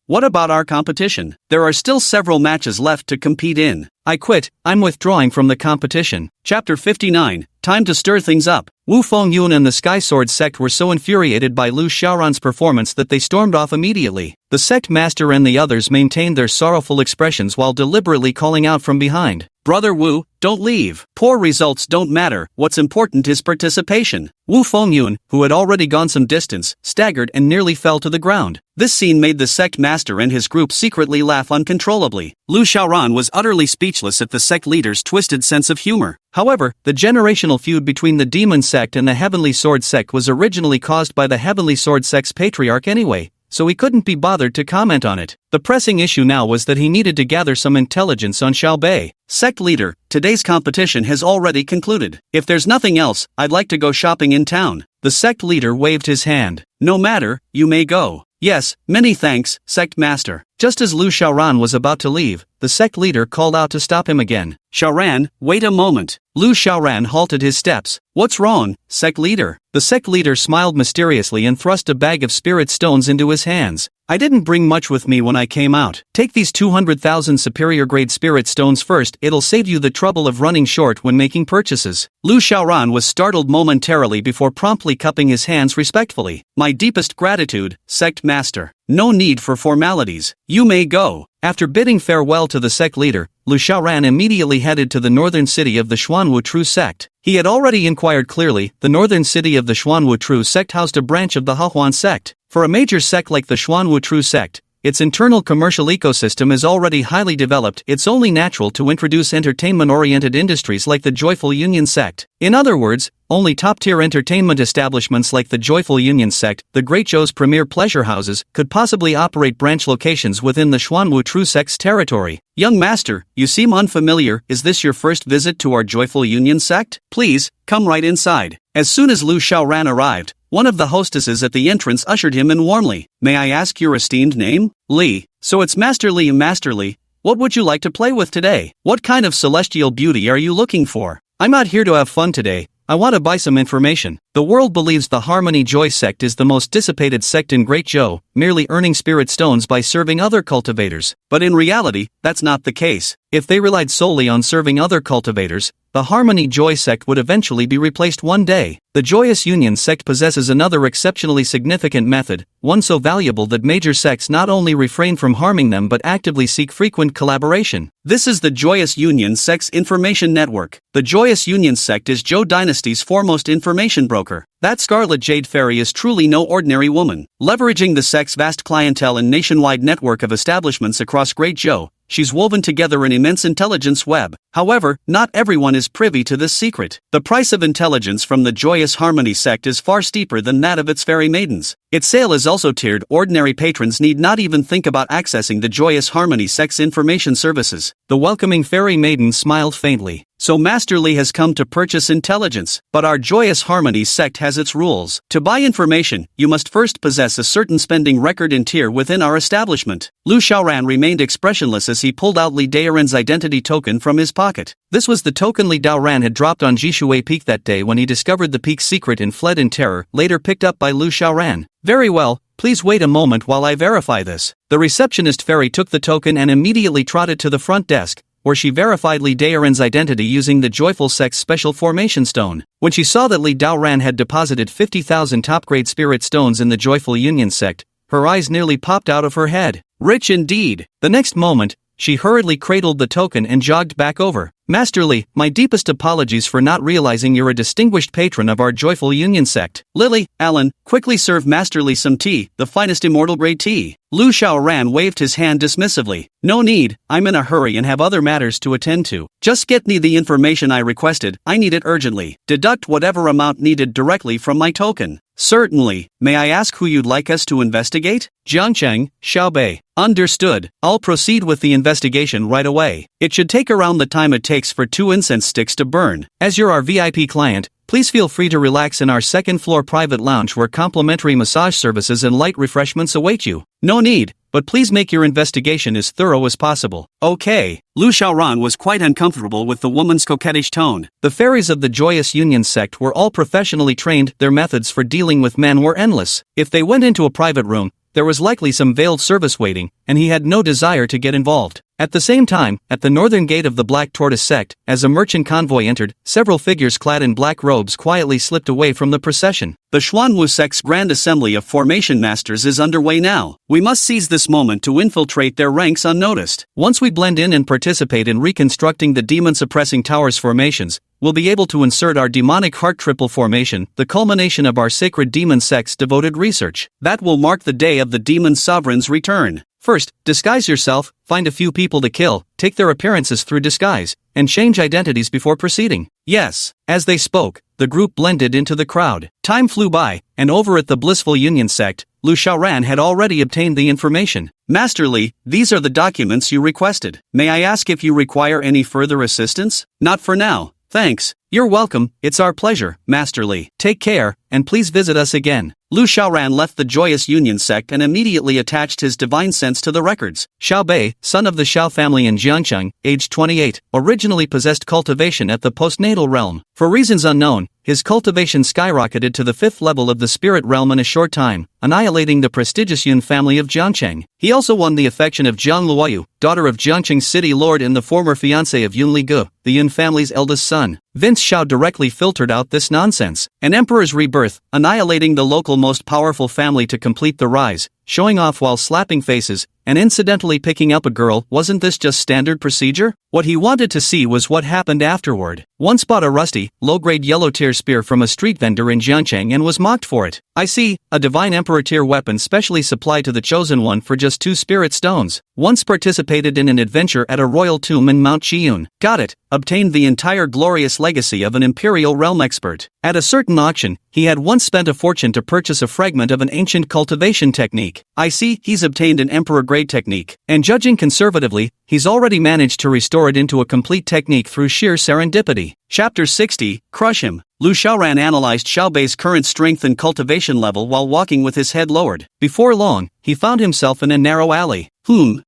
What about our competition? There are still several matches left to compete in." "I quit, I'm withdrawing from the competition." Chapter 59, Time to Stir Things Up. Wu Fengyun and the Sky Sword sect were so infuriated by Lu Xiaoran's performance that they stormed off immediately. The sect master and the others maintained their sorrowful expressions while deliberately calling out from behind, "Brother Wu, don't leave. Poor results don't matter, what's important is participation." Wu Fengyun, who had already gone some distance, staggered and nearly fell to the ground. This scene made the sect master and his group secretly laugh uncontrollably. Lu Xiaoran was utterly speechless at the sect leader's twisted sense of humor. However, the generational feud between the Demon sect and the Heavenly Sword sect was originally caused by the Heavenly Sword sect's patriarch anyway, so he couldn't be bothered to comment on it. The pressing issue now was that he needed to gather some intelligence on Xiao Bei. Sect leader, today's competition has already concluded. If there's nothing else, I'd like to go shopping in town. The sect leader waved his hand. "No matter, you may go." "Yes, many thanks, sect master." Just as Lu Xiaoran was about to leave, the sect leader called out to stop him again. "Xiaoran, wait a moment." Lu Xiaoran halted his steps. "What's wrong, sect leader?" The sect leader smiled mysteriously and thrust a bag of spirit stones into his hands. "I didn't bring much with me when I came out. Take these 200,000 superior grade spirit stones first, it'll save you the trouble of running short when making purchases." Lu Xiaoran was startled momentarily before promptly cupping his hands respectfully. "My deepest gratitude, sect master. No need for formalities. You may go." After bidding farewell to the sect leader, Lu Xiaoran immediately headed to the northern city of the Xuanwu True Sect. He had already inquired clearly, the northern city of the Xuanwu True Sect housed a branch of the Hehuan sect. For a major sect like the Xuanwu True Sect, its internal commercial ecosystem is already highly developed. It's only natural to introduce entertainment-oriented industries like the Joyful Union sect. In other words, only top-tier entertainment establishments like the Joyful Union sect, the Great Zhou's premier pleasure houses, could possibly operate branch locations within the Xuanwu True Sect's territory. "Young master, you seem unfamiliar. Is this your first visit to our Joyful Union sect? Please, come right inside." As soon as Lu Xiaoran arrived, one of the hostesses at the entrance ushered him in warmly. "May I ask your esteemed name?" "Li." "So it's Master Li. Master Li, what would you like to play with today? What kind of celestial beauty are you looking for?" "I'm not here to have fun today. I want to buy some information." The world believes the Harmony Joy sect is the most dissipated sect in Great Zhou, merely earning spirit stones by serving other cultivators. But in reality, that's not the case. If they relied solely on serving other cultivators, the Harmony Joy sect would eventually be replaced one day. The Joyous Union sect possesses another exceptionally significant method, one so valuable that major sects not only refrain from harming them but actively seek frequent collaboration. This is the Joyous Union sect's information network. The Joyous Union sect is Zhou Dynasty's foremost information broker. That Scarlet Jade Fairy is truly no ordinary woman. Leveraging the sect's vast clientele and nationwide network of establishments across Great Zhou, she's woven together an immense intelligence web. However, not everyone is privy to this secret. The price of intelligence from the Joyous Harmony sect is far steeper than that of its fairy maidens. Its sale is also tiered. Ordinary patrons need not even think about accessing the Joyous Harmony sect's information services. The welcoming fairy maiden smiled faintly. "So Master Li has come to purchase intelligence, but our Joyous Harmony sect has its rules. To buy information, you must first possess a certain spending record and tier within our establishment." Lu Xiaoran remained expressionless as he pulled out Li Daoran's identity token from his pocket. This was the token Li Daoran had dropped on Jishui Peak that day when he discovered the peak's secret and fled in terror, later picked up by Lu Xiaoran. "Very well, please wait a moment while I verify this." The receptionist fairy took the token and immediately trotted to the front desk, where she verified Li Daoran's identity using the Joyful Sect's special formation stone. When she saw that Li Daoran had deposited 50,000 top-grade spirit stones in the Joyful Union sect, her eyes nearly popped out of her head. Rich indeed. The next moment, she hurriedly cradled the token and jogged back over. Master Li, my deepest apologies for not realizing you're a distinguished patron of our joyful union sect. Lily, Alan, quickly serve Master Li some tea, the finest immortal grade tea. Lu Xiaoran waved his hand dismissively. No need, I'm in a hurry and have other matters to attend to. Just get me the information I requested, I need it urgently. Deduct whatever amount needed directly from my token. Certainly, may I ask who you'd like us to investigate? Jiangcheng, Xiaobei. Understood, I'll proceed with the investigation right away. It should take around the time it takes for 2 incense sticks to burn. As you're our VIP client, please feel free to relax in our second-floor private lounge where complimentary massage services and light refreshments await you. No need, but please make your investigation as thorough as possible. Okay. Lu Xiaoran was quite uncomfortable with the woman's coquettish tone. The fairies of the Joyous Union sect were all professionally trained, their methods for dealing with men were endless. If they went into a private room, there was likely some veiled service waiting, and he had no desire to get involved. At the same time, at the northern gate of the Black Tortoise sect, as a merchant convoy entered, several figures clad in black robes quietly slipped away from the procession. The Xuanwu sect's Grand Assembly of Formation Masters is underway now. We must seize this moment to infiltrate their ranks unnoticed. Once we blend in and participate in reconstructing the demon-suppressing towers formations, we'll be able to insert our demonic heart triple formation, the culmination of our sacred demon sect's devoted research. That will mark the day of the demon sovereign's return. First, disguise yourself, find a few people to kill, take their appearances through disguise, and change identities before proceeding. Yes. As they spoke, the group blended into the crowd. Time flew by, and over at the Blissful Union sect, Lu Xiaoran had already obtained the information. Master Li, these are the documents you requested. May I ask if you require any further assistance? Not for now. Thanks. You're welcome, it's our pleasure, Master Li. Take care, and please visit us again. Lu Xiaoran left the Joyous Union sect and immediately attached his divine sense to the records. Xiaobei, son of the Xiao family in Jiangcheng, aged 28, originally possessed cultivation at the postnatal realm. For reasons unknown, his cultivation skyrocketed to the 5th level of the spirit realm in a short time, annihilating the prestigious Yun family of Jiangcheng. He also won the affection of Jiang Luoyu, daughter of Jiangcheng's city lord and the former fiancé of Yun Ligu, the Yun family's eldest son. Vince Xiao directly filtered out this nonsense. An emperor's rebirth, annihilating the local most powerful family to complete the rise, showing off while slapping faces, and incidentally picking up a girl. Wasn't this just standard procedure? What he wanted to see was what happened afterward. Once bought a rusty, low-grade yellow tier spear from a street vendor in Jiangcheng and was mocked for it. I see, a divine emperor tier weapon specially supplied to the chosen one for just 2 spirit stones. Once participated in an adventure at a royal tomb in Mount Chiyun. Got it. Obtained the entire glorious legacy of an imperial realm expert. At a certain auction, he had once spent a fortune to purchase a fragment of an ancient cultivation technique. I see, he's obtained an emperor-grade technique, and judging conservatively, he's already managed to restore it into a complete technique through sheer serendipity. Chapter 60, Crush Him. Lu Xiaoran analyzed Xiaobei's current strength and cultivation level while walking with his head lowered. Before long, he found himself in a narrow alley.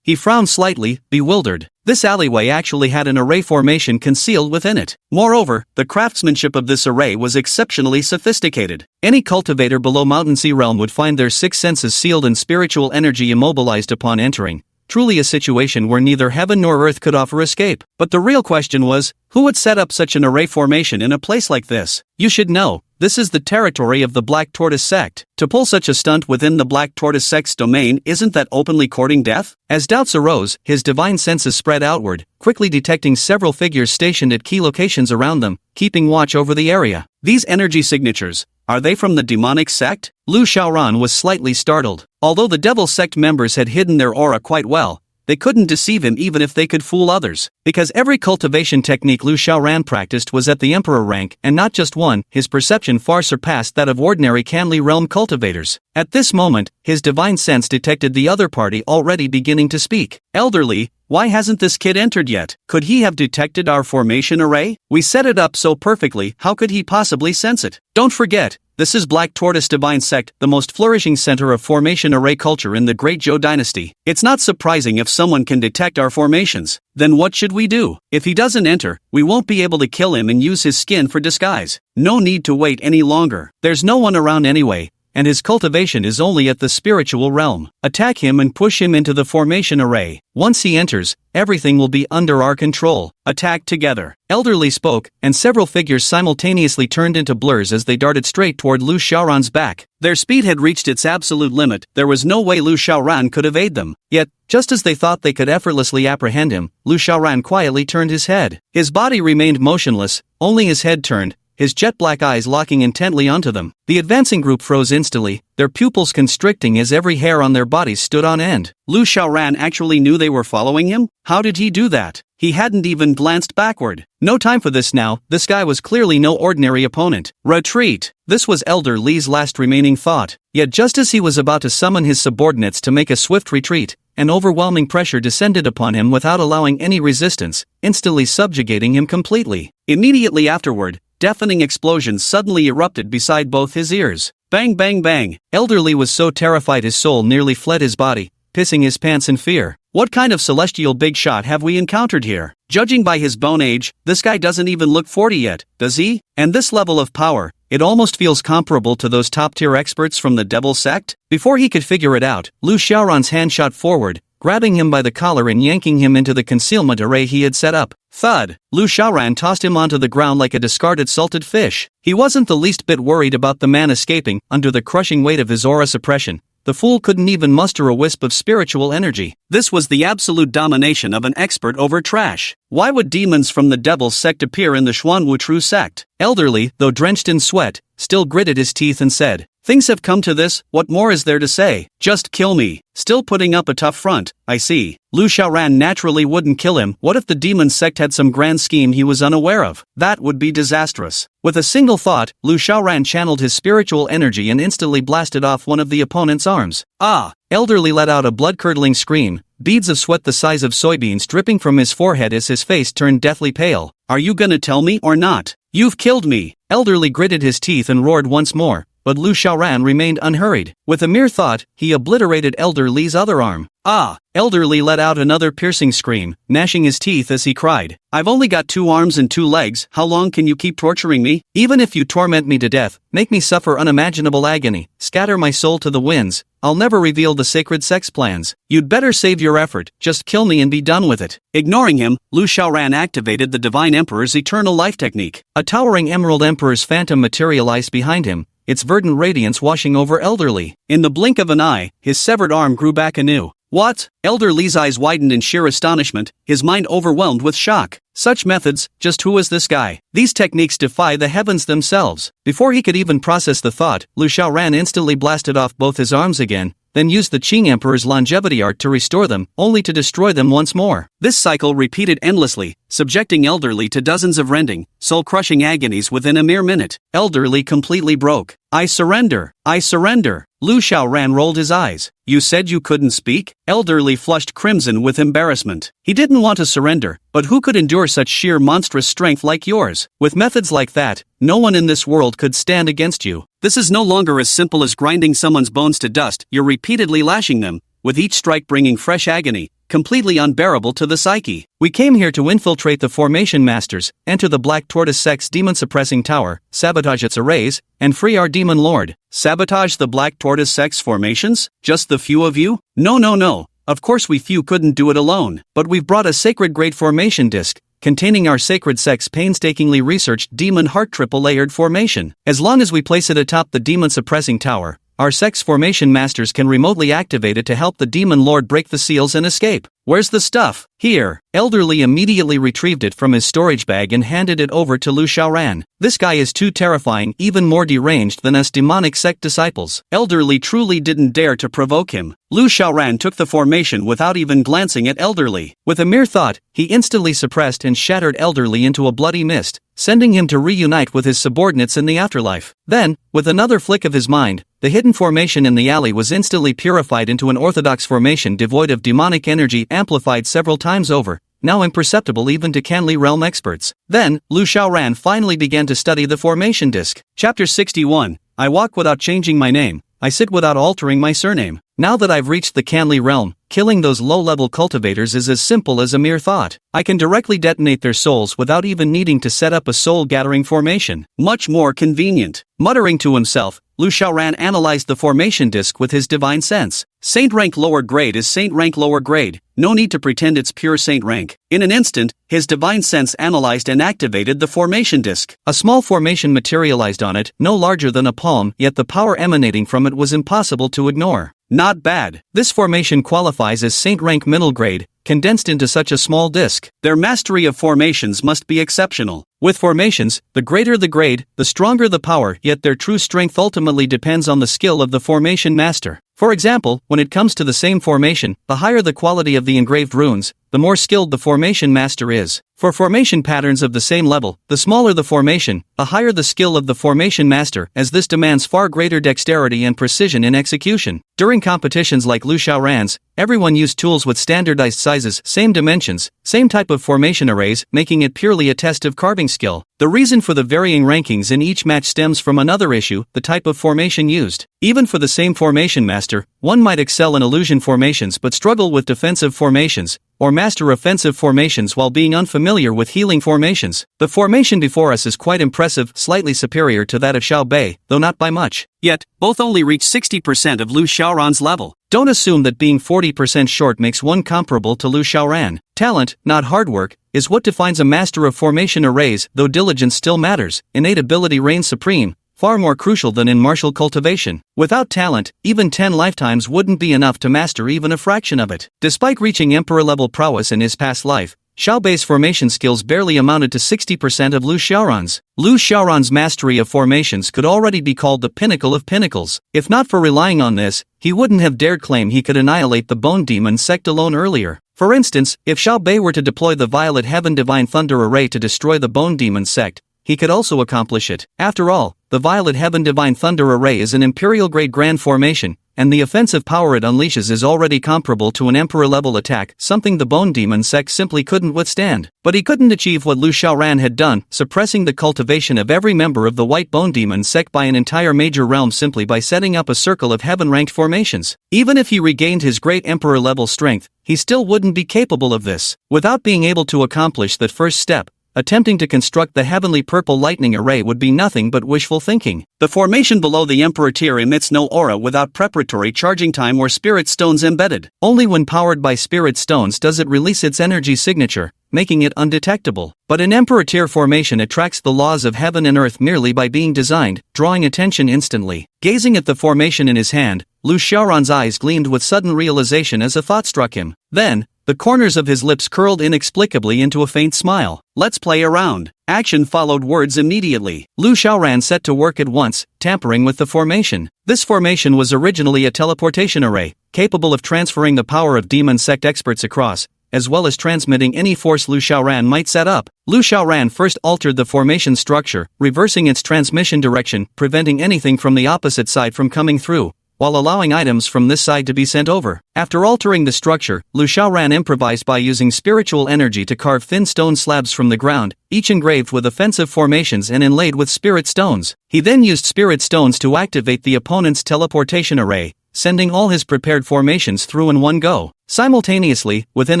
He frowned slightly, bewildered. This alleyway actually had an array formation concealed within it. Moreover, the craftsmanship of this array was exceptionally sophisticated. Any cultivator below Mountain Sea Realm would find their 6 senses sealed and spiritual energy immobilized upon entering. Truly a situation where neither heaven nor earth could offer escape. But the real question was, who would set up such an array formation in a place like this? You should know, this is the territory of the Black Tortoise sect. To pull such a stunt within the Black Tortoise sect's domain, isn't that openly courting death? As doubts arose, his divine senses spread outward, quickly detecting several figures stationed at key locations around them, keeping watch over the area. These energy signatures, are they from the demonic sect? Lu Xiaoran was slightly startled. Although the devil sect members had hidden their aura quite well, they couldn't deceive him even if they could fool others. Because every cultivation technique Lu Xiaoran practiced was at the emperor rank, and not just one, his perception far surpassed that of ordinary Canli realm cultivators. At this moment, his divine sense detected the other party already beginning to speak. Elderly, why hasn't this kid entered yet? Could he have detected our formation array? We set it up so perfectly, how could he possibly sense it? Don't forget, this is Black Tortoise Divine Sect, the most flourishing center of formation array culture in the Great Zhou dynasty. It's not surprising if someone can detect our formations. Then what should we do? If he doesn't enter, we won't be able to kill him and use his skin for disguise. No need to wait any longer. There's no one around anyway, and his cultivation is only at the spiritual realm. Attack him and push him into the formation array. Once he enters, everything will be under our control. Attack together. Elderly spoke, and several figures simultaneously turned into blurs as they darted straight toward Lu Xiaoran's back. Their speed had reached its absolute limit. There was no way Lu Xiaoran could evade them. Yet, just as they thought they could effortlessly apprehend him, Lu Xiaoran quietly turned his head. His body remained motionless, only his head turned, his jet-black eyes locking intently onto them. The advancing group froze instantly, their pupils constricting as every hair on their bodies stood on end. Lu Xiaoran actually knew they were following him? How did he do that? He hadn't even glanced backward. No time for this now, this guy was clearly no ordinary opponent. Retreat! This was Elder Li's last remaining thought. Yet just as he was about to summon his subordinates to make a swift retreat, an overwhelming pressure descended upon him without allowing any resistance, instantly subjugating him completely. Immediately afterward, deafening explosions suddenly erupted beside both his ears. Bang bang bang! Elder Li was so terrified his soul nearly fled his body, pissing his pants in fear. What kind of celestial big shot have we encountered here? Judging by his bone age, this guy doesn't even look 40 yet, does he? And this level of power, it almost feels comparable to those top-tier experts from the Devil Sect? Before he could figure it out, Lu Xiaoran's hand shot forward, grabbing him by the collar and yanking him into the concealment array he had set up. Thud! Lu Xiaoran tossed him onto the ground like a discarded salted fish. He wasn't the least bit worried about the man escaping under the crushing weight of his aura suppression. The fool couldn't even muster a wisp of spiritual energy. This was the absolute domination of an expert over trash. Why would demons from the Devil's Sect appear in the Xuanwu sect? Elder Li, though drenched in sweat, still gritted his teeth and said, "Things have come to this, what more is there to say? Just kill me." Still putting up a tough front, I see. Lu Xiaoran naturally wouldn't kill him. What if the demon sect had some grand scheme he was unaware of? That would be disastrous. With a single thought, Lu Xiaoran channeled his spiritual energy and instantly blasted off one of the opponent's arms. Ah! Elder Li let out a blood-curdling scream, beads of sweat the size of soybeans dripping from his forehead as his face turned deathly pale. Are you gonna tell me or not? You've killed me! Elder Li gritted his teeth and roared once more. But Lu Xiaoran remained unhurried. With a mere thought, he obliterated Elder Li's other arm. Ah! Elder Li let out another piercing scream, gnashing his teeth as he cried, "I've only got 2 arms and 2 legs, how long can you keep torturing me? Even if you torment me to death, make me suffer unimaginable agony, scatter my soul to the winds, I'll never reveal the sacred sex plans. You'd better save your effort, just kill me and be done with it." Ignoring him, Lu Xiaoran activated the Divine Emperor's Eternal Life Technique. A towering Emerald Emperor's phantom materialized behind him, its verdant radiance washing over Elder Li. In the blink of an eye, his severed arm grew back anew. What? Elder Li's eyes widened in sheer astonishment, his mind overwhelmed with shock. Such methods, just who is this guy? These techniques defy the heavens themselves. Before he could even process the thought, Lu Xiaoran instantly blasted off both his arms again, then used the Qing Emperor's longevity art to restore them, only to destroy them once more. This cycle repeated endlessly, subjecting Elder Li to dozens of rending, soul-crushing agonies within a mere minute. Elder Li completely broke. "I surrender! I surrender!" Lu Xiaoran rolled his eyes. "You said you couldn't speak?" Elder Li flushed crimson with embarrassment. He didn't want to surrender, but who could endure such sheer monstrous strength like yours? With methods like that, no one in this world could stand against you. This is no longer as simple as grinding someone's bones to dust, you're repeatedly lashing them, with each strike bringing fresh agony, completely unbearable to the psyche. We came here to infiltrate the Formation Masters, enter the Black Tortoise Sect's demon-suppressing tower, sabotage its arrays, and free our demon lord. Sabotage the Black Tortoise Sect's formations? Just the few of you? No. Of course we few couldn't do it alone, but we've brought a sacred-grade formation disc, containing our sacred sect's painstakingly researched demon heart triple-layered formation. As long as we place it atop the demon-suppressing tower, our sect's formation masters can remotely activate it to help the demon lord break the seals and escape. Where's the stuff? Here. Elder Li immediately retrieved it from his storage bag and handed it over to Lu Xiaoran. This guy is too terrifying, even more deranged than us demonic sect disciples. Elder Li truly didn't dare to provoke him. Lu Xiaoran took the formation without even glancing at Elder Li. With a mere thought, he instantly suppressed and shattered Elder Li into a bloody mist, sending him to reunite with his subordinates in the afterlife. Then, with another flick of his mind, the hidden formation in the alley was instantly purified into an orthodox formation devoid of demonic energy amplified several times over, now imperceptible even to Canli realm experts. Then, Lu Xiaoran finally began to study the formation disc. Chapter 61. I walk without changing my name. I sit without altering my surname. Now that I've reached the Canli realm, killing those low-level cultivators is as simple as a mere thought. I can directly detonate their souls without even needing to set up a soul-gathering formation. Much more convenient. Muttering to himself, Lu Xiaoran analyzed the formation disk with his divine sense. Saint rank lower grade is saint rank lower grade. No need to pretend it's pure saint rank. In an instant, his divine sense analyzed and activated the formation disk. A small formation materialized on it, no larger than a palm, yet the power emanating from it was impossible to ignore. Not bad. This formation qualifies as saint rank middle grade, condensed into such a small disk. Their mastery of formations must be exceptional. With formations, the greater the grade, the stronger the power, yet their true strength ultimately depends on the skill of the formation master. For example, when it comes to the same formation, the higher the quality of the engraved runes, the more skilled the formation master is. For formation patterns of the same level, the smaller the formation, the higher the skill of the formation master, as this demands far greater dexterity and precision in execution. During competitions like Lu Xiaoran's, everyone used tools with standardized sizes, same dimensions, same type of formation arrays, making it purely a test of carving skill. The reason for the varying rankings in each match stems from another issue, the type of formation used. Even for the same formation master, one might excel in illusion formations but struggle with defensive formations, or master offensive formations while being unfamiliar with healing formations. The formation before us is quite impressive, slightly superior to that of Xiao Bei, though not by much. Yet, both only reach 60% of Lu Xiaoran's level. Don't assume that being 40% short makes one comparable to Lu Xiaoran. Talent, not hard work, is what defines a master of formation arrays, though diligence still matters. Innate ability reigns supreme, far more crucial than in martial cultivation. Without talent, even 10 lifetimes wouldn't be enough to master even a fraction of it. Despite reaching emperor-level prowess in his past life, Xiao Bei's formation skills barely amounted to 60% of Lu Xiaoran's. Lu Xiaoran's mastery of formations could already be called the pinnacle of pinnacles. If not for relying on this, he wouldn't have dared claim he could annihilate the Bone Demon sect alone earlier. For instance, if Xiao Bei were to deploy the Violet Heaven Divine Thunder Array to destroy the Bone Demon sect, he could also accomplish it. After all, the Violet Heaven Divine Thunder Array is an Imperial-grade grand formation, and the offensive power it unleashes is already comparable to an Emperor-level attack, something the Bone Demon sect simply couldn't withstand. But he couldn't achieve what Lu Xiaoran had done, suppressing the cultivation of every member of the White Bone Demon sect by an entire major realm simply by setting up a circle of heaven-ranked formations. Even if he regained his great Emperor-level strength, he still wouldn't be capable of this. Without being able to accomplish that first step, attempting to construct the heavenly purple lightning array would be nothing but wishful thinking. The formation below the Emperor tier emits no aura without preparatory charging time or spirit stones embedded. Only when powered by spirit stones does it release its energy signature, making it undetectable. But an Emperor tier formation attracts the laws of heaven and earth merely by being designed, drawing attention instantly. Gazing at the formation in his hand, Lu Xiaoran's eyes gleamed with sudden realization as a thought struck him. Then, the corners of his lips curled inexplicably into a faint smile. Let's play around. Action followed words immediately. Lu Xiaoran set to work at once, tampering with the formation. This formation was originally a teleportation array, capable of transferring the power of demon sect experts across, as well as transmitting any force Lu Xiaoran might set up. Lu Xiaoran first altered the formation structure, reversing its transmission direction, preventing anything from the opposite side from coming through, while allowing items from this side to be sent over. After altering the structure, Lu Xiaoran improvised by using spiritual energy to carve thin stone slabs from the ground, each engraved with offensive formations and inlaid with spirit stones. He then used spirit stones to activate the opponent's teleportation array, sending all his prepared formations through in one go. Simultaneously, within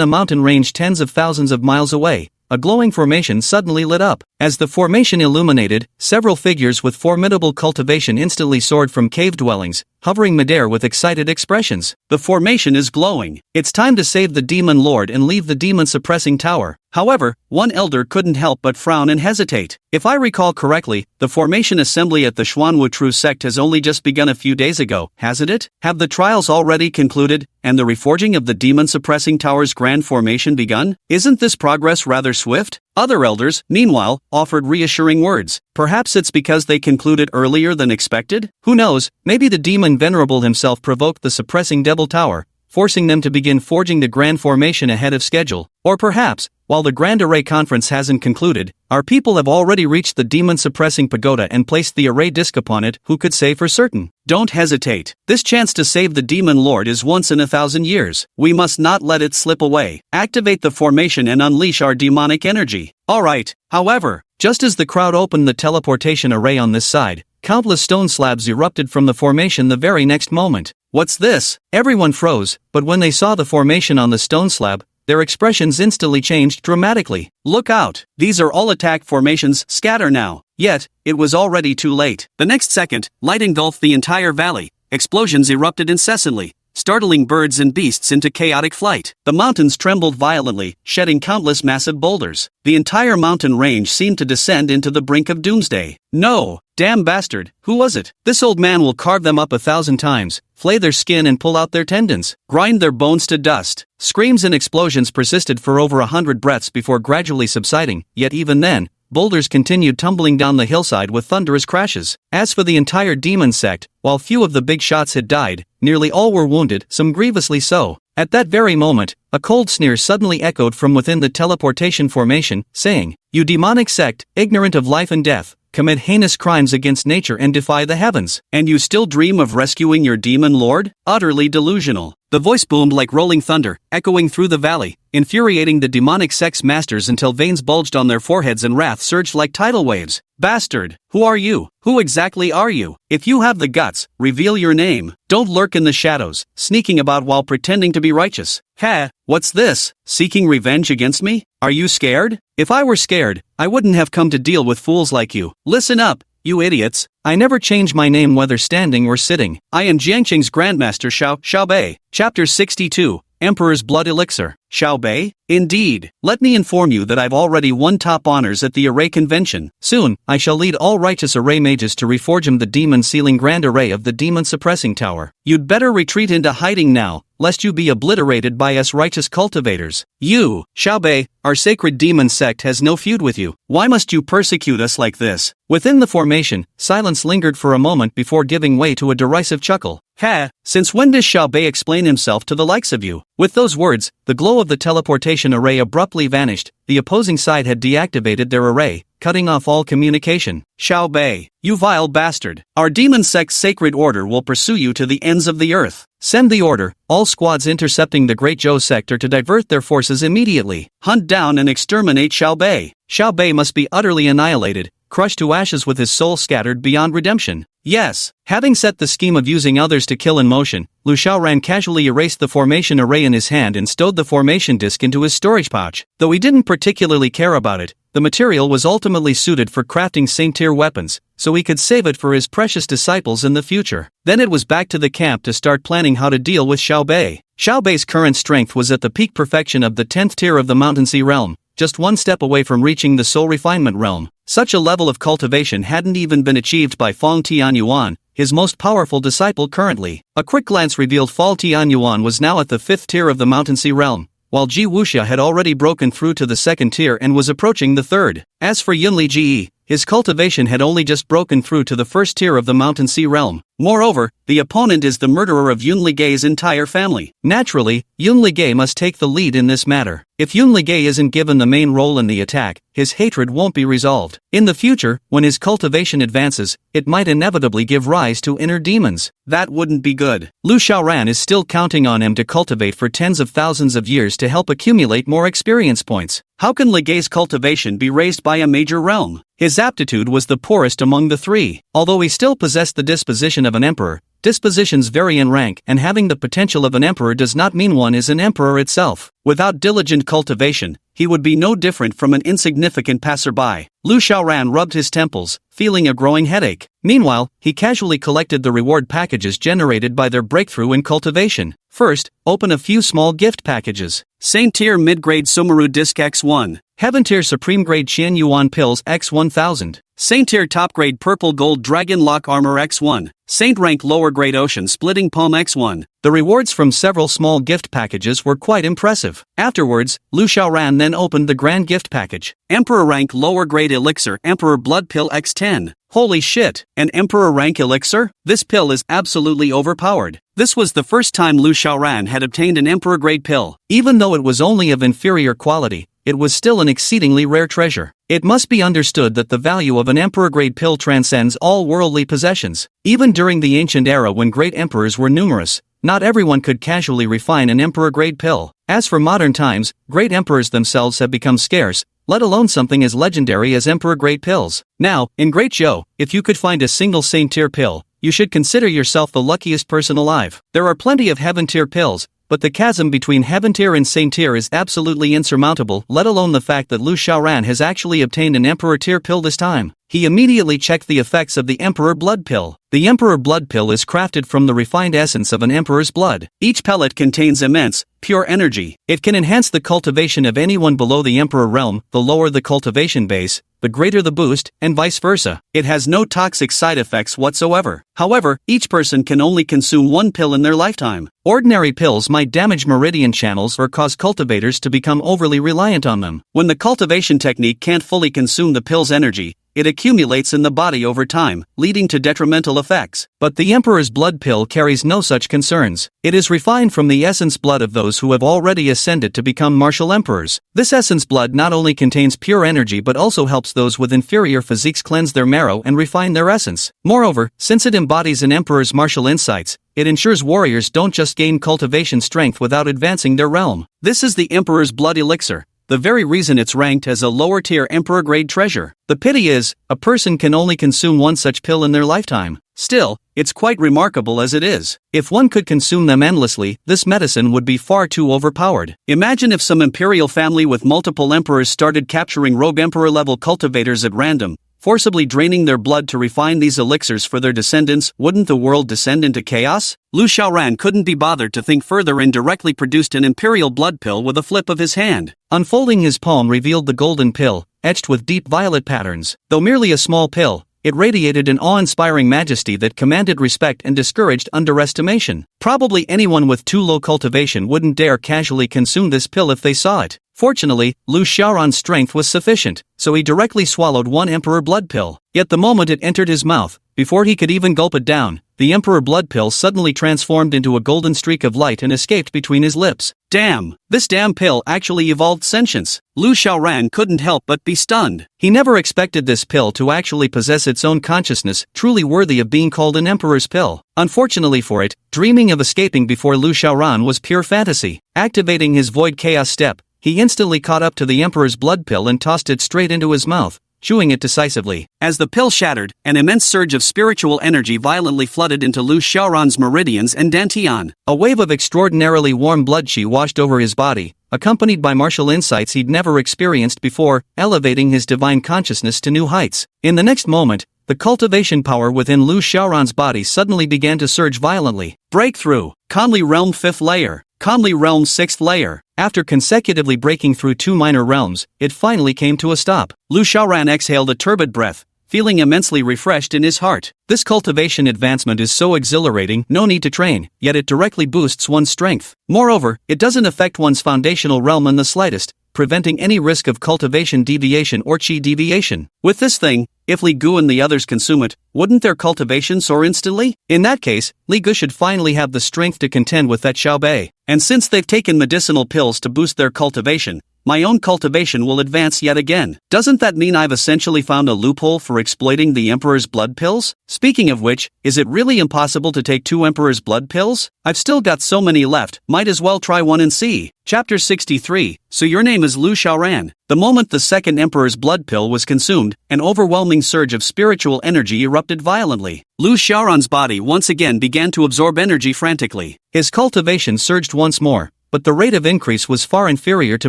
a mountain range tens of thousands of miles away, a glowing formation suddenly lit up. As the formation illuminated, several figures with formidable cultivation instantly soared from cave dwellings, hovering midair with excited expressions. The formation is glowing. It's time to save the demon lord and leave the demon-suppressing tower. However, one elder couldn't help but frown and hesitate. If I recall correctly, the formation assembly at the Xuanwu True sect has only just begun a few days ago, hasn't it? Have the trials already concluded, and the reforging of the demon-suppressing tower's grand formation begun? Isn't this progress rather swift? Other elders, meanwhile, offered reassuring words. Perhaps it's because they concluded earlier than expected? Who knows, maybe the demon venerable himself provoked the suppressing devil tower, forcing them to begin forging the grand formation ahead of schedule. Or perhaps, while the Grand Array Conference hasn't concluded, our people have already reached the demon-suppressing pagoda and placed the array disc upon it. Who could say for certain? Don't hesitate. This chance to save the demon lord is once in 1,000 years. We must not let it slip away. Activate the formation and unleash our demonic energy. Alright, however, just as the crowd opened the teleportation array on this side, countless stone slabs erupted from the formation the very next moment. What's this? Everyone froze, but when they saw the formation on the stone slab, their expressions instantly changed dramatically. Look out! These are all attack formations, scatter now. Yet, it was already too late. The next second, light engulfed the entire valley. Explosions erupted incessantly, startling birds and beasts into chaotic flight. The mountains trembled violently, shedding countless massive boulders. The entire mountain range seemed to descend into the brink of doomsday. No! Damn bastard, who was it? This old man will carve them up 1,000 times, flay their skin and pull out their tendons, grind their bones to dust. Screams and explosions persisted for over 100 breaths before gradually subsiding, yet even then, boulders continued tumbling down the hillside with thunderous crashes. As for the entire demon sect, while few of the big shots had died, nearly all were wounded, some grievously so. At that very moment, a cold sneer suddenly echoed from within the teleportation formation, saying, "You demonic sect, ignorant of life and death, commit heinous crimes against nature and defy the heavens. And you still dream of rescuing your demon lord? Utterly delusional." The voice boomed like rolling thunder, echoing through the valley, infuriating the demonic sect's masters until veins bulged on their foreheads and wrath surged like tidal waves. "Bastard! Who are you? Who exactly are you? If you have the guts, reveal your name. Don't lurk in the shadows, sneaking about while pretending to be righteous." "Ha! What's this? Seeking revenge against me? Are you scared? If I were scared, I wouldn't have come to deal with fools like you. Listen up, you idiots. I never change my name whether standing or sitting. I am Jiangqing's Grandmaster Xiaobei. Chapter 62, Emperor's Blood Elixir. Xiaobei? Indeed. Let me inform you that I've already won top honors at the Array Convention. Soon, I shall lead all righteous Array mages to reforge him the demon-sealing Grand Array of the Demon Suppressing Tower. You'd better retreat into hiding now, lest you be obliterated by us righteous cultivators. You, Xiaobei, our sacred demon sect has no feud with you. Why must you persecute us like this?" Within the formation, silence lingered for a moment before giving way to a derisive chuckle. "Ha! Since when does Xiaobei explain himself to the likes of you?" With those words, the glow of the teleportation array abruptly vanished. The opposing side had deactivated their array, cutting off all communication. "Xiaobei, you vile bastard! Our demon sect's sacred order will pursue you to the ends of the earth. Send the order, all squads intercepting the Great Zhou sector to divert their forces immediately. Hunt down and exterminate Xiaobei. Xiaobei must be utterly annihilated, crushed to ashes with his soul scattered beyond redemption." Yes, having set the scheme of using others to kill in motion, Lu Xiaoran casually erased the formation array in his hand and stowed the formation disk into his storage pouch. Though he didn't particularly care about it, the material was ultimately suited for crafting Saint-tier weapons, so he could save it for his precious disciples in the future. Then it was back to the camp to start planning how to deal with Xiaobei. Xiaobei's current strength was at the peak perfection of the 10th tier of the Mountain Sea realm, just one step away from reaching the Soul Refinement realm. Such a level of cultivation hadn't even been achieved by Fang Tianyuan, his most powerful disciple currently. A quick glance revealed Fang Tianyuan was now at the 5th tier of the Mountain Sea realm, while Ji Wuxia had already broken through to the 2nd tier and was approaching the 3rd. As for Yunli Ji, his cultivation had only just broken through to the 1st tier of the Mountain Sea realm. Moreover, the opponent is the murderer of Yunli Gei's entire family. Naturally, Yunli Gei must take the lead in this matter. If Yunli Gei isn't given the main role in the attack, his hatred won't be resolved. In the future, when his cultivation advances, it might inevitably give rise to inner demons. That wouldn't be good. Lu Xiaoran is still counting on him to cultivate for tens of thousands of years to help accumulate more experience points. How can Li Gei's cultivation be raised by a major realm? His aptitude was the poorest among the three. Although he still possessed the disposition of an emperor, dispositions vary in rank, and having the potential of an emperor does not mean one is an emperor itself. Without diligent cultivation, he would be no different from an insignificant passerby. Lu Xiaoran rubbed his temples, feeling a growing headache. Meanwhile, he casually collected the reward packages generated by their breakthrough in cultivation. First, open a few small gift packages. Saint-tier mid-grade Sumeru Disc X1. Heaven-tier Supreme Grade Qian Yuan Pills X1000. Saint-tier top-grade Purple Gold Dragon Lock Armor X1. Saint-rank lower-grade Ocean Splitting Palm X1. The rewards from several small gift packages were quite impressive. Afterwards, Lu Xiaoran then opened the grand gift package. Emperor rank lower-grade Elixir Emperor Blood Pill X10. Holy shit, an Emperor rank elixir? This pill is absolutely overpowered. This was the first time Lu Xiaoran had obtained an Emperor grade pill. Even though it was only of inferior quality, it was still an exceedingly rare treasure. It must be understood that the value of an emperor-grade pill transcends all worldly possessions. Even during the ancient era when great emperors were numerous, not everyone could casually refine an emperor-grade pill. As for modern times, great emperors themselves have become scarce, let alone something as legendary as Emperor-grade pills. Now, in Great Joe, if you could find a single same-tier pill, you should consider yourself the luckiest person alive. There are plenty of heaven-tier pills, but the chasm between heaven-tier and same-tier is absolutely insurmountable, let alone the fact that Lu Xiaoran has actually obtained an Emperor-tier pill this time. He immediately checked the effects of the Emperor Blood Pill. The Emperor Blood Pill is crafted from the refined essence of an emperor's blood. Each pellet contains immense, pure energy. It can enhance the cultivation of anyone below the Emperor realm. The lower the cultivation base, the greater the boost, and vice versa. It has no toxic side effects whatsoever. However, each person can only consume one pill in their lifetime. Ordinary pills might damage meridian channels or cause cultivators to become overly reliant on them. When the cultivation technique can't fully consume the pill's energy, it accumulates in the body over time, leading to detrimental effects. But the Emperor's Blood Pill carries no such concerns. It is refined from the essence blood of those who have already ascended to become martial emperors. This essence blood not only contains pure energy but also helps those with inferior physiques cleanse their marrow and refine their essence. Moreover, since it embodies an emperor's martial insights, it ensures warriors don't just gain cultivation strength without advancing their realm. This is the Emperor's Blood Elixir, the very reason it's ranked as a lower-tier Emperor-grade treasure. The pity is, a person can only consume one such pill in their lifetime. Still, it's quite remarkable as it is. If one could consume them endlessly, this medicine would be far too overpowered. Imagine if some imperial family with multiple emperors started capturing rogue emperor-level cultivators at random, forcibly draining their blood to refine these elixirs for their descendants. Wouldn't the world descend into chaos? Lu Xiaoran couldn't be bothered to think further and directly produced an imperial blood pill with a flip of his hand. Unfolding his palm revealed the golden pill, etched with deep violet patterns. Though merely a small pill, it radiated an awe-inspiring majesty that commanded respect and discouraged underestimation. Probably anyone with too low cultivation wouldn't dare casually consume this pill if they saw it. Fortunately, Lu Xiaoran's strength was sufficient, so he directly swallowed one Emperor Blood Pill. Yet the moment it entered his mouth, before he could even gulp it down, the Emperor Blood Pill suddenly transformed into a golden streak of light and escaped between his lips. Damn! This damn pill actually evolved sentience. Lu Xiaoran couldn't help but be stunned. He never expected this pill to actually possess its own consciousness, truly worthy of being called an Emperor's Pill. Unfortunately for it, dreaming of escaping before Lu Xiaoran was pure fantasy. Activating his Void Chaos step, he instantly caught up to the Emperor's Blood Pill and tossed it straight into his mouth, chewing it decisively. As the pill shattered, an immense surge of spiritual energy violently flooded into Lu Xiaoran's meridians and dantian. A wave of extraordinarily warm blood qi washed over his body, accompanied by martial insights he'd never experienced before, elevating his divine consciousness to new heights. In the next moment, the cultivation power within Lu Xiaoran's body suddenly began to surge violently. Breakthrough! Conley Realm 5th Layer. Conley Realm 6th Layer. After consecutively breaking through 2 minor realms, it finally came to a stop. Lu Xiaoran exhaled a turbid breath, feeling immensely refreshed in his heart. This cultivation advancement is so exhilarating, no need to train, yet it directly boosts one's strength. Moreover, it doesn't affect one's foundational realm in the slightest, preventing any risk of cultivation deviation or qi deviation. With this thing, if Li Gu and the others consume it, wouldn't their cultivation soar instantly? In that case, Li Gu should finally have the strength to contend with that Xiao Bei. And since they've taken medicinal pills to boost their cultivation, my own cultivation will advance yet again. Doesn't that mean I've essentially found a loophole for exploiting the Emperor's Blood Pills? Speaking of which, is it really impossible to take 2 Emperor's Blood Pills? I've still got so many left, might as well try one and see. Chapter 63. So your name is Lu Xiaoran. The moment the second Emperor's Blood Pill was consumed, an overwhelming surge of spiritual energy erupted violently. Lu Xiaoran's body once again began to absorb energy frantically. His cultivation surged once more, but the rate of increase was far inferior to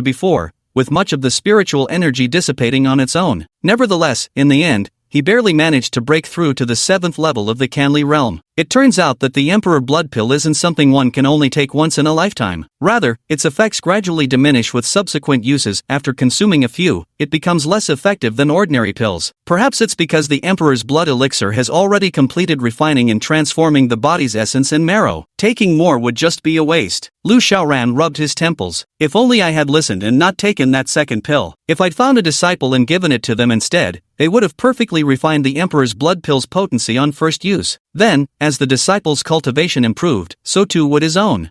before, with much of the spiritual energy dissipating on its own. Nevertheless, in the end, he barely managed to break through to the 7th level of the Canli realm. It turns out that the Emperor Blood Pill isn't something one can only take once in a lifetime. Rather, its effects gradually diminish with subsequent uses. After consuming a few, it becomes less effective than ordinary pills. Perhaps it's because the Emperor's Blood Elixir has already completed refining and transforming the body's essence and marrow. Taking more would just be a waste. Lu Xiaoran rubbed his temples. If only I had listened and not taken that second pill. If I'd found a disciple and given it to them instead, they would have perfectly refined the Emperor's Blood Pill's potency on first use. Then, as the disciple's cultivation improved, so too would his own.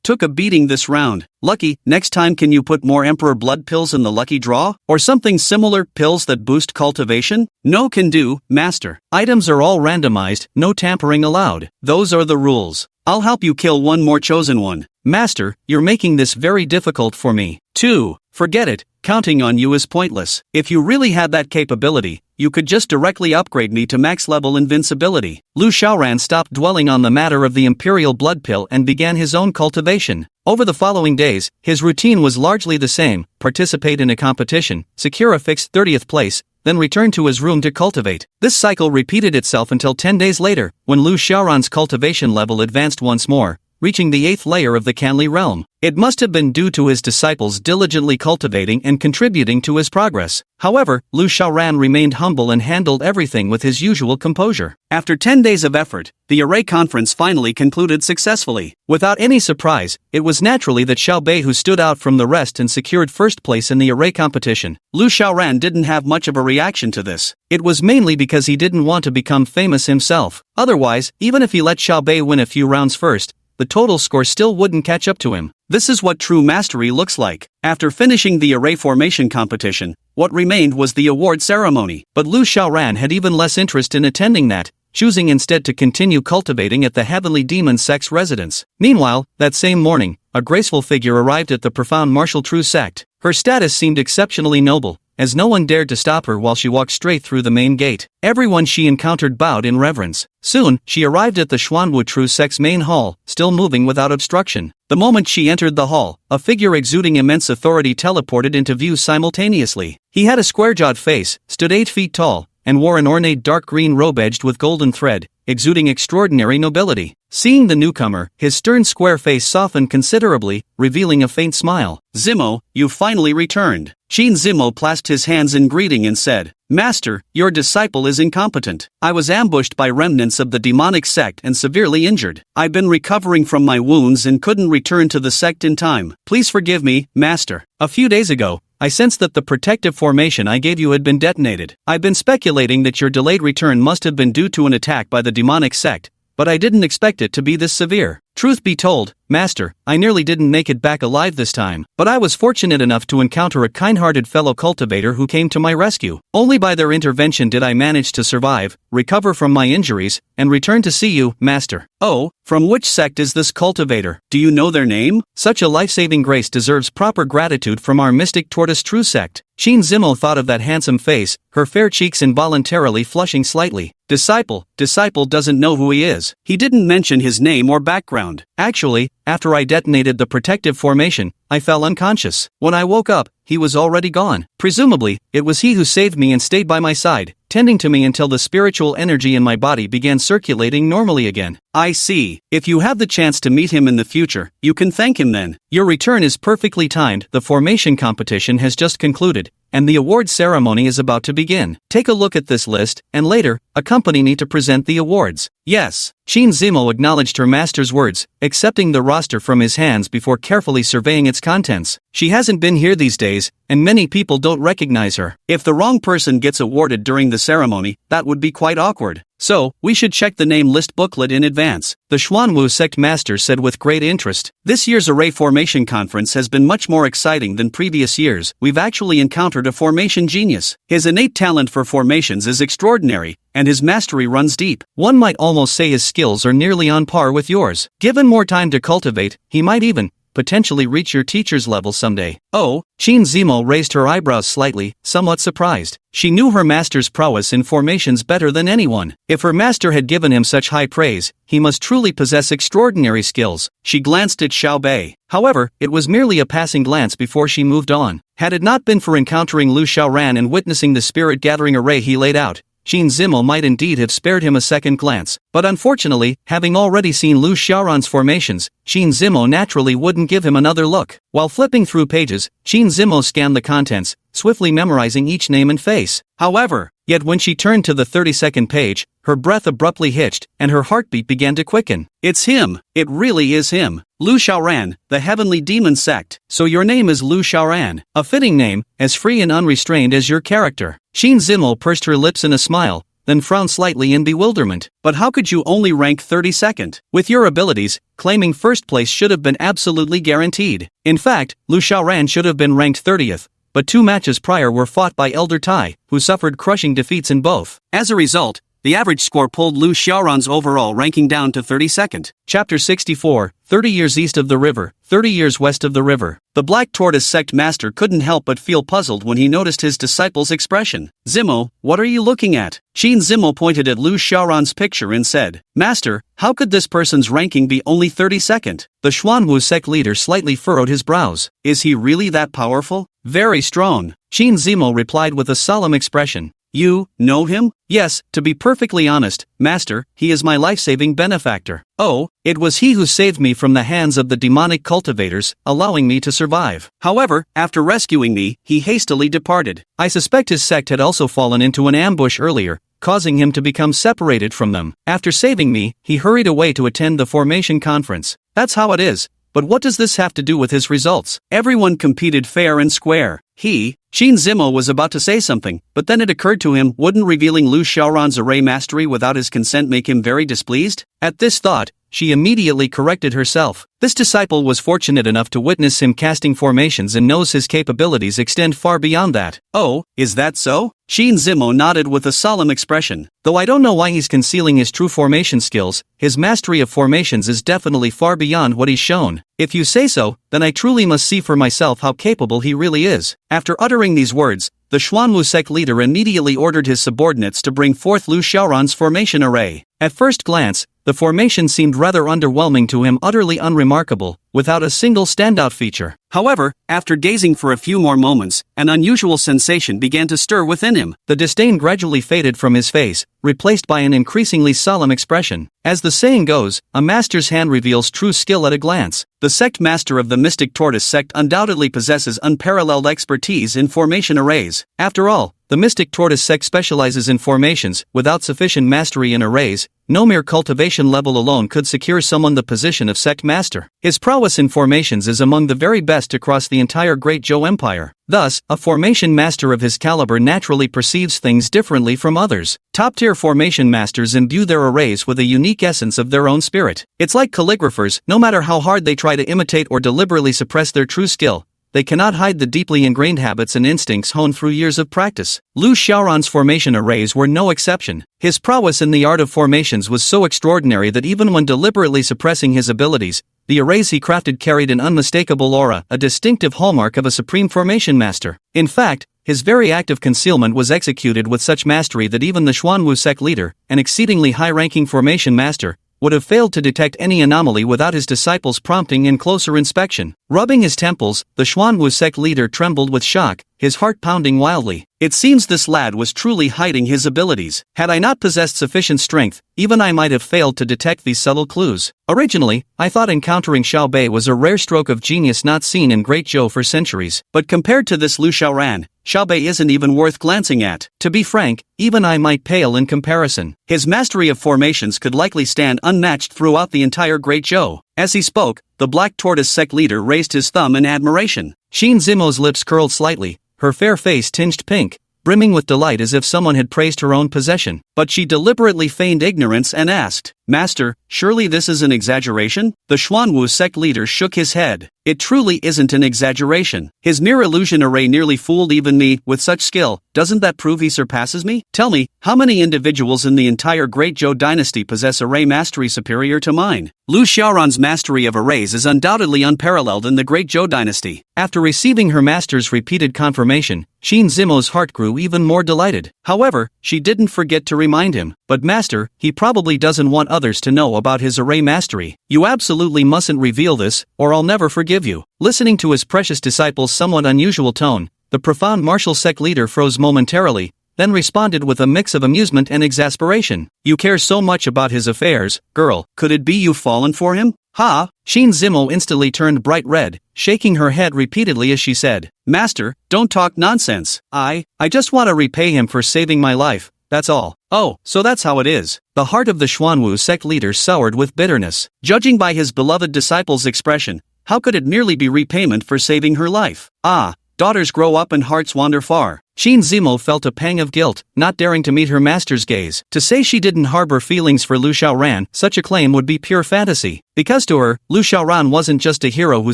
Took a beating this round. Lucky, next time can you put more Emperor Blood Pills in the lucky draw? Or something similar, pills that boost cultivation? No can do, master. Items are all randomized, no tampering allowed. Those are the rules. I'll help you kill one more chosen one. Master, you're making this very difficult for me. 2. Forget it. Counting on you is pointless. If you really had that capability, you could just directly upgrade me to max-level invincibility. Lu Xiaoran stopped dwelling on the matter of the Imperial Blood Pill and began his own cultivation. Over the following days, his routine was largely the same: participate in a competition, secure a fixed 30th place, then return to his room to cultivate. This cycle repeated itself until 10 days later, when Lu Xiaoran's cultivation level advanced once more, reaching the 8th layer of the Canli realm. It must have been due to his disciples diligently cultivating and contributing to his progress. However, Lu Xiaoran remained humble and handled everything with his usual composure. After 10 days of effort, the array conference finally concluded successfully. Without any surprise, it was naturally that Xiao Bei who stood out from the rest and secured first place in the array competition. Lu Xiaoran didn't have much of a reaction to this. It was mainly because he didn't want to become famous himself. Otherwise, even if he let Xiao Bei win a few rounds first, the total score still wouldn't catch up to him. This is what true mastery looks like. After finishing the array formation competition, what remained was the award ceremony. But Lu Xiaoran had even less interest in attending that, choosing instead to continue cultivating at the Heavenly Demon Sect's residence. Meanwhile, that same morning, a graceful figure arrived at the profound martial true sect. Her status seemed exceptionally noble, as no one dared to stop her while she walked straight through the main gate. Everyone she encountered bowed in reverence. Soon, she arrived at the Xuanwu True Sect's main hall, still moving without obstruction. The moment she entered the hall, a figure exuding immense authority teleported into view simultaneously. He had a square-jawed face, stood 8 feet tall, and wore an ornate dark green robe edged with golden thread, exuding extraordinary nobility. Seeing the newcomer, his stern square face softened considerably, revealing a faint smile. "Zimo, you finally returned." Qin Zimo clasped his hands in greeting and said, "Master, your disciple is incompetent. I was ambushed by remnants of the demonic sect and severely injured. I've been recovering from my wounds and couldn't return to the sect in time. Please forgive me, Master. A few days ago, I sensed that the protective formation I gave you had been detonated. I've been speculating that your delayed return must have been due to an attack by the demonic sect, but I didn't expect it to be this severe. Truth be told, Master, I nearly didn't make it back alive this time, but I was fortunate enough to encounter a kind-hearted fellow cultivator who came to my rescue. Only by their intervention did I manage to survive, recover from my injuries, and return to see you, Master." "Oh, from which sect is this cultivator? Do you know their name? Such a life-saving grace deserves proper gratitude from our mystic tortoise true sect." Qin Zimo thought of that handsome face, her fair cheeks involuntarily flushing slightly. Disciple doesn't know who he is. He didn't mention his name or background. Actually, after I detonated the protective formation, I fell unconscious. When I woke up, he was already gone. Presumably, it was he who saved me and stayed by my side, tending to me until the spiritual energy in my body began circulating normally again. "I see. If you have the chance to meet him in the future, you can thank him then. Your return is perfectly timed. The formation competition has just concluded, and the award ceremony is about to begin. Take a look at this list, and later, accompany me to present the awards." "Yes." Qin Zimo acknowledged her master's words, accepting the roster from his hands before carefully surveying its contents. She hasn't been here these days, and many people don't recognize her. If the wrong person gets awarded during the ceremony, that would be quite awkward. So, we should check the name list booklet in advance, the Xuanwu sect master said with great interest. This year's array formation conference has been much more exciting than previous years. We've actually encountered a formation genius. His innate talent for formations is extraordinary, and his mastery runs deep. One might almost say his skills are nearly on par with yours. Given more time to cultivate, he might even potentially reach your teacher's level someday. "Oh?" Qin Zimo raised her eyebrows slightly, somewhat surprised. She knew her master's prowess in formations better than anyone. If her master had given him such high praise, he must truly possess extraordinary skills. She glanced at Xiao Bei. However, it was merely a passing glance before she moved on. Had it not been for encountering Lu Xiaoran and witnessing the spirit-gathering array he laid out, Qin Zimo might indeed have spared him a second glance, but unfortunately, having already seen Lu Xiaoran's formations, Qin Zimo naturally wouldn't give him another look. While flipping through pages, Qin Zimo scanned the contents, swiftly memorizing each name and face. However, yet when she turned to the 32nd page, her breath abruptly hitched, and her heartbeat began to quicken. "It's him! It really is him! Lu Xiaoran, the Heavenly Demon Sect. So your name is Lu Xiaoran. A fitting name, as free and unrestrained as your character." Qin Zimo pursed her lips in a smile, then frowned slightly in bewilderment. "But how could you only rank 32nd? With your abilities, claiming first place should have been absolutely guaranteed. In fact, Lu Xiaoran should have been ranked 30th. But 2 matches prior were fought by Elder Tai, who suffered crushing defeats in both. As a result, The average score pulled Lu Xiaoran's overall ranking down to 32nd. Chapter 64, 30 years east of the river, 30 years west of the river. The Black Tortoise sect master couldn't help but feel puzzled when he noticed his disciple's expression. Zimo, what are you looking at? Qin Zimo pointed at Lu Xiaoran's picture and said, Master, how could this person's ranking be only 32nd? The Xuanwu sect leader slightly furrowed his brows. Is he really that powerful? Very strong. Qin Zimo replied with a solemn expression. You know him? Yes, to be perfectly honest, Master, he is my life-saving benefactor. Oh, it was he who saved me from the hands of the demonic cultivators, allowing me to survive. However, after rescuing me, he hastily departed. I suspect his sect had also fallen into an ambush earlier, causing him to become separated from them. After saving me, he hurried away to attend the formation conference. That's how it is. But what does this have to do with his results? Everyone competed fair and square. Qin Zimo was about to say something, but then it occurred to him, wouldn't revealing Lu Xiaoran's array mastery without his consent make him very displeased? At this thought, she immediately corrected herself. This disciple was fortunate enough to witness him casting formations and knows his capabilities extend far beyond that. Oh, is that so? Qin Zimo nodded with a solemn expression. Though I don't know why he's concealing his true formation skills, his mastery of formations is definitely far beyond what he's shown. If you say so, then I truly must see for myself how capable he really is. After uttering these words, the Xuanwu sect leader immediately ordered his subordinates to bring forth Lu Xiaoran's formation array. At first glance, the formation seemed rather underwhelming to him, utterly unremarkable, without a single standout feature. However, after gazing for a few more moments, an unusual sensation began to stir within him. The disdain gradually faded from his face, replaced by an increasingly solemn expression. As the saying goes, a master's hand reveals true skill at a glance. The sect master of the Mystic Tortoise sect undoubtedly possesses unparalleled expertise in formation arrays. After all, the Mystic Tortoise sect specializes in formations. Without sufficient mastery in arrays, no mere cultivation level alone could secure someone the position of sect master. His prowess in formations is among the very best across the entire Great Zhou Empire. Thus, a formation master of his caliber naturally perceives things differently from others. Top-tier formation masters imbue their arrays with a unique essence of their own spirit. It's like calligraphers, no matter how hard they try to imitate or deliberately suppress their true skill, they cannot hide the deeply ingrained habits and instincts honed through years of practice. Lu Xiaoran's formation arrays were no exception. His prowess in the art of formations was so extraordinary that even when deliberately suppressing his abilities, the arrays he crafted carried an unmistakable aura, a distinctive hallmark of a supreme formation master. In fact, his very act of concealment was executed with such mastery that even the Xuanwu sect leader, an exceedingly high-ranking formation master, would have failed to detect any anomaly without his disciples' prompting and closer inspection. Rubbing his temples, the Xuanwu sect leader trembled with shock, his heart pounding wildly. It seems this lad was truly hiding his abilities. Had I not possessed sufficient strength, even I might have failed to detect these subtle clues. Originally, I thought encountering Xiao Bei was a rare stroke of genius not seen in Great Zhou for centuries. But compared to this Lu Xiaoran, Xiao Bei isn't even worth glancing at. To be frank, even I might pale in comparison. His mastery of formations could likely stand unmatched throughout the entire Great Zhou. As he spoke, the Black Tortoise sect leader raised his thumb in admiration. Qin Zimo's lips curled slightly, her fair face tinged pink, brimming with delight as if someone had praised her own possession. But she deliberately feigned ignorance and asked, Master, surely this is an exaggeration? The Xuanwu sect leader shook his head. It truly isn't an exaggeration. His mere illusion array nearly fooled even me. With such skill, doesn't that prove he surpasses me? Tell me, how many individuals in the entire Great Zhou dynasty possess array mastery superior to mine? Lu Xiaoran's mastery of arrays is undoubtedly unparalleled in the Great Zhou dynasty. After receiving her master's repeated confirmation, Qin Zimo's heart grew even more delighted. However, she didn't forget to remind him, but Master, he probably doesn't want others to know about his array mastery. You absolutely mustn't reveal this, or I'll never forgive you. Listening to his precious disciple's somewhat unusual tone, the profound martial sect leader froze momentarily, then responded with a mix of amusement and exasperation. You care so much about his affairs, girl, could it be you've fallen for him? Ha! Qin Zimo instantly turned bright red, shaking her head repeatedly as she said, Master, don't talk nonsense. I just want to repay him for saving my life, that's all. Oh, so that's how it is. The heart of the Xuanwu sect leader soured with bitterness. Judging by his beloved disciple's expression, how could it merely be repayment for saving her life? Ah, daughters grow up and hearts wander far. Qin Zimo felt a pang of guilt, not daring to meet her master's gaze. To say she didn't harbor feelings for Lu Xiaoran, such a claim would be pure fantasy. Because to her, Lu Xiaoran wasn't just a hero who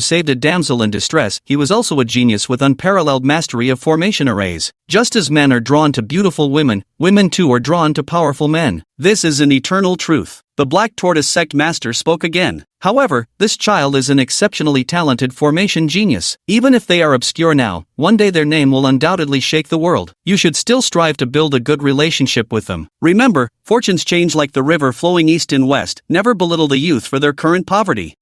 saved a damsel in distress, he was also a genius with unparalleled mastery of formation arrays. Just as men are drawn to beautiful women, women too are drawn to powerful men. This is an eternal truth. The Black Tortoise Sect Master spoke again. However, this child is an exceptionally talented formation genius. Even if they are obscure now, one day their name will undoubtedly shake the world. You should still strive to build a good relationship with them. Remember, fortunes change like the river flowing east and west. Never belittle the youth for their current poverty.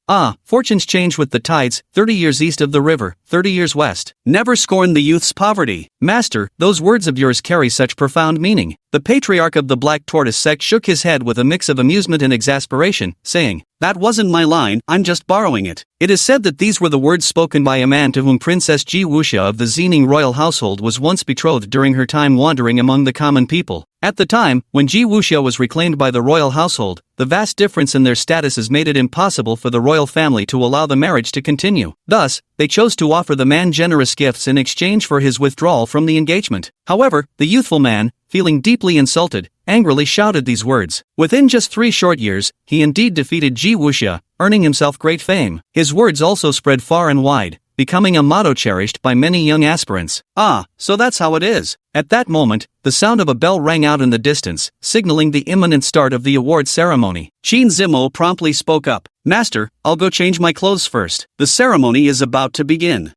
Fortunes change with the tides, 30 years east of the river, 30 years west. Never scorn the youth's poverty. Master, those words of yours carry such profound meaning. The patriarch of the Black Tortoise Sect shook his head with a mix of amusement and exasperation, saying, "That wasn't my line, I'm just borrowing it." It is said that these were the words spoken by a man to whom Princess Ji Wuxia of the Xining royal household was once betrothed during her time wandering among the common people. At the time, when Ji Wuxia was reclaimed by the royal household, the vast difference in their statuses made it impossible for the royal family to allow the marriage to continue. Thus, they chose to offer the man generous gifts in exchange for his withdrawal from the engagement. However, the youthful man, feeling deeply insulted, angrily shouted these words. Within just 3 short years, he indeed defeated Ji Wuxia, earning himself great fame. His words also spread far and wide, becoming a motto cherished by many young aspirants. So that's how it is. At that moment, the sound of a bell rang out in the distance, signaling the imminent start of the award ceremony. Qin Zimo promptly spoke up. "Master, I'll go change my clothes first. The ceremony is about to begin."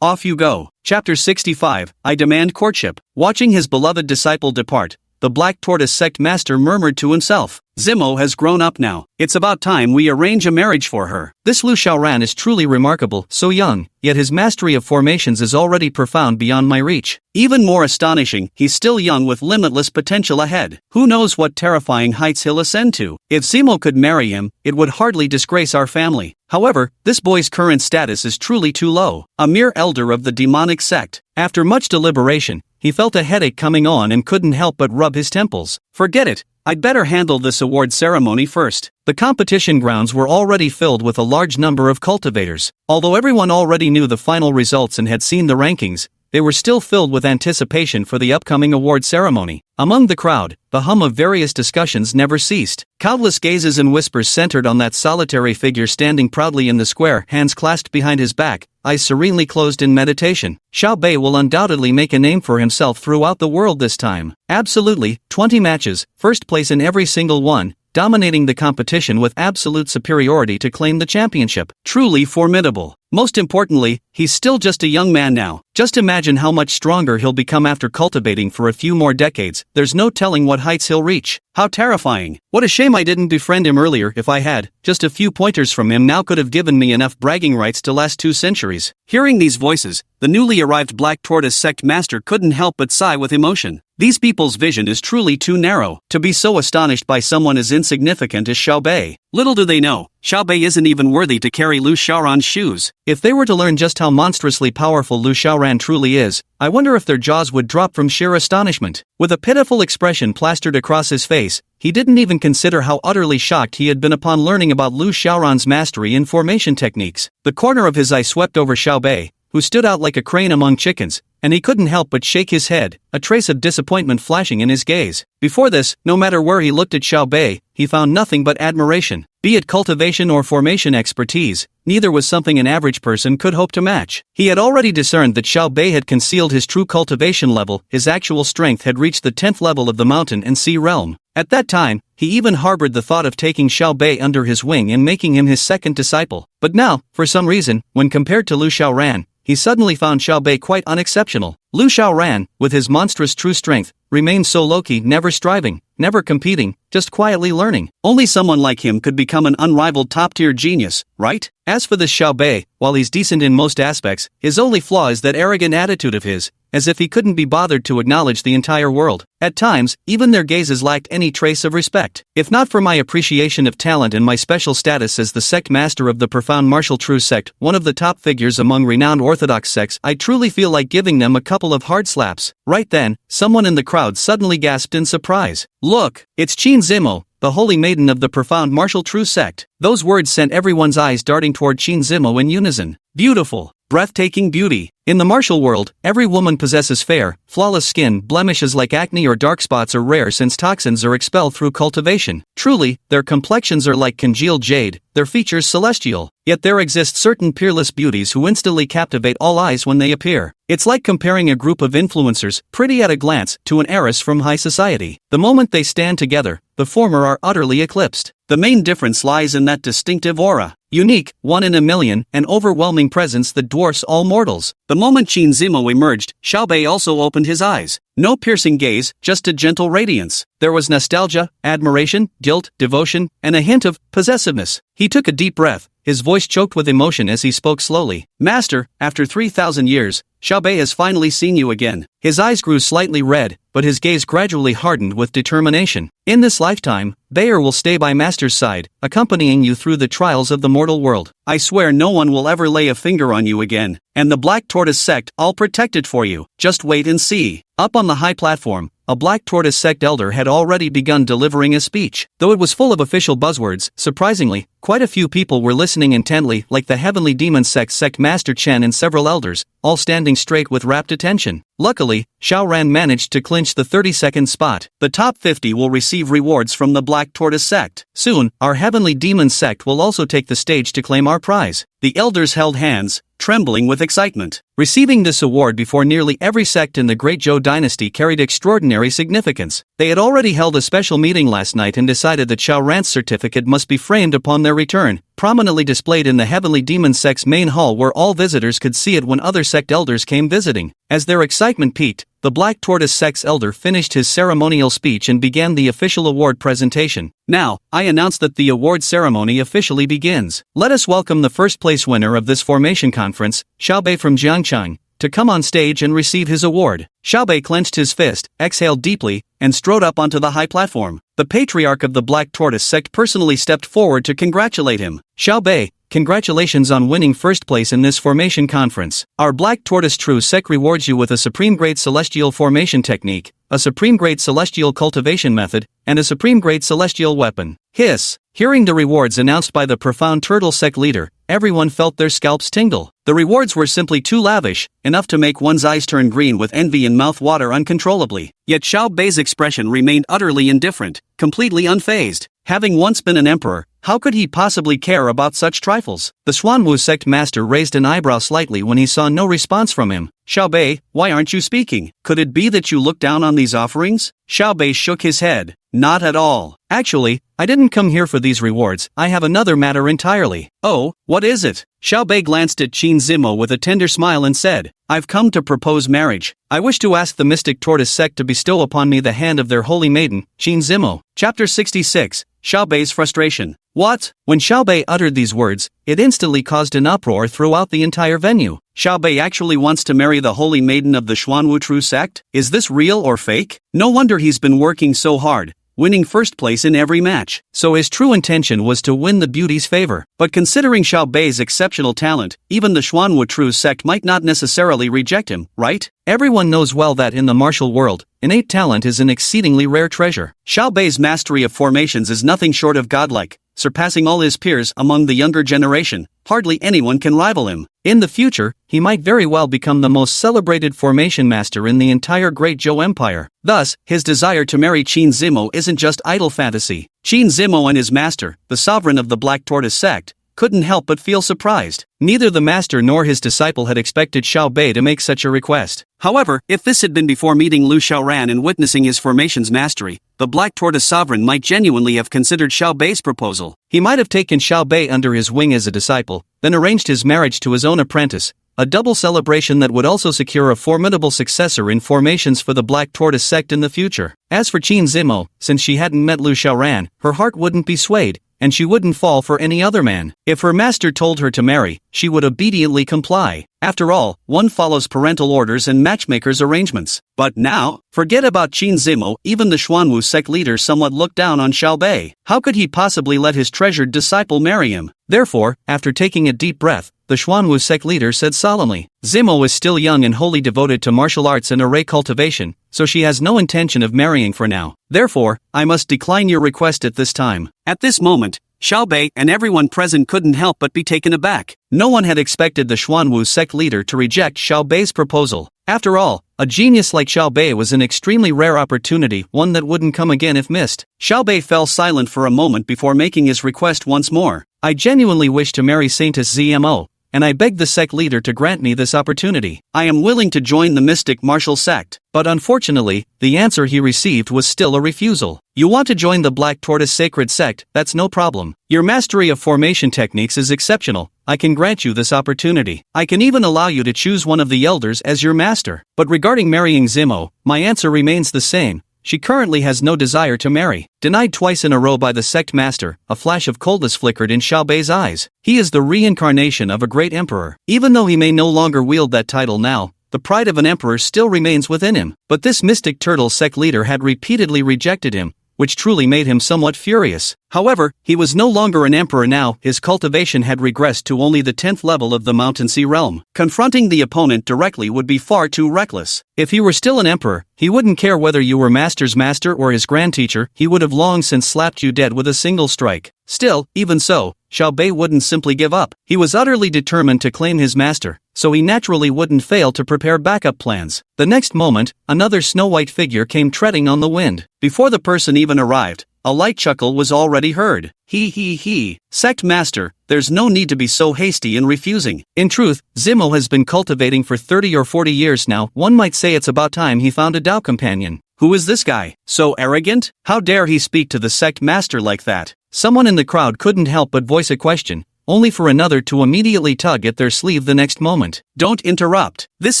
Off you go. Chapter 65, I Demand Courtship. Watching his beloved disciple depart, the Black Tortoise Sect Master murmured to himself, "Zimo has grown up now. It's about time we arrange a marriage for her." This Lu Xiaoran is truly remarkable, so young, yet his mastery of formations is already profound beyond my reach. Even more astonishing, he's still young with limitless potential ahead. Who knows what terrifying heights he'll ascend to? If Zimo could marry him, it would hardly disgrace our family. However, this boy's current status is truly too low. A mere elder of the demonic sect. After much deliberation, he felt a headache coming on and couldn't help but rub his temples. Forget it. I'd better handle this award ceremony first. The competition grounds were already filled with a large number of cultivators. Although everyone already knew the final results and had seen the rankings, they were still filled with anticipation for the upcoming award ceremony. Among the crowd, the hum of various discussions never ceased. Countless gazes and whispers centered on that solitary figure standing proudly in the square, hands clasped behind his back, eyes serenely closed in meditation. Xiao Bei will undoubtedly make a name for himself throughout the world this time. Absolutely, 20 matches, first place in every single one, dominating the competition with absolute superiority to claim the championship. Truly formidable. Most importantly, he's still just a young man now. Just imagine how much stronger he'll become after cultivating for a few more decades. There's no telling what heights he'll reach. How terrifying. What a shame I didn't befriend him earlier. If I had, just a few pointers from him now could have given me enough bragging rights to last 2 centuries. Hearing these voices, the newly arrived Black Tortoise Sect Master couldn't help but sigh with emotion. These people's vision is truly too narrow. To be so astonished by someone as insignificant as Xiao Bei. Little do they know, Xiao Bei isn't even worthy to carry Lu Xiaoran's shoes. If they were to learn just how monstrously powerful Lu Xiaoran truly is, I wonder if their jaws would drop from sheer astonishment. With a pitiful expression plastered across his face, he didn't even consider how utterly shocked he had been upon learning about Lu Xiaoran's mastery in formation techniques. The corner of his eye swept over Xiao Bei, who stood out like a crane among chickens, and he couldn't help but shake his head, a trace of disappointment flashing in his gaze. Before this, no matter where he looked at Xiao Bei, he found nothing but admiration. Be it cultivation or formation expertise, neither was something an average person could hope to match. He had already discerned that Xiao Bei had concealed his true cultivation level. His actual strength had reached the 10th level of the mountain and sea realm. At that time, he even harbored the thought of taking Xiao Bei under his wing and making him his second disciple. But now, for some reason, when compared to Lu Xiaoran, he suddenly found Xiao Bei quite unexceptional. Lu Xiaoran, with his monstrous true strength, remained so low-key, never striving, never competing, just quietly learning. Only someone like him could become an unrivaled top-tier genius, right? As for this Xiao Bei, while he's decent in most aspects, his only flaw is that arrogant attitude of his, as if he couldn't be bothered to acknowledge the entire world. At times, even their gazes lacked any trace of respect. If not for my appreciation of talent and my special status as the sect master of the profound martial true sect, one of the top figures among renowned orthodox sects, I truly feel like giving them a couple of hard slaps. Right then, someone in the crowd suddenly gasped in surprise. Look, it's Qin Zimo, the holy maiden of the profound martial true sect. Those words sent everyone's eyes darting toward Qin Zimo in unison. Beautiful. breathtaking beauty. In the martial world, every woman possesses fair, flawless skin. Blemishes like acne or dark spots are rare since toxins are expelled through cultivation. Truly, their complexions are like congealed jade, their features celestial. Yet there exist certain peerless beauties who instantly captivate all eyes when they appear. It's like comparing a group of influencers, pretty at a glance, to an heiress from high society. The moment they stand together, the former are utterly eclipsed. The main difference lies in that distinctive aura. Unique, one in a million, an overwhelming presence that dwarfs all mortals. The moment Qin Zimo emerged, Xiaobei also opened his eyes. No piercing gaze, just a gentle radiance. There was nostalgia, admiration, guilt, devotion, and a hint of possessiveness. He took a deep breath, his voice choked with emotion as he spoke slowly. Master, after 3,000 years, Xiaobei has finally seen you again. His eyes grew slightly red, but his gaze gradually hardened with determination. In this lifetime, Bayer will stay by Master's side, accompanying you through the trials of the mortal world. I swear no one will ever lay a finger on you again, and the Black Tortoise sect, I'll protect it for you. Just wait and see. Up on the high platform, a Black Tortoise sect elder had already begun delivering a speech. Though it was full of official buzzwords, surprisingly, quite a few people were listening intently, like the Heavenly Demon sect Master Chen and several elders, all standing straight with rapt attention. Luckily, Xiaoran managed to clinch the 32nd spot. The top 50 will receive rewards from the Black Tortoise sect. Soon, our Heavenly Demon sect will also take the stage to claim our prize. The elders held hands, trembling with excitement. Receiving this award before nearly every sect in the Great Zhou dynasty carried extraordinary significance. They had already held a special meeting last night and decided that Xiaoran's certificate must be framed upon their return, prominently displayed in the Heavenly Demon sect's main hall where all visitors could see it when other sect elders came visiting. As their excitement peaked, the Black Tortoise sect's elder finished his ceremonial speech and began the official award presentation. Now, I announce that the award ceremony officially begins. Let us welcome the first place winner of this formation conference, Xiaobei from Jiangchang, to come on stage and receive his award. Xiaobei clenched his fist, exhaled deeply, and strode up onto the high platform. The patriarch of the Black Tortoise sect personally stepped forward to congratulate him. Xiaobei, congratulations on winning first place in this formation conference. Our Black Tortoise True Sect rewards you with a Supreme Grade Celestial Formation Technique, a Supreme Grade Celestial Cultivation Method, and a Supreme Grade Celestial Weapon. Hiss! Hearing the rewards announced by the profound Turtle Sect leader, everyone felt their scalps tingle. The rewards were simply too lavish, enough to make one's eyes turn green with envy and mouth water uncontrollably. Yet Xiaobei's expression remained utterly indifferent, completely unfazed. Having once been an emperor, how could he possibly care about such trifles? The Xuanwu sect master raised an eyebrow slightly when he saw no response from him. Xiaobei, why aren't you speaking? Could it be that you look down on these offerings? Xiaobei shook his head. Not at all. Actually, I didn't come here for these rewards, I have another matter entirely. Oh, what is it? Xiaobei glanced at Qin Zimo with a tender smile and said, I've come to propose marriage. I wish to ask the Mystic Tortoise sect to bestow upon me the hand of their holy maiden, Qin Zimo. Chapter 66, Xiaobei's Frustration. What? When Xiaobei uttered these words, it instantly caused an uproar throughout the entire venue. Xiaobei actually wants to marry the holy maiden of the Xuanwu True sect? Is this real or fake? No wonder he's been working so hard, winning first place in every match. So his true intention was to win the beauty's favor. But considering Xiaobei's exceptional talent, even the Xuanwu True sect might not necessarily reject him, right? Everyone knows well that in the martial world, innate talent is an exceedingly rare treasure. Xiaobei's mastery of formations is nothing short of godlike, surpassing all his peers among the younger generation. Hardly anyone can rival him. In the future, he might very well become the most celebrated formation master in the entire Great Zhou Empire. Thus, his desire to marry Qin Zimo isn't just idle fantasy. Qin Zimo and his master, the sovereign of the Black Tortoise sect, couldn't help but feel surprised. Neither the master nor his disciple had expected Xiaobei to make such a request. However, if this had been before meeting Lu Xiaoran and witnessing his formation's mastery, the Black Tortoise sovereign might genuinely have considered Xiaobei's proposal. He might have taken Xiaobei under his wing as a disciple, then arranged his marriage to his own apprentice, a double celebration that would also secure a formidable successor in formations for the Black Tortoise sect in the future. As for Qin Zimo, since she hadn't met Lu Xiaoran, her heart wouldn't be swayed, and she wouldn't fall for any other man. If her master told her to marry, she would obediently comply. After all, one follows parental orders and matchmakers' arrangements. But now, forget about Qin Zimo, even the Xuanwu sect leader somewhat looked down on Xiaobei. How could he possibly let his treasured disciple marry him? Therefore, after taking a deep breath, the Xuanwu sect leader said solemnly, Zimo is still young and wholly devoted to martial arts and array cultivation, so she has no intention of marrying for now. Therefore, I must decline your request at this time. At this moment, Xiao Bei and everyone present couldn't help but be taken aback. No one had expected the Xuanwu sect leader to reject Xiao Bei's proposal. After all, a genius like Xiao Bei was an extremely rare opportunity, one that wouldn't come again if missed. Xiao Bei fell silent for a moment before making his request once more. I genuinely wish to marry Saintess Zmo, and I beg the sect leader to grant me this opportunity. I am willing to join the mystic martial sect. But unfortunately, the answer he received was still a refusal. You want to join the Black Tortoise Sacred Sect? That's no problem. Your mastery of formation techniques is exceptional. I can grant you this opportunity. I can even allow you to choose one of the elders as your master. But regarding marrying Zmo, my answer remains the same. She currently has no desire to marry. Denied twice in a row by the sect master, a flash of coldness flickered in Xiao Bei's eyes. He is the reincarnation of a great emperor. Even though he may no longer wield that title now, the pride of an emperor still remains within him. But this mystic turtle sect leader had repeatedly rejected him, which truly made him somewhat furious. However, he was no longer an emperor now. His cultivation had regressed to only the 10th level of the Mountain Sea realm. Confronting the opponent directly would be far too reckless. If he were still an emperor, he wouldn't care whether you were master's master or his grand teacher. He would have long since slapped you dead with a single strike. Still, even so, Xiao Bei wouldn't simply give up. He was utterly determined to claim his master, so he naturally wouldn't fail to prepare backup plans. The next moment, another snow-white figure came treading on the wind. Before the person even arrived, a light chuckle was already heard. He. Sect master, there's no need to be so hasty in refusing. In truth, Zmo has been cultivating for 30 or 40 years now. One might say it's about time he found a Dao companion. Who is this guy? So arrogant? How dare he speak to the sect master like that? Someone in the crowd couldn't help but voice a question, only for another to immediately tug at their sleeve the next moment. Don't interrupt. This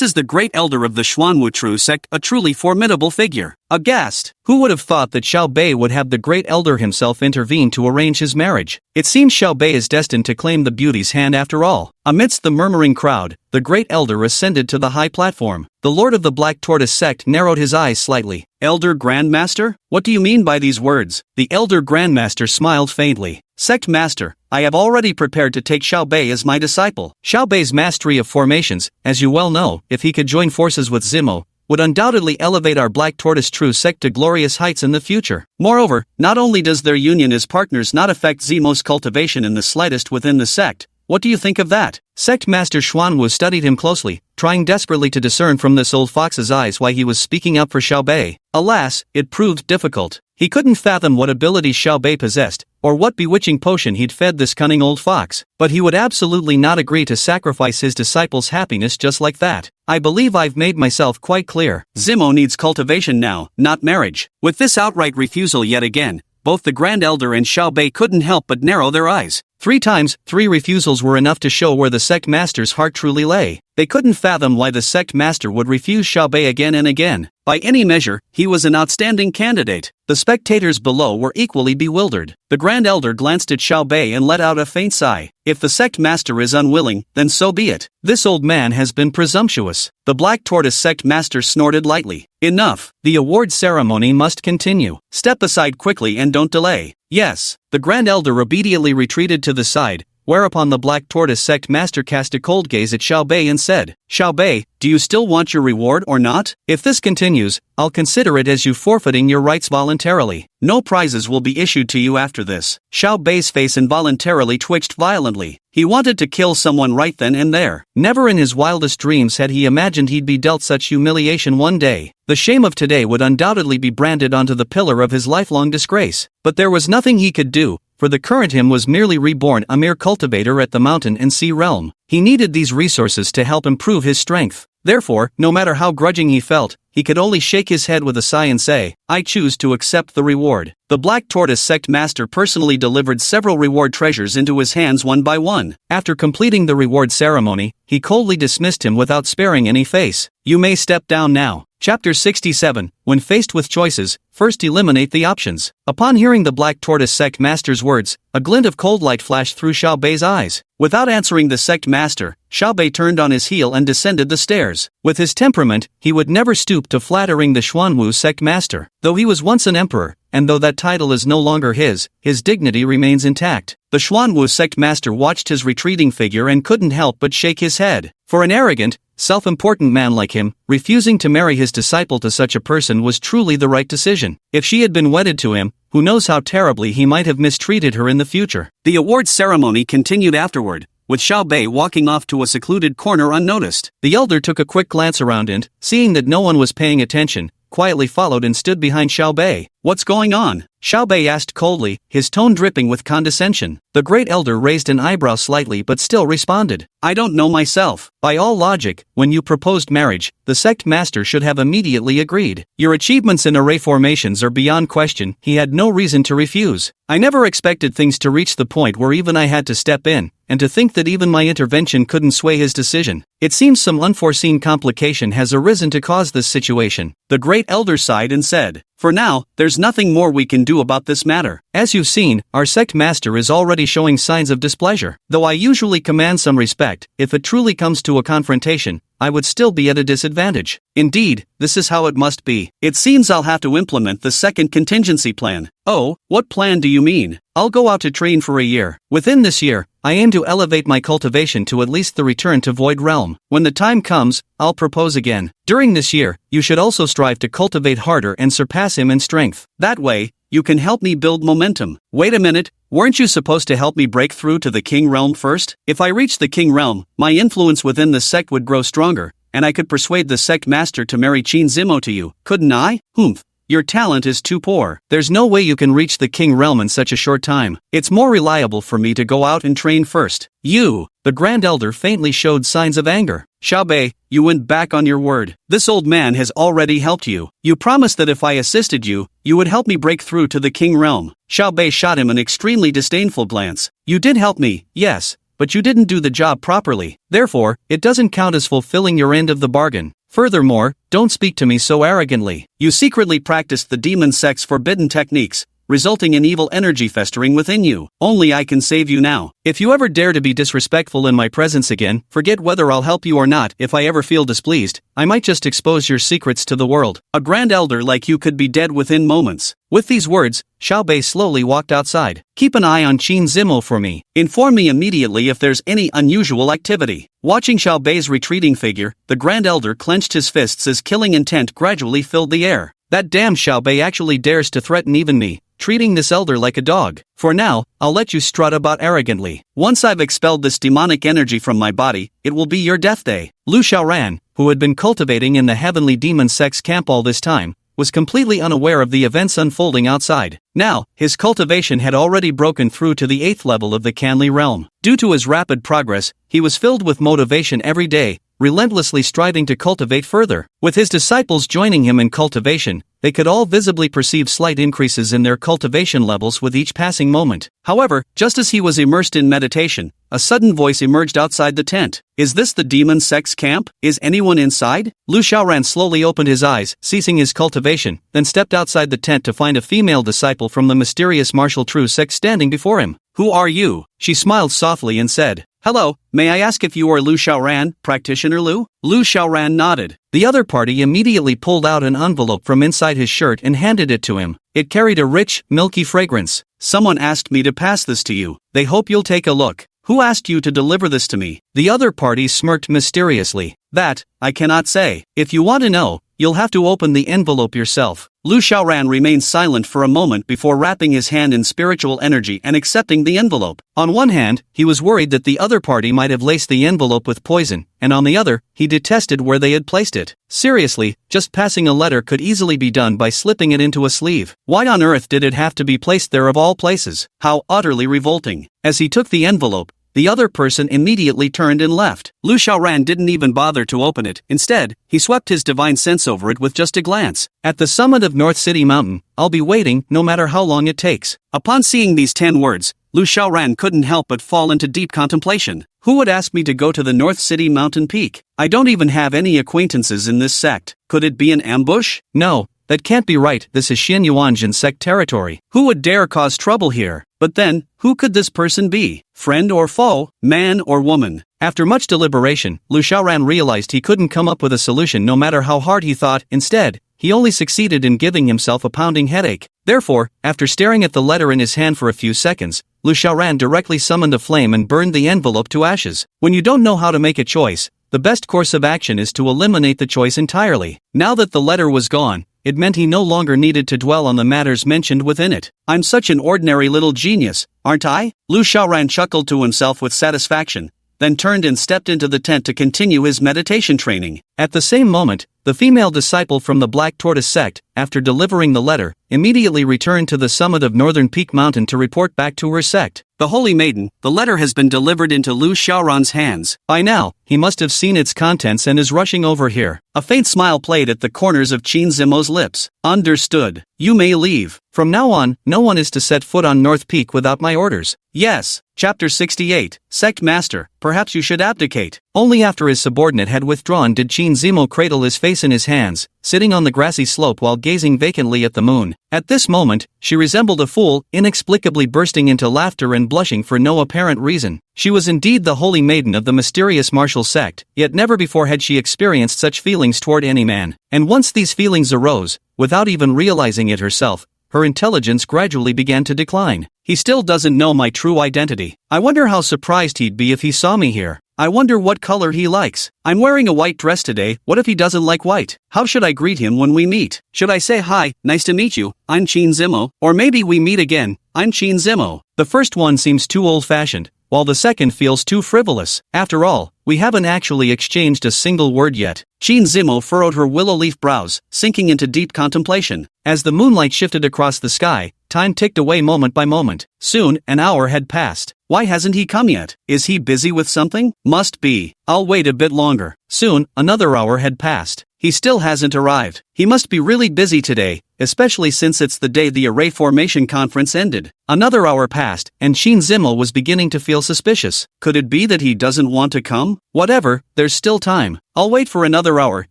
is the great elder of the Xuanwu True sect, a truly formidable figure. Aghast, who would have thought that Xiao Bei would have the great elder himself intervene to arrange his marriage? It seems Xiao Bei is destined to claim the beauty's hand after all. Amidst the murmuring crowd, the great elder ascended to the high platform. The lord of the Black Tortoise sect narrowed his eyes slightly. Elder Grandmaster? What do you mean by these words? The elder Grandmaster smiled faintly. Sect Master, I have already prepared to take Xiao Bei as my disciple. Xiao Bei's mastery of formations, as you well know, if he could join forces with Zmo, would undoubtedly elevate our Black Tortoise True sect to glorious heights in the future. Moreover, not only does their union as partners not affect Zmo's cultivation in the slightest within the sect. What do you think of that? Sect Master Xuanwu studied him closely, trying desperately to discern from this old fox's eyes why he was speaking up for Xiao Bei. Alas, it proved difficult. He couldn't fathom what abilities Xiao Bei possessed, or what bewitching potion he'd fed this cunning old fox, but he would absolutely not agree to sacrifice his disciple's happiness just like that. I believe I've made myself quite clear. Zmo needs cultivation now, not marriage. With this outright refusal yet again, both the Grand Elder and Xiao Bei couldn't help but narrow their eyes. 3 times, 3 refusals were enough to show where the sect master's heart truly lay. They couldn't fathom why the sect master would refuse Xiao Bei again and again. By any measure, he was an outstanding candidate. The spectators below were equally bewildered. The Grand Elder glanced at Xiao Bei and let out a faint sigh. If the sect master is unwilling, then so be it. This old man has been presumptuous. The Black Tortoise sect master snorted lightly. Enough. The award ceremony must continue. Step aside quickly and don't delay. Yes. The Grand Elder obediently retreated to the side, whereupon the Black Tortoise sect master cast a cold gaze at Xiao Bei and said, Xiao Bei, do you still want your reward or not? If this continues, I'll consider it as you forfeiting your rights voluntarily. No prizes will be issued to you after this. Xiao Bei's face involuntarily twitched violently. He wanted to kill someone right then and there. Never in his wildest dreams had he imagined he'd be dealt such humiliation one day. The shame of today would undoubtedly be branded onto the pillar of his lifelong disgrace. But there was nothing he could do, for the current him was merely reborn, a mere cultivator at the Mountain and Sea realm. He needed these resources to help improve his strength. Therefore, no matter how grudging he felt, he could only shake his head with a sigh and say, I choose to accept the reward. The Black Tortoise sect master personally delivered several reward treasures into his hands one by one. After completing the reward ceremony, he coldly dismissed him without sparing any face. You may step down now. Chapter 67. When faced with choices, first eliminate the options. Upon hearing the Black Tortoise sect master's words, a glint of cold light flashed through Xiao Bei's eyes. Without answering the sect master, Xiao Bei turned on his heel and descended the stairs. With his temperament, he would never stoop to flattering the Xuanwu sect master. Though he was once an emperor, and though that title is no longer his dignity remains intact. The Xuanwu sect master watched his retreating figure and couldn't help but shake his head. For an arrogant, self-important man like him, refusing to marry his disciple to such a person was truly the right decision. If she had been wedded to him, who knows how terribly he might have mistreated her in the future. The awards ceremony continued afterward, with Xiao Bei walking off to a secluded corner unnoticed. The elder took a quick glance around and, seeing that no one was paying attention, quietly followed and stood behind Xiao Bei. "What's going on?" Xiao Bei asked coldly, his tone dripping with condescension. The great elder raised an eyebrow slightly but still responded, "I don't know myself. By all logic, when you proposed marriage, the sect master should have immediately agreed. Your achievements in array formations are beyond question, he had no reason to refuse. I never expected things to reach the point where even I had to step in, and to think that even my intervention couldn't sway his decision. It seems some unforeseen complication has arisen to cause this situation." The great elder sighed and said, "For now, there's nothing more we can do about this matter. As you've seen, our sect master is already showing signs of displeasure. Though I usually command some respect, if it truly comes to a confrontation, I would still be at a disadvantage. Indeed, this is how it must be. It seems I'll have to implement the second contingency plan." "Oh, what plan do you mean?" "I'll go out to train for a year. Within this year, I aim to elevate my cultivation to at least the return to Void Realm. When the time comes, I'll propose again. During this year, you should also strive to cultivate harder and surpass him in strength. That way, you can help me build momentum." "Wait a minute, weren't you supposed to help me break through to the King Realm first? If I reach the King Realm, my influence within the sect would grow stronger, and I could persuade the sect master to marry Qin Zimo to you, couldn't I?" "Humph. Your talent is too poor. There's no way you can reach the King Realm in such a short time. It's more reliable for me to go out and train first." "You!" The Grand Elder faintly showed signs of anger. "Xiao Bei, you went back on your word. This old man has already helped you. You promised that if I assisted you, you would help me break through to the King Realm." Xiao Bei shot him an extremely disdainful glance. "You did help me, yes, but you didn't do the job properly. Therefore, it doesn't count as fulfilling your end of the bargain. Furthermore, don't speak to me so arrogantly. You secretly practiced the demon sect's forbidden techniques, resulting in evil energy festering within you. Only I can save you now. If you ever dare to be disrespectful in my presence again, forget whether I'll help you or not. If I ever feel displeased, I might just expose your secrets to the world. A Grand Elder like you could be dead within moments." With these words, Xiao Bei slowly walked outside. "Keep an eye on Qin Zimo for me. Inform me immediately if there's any unusual activity." Watching Xiao Bei's retreating figure, the Grand Elder clenched his fists as killing intent gradually filled the air. "That damn Xiao Bei actually dares to threaten even me, treating this elder like a dog. For now, I'll let you strut about arrogantly. Once I've expelled this demonic energy from my body, it will be your death day." Lu Xiaoran, who had been cultivating in the Heavenly Demon Sect's camp all this time, was completely unaware of the events unfolding outside. Now, his cultivation had already broken through to the 8th level of the Canli realm. Due to his rapid progress, he was filled with motivation every day, relentlessly striving to cultivate further. With his disciples joining him in cultivation, they could all visibly perceive slight increases in their cultivation levels with each passing moment. However, just as he was immersed in meditation, a sudden voice emerged outside the tent. "Is this the demon sect's camp? Is anyone inside?" Lu Xiaoran slowly opened his eyes, ceasing his cultivation, then stepped outside the tent to find a female disciple from the mysterious martial true sect standing before him. "Who are you?" She smiled softly and said, "Hello, may I ask if you are Lu Xiaoran, practitioner Lu?" Lu Xiaoran nodded. The other party immediately pulled out an envelope from inside his shirt and handed it to him. It carried a rich, milky fragrance. "Someone asked me to pass this to you. They hope you'll take a look." "Who asked you to deliver this to me?" The other party smirked mysteriously. "That, I cannot say. If you want to know, you'll have to open the envelope yourself." Lu Xiaoran remained silent for a moment before wrapping his hand in spiritual energy and accepting the envelope. On one hand, he was worried that the other party might have laced the envelope with poison, and on the other, he detested where they had placed it. Seriously, just passing a letter could easily be done by slipping it into a sleeve. Why on earth did it have to be placed there of all places? How utterly revolting. As he took the envelope, the other person immediately turned and left. Lu Xiaoran didn't even bother to open it. Instead, he swept his divine sense over it with just a glance. "At the summit of North City Mountain, I'll be waiting, no matter how long it takes." Upon seeing these 10 words, Lu Xiaoran couldn't help but fall into deep contemplation. Who would ask me to go to the North City Mountain peak? I don't even have any acquaintances in this sect. Could it be an ambush? No, that can't be right. This is Xin Yuanjin sect territory. Who would dare cause trouble here? But then, who could this person be? Friend or foe? Man or woman? After much deliberation, Lu Xiaoran realized he couldn't come up with a solution no matter how hard he thought. Instead, he only succeeded in giving himself a pounding headache. Therefore, after staring at the letter in his hand for a few seconds, Lu Xiaoran directly summoned a flame and burned the envelope to ashes. When you don't know how to make a choice, the best course of action is to eliminate the choice entirely. Now that the letter was gone, it meant he no longer needed to dwell on the matters mentioned within it. I'm such an ordinary little genius, aren't I? Lu Xiaoran chuckled to himself with satisfaction, then turned and stepped into the tent to continue his meditation training. At the same moment, the female disciple from the Black Tortoise sect, after delivering the letter, immediately returned to the summit of Northern Peak Mountain to report back to her sect. The Holy Maiden, the letter has been delivered into Lu Xiaoran's hands. By now, he must have seen its contents and is rushing over here. A faint smile played at the corners of Qin Zimo's lips. Understood. You may leave. From now on, no one is to set foot on North Peak without my orders. Yes. Chapter 68. Sect Master, perhaps you should abdicate. Only after his subordinate had withdrawn did Qin Zimo cradle his face in his hands, sitting on the grassy slope while gazing vacantly at the moon. At this moment, she resembled a fool, inexplicably bursting into laughter and blushing for no apparent reason. She was indeed the holy maiden of the mysterious martial sect, yet never before had she experienced such feelings toward any man. And once these feelings arose, without even realizing it herself, her intelligence gradually began to decline. He still doesn't know my true identity. I wonder how surprised he'd be if he saw me here. I wonder what color he likes. I'm wearing a white dress today, what if he doesn't like white? How should I greet him when we meet? Should I say hi, nice to meet you, I'm Qin Zimo, or maybe we meet again, I'm Qin Zimo? The first one seems too old-fashioned, while the second feels too frivolous. After all, we haven't actually exchanged a single word yet. Qin Zimo furrowed her willow-leaf brows, sinking into deep contemplation. As the moonlight shifted across the sky, time ticked away moment by moment. Soon, an hour had passed. Why hasn't he come yet? Is he busy with something? Must be. I'll wait a bit longer. Soon, another hour had passed. He still hasn't arrived. He must be really busy today, especially since it's the day the Array Formation Conference ended. Another hour passed, and Qin Zimo was beginning to feel suspicious. Could it be that he doesn't want to come? Whatever, there's still time. I'll wait for another hour.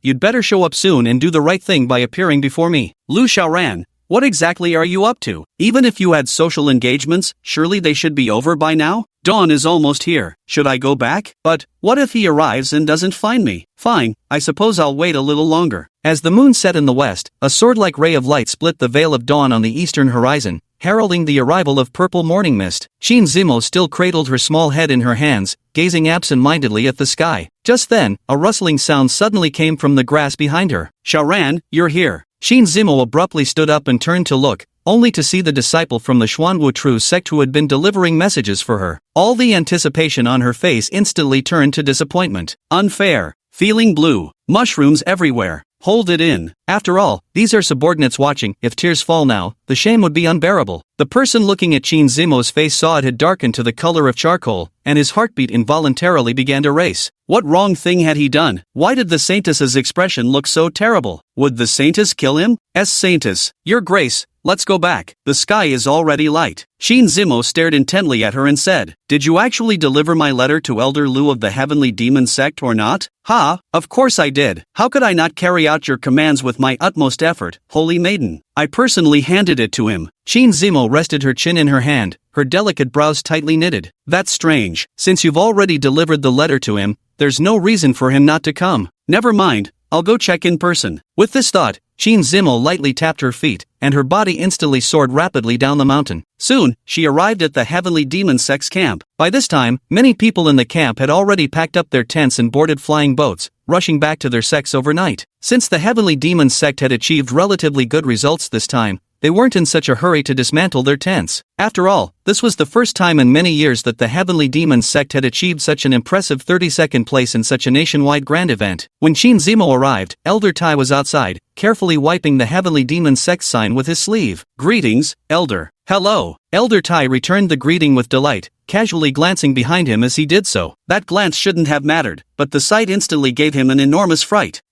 You'd better show up soon and do the right thing by appearing before me. Lu Xiaoran, what exactly are you up to? Even if you had social engagements, surely they should be over by now? Dawn is almost here. Should I go back? But what if he arrives and doesn't find me? Fine, I suppose I'll wait a little longer. As the moon set in the west, a sword-like ray of light split the veil of dawn on the eastern horizon, heralding the arrival of purple morning mist. Qin Zimo still cradled her small head in her hands, gazing absent-mindedly at the sky. Just then, a rustling sound suddenly came from the grass behind her. Xiaoran, you're here. Qin Zimo abruptly stood up and turned to look, only to see the disciple from the Xuanwu Tru sect who had been delivering messages for her. All the anticipation on her face instantly turned to disappointment. Unfair. Feeling blue. Mushrooms everywhere. Hold it in. After all, these are subordinates watching. If tears fall now, the shame would be unbearable. The person looking at Qin Zimo's face saw it had darkened to the color of charcoal, and his heartbeat involuntarily began to race. What wrong thing had he done? Why did the Saintess's expression look so terrible? Would the Saintess kill him? Saintess, Your Grace, let's go back. The sky is already light. Qin Zimo stared intently at her and said, Did you actually deliver my letter to Elder Lu of the Heavenly Demon sect or not? Ha, of course I did. How could I not carry out your commands with my utmost effort, Holy Maiden? I personally handed it to him. Qin Zimo rested her chin in her hand, her delicate brows tightly knitted. That's strange. Since you've already delivered the letter to him, there's no reason for him not to come. Never mind, I'll go check in person. With this thought, Qin Zimo lightly tapped her feet, and her body instantly soared rapidly down the mountain. Soon, she arrived at the Heavenly Demon sect's camp. By this time, many people in the camp had already packed up their tents and boarded flying boats, rushing back to their sects overnight. Since the Heavenly Demon sect had achieved relatively good results this time, they weren't in such a hurry to dismantle their tents. After all, this was the first time in many years that the Heavenly Demon sect had achieved such an impressive 32nd place in such a nationwide grand event. When Qin Zimo arrived, Elder Tai was outside, carefully wiping the Heavenly Demon sect sign with his sleeve. Greetings, Elder. Hello. Elder Tai returned the greeting with delight, casually glancing behind him as he did so. That glance shouldn't have mattered, but the sight instantly gave him an enormous fright.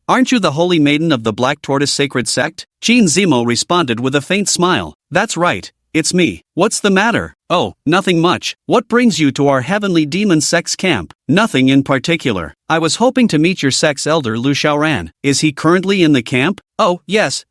Aren't you the Holy Maiden of the Black Tortoise Sacred Sect? Qin Zimo responded with a faint smile. That's right, it's me. What's the matter? Oh, nothing much. What brings you to our Heavenly Demon sect's camp? Nothing in particular. I was hoping to meet your sect's elder Lu Xiaoran. Is he currently in the camp? Oh, yes.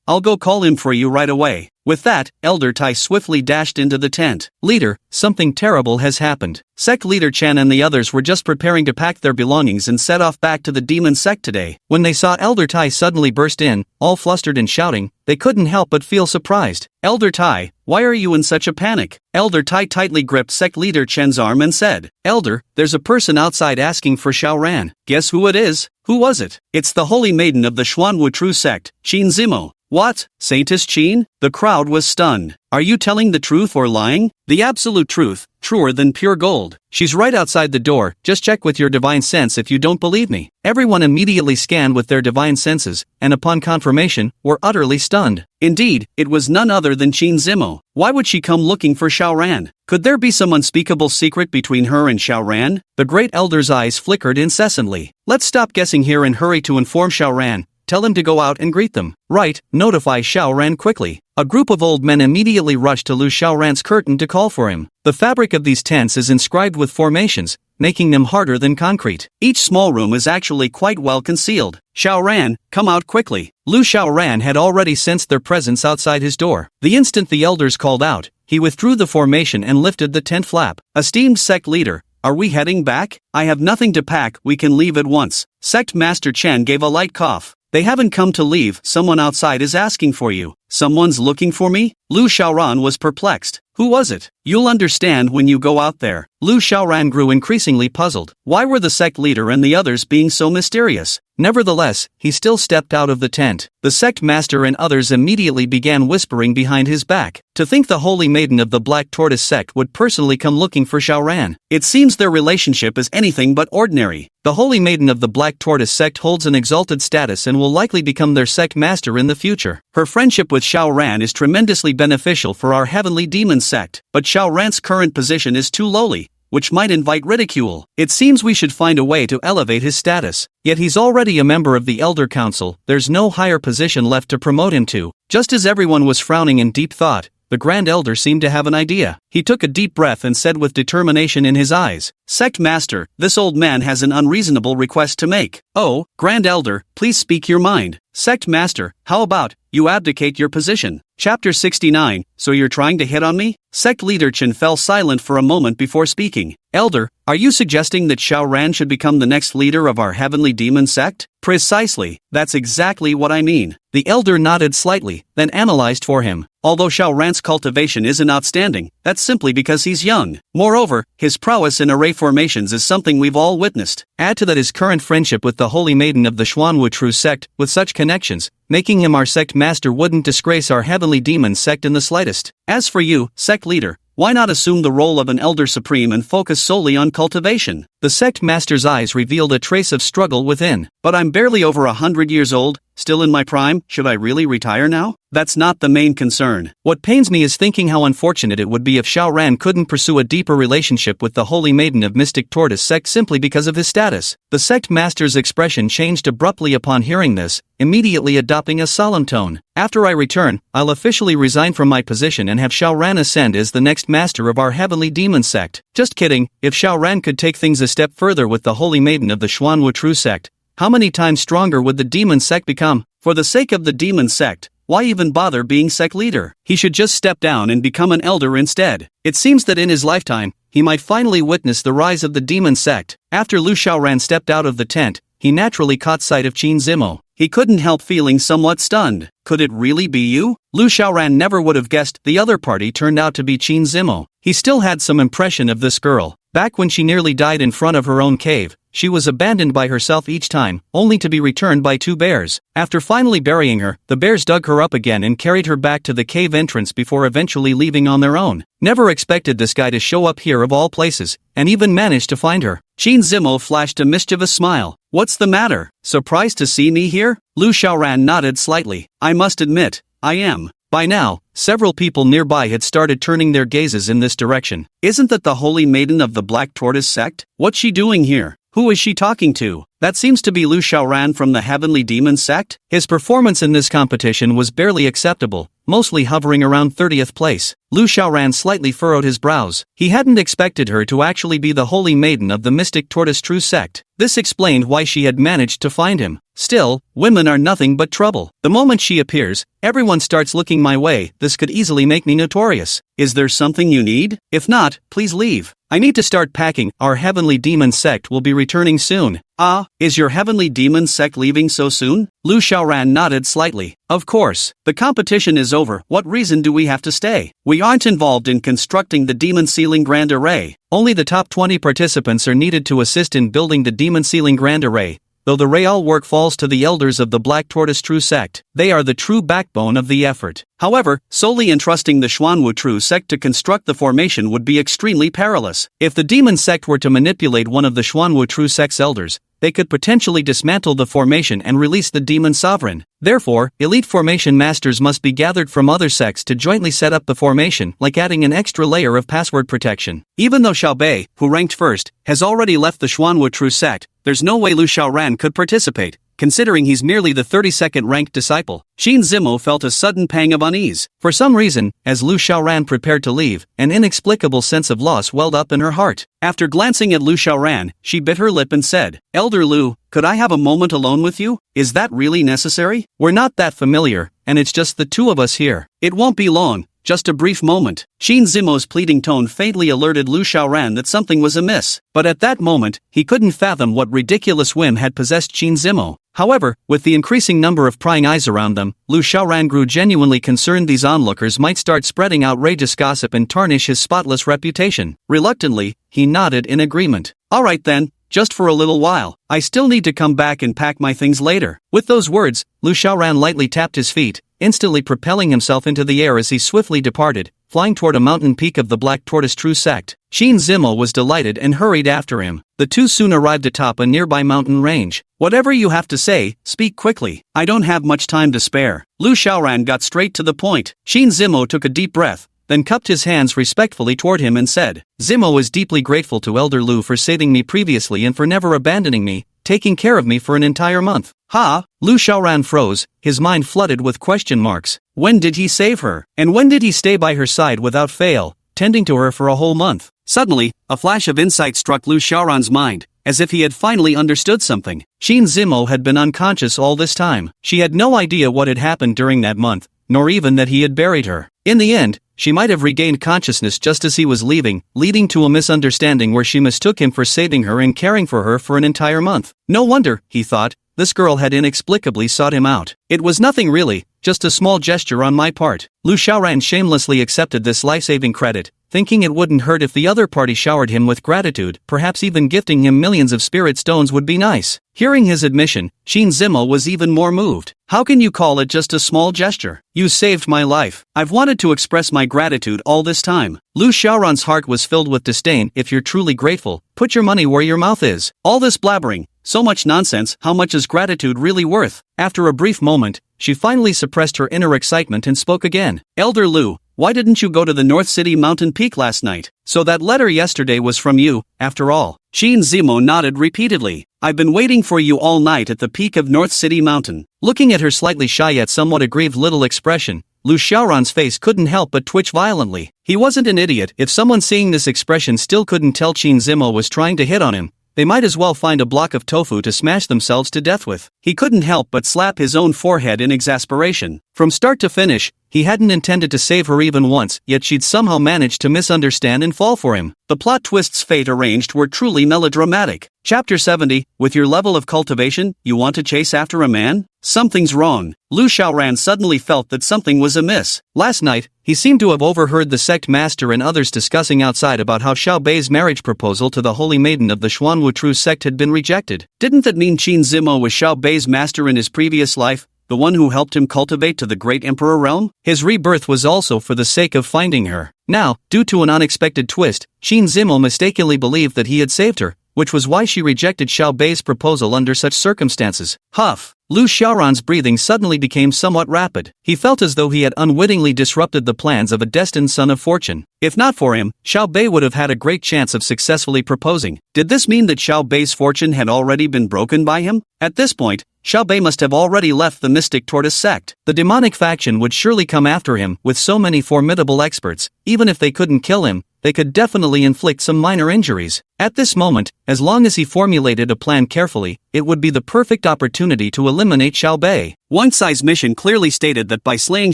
I'll go call him for you right away. With that, Elder Tai swiftly dashed into the tent. "Leader, something terrible has happened. Sect Leader Chen and the others were just preparing to pack their belongings and set off back to the demon sect today. When they saw Elder Tai suddenly burst in, all flustered and shouting, they couldn't help but feel surprised. Elder Tai, why are you in such a panic?" Elder Tai tightly gripped Sect Leader Chen's arm and said, "Elder, there's a person outside asking for Xiaoran. Guess who it is?" "Who was it?" "It's the Holy Maiden of the Xuanwu True Sect, Qin Zimo." "What? Saintess Qin?" The crowd was stunned. "Are you telling the truth or lying?" "The absolute truth, truer than pure gold. She's right outside the door, just check with your divine sense if you don't believe me." Everyone immediately scanned with their divine senses, and upon confirmation, were utterly stunned. Indeed, it was none other than Qin Zimo. Why would she come looking for Xiaoran? Could there be some unspeakable secret between her and Xiaoran? The great elder's eyes flickered incessantly. "Let's stop guessing here and hurry to inform Xiaoran. Tell him to go out and greet them." "Right, notify Xiaoran quickly." A group of old men immediately rushed to Lu Xiaoran's curtain to call for him. The fabric of these tents is inscribed with formations, making them harder than concrete. Each small room is actually quite well concealed. "Xiaoran, come out quickly." Lu Xiaoran had already sensed their presence outside his door. The instant the elders called out, he withdrew the formation and lifted the tent flap. "Esteemed sect leader, are we heading back?" "I have nothing to pack, we can leave at once." Sect Master Chen gave a light cough. "They haven't come to leave, someone outside is asking for you." "Someone's looking for me?" Lu Xiaoran was perplexed. "Who was it?" "You'll understand when you go out there." Lu Xiaoran grew increasingly puzzled. Why were the sect leader and the others being so mysterious? Nevertheless, he still stepped out of the tent. The sect master and others immediately began whispering behind his back. To think the Holy Maiden of the Black Tortoise sect would personally come looking for Xiaoran. It seems their relationship is anything but ordinary. The Holy Maiden of the Black Tortoise sect holds an exalted status and will likely become their sect master in the future. Her friendship with Xiaoran is tremendously beneficial for our heavenly demon sect, but Xiaoran's current position is too lowly, which might invite ridicule. It seems we should find a way to elevate his status. Yet he's already a member of the Elder Council, there's no higher position left to promote him to. Just as everyone was frowning in deep thought, the Grand Elder seemed to have an idea. He took a deep breath and said with determination in his eyes, "Sect Master, this old man has an unreasonable request to make." "Oh, Grand Elder, please speak your mind." "Sect Master, how about you abdicate your position?" Chapter 69, So you're trying to hit on me? Sect Leader Chen fell silent for a moment before speaking. "Elder, are you suggesting that Xiaoran should become the next leader of our heavenly demon sect?" "Precisely, that's exactly what I mean." The elder nodded slightly, then analyzed for him. "Although Xiaoran's cultivation isn't outstanding, that's simply because he's young. Moreover, his prowess in array formations is something we've all witnessed. Add to that his current friendship with the Holy Maiden of the Xuanwu True Sect, with such connections, making him our sect master wouldn't disgrace our heavenly demon sect in the slightest. As for you, sect leader, why not assume the role of an elder supreme and focus solely on cultivation?" The sect master's eyes revealed a trace of struggle within. "But I'm barely over 100 years old, still in my prime, should I really retire now?" "That's not the main concern. What pains me is thinking how unfortunate it would be if Xiaoran couldn't pursue a deeper relationship with the Holy Maiden of Mystic Tortoise sect simply because of his status." The sect master's expression changed abruptly upon hearing this, immediately adopting a solemn tone. "After I return, I'll officially resign from my position and have Xiaoran ascend as the next master of our heavenly demon sect." Just kidding, if Xiaoran could take things a step further with the Holy Maiden of the Xuanwu True Sect, how many times stronger would the demon sect become? For the sake of the demon sect, why even bother being sect leader? He should just step down and become an elder instead. It seems that in his lifetime, he might finally witness the rise of the demon sect. After Lu Xiaoran stepped out of the tent, he naturally caught sight of Qin Zimo. He couldn't help feeling somewhat stunned. Could it really be you? Lu Xiaoran never would have guessed the other party turned out to be Qin Zimo. He still had some impression of this girl. Back when she nearly died in front of her own cave, she was abandoned by herself each time, only to be returned by two bears. After finally burying her, the bears dug her up again and carried her back to the cave entrance before eventually leaving on their own. Never expected this guy to show up here of all places, and even managed to find her. Qin Zimo flashed a mischievous smile. "What's the matter? Surprised to see me here?" Lu Xiaoran nodded slightly. "I must admit, I am." By now, several people nearby had started turning their gazes in this direction. "Isn't that the Holy Maiden of the Black Tortoise sect? What's she doing here? Who is she talking to?" That seems to be Lu Xiaoran from the Heavenly Demon sect. His performance in this competition was barely acceptable, mostly hovering around 30th place. Lu Xiaoran slightly furrowed his brows. He hadn't expected her to actually be the holy maiden of the mystic tortoise true sect. This explained why she had managed to find him. Still, women are nothing but trouble. The moment she appears, everyone starts looking my way. This could easily make me notorious. Is there something you need? If not, please leave. I need to start packing. Our heavenly demon sect will be returning soon. Ah, is your heavenly demon sect leaving so soon? Lu Xiaoran nodded slightly. Of course. The competition is over. What reason do we have to stay? We aren't involved in constructing the demon ceiling grand array. Only the top 20 participants are needed to assist in building the demon ceiling grand array. Though the real work falls to the elders of the Black Tortoise True Sect, they are the true backbone of the effort. However, solely entrusting the Xuanwu True Sect to construct the formation would be extremely perilous. If the demon sect were to manipulate one of the Xuanwu True Sect's elders, they could potentially dismantle the formation and release the demon sovereign. Therefore, elite formation masters must be gathered from other sects to jointly set up the formation, like adding an extra layer of password protection. Even though Xiao Bei, who ranked first, has already left the Xuanwu True Sect, there's no way Lu Xiaoran could participate, considering he's merely the 32nd ranked disciple. Xin Zimo felt a sudden pang of unease. For some reason, as Lu Xiaoran prepared to leave, an inexplicable sense of loss welled up in her heart. After glancing at Lu Xiaoran, she bit her lip and said, "Elder Lu, could I have a moment alone with you? Is that really necessary? We're not that familiar, and it's just the two of us here. It won't be long. Just a brief moment." Xin Zimo's pleading tone faintly alerted Lu Xiaoran that something was amiss, but at that moment, he couldn't fathom what ridiculous whim had possessed Xin Zimo. However, with the increasing number of prying eyes around them, Lu Xiaoran grew genuinely concerned these onlookers might start spreading outrageous gossip and tarnish his spotless reputation. Reluctantly, he nodded in agreement. "All right then. Just for a little while. I still need to come back and pack my things later." With those words, Lu Xiaoran lightly tapped his feet, instantly propelling himself into the air as he swiftly departed, flying toward a mountain peak of the Black Tortoise True Sect. Xin Zimo was delighted and hurried after him. The two soon arrived atop a nearby mountain range. "Whatever you have to say, speak quickly. I don't have much time to spare." Lu Xiaoran got straight to the point. Xin Zimo took a deep breath, then cupped his hands respectfully toward him and said, "Zimo is deeply grateful to Elder Lu for saving me previously and for never abandoning me, taking care of me for an entire month." "Ha?" Lu Xiaoran froze, his mind flooded with question marks. When did he save her? And when did he stay by her side without fail, tending to her for a whole month? Suddenly, a flash of insight struck Lu Xiaoran's mind, as if he had finally understood something. Xin Zimo had been unconscious all this time. She had no idea what had happened during that month, nor even that he had buried her. In the end, she might have regained consciousness just as he was leaving, leading to a misunderstanding where she mistook him for saving her and caring for her for an entire month. No wonder, he thought, this girl had inexplicably sought him out. It was nothing really, just a small gesture on my part. Lu Xiaoran shamelessly accepted this life-saving credit, thinking it wouldn't hurt if the other party showered him with gratitude, perhaps even gifting him millions of spirit stones would be nice. Hearing his admission, Xin Zimo was even more moved. "How can you call it just a small gesture? You saved my life. I've wanted to express my gratitude all this time." Lu Xiaoran's heart was filled with disdain. "If you're truly grateful, put your money where your mouth is. All this blabbering, so much nonsense, how much is gratitude really worth?" After a brief moment, she finally suppressed her inner excitement and spoke again. "Elder Lu, why didn't you go to the North City Mountain Peak last night? So that letter yesterday was from you, after all." Xin Zimo nodded repeatedly. "I've been waiting for you all night at the peak of North City Mountain." Looking at her slightly shy yet somewhat aggrieved little expression, Lu Xiaoran's face couldn't help but twitch violently. He wasn't an idiot. If someone seeing this expression still couldn't tell Xin Zimo was trying to hit on him, they might as well find a block of tofu to smash themselves to death with. He couldn't help but slap his own forehead in exasperation. From start to finish, he hadn't intended to save her even once, yet she'd somehow managed to misunderstand and fall for him. The plot twists fate arranged were truly melodramatic. Chapter 70, with your level of cultivation, you want to chase after a man? Something's wrong. Lu Xiaoran suddenly felt that something was amiss. Last night, he seemed to have overheard the sect master and others discussing outside about how Xiao Bei's marriage proposal to the holy maiden of the Xuanwu True Sect had been rejected. Didn't that mean Xin Zimo was Xiao Bei's master in his previous life, the one who helped him cultivate to the great emperor realm? His rebirth was also for the sake of finding her. Now, due to an unexpected twist, Xin Zimo mistakenly believed that he had saved her, which was why she rejected Xiao Bei's proposal under such circumstances. Huff! Lu Xiaoran's breathing suddenly became somewhat rapid. He felt as though he had unwittingly disrupted the plans of a destined son of fortune. If not for him, Xiao Bei would have had a great chance of successfully proposing. Did this mean that Xiao Bei's fortune had already been broken by him? At this point, Xiao Bei must have already left the Mystic Tortoise sect. The demonic faction would surely come after him with so many formidable experts. Even if they couldn't kill him, they could definitely inflict some minor injuries. At this moment, as long as he formulated a plan carefully, it would be the perfect opportunity to eliminate Xiao Bei. Wang Cai's mission clearly stated that by slaying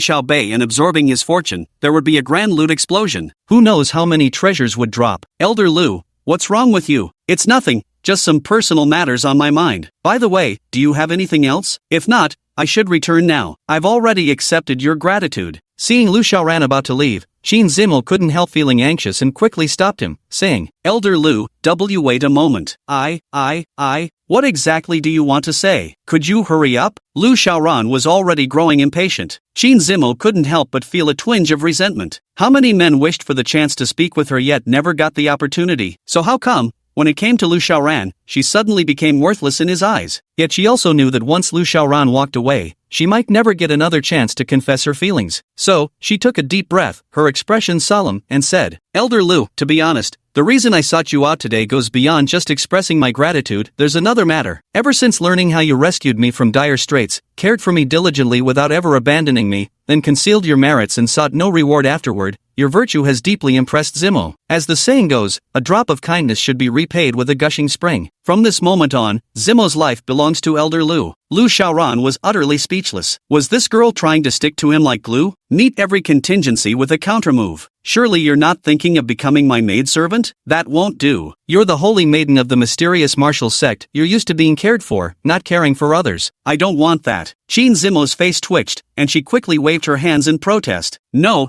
Xiao Bei and absorbing his fortune, there would be a grand loot explosion. Who knows how many treasures would drop? Elder Lu, what's wrong with you? It's nothing, just some personal matters on my mind. By the way, do you have anything else? If not, I should return now. I've already accepted your gratitude. Seeing Lu Xiaoran about to leave, Qin Zimo couldn't help feeling anxious and quickly stopped him, saying, Elder Lu, wait a moment. What exactly do you want to say? Could you hurry up? Lu Xiaoran was already growing impatient. Qin Zimo couldn't help but feel a twinge of resentment. How many men wished for the chance to speak with her yet never got the opportunity? So how come, when it came to Lu Xiaoran, she suddenly became worthless in his eyes? Yet she also knew that once Lu Xiaoran walked away, she might never get another chance to confess her feelings. So, she took a deep breath, her expression solemn, and said, Elder Lu, to be honest, the reason I sought you out today goes beyond just expressing my gratitude. There's another matter. Ever since learning how you rescued me from dire straits, cared for me diligently without ever abandoning me, then concealed your merits and sought no reward afterward, your virtue has deeply impressed Zimo. As the saying goes, a drop of kindness should be repaid with a gushing spring. From this moment on, Zimo's life belongs to Elder Lu. Lu Xiaoran was utterly speechless. Was this girl trying to stick to him like glue? Meet every contingency with a countermove. Surely you're not thinking of becoming my maidservant? That won't do. You're the holy maiden of the mysterious martial sect. You're used to being cared for, not caring for others. I don't want that. Qin Zimo's face twitched, and she quickly waved her hands in protest. No.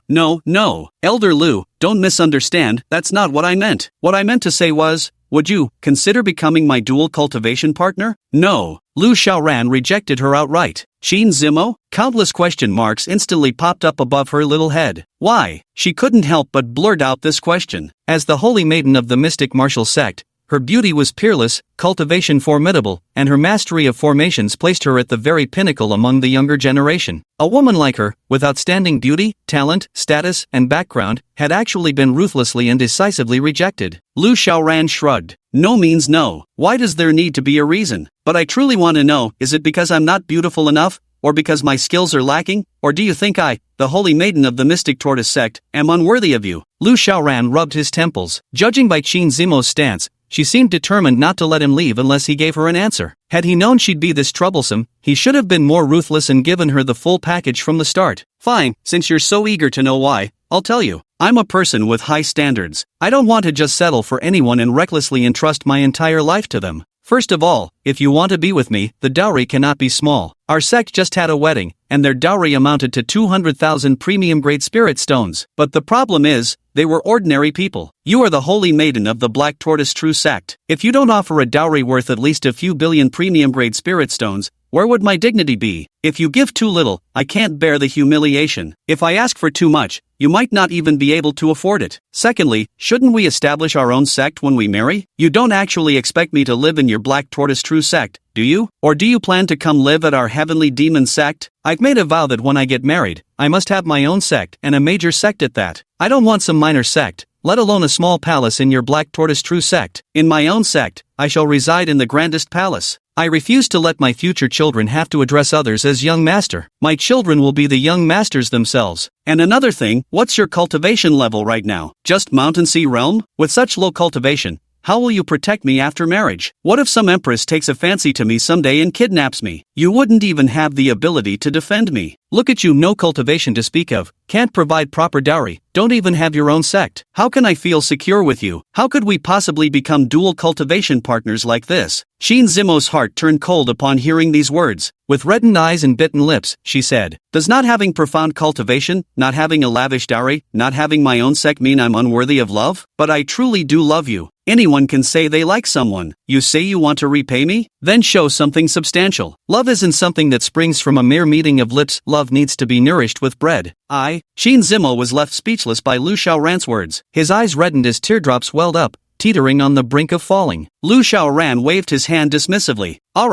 Elder Lu, don't misunderstand, that's not what I meant. What I meant to say was, would you consider becoming my dual cultivation partner? No. Lu Xiaoran rejected her outright. Qin Zimo? Countless question marks instantly popped up above her little head. Why? She couldn't help but blurt out this question. As the holy maiden of the mystic martial sect, her beauty was peerless, cultivation formidable, and her mastery of formations placed her at the very pinnacle among the younger generation. A woman like her, with outstanding beauty, talent, status, and background, had actually been ruthlessly and decisively rejected. Lu Xiaoran shrugged. No means no. Why does there need to be a reason? But I truly want to know, is it because I'm not beautiful enough? Or because my skills are lacking? Or do you think I, the holy maiden of the Mystic Tortoise sect, am unworthy of you? Lu Xiaoran rubbed his temples. Judging by Qin Zimo's stance, she seemed determined not to let him leave unless he gave her an answer. Had he known she'd be this troublesome, he should have been more ruthless and given her the full package from the start. Fine, since you're so eager to know why, I'll tell you. I'm a person with high standards. I don't want to just settle for anyone and recklessly entrust my entire life to them. First of all, if you want to be with me, the dowry cannot be small. Our sect just had a wedding, and their dowry amounted to 200,000 premium-grade spirit stones. But the problem is, they were ordinary people. You are the holy maiden of the Black Tortoise True Sect. If you don't offer a dowry worth at least a few billion premium-grade spirit stones, where would my dignity be? If you give too little, I can't bear the humiliation. If I ask for too much, you might not even be able to afford it. Secondly, shouldn't we establish our own sect when we marry? You don't actually expect me to live in your Black Tortoise True Sect, do you? Or do you plan to come live at our Heavenly Demon sect? I've made a vow that when I get married, I must have my own sect, and a major sect at that. I don't want some minor sect, let alone a small palace in your Black Tortoise True Sect. In my own sect, I shall reside in the grandest palace. I refuse to let my future children have to address others as young master. My children will be the young masters themselves. And another thing, what's your cultivation level right now? Just Mountain Sea Realm? With such low cultivation, how will you protect me after marriage? What if some empress takes a fancy to me someday and kidnaps me? You wouldn't even have the ability to defend me. Look at you, no cultivation to speak of, can't provide proper dowry, don't even have your own sect. How can I feel secure with you? How could we possibly become dual cultivation partners like this? Qin Zimo's heart turned cold upon hearing these words. With reddened eyes and bitten lips, she said, does not having profound cultivation, not having a lavish dowry, not having my own sect mean I'm unworthy of love? But I truly do love you. Anyone can say they like someone. You say you want to repay me? Then show something substantial. Love isn't something that springs from a mere meeting of lips. Love needs to be nourished with bread. Qin Zimo was left speechless by Lu Xiaoran's words. His eyes reddened as teardrops welled up, teetering on the brink of falling. Lu Xiaoran waved his hand dismissively. All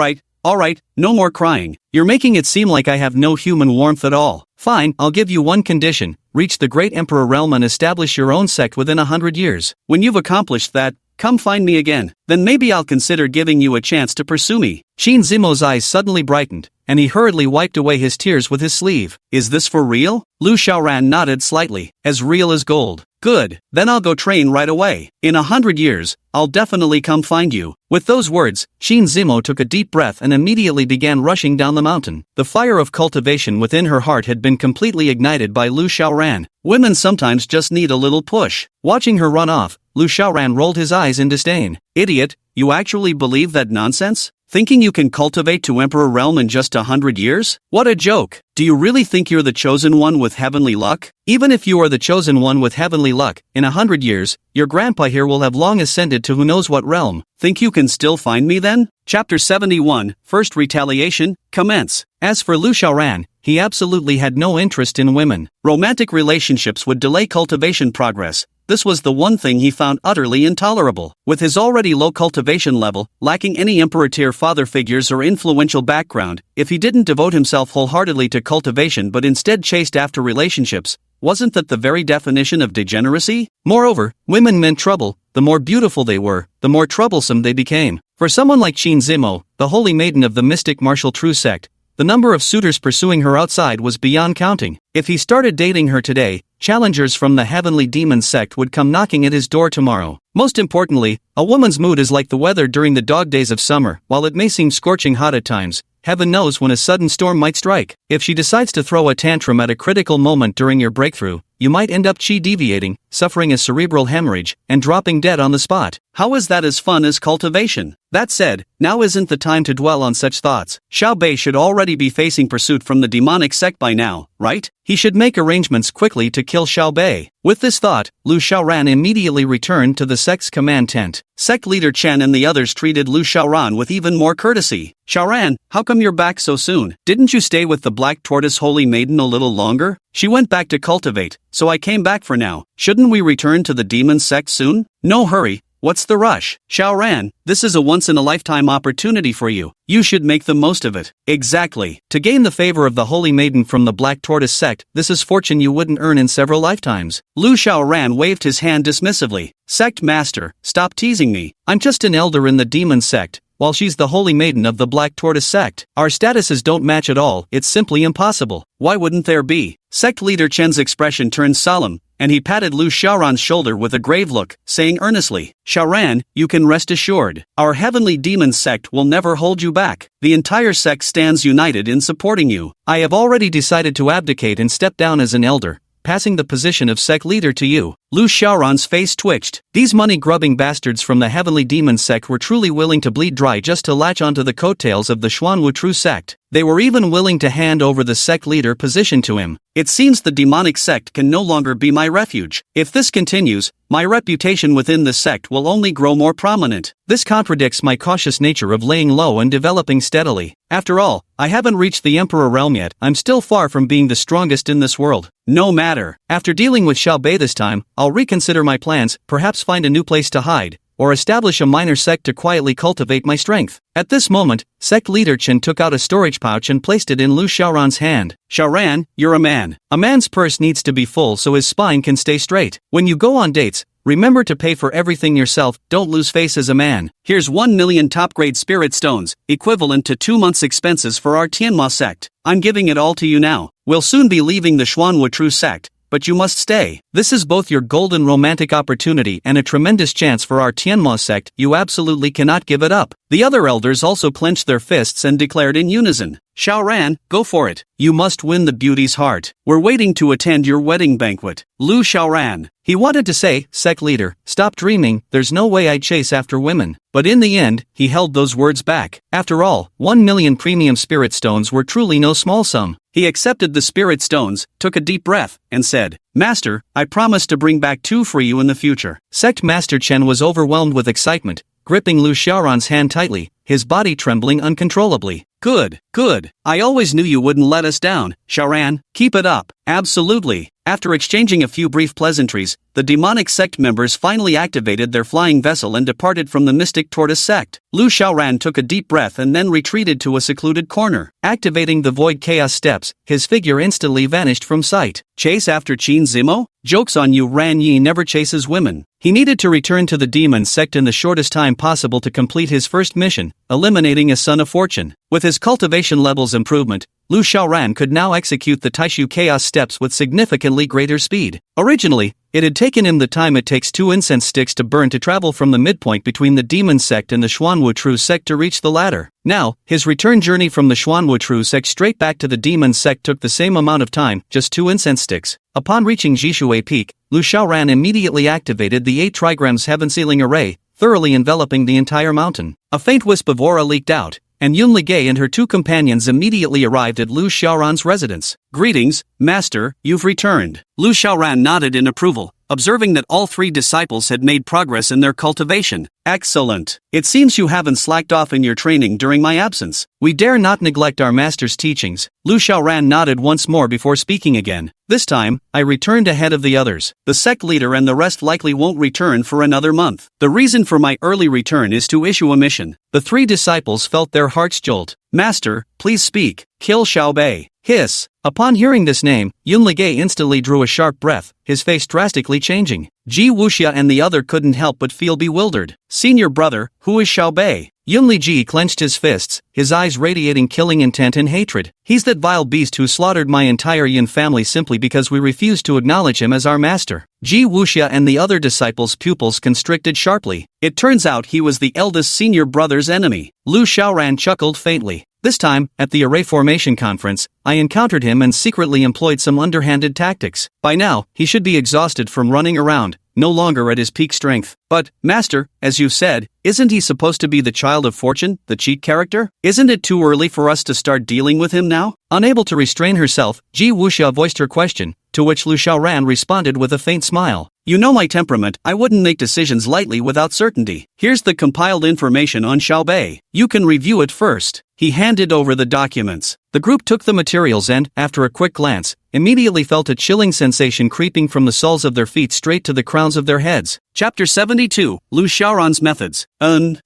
Alright, no more crying. You're making it seem like I have no human warmth at all. Fine, I'll give you one condition. Reach the Great Emperor realm and establish your own sect within 100 years. When you've accomplished that, come find me again. Then maybe I'll consider giving you a chance to pursue me. Qin Zimo's eyes suddenly brightened, and he hurriedly wiped away his tears with his sleeve. Is this for real? Lu Xiaoran nodded slightly. As real as gold. Good, then I'll go train right away. In 100 years, I'll definitely come find you. With those words, Qin Zimo took a deep breath and immediately began rushing down the mountain. The fire of cultivation within her heart had been completely ignited by Lu Xiaoran. Women sometimes just need a little push. Watching her run off, Lu Xiaoran rolled his eyes in disdain. Idiot, you actually believe that nonsense? Thinking you can cultivate to Emperor realm in just 100 years? What a joke! Do you really think you're the chosen one with heavenly luck? Even if you are the chosen one with heavenly luck, in 100 years, your grandpa here will have long ascended to who knows what realm. Think you can still find me then? Chapter 71, First Retaliation, commence. As for Lu Xiaoran, he absolutely had no interest in women. Romantic relationships would delay cultivation progress. This was the one thing he found utterly intolerable. With his already low cultivation level, lacking any emperor-tier father figures or influential background, if he didn't devote himself wholeheartedly to cultivation but instead chased after relationships, wasn't that the very definition of degeneracy? Moreover, women meant trouble. The more beautiful they were, the more troublesome they became. For someone like Qin Zimo, the holy maiden of the mystic martial true sect, the number of suitors pursuing her outside was beyond counting. If he started dating her today, challengers from the heavenly demon sect would come knocking at his door tomorrow. Most importantly, a woman's mood is like the weather during the dog days of summer. While it may seem scorching hot at times, heaven knows when a sudden storm might strike. If she decides to throw a tantrum at a critical moment during your breakthrough, you might end up chi deviating, suffering a cerebral hemorrhage, and dropping dead on the spot. How is that as fun as cultivation? That said, now isn't the time to dwell on such thoughts. Xiao Bei should already be facing pursuit from the demonic sect by now, right? He should make arrangements quickly to kill Xiao Bei. With this thought, Lu Xiaoran immediately returned to the sect's command tent. Sect leader Chen and the others treated Lu Xiaoran with even more courtesy. Xiaoran, how come you're back so soon? Didn't you stay with the Black Tortoise Holy Maiden a little longer? She went back to cultivate, so I came back for now. Shouldn't we return to the demon sect soon? No hurry. What's the rush? Xiaoran, this is a once-in-a-lifetime opportunity for you. You should make the most of it. Exactly. To gain the favor of the Holy Maiden from the Black Tortoise sect, this is fortune you wouldn't earn in several lifetimes. Lu Xiaoran waved his hand dismissively. Sect Master, stop teasing me. I'm just an elder in the demon sect, while she's the Holy Maiden of the Black Tortoise sect. Our statuses don't match at all. It's simply impossible. Why wouldn't there be? Sect leader Chen's expression turned solemn, and he patted Lu Xiaoran's shoulder with a grave look, saying earnestly, Xiaoran, you can rest assured. Our heavenly demon sect will never hold you back. The entire sect stands united in supporting you. I have already decided to abdicate and step down as an elder, passing the position of sect leader to you. Lu Xiaoran's face twitched. These money-grubbing bastards from the heavenly demon sect were truly willing to bleed dry just to latch onto the coattails of the Xuanwu True sect. They were even willing to hand over the sect leader position to him. It seems the demonic sect can no longer be my refuge. If this continues, my reputation within the sect will only grow more prominent. This contradicts my cautious nature of laying low and developing steadily. After all, I haven't reached the Emperor realm yet. I'm still far from being the strongest in this world. No matter. After dealing with Xiao Bei this time, I'll reconsider my plans, perhaps find a new place to hide, or establish a minor sect to quietly cultivate my strength. At this moment, sect leader Chen took out a storage pouch and placed it in Lu Xiaoran's hand. Xiaoran, you're a man. A man's purse needs to be full so his spine can stay straight. When you go on dates, remember to pay for everything yourself. Don't lose face as a man. Here's 1 million top-grade spirit stones, equivalent to 2 months' expenses for our Tianma sect. I'm giving it all to you now. We'll soon be leaving the Xuanwu True sect, but you must stay. This is both your golden romantic opportunity and a tremendous chance for our Tianma sect. You absolutely cannot give it up. The other elders also clenched their fists and declared in unison, Xiaoran, go for it. You must win the beauty's heart. We're waiting to attend your wedding banquet. Lu Xiaoran. He wanted to say, sect leader, stop dreaming, there's no way I'd chase after women. But in the end, he held those words back. After all, 1 million premium spirit stones were truly no small sum. He accepted the spirit stones, took a deep breath, and said, Master, I promise to bring back 2 for you in the future. Sect Master Chen was overwhelmed with excitement. Gripping Lu Xiaoran's hand tightly, his body trembling uncontrollably. Good, good. I always knew you wouldn't let us down, Shaoran. Keep it up. Absolutely. After exchanging a few brief pleasantries, the demonic sect members finally activated their flying vessel and departed from the mystic tortoise sect. Lu Xiaoran took a deep breath and then retreated to a secluded corner. Activating the void chaos steps, his figure instantly vanished from sight. Chase after Qin Zimo? Joke's on you, Ran Yi never chases women. He needed to return to the demon sect in the shortest time possible to complete his first mission, eliminating a son of fortune. With his cultivation levels improvement, Lu Xiaoran could now execute the Taishu Chaos steps with significantly greater speed. Originally, it had taken him the time it takes 2 incense sticks to burn to travel from the midpoint between the demon sect and the Xuanwu True sect to reach the latter. Now, his return journey from the Xuanwu True sect straight back to the demon sect took the same amount of time, just 2 incense sticks. Upon reaching Jishui Peak, Lu Xiaoran immediately activated the 8 trigrams heaven sealing array, thoroughly enveloping the entire mountain. A faint wisp of aura leaked out, and Yun Ligay and her 2 companions immediately arrived at Lu Xiaoran's residence. Greetings, Master, you've returned. Lu Xiaoran nodded in approval, observing that all 3 disciples had made progress in their cultivation. Excellent. It seems you haven't slacked off in your training during my absence. We dare not neglect our master's teachings. Lu Xiaoran nodded once more before speaking again. This time, I returned ahead of the others. The sect leader and the rest likely won't return for another month. The reason for my early return is to issue a mission. The 3 disciples felt their hearts jolt. Master, please speak. Kill Xiaobei. Hiss. Upon hearing this name, Yun Ligay instantly drew a sharp breath, his face drastically changing. Ji Wuxia and the other couldn't help but feel bewildered. Senior brother, who is Xiaobei? Yun Liji clenched his fists, his eyes radiating killing intent and hatred. He's that vile beast who slaughtered my entire Yin family simply because we refused to acknowledge him as our master. Ji Wuxia and the other disciples' pupils constricted sharply. It turns out he was the eldest senior brother's enemy. Lu Xiaoran chuckled faintly. This time, at the Array Formation Conference, I encountered him and secretly employed some underhanded tactics. By now, he should be exhausted from running around, no longer at his peak strength. But, Master, as you said, isn't he supposed to be the child of fortune, the cheat character? Isn't it too early for us to start dealing with him now? Unable to restrain herself, Ji Wuxia voiced her question, to which Lu Xiaoran responded with a faint smile. You know my temperament, I wouldn't make decisions lightly without certainty. Here's the compiled information on Xiaobei. You can review it first. He handed over the documents. The group took the materials and, after a quick glance, immediately felt a chilling sensation creeping from the soles of their feet straight to the crowns of their heads. Chapter 72, Lu Xiaoran's Methods.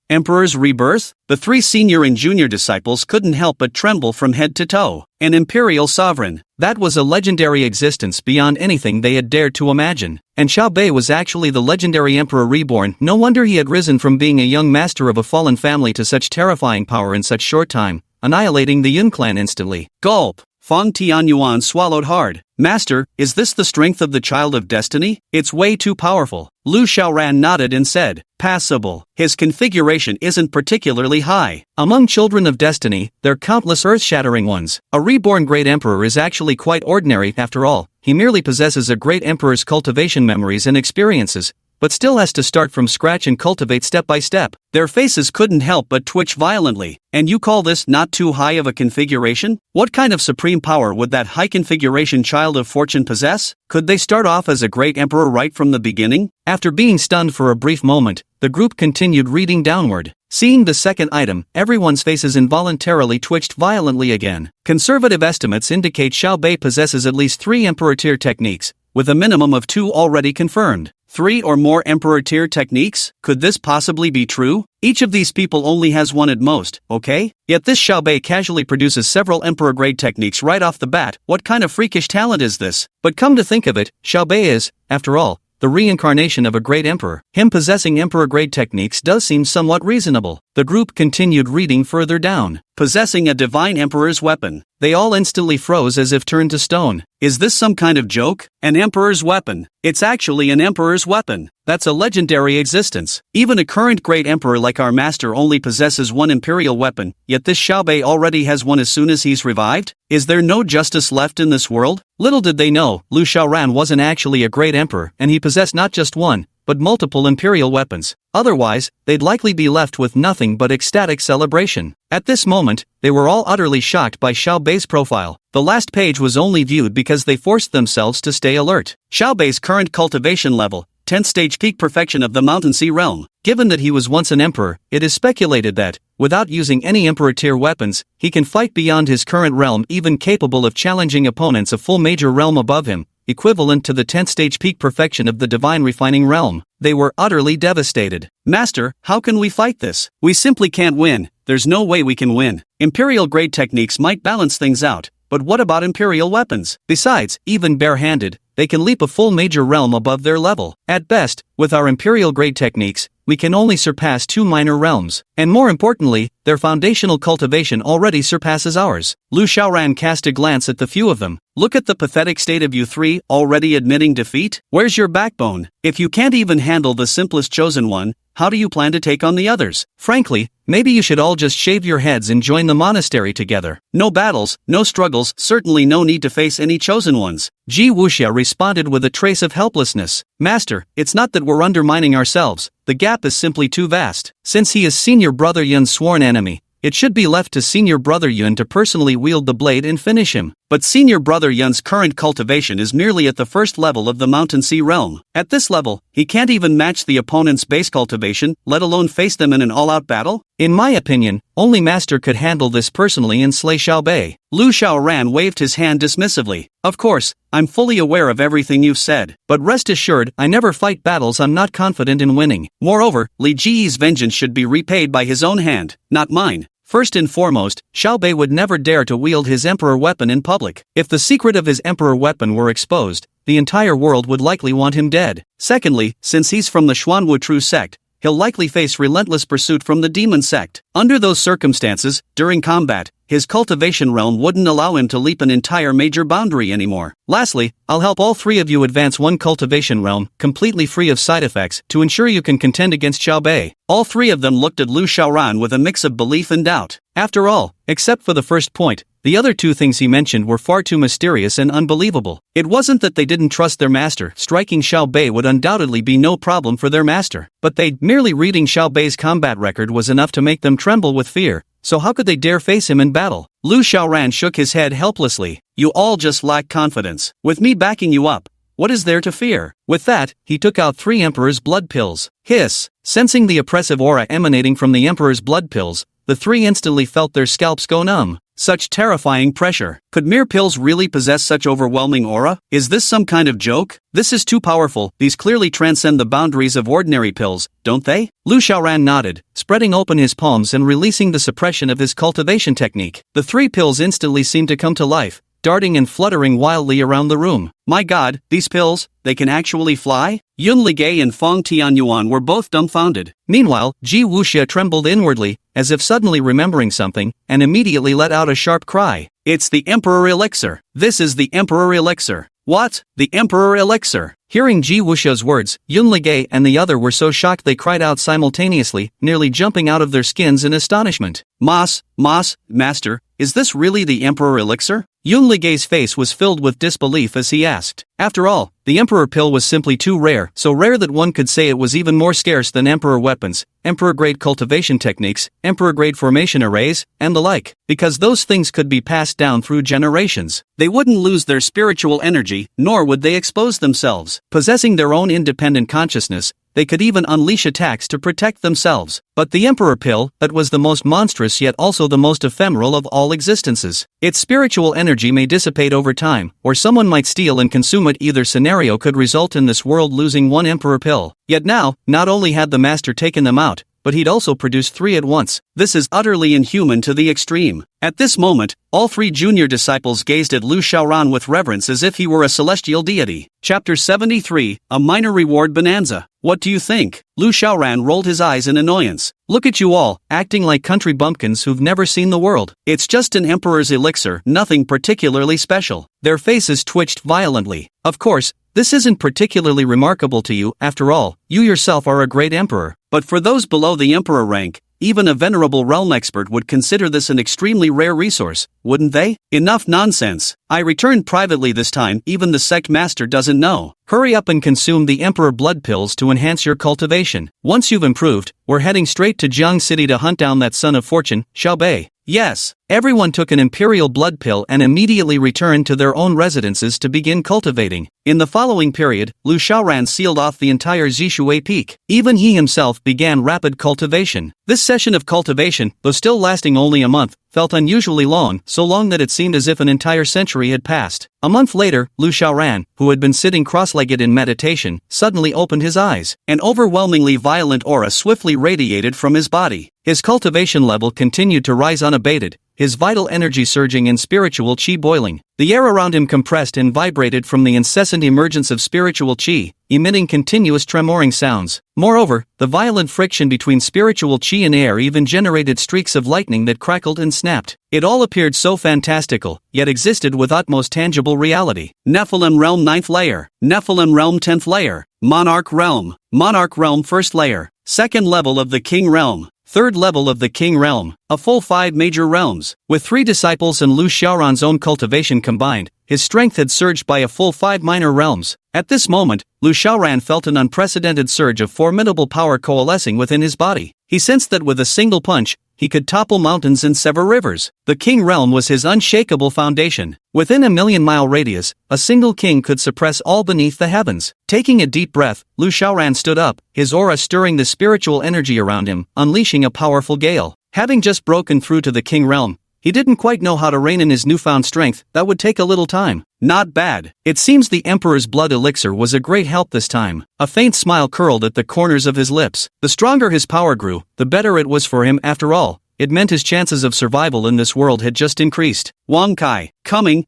Emperor's Rebirth? The 3 senior and junior disciples couldn't help but tremble from head to toe. An imperial sovereign. That was a legendary existence beyond anything they had dared to imagine. And Xiaobei was actually the legendary emperor reborn. No wonder he had risen from being a young master of a fallen family to such terrifying power in such short time, annihilating the Yun clan instantly. Gulp. Fang Tianyuan swallowed hard. Master, is this the strength of the Child of Destiny? It's way too powerful. Lu Xiaoran nodded and said, passable. His configuration isn't particularly high. Among children of destiny, they're countless earth-shattering ones. A reborn great emperor is actually quite ordinary after all. He merely possesses a great emperor's cultivation memories and experiences, but still has to start from scratch and cultivate step by step. Their faces couldn't help but twitch violently. And you call this not too high of a configuration? What kind of supreme power would that high configuration Child of Fortune possess? Could they start off as a great emperor right from the beginning? After being stunned for a brief moment, the group continued reading downward. Seeing the second item, everyone's faces involuntarily twitched violently again. Conservative estimates indicate Xiaobei possesses at least 3 emperor tier techniques, with a minimum of 2 already confirmed. 3 or more emperor tier techniques? Could this possibly be true? Each of these people only has 1 at most, okay? Yet this Xiaobei casually produces several emperor grade techniques right off the bat. What kind of freakish talent is this? But come to think of it, Xiaobei is, after all, the reincarnation of a great emperor. Him possessing emperor-grade techniques does seem somewhat reasonable. The group continued reading further down. Possessing a divine emperor's weapon. They all instantly froze as if turned to stone. Is this some kind of joke? An emperor's weapon. It's actually an emperor's weapon. That's a legendary existence. Even a current great emperor like our master only possesses 1 imperial weapon, yet this Xiaobei already has 1 as soon as he's revived? Is there no justice left in this world? Little did they know, Lu Xiaoran wasn't actually a great emperor, and he possessed not just 1, but multiple imperial weapons. Otherwise, they'd likely be left with nothing but ecstatic celebration. At this moment, they were all utterly shocked by Xiaobei's profile. The last page was only viewed because they forced themselves to stay alert. Xiaobei's current cultivation level, 10th stage peak perfection of the Mountain Sea realm. Given that he was once an emperor, it is speculated that, without using any emperor-tier weapons, he can fight beyond his current realm, even capable of challenging opponents a full major realm above him, equivalent to the 10th stage peak perfection of the divine refining realm. They were utterly devastated. Master, how can we fight this? We simply can't win. There's no way we can win. Imperial-grade techniques might balance things out, but what about Imperial weapons? Besides, even bare-handed, they can leap a full major realm above their level. At best, with our Imperial-grade techniques, we can only surpass 2 minor realms, and more importantly, their foundational cultivation already surpasses ours. Lu Xiaoran cast a glance at the few of them. Look at the pathetic state of you three, already admitting defeat? Where's your backbone? If you can't even handle the simplest chosen one, how do you plan to take on the others? Frankly, maybe you should all just shave your heads and join the monastery together. No battles, no struggles, certainly no need to face any chosen ones. Ji Wuxia responded with a trace of helplessness. Master, it's not that we're undermining ourselves, the gap is simply too vast. Since he is Senior Brother Yun's sworn enemy, it should be left to Senior Brother Yun to personally wield the blade and finish him. But Senior Brother Yun's current cultivation is merely at the first level of the Mountain Sea realm. At this level, he can't even match the opponent's base cultivation, let alone face them in an all-out battle? In my opinion, only Master could handle this personally and slay Xiaobei. Lu Xiaoran waved his hand dismissively. Of course, I'm fully aware of everything you've said, but rest assured, I never fight battles I'm not confident in winning. Moreover, Li Ji's vengeance should be repaid by his own hand, not mine. First and foremost, Xiaobei would never dare to wield his emperor weapon in public. If the secret of his emperor weapon were exposed, the entire world would likely want him dead. Secondly, since he's from the Xuanwu True sect, he'll likely face relentless pursuit from the demon sect. Under those circumstances, during combat, his cultivation realm wouldn't allow him to leap an entire major boundary anymore. Lastly, I'll help all three of you advance one cultivation realm, completely free of side effects, to ensure you can contend against Xiaobei. All three of them looked at Lu Xiaoran with a mix of belief and doubt. After all, except for the first point, the other two things he mentioned were far too mysterious and unbelievable. It wasn't that they didn't trust their master, striking Xiaobei would undoubtedly be no problem for their master. But merely reading Xiaobei's combat record was enough to make them tremble with fear. So how could they dare face him in battle? Lu Xiaoran shook his head helplessly. You all just lack confidence. With me backing you up, what is there to fear? With that, he took out 3 Emperor's blood pills. Hiss! Sensing the oppressive aura emanating from the Emperor's blood pills, the 3 instantly felt their scalps go numb. Such terrifying pressure. Could mere pills really possess such overwhelming aura? Is this some kind of joke? This is too powerful. These clearly transcend the boundaries of ordinary pills, don't they? Lu Xiaoran nodded, spreading open his palms and releasing the suppression of his cultivation technique. The 3 pills instantly seemed to come to life, darting and fluttering wildly around the room. My god, these pills, they can actually fly? Yun Ligei and Fong Tianyuan were both dumbfounded. Meanwhile, Ji Wuxia trembled inwardly, as if suddenly remembering something, and immediately let out a sharp cry. It's the Emperor Elixir. This is the Emperor Elixir. What? The Emperor Elixir? Hearing Ji Wuxia's words, Yun Ligei and the other were so shocked they cried out simultaneously, nearly jumping out of their skins in astonishment. Master, is this really the Emperor Elixir? Yun Ligei's face was filled with disbelief as he asked. After all, the Emperor pill was simply too rare, so rare that one could say it was even more scarce than Emperor weapons, Emperor-grade cultivation techniques, Emperor-grade formation arrays, and the like, because those things could be passed down through generations. They wouldn't lose their spiritual energy, nor would they expose themselves. Possessing their own independent consciousness, they could even unleash attacks to protect themselves. But the Emperor pill, that was the most monstrous yet also the most ephemeral of all existences. Its spiritual energy may dissipate over time, or someone might steal and consume it. Either scenario could result in this world losing one Emperor pill. Yet now, not only had the master taken them out, but he'd also produced 3 at once. This is utterly inhuman to the extreme. At this moment, all 3 junior disciples gazed at Lu Xiaoran with reverence as if he were a celestial deity. Chapter 73, A Minor Reward Bonanza. What do you think? Lu Xiaoran rolled his eyes in annoyance. Look at you all, acting like country bumpkins who've never seen the world. It's just an emperor's elixir, nothing particularly special. Their faces twitched violently. Of course, this isn't particularly remarkable to you, after all, you yourself are a great emperor. But for those below the emperor rank, even a venerable realm expert would consider this an extremely rare resource, wouldn't they? Enough nonsense. I returned privately this time, even the sect master doesn't know. Hurry up and consume the Emperor blood pills to enhance your cultivation. Once you've improved, we're heading straight to Jiang City to hunt down that son of fortune, Xiaobei. Yes, everyone took an imperial blood pill and immediately returned to their own residences to begin cultivating. In the following period, Lu Xiaoran sealed off the entire Zhishui peak. Even he himself began rapid cultivation. This session of cultivation, though still lasting only a month, felt unusually long, so long that it seemed as if an entire century had passed. A month later, Lu Xiaoran, who had been sitting cross-legged in meditation, suddenly opened his eyes. An overwhelmingly violent aura swiftly radiated from his body. His cultivation level continued to rise unabated, his vital energy surging and spiritual qi boiling. The air around him compressed and vibrated from the incessant emergence of spiritual qi, emitting continuous tremoring sounds. Moreover, the violent friction between spiritual qi and air even generated streaks of lightning that crackled and snapped. It all appeared so fantastical, yet existed with utmost tangible reality. Nephilim Realm 9th Layer, Nephilim Realm 10th Layer, Monarch Realm 1st Layer, 2nd level of the King Realm, 3rd level of the King Realm, a full 5 major realms. With 3 disciples and Lu Xiaoran's own cultivation combined, his strength had surged by a full 5 minor realms. At this moment, Lu Xiaoran felt an unprecedented surge of formidable power coalescing within his body. He sensed that with a single punch, he could topple mountains and sever rivers. The King Realm was his unshakable foundation. Within a million-mile radius, a single king could suppress all beneath the heavens. Taking a deep breath, Lu Xiaoran stood up, his aura stirring the spiritual energy around him, unleashing a powerful gale. Having just broken through to the King Realm, he didn't quite know how to rein in his newfound strength. That would take a little time. Not bad. It seems the Emperor's blood elixir was a great help this time. A faint smile curled at the corners of his lips. The stronger his power grew, the better it was for him after all. It meant his chances of survival in this world had just increased. Wang Kai, coming.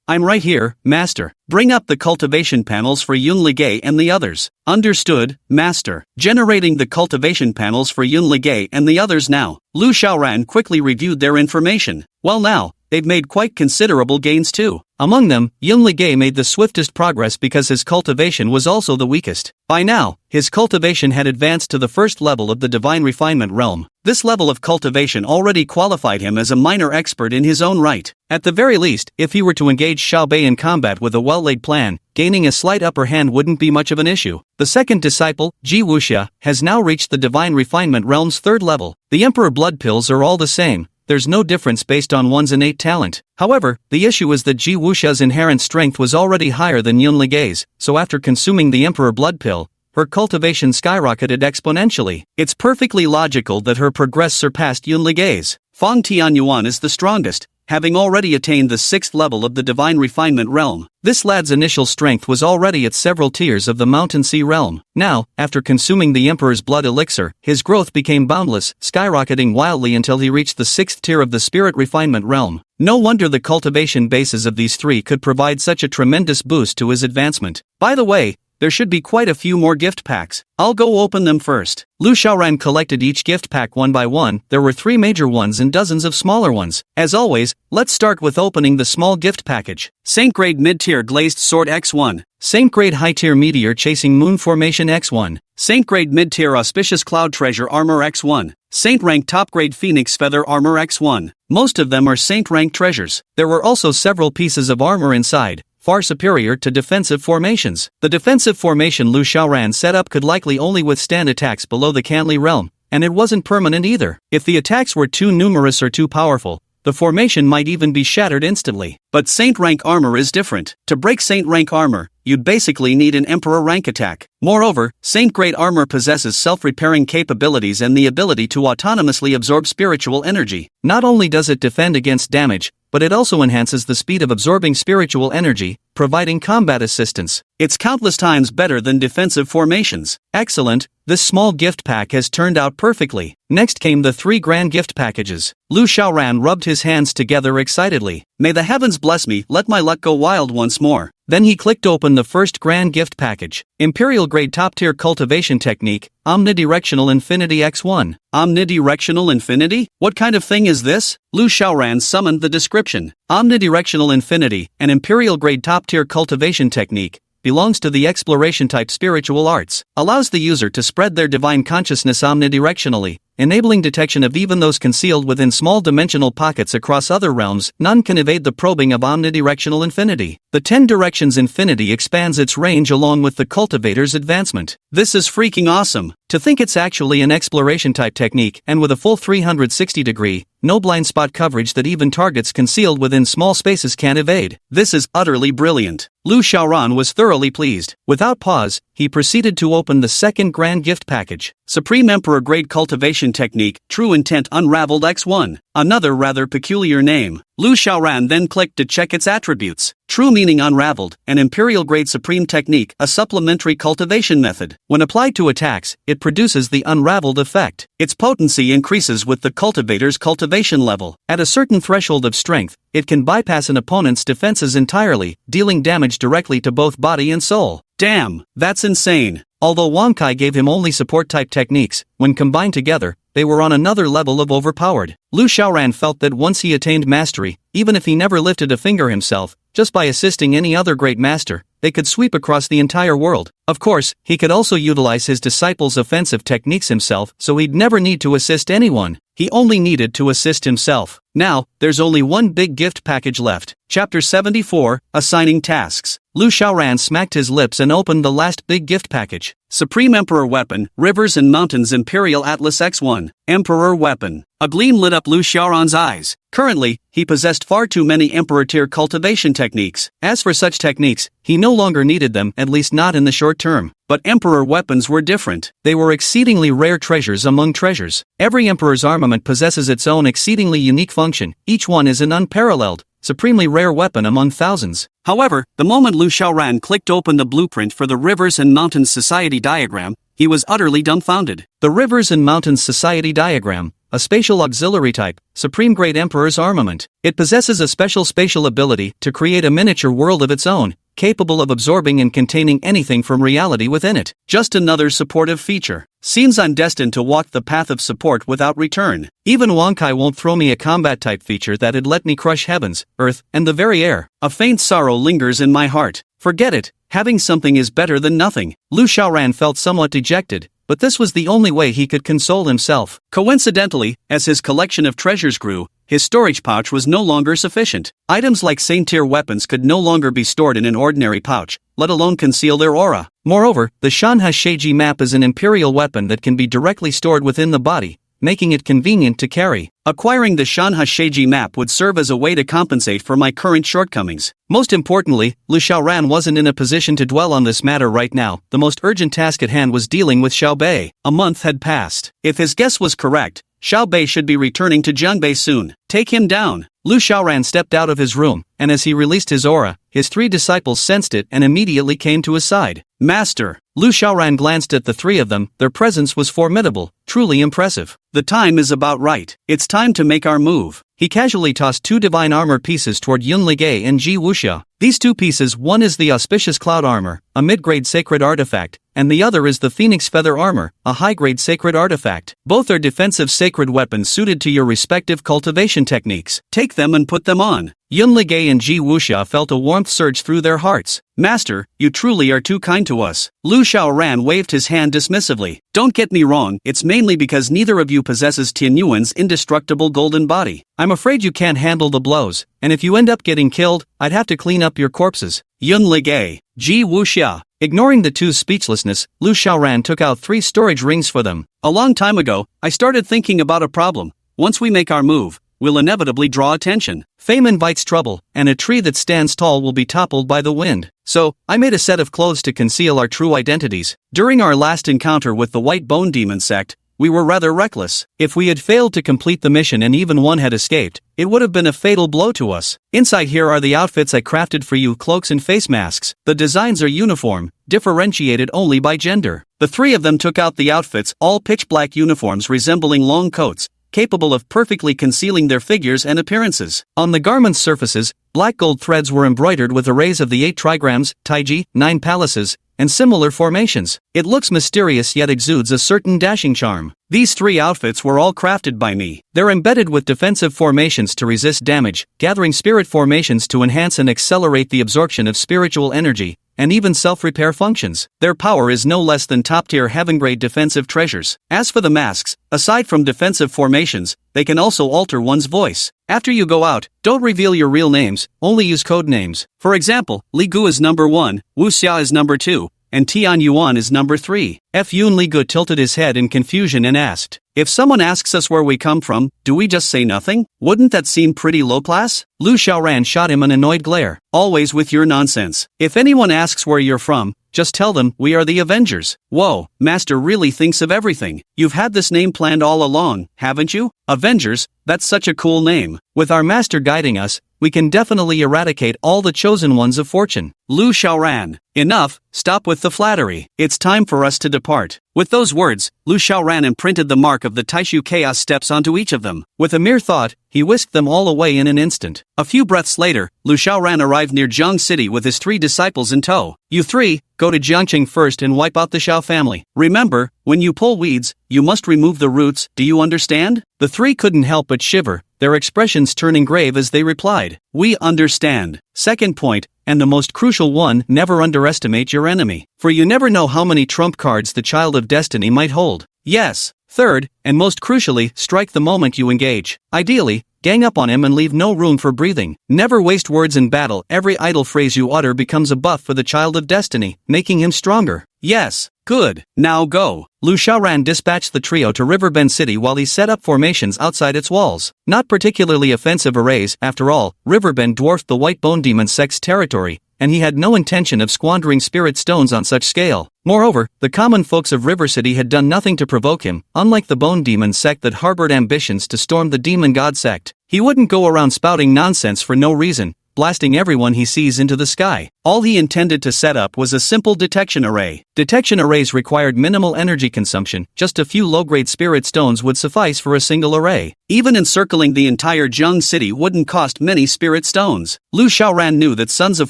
I'm right here, Master. Bring up the cultivation panels for Yun Ligay and the others. Understood, Master. Generating the cultivation panels for Yun Ligay and the others now. Lu Xiaoran quickly reviewed their information. Well now, they've made quite considerable gains too. Among them, Yun Ligay made the swiftest progress because his cultivation was also the weakest. By now, his cultivation had advanced to the 1st level of the Divine Refinement Realm. This level of cultivation already qualified him as a minor expert in his own right. At the very least, if he were to engage Xiaobei in combat with a well-laid plan, gaining a slight upper hand wouldn't be much of an issue. The second disciple, Ji Wuxia, has now reached the Divine Refinement Realm's 3rd level. The Emperor blood pills are all the same. There's no difference based on one's innate talent. However, the issue is that Ji Wuxia's inherent strength was already higher than Yun Ligay's, so after consuming the Emperor blood pill, her cultivation skyrocketed exponentially. It's perfectly logical that her progress surpassed Yun Ligay's. Fang Tianyuan is the strongest, having already attained the 6th level of the Divine Refinement Realm. This lad's initial strength was already at several tiers of the Mountain Sea Realm. Now, after consuming the Emperor's blood elixir, his growth became boundless, skyrocketing wildly until he reached the 6th tier of the Spirit Refinement Realm. No wonder the cultivation bases of these 3 could provide such a tremendous boost to his advancement. By the way, there should be quite a few more gift packs. I'll go open them first. Lu Xiaoran collected each gift pack one by one. There were 3 major ones and dozens of smaller ones. As always, let's start with opening the small gift package. Saint Grade Mid-Tier Glazed Sword X1. Saint Grade High-Tier Meteor Chasing Moon Formation X1. Saint Grade Mid-Tier Auspicious Cloud Treasure Armor X1. Saint Rank Top Grade Phoenix Feather Armor X1. Most of them are Saint Rank treasures. There were also several pieces of armor inside, far superior to defensive formations. The defensive formation Lu Xiaoran set up could likely only withstand attacks below the Canli realm, and it wasn't permanent either. If the attacks were too numerous or too powerful, the formation might even be shattered instantly. But Saint Rank armor is different. To break Saint Rank armor, you'd basically need an Emperor rank attack. Moreover, Saint Grade armor possesses self-repairing capabilities and the ability to autonomously absorb spiritual energy. Not only does it defend against damage, but it also enhances the speed of absorbing spiritual energy, providing combat assistance. It's countless times better than defensive formations. Excellent, this small gift pack has turned out perfectly. Next came the 3 grand gift packages. Lu Xiaoran rubbed his hands together excitedly. May the heavens bless me, let my luck go wild once more. Then he clicked open the first grand gift package. Imperial Grade Top Tier Cultivation Technique, Omnidirectional Infinity X1. Omnidirectional Infinity? What kind of thing is this? Lu Xiaoran summoned the description. Omnidirectional Infinity, an Imperial Grade Top Tier Cultivation Technique, belongs to the exploration type spiritual arts, allows the user to spread their divine consciousness omnidirectionally, enabling detection of even those concealed within small dimensional pockets across other realms. None can evade the probing of omnidirectional infinity. The 10 directions infinity expands its range along with the cultivator's advancement. This is freaking awesome. To think it's actually an exploration type technique, and with a full 360-degree, no blind spot coverage that even targets concealed within small spaces can't evade. This is utterly brilliant. Lu Xiaoran was thoroughly pleased. Without pause, he proceeded to open the second grand gift package. Supreme Emperor Grade Cultivation Technique, True Intent Unraveled X1. Another rather peculiar name. Lu Xiaoran then clicked to check its attributes. True meaning unraveled, an Imperial Grade Supreme Technique, a supplementary cultivation method. When applied to attacks, it produces the unraveled effect. Its potency increases with the cultivator's cultivation level. At a certain threshold of strength, it can bypass an opponent's defenses entirely, dealing damage directly to both body and soul. Damn, that's insane. Although Wang Kai gave him only support-type techniques, when combined together, they were on another level of overpowered. Lu Xiaoran felt that once he attained mastery, even if he never lifted a finger himself, just by assisting any other great master, they could sweep across the entire world. Of course, he could also utilize his disciples' offensive techniques himself, so he'd never need to assist anyone. He only needed to assist himself. Now, there's only one big gift package left. Chapter 74, Assigning Tasks. Lu Xiaoran smacked his lips and opened the last big gift package. Supreme Emperor Weapon, Rivers and Mountains Imperial Atlas X1. Emperor Weapon. A gleam lit up Lu Xiaoran's eyes. Currently, he possessed far too many Emperor-tier cultivation techniques. As for such techniques, he no longer needed them, at least not in the short term. But Emperor weapons were different. They were exceedingly rare treasures among treasures. Every Emperor's armament possesses its own exceedingly unique function. Each one is an unparalleled, supremely rare weapon among thousands. However, the moment Lu Xiaoran clicked open the blueprint for the Rivers and Mountains Society diagram, he was utterly dumbfounded. The Rivers and Mountains Society diagram, a spatial auxiliary type, Supreme Great Emperor's armament. It possesses a special spatial ability to create a miniature world of its own, capable of absorbing and containing anything from reality within it. Just another supportive feature. Seems I'm destined to walk the path of support without return. Even Wang Kai won't throw me a combat-type feature that'd let me crush heavens, earth, and the very air. A faint sorrow lingers in my heart. Forget it. Having something is better than nothing. Lu Xiaoran felt somewhat dejected, but this was the only way he could console himself. Coincidentally, as his collection of treasures grew, his storage pouch was no longer sufficient. Items like same-tier weapons could no longer be stored in an ordinary pouch, let alone conceal their aura. Moreover, the Shanha Sheiji map is an imperial weapon that can be directly stored within the body, making it convenient to carry. Acquiring the Shanha Sheiji map would serve as a way to compensate for my current shortcomings. Most importantly, Lu Xiaoran wasn't in a position to dwell on this matter right now. The most urgent task at hand was dealing with Xiao Bei. A month had passed. If his guess was correct, Xiao Bei should be returning to Jiangbei soon. Take him down. Lu Xiaoran stepped out of his room, and as he released his aura, his 3 disciples sensed it and immediately came to his side. Master. Lu Xiaoran glanced at the 3 of them. Their presence was formidable, truly impressive. The time is about right. It's time to make our move. He casually tossed 2 divine armor pieces toward Yun Ligei and Ji Wuxia. These 2 pieces, one is the Auspicious Cloud Armor, a mid-grade sacred artifact, and the other is the Phoenix Feather Armor, a high-grade sacred artifact. Both are defensive sacred weapons suited to your respective cultivation techniques. Take them and put them on. Yun Ligei and Ji Wuxia felt a warmth surge through their hearts. Master, you truly are too kind to us. Lu Xiaoran waved his hand dismissively. Don't get me wrong, it's mainly because neither of you possesses Tian Yuan's indestructible golden body. I'm afraid you can't handle the blows, and if you end up getting killed, I'd have to clean up your corpses. Yun Ligei, Ji Wuxia. Ignoring the 2's speechlessness, Lu Xiaoran took out 3 storage rings for them. A long time ago, I started thinking about a problem. Once we make our move, we'll inevitably draw attention. Fame invites trouble, and a tree that stands tall will be toppled by the wind. So, I made a set of clothes to conceal our true identities. During our last encounter with the White Bone Demon sect, we were rather reckless. If we had failed to complete the mission and even one had escaped, it would have been a fatal blow to us. Inside here are the outfits I crafted for you: cloaks and face masks. The designs are uniform, differentiated only by gender. The 3 of them took out the outfits, all pitch-black uniforms resembling long coats, capable of perfectly concealing their figures and appearances. On the garment's surfaces, black gold threads were embroidered with arrays of the 8 trigrams, taiji, 9 palaces, and similar formations. It looks mysterious yet exudes a certain dashing charm. These 3 outfits were all crafted by me. They're embedded with defensive formations to resist damage, gathering spirit formations to enhance and accelerate the absorption of spiritual energy, and even self-repair functions. Their power is no less than top-tier heaven-grade defensive treasures. As for the masks, aside from defensive formations, they can also alter one's voice. After you go out, don't reveal your real names, only use code names. For example, Li Gu is number 1, Wu Xia is number 2, and Tian Yuan is number 3. Yun Li Gu tilted his head in confusion and asked, "If someone asks us where we come from, do we just say nothing? Wouldn't that seem pretty low class?" Lu Xiaoran shot him an annoyed glare. "Always with your nonsense. If anyone asks where you're from, just tell them, we are the Avengers." Whoa, Master really thinks of everything. You've had this name planned all along, haven't you? Avengers, that's such a cool name. With our Master guiding us, we can definitely eradicate all the chosen ones of fortune. Lu Xiaoran, enough, stop with the flattery. It's time for us to depart. With those words, Lu Xiaoran imprinted the mark of the Taishu Chaos steps onto each of them. With a mere thought, he whisked them all away in an instant. A few breaths later, Lu Xiaoran arrived near Jiang City with his 3 disciples in tow. "You 3, go to Jiangqing first and wipe out the Xiao family. Remember, when you pull weeds, you must remove the roots, do you understand?" The 3 couldn't help but shiver, their expressions turning grave as they replied, "We understand." Second point, and the most crucial one, never underestimate your enemy, for you never know how many trump cards the child of destiny might hold. Yes. Third, and most crucially, strike the moment you engage. Ideally, gang up on him and leave no room for breathing. Never waste words in battle. Every idle phrase you utter becomes a buff for the child of destiny, making him stronger. Yes. Good. Now go. Lu Xiaoran dispatched the trio to Riverbend City while he set up formations outside its walls. Not particularly offensive arrays, after all, Riverbend dwarfed the White Bone Demon sect's territory, and he had no intention of squandering spirit stones on such scale. Moreover, the common folks of River City had done nothing to provoke him, unlike the Bone Demon sect that harbored ambitions to storm the Demon God sect. He wouldn't go around spouting nonsense for no reason, blasting everyone he sees into the sky. All he intended to set up was a simple detection array. Detection arrays required minimal energy consumption, just a few low-grade spirit stones would suffice for a single array. Even encircling the entire Jiang City wouldn't cost many spirit stones. Lu Xiaoran knew that Sons of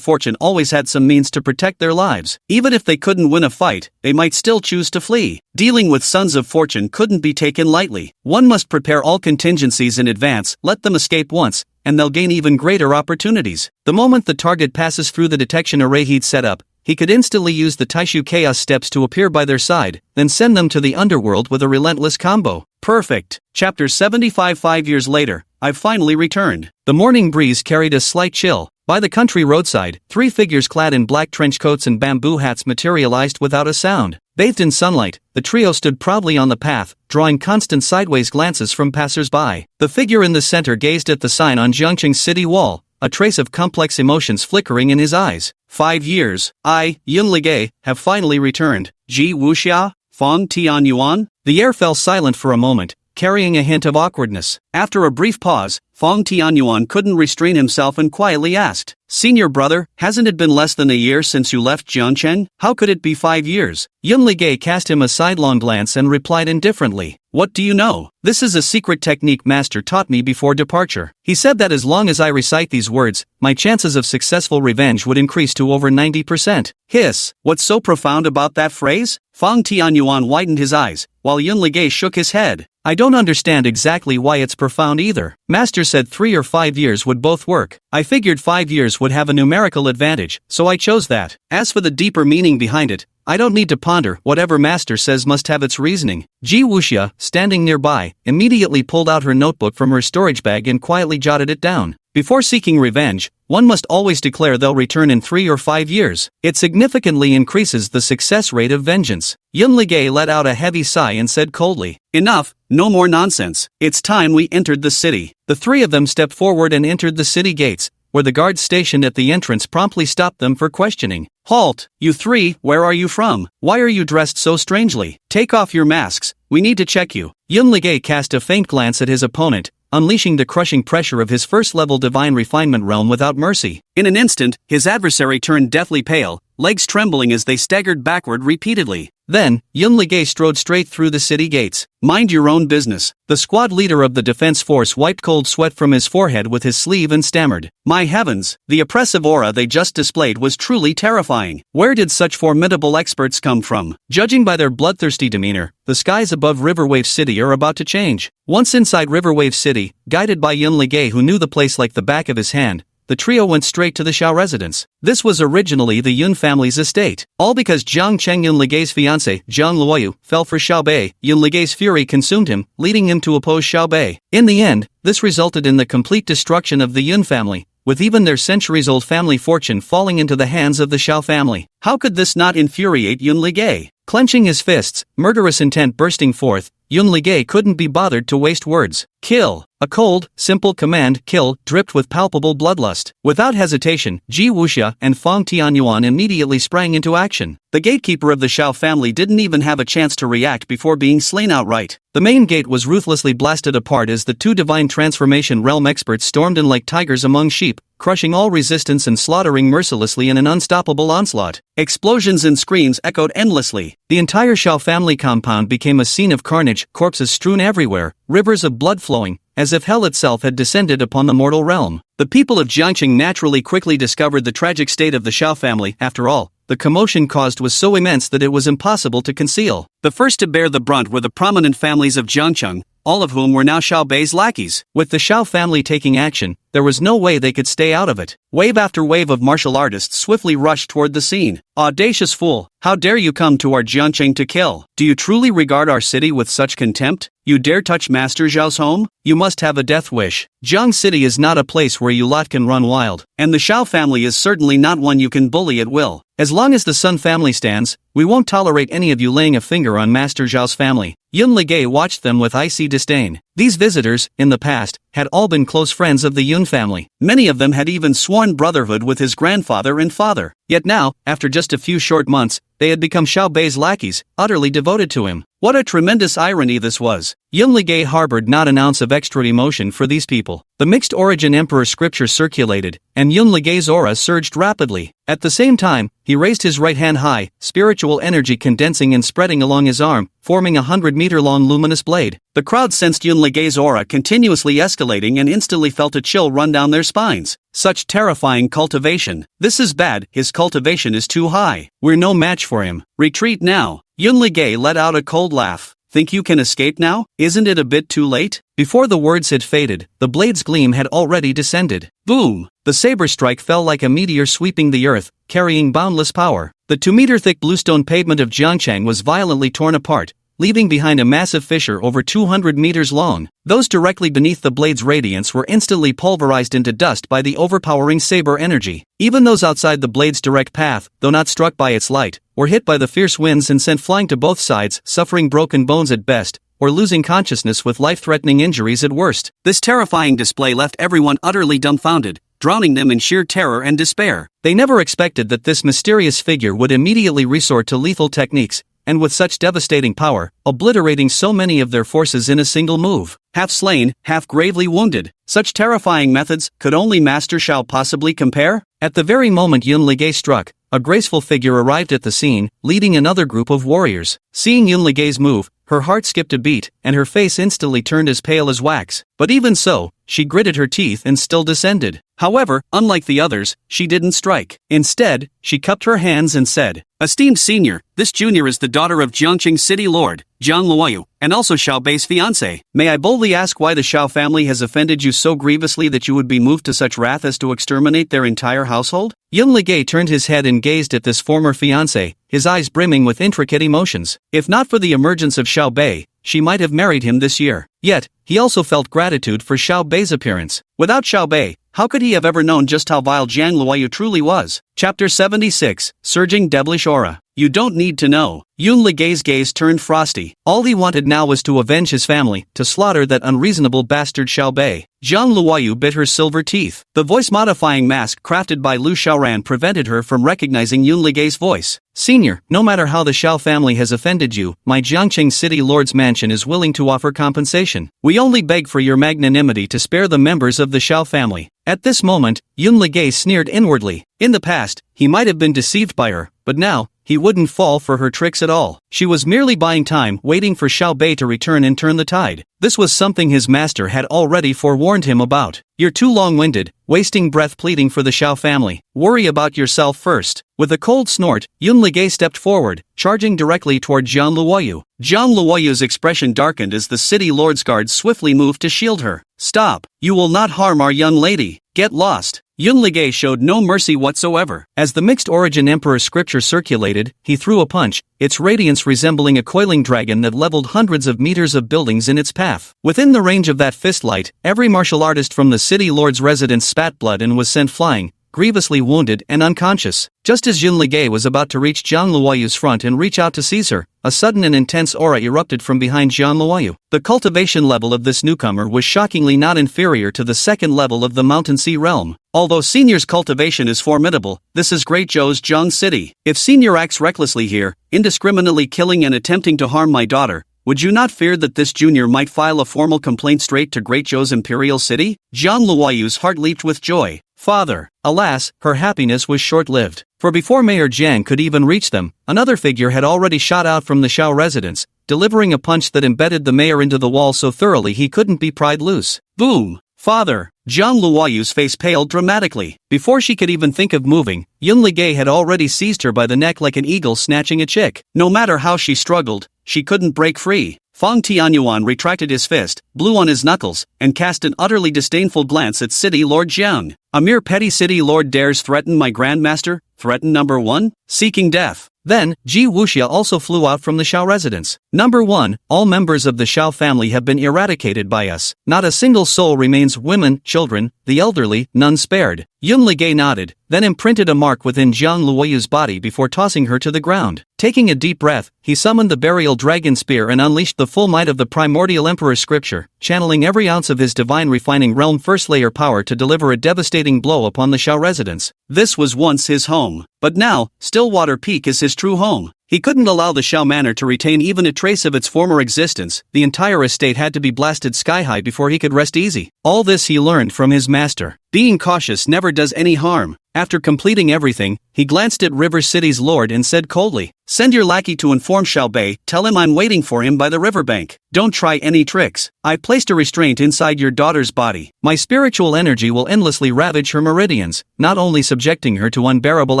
Fortune always had some means to protect their lives. Even if they couldn't win a fight, they might still choose to flee. Dealing with Sons of Fortune couldn't be taken lightly. One must prepare all contingencies in advance, let them escape once, and they'll gain even greater opportunities. The moment the target passes through the detection array he'd set up, he could instantly use the Taishu Chaos steps to appear by their side, then send them to the underworld with a relentless combo. Perfect. Chapter 75. 5 years later, I've finally returned. The morning breeze carried a slight chill. By the country roadside, 3 figures clad in black trench coats and bamboo hats materialized without a sound. Bathed in sunlight, the trio stood proudly on the path, drawing constant sideways glances from passers-by. The figure in the center gazed at the sign on Jiangqing's city wall, a trace of complex emotions flickering in his eyes. 5 years. I, Yun Ligay, have finally returned. Ji Wuxia, Fong Tian Yuan? The air fell silent for a moment, carrying a hint of awkwardness. After a brief pause, Fong Tianyuan couldn't restrain himself and quietly asked, "Senior brother, hasn't it been less than a year since you left Jiangcheng? How could it be 5 years?" Yun Ligay cast him a sidelong glance and replied indifferently, "What do you know? This is a secret technique Master taught me before departure. He said that as long as I recite these words, my chances of successful revenge would increase to over 90%. Hiss, what's so profound about that phrase? Fong Tianyuan widened his eyes, while Yun Ligay shook his head. I don't understand exactly why it's profound either. Master said 3 or 5 years would both work. I figured 5 years would have a numerical advantage, so I chose that. As for the deeper meaning behind it, I don't need to ponder. Whatever Master says must have its reasoning." Ji Wuxia, standing nearby, immediately pulled out her notebook from her storage bag and quietly jotted it down. Before seeking revenge, one must always declare they'll return in 3 or 5 years. It significantly increases the success rate of vengeance. Yun Ligay let out a heavy sigh and said coldly, "Enough, no more nonsense. It's time we entered the city." The 3 of them stepped forward and entered the city gates, where the guards stationed at the entrance promptly stopped them for questioning. "Halt, you 3, where are you from? Why are you dressed so strangely? Take off your masks, we need to check you." Yun Ligay cast a faint glance at his opponent, unleashing the crushing pressure of his first-level divine refinement realm without mercy. In an instant, his adversary turned deathly pale, legs trembling as they staggered backward repeatedly. Then, Yun Ligay strode straight through the city gates. Mind your own business. The squad leader of the defense force wiped cold sweat from his forehead with his sleeve and stammered. My heavens, the oppressive aura they just displayed was truly terrifying. Where did such formidable experts come from? Judging by their bloodthirsty demeanor, the skies above Riverwave City are about to change. Once inside Riverwave City, guided by Yun Ligay who knew the place like the back of his hand, the trio went straight to the Xiao residence. This was originally the Yun family's estate. All because Jiang Cheng, Yun Ligay's fiancé, Jiang Luoyu, fell for Xiao Bei. Yun Ligay's fury consumed him, leading him to oppose Xiao Bei. In the end, this resulted in the complete destruction of the Yun family, with even their centuries-old family fortune falling into the hands of the Xiao family. How could this not infuriate Yun Ligay? Clenching his fists, murderous intent bursting forth, Yun Ligay couldn't be bothered to waste words. Kill! A cold, simple command, kill, dripped with palpable bloodlust. Without hesitation, Ji Wuxia and Fang Tianyuan immediately sprang into action. The gatekeeper of the Xiao family didn't even have a chance to react before being slain outright. The main gate was ruthlessly blasted apart as the two divine transformation realm experts stormed in like tigers among sheep, crushing all resistance and slaughtering mercilessly in an unstoppable onslaught. Explosions and screams echoed endlessly. The entire Xiao family compound became a scene of carnage, corpses strewn everywhere, rivers of blood flowing, as if hell itself had descended upon the mortal realm. The people of Jiangqing naturally quickly discovered the tragic state of the Xiao family. After all, the commotion caused was so immense that it was impossible to conceal. The first to bear the brunt were the prominent families of Jiangqing, all of whom were now Xiao Bei's lackeys. With the Xiao family taking action, there was no way they could stay out of it. Wave after wave of martial artists swiftly rushed toward the scene. Audacious fool, how dare you come to our Jiangqing to kill? Do you truly regard our city with such contempt? You dare touch Master Zhao's home? You must have a death wish. Jiang City is not a place where you lot can run wild, and the Xiao family is certainly not one you can bully at will. As long as the Sun family stands, we won't tolerate any of you laying a finger on Master Zhao's family. Yun Ligay watched them with icy disdain. These visitors, in the past, had all been close friends of the Yun family. Many of them had even sworn brotherhood with his grandfather and father. Yet now, after just a few short months, they had become Xiao Bei's lackeys, utterly devoted to him. What a tremendous irony this was. Yun Ligay harbored not an ounce of extra emotion for these people. The mixed origin emperor scripture circulated, and Yun Ligay's aura surged rapidly. At the same time, he raised his right hand high, spiritual energy condensing and spreading along his arm, forming a 100-meter-long luminous blade. The crowd sensed Yun Ligay's aura continuously escalating and instantly felt a chill run down their spines. Such terrifying cultivation. This is bad, his cultivation is too high. We're no match for him. Retreat now. Yun Ligay let out a cold laugh. Think you can escape now? Isn't it a bit too late? Before the words had faded, the blade's gleam had already descended. Boom! The saber strike fell like a meteor sweeping the earth, carrying boundless power. The 2-meter-thick bluestone pavement of Jiangchang was violently torn apart, leaving behind a massive fissure over 200 meters long. Those directly beneath the blade's radiance were instantly pulverized into dust by the overpowering saber energy. Even those outside the blade's direct path, though not struck by its light, were hit by the fierce winds and sent flying to both sides, suffering broken bones at best, or losing consciousness with life-threatening injuries at worst. This terrifying display left everyone utterly dumbfounded, drowning them in sheer terror and despair. They never expected that this mysterious figure would immediately resort to lethal techniques, and with such devastating power, obliterating so many of their forces in a single move. Half slain, half gravely wounded. Such terrifying methods, could only Master Xiao possibly compare? At the very moment Yun Ligay struck, a graceful figure arrived at the scene, leading another group of warriors. Seeing Yun Ligay's move, her heart skipped a beat, and her face instantly turned as pale as wax. But even so, she gritted her teeth and still descended. However, unlike the others, she didn't strike. Instead, she cupped her hands and said, Esteemed senior, this junior is the daughter of Jiangqing City Lord, Jiang Luoyu, and also Xiao Bei's fiancé. May I boldly ask why the Xiao family has offended you so grievously that you would be moved to such wrath as to exterminate their entire household? Yun Ligay turned his head and gazed at this former fiancé, his eyes brimming with intricate emotions. If not for the emergence of Xiao Bei, she might have married him this year. Yet, he also felt gratitude for Xiao Bei's appearance. Without Xiao Bei, how could he have ever known just how vile Jiang Luoyu truly was? Chapter 76, Surging Devilish Aura. You don't need to know. Yun Ligay's gaze turned frosty. All he wanted now was to avenge his family, to slaughter that unreasonable bastard Xiao Bei. Jiang Luoyu bit her silver teeth. The voice-modifying mask crafted by Lu Xiaoran prevented her from recognizing Yun Ligay's voice. Senior, no matter how the Xiao family has offended you, my Jiangqing City Lord's mansion is willing to offer compensation. We only beg for your magnanimity to spare the members of the Xiao family. At this moment, Yun Ligay sneered inwardly. In the past, he might have been deceived by her, but now, he wouldn't fall for her tricks at all. She was merely buying time, waiting for Xiao Bei to return and turn the tide. This was something his master had already forewarned him about. You're too long-winded, wasting breath pleading for the Xiao family. Worry about yourself first. With a cold snort, Yun Ligay stepped forward, charging directly toward Jiang Luoyu. Jiang Luoyu's expression darkened as the city lord's guards swiftly moved to shield her. Stop! You will not harm our young lady. Get lost! Yun Ligay showed no mercy whatsoever. As the mixed origin emperor scripture circulated, he threw a punch, its radiance resembling a coiling dragon that leveled hundreds of meters of buildings in its path. Within the range of that fist light, every martial artist from the city lord's residence spat blood and was sent flying, grievously wounded and unconscious. Just as Yun Ligay was about to reach Jiang Luoyu's front and reach out to seize her, a sudden and intense aura erupted from behind Jiang Luoyu. The cultivation level of this newcomer was shockingly not inferior to the second level of the Mountain Sea realm. Although Senior's cultivation is formidable, this is Great Zhou's Jiang City. If Senior acts recklessly here, indiscriminately killing and attempting to harm my daughter, would you not fear that this junior might file a formal complaint straight to Great Zhou's imperial city? Jiang Luoyu's heart leaped with joy. Father! Alas, her happiness was short-lived. For before Mayor Jiang could even reach them, another figure had already shot out from the Xiao residence, delivering a punch that embedded the mayor into the wall so thoroughly he couldn't be pried loose. Boom! Father! Jiang Luoyu's face paled dramatically. Before she could even think of moving, Yun Ligay had already seized her by the neck like an eagle snatching a chick. No matter how she struggled, she couldn't break free. Fang Tianyuan retracted his fist, blew on his knuckles, and cast an utterly disdainful glance at City Lord Jiang. A mere petty city lord dares threaten my grandmaster? Threaten number 1? Seeking death. Then, Ji Wuxia also flew out from the Xiao residence. Number 1, all members of the Xiao family have been eradicated by us. Not a single soul remains, women, children, the elderly, none spared. Yun Ligay nodded, then imprinted a mark within Jiang Luoyu's body before tossing her to the ground. Taking a deep breath, he summoned the burial dragon spear and unleashed the full might of the primordial emperor scripture, channeling every ounce of his divine refining realm first layer power to deliver a devastating blow upon the Xiao residence. This was once his home, but now, Stillwater Peak is his true home. He couldn't allow the Xiao Manor to retain even a trace of its former existence. The entire estate had to be blasted sky-high before he could rest easy. All this he learned from his master. Being cautious never does any harm. After completing everything, he glanced at River City's lord and said coldly, "Send your lackey to inform Xiao Bei, tell him I'm waiting for him by the riverbank. Don't try any tricks. I placed a restraint inside your daughter's body. My spiritual energy will endlessly ravage her meridians, not only subjecting her to unbearable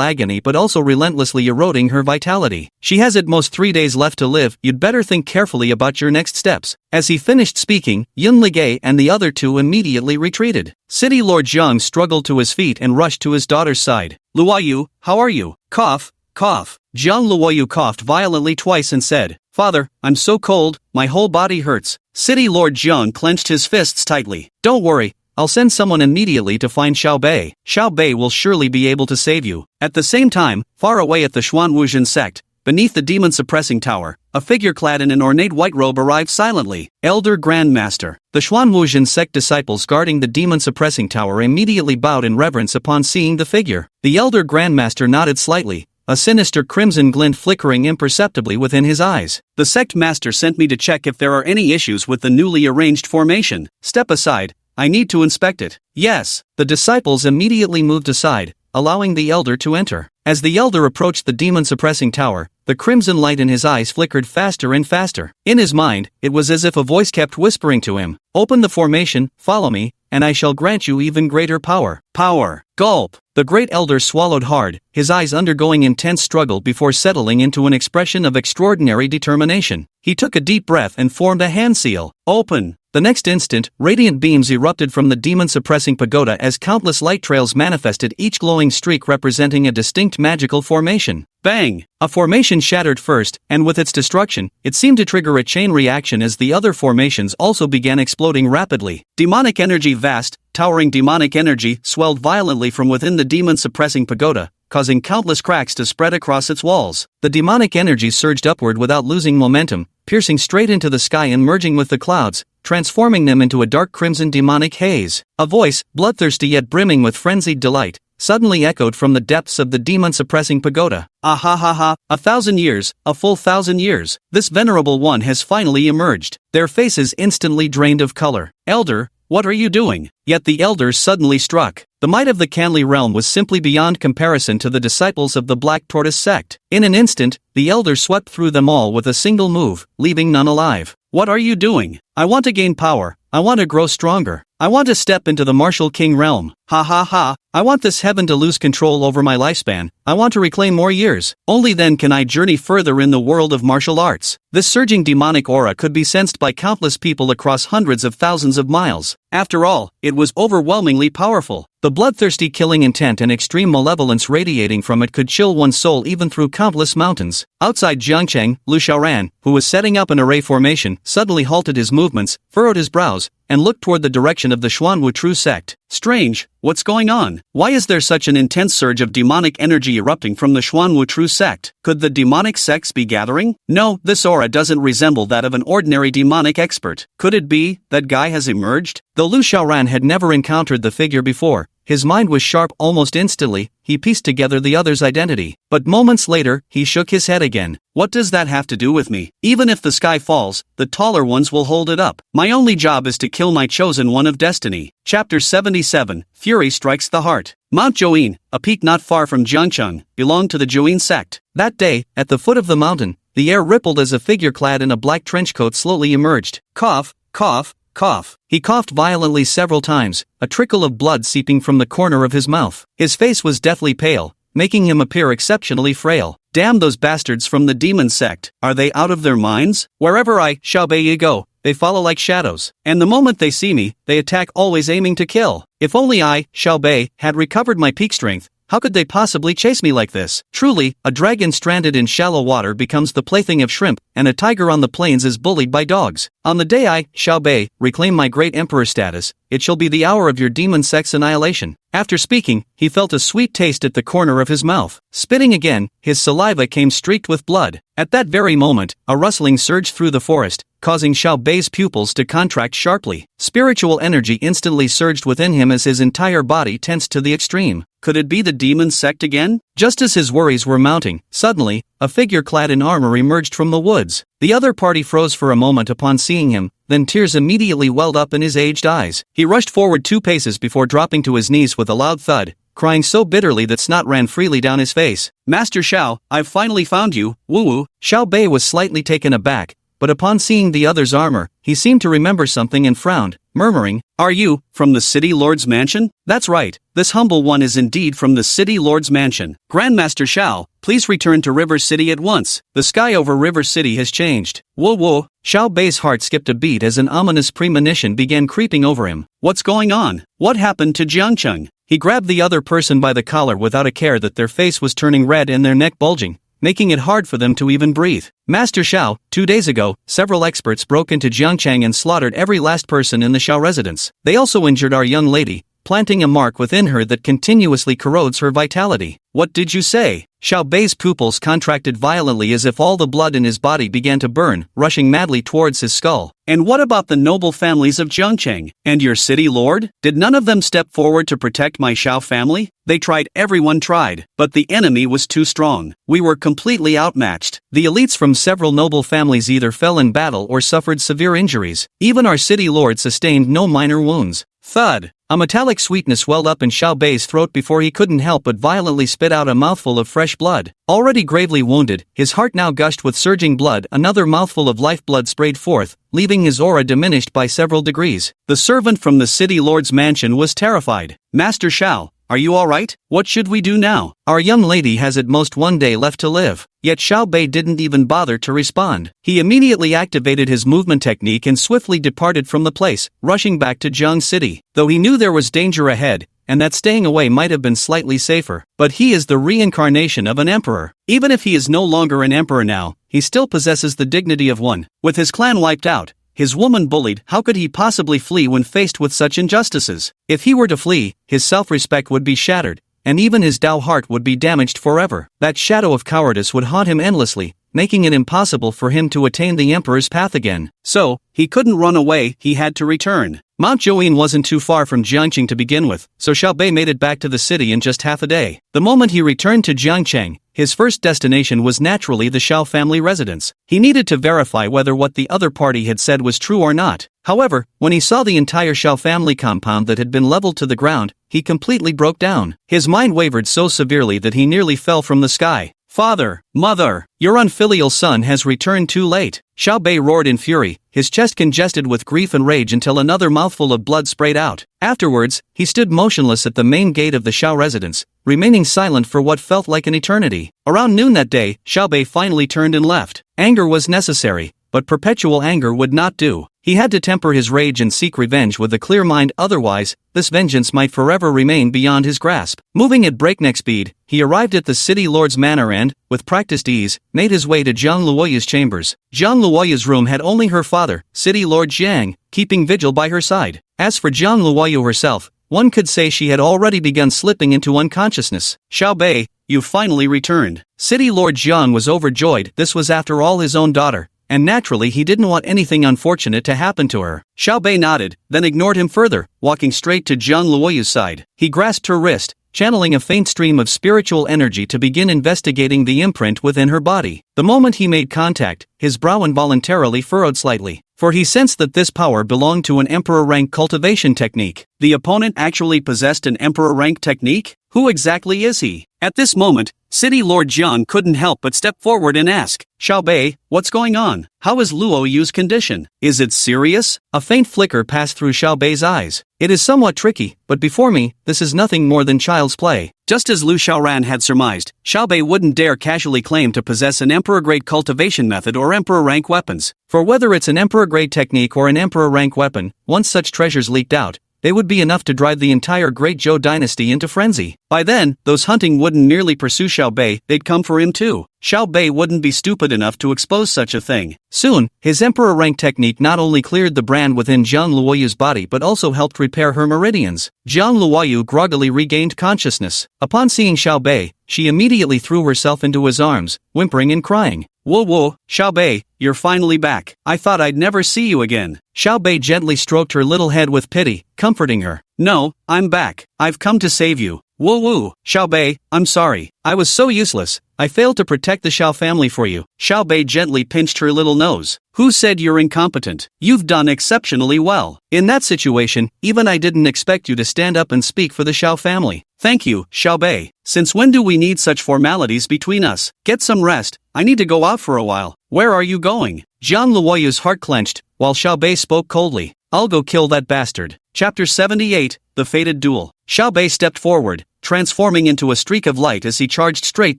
agony but also relentlessly eroding her vitality. She has at most 3 days left to live. You'd better think carefully about your next steps." As he finished speaking, Yun Ligay and the other two immediately retreated. City Lord Jiang struggled to his feet and rushed to his daughter's side. "Luoyu, how are you?" Cough, cough. Jiang Luoyu coughed violently twice and said, "Father, I'm so cold, my whole body hurts." City Lord Jiang clenched his fists tightly. "Don't worry, I'll send someone immediately to find Xiao Bei. Xiao Bei will surely be able to save you." At the same time, far away at the Xuanwuzhen sect, beneath the demon-suppressing tower, a figure clad in an ornate white robe arrived silently. Elder Grandmaster. The Xuanwuzhen sect disciples guarding the demon-suppressing tower immediately bowed in reverence upon seeing the figure. The Elder Grandmaster nodded slightly, a sinister crimson glint flickering imperceptibly within his eyes. "The sect master sent me to check if there are any issues with the newly arranged formation. Step aside, I need to inspect it." "Yes." The disciples immediately moved aside, allowing the elder to enter. As the elder approached the demon-suppressing tower, the crimson light in his eyes flickered faster and faster. In his mind, it was as if a voice kept whispering to him, "Open the formation, follow me, and I shall grant you even greater power." Power. Gulp. The great elder swallowed hard, his eyes undergoing intense struggle before settling into an expression of extraordinary determination. He took a deep breath and formed a hand seal. Open. The next instant, radiant beams erupted from the demon-suppressing pagoda as countless light trails manifested, each glowing streak representing a distinct magical formation. Bang! A formation shattered first, and with its destruction, it seemed to trigger a chain reaction as the other formations also began exploding rapidly. Demonic energy, vast, towering demonic energy, swelled violently from within the demon-suppressing pagoda, causing countless cracks to spread across its walls. The demonic energy surged upward without losing momentum, piercing straight into the sky and merging with the clouds, transforming them into a dark crimson demonic haze. A voice, bloodthirsty yet brimming with frenzied delight, suddenly echoed from the depths of the demon-suppressing pagoda. "Ah ha ha ha, 1,000 years, a full 1,000 years, this venerable one has finally emerged." Their faces instantly drained of color. "Elder, what are you doing? Yet the elders suddenly struck. The might of the Canli realm was simply beyond comparison to the disciples of the Black Tortoise sect. In an instant, the elders swept through them all with a single move, leaving none alive. What are you doing? I want to gain power. I want to grow stronger. I want to step into the martial king realm. Ha ha ha. I want this heaven to lose control over my lifespan. I want to reclaim more years. Only then can I journey further in the world of martial arts. This surging demonic aura could be sensed by countless people across hundreds of thousands of miles. After all, it was overwhelmingly powerful. The bloodthirsty killing intent and extreme malevolence radiating from it could chill one's soul even through countless mountains. Outside Jiangcheng, Lu Xiaoran, who was setting up an array formation, suddenly halted his movements, furrowed his brows, and looked toward the direction of the Xuanwu True sect. Strange, what's going on? Why is there such an intense surge of demonic energy erupting from the Xuanwu True sect? Could the demonic sects be gathering? No, this aura doesn't resemble that of an ordinary demonic expert. Could it be that guy has emerged? Though Lu Xiaoran had never encountered the figure before, his mind was sharp almost instantly. He pieced together the other's identity. But moments later, he shook his head again. What does that have to do with me? Even if the sky falls, the taller ones will hold it up. My only job is to kill my chosen one of destiny. Chapter 77, Fury Strikes the Heart. Mount Join, a peak not far from Jiangcheng, belonged to the Join sect. That day, at the foot of the mountain, the air rippled as a figure clad in a black trenchcoat slowly emerged. Cough, cough, cough. He coughed violently several times, a trickle of blood seeping from the corner of his mouth. His face was deathly pale, making him appear exceptionally frail. Damn those bastards from the demon sect. Are they out of their minds? Wherever I, Xiaobei, go, they follow like shadows. And the moment they see me, they attack, always aiming to kill. If only I, Xiaobei, had recovered my peak strength, how could they possibly chase me like this? Truly, a dragon stranded in shallow water becomes the plaything of shrimp, and a tiger on the plains is bullied by dogs. On the day I, Xiaobei, reclaim my great emperor status, it shall be the hour of your demon sect's annihilation. After speaking, he felt a sweet taste at the corner of his mouth. Spitting again, his saliva came streaked with blood. At that very moment, a rustling surged through the forest, causing Xiaobei's pupils to contract sharply. Spiritual energy instantly surged within him as his entire body tensed to the extreme. Could it be the demon sect again? Just as his worries were mounting, suddenly, a figure clad in armor emerged from the woods. The other party froze for a moment upon seeing him, then tears immediately welled up in his aged eyes. He rushed forward 2 paces before dropping to his knees with a loud thud, crying so bitterly that snot ran freely down his face. Master Xiao, I've finally found you, Wu-Wu. Xiaobei was slightly taken aback, but upon seeing the other's armor, he seemed to remember something and frowned, murmuring, "Are you from the City Lord's mansion?" "That's right, this humble one is indeed from the City Lord's mansion. Grandmaster Xiao, please return to River City at once. The sky over River City has changed." Whoa. Xiaobei's heart skipped a beat as an ominous premonition began creeping over him. What's going on? What happened to Jiangcheng? He grabbed the other person by the collar without a care that their face was turning red and their neck bulging, making it hard for them to even breathe. "Master Xiao, 2 days ago, several experts broke into Jiangcheng and slaughtered every last person in the Xiao residence. They also injured our young lady, planting a mark within her that continuously corrodes her vitality." "What did you say?" Xiaobei's pupils contracted violently as if all the blood in his body began to burn, rushing madly towards his skull. "And what about the noble families of Jiangcheng? And your city lord? Did none of them step forward to protect my Xiao family? They tried, everyone tried, but the enemy was too strong. We were completely outmatched. The elites from several noble families either fell in battle or suffered severe injuries. Even our city lord sustained no minor wounds." Thud! A metallic sweetness welled up in Xiaobei's throat before he couldn't help but violently spit out a mouthful of fresh blood. Already gravely wounded, his heart now gushed with surging blood. Another mouthful of lifeblood sprayed forth, leaving his aura diminished by several degrees. The servant from the city lord's mansion was terrified. "Master Xiao, are you alright? What should we do now? Our young lady has at most 1 day left to live." Yet Xiaobei didn't even bother to respond. He immediately activated his movement technique and swiftly departed from the place, rushing back to Jiang City. Though he knew there was danger ahead, and that staying away might have been slightly safer, but he is the reincarnation of an emperor. Even if he is no longer an emperor now, he still possesses the dignity of one. With his clan wiped out, his woman bullied, how could he possibly flee when faced with such injustices? If he were to flee, his self-respect would be shattered, and even his Dao heart would be damaged forever. That shadow of cowardice would haunt him endlessly, making it impossible for him to attain the emperor's path again. So, he couldn't run away, he had to return. Mount Join wasn't too far from Jiangcheng to begin with, so Xiaobei made it back to the city in just half a day. The moment he returned to Jiangcheng, his first destination was naturally the Xiao family residence. He needed to verify whether what the other party had said was true or not. However, when he saw the entire Xiao family compound that had been leveled to the ground, he completely broke down. His mind wavered so severely that he nearly fell from the sky. "Father, mother, your unfilial son has returned too late." Xiao Bei roared in fury, his chest congested with grief and rage until another mouthful of blood sprayed out. Afterwards, he stood motionless at the main gate of the Xiao residence, remaining silent for what felt like an eternity. Around noon that day, Xiao Bei finally turned and left. Anger was necessary, but perpetual anger would not do. He had to temper his rage and seek revenge with a clear mind, otherwise, this vengeance might forever remain beyond his grasp. Moving at breakneck speed, he arrived at the city lord's manor and, with practiced ease, made his way to Jiang Luoyu's chambers. Jiang Luoyu's room had only her father, City Lord Jiang, keeping vigil by her side. As for Jiang Luoyu herself, one could say she had already begun slipping into unconsciousness. "Xiao Bei, you've finally returned." City Lord Jiang was overjoyed. This was after all his own daughter, and naturally he didn't want anything unfortunate to happen to her. Xiao Bei nodded, then ignored him further, walking straight to Jiang Luoyu's side. He grasped her wrist, channeling a faint stream of spiritual energy to begin investigating the imprint within her body. The moment he made contact, his brow involuntarily furrowed slightly, for he sensed that this power belonged to an emperor-rank cultivation technique. The opponent actually possessed an emperor-rank technique? Who exactly is he? At this moment, City Lord Jiang couldn't help but step forward and ask, "Xiao Bei, what's going on? How is Luo Yu's condition? Is it serious?" A faint flicker passed through Xiao Bei's eyes. "It is somewhat tricky, but before me, this is nothing more than child's play." Just as Lu Xiaoran had surmised, Xiao Bei wouldn't dare casually claim to possess an emperor-grade cultivation method or emperor-rank weapons. For whether it's an emperor-grade technique or an emperor-rank weapon, once such treasures leaked out, they would be enough to drive the entire Great Zhou dynasty into frenzy. By then, those hunting wouldn't merely pursue Xiao Bei, they'd come for him too. Xiao Bei wouldn't be stupid enough to expose such a thing. Soon, his emperor-rank technique not only cleared the brand within Jiang Luoyu's body but also helped repair her meridians. Jiang Luoyu groggily regained consciousness. Upon seeing Xiao Bei, she immediately threw herself into his arms, whimpering and crying. "Whoa, Xiao Bei, you're finally back. I thought I'd never see you again." Xiao Bei gently stroked her little head with pity, comforting her. "No, I'm back. I've come to save you." "Woo, Xiao Bei, I'm sorry. I was so useless. I failed to protect the Xiao family for you." Xiao Bei gently pinched her little nose. "Who said you're incompetent? You've done exceptionally well. In that situation, even I didn't expect you to stand up and speak for the Xiao family." "Thank you, Xiao Bei. Since when do we need such formalities between us? Get some rest. I need to go out for a while." "Where are you going?" Jiang Luoyu's heart clenched, while Xiao Bei spoke coldly. "I'll go kill that bastard." Chapter 78, The Fated Duel. Xiao Bei stepped forward, transforming into a streak of light as he charged straight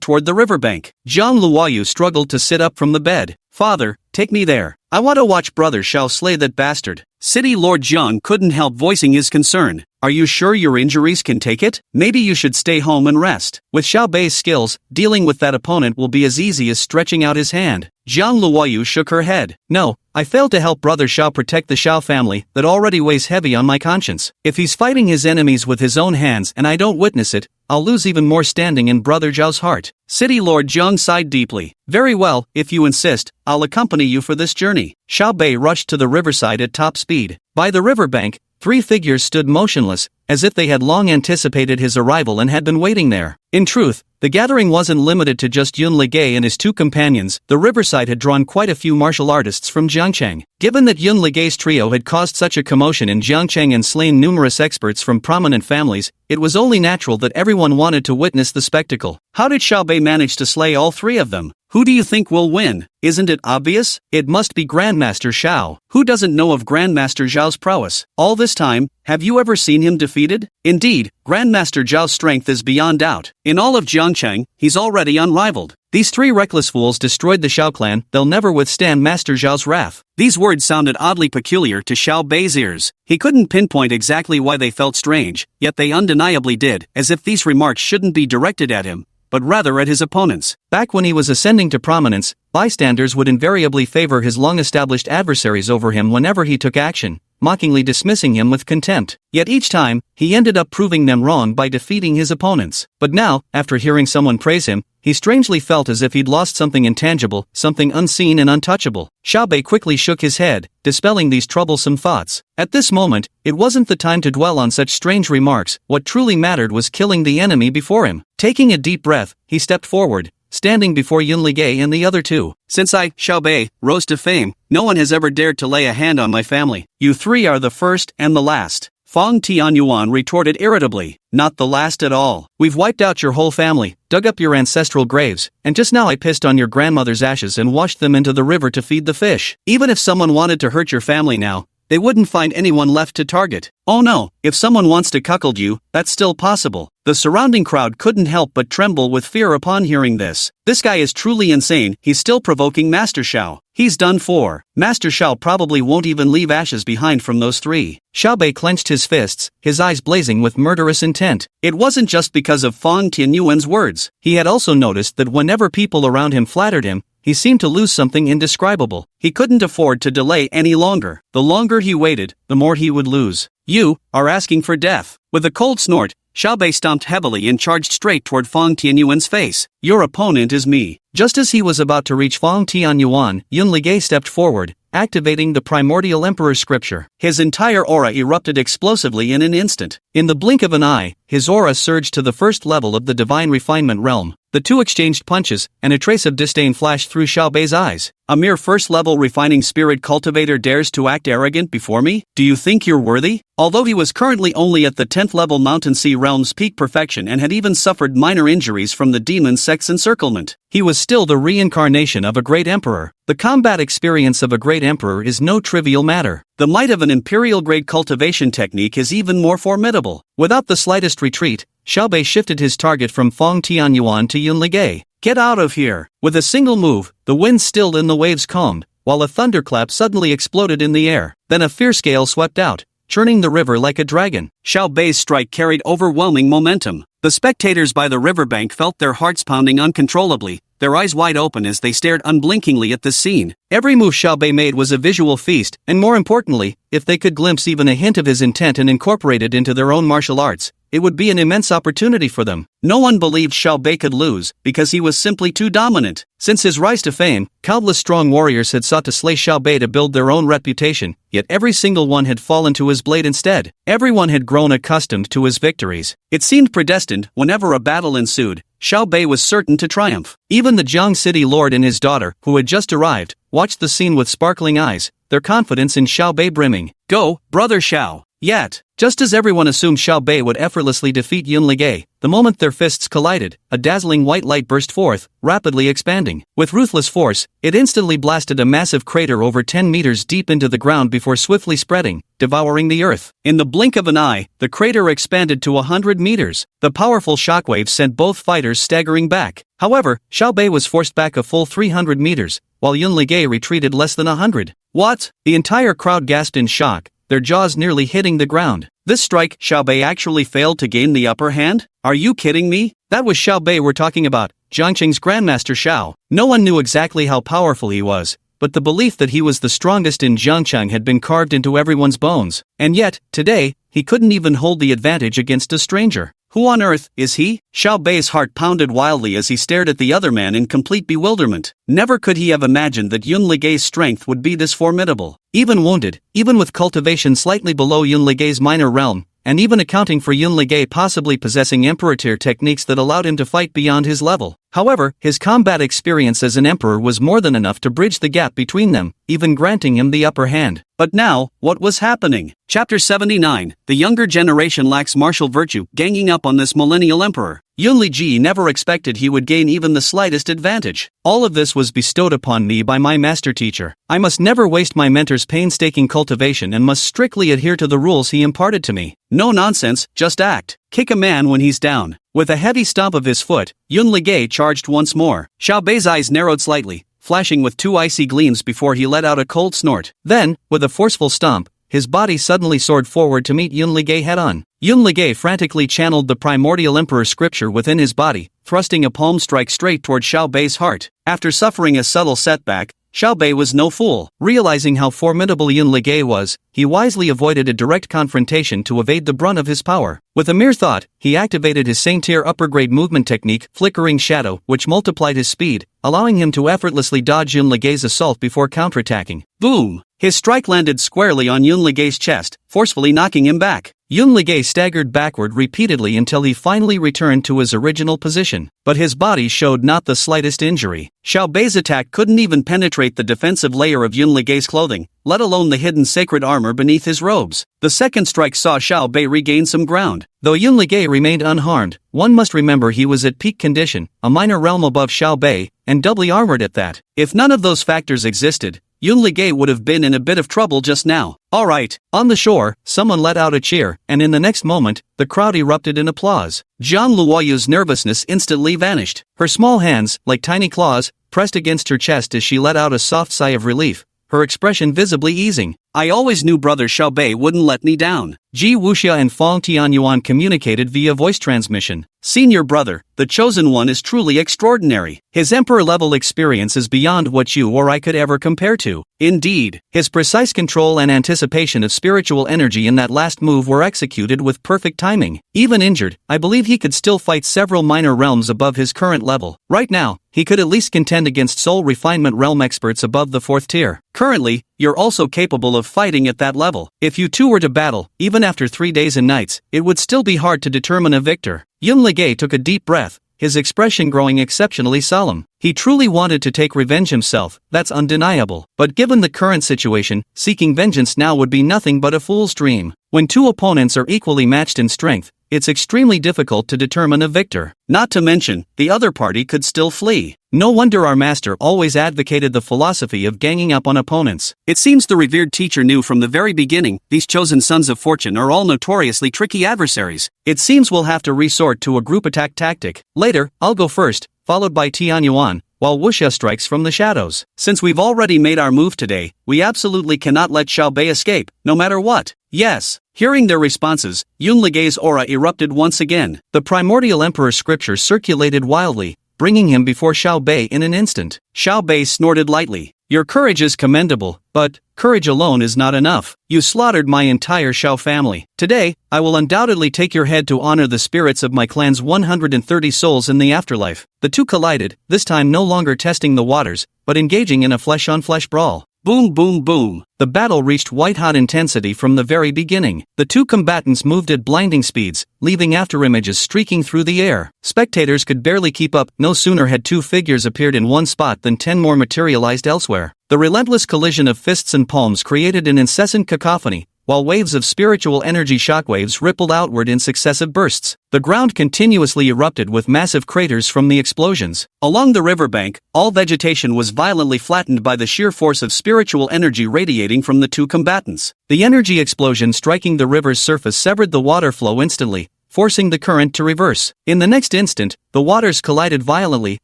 toward the riverbank. Jiang Luoyu struggled to sit up from the bed. "Father, take me there. I want to watch Brother Xiao slay that bastard." City Lord Jiang couldn't help voicing his concern. "Are you sure your injuries can take it? Maybe you should stay home and rest." With Xiao Bei's skills, dealing with that opponent will be as easy as stretching out his hand. Jiang Luoyu shook her head. "No, I failed to help Brother Xiao protect the Xiao family that already weighs heavy on my conscience. If he's fighting his enemies with his own hands and I don't witness it, I'll lose even more standing in Brother Zhao's heart." City Lord Jiang sighed deeply. "Very well, if you insist, I'll accompany you for this journey." Xiao Bei rushed to the riverside at top speed. By the riverbank, three figures stood motionless, as if they had long anticipated his arrival and had been waiting there. In truth, the gathering wasn't limited to just Yun Ligay and his two companions. The riverside had drawn quite a few martial artists from Jiangcheng. Given that Yun Ligay's trio had caused such a commotion in Jiangcheng and slain numerous experts from prominent families, it was only natural that everyone wanted to witness the spectacle. How did Xiao Bei manage to slay all three of them? Who do you think will win? Isn't it obvious? It must be Grandmaster Xiao. Who doesn't know of Grandmaster Zhao's prowess? All this time, have you ever seen him defeated? Indeed, Grandmaster Zhao's strength is beyond doubt. In all of Jiangcheng, he's already unrivaled. These three reckless fools destroyed the Xiao clan. They'll never withstand Master Zhao's wrath. These words sounded oddly peculiar to Xiao Bei's ears. He couldn't pinpoint exactly why they felt strange, yet they undeniably did, as if these remarks shouldn't be directed at him, but rather at his opponents. Back when he was ascending to prominence, bystanders would invariably favor his long-established adversaries over him whenever he took action, mockingly dismissing him with contempt. Yet each time, he ended up proving them wrong by defeating his opponents. But now, after hearing someone praise him, he strangely felt as if he'd lost something intangible, something unseen and untouchable. Xiao Bei quickly shook his head, dispelling these troublesome thoughts. At this moment, it wasn't the time to dwell on such strange remarks. What truly mattered was killing the enemy before him. Taking a deep breath, he stepped forward, standing before Yunlige and the other two. Since I, Xiao Bei, rose to fame, no one has ever dared to lay a hand on my family. You three are the first and the last. Fang Tianyuan retorted irritably. Not the last at all. We've wiped out your whole family, dug up your ancestral graves, and just now I pissed on your grandmother's ashes and washed them into the river to feed the fish. Even if someone wanted to hurt your family now, they wouldn't find anyone left to target. Oh no, if someone wants to cuckold you, that's still possible. The surrounding crowd couldn't help but tremble with fear upon hearing this. This guy is truly insane. He's still provoking Master Xiao. He's done for. Master Xiao probably won't even leave ashes behind from those three. Xiao Bei clenched his fists, his eyes blazing with murderous intent. It wasn't just because of Fang Tianyuan's words. He had also noticed that whenever people around him flattered him, he seemed to lose something indescribable. He couldn't afford to delay any longer. The longer he waited, the more he would lose. You are asking for death. With a cold snort, Xiao Bei stomped heavily and charged straight toward Fang Tianyuan's face. Your opponent is me. Just as he was about to reach Fang Tianyuan, Yunlige stepped forward, activating the primordial emperor's scripture. His entire aura erupted explosively in an instant. In the blink of an eye, his aura surged to the first level of the divine refinement realm. The two exchanged punches, and a trace of disdain flashed through Xiao Bei's eyes. A mere first-level refining spirit cultivator dares to act arrogant before me? Do you think you're worthy? Although he was currently only at the 10th level Mountain Sea realm's peak perfection and had even suffered minor injuries from the demon sex encirclement, he was still the reincarnation of a great emperor. The combat experience of a great emperor is no trivial matter. The might of an imperial-grade cultivation technique is even more formidable. Without the slightest retreat, Xiao Bei shifted his target from Fang Tianyuan to Yunlige. Get out of here! With a single move, the wind stilled and the waves calmed, while a thunderclap suddenly exploded in the air. Then a fierce gale swept out, churning the river like a dragon. Xiao Bei's strike carried overwhelming momentum. The spectators by the riverbank felt their hearts pounding uncontrollably, their eyes wide open as they stared unblinkingly at the scene. Every move Xiao Bei made was a visual feast, and more importantly, if they could glimpse even a hint of his intent and incorporate it into their own martial arts, it would be an immense opportunity for them. No one believed Xiao Bei could lose, because he was simply too dominant. Since his rise to fame, countless strong warriors had sought to slay Xiao Bei to build their own reputation, yet every single one had fallen to his blade instead. Everyone had grown accustomed to his victories. It seemed predestined. Whenever a battle ensued, Xiao Bei was certain to triumph. Even the Jiang City Lord and his daughter, who had just arrived, watched the scene with sparkling eyes, their confidence in Xiao Bei brimming. Go, brother Xiao! Yet, just as everyone assumed Xiao Bei would effortlessly defeat Yunlige, the moment their fists collided, a dazzling white light burst forth, rapidly expanding. With ruthless force, it instantly blasted a massive crater over 10 meters deep into the ground before swiftly spreading, devouring the earth. In the blink of an eye, the crater expanded to 100 meters. The powerful shockwaves sent both fighters staggering back. However, Xiao Bei was forced back a full 300 meters, while Yunlige retreated less than 100. What? The entire crowd gasped in shock, their jaws nearly hitting the ground. This strike, Xiao Bei actually failed to gain the upper hand? Are you kidding me? That was Xiao Bei we're talking about, Jiangqing's Grandmaster Xiao. No one knew exactly how powerful he was, but the belief that he was the strongest in Jiangcheng had been carved into everyone's bones. And yet, today, he couldn't even hold the advantage against a stranger. Who on earth is he? Xiao Bei's heart pounded wildly as he stared at the other man in complete bewilderment. Never could he have imagined that Yunlige's strength would be this formidable. Even wounded, even with cultivation slightly below Yunlige's minor realm, and even accounting for Yunlige possibly possessing emperor tier techniques that allowed him to fight beyond his level. However, his combat experience as an emperor was more than enough to bridge the gap between them, even granting him the upper hand. But now, what was happening? Chapter 79, The younger generation lacks martial virtue, ganging up on this millennial emperor. Yunligi never expected he would gain even the slightest advantage. All of this was bestowed upon me by my master teacher. I must never waste my mentor's painstaking cultivation and must strictly adhere to the rules he imparted to me. No nonsense, just act. Kick a man when he's down. With a heavy stomp of his foot, Yunlige charged once more. Xiao Bei's eyes narrowed slightly, flashing with two icy gleams before he let out a cold snort. Then, with a forceful stomp, his body suddenly soared forward to meet Yunlige head-on. Yunlige frantically channeled the primordial emperor scripture within his body, thrusting a palm strike straight toward Xiao Bei's heart. After suffering a subtle setback, Xiao Bei was no fool. Realizing how formidable Yunlige was, he wisely avoided a direct confrontation to evade the brunt of his power. With a mere thought, he activated his same-tier upper-grade movement technique, Flickering Shadow, which multiplied his speed, allowing him to effortlessly dodge Yunlige's assault before counterattacking. Boom! His strike landed squarely on Yunligay's chest, forcefully knocking him back. Yunligay staggered backward repeatedly until he finally returned to his original position, but his body showed not the slightest injury. Xiao Bei's attack couldn't even penetrate the defensive layer of Yunligay's clothing, let alone the hidden sacred armor beneath his robes. The second strike saw Xiao Bei regain some ground. Though Yunligay remained unharmed, one must remember he was at peak condition, a minor realm above Xiao Bei, and doubly armored at that. If none of those factors existed, Yunligay would have been in a bit of trouble just now. Alright. On the shore, someone let out a cheer, and in the next moment, the crowd erupted in applause. Jiang Luoyu's nervousness instantly vanished. Her small hands, like tiny claws, pressed against her chest as she let out a soft sigh of relief, her expression visibly easing. I always knew brother Xiao Bei wouldn't let me down. Ji Wuxia and Fang Tianyuan communicated via voice transmission. Senior brother, the chosen one is truly extraordinary. His emperor-level experience is beyond what you or I could ever compare to. Indeed, his precise control and anticipation of spiritual energy in that last move were executed with perfect timing. Even injured, I believe he could still fight several minor realms above his current level. Right now, he could at least contend against soul refinement realm experts above the 4th tier. Currently, you're also capable of fighting at that level. If you two were to battle, even after 3 days and nights, it would still be hard to determine a victor. Yunligay took a deep breath, his expression growing exceptionally solemn. He truly wanted to take revenge himself, that's undeniable. But given the current situation, seeking vengeance now would be nothing but a fool's dream. When two opponents are equally matched in strength, it's extremely difficult to determine a victor. Not to mention, the other party could still flee. No wonder our master always advocated the philosophy of ganging up on opponents. It seems the revered teacher knew from the very beginning, these chosen sons of fortune are all notoriously tricky adversaries. It seems we'll have to resort to a group attack tactic. Later, I'll go first, followed by Tianyuan, while Wuxia strikes from the shadows. Since we've already made our move today, we absolutely cannot let Xiao Bei escape, no matter what. Yes. Hearing their responses, Yunligay's aura erupted once again. The primordial emperor's scripture circulated wildly, bringing him before Xiao Bei in an instant. Xiao Bei snorted lightly. Your courage is commendable, but courage alone is not enough. You slaughtered my entire Xiao family. Today, I will undoubtedly take your head to honor the spirits of my clan's 130 souls in the afterlife. The two collided, this time no longer testing the waters, but engaging in a flesh-on-flesh brawl. Boom boom boom. The battle reached white-hot intensity from the very beginning. The two combatants moved at blinding speeds, leaving afterimages streaking through the air. Spectators could barely keep up. No sooner had two figures appeared in one spot than 10 more materialized elsewhere. The relentless collision of fists and palms created an incessant cacophony, while waves of spiritual energy shockwaves rippled outward in successive bursts. The ground continuously erupted with massive craters from the explosions. Along the riverbank, all vegetation was violently flattened by the sheer force of spiritual energy radiating from the two combatants. The energy explosion striking the river's surface severed the water flow instantly, forcing the current to reverse. In the next instant, the waters collided violently,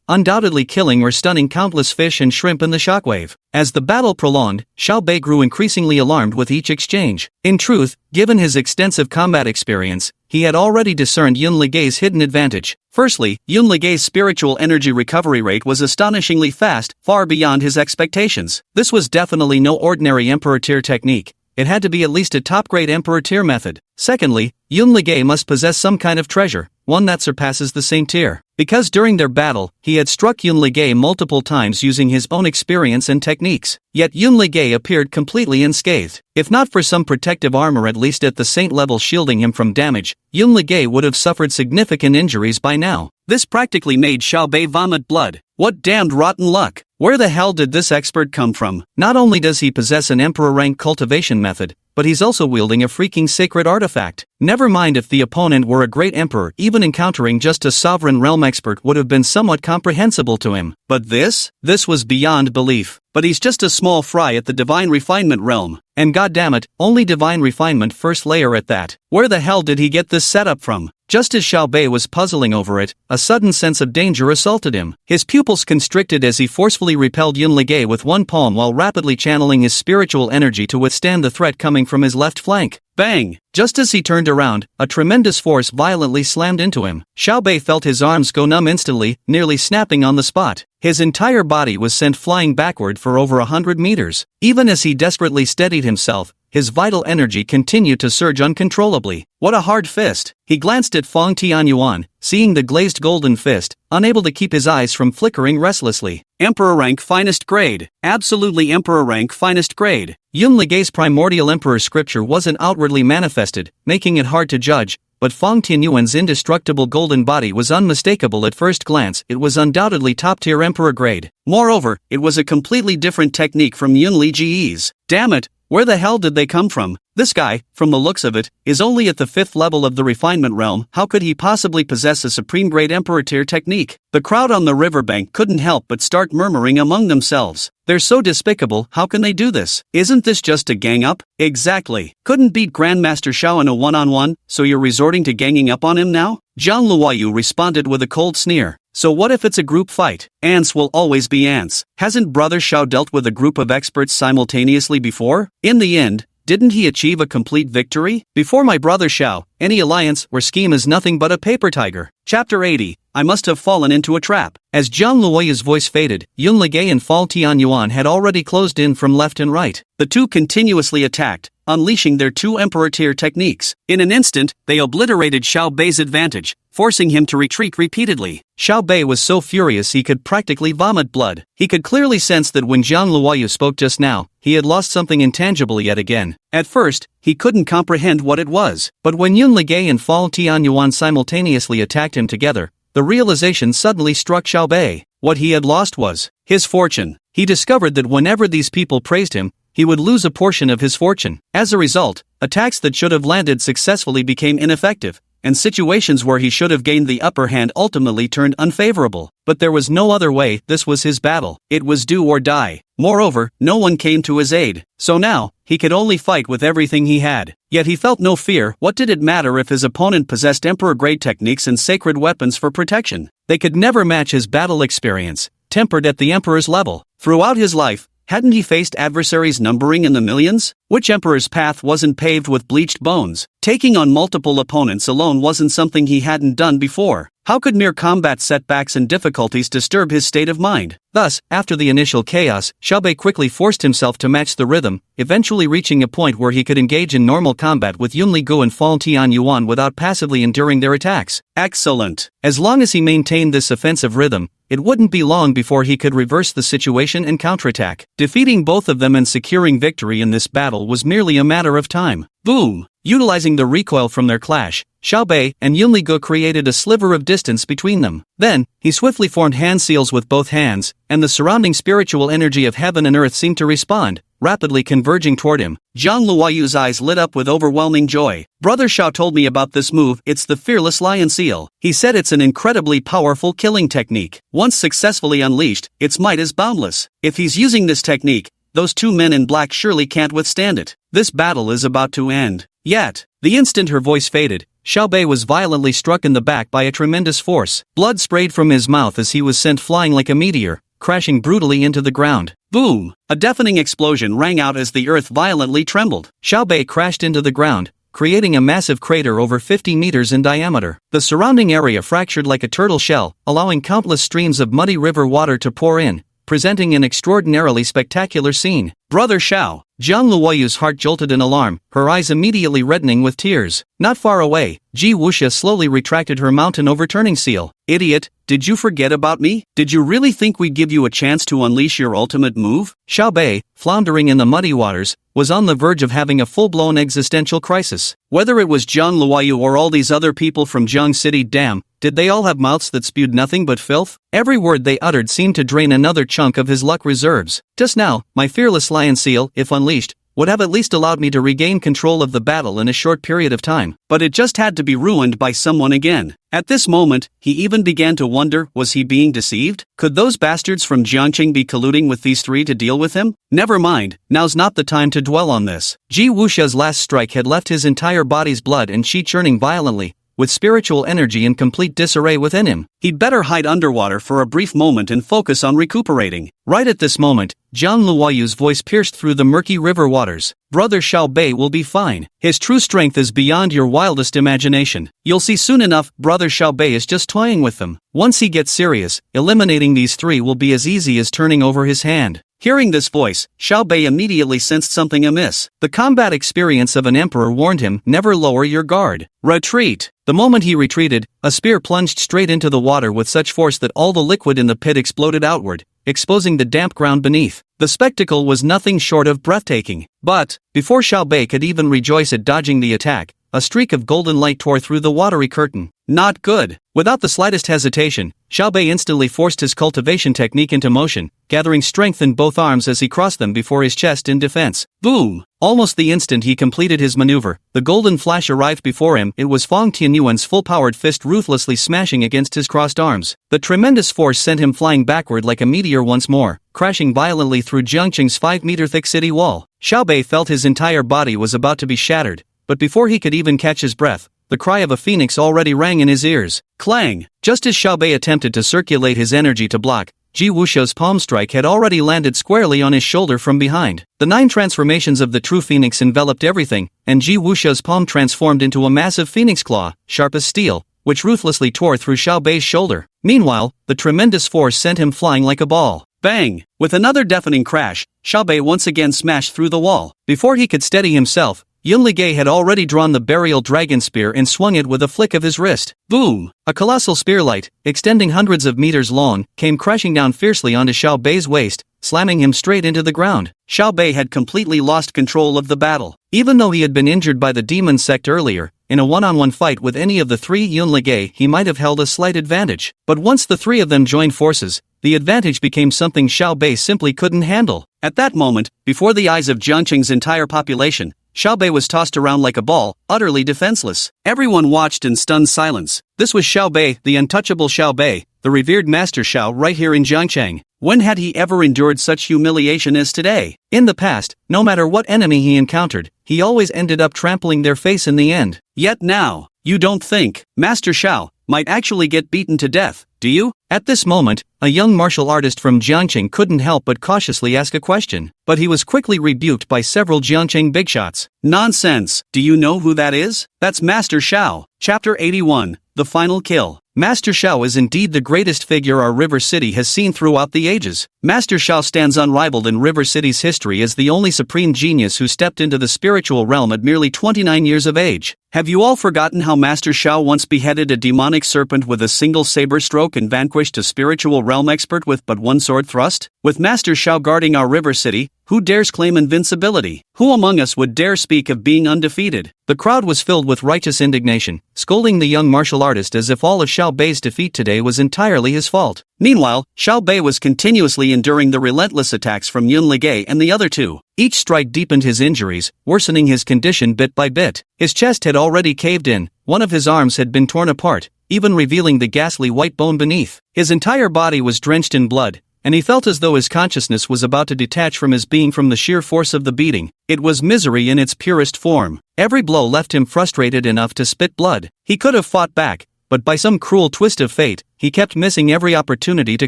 undoubtedly killing or stunning countless fish and shrimp in the shockwave. As the battle prolonged, Xiao Bei grew increasingly alarmed with each exchange. In truth, given his extensive combat experience, he had already discerned Yunligay's hidden advantage. Firstly, Yunligay's spiritual energy recovery rate was astonishingly fast, far beyond his expectations. This was definitely no ordinary Emperor tier technique. It had to be at least a top-grade Emperor tier method. Secondly, Yunligay must possess some kind of treasure, one that surpasses the same tier. Because during their battle, he had struck Yunligay multiple times using his own experience and techniques. Yet Yunligay appeared completely unscathed. If not for some protective armor at least at the saint level shielding him from damage, Yunligay would have suffered significant injuries by now. This practically made Xiao Bei vomit blood. What damned rotten luck! Where the hell did this expert come from? Not only does he possess an emperor-rank cultivation method, but he's also wielding a freaking sacred artifact. Never mind if the opponent were a great emperor, even encountering just a sovereign realm expert would have been somewhat comprehensible to him. But this was beyond belief. But he's just a small fry at the divine refinement realm. And goddammit, only divine refinement first layer at that. Where the hell did he get this setup from? Just as Xiao Bei was puzzling over it, a sudden sense of danger assaulted him. His pupils constricted as he forcefully repelled Yunligay with one palm while rapidly channeling his spiritual energy to withstand the threat coming from his left flank. Bang! Just as he turned around, a tremendous force violently slammed into him. Xiao Bei felt his arms go numb instantly, nearly snapping on the spot. His entire body was sent flying backward for over 100 meters. Even as he desperately steadied himself, his vital energy continued to surge uncontrollably. What a hard fist! He glanced at Fong Tianyuan, seeing the glazed golden fist, unable to keep his eyes from flickering restlessly. Emperor rank finest grade. Absolutely emperor rank finest grade. Yun Ligei's primordial emperor scripture wasn't outwardly manifested, making it hard to judge, but Fong Tianyuan's indestructible golden body was unmistakable at first glance. It was undoubtedly top-tier emperor grade. Moreover, it was a completely different technique from Yun Lige's. Damn it! Where the hell did they come from? This guy, from the looks of it, is only at the 5th level of the refinement realm. How could he possibly possess a supreme grade emperor tier technique? The crowd on the riverbank couldn't help but start murmuring among themselves. They're so despicable, how can they do this? Isn't this just a gang up? Exactly. Couldn't beat Grandmaster Shao in a one-on-one, so you're resorting to ganging up on him now? Zhang Luoyu responded with a cold sneer. So what if it's a group fight? Ants will always be ants. Hasn't Brother Shao dealt with a group of experts simultaneously before? In the end, didn't he achieve a complete victory? Before my brother Shao, any alliance or scheme is nothing but a paper tiger. Chapter 80. I must have fallen into a trap. As Zhang Luoyu's voice faded, Yun Ligei and Fong Tianyuan had already closed in from left and right. The two continuously attacked, unleashing their two emperor tier techniques. In an instant, they obliterated Xiao Bei's advantage, forcing him to retreat repeatedly. Xiao Bei was so furious he could practically vomit blood. He could clearly sense that when Zhang Luoyu spoke just now, he had lost something intangible yet again. At first, he couldn't comprehend what it was, but when Yun Ligei and Fong Tianyuan simultaneously attacked him together, the realization suddenly struck Xiao Bei. What he had lost was his fortune. He discovered that whenever these people praised him, he would lose a portion of his fortune. As a result, attacks that should have landed successfully became ineffective, and situations where he should have gained the upper hand ultimately turned unfavorable. But there was no other way. This was his battle. It was do or die. Moreover, no one came to his aid. So now, he could only fight with everything he had. Yet he felt no fear. What did it matter if his opponent possessed emperor-grade techniques and sacred weapons for protection? They could never match his battle experience, tempered at the emperor's level. Throughout his life, hadn't he faced adversaries numbering in the millions? Which emperor's path wasn't paved with bleached bones? Taking on multiple opponents alone wasn't something he hadn't done before. How could mere combat setbacks and difficulties disturb his state of mind? Thus, after the initial chaos, Xiao Bei quickly forced himself to match the rhythm, eventually reaching a point where he could engage in normal combat with Yun Ligu and Fong Tianyuan without passively enduring their attacks. Excellent! As long as he maintained this offensive rhythm, it wouldn't be long before he could reverse the situation and counterattack. Defeating both of them and securing victory in this battle was merely a matter of time. Boom! Utilizing the recoil from their clash, Xiao Bei and Yun Ligu created a sliver of distance between them. Then, he swiftly formed hand seals with both hands, and the surrounding spiritual energy of heaven and earth seemed to respond, rapidly converging toward him. Zhang Luoyu's eyes lit up with overwhelming joy. Brother Shao told me about this move. It's the Fearless Lion Seal. He said it's an incredibly powerful killing technique. Once successfully unleashed, its might is boundless. If he's using this technique, those two men in black surely can't withstand it. This battle is about to end. Yet, the instant her voice faded, Xiao Bei was violently struck in the back by a tremendous force. Blood sprayed from his mouth as he was sent flying like a meteor, crashing brutally into the ground. Boom! A deafening explosion rang out as the earth violently trembled. Xiao Bei crashed into the ground, creating a massive crater over 50 meters in diameter. The surrounding area fractured like a turtle shell, allowing countless streams of muddy river water to pour in, presenting an extraordinarily spectacular scene. Brother Shao! Zhang Luoyu's heart jolted in alarm, her eyes immediately reddening with tears. Not far away, Ji Wuxia slowly retracted her mountain overturning seal. Idiot, did you forget about me? Did you really think we'd give you a chance to unleash your ultimate move? Xiao Bei, floundering in the muddy waters, was on the verge of having a full-blown existential crisis. Whether it was Zhang Luoyu or all these other people from Zhang City, damn, did they all have mouths that spewed nothing but filth? Every word they uttered seemed to drain another chunk of his luck reserves. Just now, my fearless lion seal, if unleashed, would have at least allowed me to regain control of the battle in a short period of time, but it just had to be ruined by someone again. At this moment, he even began to wonder, was he being deceived? Could those bastards from Jiangqing be colluding with these three to deal with him? Never mind, now's not the time to dwell on this. Ji Wuxia's last strike had left his entire body's blood and qi churning violently, with spiritual energy in complete disarray within him. He'd better hide underwater for a brief moment and focus on recuperating. Right at this moment, Zhang Luoyu's voice pierced through the murky river waters. Brother Xiao Bei will be fine. His true strength is beyond your wildest imagination. You'll see soon enough. Brother Xiao Bei is just toying with them. Once he gets serious, eliminating these three will be as easy as turning over his hand. Hearing this voice, Xiao Bei immediately sensed something amiss. The combat experience of an emperor warned him, never lower your guard. Retreat. The moment he retreated, a spear plunged straight into the water with such force that all the liquid in the pit exploded outward, exposing the damp ground beneath. The spectacle was nothing short of breathtaking. But, before Xiao Bei could even rejoice at dodging the attack, a streak of golden light tore through the watery curtain. Not good. Without the slightest hesitation, Xiao Bei instantly forced his cultivation technique into motion, gathering strength in both arms as he crossed them before his chest in defense. Boom! Almost the instant he completed his maneuver, the golden flash arrived before him. It was Fang Tianyuan's full-powered fist ruthlessly smashing against his crossed arms. The tremendous force sent him flying backward like a meteor once more, crashing violently through Jiangqing's 5-meter-thick city wall. Xiao Bei felt his entire body was about to be shattered, but before he could even catch his breath, the cry of a phoenix already rang in his ears. Clang! Just as Xiao Bei attempted to circulate his energy to block, Ji Wuxiao's palm strike had already landed squarely on his shoulder from behind. The 9 transformations of the true phoenix enveloped everything, and Ji Wuxiao's palm transformed into a massive phoenix claw, sharp as steel, which ruthlessly tore through Xiao Bei's shoulder. Meanwhile, the tremendous force sent him flying like a ball. Bang! With another deafening crash, Xiao Bei once again smashed through the wall. Before he could steady himself, Yun Ligay had already drawn the burial dragon spear and swung it with a flick of his wrist. Boom! A colossal spearlight, extending hundreds of meters long, came crashing down fiercely onto Xiao Bei's waist, slamming him straight into the ground. Xiao Bei had completely lost control of the battle. Even though he had been injured by the demon sect earlier, in a one-on-one fight with any of the 3 Yun Ligay he might have held a slight advantage. But once the 3 of them joined forces, the advantage became something Xiao Bei simply couldn't handle. At that moment, before the eyes of Jiangqing's entire population, Xiao Bei was tossed around like a ball, utterly defenseless. Everyone watched in stunned silence. This was Xiao Bei, the untouchable Xiao Bei, the revered Master Xiao right here in Jiangcheng. When had he ever endured such humiliation as today? In the past, no matter what enemy he encountered, he always ended up trampling their face in the end. Yet now, you don't think Master Xiao might actually get beaten to death, do you? At this moment, a young martial artist from Jiangqing couldn't help but cautiously ask a question, but he was quickly rebuked by several Jiangqing bigshots. Nonsense! Do you know who that is? That's Master Xiao. Chapter 81, The Final Kill. Master Xiao is indeed the greatest figure our River City has seen throughout the ages. Master Xiao stands unrivaled in River City's history as the only supreme genius who stepped into the spiritual realm at merely 29 years of age. Have you all forgotten how Master Xiao once beheaded a demonic serpent with a single saber stroke and vanquished a spiritual realm expert with but one sword thrust? With Master Xiao guarding our River City, who dares claim invincibility? Who among us would dare speak of being undefeated? The crowd was filled with righteous indignation, scolding the young martial artist as if all of Xiao Bei's defeat today was entirely his fault. Meanwhile, Xiao Bei was continuously enduring the relentless attacks from Yun Ligay and the other 2. Each strike deepened his injuries, worsening his condition bit by bit. His chest had already caved in, one of his arms had been torn apart, even revealing the ghastly white bone beneath. His entire body was drenched in blood, and he felt as though his consciousness was about to detach from his being from the sheer force of the beating. It was misery in its purest form. Every blow left him frustrated enough to spit blood. He could have fought back, but by some cruel twist of fate, he kept missing every opportunity to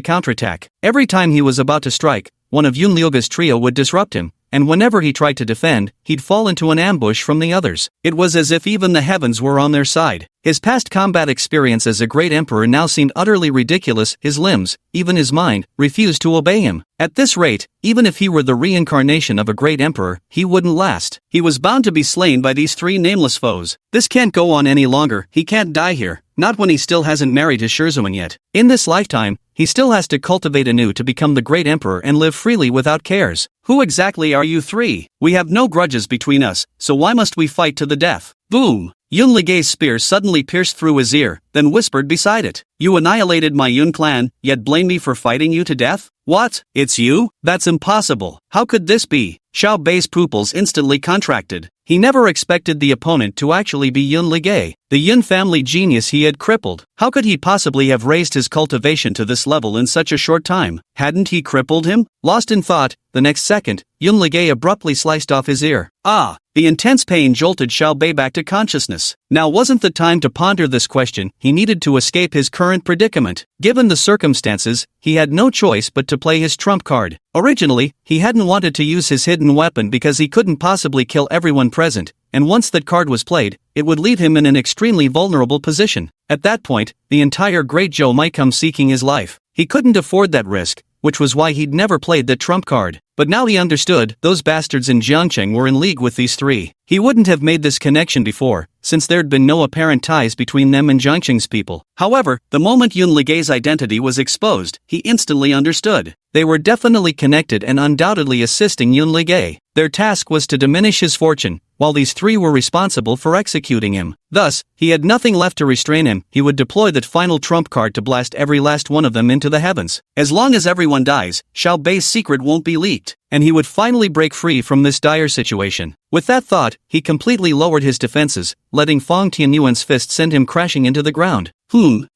counterattack. Every time he was about to strike, one of Yun Liuge's trio would disrupt him, and whenever he tried to defend, he'd fall into an ambush from the others. It was as if even the heavens were on their side. His past combat experience as a great emperor now seemed utterly ridiculous. His limbs, even his mind, refused to obey him. At this rate, even if he were the reincarnation of a great emperor, he wouldn't last. He was bound to be slain by these 3 nameless foes. This can't go on any longer. He can't die here, not when he still hasn't married his Shirzhuan yet. In this lifetime, he still has to cultivate anew to become the great emperor and live freely without cares. Who exactly are you 3? We have no grudges between us, so why must we fight to the death? Boom! Yun Ligay's spear suddenly pierced through his ear, then whispered beside it. You annihilated my Yun clan, yet blame me for fighting you to death? What? It's you? That's impossible. How could this be? Xiao Bei's pupils instantly contracted. He never expected the opponent to actually be Yun Ligay, the Yun family genius he had crippled. How could he possibly have raised his cultivation to this level in such a short time? Hadn't he crippled him? Lost in thought, the next second, Yun Ligay abruptly sliced off his ear. Ah! The intense pain jolted Xiao Bei back to consciousness. Now wasn't the time to ponder this question. He needed to escape his current predicament. Given the circumstances, he had no choice but to play his trump card. Originally, he hadn't wanted to use his hidden weapon because he couldn't possibly kill everyone present, and once that card was played, it would leave him in an extremely vulnerable position. At that point, the entire Great Zhou might come seeking his life. He couldn't afford that risk, which was why he'd never played that trump card. But now he understood, those bastards in Jiangcheng were in league with these three. He wouldn't have made this connection before, since there'd been no apparent ties between them and Jiangcheng's people. However, the moment Yun Ligei's identity was exposed, he instantly understood. They were definitely connected and undoubtedly assisting Yun Ligei. Their task was to diminish his fortune, while these three were responsible for executing him. Thus, he had nothing left to restrain him. He would deploy that final trump card to blast every last one of them into the heavens. As long as everyone dies, Xiao Bei's secret won't be leaked, and he would finally break free from this dire situation. With that thought, he completely lowered his defenses, letting Fang Tianyuan's fist send him crashing into the ground.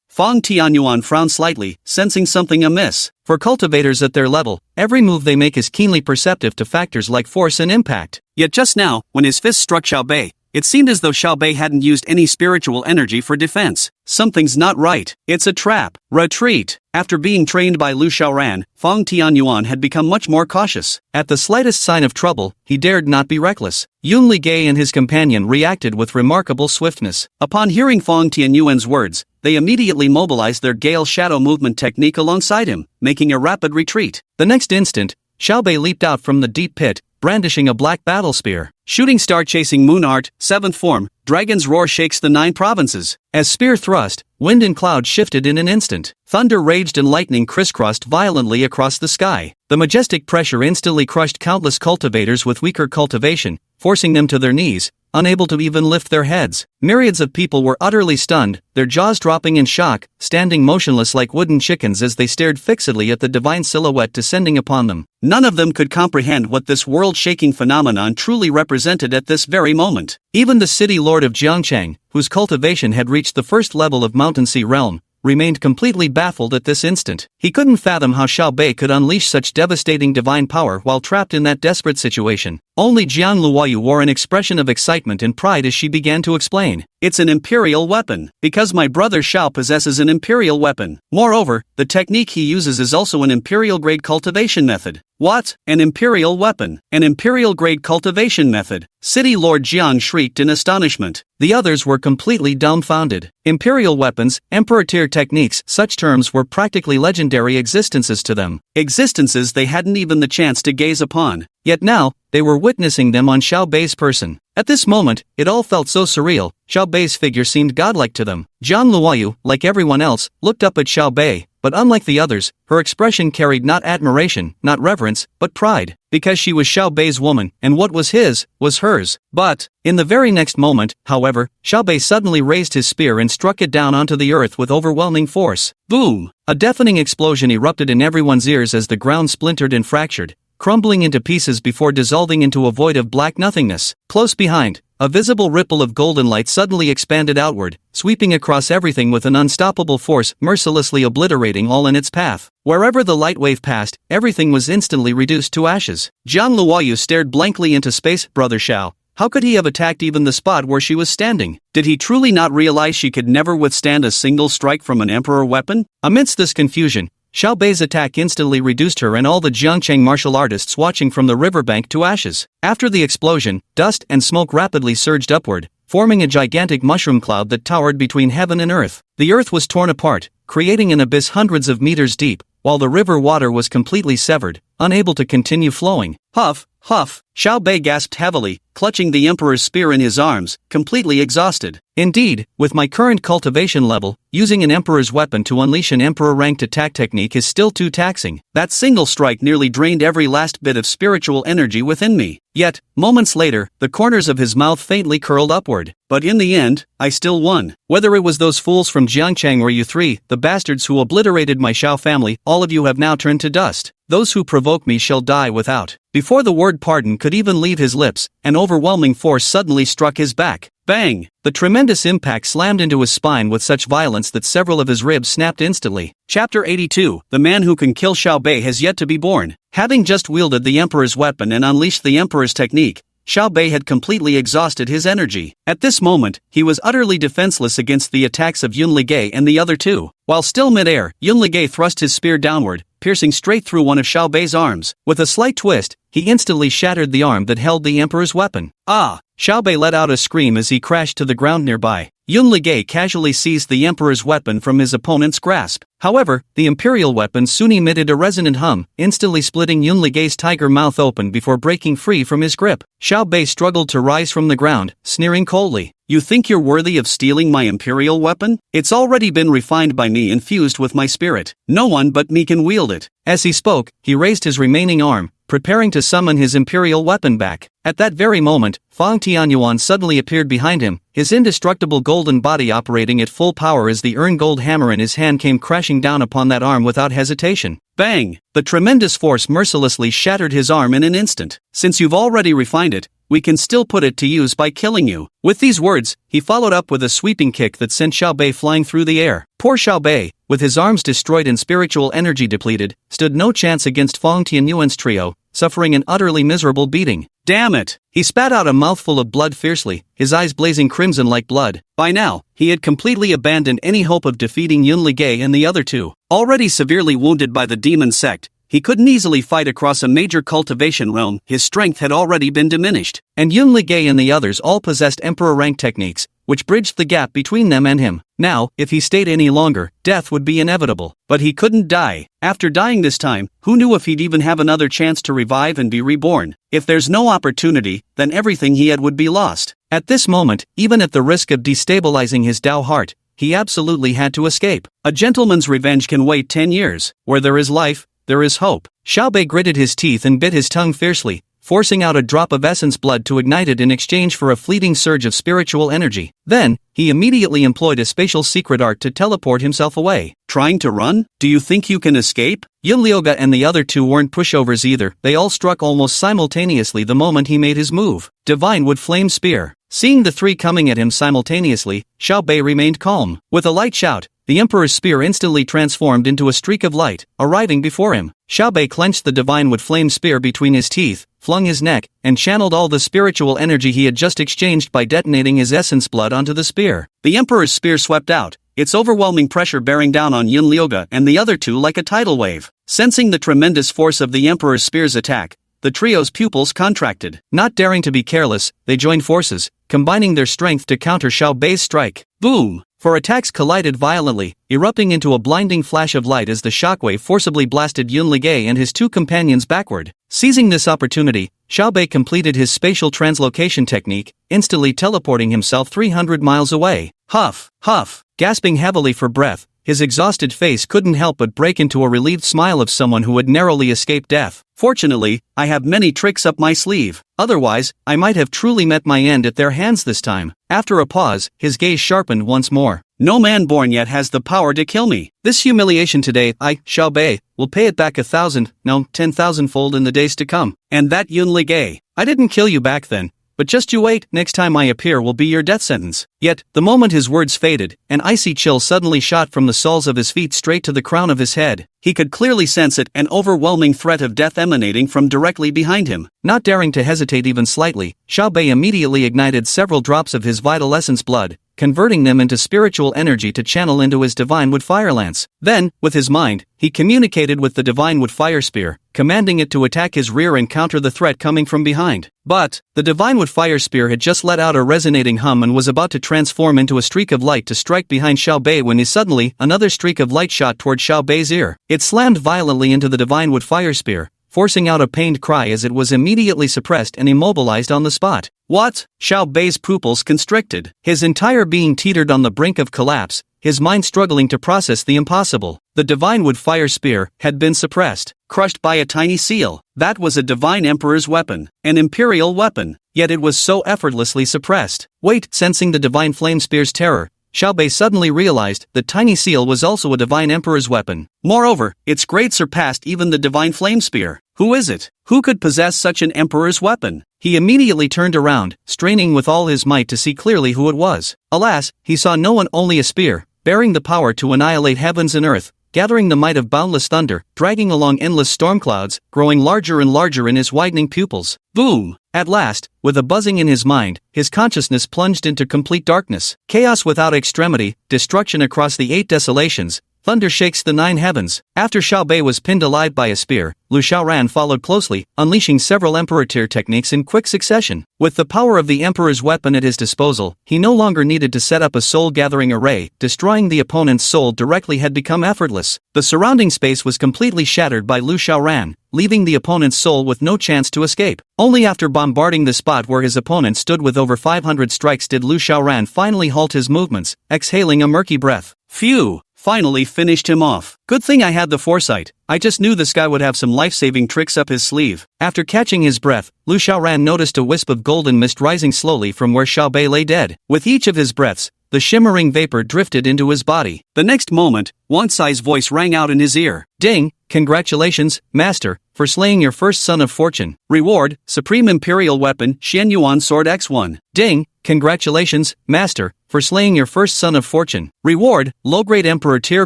Fang Tianyuan frowned slightly, sensing something amiss. For cultivators at their level, every move they make is keenly perceptive to factors like force and impact. Yet just now, when his fist struck Xiao Bei, it seemed as though Xiao Bei hadn't used any spiritual energy for defense. Something's not right. It's a trap. Retreat. After being trained by Lu Xiaoran, Fang Tianyuan had become much more cautious. At the slightest sign of trouble, he dared not be reckless. Yun Ligei and his companion reacted with remarkable swiftness. Upon hearing Fang Tianyuan's words, they immediately mobilized their Gale Shadow movement technique alongside him, making a rapid retreat. The next instant, Xiao Bei leaped out from the deep pit, brandishing a black battle spear. Shooting star chasing moon art, 7th form, Dragon's roar shakes the 9 provinces. As spear thrust, wind and cloud shifted in an instant. Thunder raged and lightning crisscrossed violently across the sky. The majestic pressure instantly crushed countless cultivators with weaker cultivation, forcing them to their knees, unable to even lift their heads. Myriads of people were utterly stunned, their jaws dropping in shock, standing motionless like wooden chickens as they stared fixedly at the divine silhouette descending upon them. None of them could comprehend what this world-shaking phenomenon truly represented at this very moment. Even the city lord of Jiangcheng, whose cultivation had reached the first level of Mountain Sea realm, remained completely baffled at this instant. He couldn't fathom how Xiao Bei could unleash such devastating divine power while trapped in that desperate situation. Only Jiang Luoyu wore an expression of excitement and pride as she began to explain. It's an imperial weapon, because my brother Xiao possesses an imperial weapon. Moreover, the technique he uses is also an imperial-grade cultivation method. What? An imperial weapon? An imperial-grade cultivation method? City Lord Jiang shrieked in astonishment. The others were completely dumbfounded. Imperial weapons, emperor-tier techniques, such terms were practically legendary existences to them. Existences they hadn't even the chance to gaze upon. Yet now, they were witnessing them on Xiao Bei's person. At this moment, it all felt so surreal. Xiao Bei's figure seemed godlike to them. Jiang Luoyu, like everyone else, looked up at Xiao Bei, but unlike the others, her expression carried not admiration, not reverence, but pride. Because she was Xiao Bei's woman, and what was his, was hers. But, in the very next moment, however, Xiao Bei suddenly raised his spear and struck it down onto the earth with overwhelming force. Boom! A deafening explosion erupted in everyone's ears as the ground splintered and fractured, crumbling into pieces before dissolving into a void of black nothingness. Close behind, a visible ripple of golden light suddenly expanded outward, sweeping across everything with an unstoppable force, mercilessly obliterating all in its path. Wherever the light wave passed, everything was instantly reduced to ashes. Jiang Luoyu stared blankly into space. Brother Xiao, how could he have attacked even the spot where she was standing? Did he truly not realize she could never withstand a single strike from an emperor weapon? Amidst this confusion, Xiao Bei's attack instantly reduced her and all the Jiangcheng martial artists watching from the riverbank to ashes. After the explosion, dust and smoke rapidly surged upward, forming a gigantic mushroom cloud that towered between heaven and earth. The earth was torn apart, creating an abyss hundreds of meters deep, while the river water was completely severed, unable to continue flowing. Huff, huff, Xiao Bei gasped heavily, clutching the emperor's spear in his arms, completely exhausted. Indeed, with my current cultivation level, using an emperor's weapon to unleash an emperor-ranked attack technique is still too taxing. That single strike nearly drained every last bit of spiritual energy within me. Yet, moments later, the corners of his mouth faintly curled upward. But in the end, I still won. Whether it was those fools from Jiangcheng or you three, the bastards who obliterated my Xiao family, all of you have now turned to dust. Those who provoke me shall die without. Before the word pardon could even leave his lips, an overwhelming force suddenly struck his back. Bang! The tremendous impact slammed into his spine with such violence that several of his ribs snapped instantly. Chapter 82. The man who can kill Xiao Bei has yet to be born. Having just wielded the emperor's weapon and unleashed the emperor's technique, Xiao Bei had completely exhausted his energy. At this moment, he was utterly defenseless against the attacks of Yun Ligei and the other two. While still mid-air, Yun Ligei thrust his spear downward, piercing straight through one of Xiao Bei's arms. With a slight twist, he instantly shattered the arm that held the emperor's weapon. Ah! Xiao Bei let out a scream as he crashed to the ground nearby. Yun Ligay casually seized the Emperor's weapon from his opponent's grasp. However, the Imperial weapon soon emitted a resonant hum, instantly splitting Yun Ligay's tiger mouth open before breaking free from his grip. Xiao Bei struggled to rise from the ground, sneering coldly. You think you're worthy of stealing my Imperial weapon? It's already been refined by me and fused with my spirit. No one but me can wield it. As he spoke, he raised his remaining arm, preparing to summon his Imperial weapon back. At that very moment, Fang Tianyuan suddenly appeared behind him, his indestructible golden body operating at full power as the gold hammer in his hand came crashing down upon that arm without hesitation. Bang! The tremendous force mercilessly shattered his arm in an instant. Since you've already refined it, we can still put it to use by killing you. With these words, he followed up with a sweeping kick that sent Xiao Bei flying through the air. Poor Xiao Bei, with his arms destroyed and spiritual energy depleted, stood no chance against Fang Tianyuan's trio, suffering an utterly miserable beating. Damn it! He spat out a mouthful of blood fiercely, his eyes blazing crimson like blood. By now, he had completely abandoned any hope of defeating Yun Ligay and the other two. Already severely wounded by the demon sect, he couldn't easily fight across a major cultivation realm, his strength had already been diminished. And Yun Ligay and the others all possessed emperor rank techniques, which bridged the gap between them and him. Now, if he stayed any longer, death would be inevitable. But he couldn't die. After dying this time, who knew if he'd even have another chance to revive and be reborn? If there's no opportunity, then everything he had would be lost. At this moment, even at the risk of destabilizing his Tao heart, he absolutely had to escape. A gentleman's revenge can wait 10 years. Where there is life, there is hope. Xiao Bei gritted his teeth and bit his tongue fiercely, forcing out a drop of essence blood to ignite it in exchange for a fleeting surge of spiritual energy. Then, he immediately employed a spatial secret art to teleport himself away. Trying to run? Do you think you can escape? Yun Liuga and the other two weren't pushovers either, they all struck almost simultaneously the moment he made his move. Divine Wood Flame Spear. Seeing the three coming at him simultaneously, Xiao Bei remained calm. With a light shout, the Emperor's spear instantly transformed into a streak of light, arriving before him. Xiao Bei clenched the Divine Wood Flame Spear between his teeth, flung his neck, and channeled all the spiritual energy he had just exchanged by detonating his essence blood onto the spear. The Emperor's spear swept out, its overwhelming pressure bearing down on Yun Liuga and the other two like a tidal wave. Sensing the tremendous force of the Emperor's spear's attack, the trio's pupils contracted. Not daring to be careless, they joined forces, combining their strength to counter Xiao Bei's strike. Boom! Four attacks collided violently, erupting into a blinding flash of light as the shockwave forcibly blasted Yun Ligay and his two companions backward. Seizing this opportunity, Xiao Bei completed his spatial translocation technique, instantly teleporting himself 300 miles away. Huff, huff, gasping heavily for breath, his exhausted face couldn't help but break into a relieved smile of someone who had narrowly escaped death. Fortunately, I have many tricks up my sleeve. Otherwise, I might have truly met my end at their hands this time. After a pause, his gaze sharpened once more. No man born yet has the power to kill me. This humiliation today, Xiao Bei, will pay it back 1,000, no, 10,000-fold in the days to come. And that Yun Ligay. I didn't kill you back then. But just you wait, next time I appear will be your death sentence. Yet, the moment his words faded, an icy chill suddenly shot from the soles of his feet straight to the crown of his head. He could clearly sense it, an overwhelming threat of death emanating from directly behind him. Not daring to hesitate even slightly, Xiao Bei immediately ignited several drops of his vital essence blood, converting them into spiritual energy to channel into his Divine Wood Fire Lance. Then, with his mind, he communicated with the Divine Wood Fire Spear, commanding it to attack his rear and counter the threat coming from behind. But, the Divine Wood Fire Spear had just let out a resonating hum and was about to transform into a streak of light to strike behind Xiao Bei when suddenly, another streak of light shot toward Xiao Bei's ear. It slammed violently into the Divine Wood Fire Spear, forcing out a pained cry as it was immediately suppressed and immobilized on the spot. What? Xiao Bei's pupils constricted. His entire being teetered on the brink of collapse, his mind struggling to process the impossible. The Divine Wood Fire Spear had been suppressed, crushed by a tiny seal. That was a Divine Emperor's weapon, an Imperial weapon, yet it was so effortlessly suppressed. Wait, sensing the Divine Flame Spear's terror, Xiao Bei suddenly realized that Tiny Seal was also a Divine Emperor's weapon. Moreover, its grade surpassed even the Divine Flame Spear. Who is it? Who could possess such an Emperor's weapon? He immediately turned around, straining with all his might to see clearly who it was. Alas, he saw no one, only a spear, bearing the power to annihilate heavens and earth, gathering the might of boundless thunder, dragging along endless storm clouds, growing larger and larger in his widening pupils. Boom! At last, with a buzzing in his mind, his consciousness plunged into complete darkness. Chaos without extremity, destruction across the 8 desolations, thunder shakes the 9 heavens. After Xiaobei was pinned alive by a spear, Lu Xiaoran followed closely, unleashing several Emperor tier techniques in quick succession. With the power of the Emperor's weapon at his disposal, he no longer needed to set up a soul-gathering array. Destroying the opponent's soul directly had become effortless. The surrounding space was completely shattered by Lu Xiaoran, leaving the opponent's soul with no chance to escape. Only after bombarding the spot where his opponent stood with over 500 strikes did Lu Xiaoran finally halt his movements, exhaling a murky breath. Phew! Finally finished him off. Good thing I had the foresight. I just knew this guy would have some life-saving tricks up his sleeve. After catching his breath, Lu Xiaoran noticed a wisp of golden mist rising slowly from where Xiaobei lay dead. With each of his breaths, the shimmering vapor drifted into his body. The next moment, Wang Cai's voice rang out in his ear. Ding! Congratulations, Master, for slaying your first son of fortune. Reward, Supreme Imperial Weapon, Xian Yuan Sword X1. Ding! Congratulations, Master, for slaying your first son of fortune. Reward, Low-Grade Emperor Tier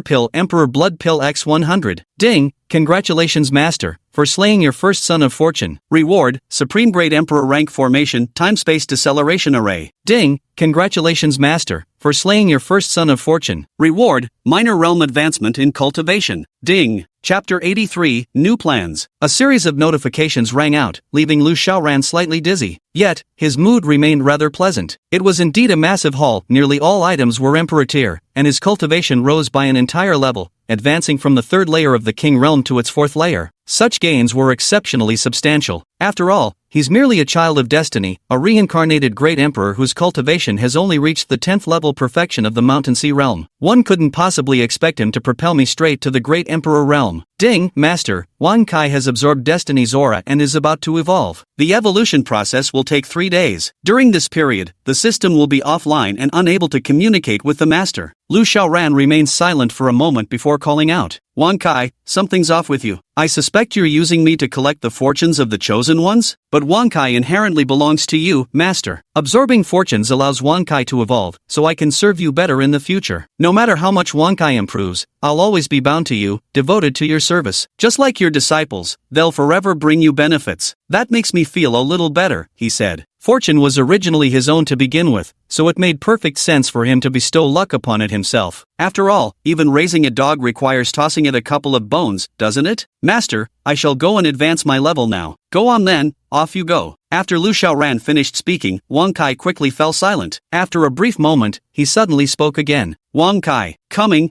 Pill Emperor Blood Pill X100. Ding! Congratulations, Master, for slaying your first son of fortune. Reward, Supreme Grade Emperor Rank Formation Time-Space Deceleration Array. Ding! Congratulations, Master, for slaying your first son of fortune. Reward, Minor Realm Advancement in Cultivation. Ding! Chapter 83, New Plans. A series of notifications rang out, leaving Lu Xiaoran slightly dizzy. Yet, his mood remained rather pleasant. It was indeed a massive haul, nearly all items were Emperor tier, and his cultivation rose by an entire level, advancing from the 3rd layer of the King Realm to its 4th layer. Such gains were exceptionally substantial. After all, he's merely a child of destiny, a reincarnated great emperor whose cultivation has only reached the 10th level perfection of the Mountain Sea realm. One couldn't possibly expect him to propel me straight to the great emperor realm. Ding, Master, Wang Cai has absorbed Destiny's aura and is about to evolve. The evolution process will take 3 days. During this period, the system will be offline and unable to communicate with the Master. Lu Xiaoran remained silent for a moment before calling out. Wang Cai, something's off with you. I suspect you're using me to collect the fortunes of the chosen ones? But Wang Cai inherently belongs to you, Master. Absorbing fortunes allows Wang Cai to evolve, so I can serve you better in the future. No matter how much Wang Cai improves, I'll always be bound to you, devoted to your service. Just like your disciples, they'll forever bring you benefits. That makes me feel a little better, he said. Fortune was originally his own to begin with, so it made perfect sense for him to bestow luck upon it himself. After all, even raising a dog requires tossing it a couple of bones, doesn't it? Master, I shall go and advance my level now. Go on then, off you go. After Lu Xiaoran finished speaking, Wang Cai quickly fell silent. After a brief moment, he suddenly spoke again. Wang Cai, coming.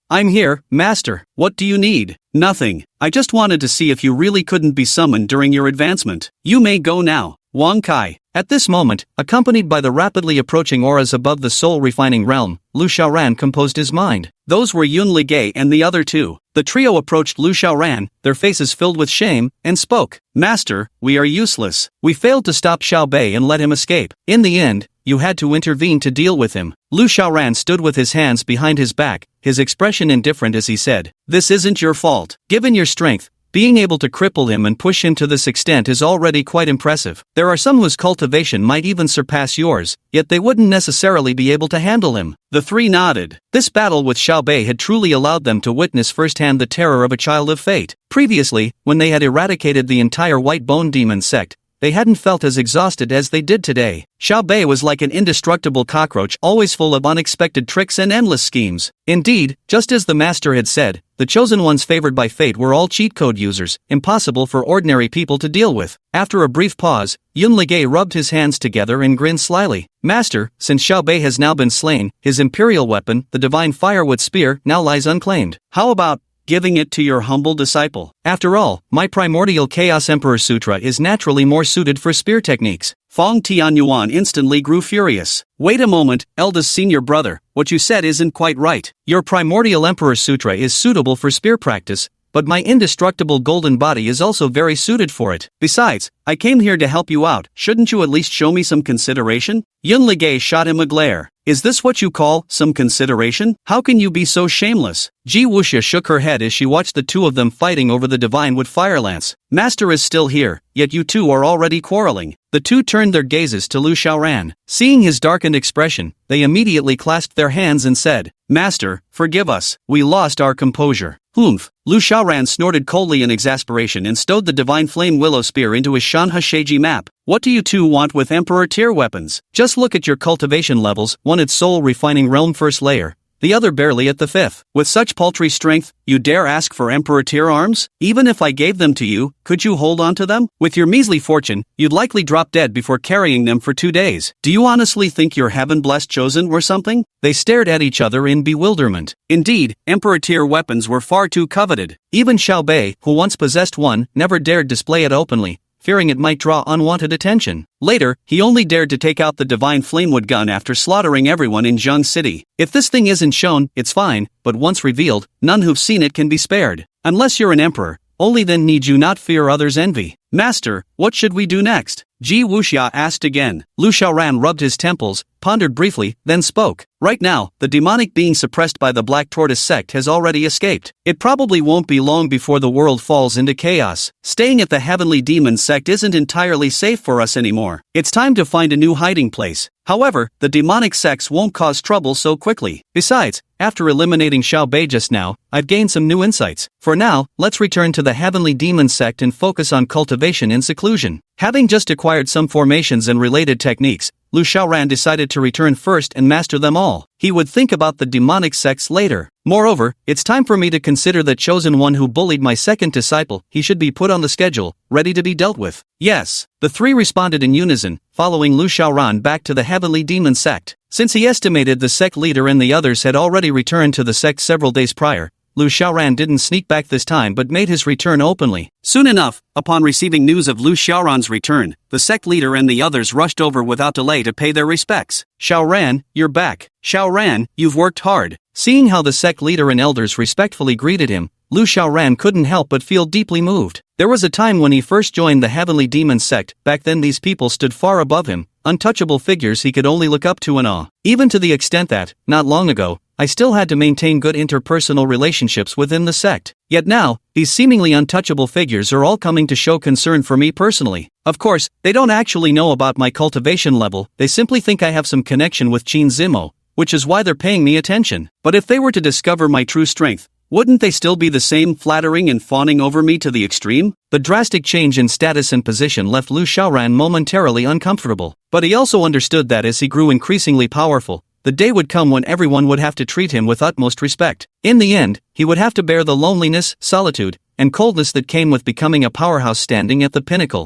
I'm here, Master. What do you need? Nothing. I just wanted to see if you really couldn't be summoned during your advancement. You may go now. Wang Cai. At this moment, accompanied by the rapidly approaching auras above the soul-refining realm, Lu Xiaoran composed his mind. Those were Yun Ligay and the other two. The trio approached Lu Xiaoran, their faces filled with shame, and spoke. Master, we are useless. We failed to stop Xiaobei and let him escape. In the end, you had to intervene to deal with him. Lu Xiaoran stood with his hands behind his back, his expression indifferent as he said, This isn't your fault. Given your strength, being able to cripple him and push him to this extent is already quite impressive. There are some whose cultivation might even surpass yours, yet they wouldn't necessarily be able to handle him. The three nodded. This battle with Xiaobei had truly allowed them to witness firsthand the terror of a child of fate. Previously, when they had eradicated the entire White Bone Demon sect, they hadn't felt as exhausted as they did today. Xiaobei was like an indestructible cockroach, always full of unexpected tricks and endless schemes. Indeed, just as the master had said, the chosen ones favored by fate were all cheat code users, impossible for ordinary people to deal with. After a brief pause, Yun Ligay rubbed his hands together and grinned slyly. Master, since Xiaobei has now been slain, his imperial weapon, the divine firewood spear, now lies unclaimed. How about giving it to your humble disciple? After all, my primordial Chaos Emperor Sutra is naturally more suited for spear techniques. Fong Tianyuan instantly grew furious. Wait a moment, eldest senior brother, what you said isn't quite right. Your primordial Emperor Sutra is suitable for spear practice, but my indestructible golden body is also very suited for it. Besides, I came here to help you out. Shouldn't you at least show me some consideration? Yun Ligay shot him a glare. Is this what you call some consideration? How can you be so shameless? Ji Wuxia shook her head as she watched the two of them fighting over the divine wood fire lance. Master is still here, yet you two are already quarreling. The two turned their gazes to Lu Xiaoran. Seeing his darkened expression, they immediately clasped their hands and said, Master, forgive us, we lost our composure. Humph. Lu Xiaoran snorted coldly in exasperation and stowed the divine flame willow spear into his Shanhe Sheiji map. What do you two want with Emperor tier weapons? Just look at your cultivation levels, one at soul refining realm first layer, the other barely at the fifth. With such paltry strength, you dare ask for Emperor tier arms? Even if I gave them to you, could you hold on to them? With your measly fortune, you'd likely drop dead before carrying them for 2 days. Do you honestly think you're heaven-blessed chosen or something? They stared at each other in bewilderment. Indeed, Emperor tier weapons were far too coveted. Even Xiao Bei, who once possessed one, never dared display it openly, fearing it might draw unwanted attention. Later, he only dared to take out the divine flamewood gun after slaughtering everyone in Zheng City. If this thing isn't shown, it's fine, but once revealed, none who've seen it can be spared. Unless you're an emperor, only then need you not fear others' envy. Master, what should we do next? Ji Wuxia asked again. Lu Xiaoran rubbed his temples, pondered briefly, then spoke. Right now, the demonic being suppressed by the Black Tortoise sect has already escaped. It probably won't be long before the world falls into chaos. Staying at the Heavenly Demon sect isn't entirely safe for us anymore. It's time to find a new hiding place. However, the demonic sects won't cause trouble so quickly. Besides, after eliminating Xiao Bei just now, I've gained some new insights. For now, let's return to the Heavenly Demon sect and focus on cultivation in seclusion. Having just acquired some formations and related techniques, Lu Xiaoran decided to return first and master them all. He would think about the demonic sects later. Moreover, it's time for me to consider the chosen one who bullied my second disciple. He should be put on the schedule, ready to be dealt with. Yes, the three responded in unison, following Lu Xiaoran back to the Heavenly Demon sect. Since he estimated the sect leader and the others had already returned to the sect several days prior, Lu Xiaoran didn't sneak back this time but made his return openly. Soon enough, upon receiving news of Lu Xiaoran's return, the sect leader and the others rushed over without delay to pay their respects. Xiaoran, you're back. Xiaoran, you've worked hard. Seeing how the sect leader and elders respectfully greeted him, Lu Xiaoran couldn't help but feel deeply moved. There was a time when he first joined the Heavenly Demon sect. Back then these people stood far above him, untouchable figures he could only look up to in awe. Even to the extent that, not long ago, I still had to maintain good interpersonal relationships within the sect. Yet now, these seemingly untouchable figures are all coming to show concern for me personally. Of course, they don't actually know about my cultivation level, they simply think I have some connection with Qin Zimo, which is why they're paying me attention. But if they were to discover my true strength, wouldn't they still be the same, flattering and fawning over me to the extreme? The drastic change in status and position left Lu Xiaoran momentarily uncomfortable. But he also understood that as he grew increasingly powerful, the day would come when everyone would have to treat him with utmost respect. In the end, he would have to bear the loneliness, solitude, and coldness that came with becoming a powerhouse standing at the pinnacle.